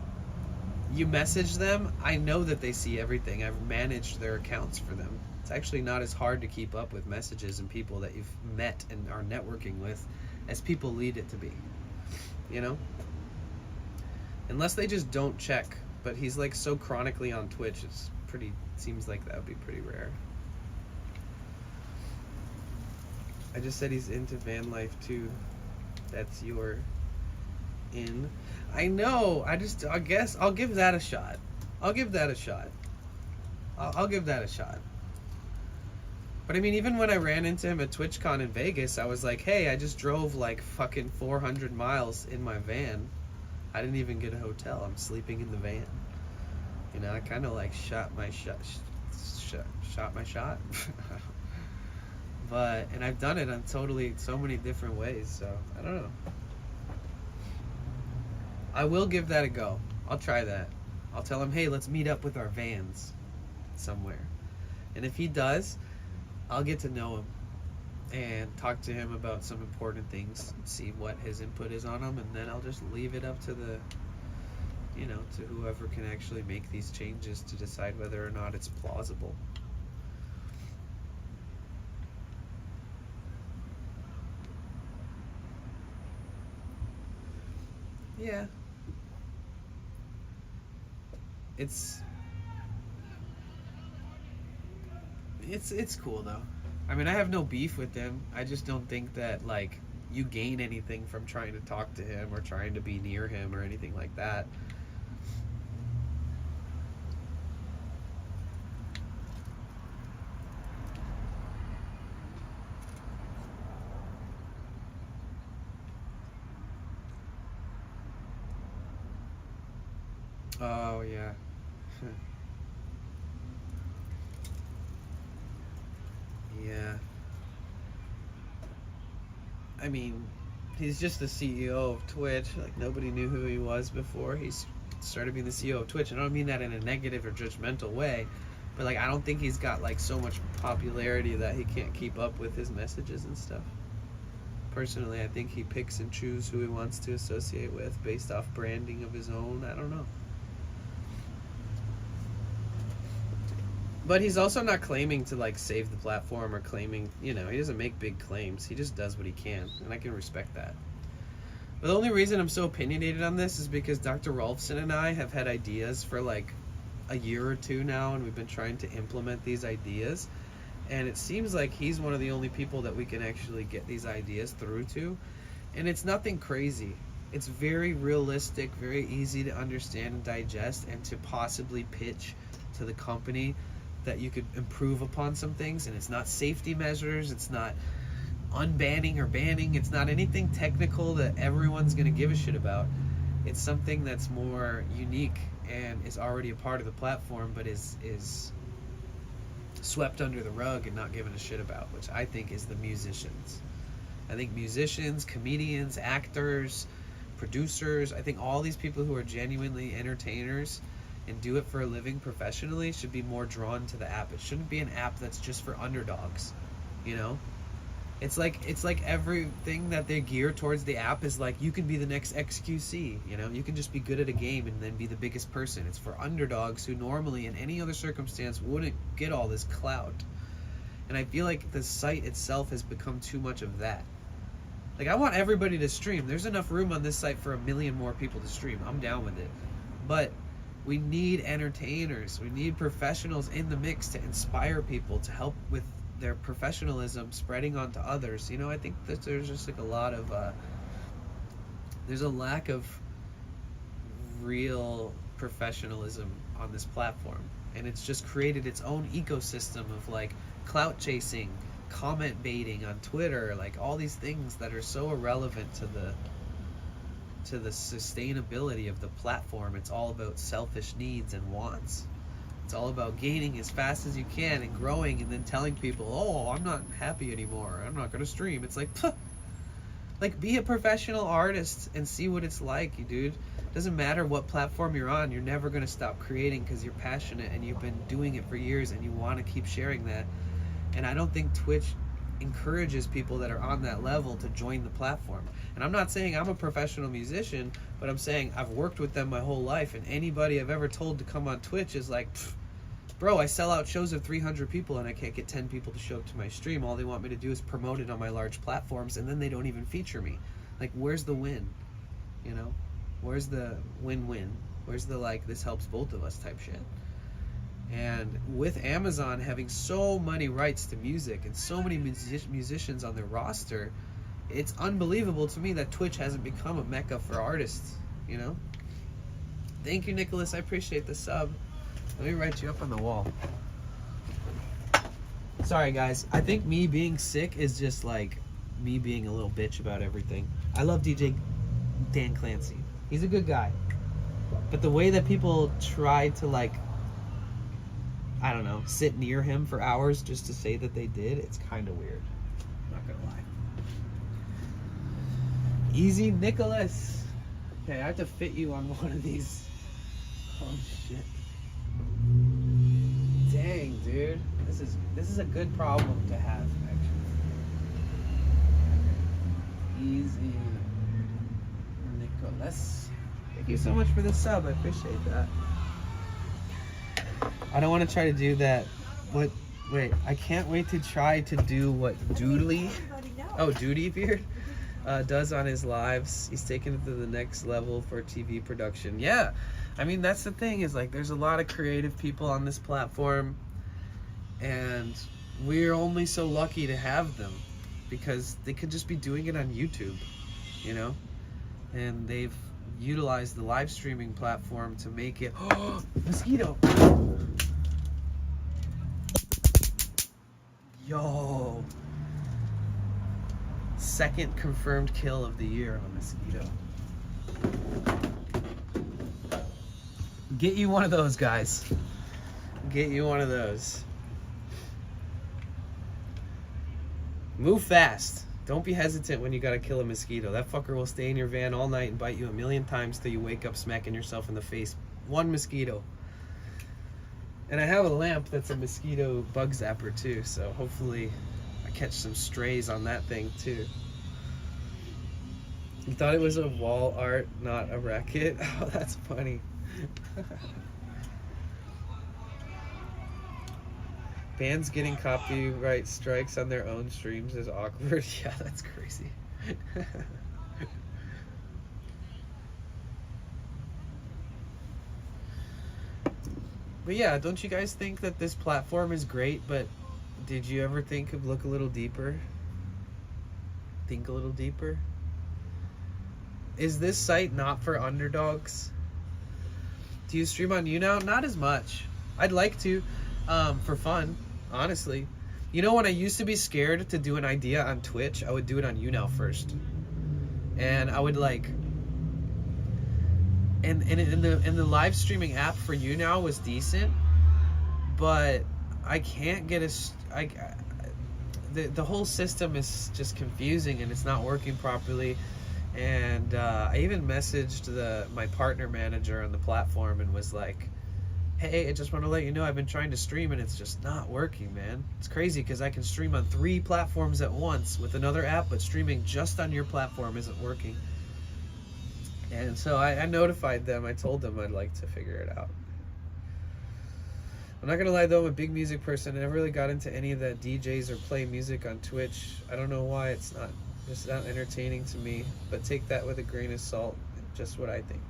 you message them, I know that they see everything. I've managed their accounts for them. It's actually not as hard to keep up with messages and people that you've met and are networking with as people lead it to be. You know? Unless they just don't check. But he's like so chronically on Twitch, seems like that would be pretty rare. I just said he's into van life too. That's your in. I know, I guess I'll give that a shot. I'll give that a shot. But I mean, even when I ran into him at TwitchCon in Vegas, I was like, hey, I just drove like fucking 400 miles in my van. I didn't even get a hotel. I'm sleeping in the van. You know, I kind of like shot my shot. But, and I've done it on so many different ways, so I don't know. I will give that a go. I'll try that. I'll tell him, hey, let's meet up with our vans somewhere. And if he does, I'll get to know him and talk to him about some important things, see what his input is on them, and then I'll just leave it up to to whoever can actually make these changes to decide whether or not it's plausible. Yeah. It's cool though. I mean, I have no beef with him. I just don't think that like you gain anything from trying to talk to him or trying to be near him or anything like that. Oh yeah. Yeah. I mean, he's just the CEO of Twitch. Like, nobody knew who he was before he started being the CEO of Twitch. And I don't mean that in a negative or judgmental way, but like, I don't think he's got like so much popularity that he can't keep up with his messages and stuff. Personally, I think he picks and chooses who he wants to associate with based off branding of his own. I don't know. But he's also not claiming to like save the platform or claiming, he doesn't make big claims. He just does what he can, and I can respect that. But the only reason I'm so opinionated on this is because Dr. Rolfson and I have had ideas for like a year or two now, and we've been trying to implement these ideas. And it seems like he's one of the only people that we can actually get these ideas through to. And it's nothing crazy. It's very realistic, very easy to understand and digest, and to possibly pitch to the company that you could improve upon some things. And it's not safety measures, it's not unbanning or banning, it's not anything technical that everyone's going to give a shit about. It's something that's more unique and is already a part of the platform, but is swept under the rug and not given a shit about, which I think is the musicians. I think musicians, comedians, actors, producers, I think all these people who are genuinely entertainers and do it for a living professionally should be more drawn to the app. It shouldn't be an app that's just for underdogs, you know? It's like everything that they gear towards the app is like, you can be the next XQC, you know? You can just be good at a game and then be the biggest person. It's for underdogs who normally in any other circumstance wouldn't get all this clout. And I feel like the site itself has become too much of that. Like, I want everybody to stream. There's enough room on this site for 1 million more people to stream. I'm down with it. But we need entertainers. We need professionals in the mix to inspire people, to help with their professionalism spreading onto others. You know, I think that there's just like a lot of there's a lack of real professionalism on this platform, and it's just created its own ecosystem of like clout chasing, comment baiting on Twitter, like all these things that are so irrelevant to the sustainability of the platform. It's all about selfish needs and wants. It's all about gaining as fast as you can and growing, and then telling people, oh, I'm not happy anymore, I'm not gonna stream. It's like, puh. Like, be a professional artist and see what it's like, you dude. Doesn't matter what platform you're on, you're never gonna stop creating because you're passionate and you've been doing it for years and you want to keep sharing that. And I don't think Twitch encourages people that are on that level to join the platform. And I'm not saying I'm a professional musician, but I'm saying I've worked with them my whole life, and anybody I've ever told to come on Twitch is like, bro, I sell out shows of 300 people and I can't get 10 people to show up to my stream. All they want me to do is promote it on my large platforms, and then they don't even feature me. Like, where's the win? You know? Where's the win-win? Where's the, like, this helps both of us type shit? And with Amazon having so many rights to music and so many musicians on their roster, it's unbelievable to me that Twitch hasn't become a mecca for artists, you know? Thank you, Nicholas. I appreciate the sub. Let me write you up on the wall. Sorry, guys. I think me being sick is just like me being a little bitch about everything. I love DJ Dan Clancy. He's a good guy. But the way that people try to, like, I don't know, sit near him for hours just to say that they did, it's kind of weird. Not gonna lie. Easy, Nicholas. Okay, I have to fit you on one of these. Oh shit. Dang, dude. This is a good problem to have, actually. Easy, Nicholas. Thank you so much for the sub. I appreciate that. I don't want to try to do that. Wait, I can't wait to try to do what Doodly, Duty Beard, does on his lives. He's taken it to the next level for TV production. Yeah, I mean, that's the thing, is like, there's a lot of creative people on this platform, and we're only so lucky to have them because they could just be doing it on YouTube, you know? And they've utilized the live streaming platform to make it. Oh, mosquito! Yo! Second confirmed kill of the year on mosquito. Get you one of those, guys. Get you one of those. Move fast. Don't be hesitant when you gotta kill a mosquito. That fucker will stay in your van all night and bite you 1,000,000 times till you wake up smacking yourself in the face. One mosquito. And I have a lamp that's a mosquito bug zapper too, so hopefully I catch some strays on that thing too. You thought it was a wall art, not a racket? Oh, that's funny. Bands getting copyright strikes on their own streams is awkward. Yeah, that's crazy. But yeah, don't you guys think that this platform is great, but did you ever think of look a little deeper? Think a little deeper? Is this site not for underdogs? Do you stream on YouNow? Not as much. I'd like to, for fun, honestly. You know, when I used to be scared to do an idea on Twitch, I would do it on YouNow first. And I would like, and the live streaming app for YouNow was decent, but I can't get the whole system is just confusing and it's not working properly. And I even messaged my partner manager on the platform and was like, hey, I just want to let you know I've been trying to stream and it's just not working, man. It's crazy because I can stream on 3 platforms at once with another app, but streaming just on your platform isn't working. And so I notified them. I told them I'd like to figure it out. I'm not gonna lie though, I'm a big music person. I never really got into any of that DJs or play music on Twitch. I don't know why. It's just not entertaining to me, but take that with a grain of salt. Just what I think.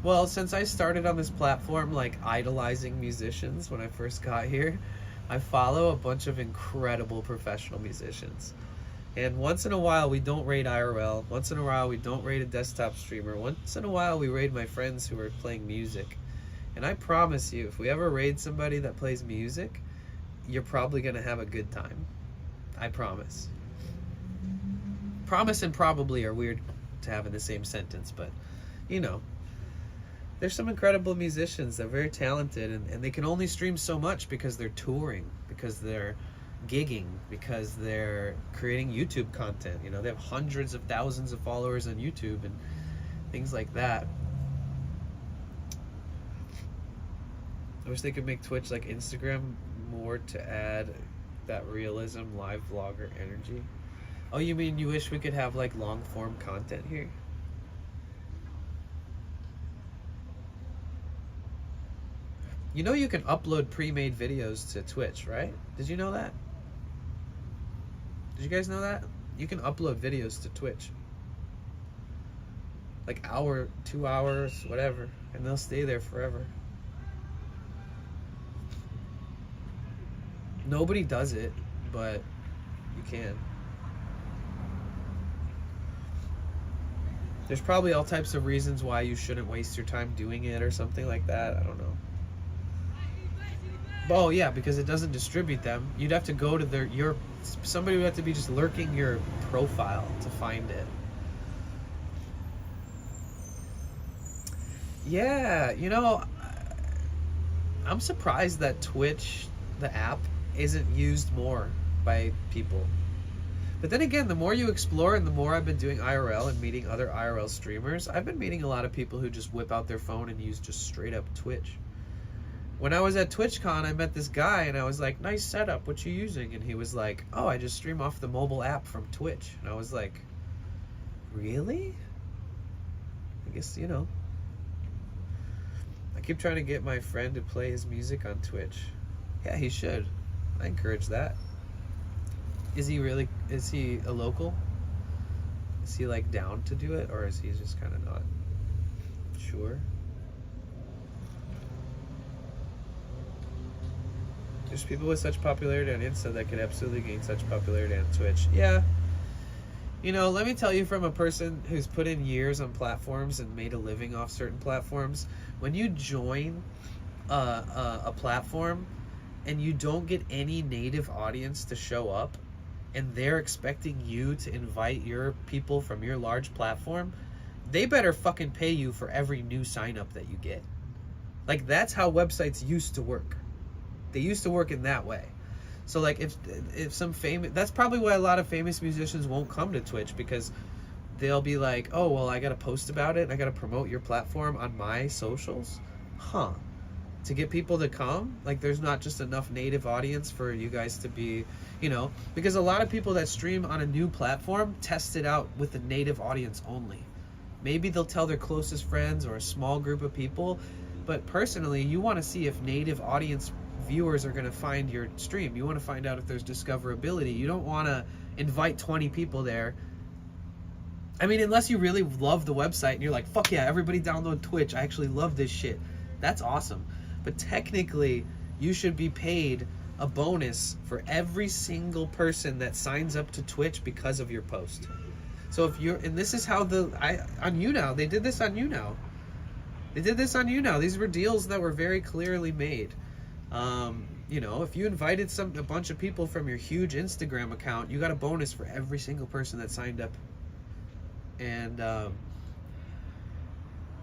Well, since I started on this platform like idolizing musicians when I first got here, I follow a bunch of incredible professional musicians. And once in a while we don't raid IRL, once in a while we don't raid a desktop streamer, once in a while we raid my friends who are playing music. And I promise you, if we ever raid somebody that plays music, you're probably gonna have a good time. I promise. Promise and probably are weird to have in the same sentence, but you know. There's some incredible musicians that are very talented, and they can only stream so much because they're touring, because they're gigging, because they're creating YouTube content. You know, they have hundreds of thousands of followers on YouTube and things like that. I wish they could make Twitch like Instagram more to add that realism, live vlogger energy. Oh, you mean you wish we could have like long form content here? You know you can upload pre-made videos to Twitch, right? Did you know that? Did you guys know that? You can upload videos to Twitch. Like hour, 2 hours, whatever. And they'll stay there forever. Nobody does it, but you can. There's probably all types of reasons why you shouldn't waste your time doing it or something like that. I don't know. Oh yeah, because it doesn't distribute them. You'd have to go to somebody would have to be just lurking your profile to find it. Yeah, you know, I'm surprised that Twitch, the app, isn't used more by people. But then again, the more you explore and the more I've been doing IRL and meeting other IRL streamers, I've been meeting a lot of people who just whip out their phone and use just straight up Twitch. When I was at TwitchCon, I met this guy and I was like, nice setup, what you using? And he was like, oh, I just stream off the mobile app from Twitch. And I was like, really? I guess, you know. I keep trying to get my friend to play his music on Twitch. Yeah, he should. I encourage that. Is he a local? Is he like down to do it, or is he just kind of not sure? There's people with such popularity on Insta that could absolutely gain such popularity on Twitch. Yeah. You know, let me tell you from a person who's put in years on platforms and made a living off certain platforms, when you join a platform and you don't get any native audience to show up, and they're expecting you to invite your people from your large platform, they better fucking pay you for every new sign up that you get. Like, that's how websites used to work. They used to work in that way. So like if some famous, that's probably why a lot of famous musicians won't come to Twitch, because they'll be like, oh, well, I gotta post about it and I gotta promote your platform on my socials. Huh. To get people to come? Like, there's not just enough native audience for you guys to be, you know, because a lot of people that stream on a new platform test it out with the native audience only. Maybe they'll tell their closest friends or a small group of people, but personally, you want to see if native audience viewers are going to find your stream. You want to find out if there's discoverability. You don't want to invite 20 people there. I mean, unless you really love the website and you're like, fuck yeah, everybody download Twitch, I actually love this shit. That's awesome. But technically, you should be paid a bonus for every single person that signs up to Twitch because of your post. So if you're, and this is how on YouNow, they did this on YouNow. They did this on YouNow. These were deals that were very clearly made. You know, if you invited a bunch of people from your huge Instagram account, you got a bonus for every single person that signed up. And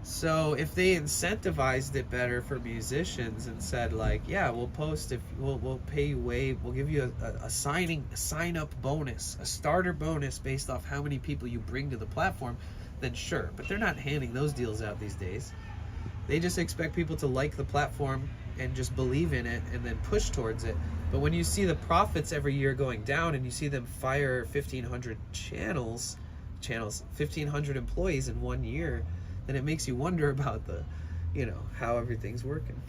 so if they incentivized it better for musicians and said like, yeah, we'll post, if we'll pay you we'll give you a sign up bonus, a starter bonus based off how many people you bring to the platform, then sure. But they're not handing those deals out these days. They just expect people to like the platform and just believe in it and then push towards it. But when you see the profits every year going down and you see them fire 1,500 channels, 1,500 employees in 1 year, then it makes you wonder about the, you know, how everything's working.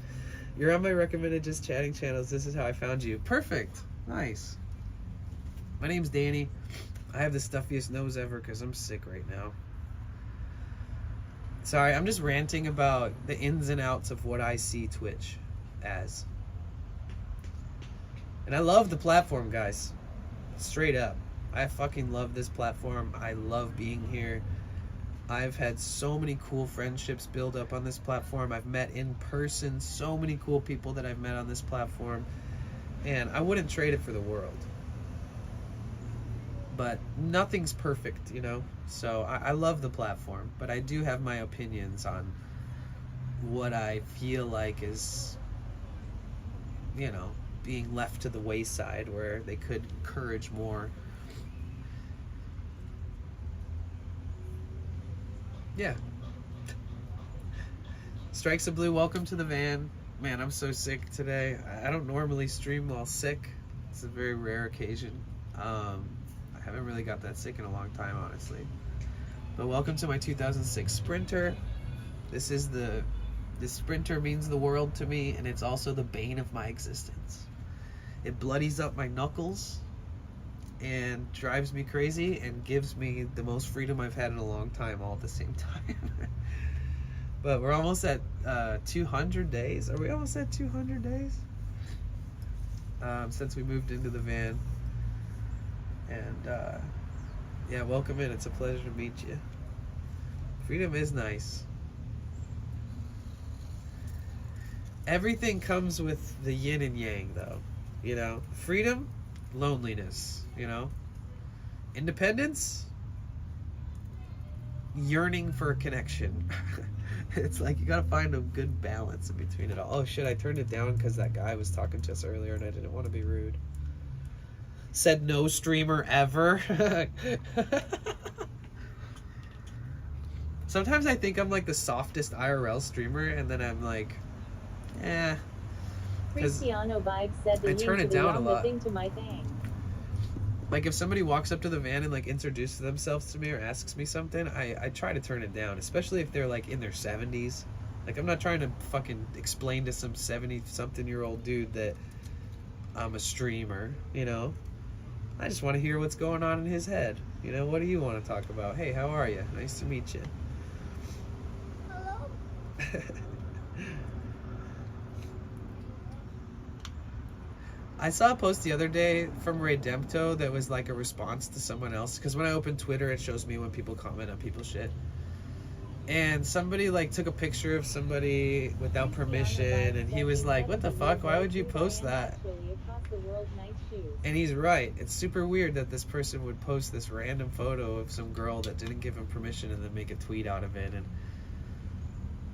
You're on my recommended Just Chatting channels. This is how I found you. Perfect. Nice. My name's Danny. I have the stuffiest nose ever because I'm sick right now. Sorry, I'm just ranting about the ins and outs of what I see Twitch as. And I love the platform, guys. Straight up. I fucking love this platform. I love being here. I've had so many cool friendships build up on this platform. I've met in person so many cool people that I've met on this platform. And I wouldn't trade it for the world. But nothing's perfect, you know? So I love the platform. But I do have my opinions on what I feel like is, you know, being left to the wayside where they could encourage more. Yeah. Strikes of Blue, welcome to the van. Man, I'm so sick today. I don't normally stream while sick. It's a very rare occasion. I haven't really got that sick in a long time, honestly. But welcome to my 2006 Sprinter. This Sprinter means the world to me, and it's also the bane of my existence. It bloodies up my knuckles and drives me crazy and gives me the most freedom I've had in a long time all at the same time. But we're almost at 200 days. Are we almost at 200 days? Since we moved into the van. And yeah, welcome in. It's a pleasure to meet you. Freedom is nice. Everything comes with the yin and yang, though. You know, freedom, loneliness, you know, independence, yearning for a connection. It's like you gotta find a good balance in between it all. Oh shit, I turned it down because that guy was talking to us earlier and I didn't want to be rude. Said no streamer ever. Sometimes I think I'm like the softest IRL streamer, and then I'm like, eh. Cristiano Vibes said the I turn it link to the down a lot. thing to my thing. Like if somebody walks up to the van and like introduces themselves to me or asks me something, I try to turn it down, especially if they're like in their 70s. Like I'm not trying to fucking explain to some 70-something-year-old dude that I'm a streamer, you know? I just want to hear what's going on in his head. You know, what do you want to talk about? Hey, how are you? Nice to meet you. Hello. I saw a post the other day from Redempto that was like a response to someone else, because when I open Twitter it shows me when people comment on people's shit, and somebody like took a picture of somebody without permission, and he was like, what the fuck, why would you post that? And he's right. It's super weird that this person would post this random photo of some girl that didn't give him permission and then make a tweet out of it,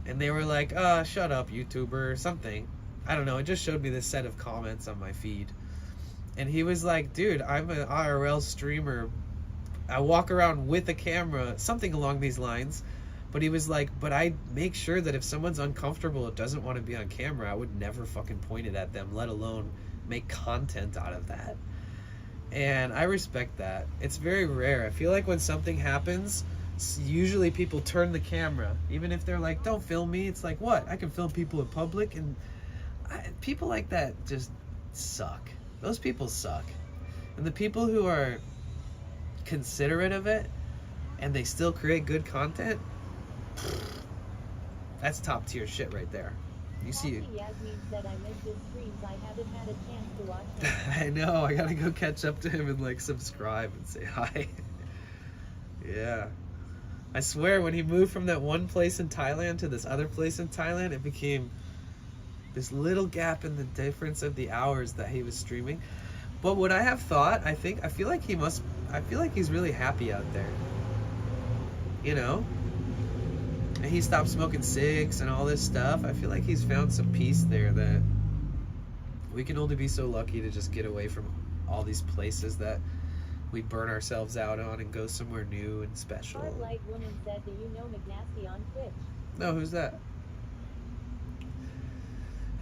and they were like, shut up, YouTuber, or something. I don't know, it just showed me this set of comments on my feed. And he was like, dude, I'm an IRL streamer. I walk around with a camera, something along these lines. But he was like, but I make sure that if someone's uncomfortable or doesn't want to be on camera, I would never fucking point it at them, let alone make content out of that. And I respect that. It's very rare. I feel like when something happens, usually people turn the camera. Even if they're like, don't film me, it's like, what? I can film people in public, and people like that just suck. Those people suck. And the people who are considerate of it and they still create good content, that's top tier shit right there. You see it. Yasmin said I missed his streams. I haven't had a chance to watch them. I know, I gotta go catch up to him and like subscribe and say hi. Yeah. I swear when he moved from that one place in Thailand to this other place in Thailand, it became this little gap in the difference of the hours that he was streaming. But what I have thought, I feel like he's really happy out there. You know? And he stopped smoking cigs and all this stuff. I feel like he's found some peace there that we can only be so lucky to just get away from all these places that we burn ourselves out on and go somewhere new and special. Hard Light Woman said, do you know McNasty on Twitch? No, who's that?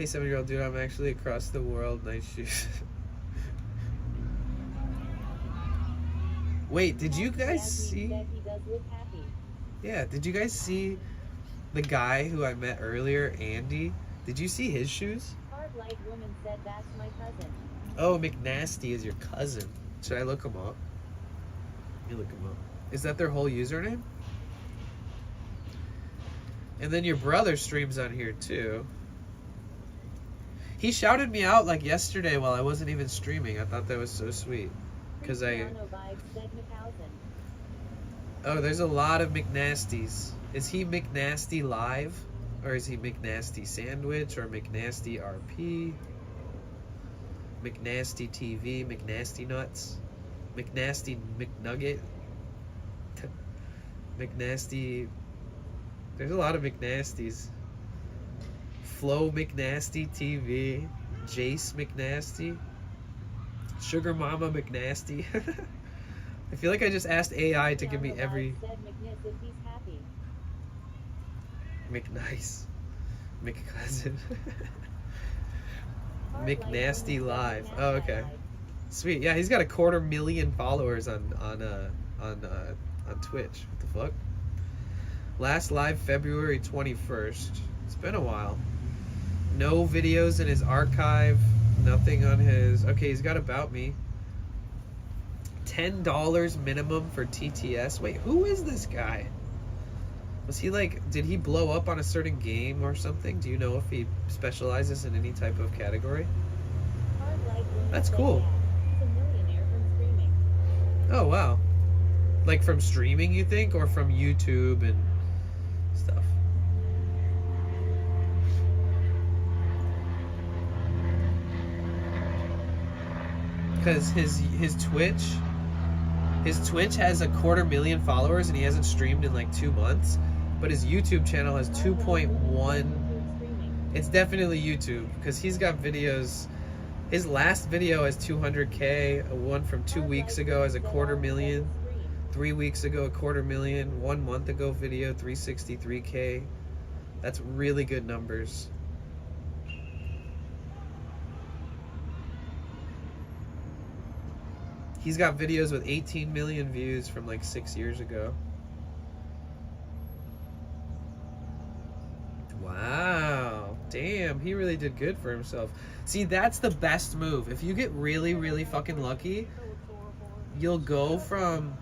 Hey, 7-year-old dude, I'm actually across the world. Nice shoes. Wait, did you guys see? Said he does look happy. Yeah, did you guys see the guy who I met earlier, Andy? Did you see his shoes? Hard light woman said that's my cousin. Oh, McNasty is your cousin. Should I look him up? Let me look him up. Is that their whole username? And then your brother streams on here too. He shouted me out like yesterday while I wasn't even streaming. I thought that was so sweet. Because Cristiano Vibes said McCausen. Oh, there's a lot of McNasties. Is he McNasty Live? Or is he McNasty Sandwich? Or McNasty RP? McNasty TV? McNasty Nuts? McNasty McNugget? McNasty... There's a lot of McNasties. Flo McNasty TV. Jace McNasty. Sugar Mama McNasty. I feel like I just asked AI to give me every... Said McNiss if he's happy. McNice. McCousin. Hard light McNasty woman Live. said Oh, Nasty okay. Live. Sweet. Yeah, he's got 250,000 followers on Twitch. What the fuck? Last live February 21st. It's been a while. No videos in his archive. Nothing on his... Okay, he's got About Me. $10 minimum for TTS. Wait, who is this guy? Was he like... Did he blow up on a certain game or something? Do you know if he specializes in any type of category? Hard light woman That's said cool. yeah. He's a millionaire from streaming. Oh, wow. Like from streaming, you think? Or from YouTube and stuff? Because his Twitch has 250,000 followers and he hasn't streamed in like 2 months, but his YouTube channel has 2.1. It's definitely YouTube because he's got videos. His last video has 200K. One from 2 weeks ago has 250,000. 3 weeks ago 250,000. 1 month ago video 363K. That's really good numbers. He's got videos with 18 million views from like 6 years ago. Wow. Damn, he really did good for himself. See, that's the best move. If you get really, really fucking lucky, you'll go from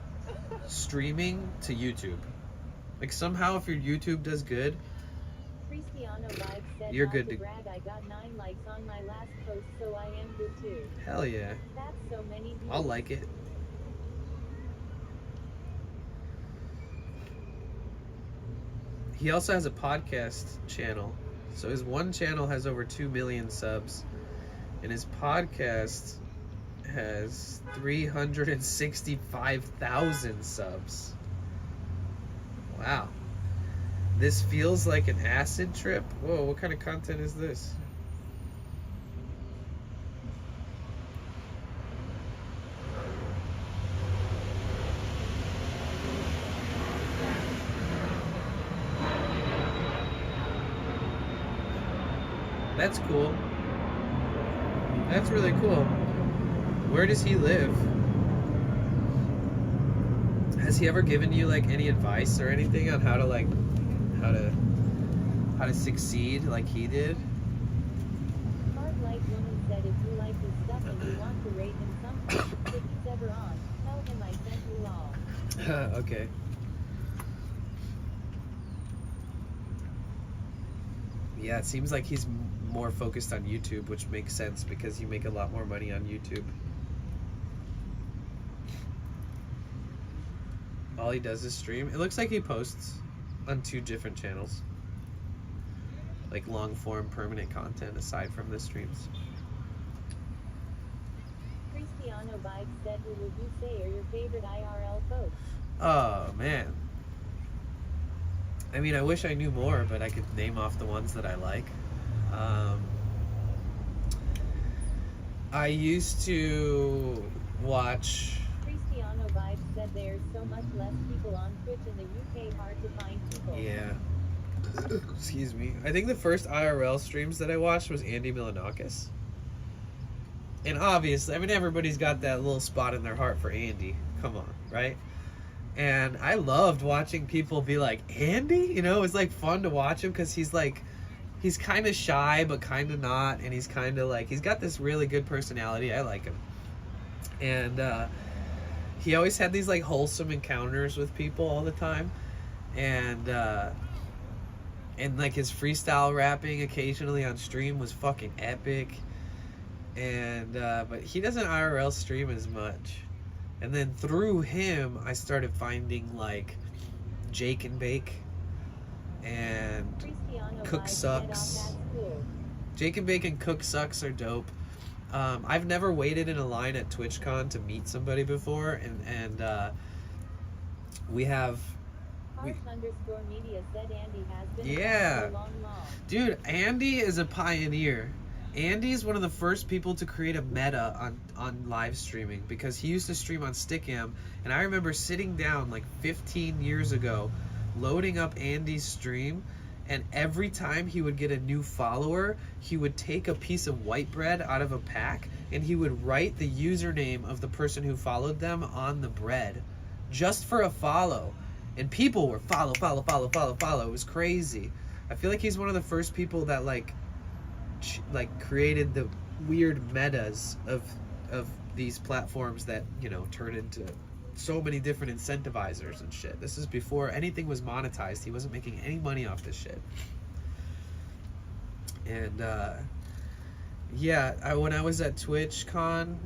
streaming to YouTube. Like somehow if your YouTube does good, Cristiano Vibes said you're not good to to... brag, I got 9 likes on my last post, so I am good too. Hell yeah. That's so many views. I'll like it. He also has a podcast channel. So his one channel has over 2 million subs. And his podcast has 365,000 subs. Wow. This feels like an acid trip. Whoa, what kind of content is this? That's cool. That's really cool. Where does he live? Has he ever given you like any advice or anything on how to succeed like he did? Hard light woman said if you like his stuff and you want to rate him something, if he's ever on, tell him I sent you all. Okay. Yeah, it seems like he's more focused on YouTube, which makes sense because you make a lot more money on YouTube. All he does is stream. It looks like he posts on 2 different channels. Like long form permanent content aside from the streams. Cristiano Vibes said who would you say are your favorite IRL folks? Oh man. I mean, I wish I knew more, but I could name off the ones that I like. I used to watch... Cristiano Vibes said there's so much less people on Twitch in the UK, hard to find people. Yeah. Excuse me. I think the first IRL streams that I watched was Andy Milonakis. And obviously, I mean, everybody's got that little spot in their heart for Andy. Come on, right? And I loved watching people be like, Andy? You know, it was like fun to watch him because he's like, he's kind of shy, but kind of not. And he's kind of like, he's got this really good personality. I like him. And he always had these like wholesome encounters with people all the time. And like his freestyle rapping occasionally on stream was fucking epic. And but he doesn't IRL stream as much. And then through him, I started finding like Jake and Bake and Cristiano Cook vibes Sucks. get off at school. Jake and Bake and Cook Sucks are dope. I've never waited in a line at TwitchCon to meet somebody before, and we have. Harsh_media said Andy has been Yeah. around for long. Dude, Andy is a pioneer. Andy is one of the first people to create a meta on live streaming because he used to stream on Stickam, and I remember sitting down like 15 years ago, loading up Andy's stream, and every time he would get a new follower, he would take a piece of white bread out of a pack and he would write the username of the person who followed them on the bread just for a follow. And people were follow. It was crazy. I feel like he's one of the first people that like created the weird metas of these platforms that, you know, turn into so many different incentivizers and shit. This is before anything was monetized. He wasn't making any money off this shit. And yeah, when I was at TwitchCon,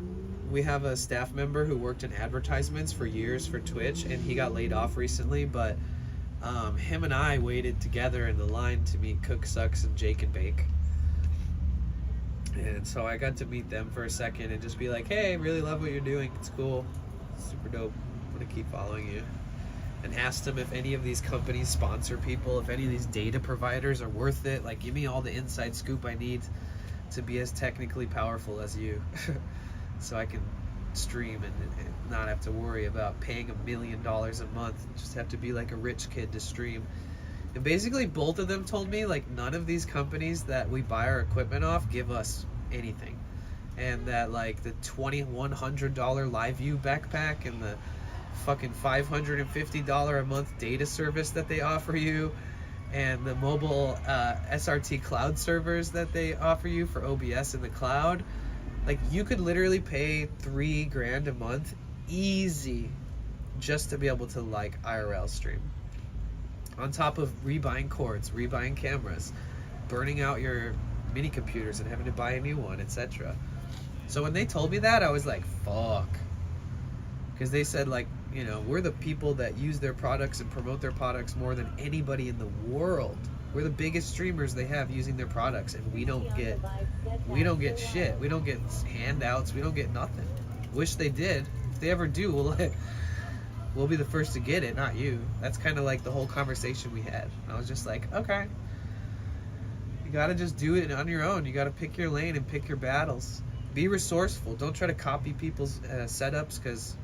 we have a staff member who worked in advertisements for years for Twitch, and he got laid off recently, but him and I waited together in the line to meet Cook Sucks and Jake and Bake. And so I got to meet them for a second and just be like, hey, really love what you're doing. It's cool. It's super dope. I'm going to keep following you. And asked them if any of these companies sponsor people, if any of these data providers are worth it. Like, give me all the inside scoop I need to be as technically powerful as you. So I can stream and not have to worry about paying $1 million a month. Just have to be like a rich kid to stream. And basically both of them told me like none of these companies that we buy our equipment off give us anything. And that like the $2,100 LiveView backpack and the fucking $550 a month data service that they offer you and the mobile SRT cloud servers that they offer you for OBS in the cloud, like you could literally pay $3,000 a month easy just to be able to like IRL stream. On top of rebuying cords, rebuying cameras, burning out your mini computers and having to buy a new one, etc. So when they told me that, I was like, fuck. Because they said like, you know, we're the people that use their products and promote their products more than anybody in the world. We're the biggest streamers they have using their products, and we don't get shit. We don't get handouts. We don't get nothing. Wish they did. If they ever do, we'll be the first to get it, not you. That's kind of like the whole conversation we had. I was just like, okay. You gotta just do it on your own. You gotta pick your lane and pick your battles. Be resourceful. Don't try to copy people's setups, because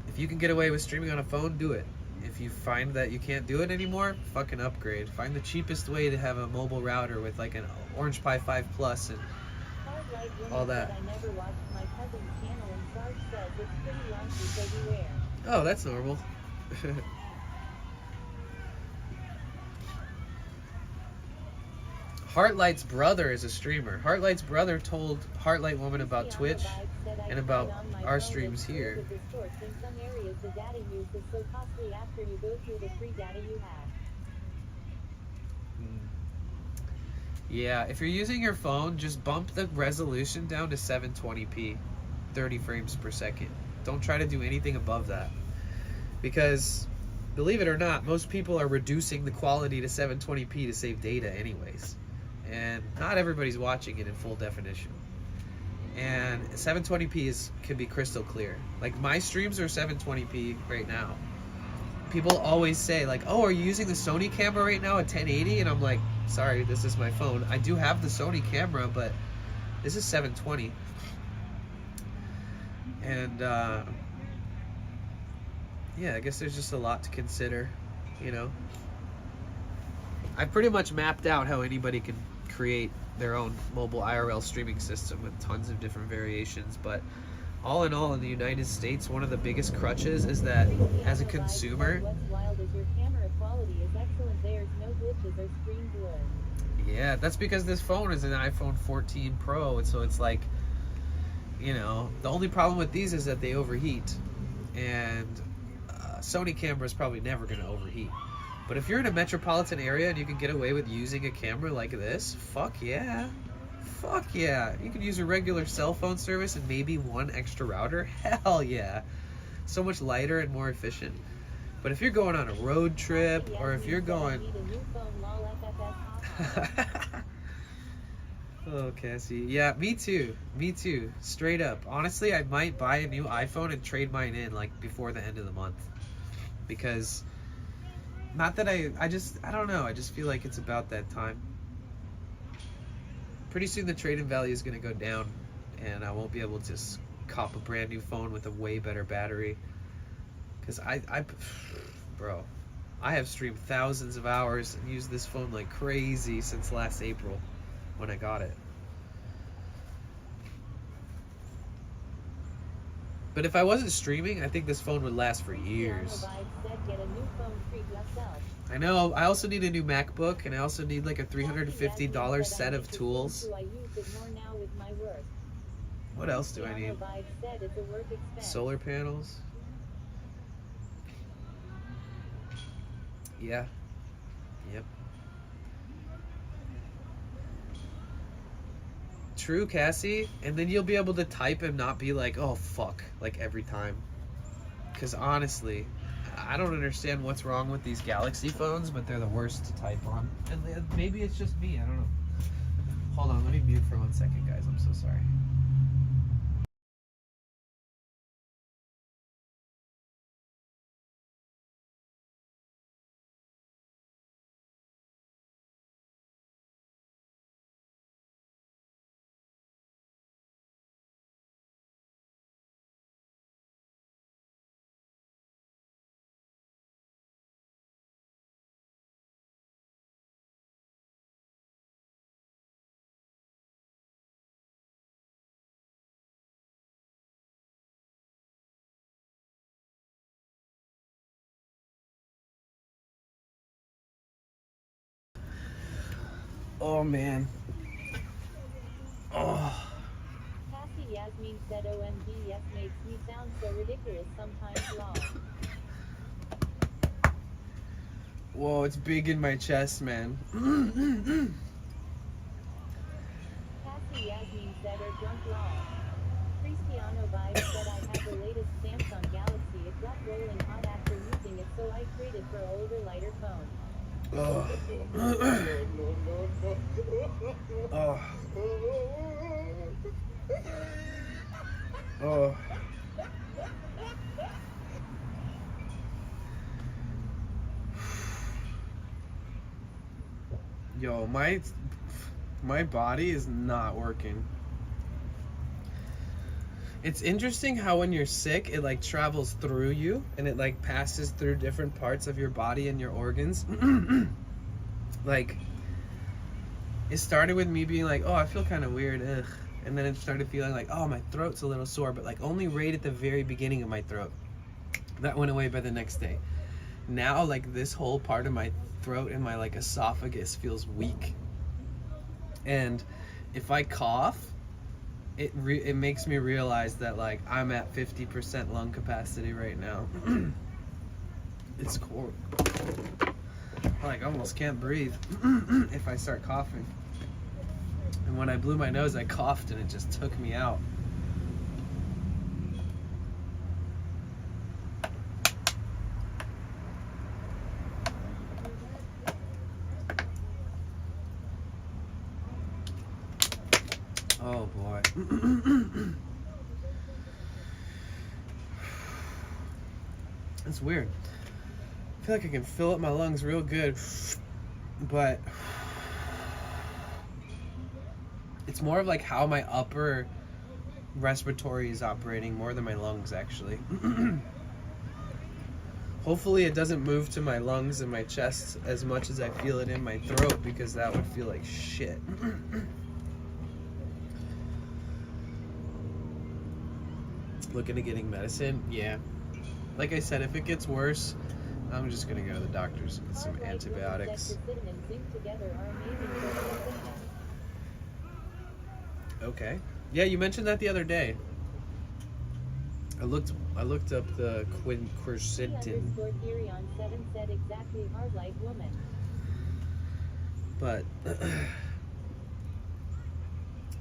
if you can get away with streaming on a phone, do it. If you find that you can't do it anymore, fucking upgrade. Find the cheapest way to have a mobile router with like an Orange Pi 5 Plus and all that. I never watched my cousin's channel, and Sarge says it's pretty raunchy, so beware. Oh, that's normal. Heartlight's brother is a streamer. Heartlight's brother told Heartlight Woman about Twitch and about our streams here. In some areas, the data use is so costly after you go through the free data you have. Yeah, if you're using your phone, just bump the resolution down to 720p, 30 frames per second. Don't try to do anything above that. Because, believe it or not, most people are reducing the quality to 720p to save data anyways. And not everybody's watching it in full definition. And 720p can be crystal clear. Like, my streams are 720p right now. People always say, like, oh, are you using the Sony camera right now at 1080? And I'm like, sorry, this is my phone. I do have the Sony camera, but this is 720. And, yeah, I guess there's just a lot to consider, you know? I pretty much mapped out how anybody can create their own mobile IRL streaming system with tons of different variations. But all in all, in the United States, one of the biggest crutches is that as a consumer, What's wild is your camera quality is excellent. There's no glitches or screen blur. yeah, that's because this phone is an iPhone 14 Pro, and so it's like, you know, the only problem with these is that they overheat, and Sony camera is probably never going to overheat. But if you're in a metropolitan area and you can get away with using a camera like this, fuck yeah. Fuck yeah. You can use a regular cell phone service and maybe one extra router. Hell yeah. So much lighter and more efficient. But if you're going on a road trip, or if you're going... Oh, Cassie. Yeah, me too. Me too. Straight up. Honestly, I might buy a new iPhone and trade mine in like before the end of the month. Because, not that I don't know. I just feel like it's about that time. Pretty soon the trade-in value is going to go down, and I won't be able to cop a brand new phone with a way better battery. Because bro, I have streamed thousands of hours and used this phone like crazy since last April when I got it. But if I wasn't streaming, I think this phone would last for years. I know. I also need a new MacBook, and I also need like a $350 set of tools. What else do I need? Solar panels. Yeah. Yep. True, Cassie. And then you'll be able to type and not be like, oh fuck, like every time. Because honestly, I don't understand what's wrong with these Galaxy phones, but they're the worst to type on. And maybe it's just me, I don't know. Hold on, let me mute for 1 second, guys. I'm so sorry. Oh man. Oh. Cassie Yasmin said OMG yes makes me sound so ridiculous sometimes long. Whoa, it's big in my chest, man. Cassie Yasmin said or drunk long. Cristiano Vibes said I have the latest Samsung Galaxy. It got rolling hot after using it, so I traded for older, lighter phone. Oh. Oh. Oh. Yo, my body is not working. It's interesting how when you're sick, it like travels through you and it like passes through different parts of your body and your organs. Like, it started with me being like, oh, I feel kind of weird, ugh. And then it started feeling like, oh, my throat's a little sore, but like only right at the very beginning of my throat. That went away by the next day. Now, like this whole part of my throat and my like esophagus feels weak. And if I cough, it makes me realize that like I'm at 50% lung capacity right now. It's cool. I like almost can't breathe if I start coughing. And when I blew my nose, I coughed and it just took me out. Oh boy. That's weird. I feel like I can fill up my lungs real good, but it's more of like how my upper respiratory is operating more than my lungs actually. Hopefully it doesn't move to my lungs and my chest as much as I feel it in my throat, because that would feel like shit. Looking at getting medicine? Yeah. Like I said, if it gets worse, I'm just gonna go to the doctors and get some antibiotics. Okay. Yeah, you mentioned that the other day. I looked up the quercetin. Said exactly hard like woman. But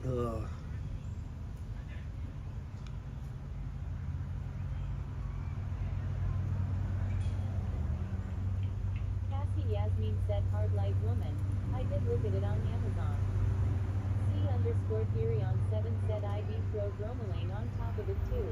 ugh. Cassie Yasmin said hard like woman. I did look at it on Amazon. C_Theory7 said I deep throw bromelain on top of it too.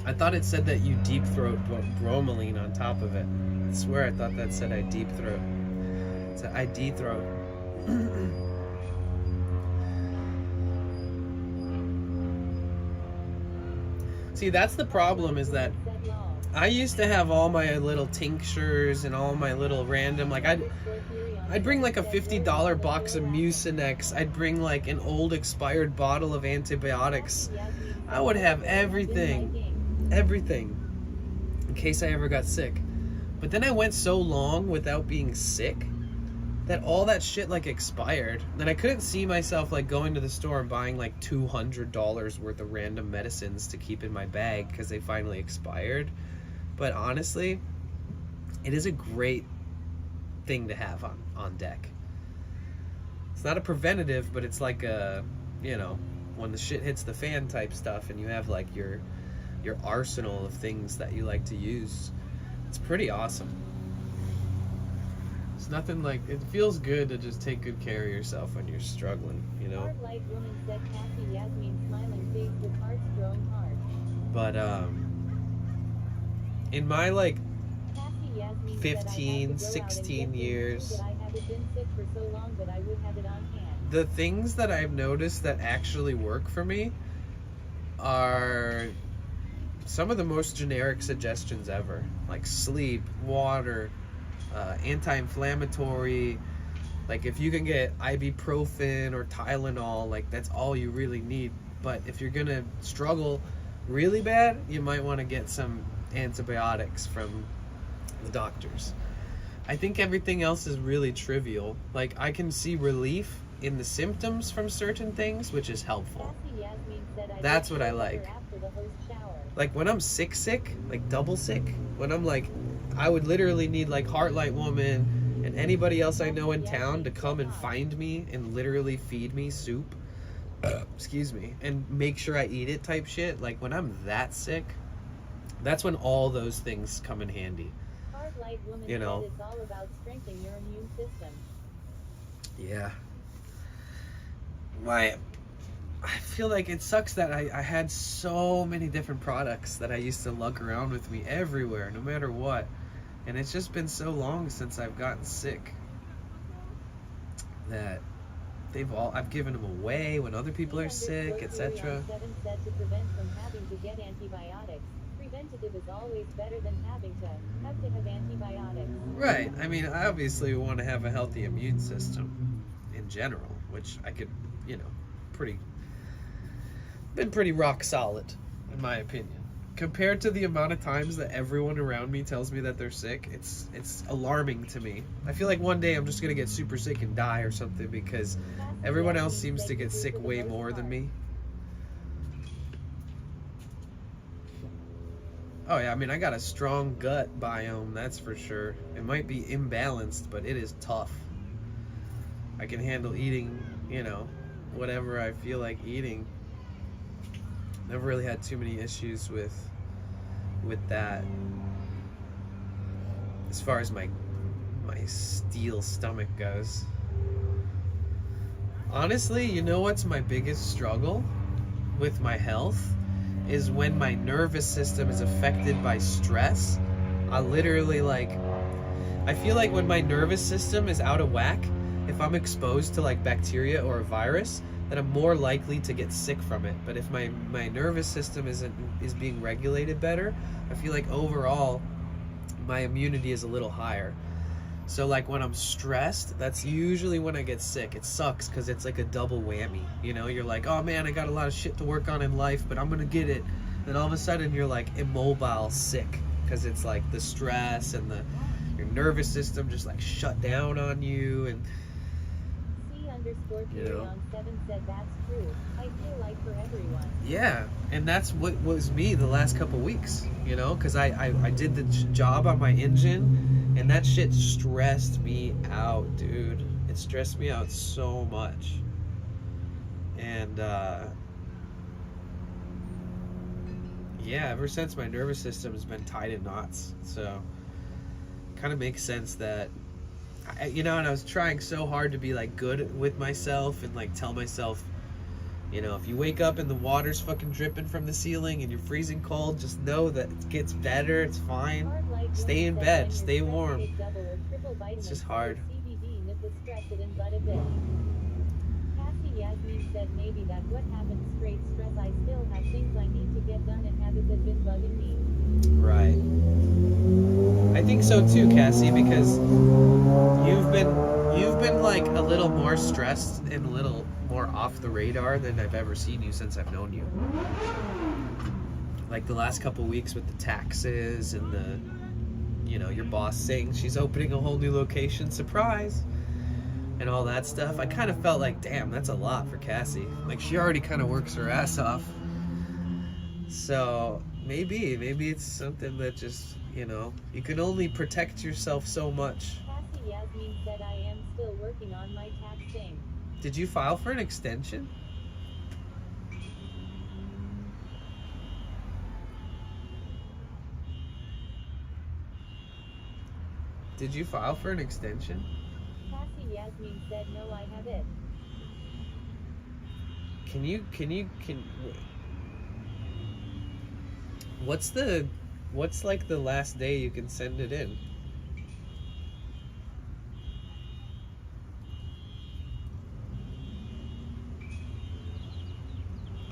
I thought it said that you deep throat bromelain on top of it. I swear I thought that said I deep throat. It said I deep throat. See, that's the problem, is that I used to have all my little tinctures and all my little random, like I'd bring like a $50 box of Mucinex. I'd bring like an old expired bottle of antibiotics. I would have everything in case I ever got sick. But then I went so long without being sick that all that shit like expired. Then I couldn't see myself like going to the store and buying like $200 worth of random medicines to keep in my bag because they finally expired. But honestly, it is a great thing to have on deck. It's not a preventative, but it's like a, you know, when the shit hits the fan type stuff and you have like your arsenal of things that you like to use. It's pretty awesome. It's nothing like, it feels good to just take good care of yourself when you're struggling, you know? Hard like woman said Cassie Yasmin, smiling face with hearts grown hard. But in my like Cassie Yasmin 15, said I had to go 16 out and get years, this, that I haven't been sick for so long, but I would have it on hand. the things that I've noticed that actually work for me are some of the most generic suggestions ever, like sleep, water, anti-inflammatory. Like if you can get ibuprofen or Tylenol, like that's all you really need. But if you're gonna struggle really bad, you might want to get some antibiotics from the doctors. I think everything else is really trivial. Like I can see relief in the symptoms from certain things, which is helpful. Cassie Yasmin said That's what I like. after the host shower. Like when I'm sick, like double sick, when I'm like, I would literally need like Heartlight Woman and anybody else I know in town to come and find me and literally feed me soup, excuse me, and make sure I eat it type shit. Like when I'm that sick, that's when all those things come in handy. Hard like woman You know. said it's all about strengthening your immune system. Yeah. I feel like it sucks that I had so many different products that I used to lug around with me everywhere, no matter what. And it's just been so long since I've gotten sick that I've given them away when other people are sick, etc. Said to prevent from having to get antibiotics. Preventative is always better than having to have antibiotics. Right. I mean, I obviously want to have a healthy immune system in general, which I could, you know, been pretty rock solid, in my opinion. Compared to the amount of times that everyone around me tells me that they're sick, it's alarming to me. I feel like one day I'm just gonna get super sick and die or something because everyone else seems to get sick way more than me. Oh yeah, I mean, I got a strong gut biome, that's for sure. It might be imbalanced, but it is tough. I can handle eating, you know, whatever I feel like eating. Never really had too many issues with that. As far as my steel stomach goes. Honestly, you know what's my biggest struggle with my health? Is when my nervous system is affected by stress. I literally I feel like when my nervous system is out of whack, if I'm exposed to like bacteria or a virus, that I'm more likely to get sick from it. But if my nervous system is being regulated better, I feel like overall my immunity is a little higher. So like when I'm stressed, that's usually when I get sick. It sucks because it's like a double whammy. You know, you're like, oh man, I got a lot of shit to work on in life, but I'm gonna get it. Then all of a sudden you're like immobile sick because it's like the stress and your nervous system just like shut down on you. And C_3on7 said that's true. I feel like for everyone. yeah, and that's what was me the last couple weeks, you know, because I did the job on my engine, and that shit stressed me out, dude. It stressed me out so much. And yeah, ever since my nervous system has been tied in knots, so kind of makes sense that you know, and I was trying so hard to be like good with myself and like tell myself, you know, if you wake up and the water's fucking dripping from the ceiling and you're freezing cold, just know that it gets better, it's fine. Stay in bed, stay warm. It's just hard. Cassie Yasmin said maybe that's what happens. Straight stress. I still have things I need to get done and habits have been bugging me. Right. I think so too, Cassie, because you've been like a little more stressed and a little more off the radar than I've ever seen you since I've known you. Like the last couple weeks with the taxes and the, you know, your boss saying she's opening a whole new location, surprise, and all that stuff. I kind of felt like, damn, that's a lot for Cassie. Like she already kind of works her ass off. So maybe it's something that just, you know, you can only protect yourself so much. Cassie Yasmin said I am still working on my tax thing. Did you file for an extension? Did you file for an extension? Cassie Yasmin said no, I have it. What's like the last day you can send it in?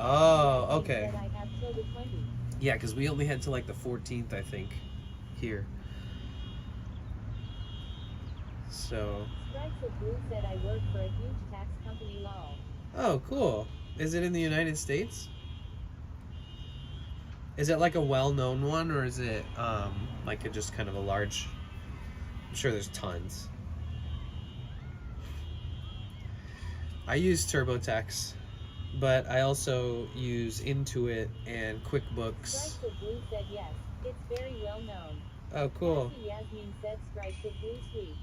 Oh, okay. Said I have till the 20th. Yeah, because we only had to like the 14th, I think, here. So. Stripes of Blue said I work for a huge tax company. Lol. Oh, cool. Is it in the United States? Is it like a well-known one, or is it like a just kind of a large? I'm sure there's tons. I use TurboTax, but I also use Intuit and QuickBooks. Stripes of Blue said yes. It's very well known. Oh, cool. Cassie Yasmin said Stripes of Blue sweet.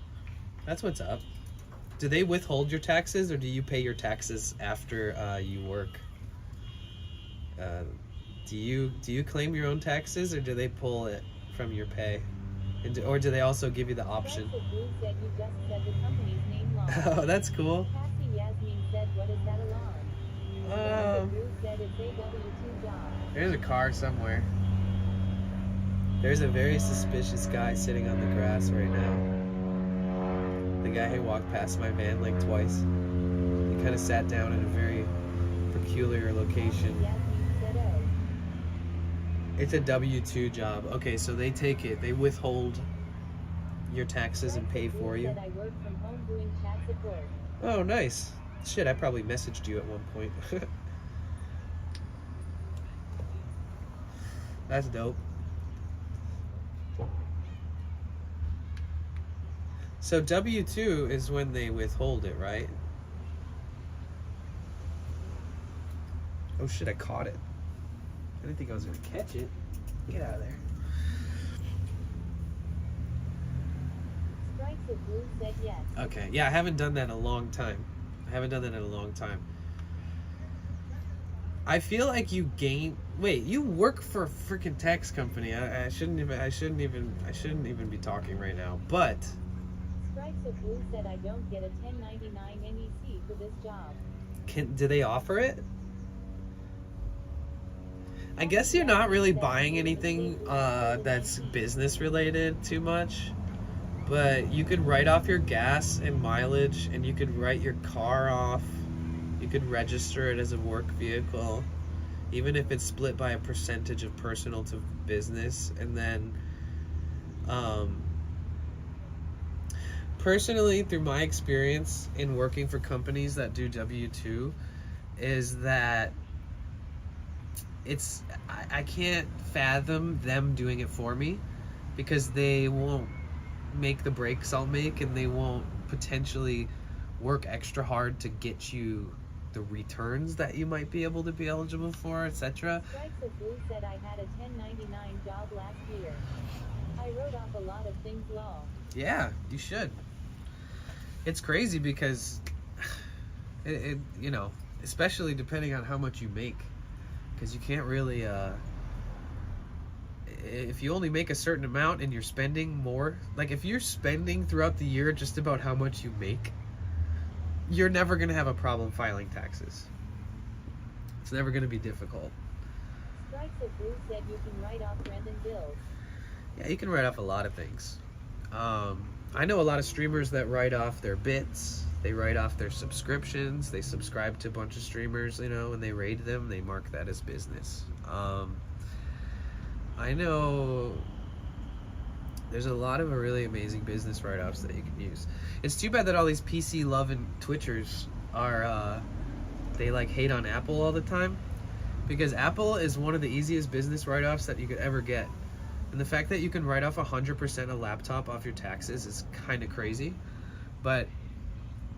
That's what's up. Do they withhold your taxes, or do you pay your taxes after you work? Do you claim your own taxes, or do they pull it from your pay? Or do they also give you the option? Stripes of Blue said you just said the company's name wrong. Oh, that's cool. Cassie Yasmin said what is that alarm? Stripes of Blue said it's a W2 job. There's a car somewhere. There's a very suspicious guy sitting on the grass right now. The guy who walked past my van like twice. He kind of sat down in a very peculiar location. It's a W-2 job. Okay, so they take it. They withhold your taxes and pay for you. I work from home doing chat support. Oh, nice. Shit, I probably messaged you at one point. That's dope. So W-2 is when they withhold it, right? Oh shit, I caught it. I didn't think I was gonna catch it. Get out of there. Stripes of Blue said yes. Okay, yeah, I haven't done that in a long time. I feel like you gain. Wait, you work for a freaking tax company. I shouldn't even be talking right now. But Stripes of Blue said I don't get a 1099 NEC for this job. do they offer it? I guess you're not really buying anything that's business related too much, but you could write off your gas and mileage, and you could write your car off, You could register it as a work vehicle, even if it's split by a percentage of personal to business. And then, personally, through my experience in working for companies that do W-2, is that I can't fathom them doing it for me, because they won't make the breaks I'll make, and they won't potentially work extra hard to get you the returns that you might be able to be eligible for, etc. Strikes of Blue said I had a 1099 job last year. I wrote off a lot of things law. Yeah, you should. It's crazy because it you know, especially depending on how much you make, because you can't really if you only make a certain amount and you're spending more, like if you're spending throughout the year just about how much you make, you're never going to have a problem filing taxes. It's never going to be difficult. Strikes of Blue said you can write off rent and bills. Yeah, you can write off a lot of things. I know a lot of streamers that write off their bits, they write off their subscriptions, they subscribe to a bunch of streamers, you know, and they raid them, they mark that as business. I know there's a lot of really amazing business write-offs that you can use. It's too bad that all these PC loving Twitchers are, they like hate on Apple all the time, because Apple is one of the easiest business write-offs that you could ever get. And the fact that you can write off 100% a laptop off your taxes is kind of crazy. But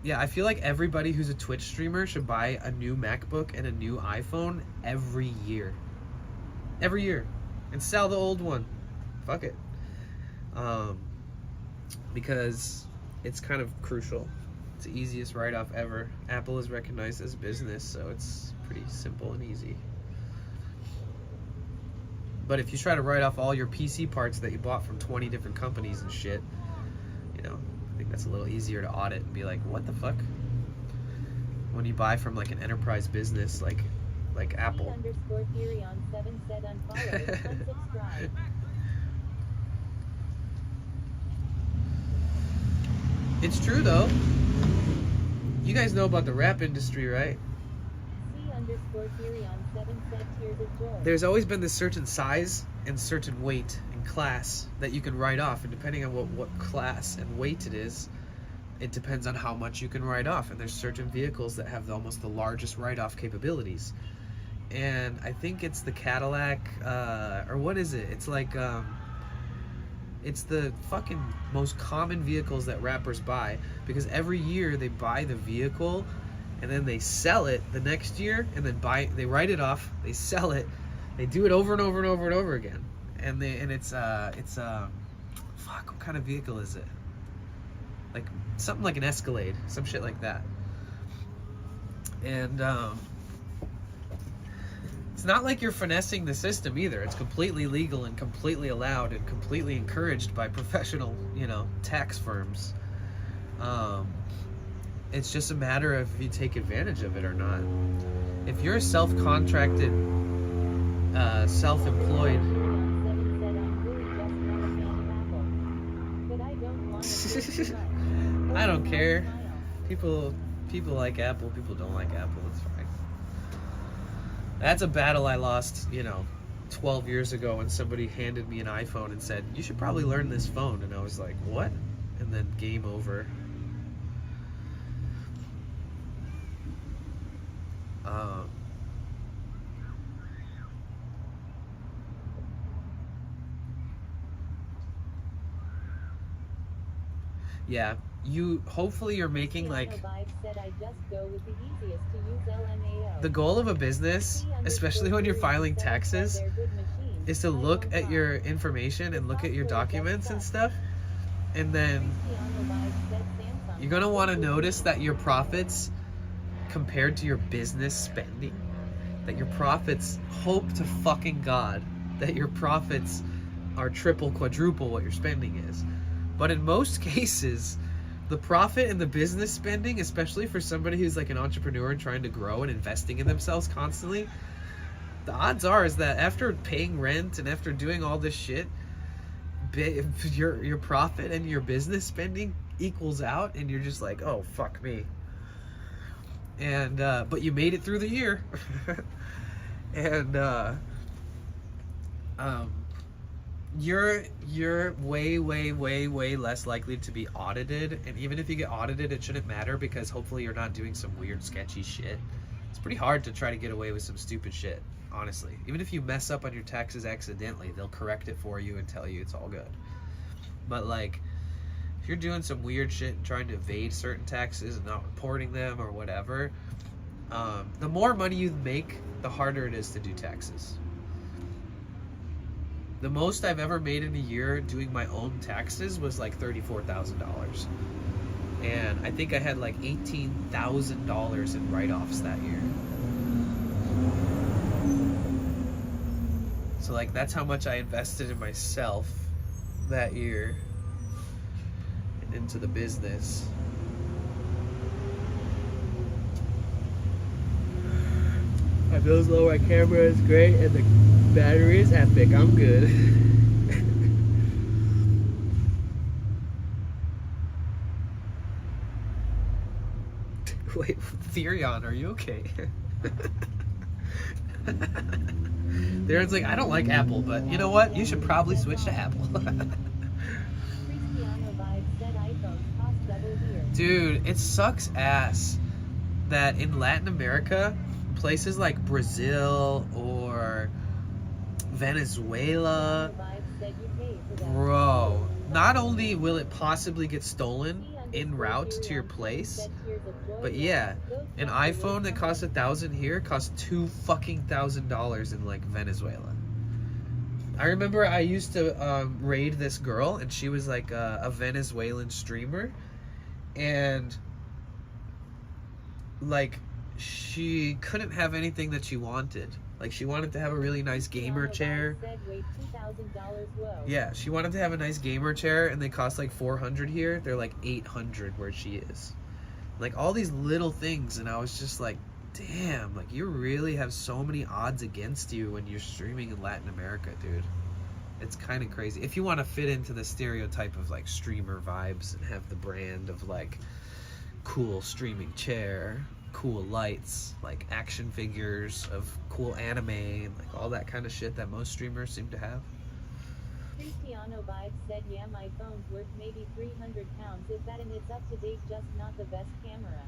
yeah, I feel like everybody who's a Twitch streamer should buy a new MacBook and a new iPhone every year. Every year. And sell the old one. Fuck it. Because it's kind of crucial. It's the easiest write-off ever. Apple is recognized as a business, so it's pretty simple and easy. But if you try to write off all your PC parts that you bought from 20 different companies and shit, you know, I think that's a little easier to audit and be like, what the fuck? When you buy from like an enterprise business like Apple. _Theory on 7 said unfollow, unsubscribe. It's true though. You guys know about the rap industry, right? C_Theory on 7 said tears of joy. There's always been this certain size and certain weight and class that you can write off, and depending on what class and weight it is, it depends on how much you can write off. And there's certain vehicles that have almost the largest write-off capabilities. And I think it's the Cadillac, or what is it? It's like, it's the fucking most common vehicles that rappers buy, because every year they buy the vehicle and then they sell it the next year, and then they write it off, they sell it, they do it over and over and over and over again. And it's fuck, what kind of vehicle is it? Like something like an Escalade, some shit like that. And it's not like you're finessing the system either. It's completely legal and completely allowed and completely encouraged by professional, you know, tax firms. It's just a matter of if you take advantage of it or not. If you're a self-contracted, self-employed, I don't care. People like Apple, people don't like Apple, it's fine. That's a battle I lost, you know, 12 years ago when somebody handed me an iPhone and said, you should probably learn this phone. And I was like, what? And then game over. Yeah, hopefully you're making like, said I just go with the easiest to use LMAO. the goal of a business, especially when you're filing taxes, is to look at your information and look at your documents and stuff, and then you're gonna want to notice that your profits compared to your business spending, that your profits, hope to fucking God that your profits are triple, quadruple what your spending is. But in most cases, the profit and the business spending, especially for somebody who's like an entrepreneur and trying to grow and investing in themselves constantly, the odds are is that after paying rent and after doing all this shit, your profit and your business spending equals out, and you're just like, oh fuck me. and but you made it through the year. And you're way less likely to be audited, and even if you get audited, it shouldn't matter because hopefully you're not doing some weird sketchy shit. It's pretty hard to try to get away with some stupid shit, honestly. Even if you mess up on your taxes accidentally, they'll correct it for you and tell you it's all good. But like, if you're doing some weird shit and trying to evade certain taxes and not reporting them or whatever, the more money you make, the harder it is to do taxes. The most I've ever made in a year doing my own taxes was like $34,000. And I think I had like $18,000 in write-offs that year. So like, that's how much I invested in myself that year and into the business. My bill's low, my camera is great, and the battery is epic. I'm good. Wait, Therion, are you okay? Darren's like, I don't like Apple, but you know what? You should probably switch to Apple. Dude, it sucks ass that in Latin America, places like Brazil or Venezuela, bro, not only will it possibly get stolen en route to your place, but yeah, an iPhone that costs $1,000 here costs $2,000 in like Venezuela. I remember I used to raid this girl, and she was like a Venezuelan streamer, and like, she couldn't have anything that she wanted. Like, she wanted to have a really nice gamer chair. Yeah, she wanted to have a nice gamer chair, and they cost like $400 here. They're like $800 where she is. Like, all these little things, and I was just like, damn, like, you really have so many odds against you when you're streaming in Latin America, dude. It's kind of crazy. If you want to fit into the stereotype of like streamer vibes and have the brand of like cool streaming chair, cool lights, like action figures of cool anime, and like all that kind of shit that most streamers seem to have. Cristiano Vibes said, yeah, my phone's worth maybe 300 pounds if that, and it's up to date, just not the best camera.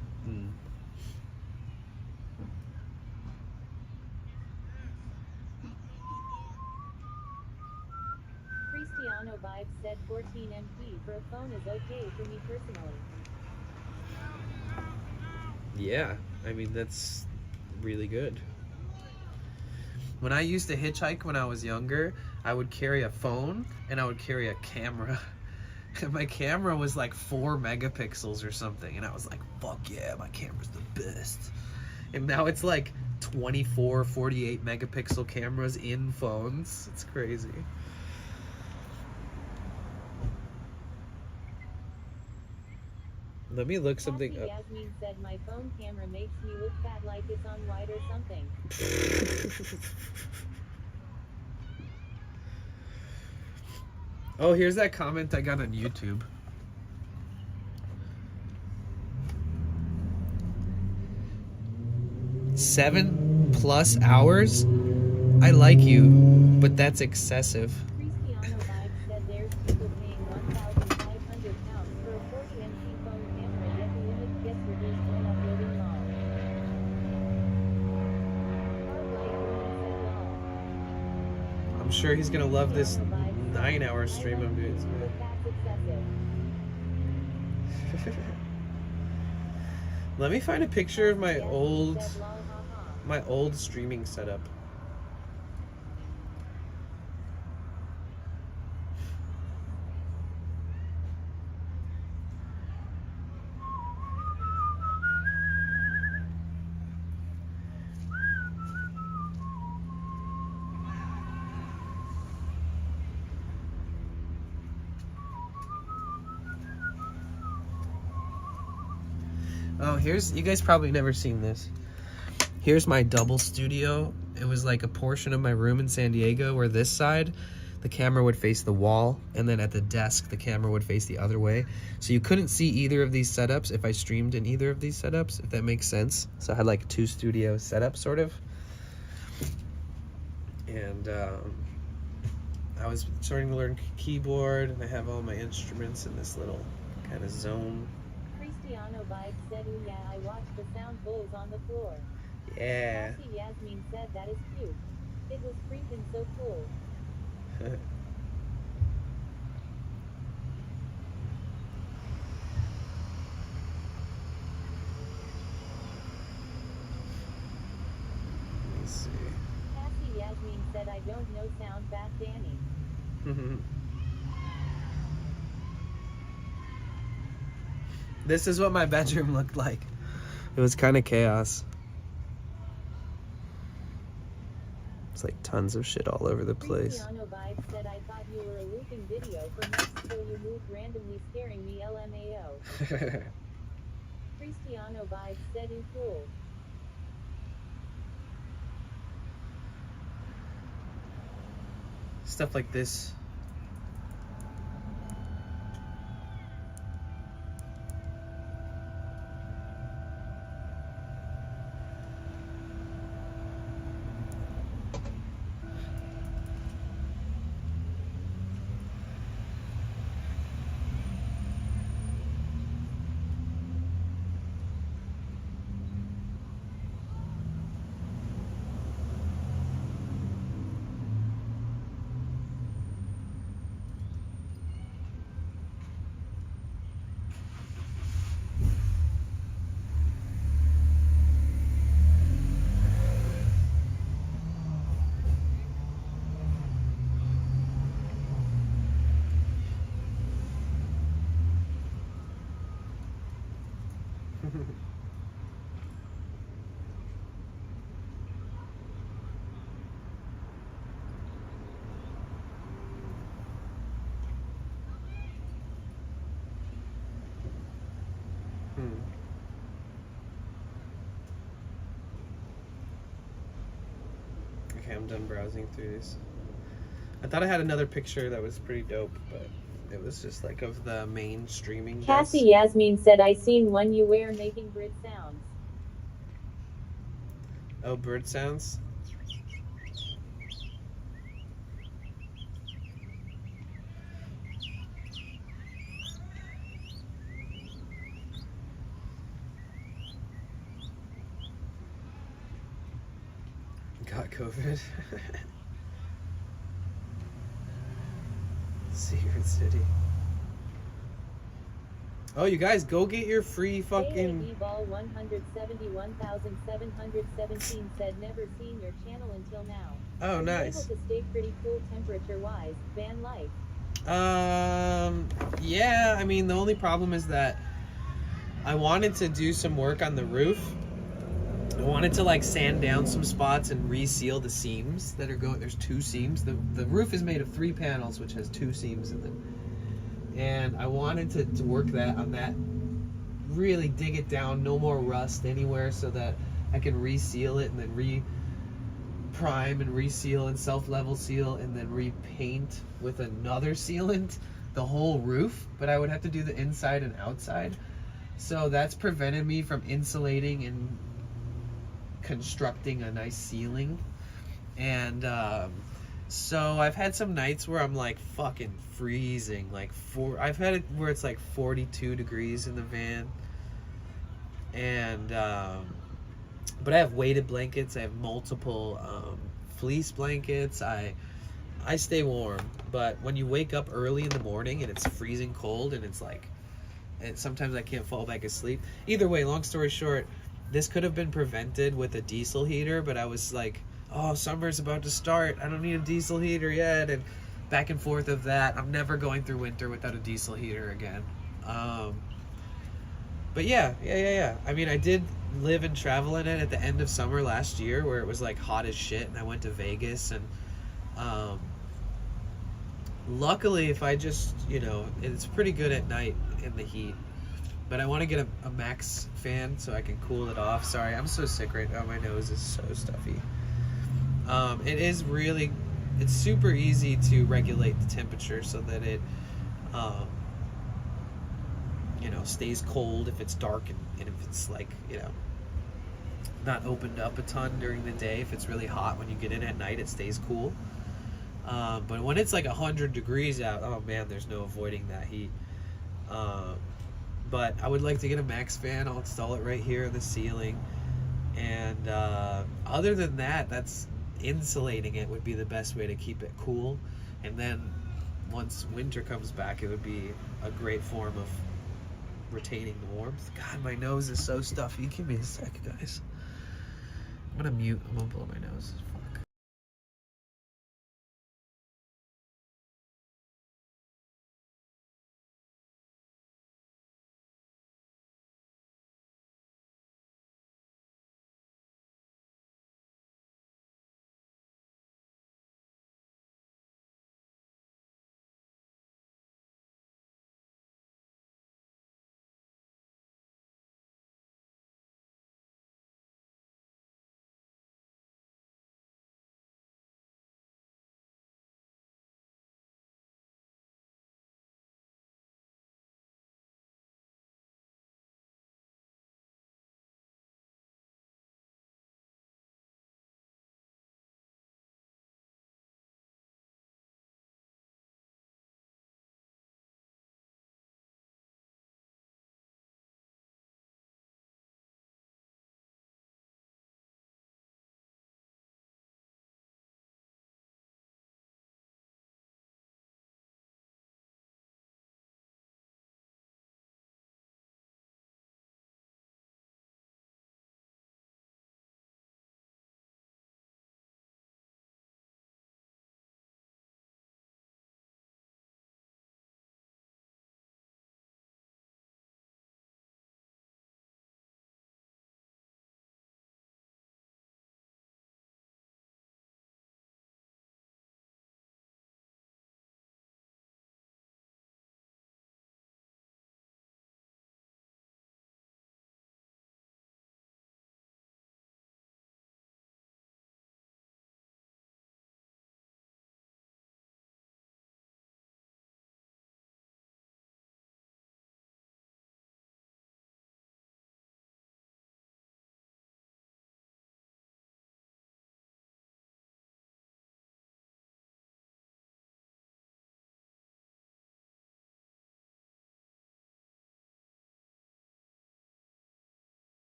Cristiano Vibes said 14 MP for a phone is okay for me personally. Yeah, I mean, that's really good. When I used to hitchhike when I was younger, I would carry a phone and I would carry a camera. And my camera was like 4 megapixels or something. And I was like, fuck yeah, my camera's the best. And now it's like 24, 48 megapixel cameras in phones. It's crazy. Let me look something up. Yasmin said my phone camera makes me look fat, like it's on wide or something. Oh, here's that comment I got on YouTube. "7+ hours? I like you, but that's excessive." Cristiano Vibes said there's people paying 1,500 pounds for a 40 MP phone camera, yet the limit gets reduced when uploading LOL. I'm sure he's gonna love this 9-hour stream I'm doing today. Let me find a picture of my old streaming setup. Oh, here's, you guys probably never seen this. Here's my double studio. It was like a portion of my room in San Diego where this side, the camera would face the wall, and then at the desk, the camera would face the other way. So you couldn't see either of these setups if I streamed in either of these setups, if that makes sense. So I had like 2 studio setups, sort of. And I was starting to learn keyboard, and I have all my instruments in this little kind of zone. Cristiano Vibes said, "Ooh yeah, I watched the sound bowls on the floor." Yeah. Cassie Yasmin said, "That is cute. It was freaking so cool." Let me see. Cassie Yasmin said, "I don't know sound bath, Danny." This is what my bedroom looked like. It was kind of chaos. It's like tons of shit all over the place. Cristiano Vibes said, "I thought you were a looping video for Mexico. You moved randomly, scaring me, LMAO." Cristiano Vibes said, "Ooh, cool." Stuff like this. Okay, I'm done browsing through these. I thought I had another picture that was pretty dope, but it was just like of the main streaming desk. Cassie Yasmin said, "I seen one you wear making bird sounds." Oh, bird sounds? Got COVID. Secret City. Oh, you guys, go get your free fucking... AAB Ball 171,717 said, "Never seen your channel until now." Oh, Are you nice. able to stay pretty cool temperature-wise, van life? Yeah, I mean, the only problem is that I wanted to do some work on the roof. I wanted to like sand down some spots and reseal the seams that are going. There's 2 seams. The roof is made of 3 panels, which has 2 seams in them. And I wanted to work on that, really dig it down, no more rust anywhere, so that I can reseal it and then re-prime and reseal and self-level seal and then repaint with another sealant the whole roof. But I would have to do the inside and outside. So that's prevented me from insulating and constructing a nice ceiling. And so I've had some nights where I'm like fucking freezing, like I've had it where it's like 42 degrees in the van. And but I have weighted blankets, I have multiple fleece blankets, I stay warm. But when you wake up early in the morning and it's freezing cold and it's like, and sometimes I can't fall back asleep. Either way, long story short, this could have been prevented with a diesel heater, but I was like, oh, summer's about to start, I don't need a diesel heater yet, and back and forth of that. I'm never going through winter without a diesel heater again. But yeah. I mean, I did live and travel in it at the end of summer last year where it was like hot as shit, and I went to Vegas, and luckily, if I just, it's pretty good at night in the heat. But I want to get a max fan so I can cool it off. Sorry, I'm so sick right now. My nose is so stuffy. It is really it's super easy to regulate the temperature so that it you know, stays cold if it's dark, and if it's like, you know, not opened up a ton during the day. If it's really hot when you get in at night, it stays cool. But when it's like 100 degrees out, oh man, there's no avoiding that heat. But I would like to get a max fan. I'll install it right here in the ceiling. And other than that, that's insulating it would be the best way to keep it cool. And then once winter comes back, it would be a great form of retaining the warmth. God, my nose is so stuffy. Give me a sec, guys. I'm gonna mute. I'm gonna blow my nose. Fuck.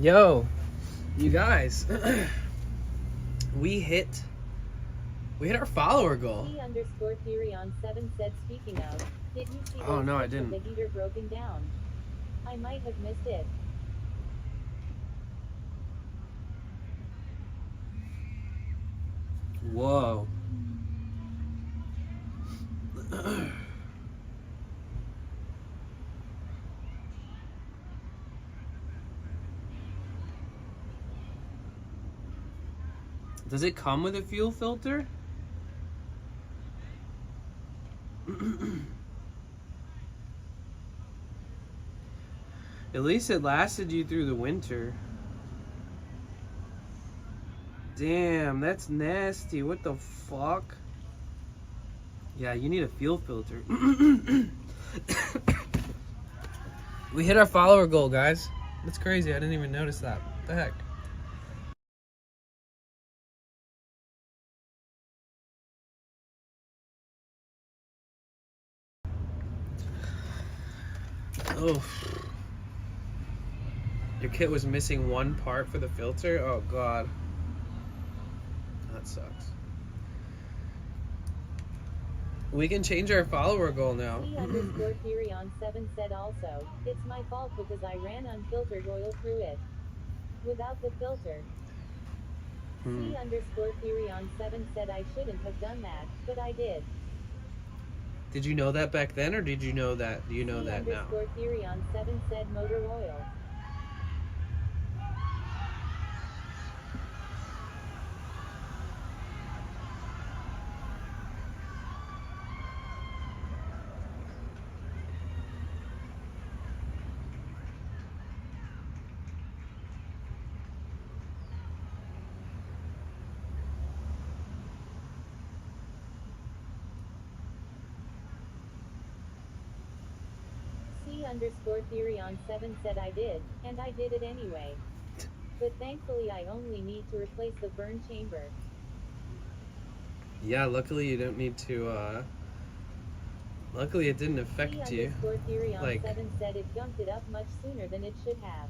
Yo, you guys, we hit our follower goal. T_Theory7 said, speaking of, did you see Oh, no, I pictures of didn't. the heater broken down? I might have missed it. Whoa. Does it come with a fuel filter? At least it lasted you through the winter. Damn, that's nasty. What the fuck? Yeah, you need a fuel filter. We hit our follower goal, guys. That's crazy. I didn't even notice that. What the heck? Oh. Your kit was missing one part for the filter? Oh, God. That sucks. We can change our follower goal now. T_Theory7 said also, it's my fault because I ran unfiltered oil through it. Without the filter. T_Theory7 said I shouldn't have done that, but I did. Did you know that back then, or did you know that? Do you know that now? T_Theory7 said motor oil. C_theory on 7 said I did, and I did it anyway. But thankfully I only need to replace the burn chamber. Yeah, luckily you don't need to, luckily it didn't affect you. C_theory on Like, 7 said it gunked it up much sooner than it should have.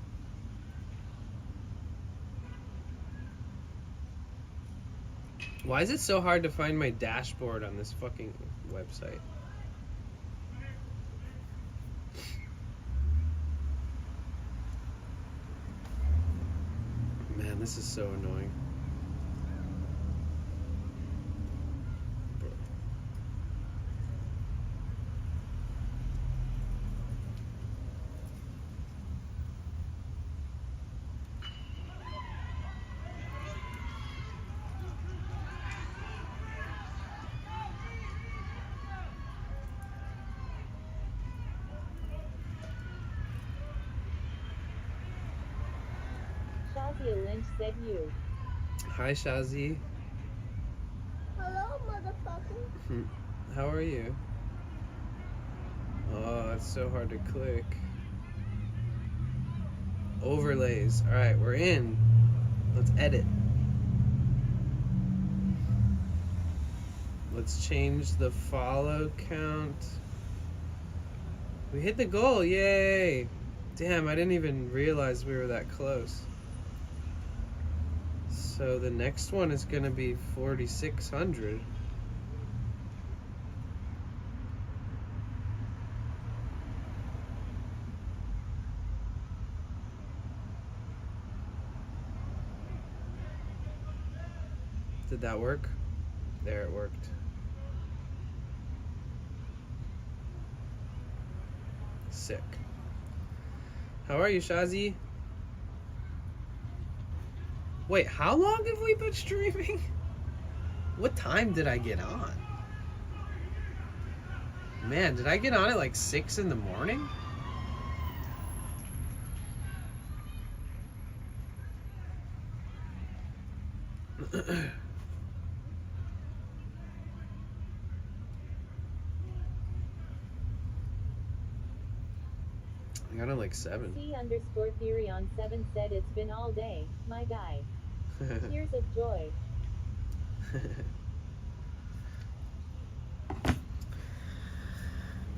why is it so hard to find my dashboard on this fucking website? Man, this is so annoying. Shazia Lynch said you. Hi, Shazi. Hello, motherfucker. How are you? Oh, it's so hard to click. Overlays. Alright, we're in. Let's edit. Let's change the follow count. We hit the goal, yay! Damn, I didn't even realize we were that close. So the next one is gonna be 4,600. Did that work? There, it worked. Sick. How are you, Shazi? Wait, how long have we been streaming? What time did I get on? Man, did I get on at like 6 in the morning? I got on like 7. C_theory on 7 said it's been all day, my guy. Tears of joy.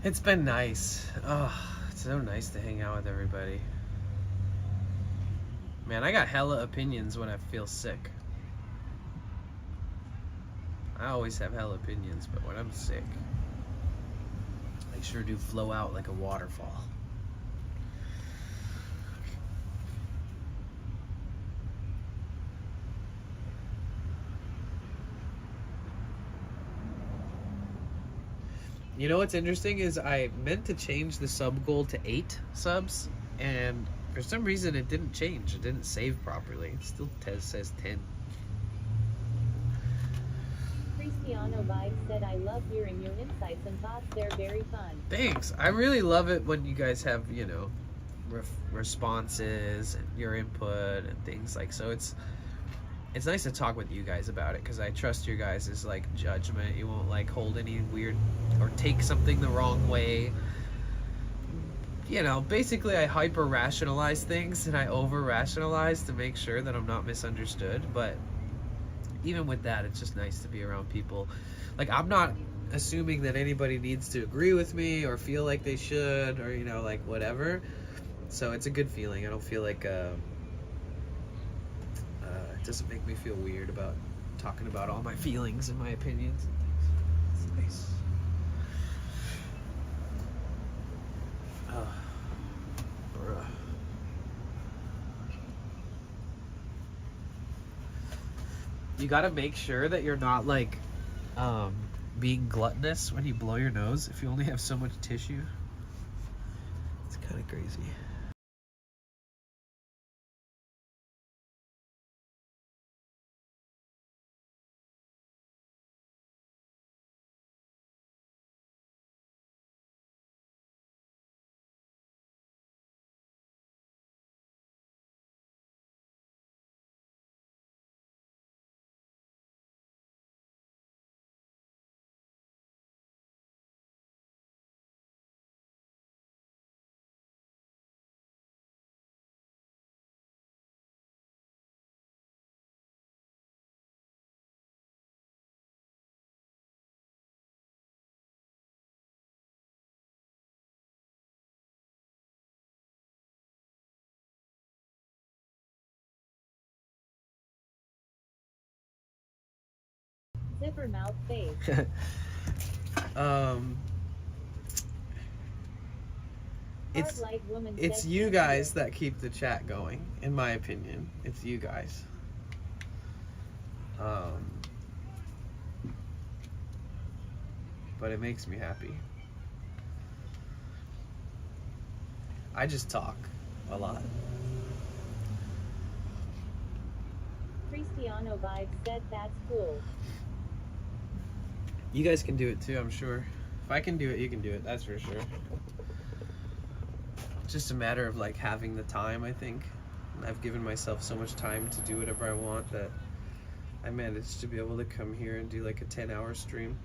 It's been nice. Oh, it's so nice to hang out with everybody. Man, I got hella opinions when I feel sick. I always have hella opinions, but when I'm sick, they sure do flow out like a waterfall. You know what's interesting is I meant to change the sub goal to 8 subs, and for some reason it didn't change. It didn't save properly. It still says 10. Cristiano Vibes said I love hearing your insights and thoughts, they're very fun. Thanks. I really love it when you guys have, you know, responses and your input and things like so. It's nice to talk with you guys about it because I trust your guys' like judgment. You won't like hold any weird or take something the wrong way. You know, basically I hyper rationalize things and I over rationalize to make sure that I'm not misunderstood. But even with that, it's just nice to be around people. Like, I'm not assuming that anybody needs to agree with me or feel like they should or, you know, like whatever. So it's a good feeling. I don't feel like it doesn't make me feel weird about talking about all my feelings and my opinions and things. It's nice. You gotta make sure that you're not like being gluttonous when you blow your nose if you only have so much tissue. It's kind of crazy. Zipper mouth face. It's Hard light woman it's said you thank guys that keep the chat going, in my opinion. It's you guys. But it makes me happy. I just talk a lot. Cristiano Vibes said that's cool. You guys can do it too, I'm sure. If I can do it, you can do it, that's for sure. It's just a matter of like having the time, I think. I've given myself so much time to do whatever I want that I managed to be able to come here and do like a 10-hour stream.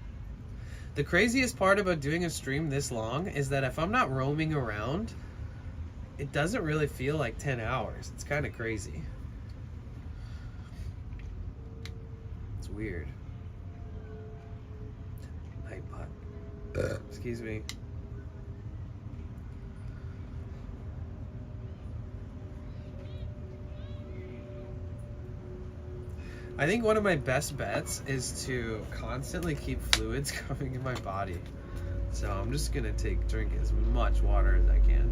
The craziest part about doing a stream this long is that if I'm not roaming around, it doesn't really feel like 10 hours. It's kind of crazy. It's weird. Nightbot. Excuse me. I think one of my best bets is to constantly keep fluids coming in my body. So I'm just gonna drink as much water as I can.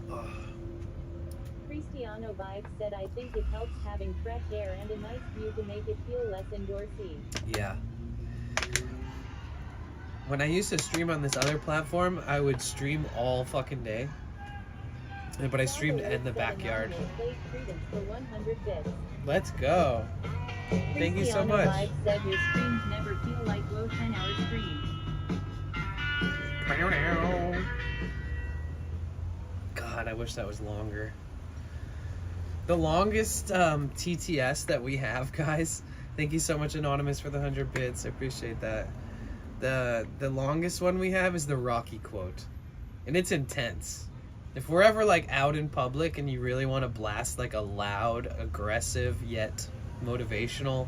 Ugh. Cristiano Vibes said I think it helps having fresh air and a nice view to make it feel less indoorsy. Yeah. When I used to stream on this other platform, I would stream all fucking day. But I streamed in the backyard. For 100 bits. Let's go. Thank you so Cristiano much. Vibes said your streams never feel like low 10-hour streams. God, I wish that was longer. The longest TTS that we have, guys. Thank you so much, Anonymous, for the 100 bits. I appreciate that. The longest one we have is the Rocky quote, and it's intense. If we're ever like out in public and you really want to blast like a loud, aggressive, yet motivational,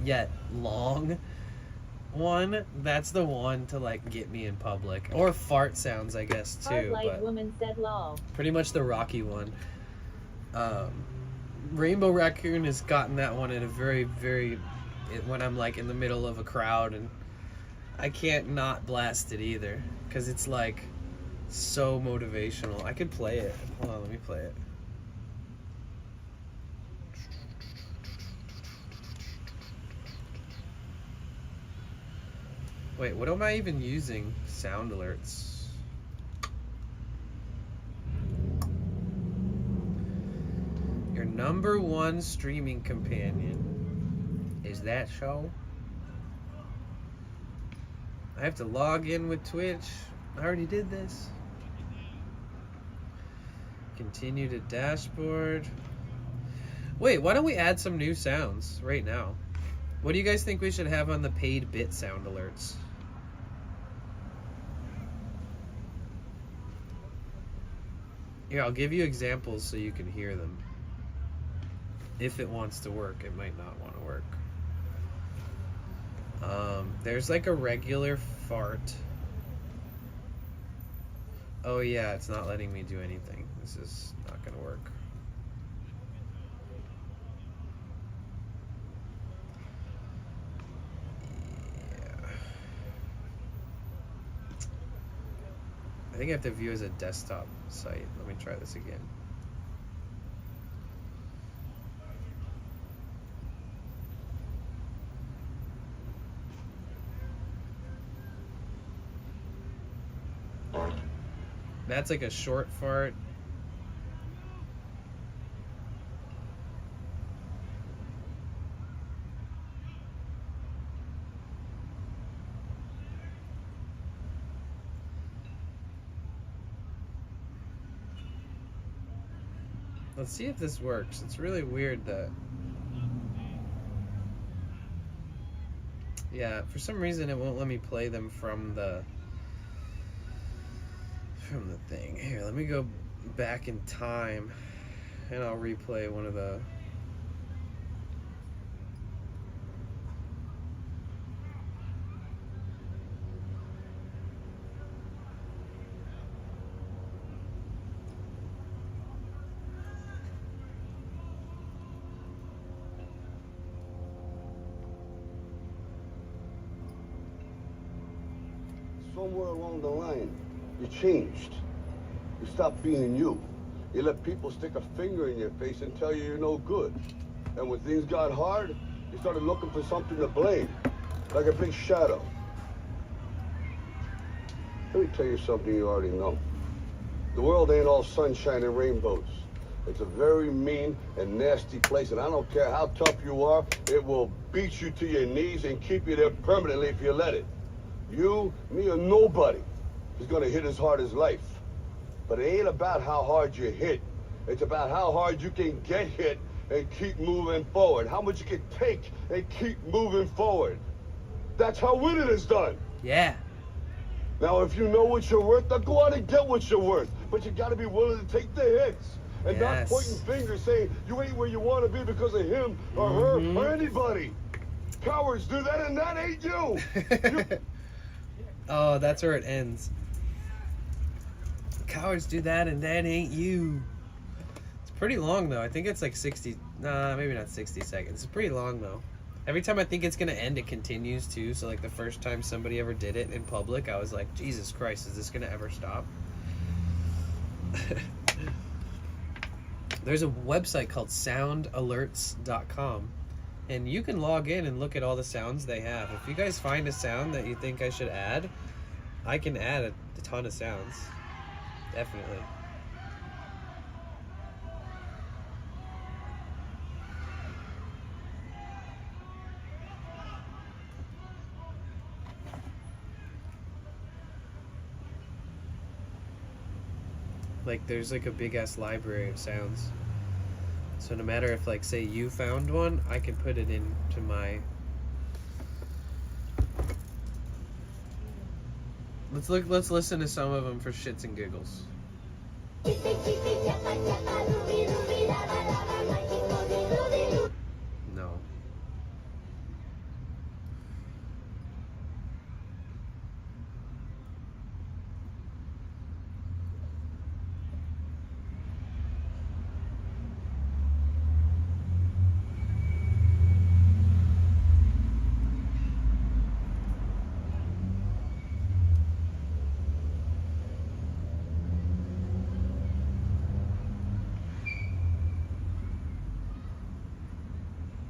yet long one, that's the one to like get me in public. Or fart sounds, I guess, too. Hard light But woman said lol. pretty much the Rocky one. Rainbow Raccoon has gotten that one at a very, when I'm like in the middle of a crowd, and I can't not blast it either, because it's like so motivational. I could play it. Hold on, let me play it. Wait, what am I even using? Sound alerts. Your #1 streaming companion. Is that so? I have to log in with Twitch. I already did this. Continue to dashboard. Wait, why don't we add some new sounds right now? What do you guys think we should have on the paid bit sound alerts? Here, I'll give you examples so you can hear them. If it wants to work, it might not want to work. There's like a regular fart. Oh yeah, it's not letting me do anything. This is not gonna work. Yeah. I think I have to view as a desktop site. Let me try this again. That's like a short fart. Let's see if this works. It's really weird that... Yeah, for some reason it won't let me play them from the thing. Here, let me go back in time and I'll replay one of the... somewhere along the line, you changed. You stopped being you. You let people stick a finger in your face and tell you you're no good. And when things got hard, you started looking for something to blame, like a big shadow. Let me tell you something you already know. The world ain't all sunshine and rainbows. It's a very mean and nasty place, and I don't care how tough you are, it will beat you to your knees and keep you there permanently if you let it. You, me, or nobody is gonna hit as hard as life. But it ain't about how hard you hit. It's about how hard you can get hit and keep moving forward. How much you can take and keep moving forward. That's how winning is done. Yeah. Now, if you know what you're worth, then go out and get what you're worth. But you gotta be willing to take the hits. And not pointing fingers saying you ain't where you want to be because of him or her or anybody. Cowards do that, and that ain't you. Oh, that's where it ends. Cowards do that, and that ain't you. It's pretty long, though. I think it's like 60... Nah, maybe not 60 seconds. It's pretty long, though. Every time I think it's going to end, it continues, too. So, like, the first time somebody ever did it in public, I was like, Jesus Christ, is this going to ever stop? There's a website called soundalerts.com, and you can log in and look at all the sounds they have. If you guys find a sound that you think I should add, I can add a ton of sounds. Definitely. Like, there's like a big ass library of sounds. So no matter if, like, say you found one, I can put it into my... Let's listen to some of them for shits and giggles. No.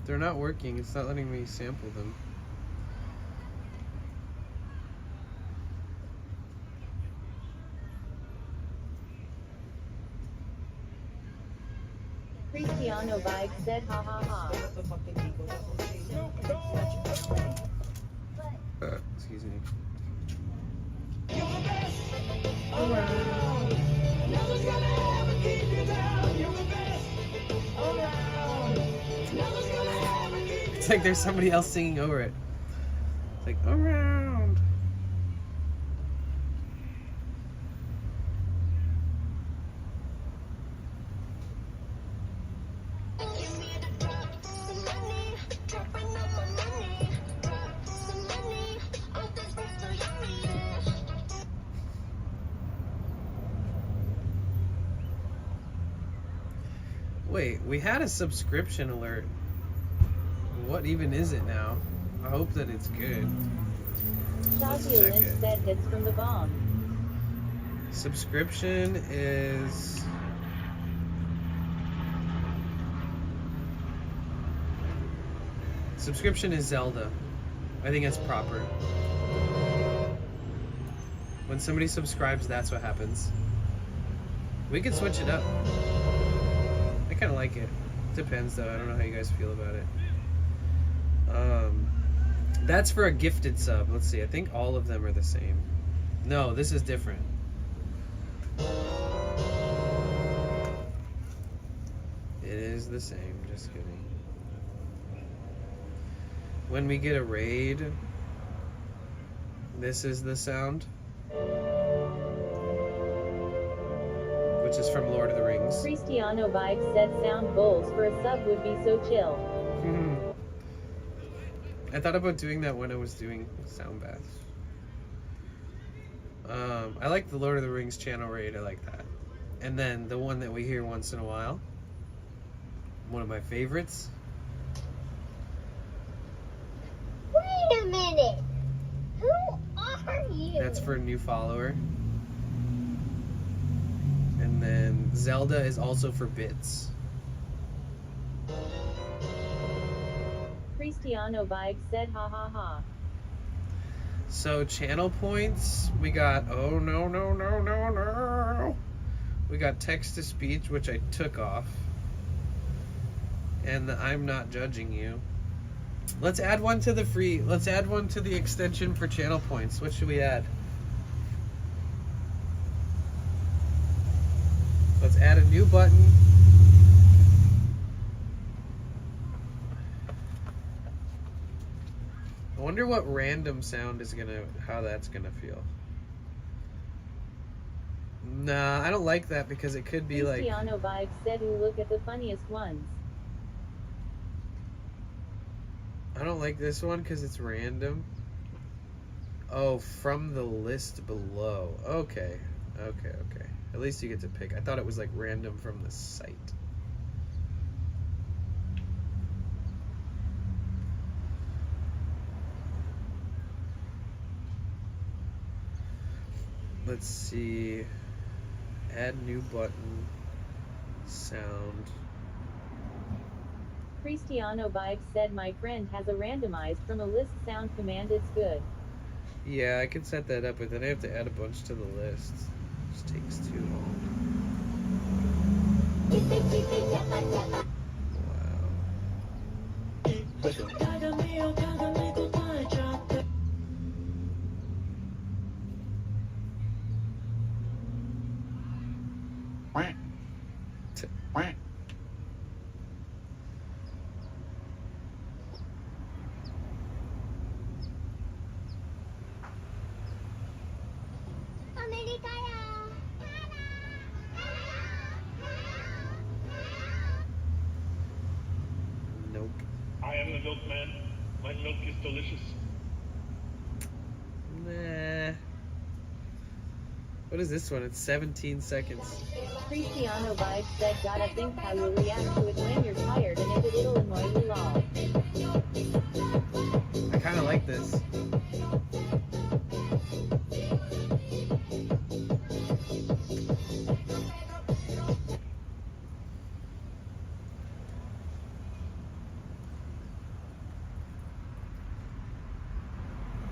They're not working. It's not letting me sample them. Cristiano Vibe said ha ha ha. Excuse me. It's like there's somebody else singing over it. It's like, around. Wait, we had a subscription alert. What even is it now? I hope that it's good. Shazzy said hits from the bomb. Subscription is... Subscription is Zelda. I think it's proper. When somebody subscribes, that's what happens. We can switch it up. I kind of like it. Depends, though. I don't know how you guys feel about it. That's for a gifted sub. Let's see. I think all of them are the same. No, this is different. It is the same. Just kidding. When we get a raid, this is the sound. Which is from Lord of the Rings. Cristiano Vibe said sound bowls for a sub would be so chill. I thought about doing that when I was doing sound baths. I like the Lord of the Rings channel raid. I like that. And then the one that we hear once in a while. One of my favorites. Wait a minute. Who are you? That's for a new follower. And then Zelda is also for bits. Cristiano Vibes said ha ha ha. So channel points, we got, oh no, no, no, no, no. We got text to speech, which I took off. And the I'm not judging you. Let's add one to the free, let's add one to the extension for channel points. What should we add? Let's add a new button. I wonder what random sound is gonna, how that's gonna feel. Nah, I don't like that because it could be like... Cristiano Vibes said who look at the funniest ones. I don't like this one because it's random. Oh, from the list below. Okay, okay, okay. At least you get to pick. I thought it was like random from the site. Let's see. Add new button. Sound. Cristiano Vibes said my friend has a randomized from a list sound command. It's good. Yeah, I can set that up, but then I have to add a bunch to the list. It just takes too long. Wow. Nope. I am the milkman. My milk is delicious. Nah. What is this one? It's 17 seconds. Cristiano Vibes said gotta think how you'll react to it when you're tired and if it'll annoy you lol. I kinda like this.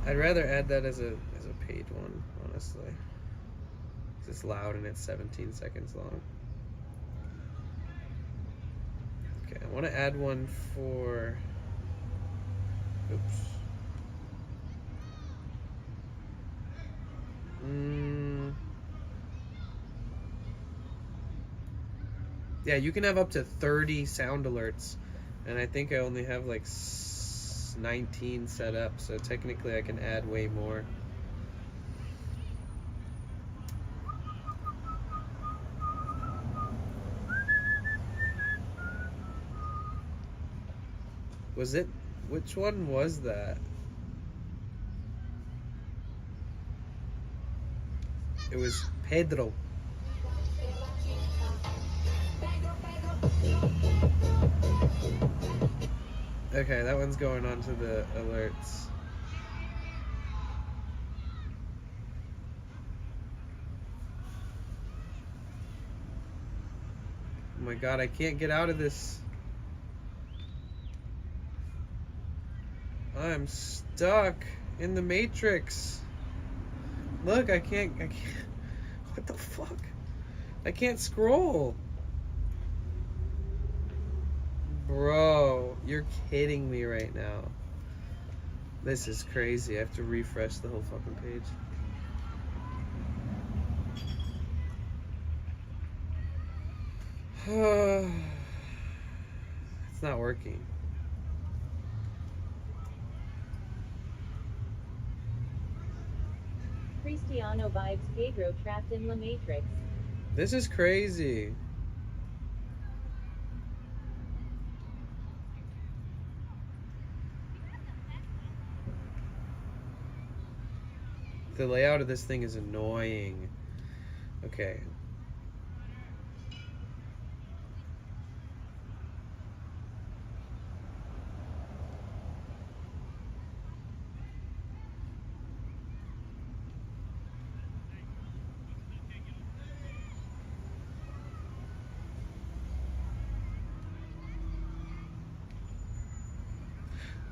I'd rather add that as a paid one, honestly. 'Cause it's loud and it's 17 seconds long. Okay, I want to add one for... Oops. Yeah, you can have up to 30 sound alerts, and I think I only have like 19 set up, so technically I can add way more. Was it, which one was that? It was Pedro. Okay, that one's going on to the alerts. Oh my god, I can't get out of this. I'm stuck in the matrix. Look, I can't, what the fuck? I can't scroll. Bro, you're kidding me right now. This is crazy. I have to refresh the whole fucking page. It's not working. Cristiano Vibes Pedro trapped in La Matrix. This is crazy. The layout of this thing is annoying. Okay.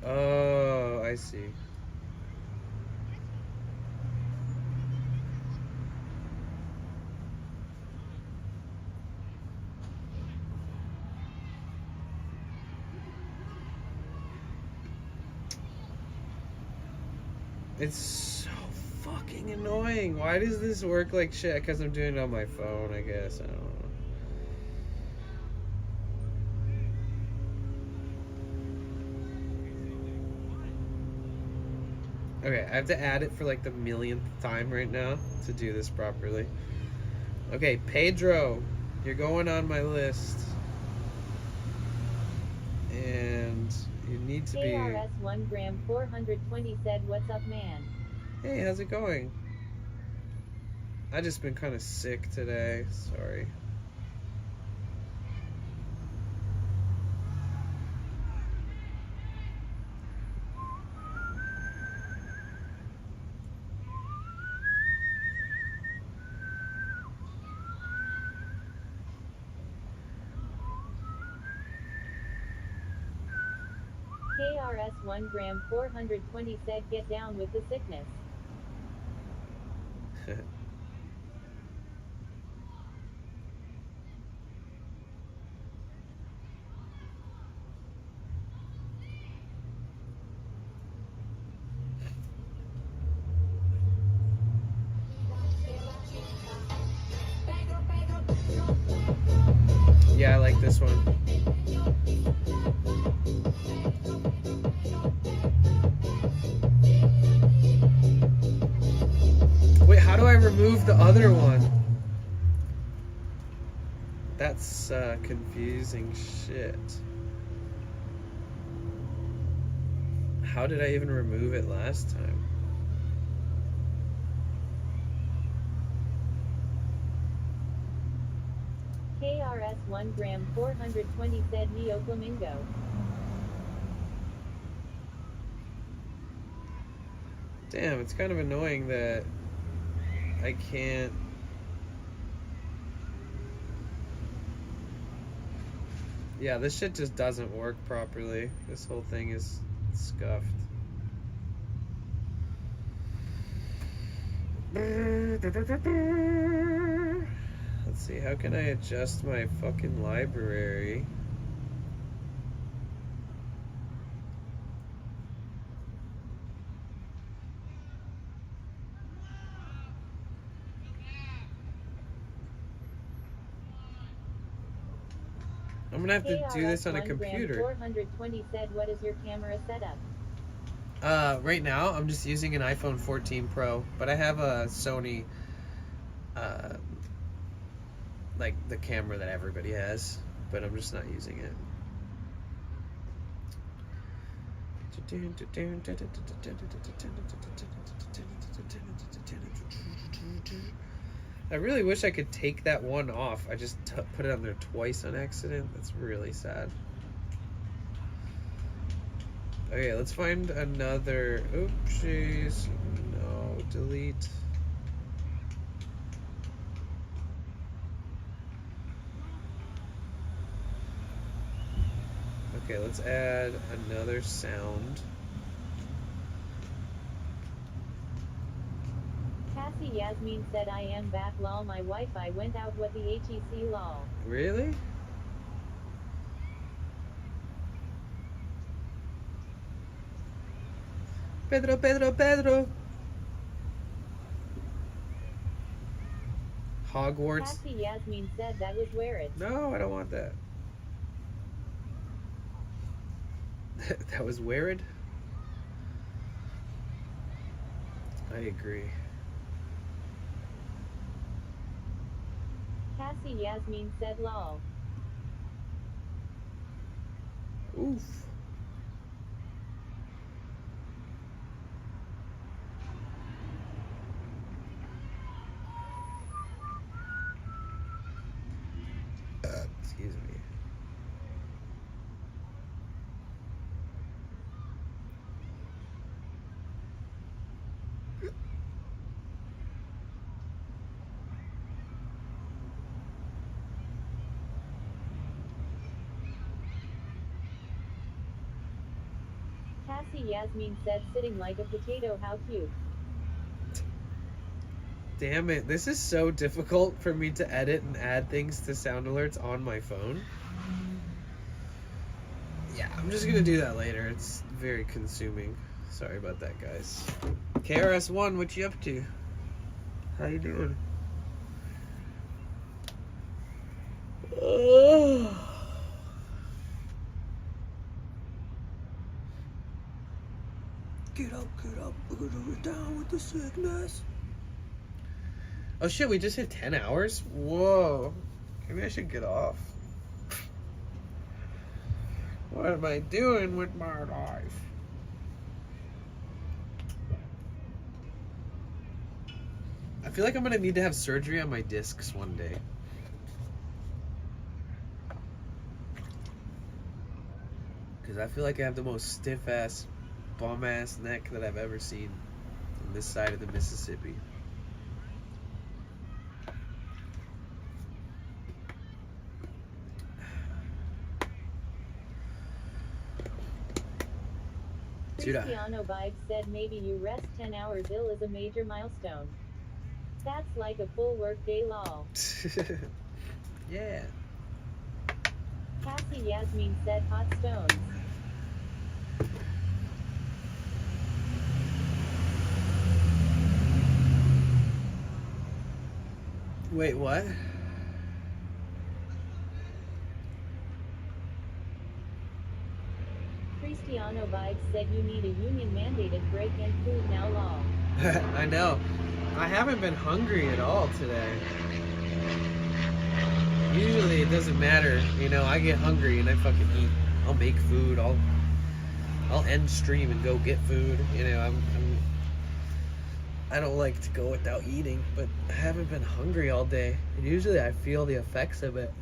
Oh, I see. It's so fucking annoying. Why does this work like shit? Because I'm doing it on my phone, I guess. I don't know. Okay, I have to add it for like the millionth time right now to do this properly. Okay, Pedro, you're going on my list. And you need to be... KRS 1 gram 420 said, "What's up, man?" Hey, how's it going? I just been kind of sick today. Sorry. KRS 1 gram 420 said, "Get down with the sickness." Yeah, I like this one. Wait, how do I remove the other one? That's confusing shit. How did I even remove it last time? KRS 1 gram 420 said, "Neo Flamingo." Damn, it's kind of annoying that I can't... Yeah, this shit just doesn't work properly. This whole thing is scuffed. Let's see, how can I adjust my fucking library? I'm gonna have to do this on a KRS 1 gram computer. 420 said, "What is your camera setup?" Right now, I'm just using an iPhone 14 Pro, but I have a Sony, like the camera that everybody has, but I'm just not using it. I really wish I could take that one off. I just put it on there twice on accident. That's really sad. Okay, let's find another. Oopsies. No, delete. Okay, let's add another sound. Cassie Yasmin said, "I am back lol, my Wi-Fi went out, what the HEC lol." Really? Pedro, Pedro, Pedro. Hogwarts. Cassie Yasmin said, "That was where it." No, I don't want that. That was weird. I agree. Cassie Yasmin said, "Lol." Oof. Excuse me. Cassie Yasmin said sitting like a potato, how cute. Damn it, this is so difficult for me to edit and add things to sound alerts on my phone. Yeah, I'm just gonna do that later. It's very consuming. Sorry about that, guys. KRS-One, what you up to? How you doing? Get up, we're gonna get down with the sickness. Oh shit, we just hit 10 hours? Whoa. Maybe I should get off. What am I doing with my life? I feel like I'm gonna need to have surgery on my discs one day. Because I feel like I have the most stiff ass, bum ass neck that I've ever seen on this side of the Mississippi. Cristiano Vibes said maybe you rest 10 hours ill is a major milestone. That's like a full work day, lol. Yeah. Cassie Yasmin said hot stones. Wait, what? Cristiano Vibes said you need a union mandated break in food now, lol. I know. I haven't been hungry at all today. Usually it doesn't matter, you know, I get hungry and I fucking eat. I'll make food, I'll end stream and go get food. You know, I don't like to go without eating, but I haven't been hungry all day. And usually I feel the effects of it,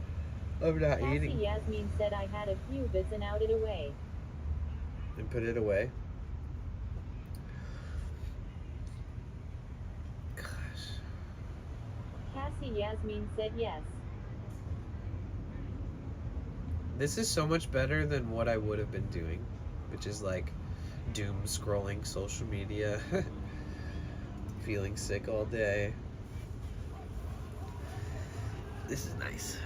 of not Cassie eating. Yasmin said I had a few bits and out it away. And put it away. Gosh. Cassie Yasmin said yes. This is so much better than what I would have been doing, which is like doom scrolling social media, feeling sick all day. This is nice.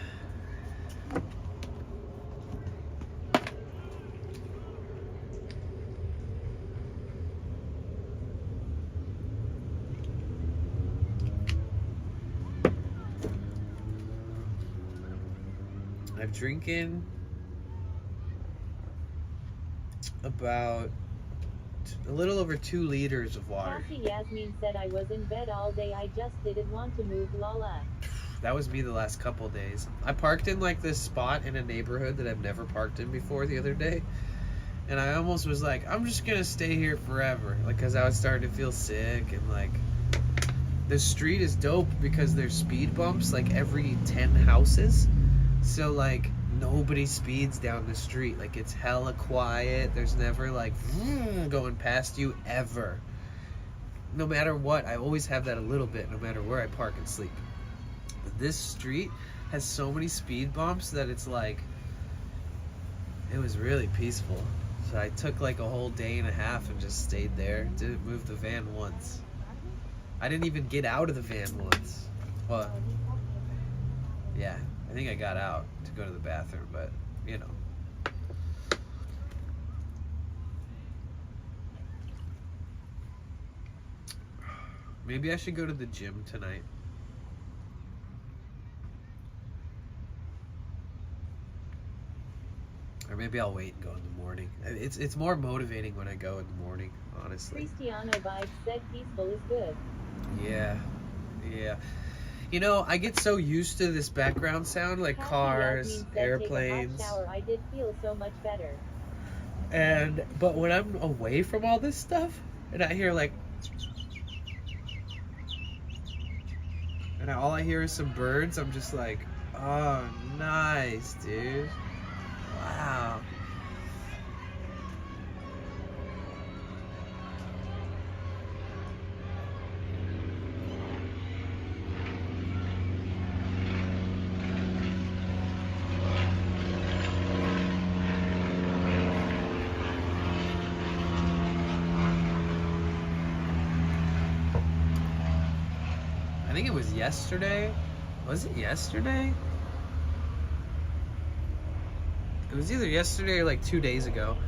I'm drinking about a little over 2 liters of water. Cassie Yasmin said I was in bed all day, I just didn't want to move, lala. That was me the last couple days. I parked in like this spot in a neighborhood that I've never parked in before the other day. And I almost was like, I'm just gonna stay here forever. Like, cause I was starting to feel sick and like, the street is dope because there's speed bumps like every 10 houses. So like nobody speeds down the street. Like it's hella quiet. There's never like going past you ever. No matter what, I always have that a little bit no matter where I park and sleep. But this street has so many speed bumps that it's like, it was really peaceful. So I took like a whole day and a half and just stayed there. Didn't move the van once. I didn't even get out of the van once. Well, yeah. I think I got out to go to the bathroom, but, you know. Maybe I should go to the gym tonight. Or maybe I'll wait and go in the morning. It's more motivating when I go in the morning, honestly. Cristiano Vibes said peaceful is good. Yeah. Yeah. You know, I get so used to this background sound, like Cassie cars, Yasmin said, airplanes. Take a hot shower. I did feel so much better. But when I'm away from all this stuff, and I hear like, and all I hear is some birds, I'm just like, oh, nice, dude. Wow. think it was yesterday. Was it yesterday? It was either yesterday or like 2 days ago.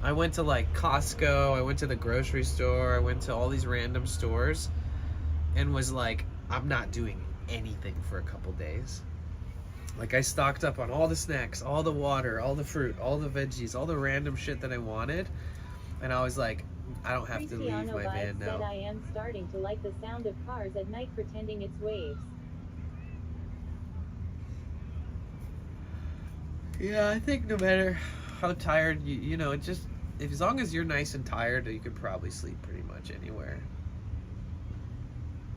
I went to like Costco, I went to the grocery store, I went to all these random stores and was like, I'm not doing anything for a couple days. Like I stocked up on all the snacks, all the water, all the fruit, all the veggies, all the random shit that I wanted. And I was like, I don't have to leave Cristiano my van Vibe said, now. I am starting to like the sound of cars at night pretending it's waves. Yeah, I think no matter how tired you know, it just, if as long as you're nice and tired, you could probably sleep pretty much anywhere.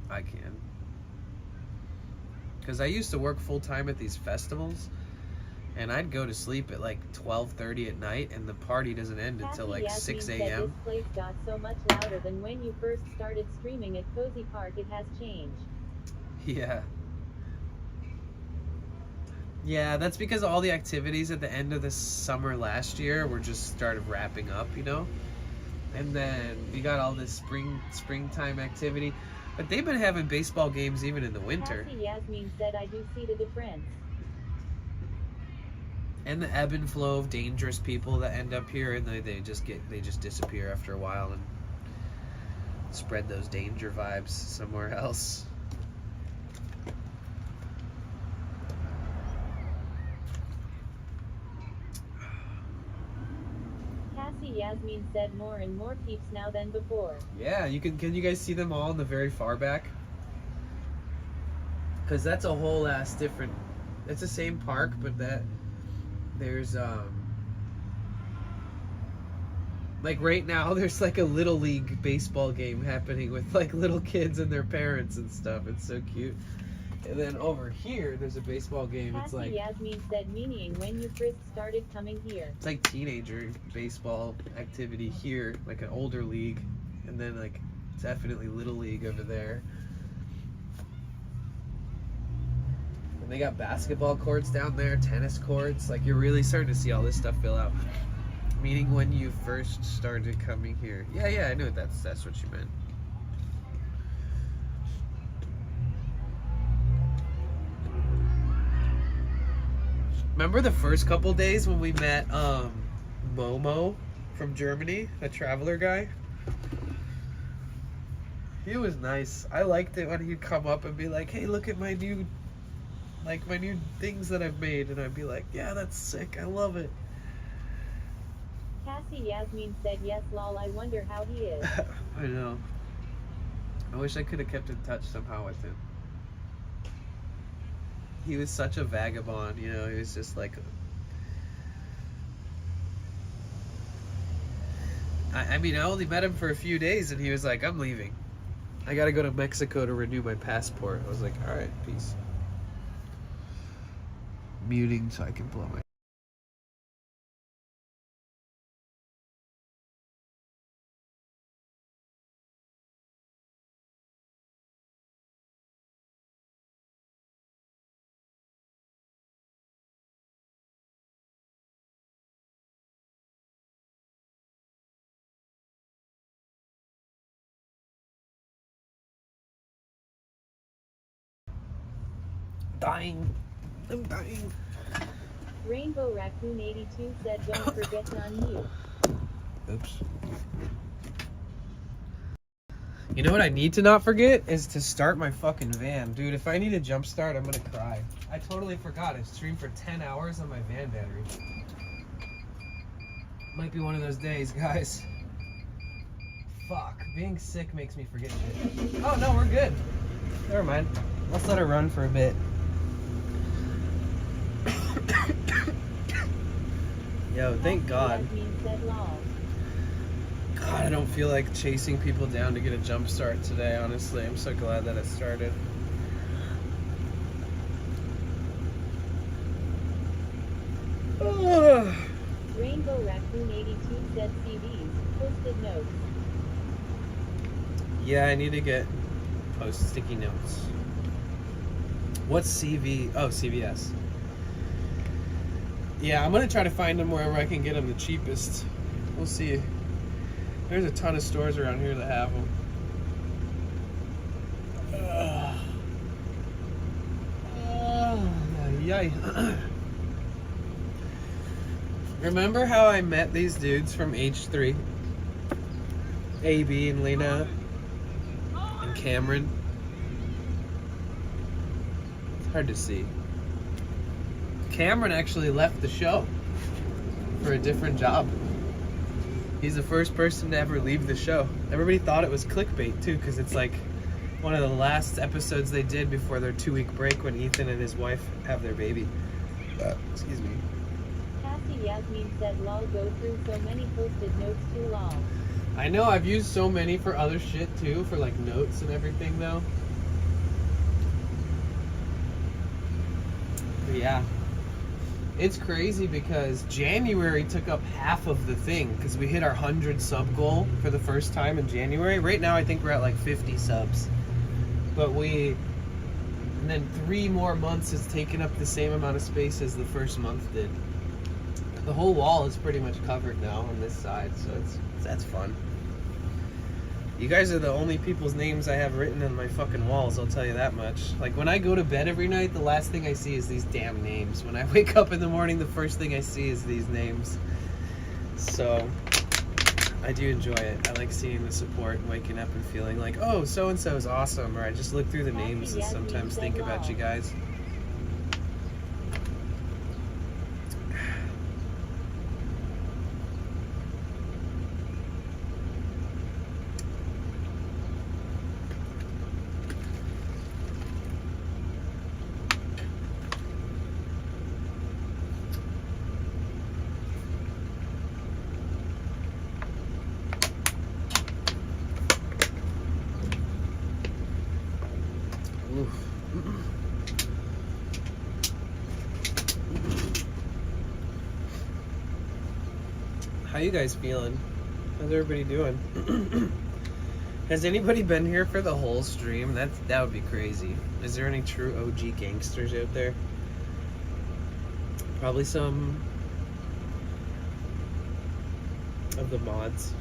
I can. Because I used to work full time at these festivals, and I'd go to sleep at like 12:30 at night, and the party doesn't end until like 6 Said a.m. this place got so much louder than when you first started streaming at Cozy Park. It has changed. Yeah. Yeah, that's because all the activities at the end of the summer last year were just started wrapping up, you know? And then we got all this springtime activity. But they've been having baseball games even in the winter. Cassie Yasmin said, I do see the difference. And the ebb and flow of dangerous people that end up here, and they just disappear after a while and spread those danger vibes somewhere else. Cassie Yasmin said, more and more peeps now than before. Yeah, can you guys see them all in the very far back? Because that's a whole ass different, it's the same park, but there's like right now there's like a little league baseball game happening with like little kids and their parents and stuff. It's so cute. And then over here there's a baseball game. It's Cassie like Yasmin said, meaning when you first started coming here. it's like teenager baseball activity here, like an older league, and then like definitely little league over there. And they got basketball courts down there, tennis courts. Like you're really starting to see all this stuff fill out. Meaning when you first started coming here. Yeah, I knew that's what you meant. Remember the first couple days when we met Momo from Germany, the traveler guy? He was nice. I liked it when he'd come up and be like, hey, look at my new things that I've made. And I'd be like, yeah, that's sick. I love it. Cassie Yasmin said, yes, lol, I wonder how he is. I know. I wish I could have kept in touch somehow with him. He was such a vagabond, you know, he was just like... I mean, I only met him for a few days and he was like, I'm leaving. I gotta go to Mexico to renew my passport. I was like, alright, peace. Muting so I can blow my... Dying. I'm dying. Rainbow Raccoon 82 said, don't forget to unmute. Oops. You know what I need to not forget is to start my fucking van. Dude, if I need a jump start, I'm gonna cry. I totally forgot. I streamed for 10 hours on my van battery. Might be one of those days, guys. Fuck. Being sick makes me forget shit. Oh, no, we're good. Never mind. Let's let her run for a bit. Yo, thank God. God, I don't feel like chasing people down to get a jump start today, honestly. I'm so glad that it started. Rainbow Raccoon 82 said CVs, posted notes. Yeah, I need to post sticky notes. What's CV? Oh, CVS. Yeah, I'm gonna try to find them wherever I can get them the cheapest. We'll see. There's a ton of stores around here that have them. Yay. Remember how I met these dudes from H3? AB and Lena and Cameron? It's hard to see. Cameron actually left the show for a different job. He's the first person to ever leave the show. Everybody thought it was clickbait too, because it's like one of the last episodes they did before their 2-week break when Ethan and his wife have their baby. Excuse me. Cassie Yasmin said lol, go through so many posted notes too long. I know, I've used so many for other shit too, for like notes and everything though. But yeah. It's crazy because January took up half of the thing because we hit our 100 sub goal for the first time in January. Right now I think we're at like 50 subs. But and then 3 more months has taken up the same amount of space as the first month did. The whole wall is pretty much covered now on this side, so that's fun. You guys are the only people's names I have written on my fucking walls, I'll tell you that much. Like, when I go to bed every night, the last thing I see is these damn names. When I wake up in the morning, the first thing I see is these names. So, I do enjoy it. I like seeing the support and waking up and feeling like, oh, so-and-so is awesome. Or I just look through the names and sometimes think about you guys. How you guys feeling? How's everybody doing? Has anybody been here for the whole stream? That would be crazy. Is there any true OG gangsters out there? Probably some of the mods.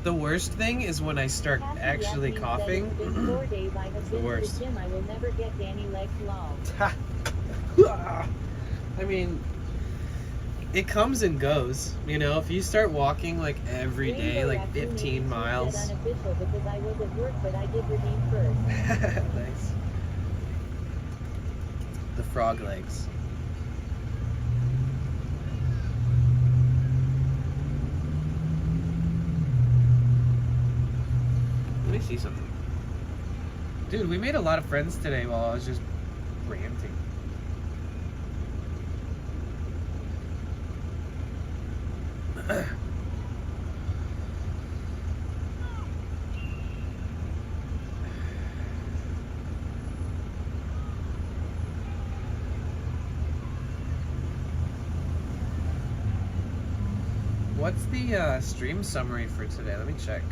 The worst thing is when I start actually coughing. It's the worst. I will never get Danny legs long. I mean, it comes and goes. You know, if you start walking like every day, like 15 miles. Unofficial because I was at work, but I did redeem first. Nice. The frog legs. Let me see something. Dude, we made a lot of friends today while I was just ranting. What's the stream summary for today? Let me check.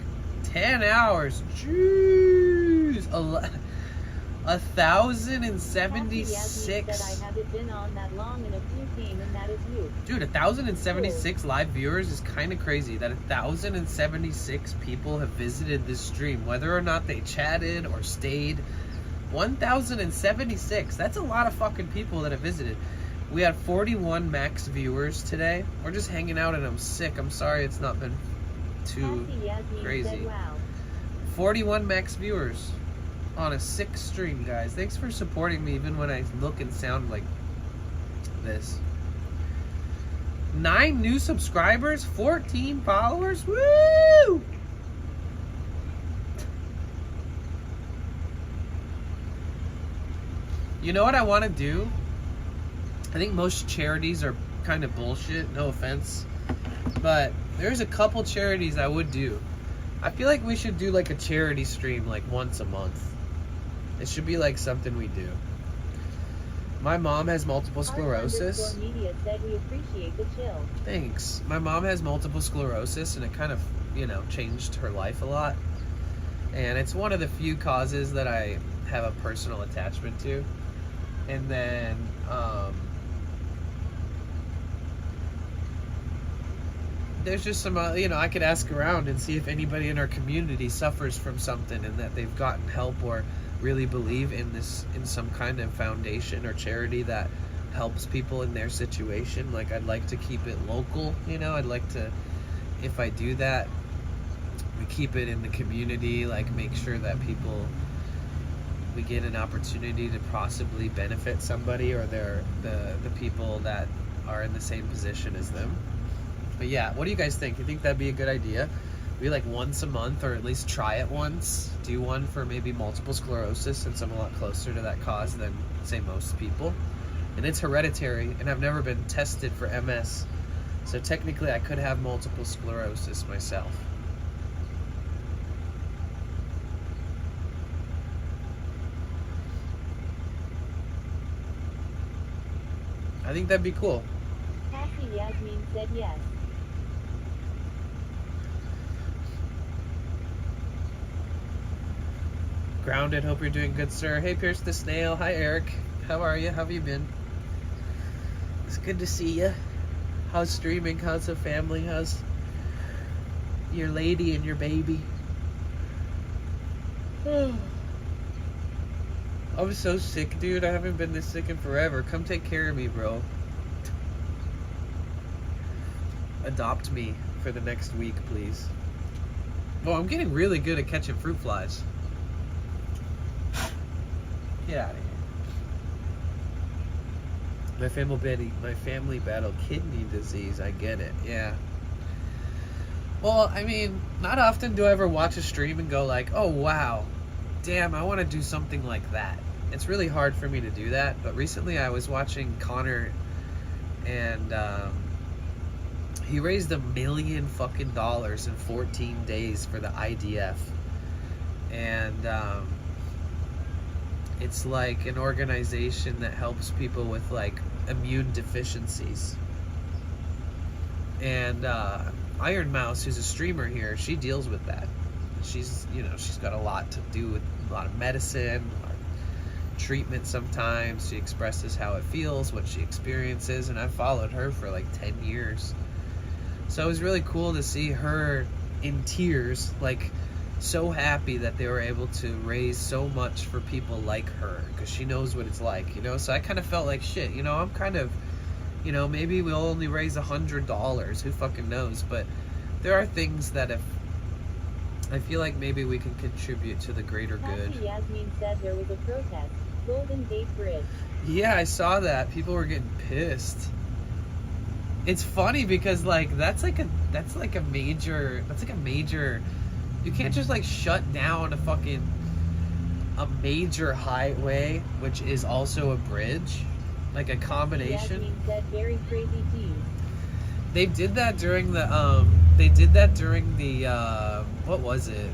10 hours. Jeez. 1,076. That I haven't been on that long and a few came, and that is you. Dude, 1,076 live viewers is kind of crazy that 1,076 people have visited this stream, whether or not they chatted or stayed. 1,076. That's a lot of fucking people that have visited. We had 41 max viewers today. We're just hanging out and I'm sick. I'm sorry it's not been too crazy. 41 max viewers on a sick stream, guys. Thanks for supporting me even when I look and sound like this. 9 new subscribers, 14 followers. Woo! You know what I want to do? I think most charities are kind of bullshit, no offense. But there's a couple charities I would do. I feel like we should do like a charity stream like once a month. It should be like something we do. My mom has multiple sclerosis. Media said we appreciate the chill. Thanks. My mom has multiple sclerosis and it kind of, you know, changed her life a lot. And it's one of the few causes that I have a personal attachment to. And then there's just some, I could ask around and see if anybody in our community suffers from something and that they've gotten help or really believe in some kind of foundation or charity that helps people in their situation. Like, I'd like to keep it local, I'd like to, if I do that, we keep it in the community, like make sure that we get an opportunity to possibly benefit somebody or the people that are in the same position as them. But yeah, what do you guys think? You think that'd be a good idea? Maybe like once a month, or at least try it once. Do one for maybe multiple sclerosis, since I'm a lot closer to that cause than, say, most people. And it's hereditary, and I've never been tested for MS. So technically I could have multiple sclerosis myself. I think that'd be cool. Cassie Yasmin said yes. Grounded, hope you're doing good, sir. Hey, Pierce the Snail. Hi, Eric. How are you? How have you been? It's good to see you. How's streaming? How's the family? How's your lady and your baby? I'm so sick, dude. I haven't been this sick in forever. Come take care of me, bro. Adopt me for the next week, please. Well, I'm getting really good at catching fruit flies. Get out of here. My family battled kidney disease. I get it. Yeah. Well, I mean, not often do I ever watch a stream and go like, oh wow, damn, I want to do something like that. It's really hard for me to do that. But recently I was watching Connor, and he raised $1 million fucking dollars in 14 days for the IDF. And it's like an organization that helps people with like immune deficiencies. And Iron Mouse, who's a streamer here, she deals with that. She's got a lot to do with a lot of medicine, a lot of treatment sometimes. She expresses how it feels, what she experiences, and I've followed her for like 10 years. So it was really cool to see her in tears, like so happy that they were able to raise so much for people like her, because she knows what it's like, so I kind of felt like shit, I'm kind of, maybe we'll only raise $100, who fucking knows, but there are things that if I feel like maybe we can contribute to the greater good. Cassie Yasmin said there was a protest, Golden Gate Bridge. Yeah, I saw that. People were getting pissed. It's funny because like that's like a major, you can't just like shut down a major highway, which is also a bridge, like a combination. Yasmin said very crazy tease. They did that during the what was it?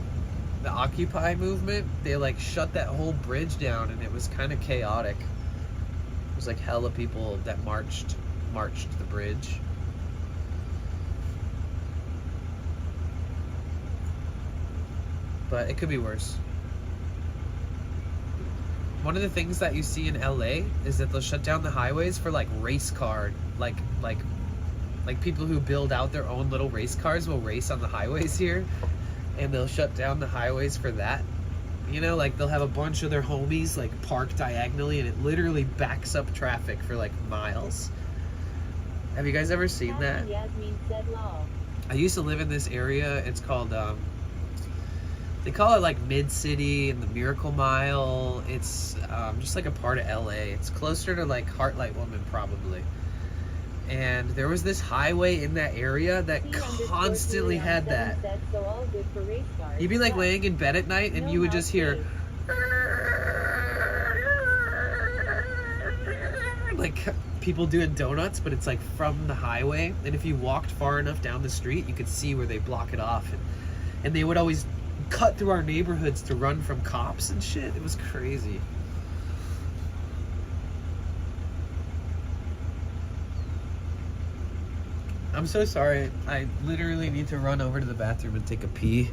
The Occupy movement. They like shut that whole bridge down, and it was kind of chaotic. It was like hella people that marched the bridge. But it could be worse. One of the things that you see in LA is that they'll shut down the highways for like race car, like people who build out their own little race cars will race on the highways here, and they'll shut down the highways for that. Like they'll have a bunch of their homies like parked diagonally, and it literally backs up traffic for like miles. Have you guys ever seen that? Yasmin said law. I used to live in this area. It's called they call it like Mid-City and the Miracle Mile. It's just like a part of LA. It's closer to like Heartlight Woman probably. And there was this highway in that area that constantly had that. So all good for race cars. You'd be like laying in bed at night and you would just hear like people doing donuts, but it's like from the highway. And if you walked far enough down the street, you could see where they block it off. And they would always cut through our neighborhoods to run from cops and shit. It was crazy. I'm so sorry. I literally need to run over to the bathroom and take a pee.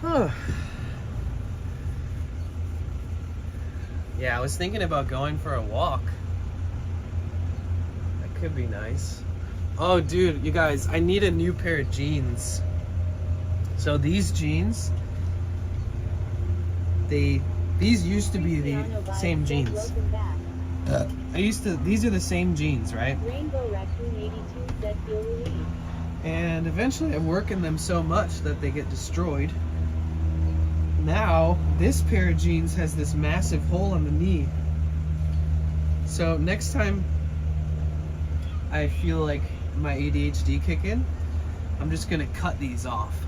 Huh. Yeah, I was thinking about going for a walk. That could be nice. Oh, dude, you guys, I need a new pair of jeans. So these jeans, these used to be the same jeans. These are the same jeans, right? Rainbow Raccoon 82 said feel relieved. And eventually I work in them so much that they get destroyed. Now, this pair of jeans has this massive hole on the knee. So next time I feel like my ADHD kick in, I'm just gonna cut these off.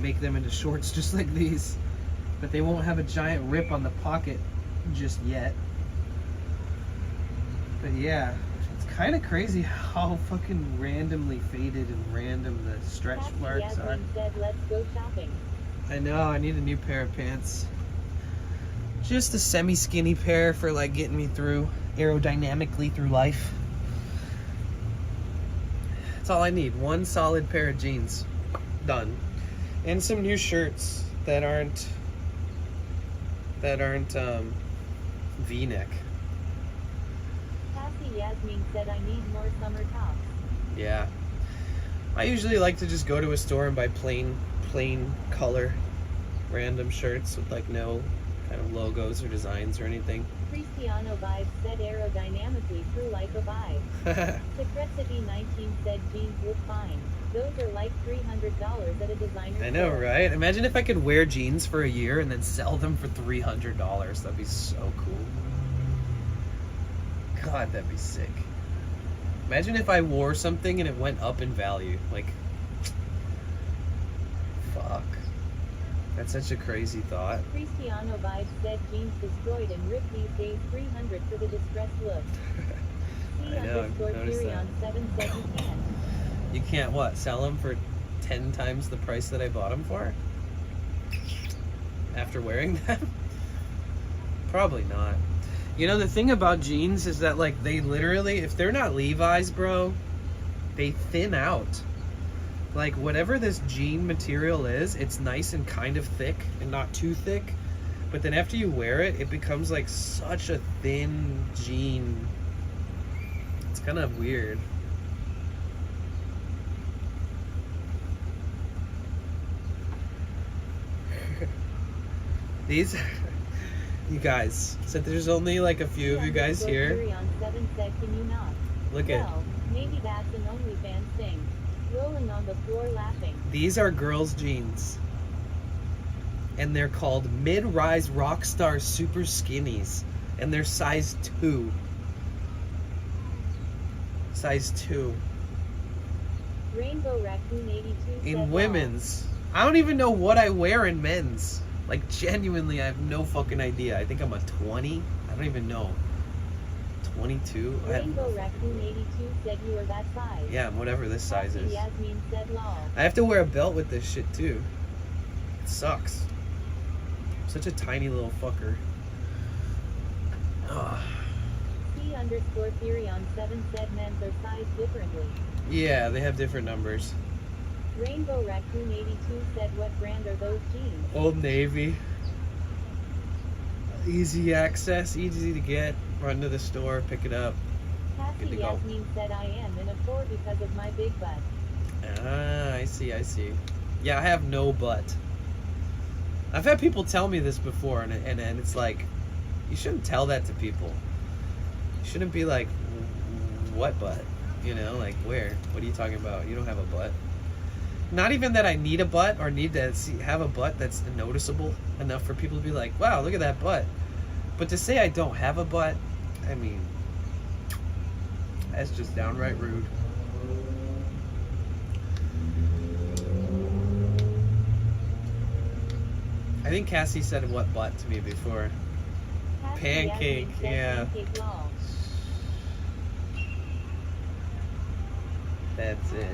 Make them into shorts just like these. But they won't have a giant rip on the pocket just yet. But yeah, it's kind of crazy how fucking randomly faded and random the stretch Cassie marks are. Yasmin said let's go shopping. I know, I need a new pair of pants. Just a semi-skinny pair for like getting me through aerodynamically through life. That's all I need. One solid pair of jeans. Done. And some new shirts that aren't V-neck. Cassie Yasmin said I need more summer tops. Yeah. I usually like to just go to a store and buy plain color random shirts with like no kind of logos or designs or anything. Cristiano Vibes said aerodynamically through like a vibe. Secretity 19 said jeans look fine. Those are like $300 at a designer I know, store. right? Imagine if I could wear jeans for a year and then sell them for $300. That'd be so cool. God, that'd be sick. Imagine if I wore something and it went up in value. Like, fuck. That's such a crazy thought. Cristiano Vibes said jeans destroyed and ripped these days. $300 for the distressed look. I know, I've noticed that. Furion7 said you can't. You can't what? Sell them for 10 times the price that I bought them for? After wearing them? Probably not. You know, the thing about jeans is that like they literally, if they're not Levi's, bro, they thin out. Like whatever this jean material is, it's nice and kind of thick and not too thick. But then after you wear it, it becomes like such a thin jean. It's kind of weird. These, you guys, so there's only like a few of you guys here. Furion7 said, can you not? Look at, Well, maybe that's an OnlyFans thing. Rolling on the floor laughing. these are girls' jeans. And they're called Mid-Rise Rockstar Super Skinnies. And they're size 2. Size 2. Rainbow Raccoon 82 said, In "Wow." women's. I don't even know what I wear in men's. Like, genuinely, I have no fucking idea. I think I'm a 20. I don't even know. 22? I have Rainbow no- Raccoon 82 said you are that size. Yeah, I'm whatever this size Cassie is. Yasmin said lol. I have to wear a belt with this shit, too. It sucks. I'm such a tiny little fucker. Ugh. C_Furion7 said men's are sized differently. Yeah, they have different numbers. Rainbow Raccoon 82 said what brand are those jeans? Old Navy. Easy access, easy to get. Run to the store, pick it up. Good to Cassie go. Yasmin said I am in a 4 because of my big butt. Ah, I see. Yeah, I have no butt. I've had people tell me this before, and it's like, you shouldn't tell that to people. You shouldn't be like, what butt? You know, like where? What are you talking about? You don't have a butt. Not even that I need a butt or need to have a butt that's noticeable enough for people to be like, wow, look at that butt. But to say I don't have a butt, I mean, that's just downright rude. I think Cassie said what butt to me before. Cassie Pancake, Yasmin said yeah. pancake lol. That's it.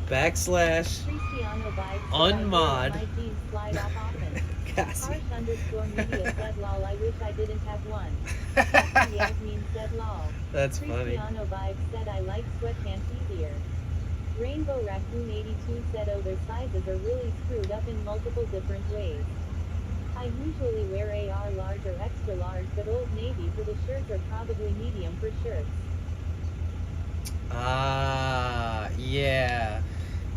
Backslash Cristiano Vibes said, Unmod. I wear my jeans slide off often. Cassie. Harsh_media said lol, I wish I didn't have one. Cassie Yasmin said lol. That's funny. Cristiano Vibes said I like sweatpants easier. Rainbow Raccoon 82 said, oh, their sizes are really screwed up in multiple different ways. I usually wear AR large or extra large, but Old Navy for the shirts are probably medium for shirts. Ah, yeah.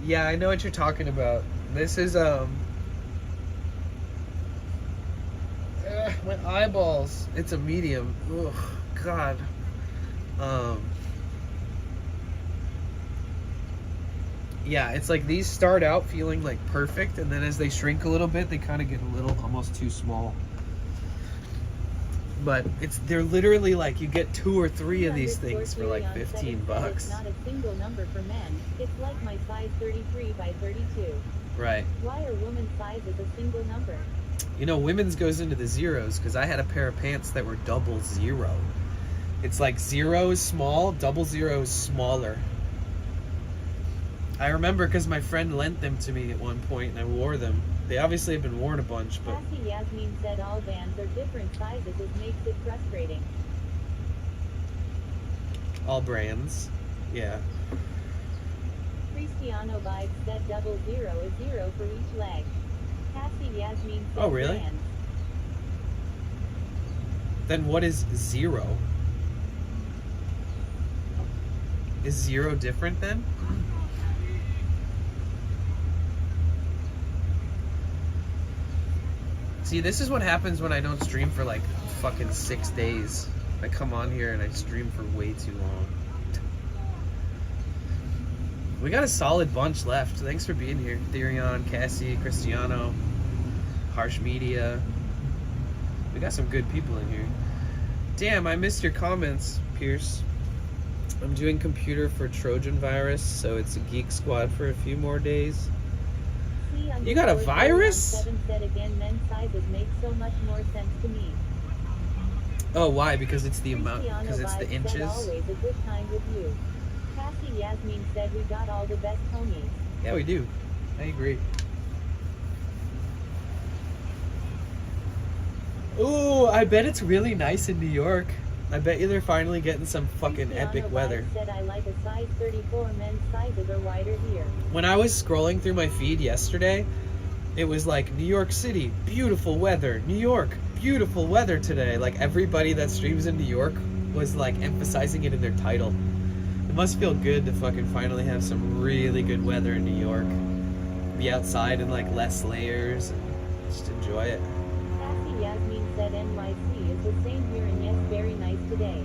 Yeah, I know what you're talking about. This is, my eyeballs. It's a medium. Ugh, God. Yeah, it's like these start out feeling like perfect, and then as they shrink a little bit, they kind of get a little almost too small. But they're literally like you get 2 or 3 of these things for like 15 bucks. It's not a single number for men. It's like my size 33 by 32. Right. Why are women's sizes a single number? You know, women's goes into the zeros because I had a pair of pants that were 00. It's like 0 is small, 00 is smaller. I remember because my friend lent them to me at one point and I wore them. They obviously have been worn a bunch, but... Cassie Yasmin said all Vans are different sizes. It makes it frustrating. All brands. Yeah. Cristiano Vibes said 00 is 0 for each leg. Cassie Yasmin said Oh, really? Vans. Then what is 0? Is 0 different then? See, this is what happens when I don't stream for like fucking 6 days. I come on here and I stream for way too long. We got a solid bunch left. Thanks for being here. Therion, Cassie, Cristiano, Harsh Media. We got some good people in here. Damn, I missed your comments, Pierce. I'm doing computer for Trojan virus, so it's a Geek Squad for a few more days. You got a virus? 7 said again, men's sizes make so much more sense to me. Oh, why? Because it's the amount, because it's the inches? Said always a good time with you. Cassie Yasmin said we got all the best homies. Yeah, we do. I agree. Ooh, I bet it's really nice in New York. I bet you they're finally getting some fucking epic weather. Said I like a size 34. Men's sizes are wider here. When I was scrolling through my feed yesterday, it was like New York City, beautiful weather. New York, beautiful weather today. Like everybody that streams in New York was like emphasizing it in their title. It must feel good to fucking finally have some really good weather in New York. Be outside in like less layers and just enjoy it. Cassie Yasmin said NYC is the same here, and yes, very nice today.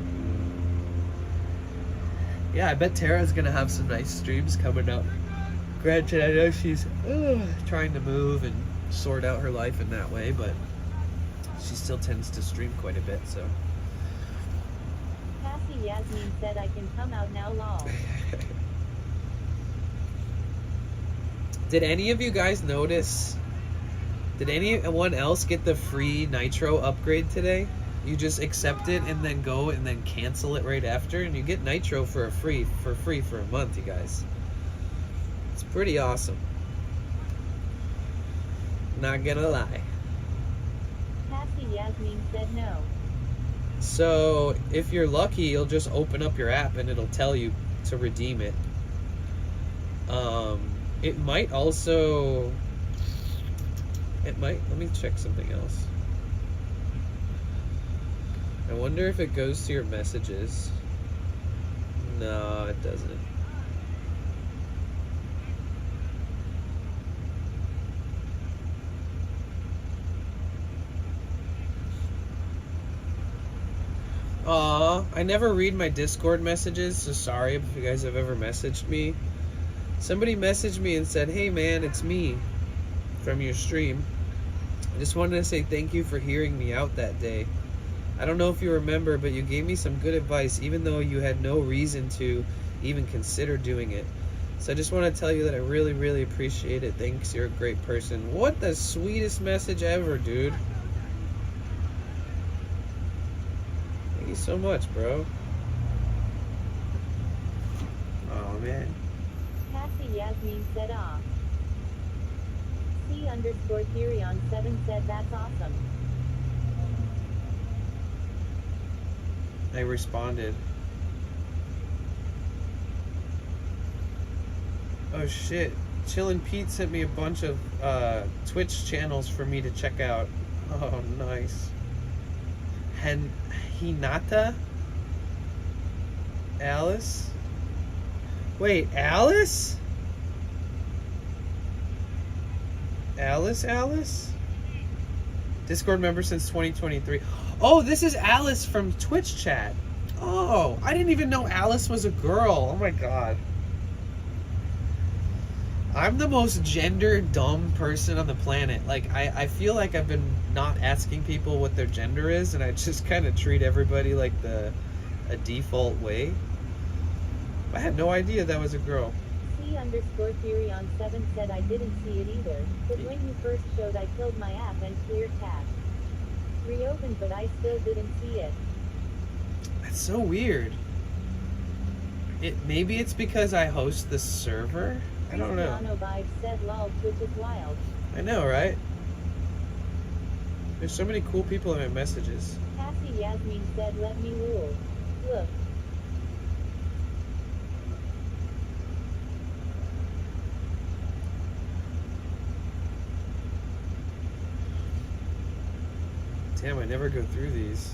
Yeah, I bet Tara's gonna have some nice streams coming up. Granted, I know she's trying to move and sort out her life in that way, but she still tends to stream quite a bit, so. Cassie Yasmin said I can come out now, lol. Did any of you guys notice? Did anyone else get the free Nitro upgrade today? You just accept it and then go and then cancel it right after, and you get Nitro for free for a month, you guys. It's pretty awesome. Not gonna lie. Cassie Yasmin said no. So if you're lucky, you'll just open up your app and it'll tell you to redeem it. It might also. Let me check something else. I wonder if it goes to your messages. No, it doesn't. Aw, I never read my Discord messages, so sorry if you guys have ever messaged me. Somebody messaged me and said, hey man, it's me from your stream. I just wanted to say thank you for hearing me out that day. I don't know if you remember, but you gave me some good advice even though you had no reason to even consider doing it. So I just want to tell you that I really, really appreciate it. Thanks, you're a great person. What the sweetest message ever, dude. Thank you so much, bro. Oh, man. Cassie Yasmin said off. C_Therion7 said that's awesome. I responded. Oh shit. Chillin' Pete sent me a bunch of Twitch channels for me to check out. Oh, nice. Hinata? Alice? Wait, Alice? Alice? Discord member since 2023. Oh, this is Alice from Twitch chat. Oh, I didn't even know Alice was a girl. Oh my god. I'm the most gender dumb person on the planet. Like, I feel like I've been not asking people what their gender is, and I just kind of treat everybody like a default way. I had no idea that was a girl. C_theory on 7 said I didn't see it either, but when you first showed I killed my app and cleared cache. Reopened but I still didn't see it. That's so weird. Maybe it's because I host the server? I don't know. Cristiano Vibes said lol, Twitch is wild. I know, right? There's so many cool people in my messages. Cassie Yasmin said let me rule. Look. Damn, I never go through these.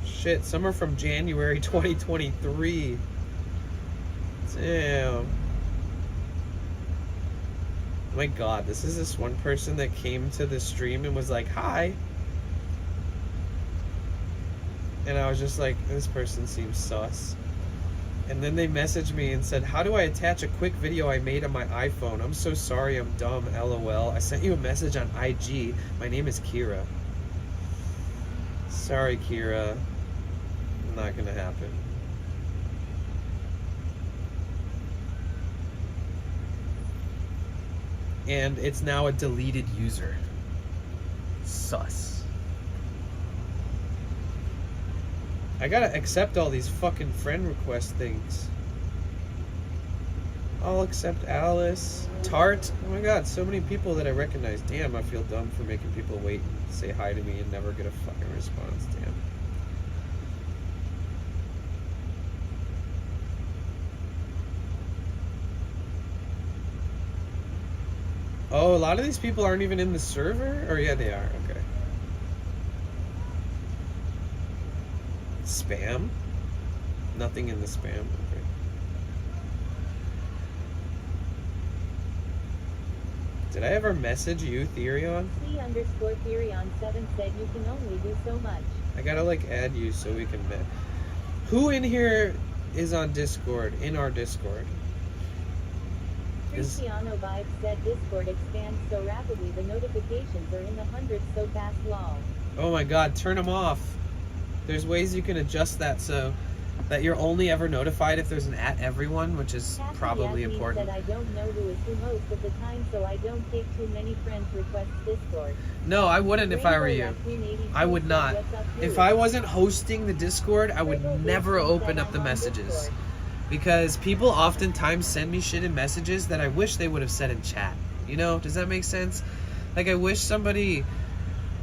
Shit, some are from January 2023. Damn. Oh my god, this is this one person that came to the stream and was like, hi. And I was just like, this person seems sus. And then they messaged me and said, how do I attach a quick video I made on my iPhone? I'm so sorry, I'm dumb, LOL. I sent you a message on IG. My name is Kira. Sorry, Kira. Not gonna happen. And it's now a deleted user. Sus. I gotta accept all these fucking friend request things. I'll accept Alice. Tart. Oh my god, so many people that I recognize. Damn, I feel dumb for making people wait and say hi to me and never get a fucking response. Damn. Oh, a lot of these people aren't even in the server? Or yeah, they are. Okay. Spam? Nothing in the spam. Okay. Did I ever message you, Therion? C_Therion 7 said you can only do so much. I gotta like add you so we can Who in here is on Discord? In our Discord? Cristiano Vibes said Discord expands so rapidly the notifications are in the hundreds so fast lol. Oh my god, turn them off. There's ways you can adjust that so that you're only ever notified if there's an @everyone, which is Cassie probably Yasmin important. said I don't know who is who most of the time, so I don't take too many friends requests Discord. No, I wouldn't if I were you. Rainbow Raccoon 82 I would said, not. "What's up, If dude?" I wasn't hosting the Discord, I would Rainbow never Raccoon open said, up the "I'm on messages. Discord." Because people oftentimes send me shit in messages that I wish they would have said in chat. You know, does that make sense? Like, I wish somebody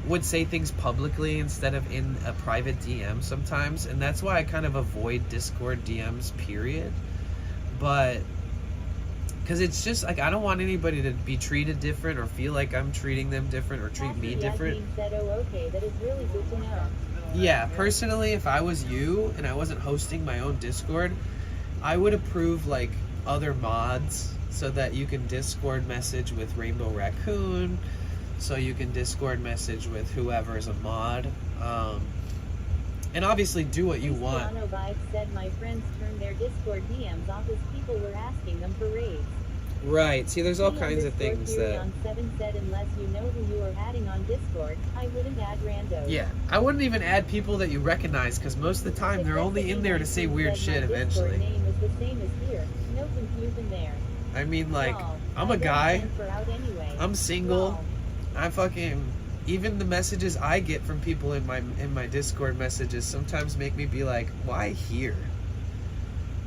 would say things publicly instead of in a private DM sometimes, and that's why I kind of avoid Discord DMs, period. But because it's just like I don't want anybody to be treated different or feel like I'm treating them different or treat me Cassie different. Yasmin said, oh, okay, that is really good to know. Yeah, personally, if I was you and I wasn't hosting my own Discord, I would approve like other mods so that you can Discord message with Rainbow Raccoon, so you can Discord message with whoever is a mod, and obviously do what you want. Cristiano Vibes said my friends turned their Discord DMs off as people were asking them for raids. Right. See, there's all kinds of things that. On 7 said unless you know who you are adding on Discord, I wouldn't add randos. Yeah, I wouldn't even add people that you recognize because most of the time they're only in there to say weird shit eventually. My Discord name is the same as here. No confusion there. I mean, like, Lol. I'm I a don't guy. send for out anyway. I'm single. Lol. I fucking even the messages I get from people in my Discord messages sometimes make me be like, why here?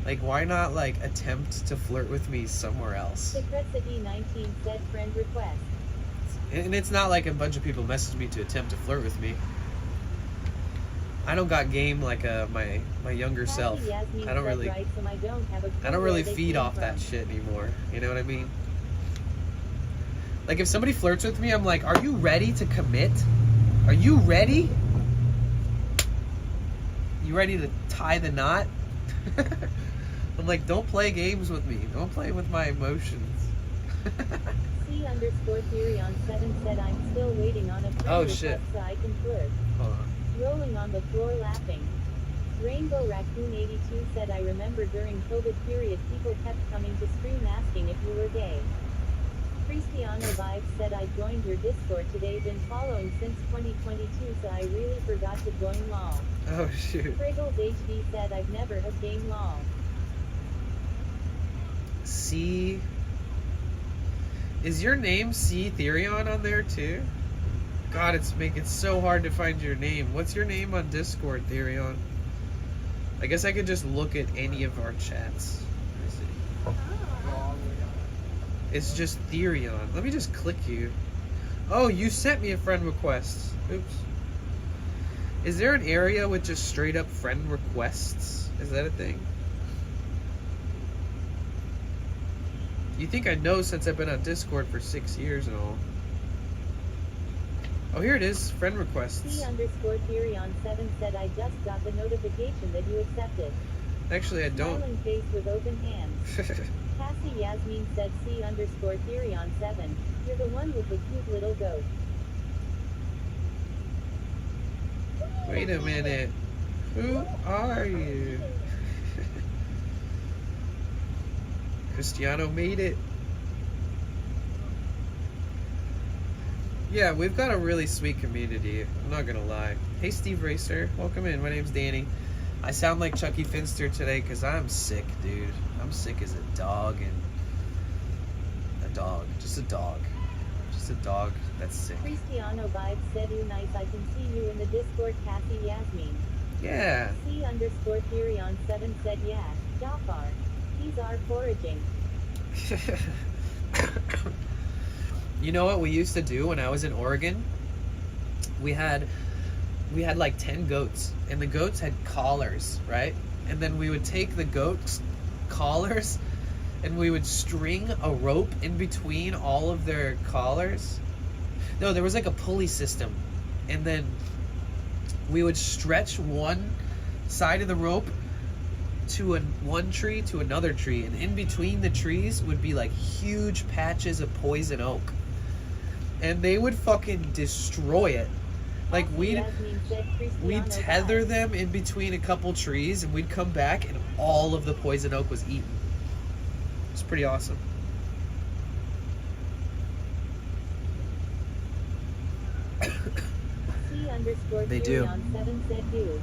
Like, why not like attempt to flirt with me somewhere else? Secretcity 19 said friend request. And it's not like a bunch of people message me to attempt to flirt with me. I don't got game like my younger self. Yasmin I don't said really right, so I don't have a clue where really they feed came off that from. shit anymore. You know what I mean? Like if somebody flirts with me, I'm like, are you ready to commit? Are you ready? You ready to tie the knot? I'm like, don't play games with me. Don't play with my emotions. C_Theory on 7 said I'm still waiting on a friend Oh, request shit. so I can flirt. Hold on. Rolling on the floor laughing. Rainbow Raccoon 82 said I remember during COVID period people kept coming to stream asking if you were gay. Cristiano Vibes said I joined your Discord today, been following since 2022 so I really forgot to join lol. Oh shoot. Friggles HD said I've never have game lol. C. Is your name C Therion on there too? God, it's making it so hard to find your name. What's your name on Discord, Therion? I guess I could just look at any of our chats. Let me see. It's just Therion. Let me just click you. Oh, you sent me a friend request. Oops. Is there an area with just straight up friend requests? Is that a thing? You think I know since I've been on Discord for 6 years and all. Oh, here it is. Friend requests. C_Theory on 7 said I just got the notification that you accepted. Actually, I don't. Smiling face with open hands. Cassie Yasmin said C_Theory on 7. You're the one with the cute little goat. Wait a minute. Who are you? Cristiano made it. Yeah, we've got a really sweet community. I'm not gonna lie. Hey, Steve Racer. Welcome in. My name's Danny. I sound like Chucky Finster today because I'm sick, dude. I'm sick as a dog and a dog. Just a dog. Just a dog that's sick. Cristiano Vibes said you nice. I can see you in the Discord. Cassie Yasmin. Yeah. C_Theory on 7 said yeah. Jafar. He's our foraging. You know what we used to do when I was in Oregon? We had like 10 goats, and the goats had collars, right? And then we would take the goats' collars and we would string a rope in between all of their collars. No, there was like a pulley system, and then we would stretch one side of the rope to one tree to another tree, and in between the trees would be like huge patches of poison oak, and they would fucking destroy it. Like we'd tether them in between a couple trees, and we'd come back and all of the poison oak was eaten. It's pretty awesome. They do. On 7 said dude.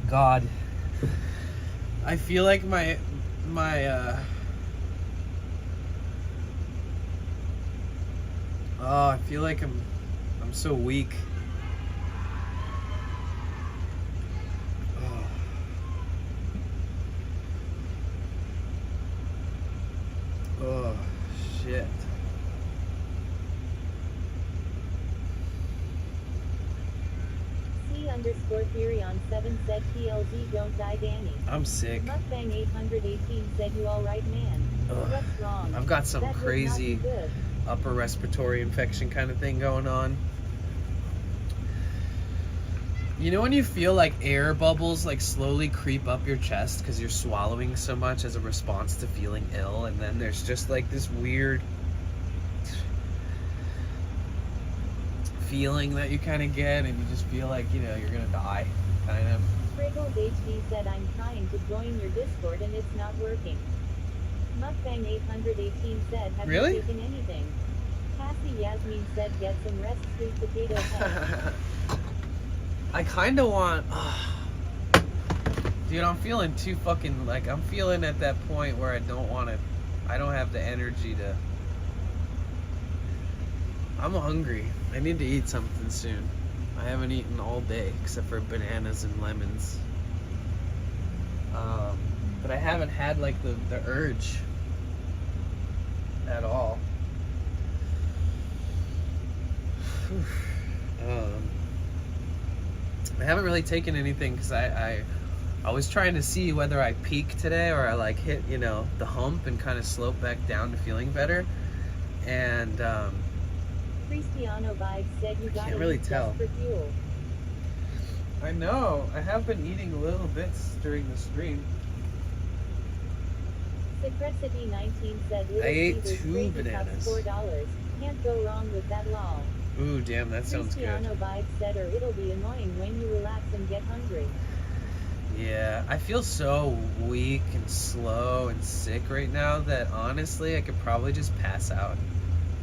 God, I feel like my oh, I feel like I'm so weak. Oh. Oh shit. C_Theory on 7 said PLZ don't die Danny. I'm sick. Mukbang 818 said you alright man. Ugh. What's wrong? I've got some That would crazy not be good. upper respiratory infection kind of thing going on. You know when you feel like air bubbles like slowly creep up your chest because you're swallowing so much as a response to feeling ill, and then there's just like this weird feeling that you kind of get, and you just feel like, you know, you're gonna die, kind of. Friggles HD said I'm trying to join your Discord and it's not working. Mukbang 818 said, have Really? you taken anything? Cassie Yasmin said, get some rest, sweet potato head. I kind of want... dude, I'm feeling too fucking... Like, I'm feeling at that point where I don't want to... I don't have the energy to... I'm hungry. I need to eat something soon. I haven't eaten all day, except for bananas and lemons. But I haven't had, like, the urge at all. I haven't really taken anything because I was trying to see whether I peak today or I like hit, you know, the hump and kind of slope back down to feeling better. And Cristiano Vibes said you got really tell. for fuel. I know, I have been eating a little bits during the stream. Secrecity 19 said I ate Caesar's 2 Crazy bananas. Cups $4. Can't go wrong with that lol. Ooh, damn, that sounds good. Cristiano Vibes said, or it'll be annoying when you relax and get hungry. Yeah, I feel so weak and slow and sick right now that honestly I could probably just pass out.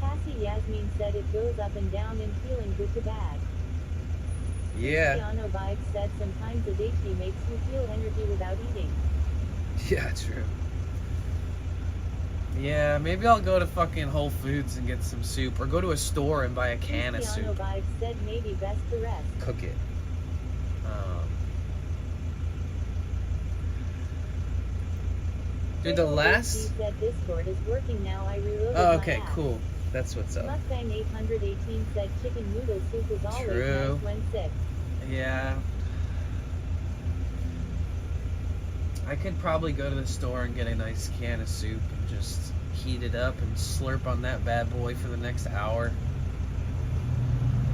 Cassie Yasmin said it goes up and down and feeling good to bad. Yeah. Cristiano Vibes said sometimes a DHT makes you feel energy without eating. Yeah, true. Yeah, maybe I'll go to fucking Whole Foods and get some soup, or go to a store and buy a can of Cristiano soup. Vibes said maybe best to rest. Cook it. Dude, the last... He said Discord is working now. I reloaded Oh, my okay, app. cool. That's what's up. Mukbang 818 said chicken noodle soup is always True. nice when sick. Yeah. I could probably go to the store and get a nice can of soup and just heat it up and slurp on that bad boy for the next hour.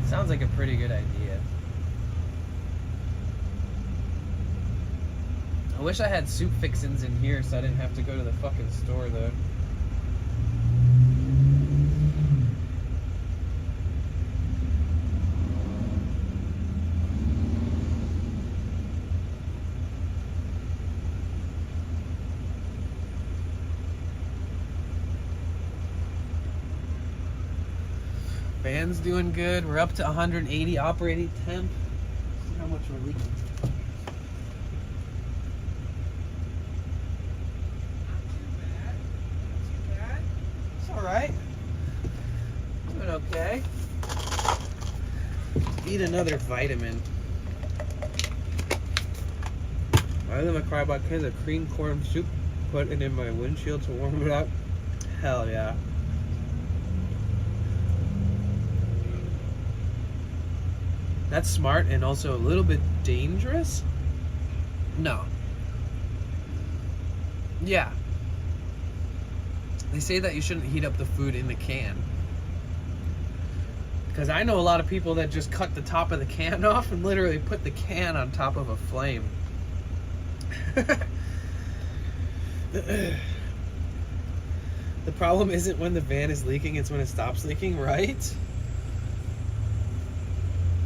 Sounds like a pretty good idea. I wish I had soup fixins in here so I didn't have to go to the fucking store though. Van's doing good. We're up to 180 operating temp. See how much we're leaking. Not too bad. It's alright. Doing okay. Eat another vitamin. I live in a bought cans of cream corn soup, put it in my windshield to warm it up. Hell yeah. That's smart and also a little bit dangerous? No. Yeah. They say that you shouldn't heat up the food in the can. Because I know a lot of people that just cut the top of the can off and literally put the can on top of a flame. The problem isn't when the van is leaking, it's when it stops leaking, right?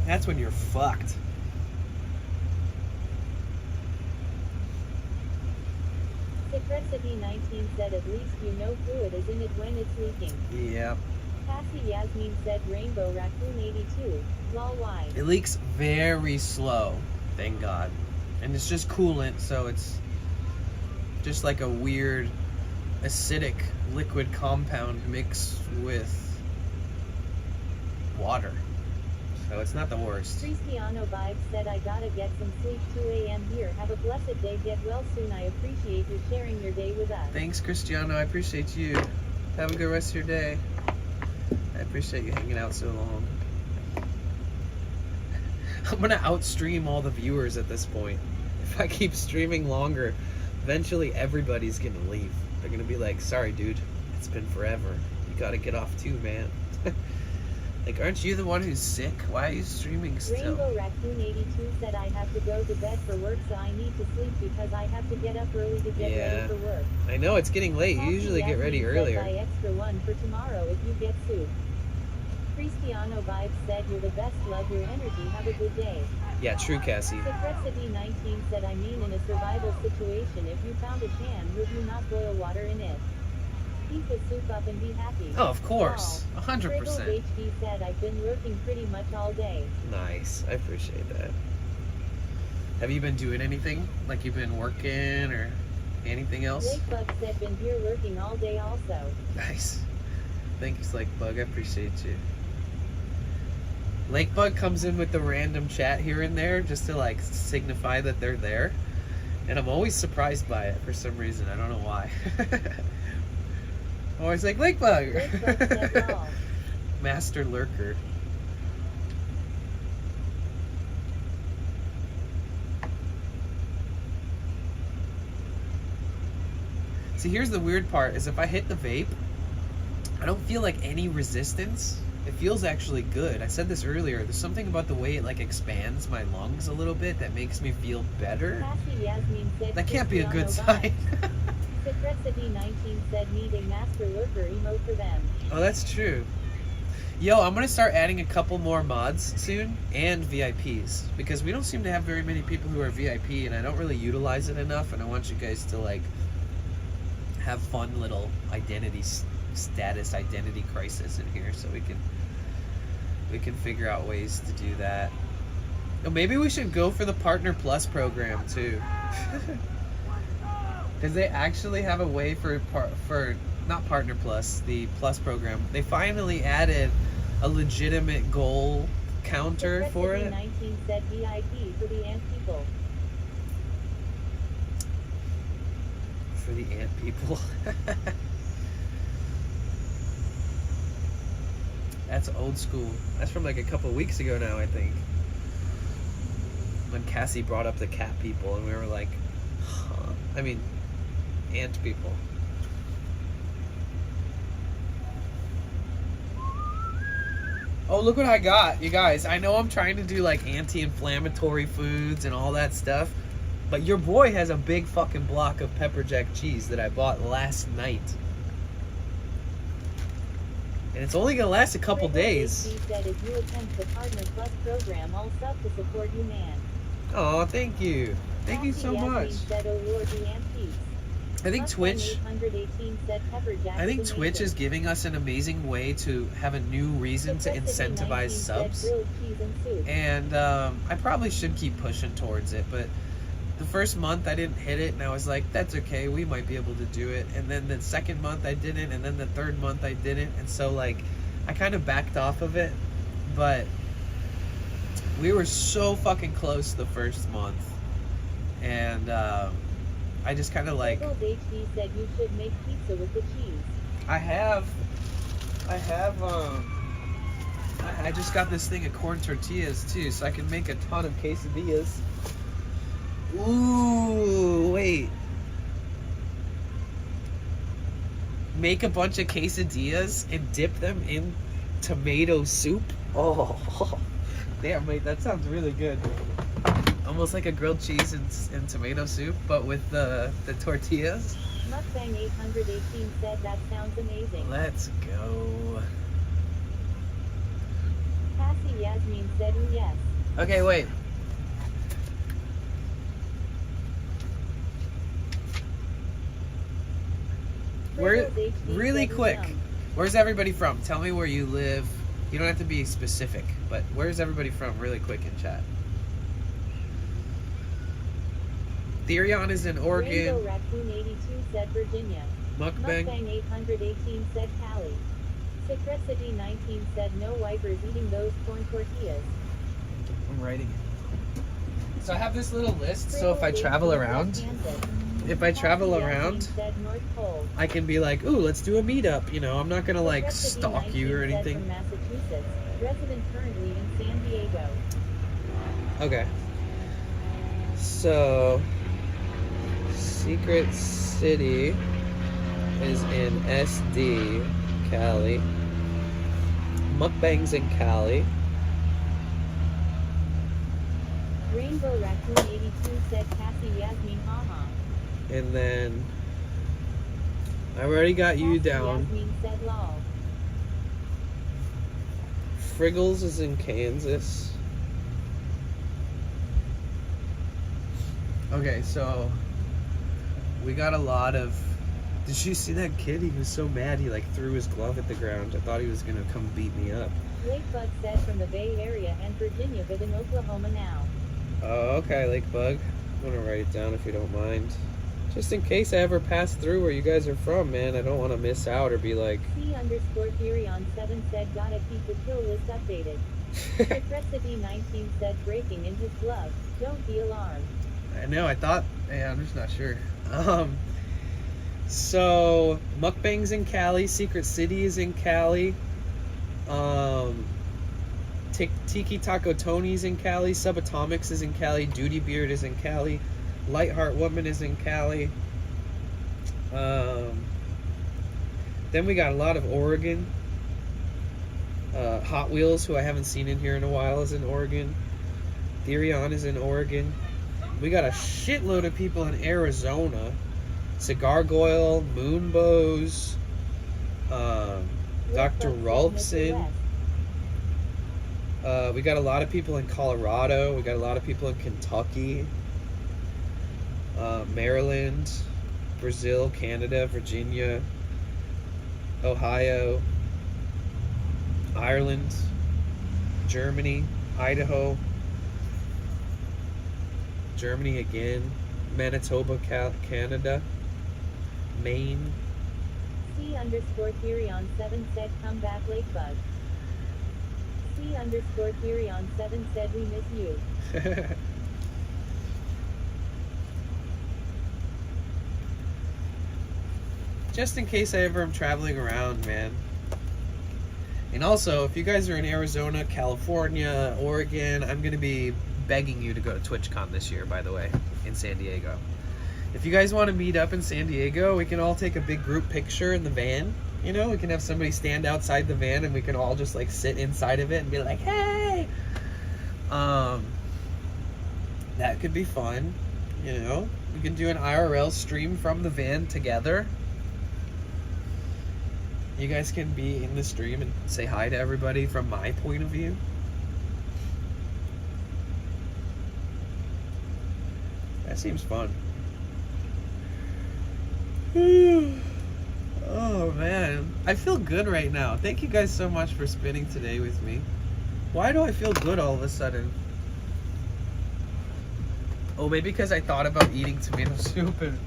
That's when you're fucked. Secrecity 19 said at least you know fluid is in it when it's leaking. Yeah. Cassie Yasmin said Rainbow Raccoon 82. Lol why? It leaks very slow, thank God. And it's just coolant, so it's just like a weird acidic liquid compound mixed with water. So it's not the worst. Cristiano Vibes said I gotta get some sleep 2 a.m. here. Have a blessed day. Get well soon. I appreciate you sharing your day with us. Thanks, Cristiano. I appreciate you. Have a good rest of your day. I appreciate you hanging out so long. I'm gonna outstream all the viewers at this point. If I keep streaming longer, eventually everybody's gonna leave. They're gonna be like, sorry dude, it's been forever. You gotta get off too, man. Like, aren't you the one who's sick? Why are you streaming still? Rainbow Raccoon 82 said I have to go to bed for work, so I need to sleep because I have to get up early to get ready for work. I know, it's getting late. You usually get ready earlier. Buy extra one for tomorrow if you get soup. Cristiano Vibes said you're the best, love your energy, have a good day. Yeah, true, Cassie. Secretsity19 said I mean in a survival situation if you found a pan would you not boil water in it? Heat the soup up and be happy. Oh, of course. 100%. HD said I've been working pretty much all day. Nice. I appreciate that. Have you been doing anything? Like you've been working or anything else? Lakebug said been here working all day also. Nice. Thank you, Lakebug. I appreciate you. Lakebug comes in with the random chat here and there just to like signify that they're there. And I'm always surprised by it for some reason. I don't know why. I'm always like, Lakebug! Lakebug said all. Master Lurker. See, here's the weird part, is if I hit the vape, I don't feel like any resistance. It feels actually good. I said this earlier, there's something about the way it like expands my lungs a little bit that makes me feel better. Cassie Yasmin said That can't be a good Cristiano sign. Secretsity19 said need a master lurker emote for them. Oh, that's true. Yo, I'm gonna start adding a couple more mods soon, and VIPs, because we don't seem to have very many people who are VIP, and I don't really utilize it enough, and I want you guys to like have fun little identity crisis in here, so we can figure out ways to do that. Oh, maybe we should go for the Partner Plus program too, because they actually have a way for not Partner Plus, the Plus program. They finally added a legitimate goal counter for it. 19 said VIP for the ant people. For the ant people. That's old school. That's from like a couple weeks ago now, I think. When Cassie brought up the cat people and we were like, huh. I mean, ant people. Oh, look what I got, you guys. I know I'm trying to do like anti-inflammatory foods and all that stuff, but your boy has a big fucking block of pepper jack cheese that I bought last night. And it's only gonna last a couple days. He said if you attempt the Partner Plus program, I'll sub to support you, man. Oh, thank you. Thank you so much. Said, oh Lord, the ant peeps. I think Twitch. 818 said pepper jack I think is Twitch is amazing. giving us an amazing way to have a new reason to incentivize subs. Grilled cheese and soup. And I probably should keep pushing towards it, but the first month I didn't hit it, and I was like, that's okay, we might be able to do it. And then the second month I didn't, and then the third month I didn't, and so like I kind of backed off of it. But we were so fucking close the first month, and I just kind of like. HD said you should make pizza with the cheese. I just got this thing of corn tortillas too, so I can make a ton of quesadillas. Ooh, wait. Make a bunch of quesadillas and dip them in tomato soup. Oh, damn, mate, that sounds really good. Almost like a grilled cheese and tomato soup, but with the tortillas. Mukbang 818 said that sounds amazing. Let's go. Cassie Yasmin said ooh yes. Okay, wait. Where, really quick, where's everybody from? Tell me where you live. You don't have to be specific, but where's everybody from really quick in chat? Therion is in Oregon. Rainbow Raccoon 82 said Virginia. Mukbang. Mukbang 818 said Cali. Secretsity 19 said no wipers eating those corn tortillas. I'm writing it. So I have this little list, so if I travel around, Said North Pole. I can be like, ooh, let's do a meetup. You know, I'm not gonna like stalk you or anything. From Massachusetts, resident currently in San Diego. Okay. So, Secret City is in SD, Cali. Mukbang's in Cali. Rainbow Raccoon 82 said Cassie Yasmin haha. And then I've already got you Cassie down. Yasmin said lol. Friggles is in Kansas. Okay, so we got a lot of. Did you see that kid? He was so mad he like threw his glove at the ground. I thought he was gonna come beat me up. Lakebug said from the Bay Area and Virginia, but in Oklahoma now. Oh, okay, Lakebug. I'm gonna write it down if you don't mind. Just in case I ever pass through where you guys are from, man. I don't want to miss out or be like. C_Theory7 said gotta keep the kill list updated. Recipe19 said breaking in his glove. Don't be alarmed. I know. I thought. Yeah, I'm just not sure. So Mukbang's in Cali. Secret City is in Cali. Tiki Taco Tony's in Cali. Subatomics is in Cali. Duty Beard is in Cali. Lightheart Woman is in Cali. Then we got a lot of Oregon. Hot Wheels, who I haven't seen in here in a while, is in Oregon. Therion is in Oregon. We got a shitload of people in Arizona. Cigar Goyle, Moonbows, Dr. Rolfson. We got a lot of people in Colorado. We got a lot of people in Kentucky, Maryland, Brazil, Canada, Virginia, Ohio, Ireland, Germany, Idaho, Germany again, Manitoba, Canada, Maine. C_Theory7 said come back Lakebug. C_Theory7 said we miss you. Just in case I ever am traveling around, man. And also, if you guys are in Arizona, California, Oregon, I'm going to be begging you to go to TwitchCon this year, by the way, in San Diego. If you guys want to meet up in San Diego, we can all take a big group picture in the van. You know, we can have somebody stand outside the van and we can all just like sit inside of it and be like, hey! That could be fun, you know? We can do an IRL stream from the van together. You guys can be in the stream and say hi to everybody from my point of view. That seems fun. Oh man, I feel good right now. Thank you guys so much for spending today with me. Why do I feel good all of a sudden? Oh, maybe because I thought about eating tomato soup, and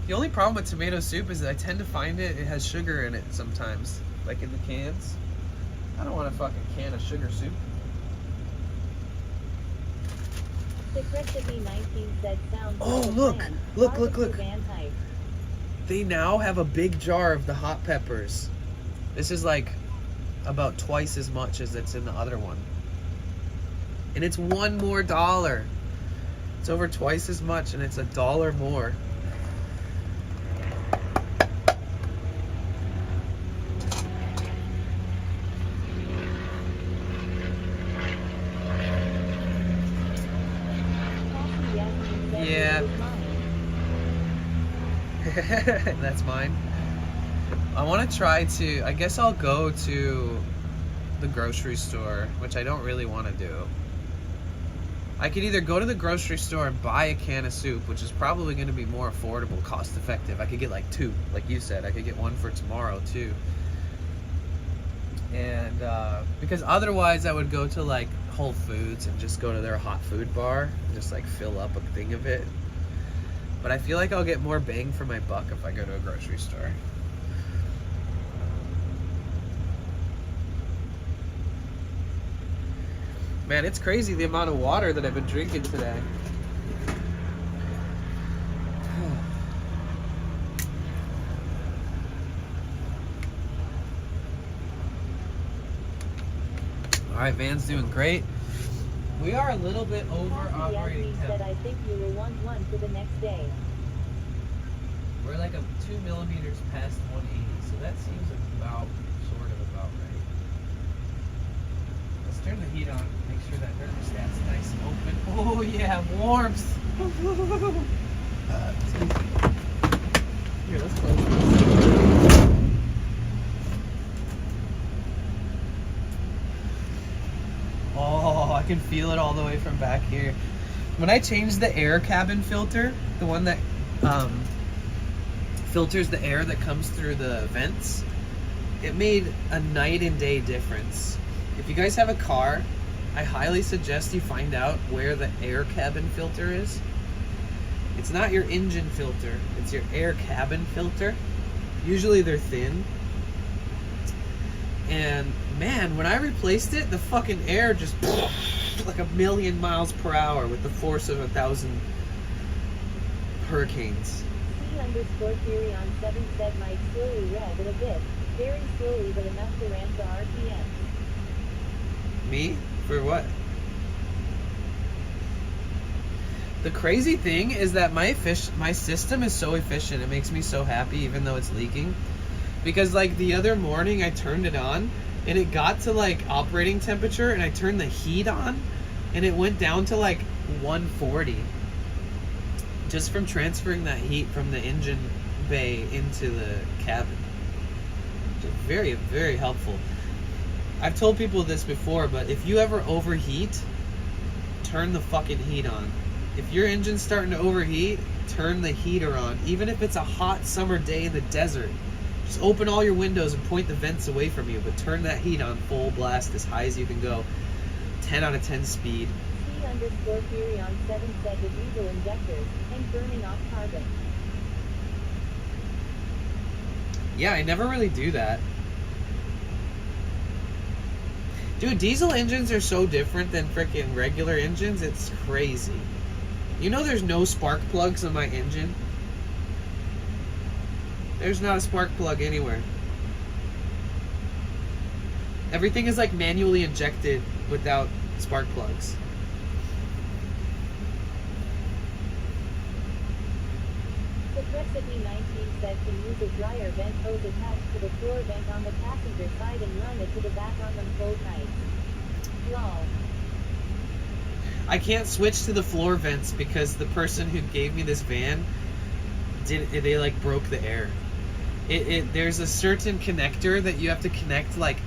the only problem with tomato soup is that I tend to find it has sugar in it sometimes, like in the cans. I don't want a fucking can of sugar soup. Recipe19 said sounds Oh, like a look, plan. look. Barbecue van type. They now have a big jar of the hot peppers. This is like about twice as much as it's in the other one. And it's $1 more. It's over twice as much and it's $1 more. Yeah. That's mine. I want to try to, I guess I'll go to the grocery store, which I don't really want to do. I could either go to the grocery store and buy a can of soup, which is probably going to be more affordable, cost effective. I could get like 2, like you said. I could get 1 for tomorrow too. And because otherwise I would go to like Whole Foods and just go to their hot food bar and just like fill up a thing of it. But I feel like I'll get more bang for my buck if I go to a grocery store. Man, it's crazy the amount of water that I've been drinking today. Alright, van's doing great. We are a little bit over operating temp. Said I think you will want one for the next day. We're like 2 millimeters past 180, so that seems about, sort of about right. Let's turn the heat on, make sure that thermostat's nice and open. Oh yeah, warmth! Here, let's close this. can feel it all the way from back here. When I changed the air cabin filter, the one that filters the air that comes through the vents, it made a night and day difference. If you guys have a car, I highly suggest you find out where the air cabin filter is. It's not your engine filter, it's your air cabin filter. Usually they're thin. And man, when I replaced it, the fucking air just like 1,000,000 miles per hour with the force of 1,000 hurricanes. C_Theory on 7 said might slowly rev it a bit. Very slowly but enough to ramp the RPM. Me? For what? The crazy thing is that my system is so efficient. It makes me so happy even though it's leaking. Because like the other morning I turned it on and it got to like operating temperature and I turned the heat on and it went down to like 140. Just from transferring that heat from the engine bay into the cabin. Just very, very helpful. I've told people this before, but if you ever overheat, turn the fucking heat on. If your engine's starting to overheat, turn the heater on. Even if it's a hot summer day in the desert, just open all your windows and point the vents away from you, but turn that heat on full blast as high as you can go. 10 out of 10 speed. C_Theory on 7 said the diesel injectors and burning off carbon. Yeah, I never really do that. Dude, diesel engines are so different than freaking regular engines, it's crazy. You know there's no spark plugs on my engine? There's not a spark plug anywhere. Everything is like manually injected without spark plugs. Secrecity 19 said to use a dryer vent hose attached to the floor vent on the passenger side and run it to the back on them cold nights. Lol. I can't switch to the floor vents because the person who gave me this van they like broke the air. There's a certain connector that you have to connect like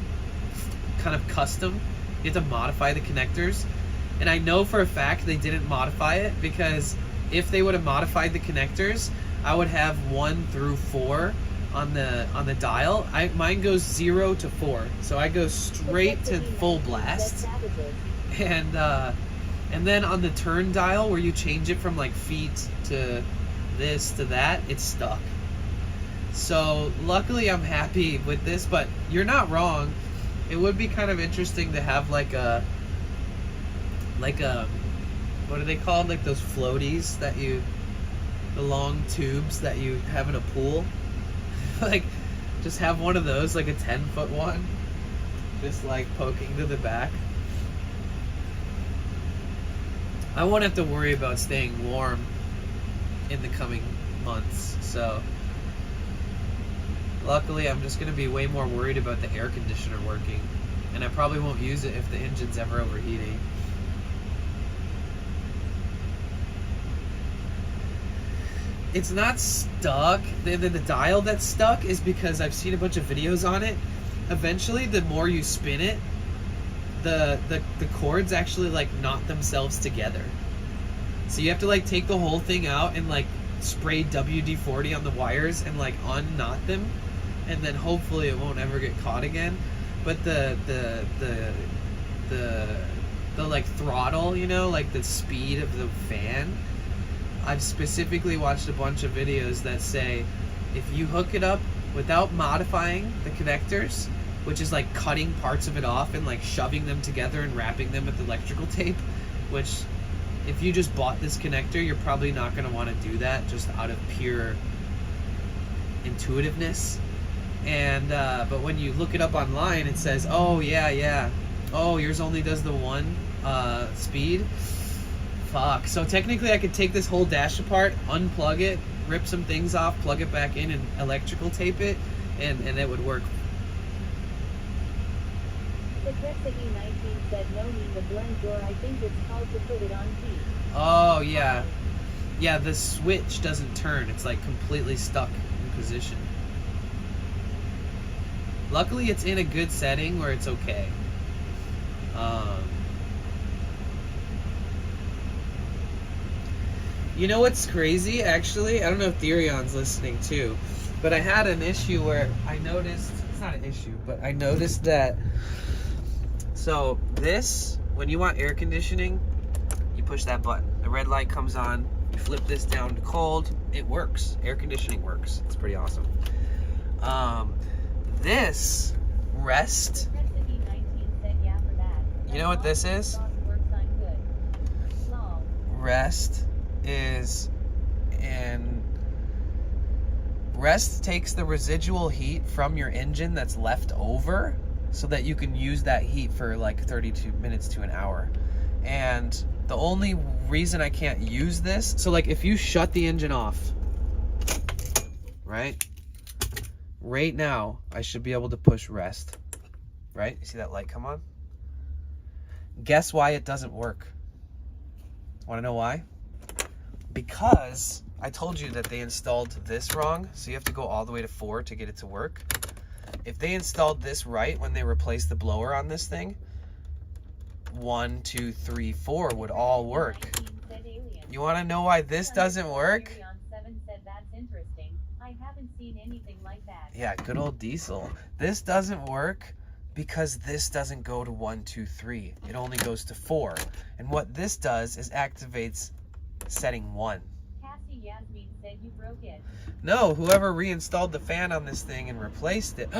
kind of custom. You have to modify the connectors. And I know for a fact they didn't modify it because if they would have modified the connectors, I would have 1 through 4 on the dial. Mine goes 0 to 4, so I go straight to full blast. And then on the turn dial where you change it from like feet to this to that, it's stuck. So luckily I'm happy with this, but you're not wrong. It would be kind of interesting to have like a what are they called? Like those floaties that the long tubes that you have in a pool. Like just have one of those, like a 10-foot one, just like poking to the back. I won't have to worry about staying warm in the coming months, so luckily I'm just going to be way more worried about the air conditioner working, and I probably won't use it if the engine's ever overheating. It's not stuck. The dial that's stuck is because I've seen a bunch of videos on it. Eventually, the more you spin it, the cords actually like knot themselves together. So you have to like take the whole thing out and like spray WD-40 on the wires and like unknot them, and then hopefully it won't ever get caught again. But the like throttle, you know, like the speed of the fan, I've specifically watched a bunch of videos that say if you hook it up without modifying the connectors, which is like cutting parts of it off and like shoving them together and wrapping them with electrical tape, which if you just bought this connector, you're probably not going to want to do that just out of pure intuitiveness. And but when you look it up online, it says, oh yeah, oh, yours only does the one speed. Fuck. So technically I could take this whole dash apart, unplug it, rip some things off, plug it back in, and electrical tape it, and it would work. Secrecity 19 said no need the blend door. I think it's called to put it on heat. Oh yeah. Yeah, the switch doesn't turn. It's like completely stuck in position. Luckily it's in a good setting where it's okay. You know what's crazy, actually? I don't know if Therion's listening too, but I had an issue where I noticed, it's not an issue, but I noticed that, so this, when you want air conditioning, you push that button. The red light comes on, you flip this down to cold, it works. Air conditioning works. It's pretty awesome. This rest, you know what this is? Rest is rest takes the residual heat from your engine that's left over so that you can use that heat for like 32 minutes to an hour. And the only reason I can't use this, so like if you shut the engine off, right now I should be able to push rest, right? You see that light come on? Guess why it doesn't work? Want to know why? Because I told you that they installed this wrong, so you have to go all the way to 4 to get it to work. If they installed this right when they replaced the blower on this thing, 1, 2, 3, 4 would all work. You want to know why this doesn't work? Yeah, good old diesel. This doesn't work because this doesn't go to 1, 2, 3. It only goes to 4. And what this does is activates setting 1. Cassie Yasmin said you broke it. No, whoever reinstalled the fan on this thing and replaced it.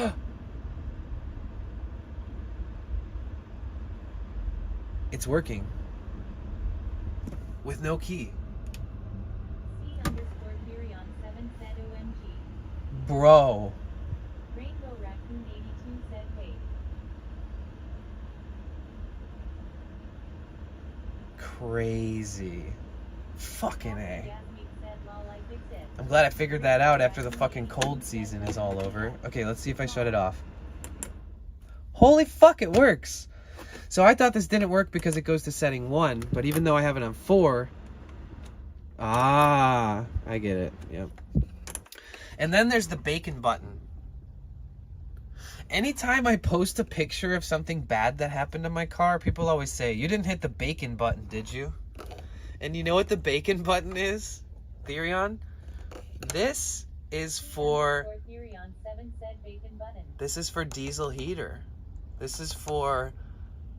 It's working. With no key. C_Furion7 said OMG. Bro. Rainbow Raccoon 82 said wait. Crazy. Fucking A. Yasmin said lol I fixed it. I'm glad I figured that out after the fucking cold season is all over. Okay, let's see if I shut it off. Holy fuck, it works. So I thought this didn't work because it goes to setting 1, but even though I have it on 4, I get it. Yep. And then there's the bacon button. Anytime I post a picture of something bad that happened to my car, people always say, "You didn't hit the bacon button, did you?" And you know what the bacon button is, Therion? This is for diesel heater. This is for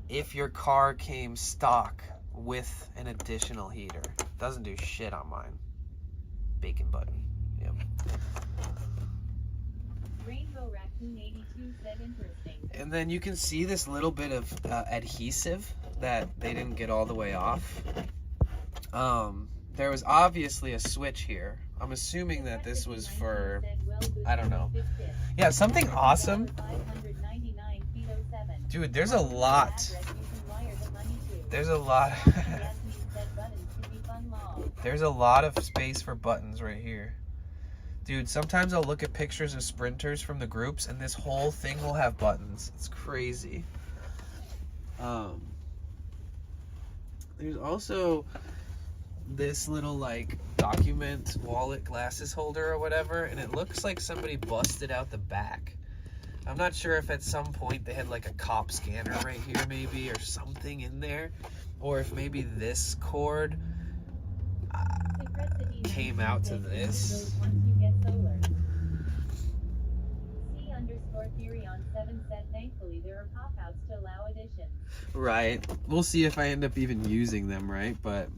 if your car came stock with an additional heater. Doesn't do shit on mine. Bacon button. Yep. Rainbow Raccoon 82 said interesting. And then you can see this little bit of adhesive that they didn't get all the way off. There was obviously a switch here. I'm assuming that this was for, I don't know. Yeah, something awesome. Dude, there's a lot. There's a lot. There's a lot of space for buttons right here. Dude, sometimes I'll look at pictures of sprinters from the groups and this whole thing will have buttons. It's crazy. There's also this little like document wallet glasses holder or whatever, and it looks like somebody busted out the back. I'm not sure if at some point they had like a cop scanner right here maybe or something in there, or if maybe this cord came out to this. C_Furion7 said thankfully there are pop-outs to allow additions. Right. We'll see if I end up even using them, right? But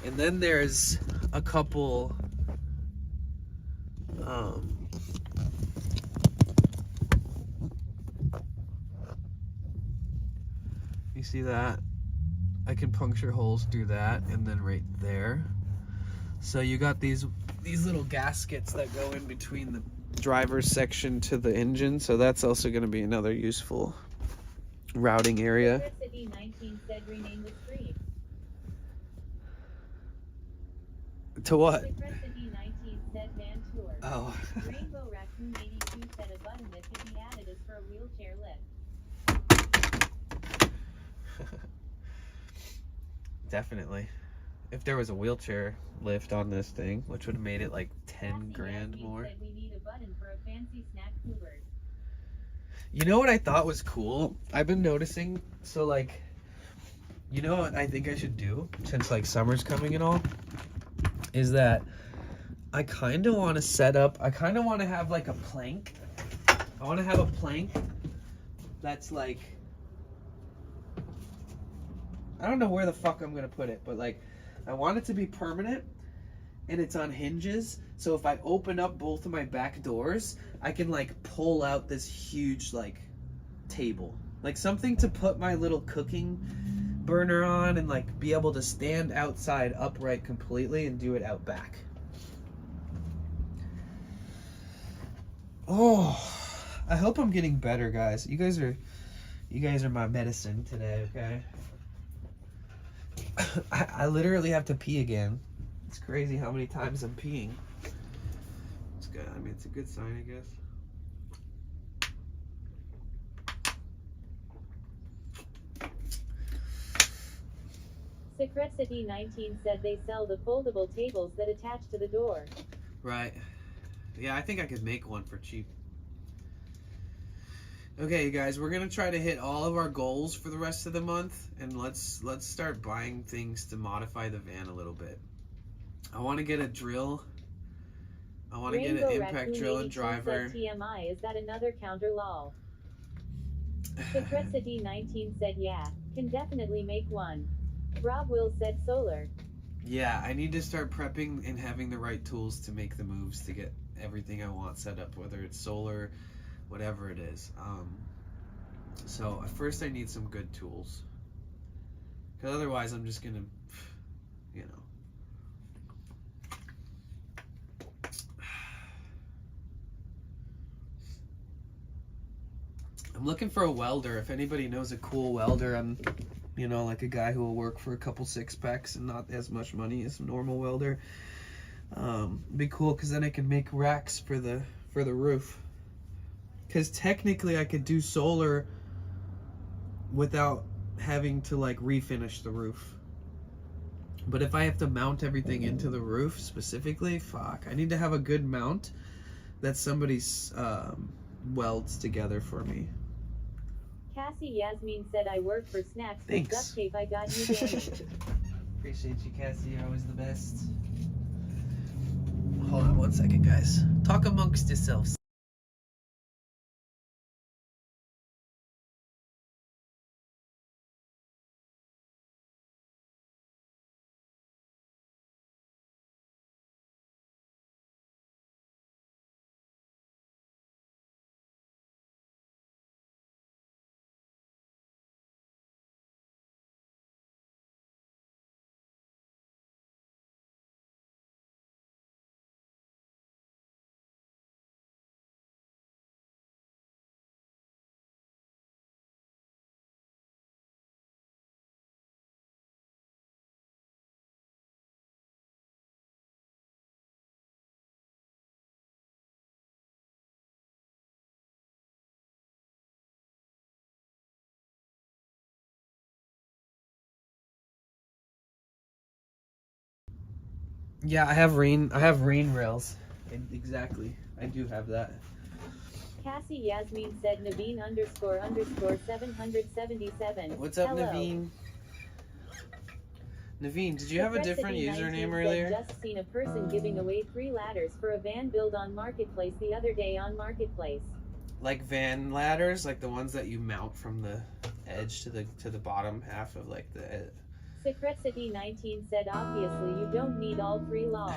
and then there's a couple you see that? I can puncture holes through that, and then right there. So you got these little gaskets that go in between the driver's section to the engine, so that's also going to be another useful routing area. City 19 said rename the stream. To what? City 19 said van tour. Oh. Rainbow Raccoon 82 said a button that could be added is for a wheelchair lift. Definitely. If there was a wheelchair lift on this thing, which would have made it like 10 grand more. Said we need a button for a fancy snack cooler. You know what I thought was cool? I've been noticing, so like, you know what I think I should do, since like summer's coming and all? is that I kind of want to set up, I kind of want to have like a plank. I want to have a plank that's like, I don't know where the fuck I'm going to put it, but like, I want it to be permanent and it's on hinges. So if I open up both of my back doors, I can like pull out this huge like table. Like something to put my little cooking burner on and like be able to stand outside upright completely and do it out back. Oh, I hope I'm getting better, guys. You guys are my medicine today, okay? I literally have to pee again. It's crazy how many times I'm peeing. It's good. I mean, it's a good sign, I guess. Secret City 19 said they sell the foldable tables that attach to the door. Right. Yeah, I think I could make one for cheap. Okay, you guys, we're gonna try to hit all of our goals for the rest of the month, and let's start buying things to modify the van a little bit. I want to get a drill. I want to get an impact drill and driver. Said, TMI, is that another counter lol? Secret City 19 said, yeah, can definitely make one. Rob Will said solar. Yeah, I need to start prepping and having the right tools to make the moves to get everything I want set up, whether it's solar, whatever it is. So first I need some good tools, because otherwise I'm just gonna, you know. I'm looking for a welder. If anybody knows a cool welder, I'm, you know, like a guy who will work for a couple six-packs and not as much money as a normal welder. Be cool, because then I can make racks for the roof. Because technically I could do solar without having to like refinish the roof. But if I have to mount everything into the roof specifically, fuck. I need to have a good mount that somebody welds together for me. Cassie Yasmin said, I work for snacks with Thanks. duct tape. I got you, Danny. Appreciate you, Cassie. You're always the best. Hold on one second, guys. Talk amongst yourselves. Yeah, I have rain rails. Exactly. I do have that. Cassie Yasmin said, Naveen __ 777. What's up, Hello. Naveen? Naveen, did you have a Secret different City username 19 earlier? said, just seen a person giving away 3 ladders for a van build on Marketplace the other day on Marketplace. Like van ladders, like the ones that you mount from the edge to the bottom half of like the. Secret City 19 said, obviously you don't need all 3 lol.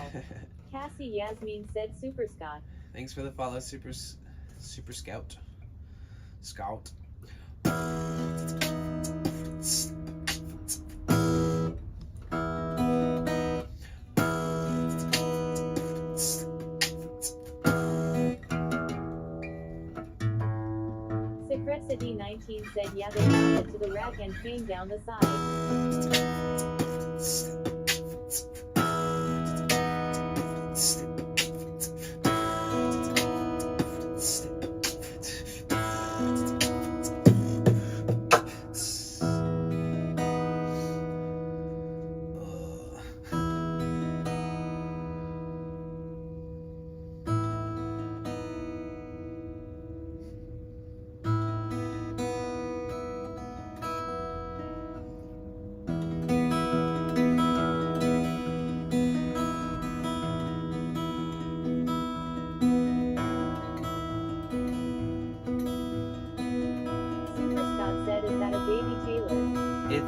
Cassie Yasmin said, Super Scott. Thanks for the follow, Super Scout. Scout. Secret City 19 said, yeah, they mounted to the rack and came down the side.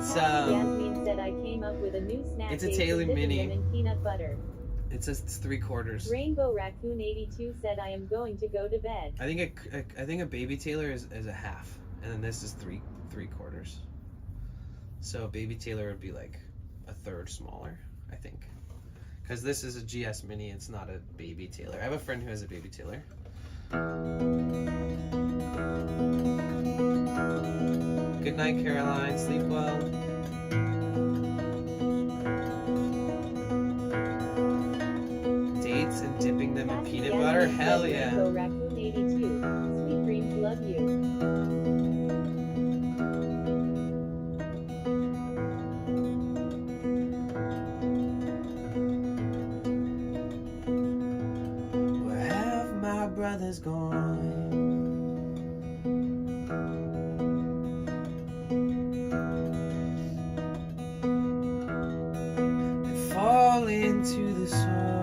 It's Yasmin said I came up with a new snack. it's a base Taylor of dipping Mini. them in peanut butter. It says it's 3/4. Rainbow Raccoon 82 said I am going to go to bed. I think a baby Taylor is a half, and then this is 3/4. So a baby Taylor would be like a third smaller, I think. Because this is a GS Mini, it's not a baby Taylor. I have a friend who has a baby Taylor. Good night, Caroline. Sleep well. Dates and dipping them in peanut butter? Hell yeah. Rainbow Raccoon 82. Sweet dreams, love you. Where have my brothers gone? They fall into the soil.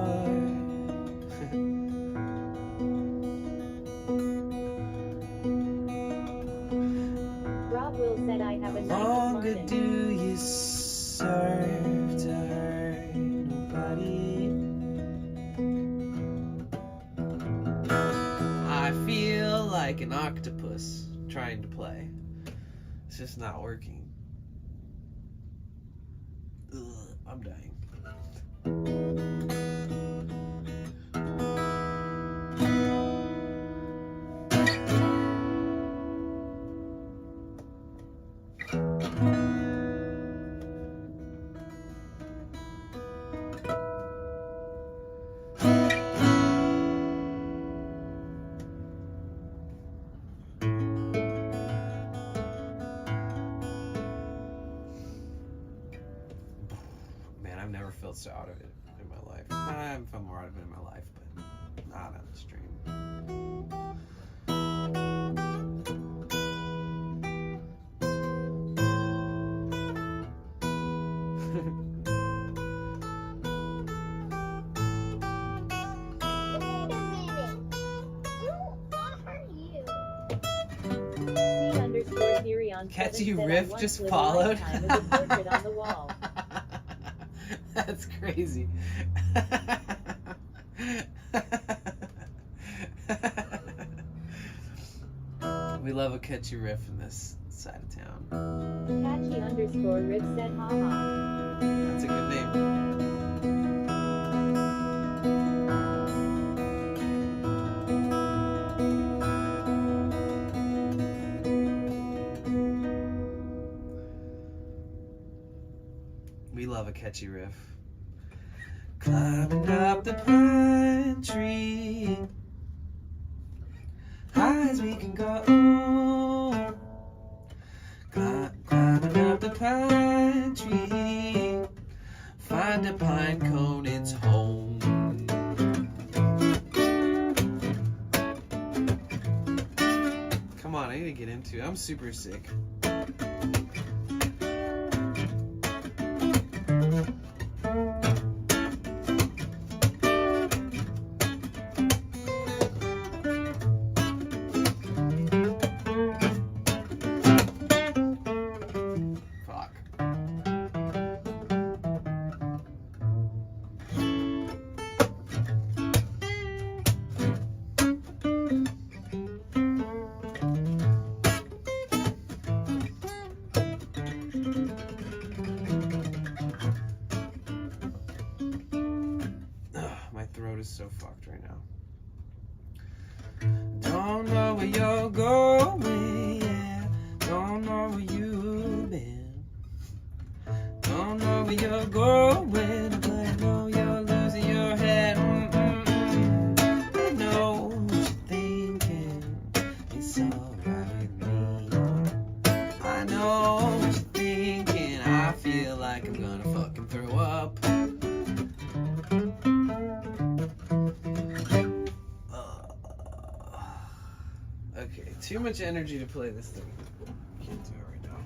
Rob Will said I have a nice Longer Martin. do you serve to hurt nobody? I feel like an octopus trying to play. It's just not working. Ugh, I'm dying. Man, I've never felt so out of it in my life. I've felt more out of it in my life, but not on the stream. Wait a minute. Who are you? C_theory on Catchy 7 said I riff once just lived a followed. lifetime as a portrait on the wall. That's crazy. We love a catchy riff in this side of town. Catchy_riff said haha. That's a good name. We love a catchy riff. Climbing up the pine tree, high as we can go. Climbing up the pine tree, find a pine cone, it's home. Come on, I need to get into it. I'm super sick. Fuck. Ugh, my throat is so fucked right now. Don't know where you're going, yeah. Don't know where you've been. Don't know where you're going, but I know you're losing your head. I know what you're thinking. It's alright with me. I know what you're thinking. I feel like I'm gonna fucking throw up. Okay, too much energy to play this thing. Can't do it right now.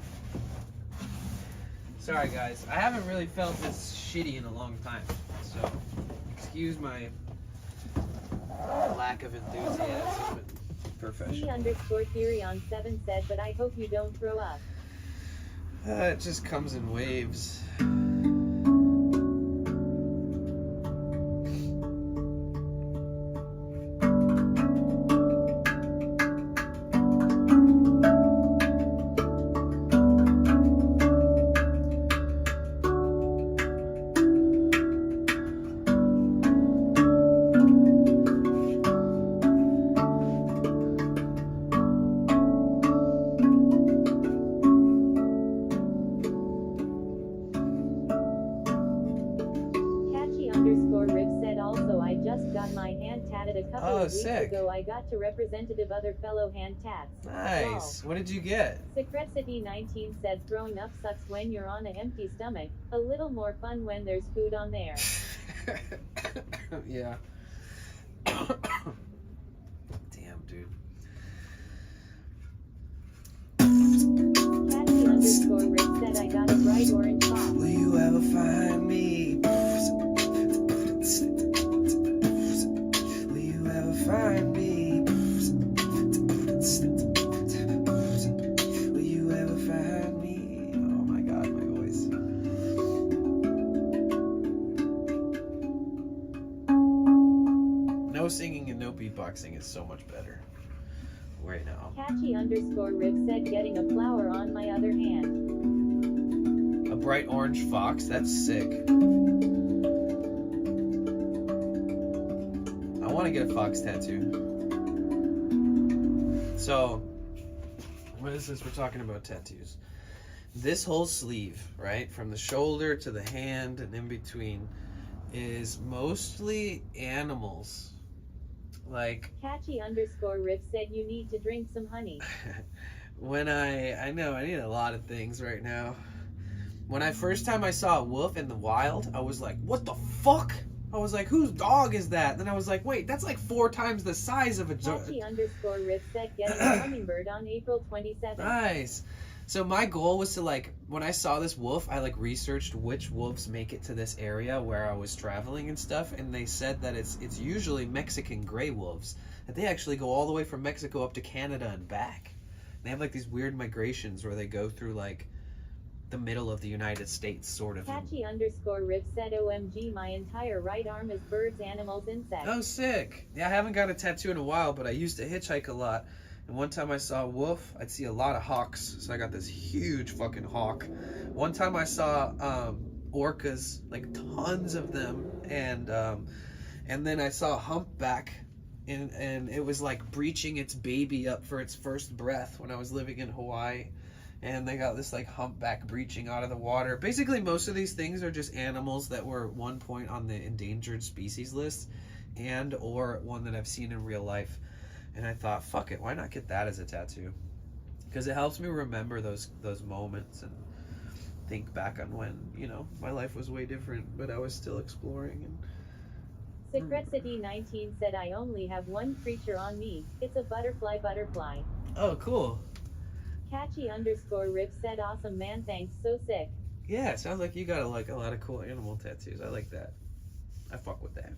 Sorry guys, I haven't really felt this shitty in a long time, so excuse my lack of enthusiasm and profession. C_theory on 7 said, but I hope you don't throw up. It just comes in waves. Catchy_Rip said also I just got my hand tatted a couple of weeks sick. ago. I got to representative other fellow hand tats. Nice. What did you get? Secretcity19 said throwing up sucks when you're on an empty stomach. A little more fun when there's food on there. Yeah. Damn, dude. Catchy_Rip said I got a bright orange box. Will you ever find me? Will you ever find me? Will you ever find me? Oh my god, my voice. No singing and no beatboxing is so much better right now. Catchy_Rip said getting a flower on my other hand. A bright orange fox? That's sick. I want to get a fox tattoo. So, what is this? We're talking about tattoos. This whole sleeve, right, from the shoulder to the hand and in between, is mostly animals. Like, Catchy_Rip said you need to drink some honey. when I know I need a lot of things right now. When I first time I saw a wolf in the wild, I was like, what the fuck? I was like, whose dog is that? Then I was like, wait, that's like 4 times the size of a Catchy_Rip said getting a hummingbird on April 27th. Nice. So my goal was to, like, when I saw this wolf, I like researched which wolves make it to this area where I was traveling and stuff, and they said that it's usually Mexican gray wolves. That they actually go all the way from Mexico up to Canada and back. They have like these weird migrations where they go through like the middle of the United States, sort of. Catchy_Rip said OMG my entire right arm is birds, animals, insects. Oh, sick. Yeah, I haven't got a tattoo in a while, but I used to hitchhike a lot. And one time I saw a wolf, I'd see a lot of hawks. So I got this huge fucking hawk. One time I saw orcas, like tons of them. And then I saw a humpback, and it was like breeching its baby up for its first breath when I was living in Hawaii. And they got this like humpback breaching out of the water. Basically, most of these things are just animals that were at one point on the endangered species list, and or one that I've seen in real life. And I thought, fuck it, why not get that as a tattoo? Because it helps me remember those moments and think back on when, you know, my life was way different, but I was still exploring. And Secretcity19 said I only have one creature on me. It's a butterfly. oh, cool. Catchy_Rip said awesome man, thanks, so sick. Yeah, it sounds like you got like a lot of cool animal tattoos. I like that. I fuck with that.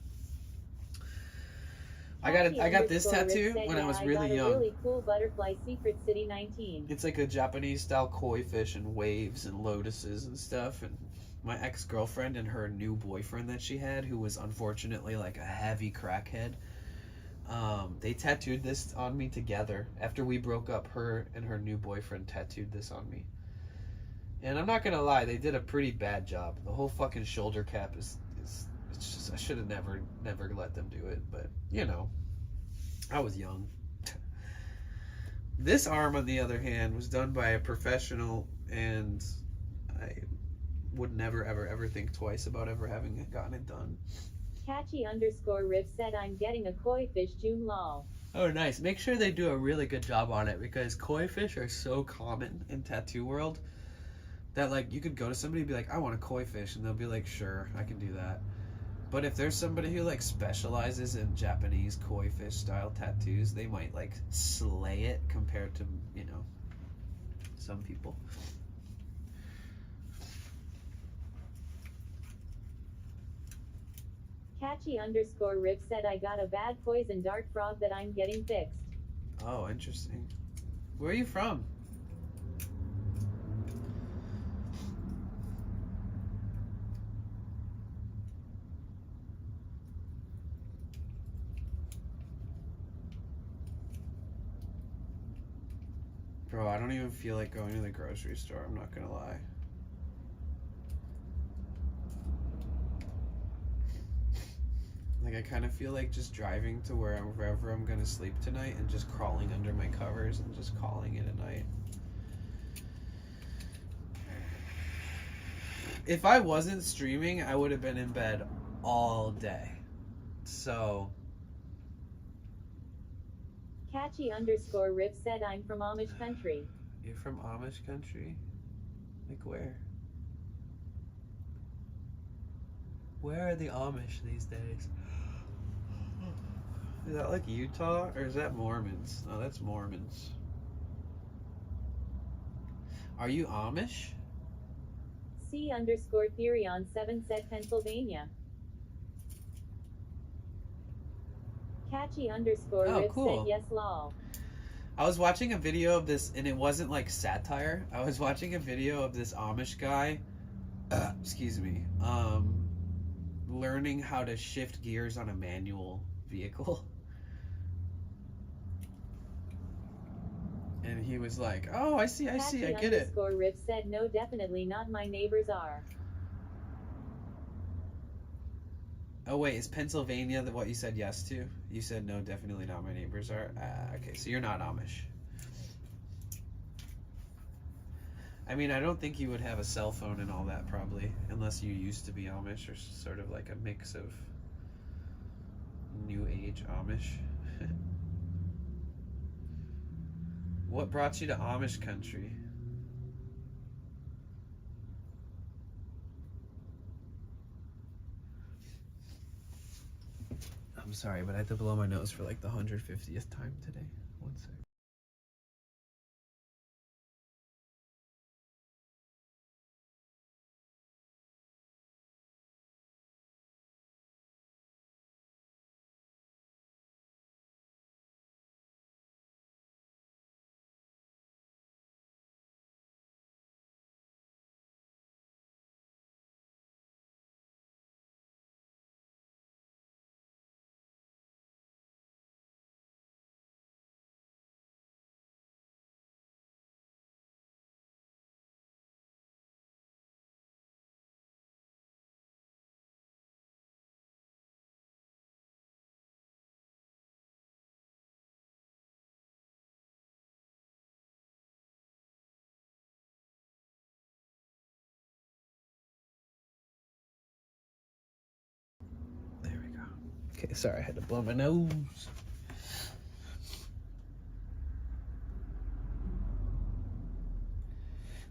I got this tattoo when I was really young. A really cool butterfly, Secret City 19. It's like a Japanese style koi fish and waves and lotuses and stuff. And my ex-girlfriend and her new boyfriend that she had, who was unfortunately like a heavy crackhead, they tattooed this on me together. After we broke up, her and her new boyfriend tattooed this on me. And I'm not gonna lie, they did a pretty bad job. The whole fucking shoulder cap is it's just, I should have never let them do it, but you know, I was young. This arm, on the other hand, was done by a professional, and I would never ever think twice about ever having gotten it done. Catchy_Rip said I'm getting a koi fish, June lol. Oh, nice. Make sure they do a really good job on it, because koi fish are so common in tattoo world that like you could go to somebody and be like, I want a koi fish, and they'll be like, sure, I can do that. But if there's somebody who like specializes in Japanese koi fish style tattoos, they might like slay it compared to, you know, some people. Catchy_Rip said I got a bad poison dart frog that I'm getting fixed. Oh, interesting. Where are you from? Bro, I don't even feel like going to the grocery store, I'm not gonna lie. Like, I kind of feel like just driving to wherever I'm gonna sleep tonight and just crawling under my covers and just calling it a night. If I wasn't streaming, I would have been in bed all day. So... Catchy_Rip said I'm from Amish country. You're from Amish country? Like where? Where are the Amish these days? Is that like Utah or is that Mormons? No, that's Mormons. Are you Amish? C_Therion7 said Pennsylvania. Catchy_Rip cool. said yes lol. I was watching a video of this, and it wasn't like satire. I was watching a video of this Amish guy, excuse me, learning how to shift gears on a manual vehicle. And he was like, "Oh, I see, I get it." Rip said no, definitely not. My neighbors are. Oh wait, is Pennsylvania what you said yes to? You said no, definitely not. My neighbors are. Okay, so you're not Amish. I mean, I don't think you would have a cell phone and all that probably, unless you used to be Amish or sort of like a mix of new age Amish. What brought you to Amish country? I'm sorry, but I had to blow my nose for like the 150th time today. One sec. There we go. Okay, sorry, I had to blow my nose.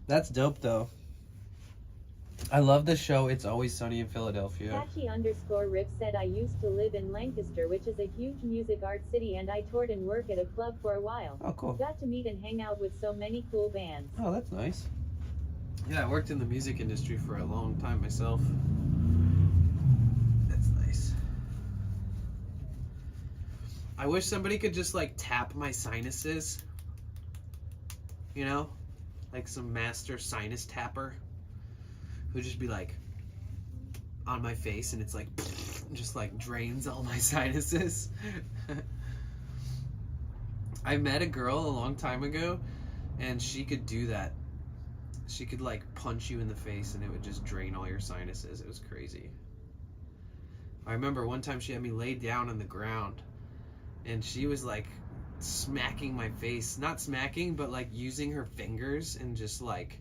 That's dope though. I love the show It's Always Sunny in Philadelphia. Catchy_Rip said I used to live in Lancaster, which is a huge music art city, and I toured and worked at a club for a while. Oh, cool. Got to meet and hang out with so many cool bands. Oh, that's nice. Yeah, I worked in the music industry for a long time myself. That's nice. I wish somebody could just like tap my sinuses. You know? Like some master sinus tapper. Who'd just be like on my face and it's like just like drains all my sinuses. I met a girl a long time ago and she could do that. She could like punch you in the face and it would just drain all your sinuses. It was crazy. I remember one time she had me laid down on the ground and she was like smacking my face. Not smacking, but like using her fingers and just like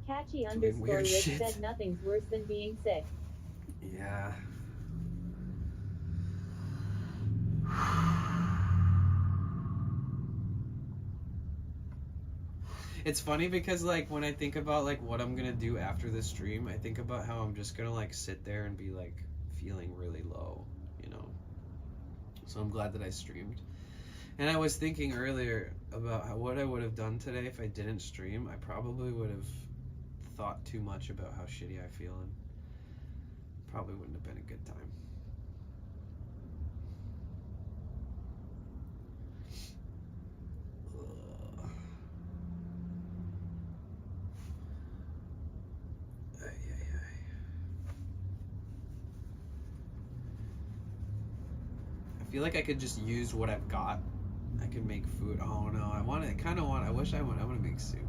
Catchy_Rip said nothing's worse than being sick. Yeah. It's funny because like when I think about like what I'm gonna do after this stream, I think about how I'm just gonna like sit there and be like feeling really low, you know. So I'm glad that I streamed. And I was thinking earlier about what I would have done today if I didn't stream. I probably would have thought too much about how shitty I feel and probably wouldn't have been a good time. Ugh. Ay, ay, ay. I feel like I could just use what I've got I can make food. Oh no, I want to. Kind of want. I wish I would. I want to make soup.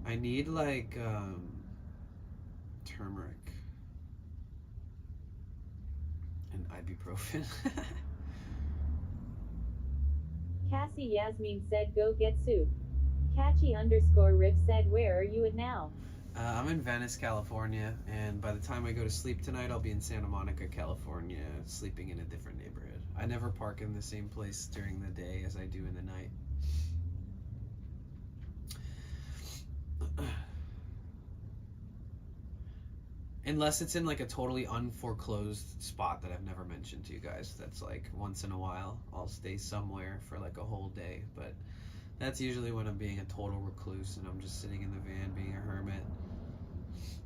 I need like turmeric and ibuprofen. Cassie Yasmin said go get soup. Catchy_Riff said where are you at now? I'm in Venice, California, and by the time I go to sleep tonight, I'll be in Santa Monica, California, sleeping in a different neighborhood. I never park in the same place during the day as I do in the night. Unless it's in like a totally unforeclosed spot that I've never mentioned to you guys. That's like once in a while I'll stay somewhere for like a whole day, but that's usually when I'm being a total recluse and I'm just sitting in the van being a hermit.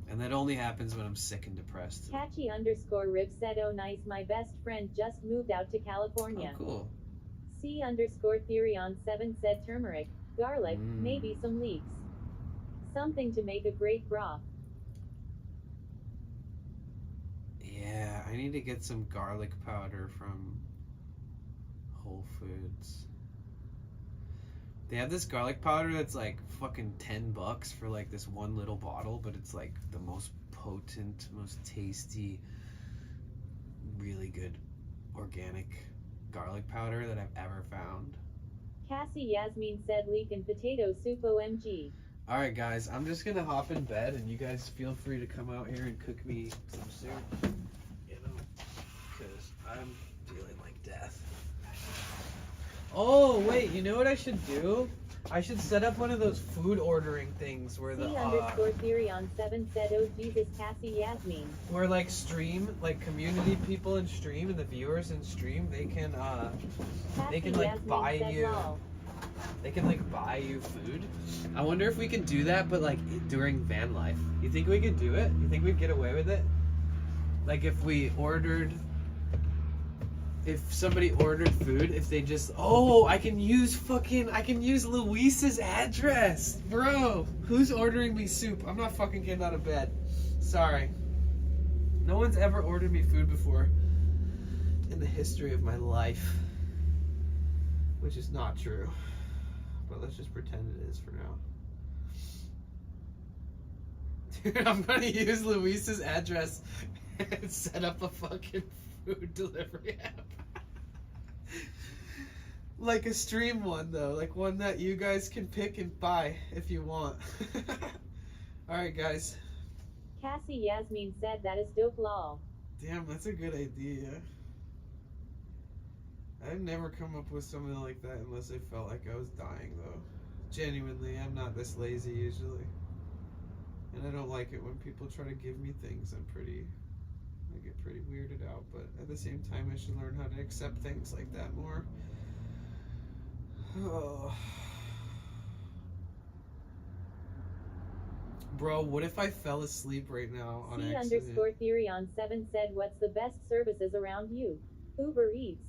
And that only happens when I'm sick and depressed. Catchy_Riff said oh nice, my best friend just moved out to California. Oh cool. C_Therion7 said turmeric, garlic, maybe some leeks. Something to make a great broth. Yeah, I need to get some garlic powder from Whole Foods. They have this garlic powder that's like fucking $10 for like this one little bottle, but it's like the most potent, most tasty, really good organic garlic powder that I've ever found. Cassie Yasmin said leek and potato soup OMG. Alright guys, I'm just gonna hop in bed and you guys feel free to come out here and cook me some soup. You know, because I'm feeling like death. Oh wait, you know what I should do? I should set up one of those food ordering things where the C_Therion7 said oh Jesus Cassie Yasmin. where like stream, like community people in stream and the viewers in stream, they can like buy you. They can like buy you food. I wonder if we can do that, but like during van life. You think we could do it? You think we'd get away with it? Like if somebody ordered food, if they just, oh, I can use Luis's address. Bro, who's ordering me soup? I'm not fucking getting out of bed. Sorry. No one's ever ordered me food before in the history of my life. Which is not true. But let's just pretend it is for now. Dude, I'm gonna use Luis's address and set up a fucking food delivery app. Like a stream one though, like one that you guys can pick and buy if you want. Alright guys. Cassie Yasmin said that is dope lol. Damn, that's a good idea. I've never come up with something like that unless I felt like I was dying though. Genuinely, I'm not this lazy usually. And I don't like it when people try to give me things. I get pretty weirded out, but at the same time I should learn how to accept things like that more. Oh. Bro, what if I fell asleep right now on accident? C_Therion7 said what's the best services around you? Uber Eats.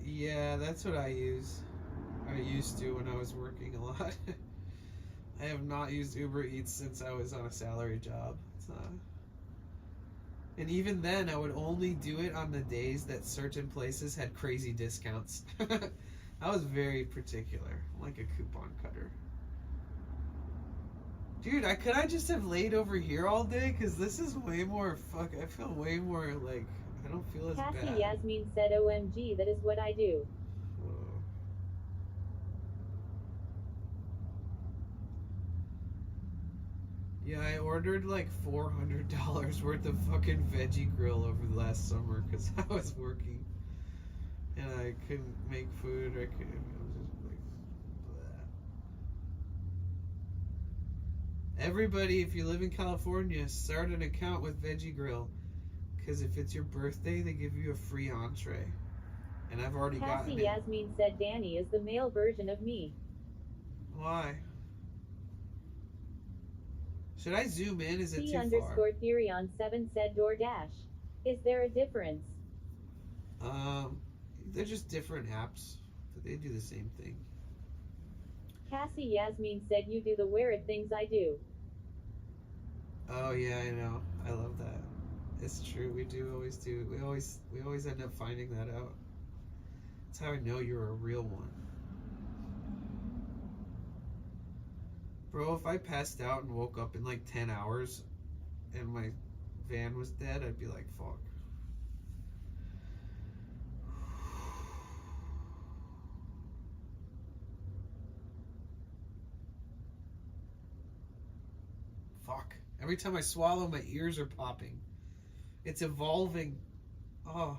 Yeah, that's what I use. I used to when I was working a lot. I have not used Uber Eats since I was on a salary job. It's not. And even then, I would only do it on the days that certain places had crazy discounts. I was very particular. I'm like a coupon cutter. Dude, could I just have laid over here all day? Because this is way more I feel way more like, I don't feel as bad. Cassie Yasmin said OMG, that is what I do. Yeah, I ordered like $400 worth of fucking veggie grill over the last summer because I was working and I couldn't make food. I was just like, bleh. Everybody, if you live in California, start an account with Veggie Grill because if it's your birthday, they give you a free entree. And I've already gotten it. Cassie Yasmin said Danny is the male version of me. Why? Should I zoom in? Is it too far? C_Therion7 said DoorDash. Is there a difference? They're just different apps, but they do the same thing. Cassie Yasmin said you do the weird things I do. Oh yeah, I know. I love that. It's true. We always do. We always end up finding that out. That's how I know you're a real one. Bro, if I passed out and woke up in like 10 hours and my van was dead, I'd be like, fuck. Fuck. Every time I swallow, my ears are popping. It's evolving. Oh.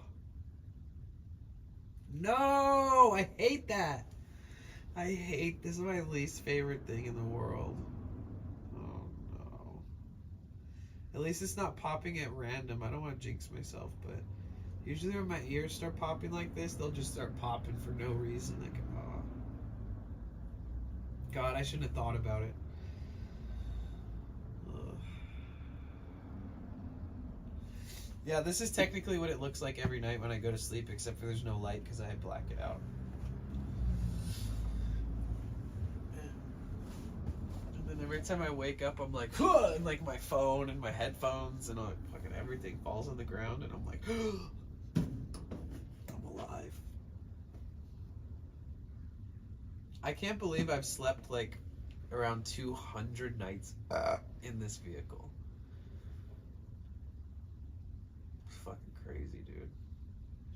No! I hate that. This is my least favorite thing in the world. Oh no. At least it's not popping at random. I don't want to jinx myself, but usually when my ears start popping like this, they'll just start popping for no reason. Like, oh. God, I shouldn't have thought about it. Ugh. Yeah, this is technically what it looks like every night when I go to sleep, except for there's no light because I black it out. And every time I wake up, I'm like, huh! And like my phone and my headphones and fucking everything falls on the ground, and I'm like, I'm alive. I can't believe I've slept like around 200 nights in this vehicle. It's fucking crazy, dude.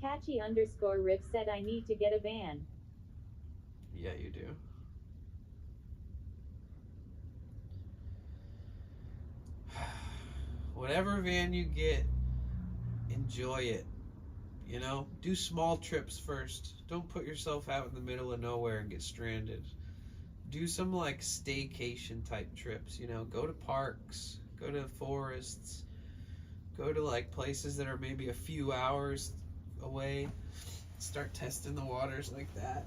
Catchy_Rip said I need to get a van. Yeah, you do. Whatever van you get, enjoy it. You know, do small trips first. Don't put yourself out in the middle of nowhere and get stranded. Do some like staycation type trips, you know, go to parks, go to forests, go to like places that are maybe a few hours away. Start testing the waters like that.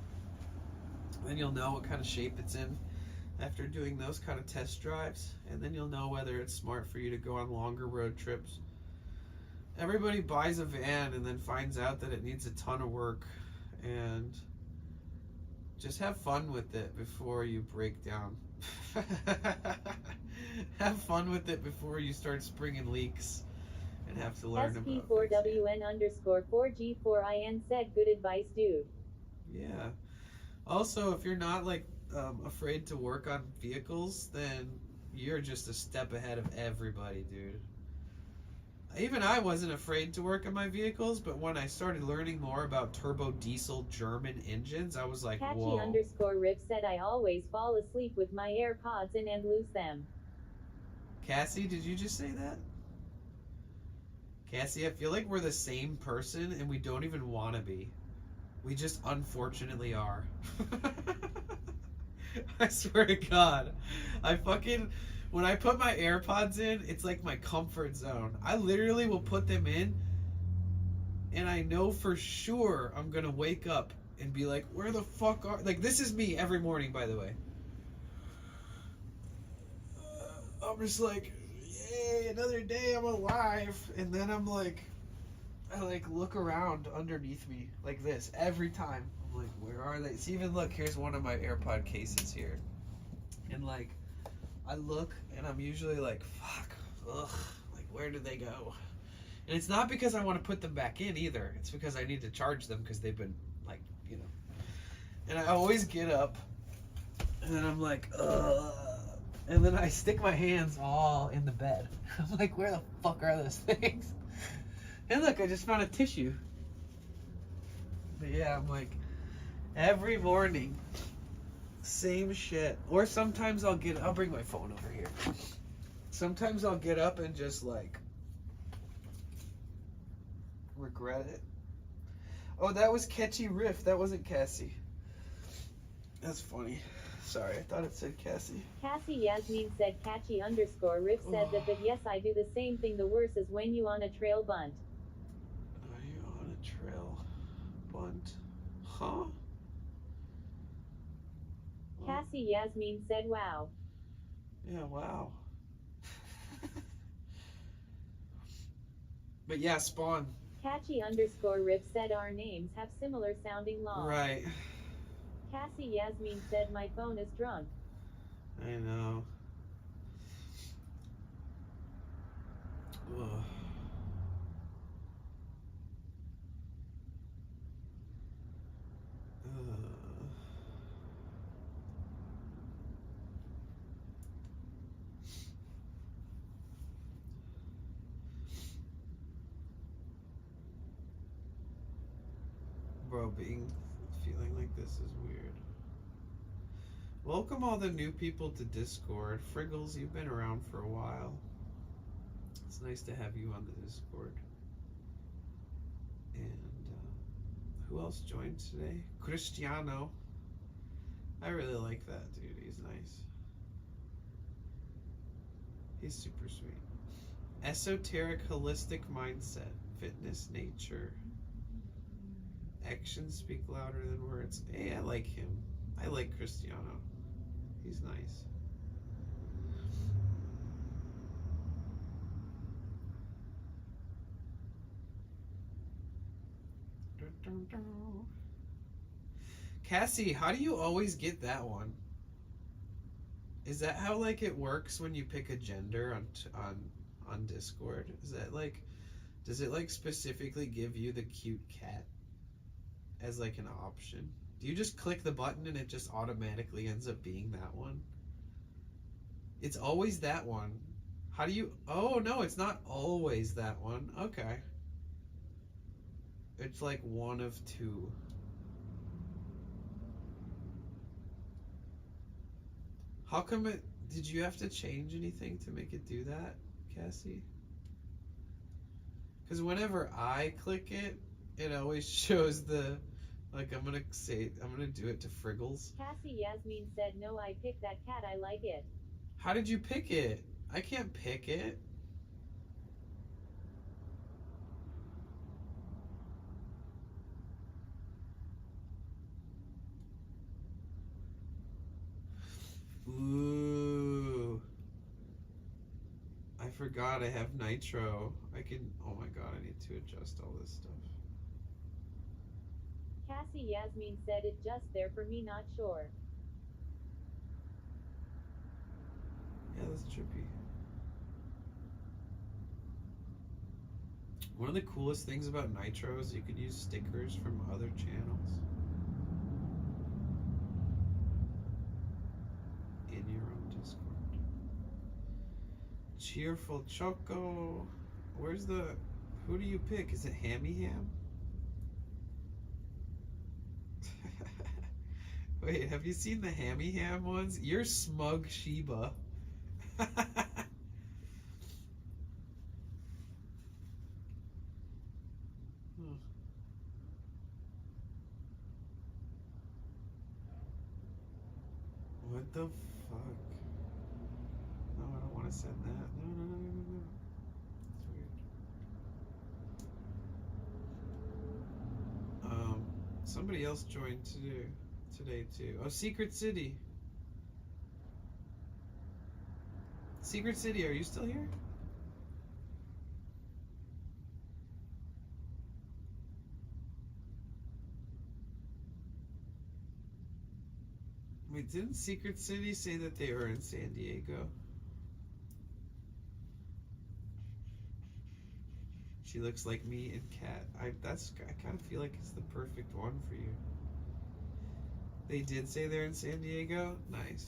Then you'll know what kind of shape it's in after doing those kind of test drives, and then you'll know whether it's smart for you to go on longer road trips. Everybody buys a van and then finds out that it needs a ton of work, and just have fun with it before you break down. Have fun with it before you start springing leaks and have to learn about it. SP4WN_4G4IN said good advice, dude. Yeah. Also, if you're not like afraid to work on vehicles, then you're just a step ahead of everybody, dude. Even I wasn't afraid to work on my vehicles, but when I started learning more about turbo diesel German engines, I was like, whoa. Catchy_Rip said I always fall asleep with my AirPods in and lose them. Cassie, did you just say that? Cassie, I feel like we're the same person and we don't even want to be. We just unfortunately are. I swear to God. When I put my AirPods in, it's like my comfort zone. I literally will put them in and I know for sure I'm going to wake up and be like, where the fuck are... Like, this is me every morning, by the way. I'm just like, yay, another day, I'm alive. And then I'm like, I like look around underneath me like this every time. I'm like, where are they? See, even look, here's one of my AirPod cases here. And like, I look and I'm usually like, fuck, ugh, like where did they go? And it's not because I want to put them back in either. It's because I need to charge them because they've been like, you know. And I always get up and then I'm like, ugh. And then I stick my hands all in the bed. I'm like, where the fuck are those things? And look, I just found a tissue. But yeah, I'm like, every morning, same shit. Or sometimes I'll bring my phone over here. Sometimes I'll get up and just like, regret it. Oh, that was Catchy Riff. That wasn't Cassie. That's funny. Sorry, I thought it said Cassie. Cassie Yasmin said Catchy_Rip said that, but yes, I do the same thing. The worst is when you on a trail bunt. Are you on a trail bunt? Huh? Cassie Yasmin said wow. Yeah, wow. But yeah, Spawn. Catchy_Rip said our names have similar sounding laws. Right. Cassie Yasmin said my phone is drunk. I know. Bro, feeling like this is weird. Welcome all the new people to Discord. Friggles, you've been around for a while. It's nice to have you on the Discord. And who else joined today? Cristiano. I really like that dude. He's nice. He's super sweet. Esoteric holistic mindset. Fitness, nature. Actions speak louder than words. Hey, I like him. I like Cristiano. He's nice. Cassie, how do you always get that one? Is that how like it works when you pick a gender on Discord? Is that like, does it like specifically give you the cute cat as like an option? Do you just click the button and it just automatically ends up being that one? It's always that one. How do you... Oh, no, it's not always that one. Okay. It's like one of two. How come it... Did you have to change anything to make it do that, Cassie? Because whenever I click it, it always shows the... Like, I'm gonna do it to Friggles. Cassie Yasmin said, no, I picked that cat, I like it. How did you pick it? I can't pick it. Ooh. I forgot I have nitro. I can, oh my god, I need to adjust all this stuff. Cassie Yasmin said it just there for me, not sure. Yeah, that's trippy. One of the coolest things about Nitro is you can use stickers from other channels in your own Discord. Cheerful Choco. Where's the... Who do you pick? Is it Hammy Ham? Wait, have you seen the Hammy Ham ones? You're Smug Sheba. What the fuck? No, I don't want to send that. No. That's weird. Somebody else joined today too. Oh, Secret City. Secret City, are you still here? Wait, didn't Secret City say that they were in San Diego? She looks like me and Kat. I kind of feel like it's the perfect one for you. They did say they're in San Diego? Nice.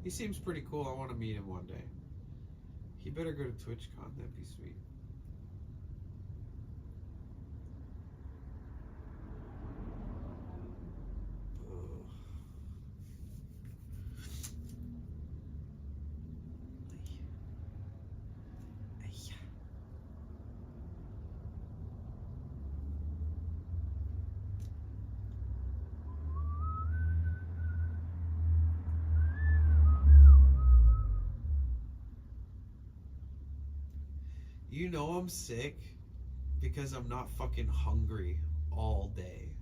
He seems pretty cool. I want to meet him one day. He better go to TwitchCon. That'd be sweet. You know I'm sick because I'm not fucking hungry all day.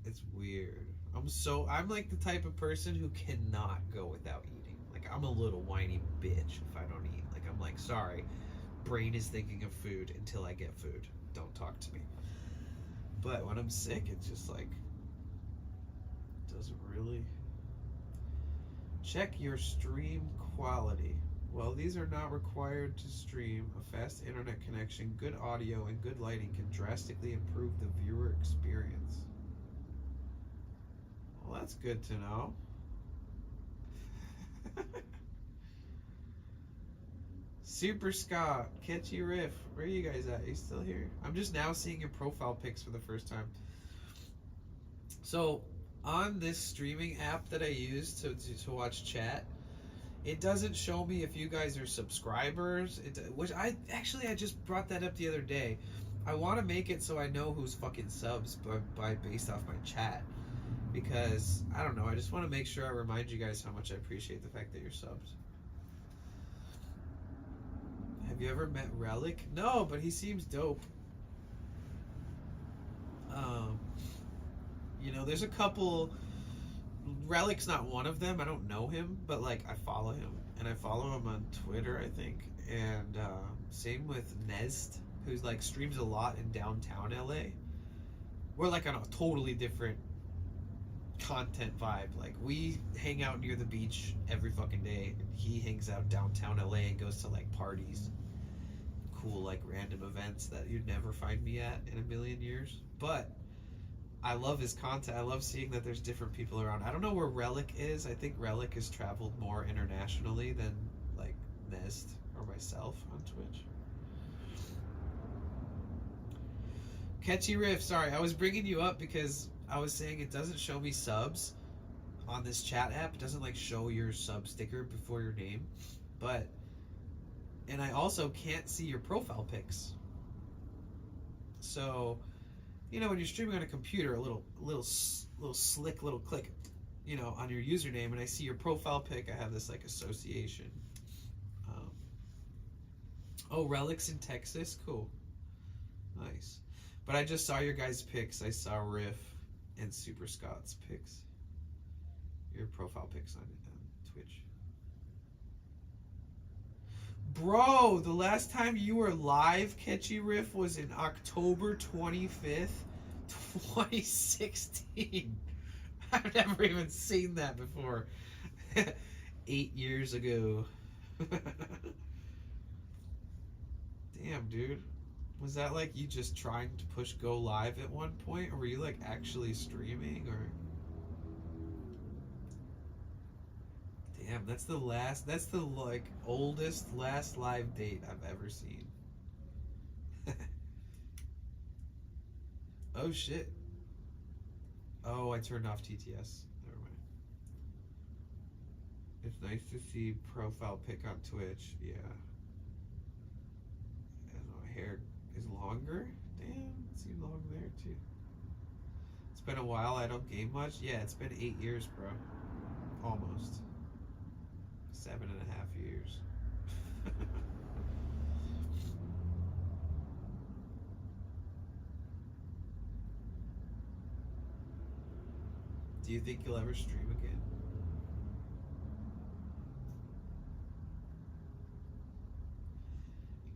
It's weird. I'm like the type of person who cannot go without eating. Like, I'm a little whiny bitch if I don't eat. Like, I'm like, sorry, brain is thinking of food until I get food. Don't talk to me. But when I'm sick, it's just like, doesn't really. Check your stream quality. Well, these are not required to stream. A fast internet connection, good audio, and good lighting can drastically improve the viewer experience. Well, that's good to know. Super Scott, Catchy Riff, where are you guys at? Are you still here? I'm just now seeing your profile pics for the first time. So, on this streaming app that I use to watch chat, it doesn't show me if you guys are subscribers. Which I just brought that up the other day. I want to make it so I know who's fucking subs based off my chat. Because, I don't know, I just want to make sure I remind you guys how much I appreciate the fact that you're subs. Have you ever met Relic? No, but he seems dope. You know, there's a couple. Relic's not one of them. I don't know him, but like I follow him, and I follow him on Twitter, I think. And same with Nest, who's like streams a lot in downtown LA. We're like on a totally different content vibe. Like we hang out near the beach every fucking day, and he hangs out downtown LA and goes to like parties, cool like random events that you'd never find me at in a million years. But I love his content. I love seeing that there's different people around. I don't know where Relic is. I think Relic has traveled more internationally than like Nest or myself on Twitch. Catchy Riff, sorry, I was bringing you up because I was saying it doesn't show me subs on this chat app. It doesn't like show your sub sticker before your name, and I also can't see your profile pics. So, you know, when you're streaming on a computer, a little slick little click, you know, on your username, and I see your profile pic. I have this like association. Oh, Relic's in Texas, cool, nice. But I just saw your guys' pics. I saw Riff and Super Scott's pics. Your profile pics on Twitch. Bro, the last time you were live, Catchy Riff, was in October 25th, 2016. I've never even seen that before. 8 years ago. Damn, dude. Was that like you just trying to push go live at one point, or were you like actually streaming, or? Damn, that's the like oldest last live date I've ever seen. Oh shit. Oh, I turned off TTS. Never mind. It's nice to see profile pic on Twitch. Yeah. And my hair is longer. Damn, it seems long there too. It's been a while. I don't game much. Yeah, it's been 8 years, bro. Almost. 7.5 years. Do you think you'll ever stream again?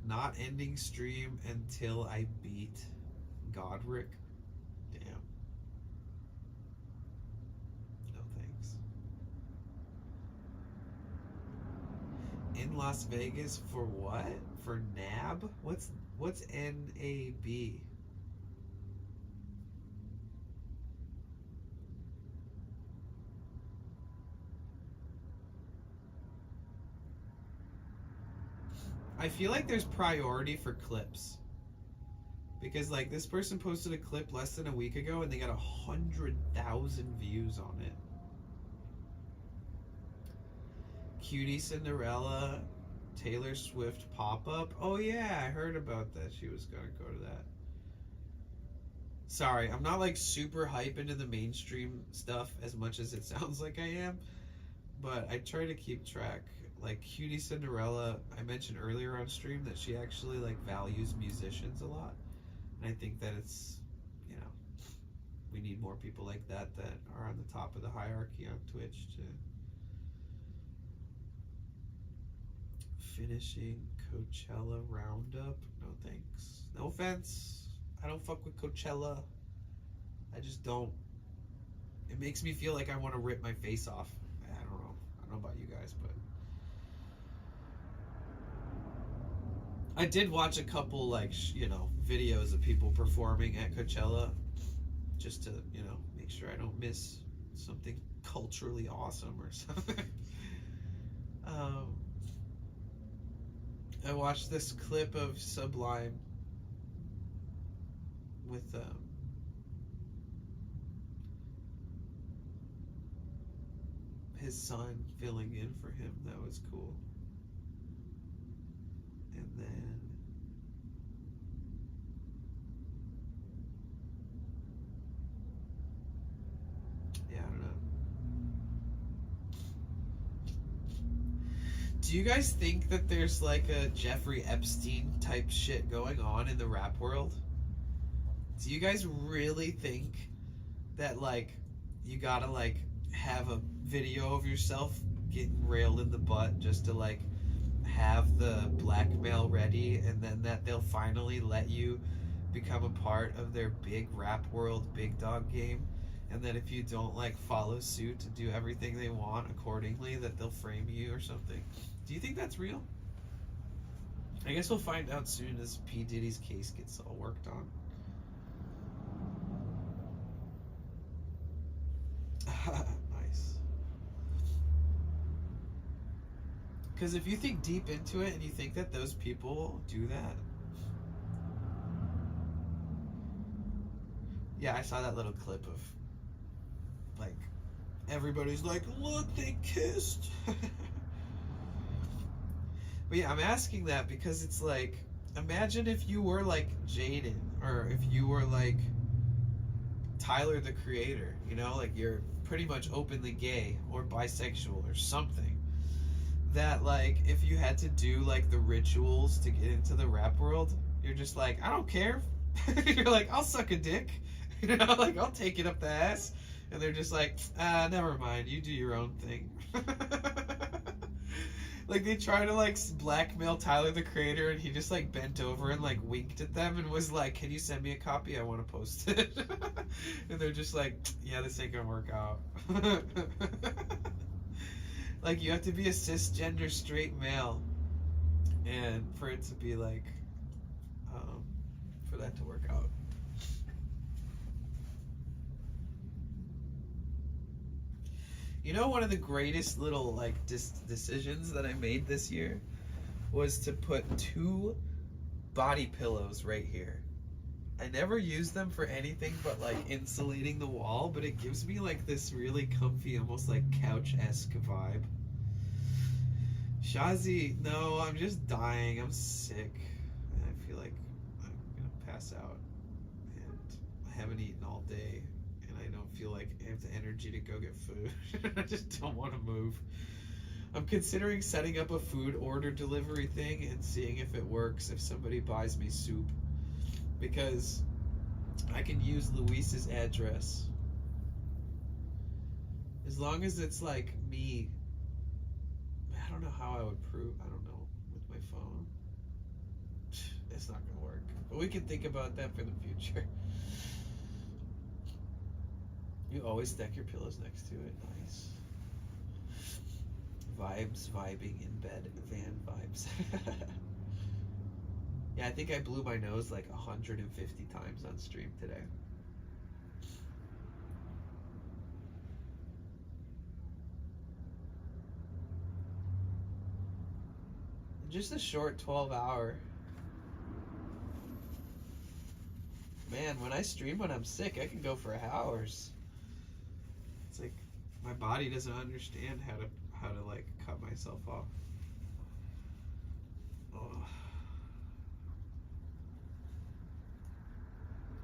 Not ending stream until I beat Godric. Damn. No thanks. In Las Vegas for what? For NAB? What's NAB? I feel like there's priority for clips. Because like this person posted a clip less than a week ago and they got 100,000 views on it. Cutie Cinderella, Taylor Swift pop-up. Oh yeah, I heard about that. She was gonna go to that. Sorry, I'm not like super hype into the mainstream stuff as much as it sounds like I am. But I try to keep track. Like Cutie Cinderella, I mentioned earlier on stream that she actually like values musicians a lot. And I think that it's, you know, we need more people like that are on the top of the hierarchy on Twitch to finishing Coachella roundup. No thanks. No offense. I don't fuck with Coachella. I just don't. It makes me feel like I want to rip my face off. I don't know. I don't know about you guys, but I did watch a couple, like, you know, videos of people performing at Coachella just to, you know, make sure I don't miss something culturally awesome or something. I watched this clip of Sublime with his son filling in for him. That was cool. And then yeah, I don't know. Do you guys think that there's like a Jeffrey Epstein type shit going on in the rap world? Do you guys really think that like you gotta like have a video of yourself getting railed in the butt just to like have the blackmail ready, and then that they'll finally let you become a part of their big rap world big dog game, and that if you don't like follow suit to do everything they want accordingly, that they'll frame you or something? Do you think that's real? I guess we'll find out soon as P. Diddy's case gets all worked on. Nice. Because if you think deep into it and you think that those people do that. Yeah, I saw that little clip of like everybody's like, look, they kissed. But yeah, I'm asking that because it's like, imagine if you were like Jaden, or if you were like Tyler the Creator, you know, like you're pretty much openly gay or bisexual or something. That like, if you had to do like the rituals to get into the rap world, you're just like, I don't care. You're like, I'll suck a dick. You know, like I'll take it up the ass. And they're just like, never mind, you do your own thing. Like they try to like blackmail Tyler the Creator, and he just like bent over and like winked at them and was like, can you send me a copy? I want to post it. And they're just like, yeah, this ain't gonna work out. Like you have to be a cisgender straight male, and for it to be like, for that to work out. You know, one of the greatest little like decisions that I made this year was to put 2 body pillows right here. I never use them for anything but like insulating the wall, but it gives me like this really comfy, almost like couch-esque vibe. Shazi, no, I'm just dying. I'm sick. And I feel like I'm gonna pass out. And I haven't eaten all day. I don't feel like I have the energy to go get food. I just don't want to move. I'm considering setting up a food order delivery thing and seeing if it works, if somebody buys me soup. Because I can use Luis's address. As long as it's like me. I don't know how I would prove, I don't know, with my phone. It's not going to work. But we can think about that for the future. You always stack your pillows next to it. Nice. Vibes, vibing in bed. Van vibes. Yeah, I think I blew my nose like 150 times on stream today. Just a short 12-hour. Man, when I stream when I'm sick, I can go for hours. It's like my body doesn't understand how to like cut myself off. Oh.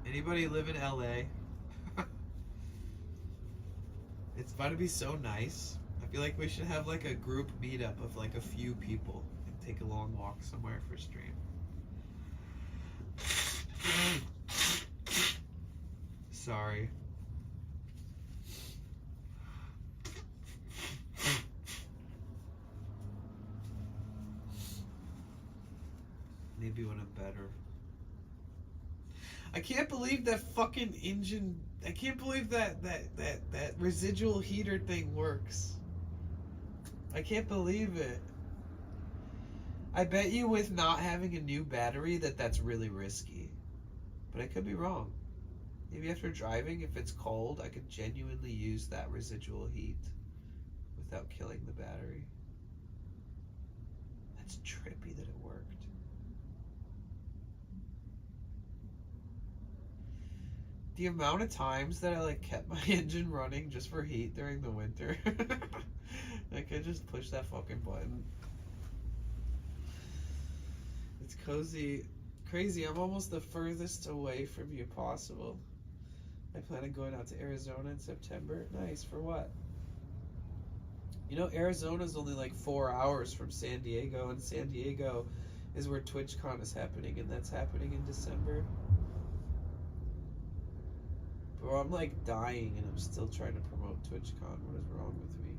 Anybody live in LA? It's about to be so nice. I feel like we should have like a group meetup of like a few people and take a long walk somewhere for stream. Sorry. Maybe when I'm better. I can't believe that fucking engine. I can't believe that residual heater thing works. I can't believe it. I bet you with not having a new battery that's really risky. But I could be wrong. Maybe after driving, if it's cold, I could genuinely use that residual heat without killing the battery. That's trippy that it worked. The amount of times that I like kept my engine running just for heat during the winter. Like I just push that fucking button. It's cozy. Crazy, I'm almost the furthest away from you possible. I plan on going out to Arizona in September. Nice, for what? You know, Arizona's only like 4 hours from San Diego, and San Diego is where TwitchCon is happening, and that's happening in December. Bro, I'm like dying and I'm still trying to promote TwitchCon. What is wrong with me?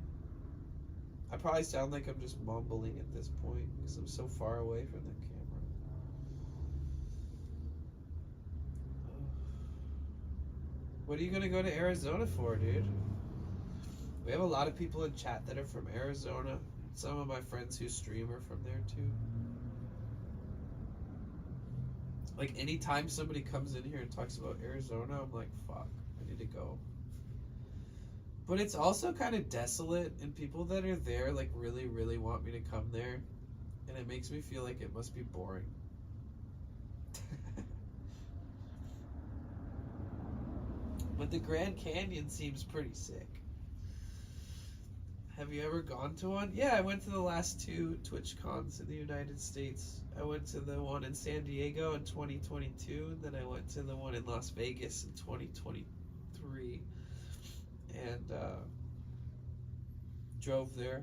I probably sound like I'm just mumbling at this point because I'm so far away from the camera. What are you gonna go to Arizona for, dude? We have a lot of people in chat that are from Arizona. Some of my friends who stream are from there too. Like anytime somebody comes in here and talks about Arizona, I'm like, fuck, I need to go. But it's also kind of desolate, and people that are there like really, really want me to come there, and it makes me feel like it must be boring. But the Grand Canyon seems pretty sick. Have you ever gone to one? Yeah, I went to the last 2 TwitchCons in the United States. I went to the one in San Diego in 2022, and then I went to the one in Las Vegas in 2023. And drove there.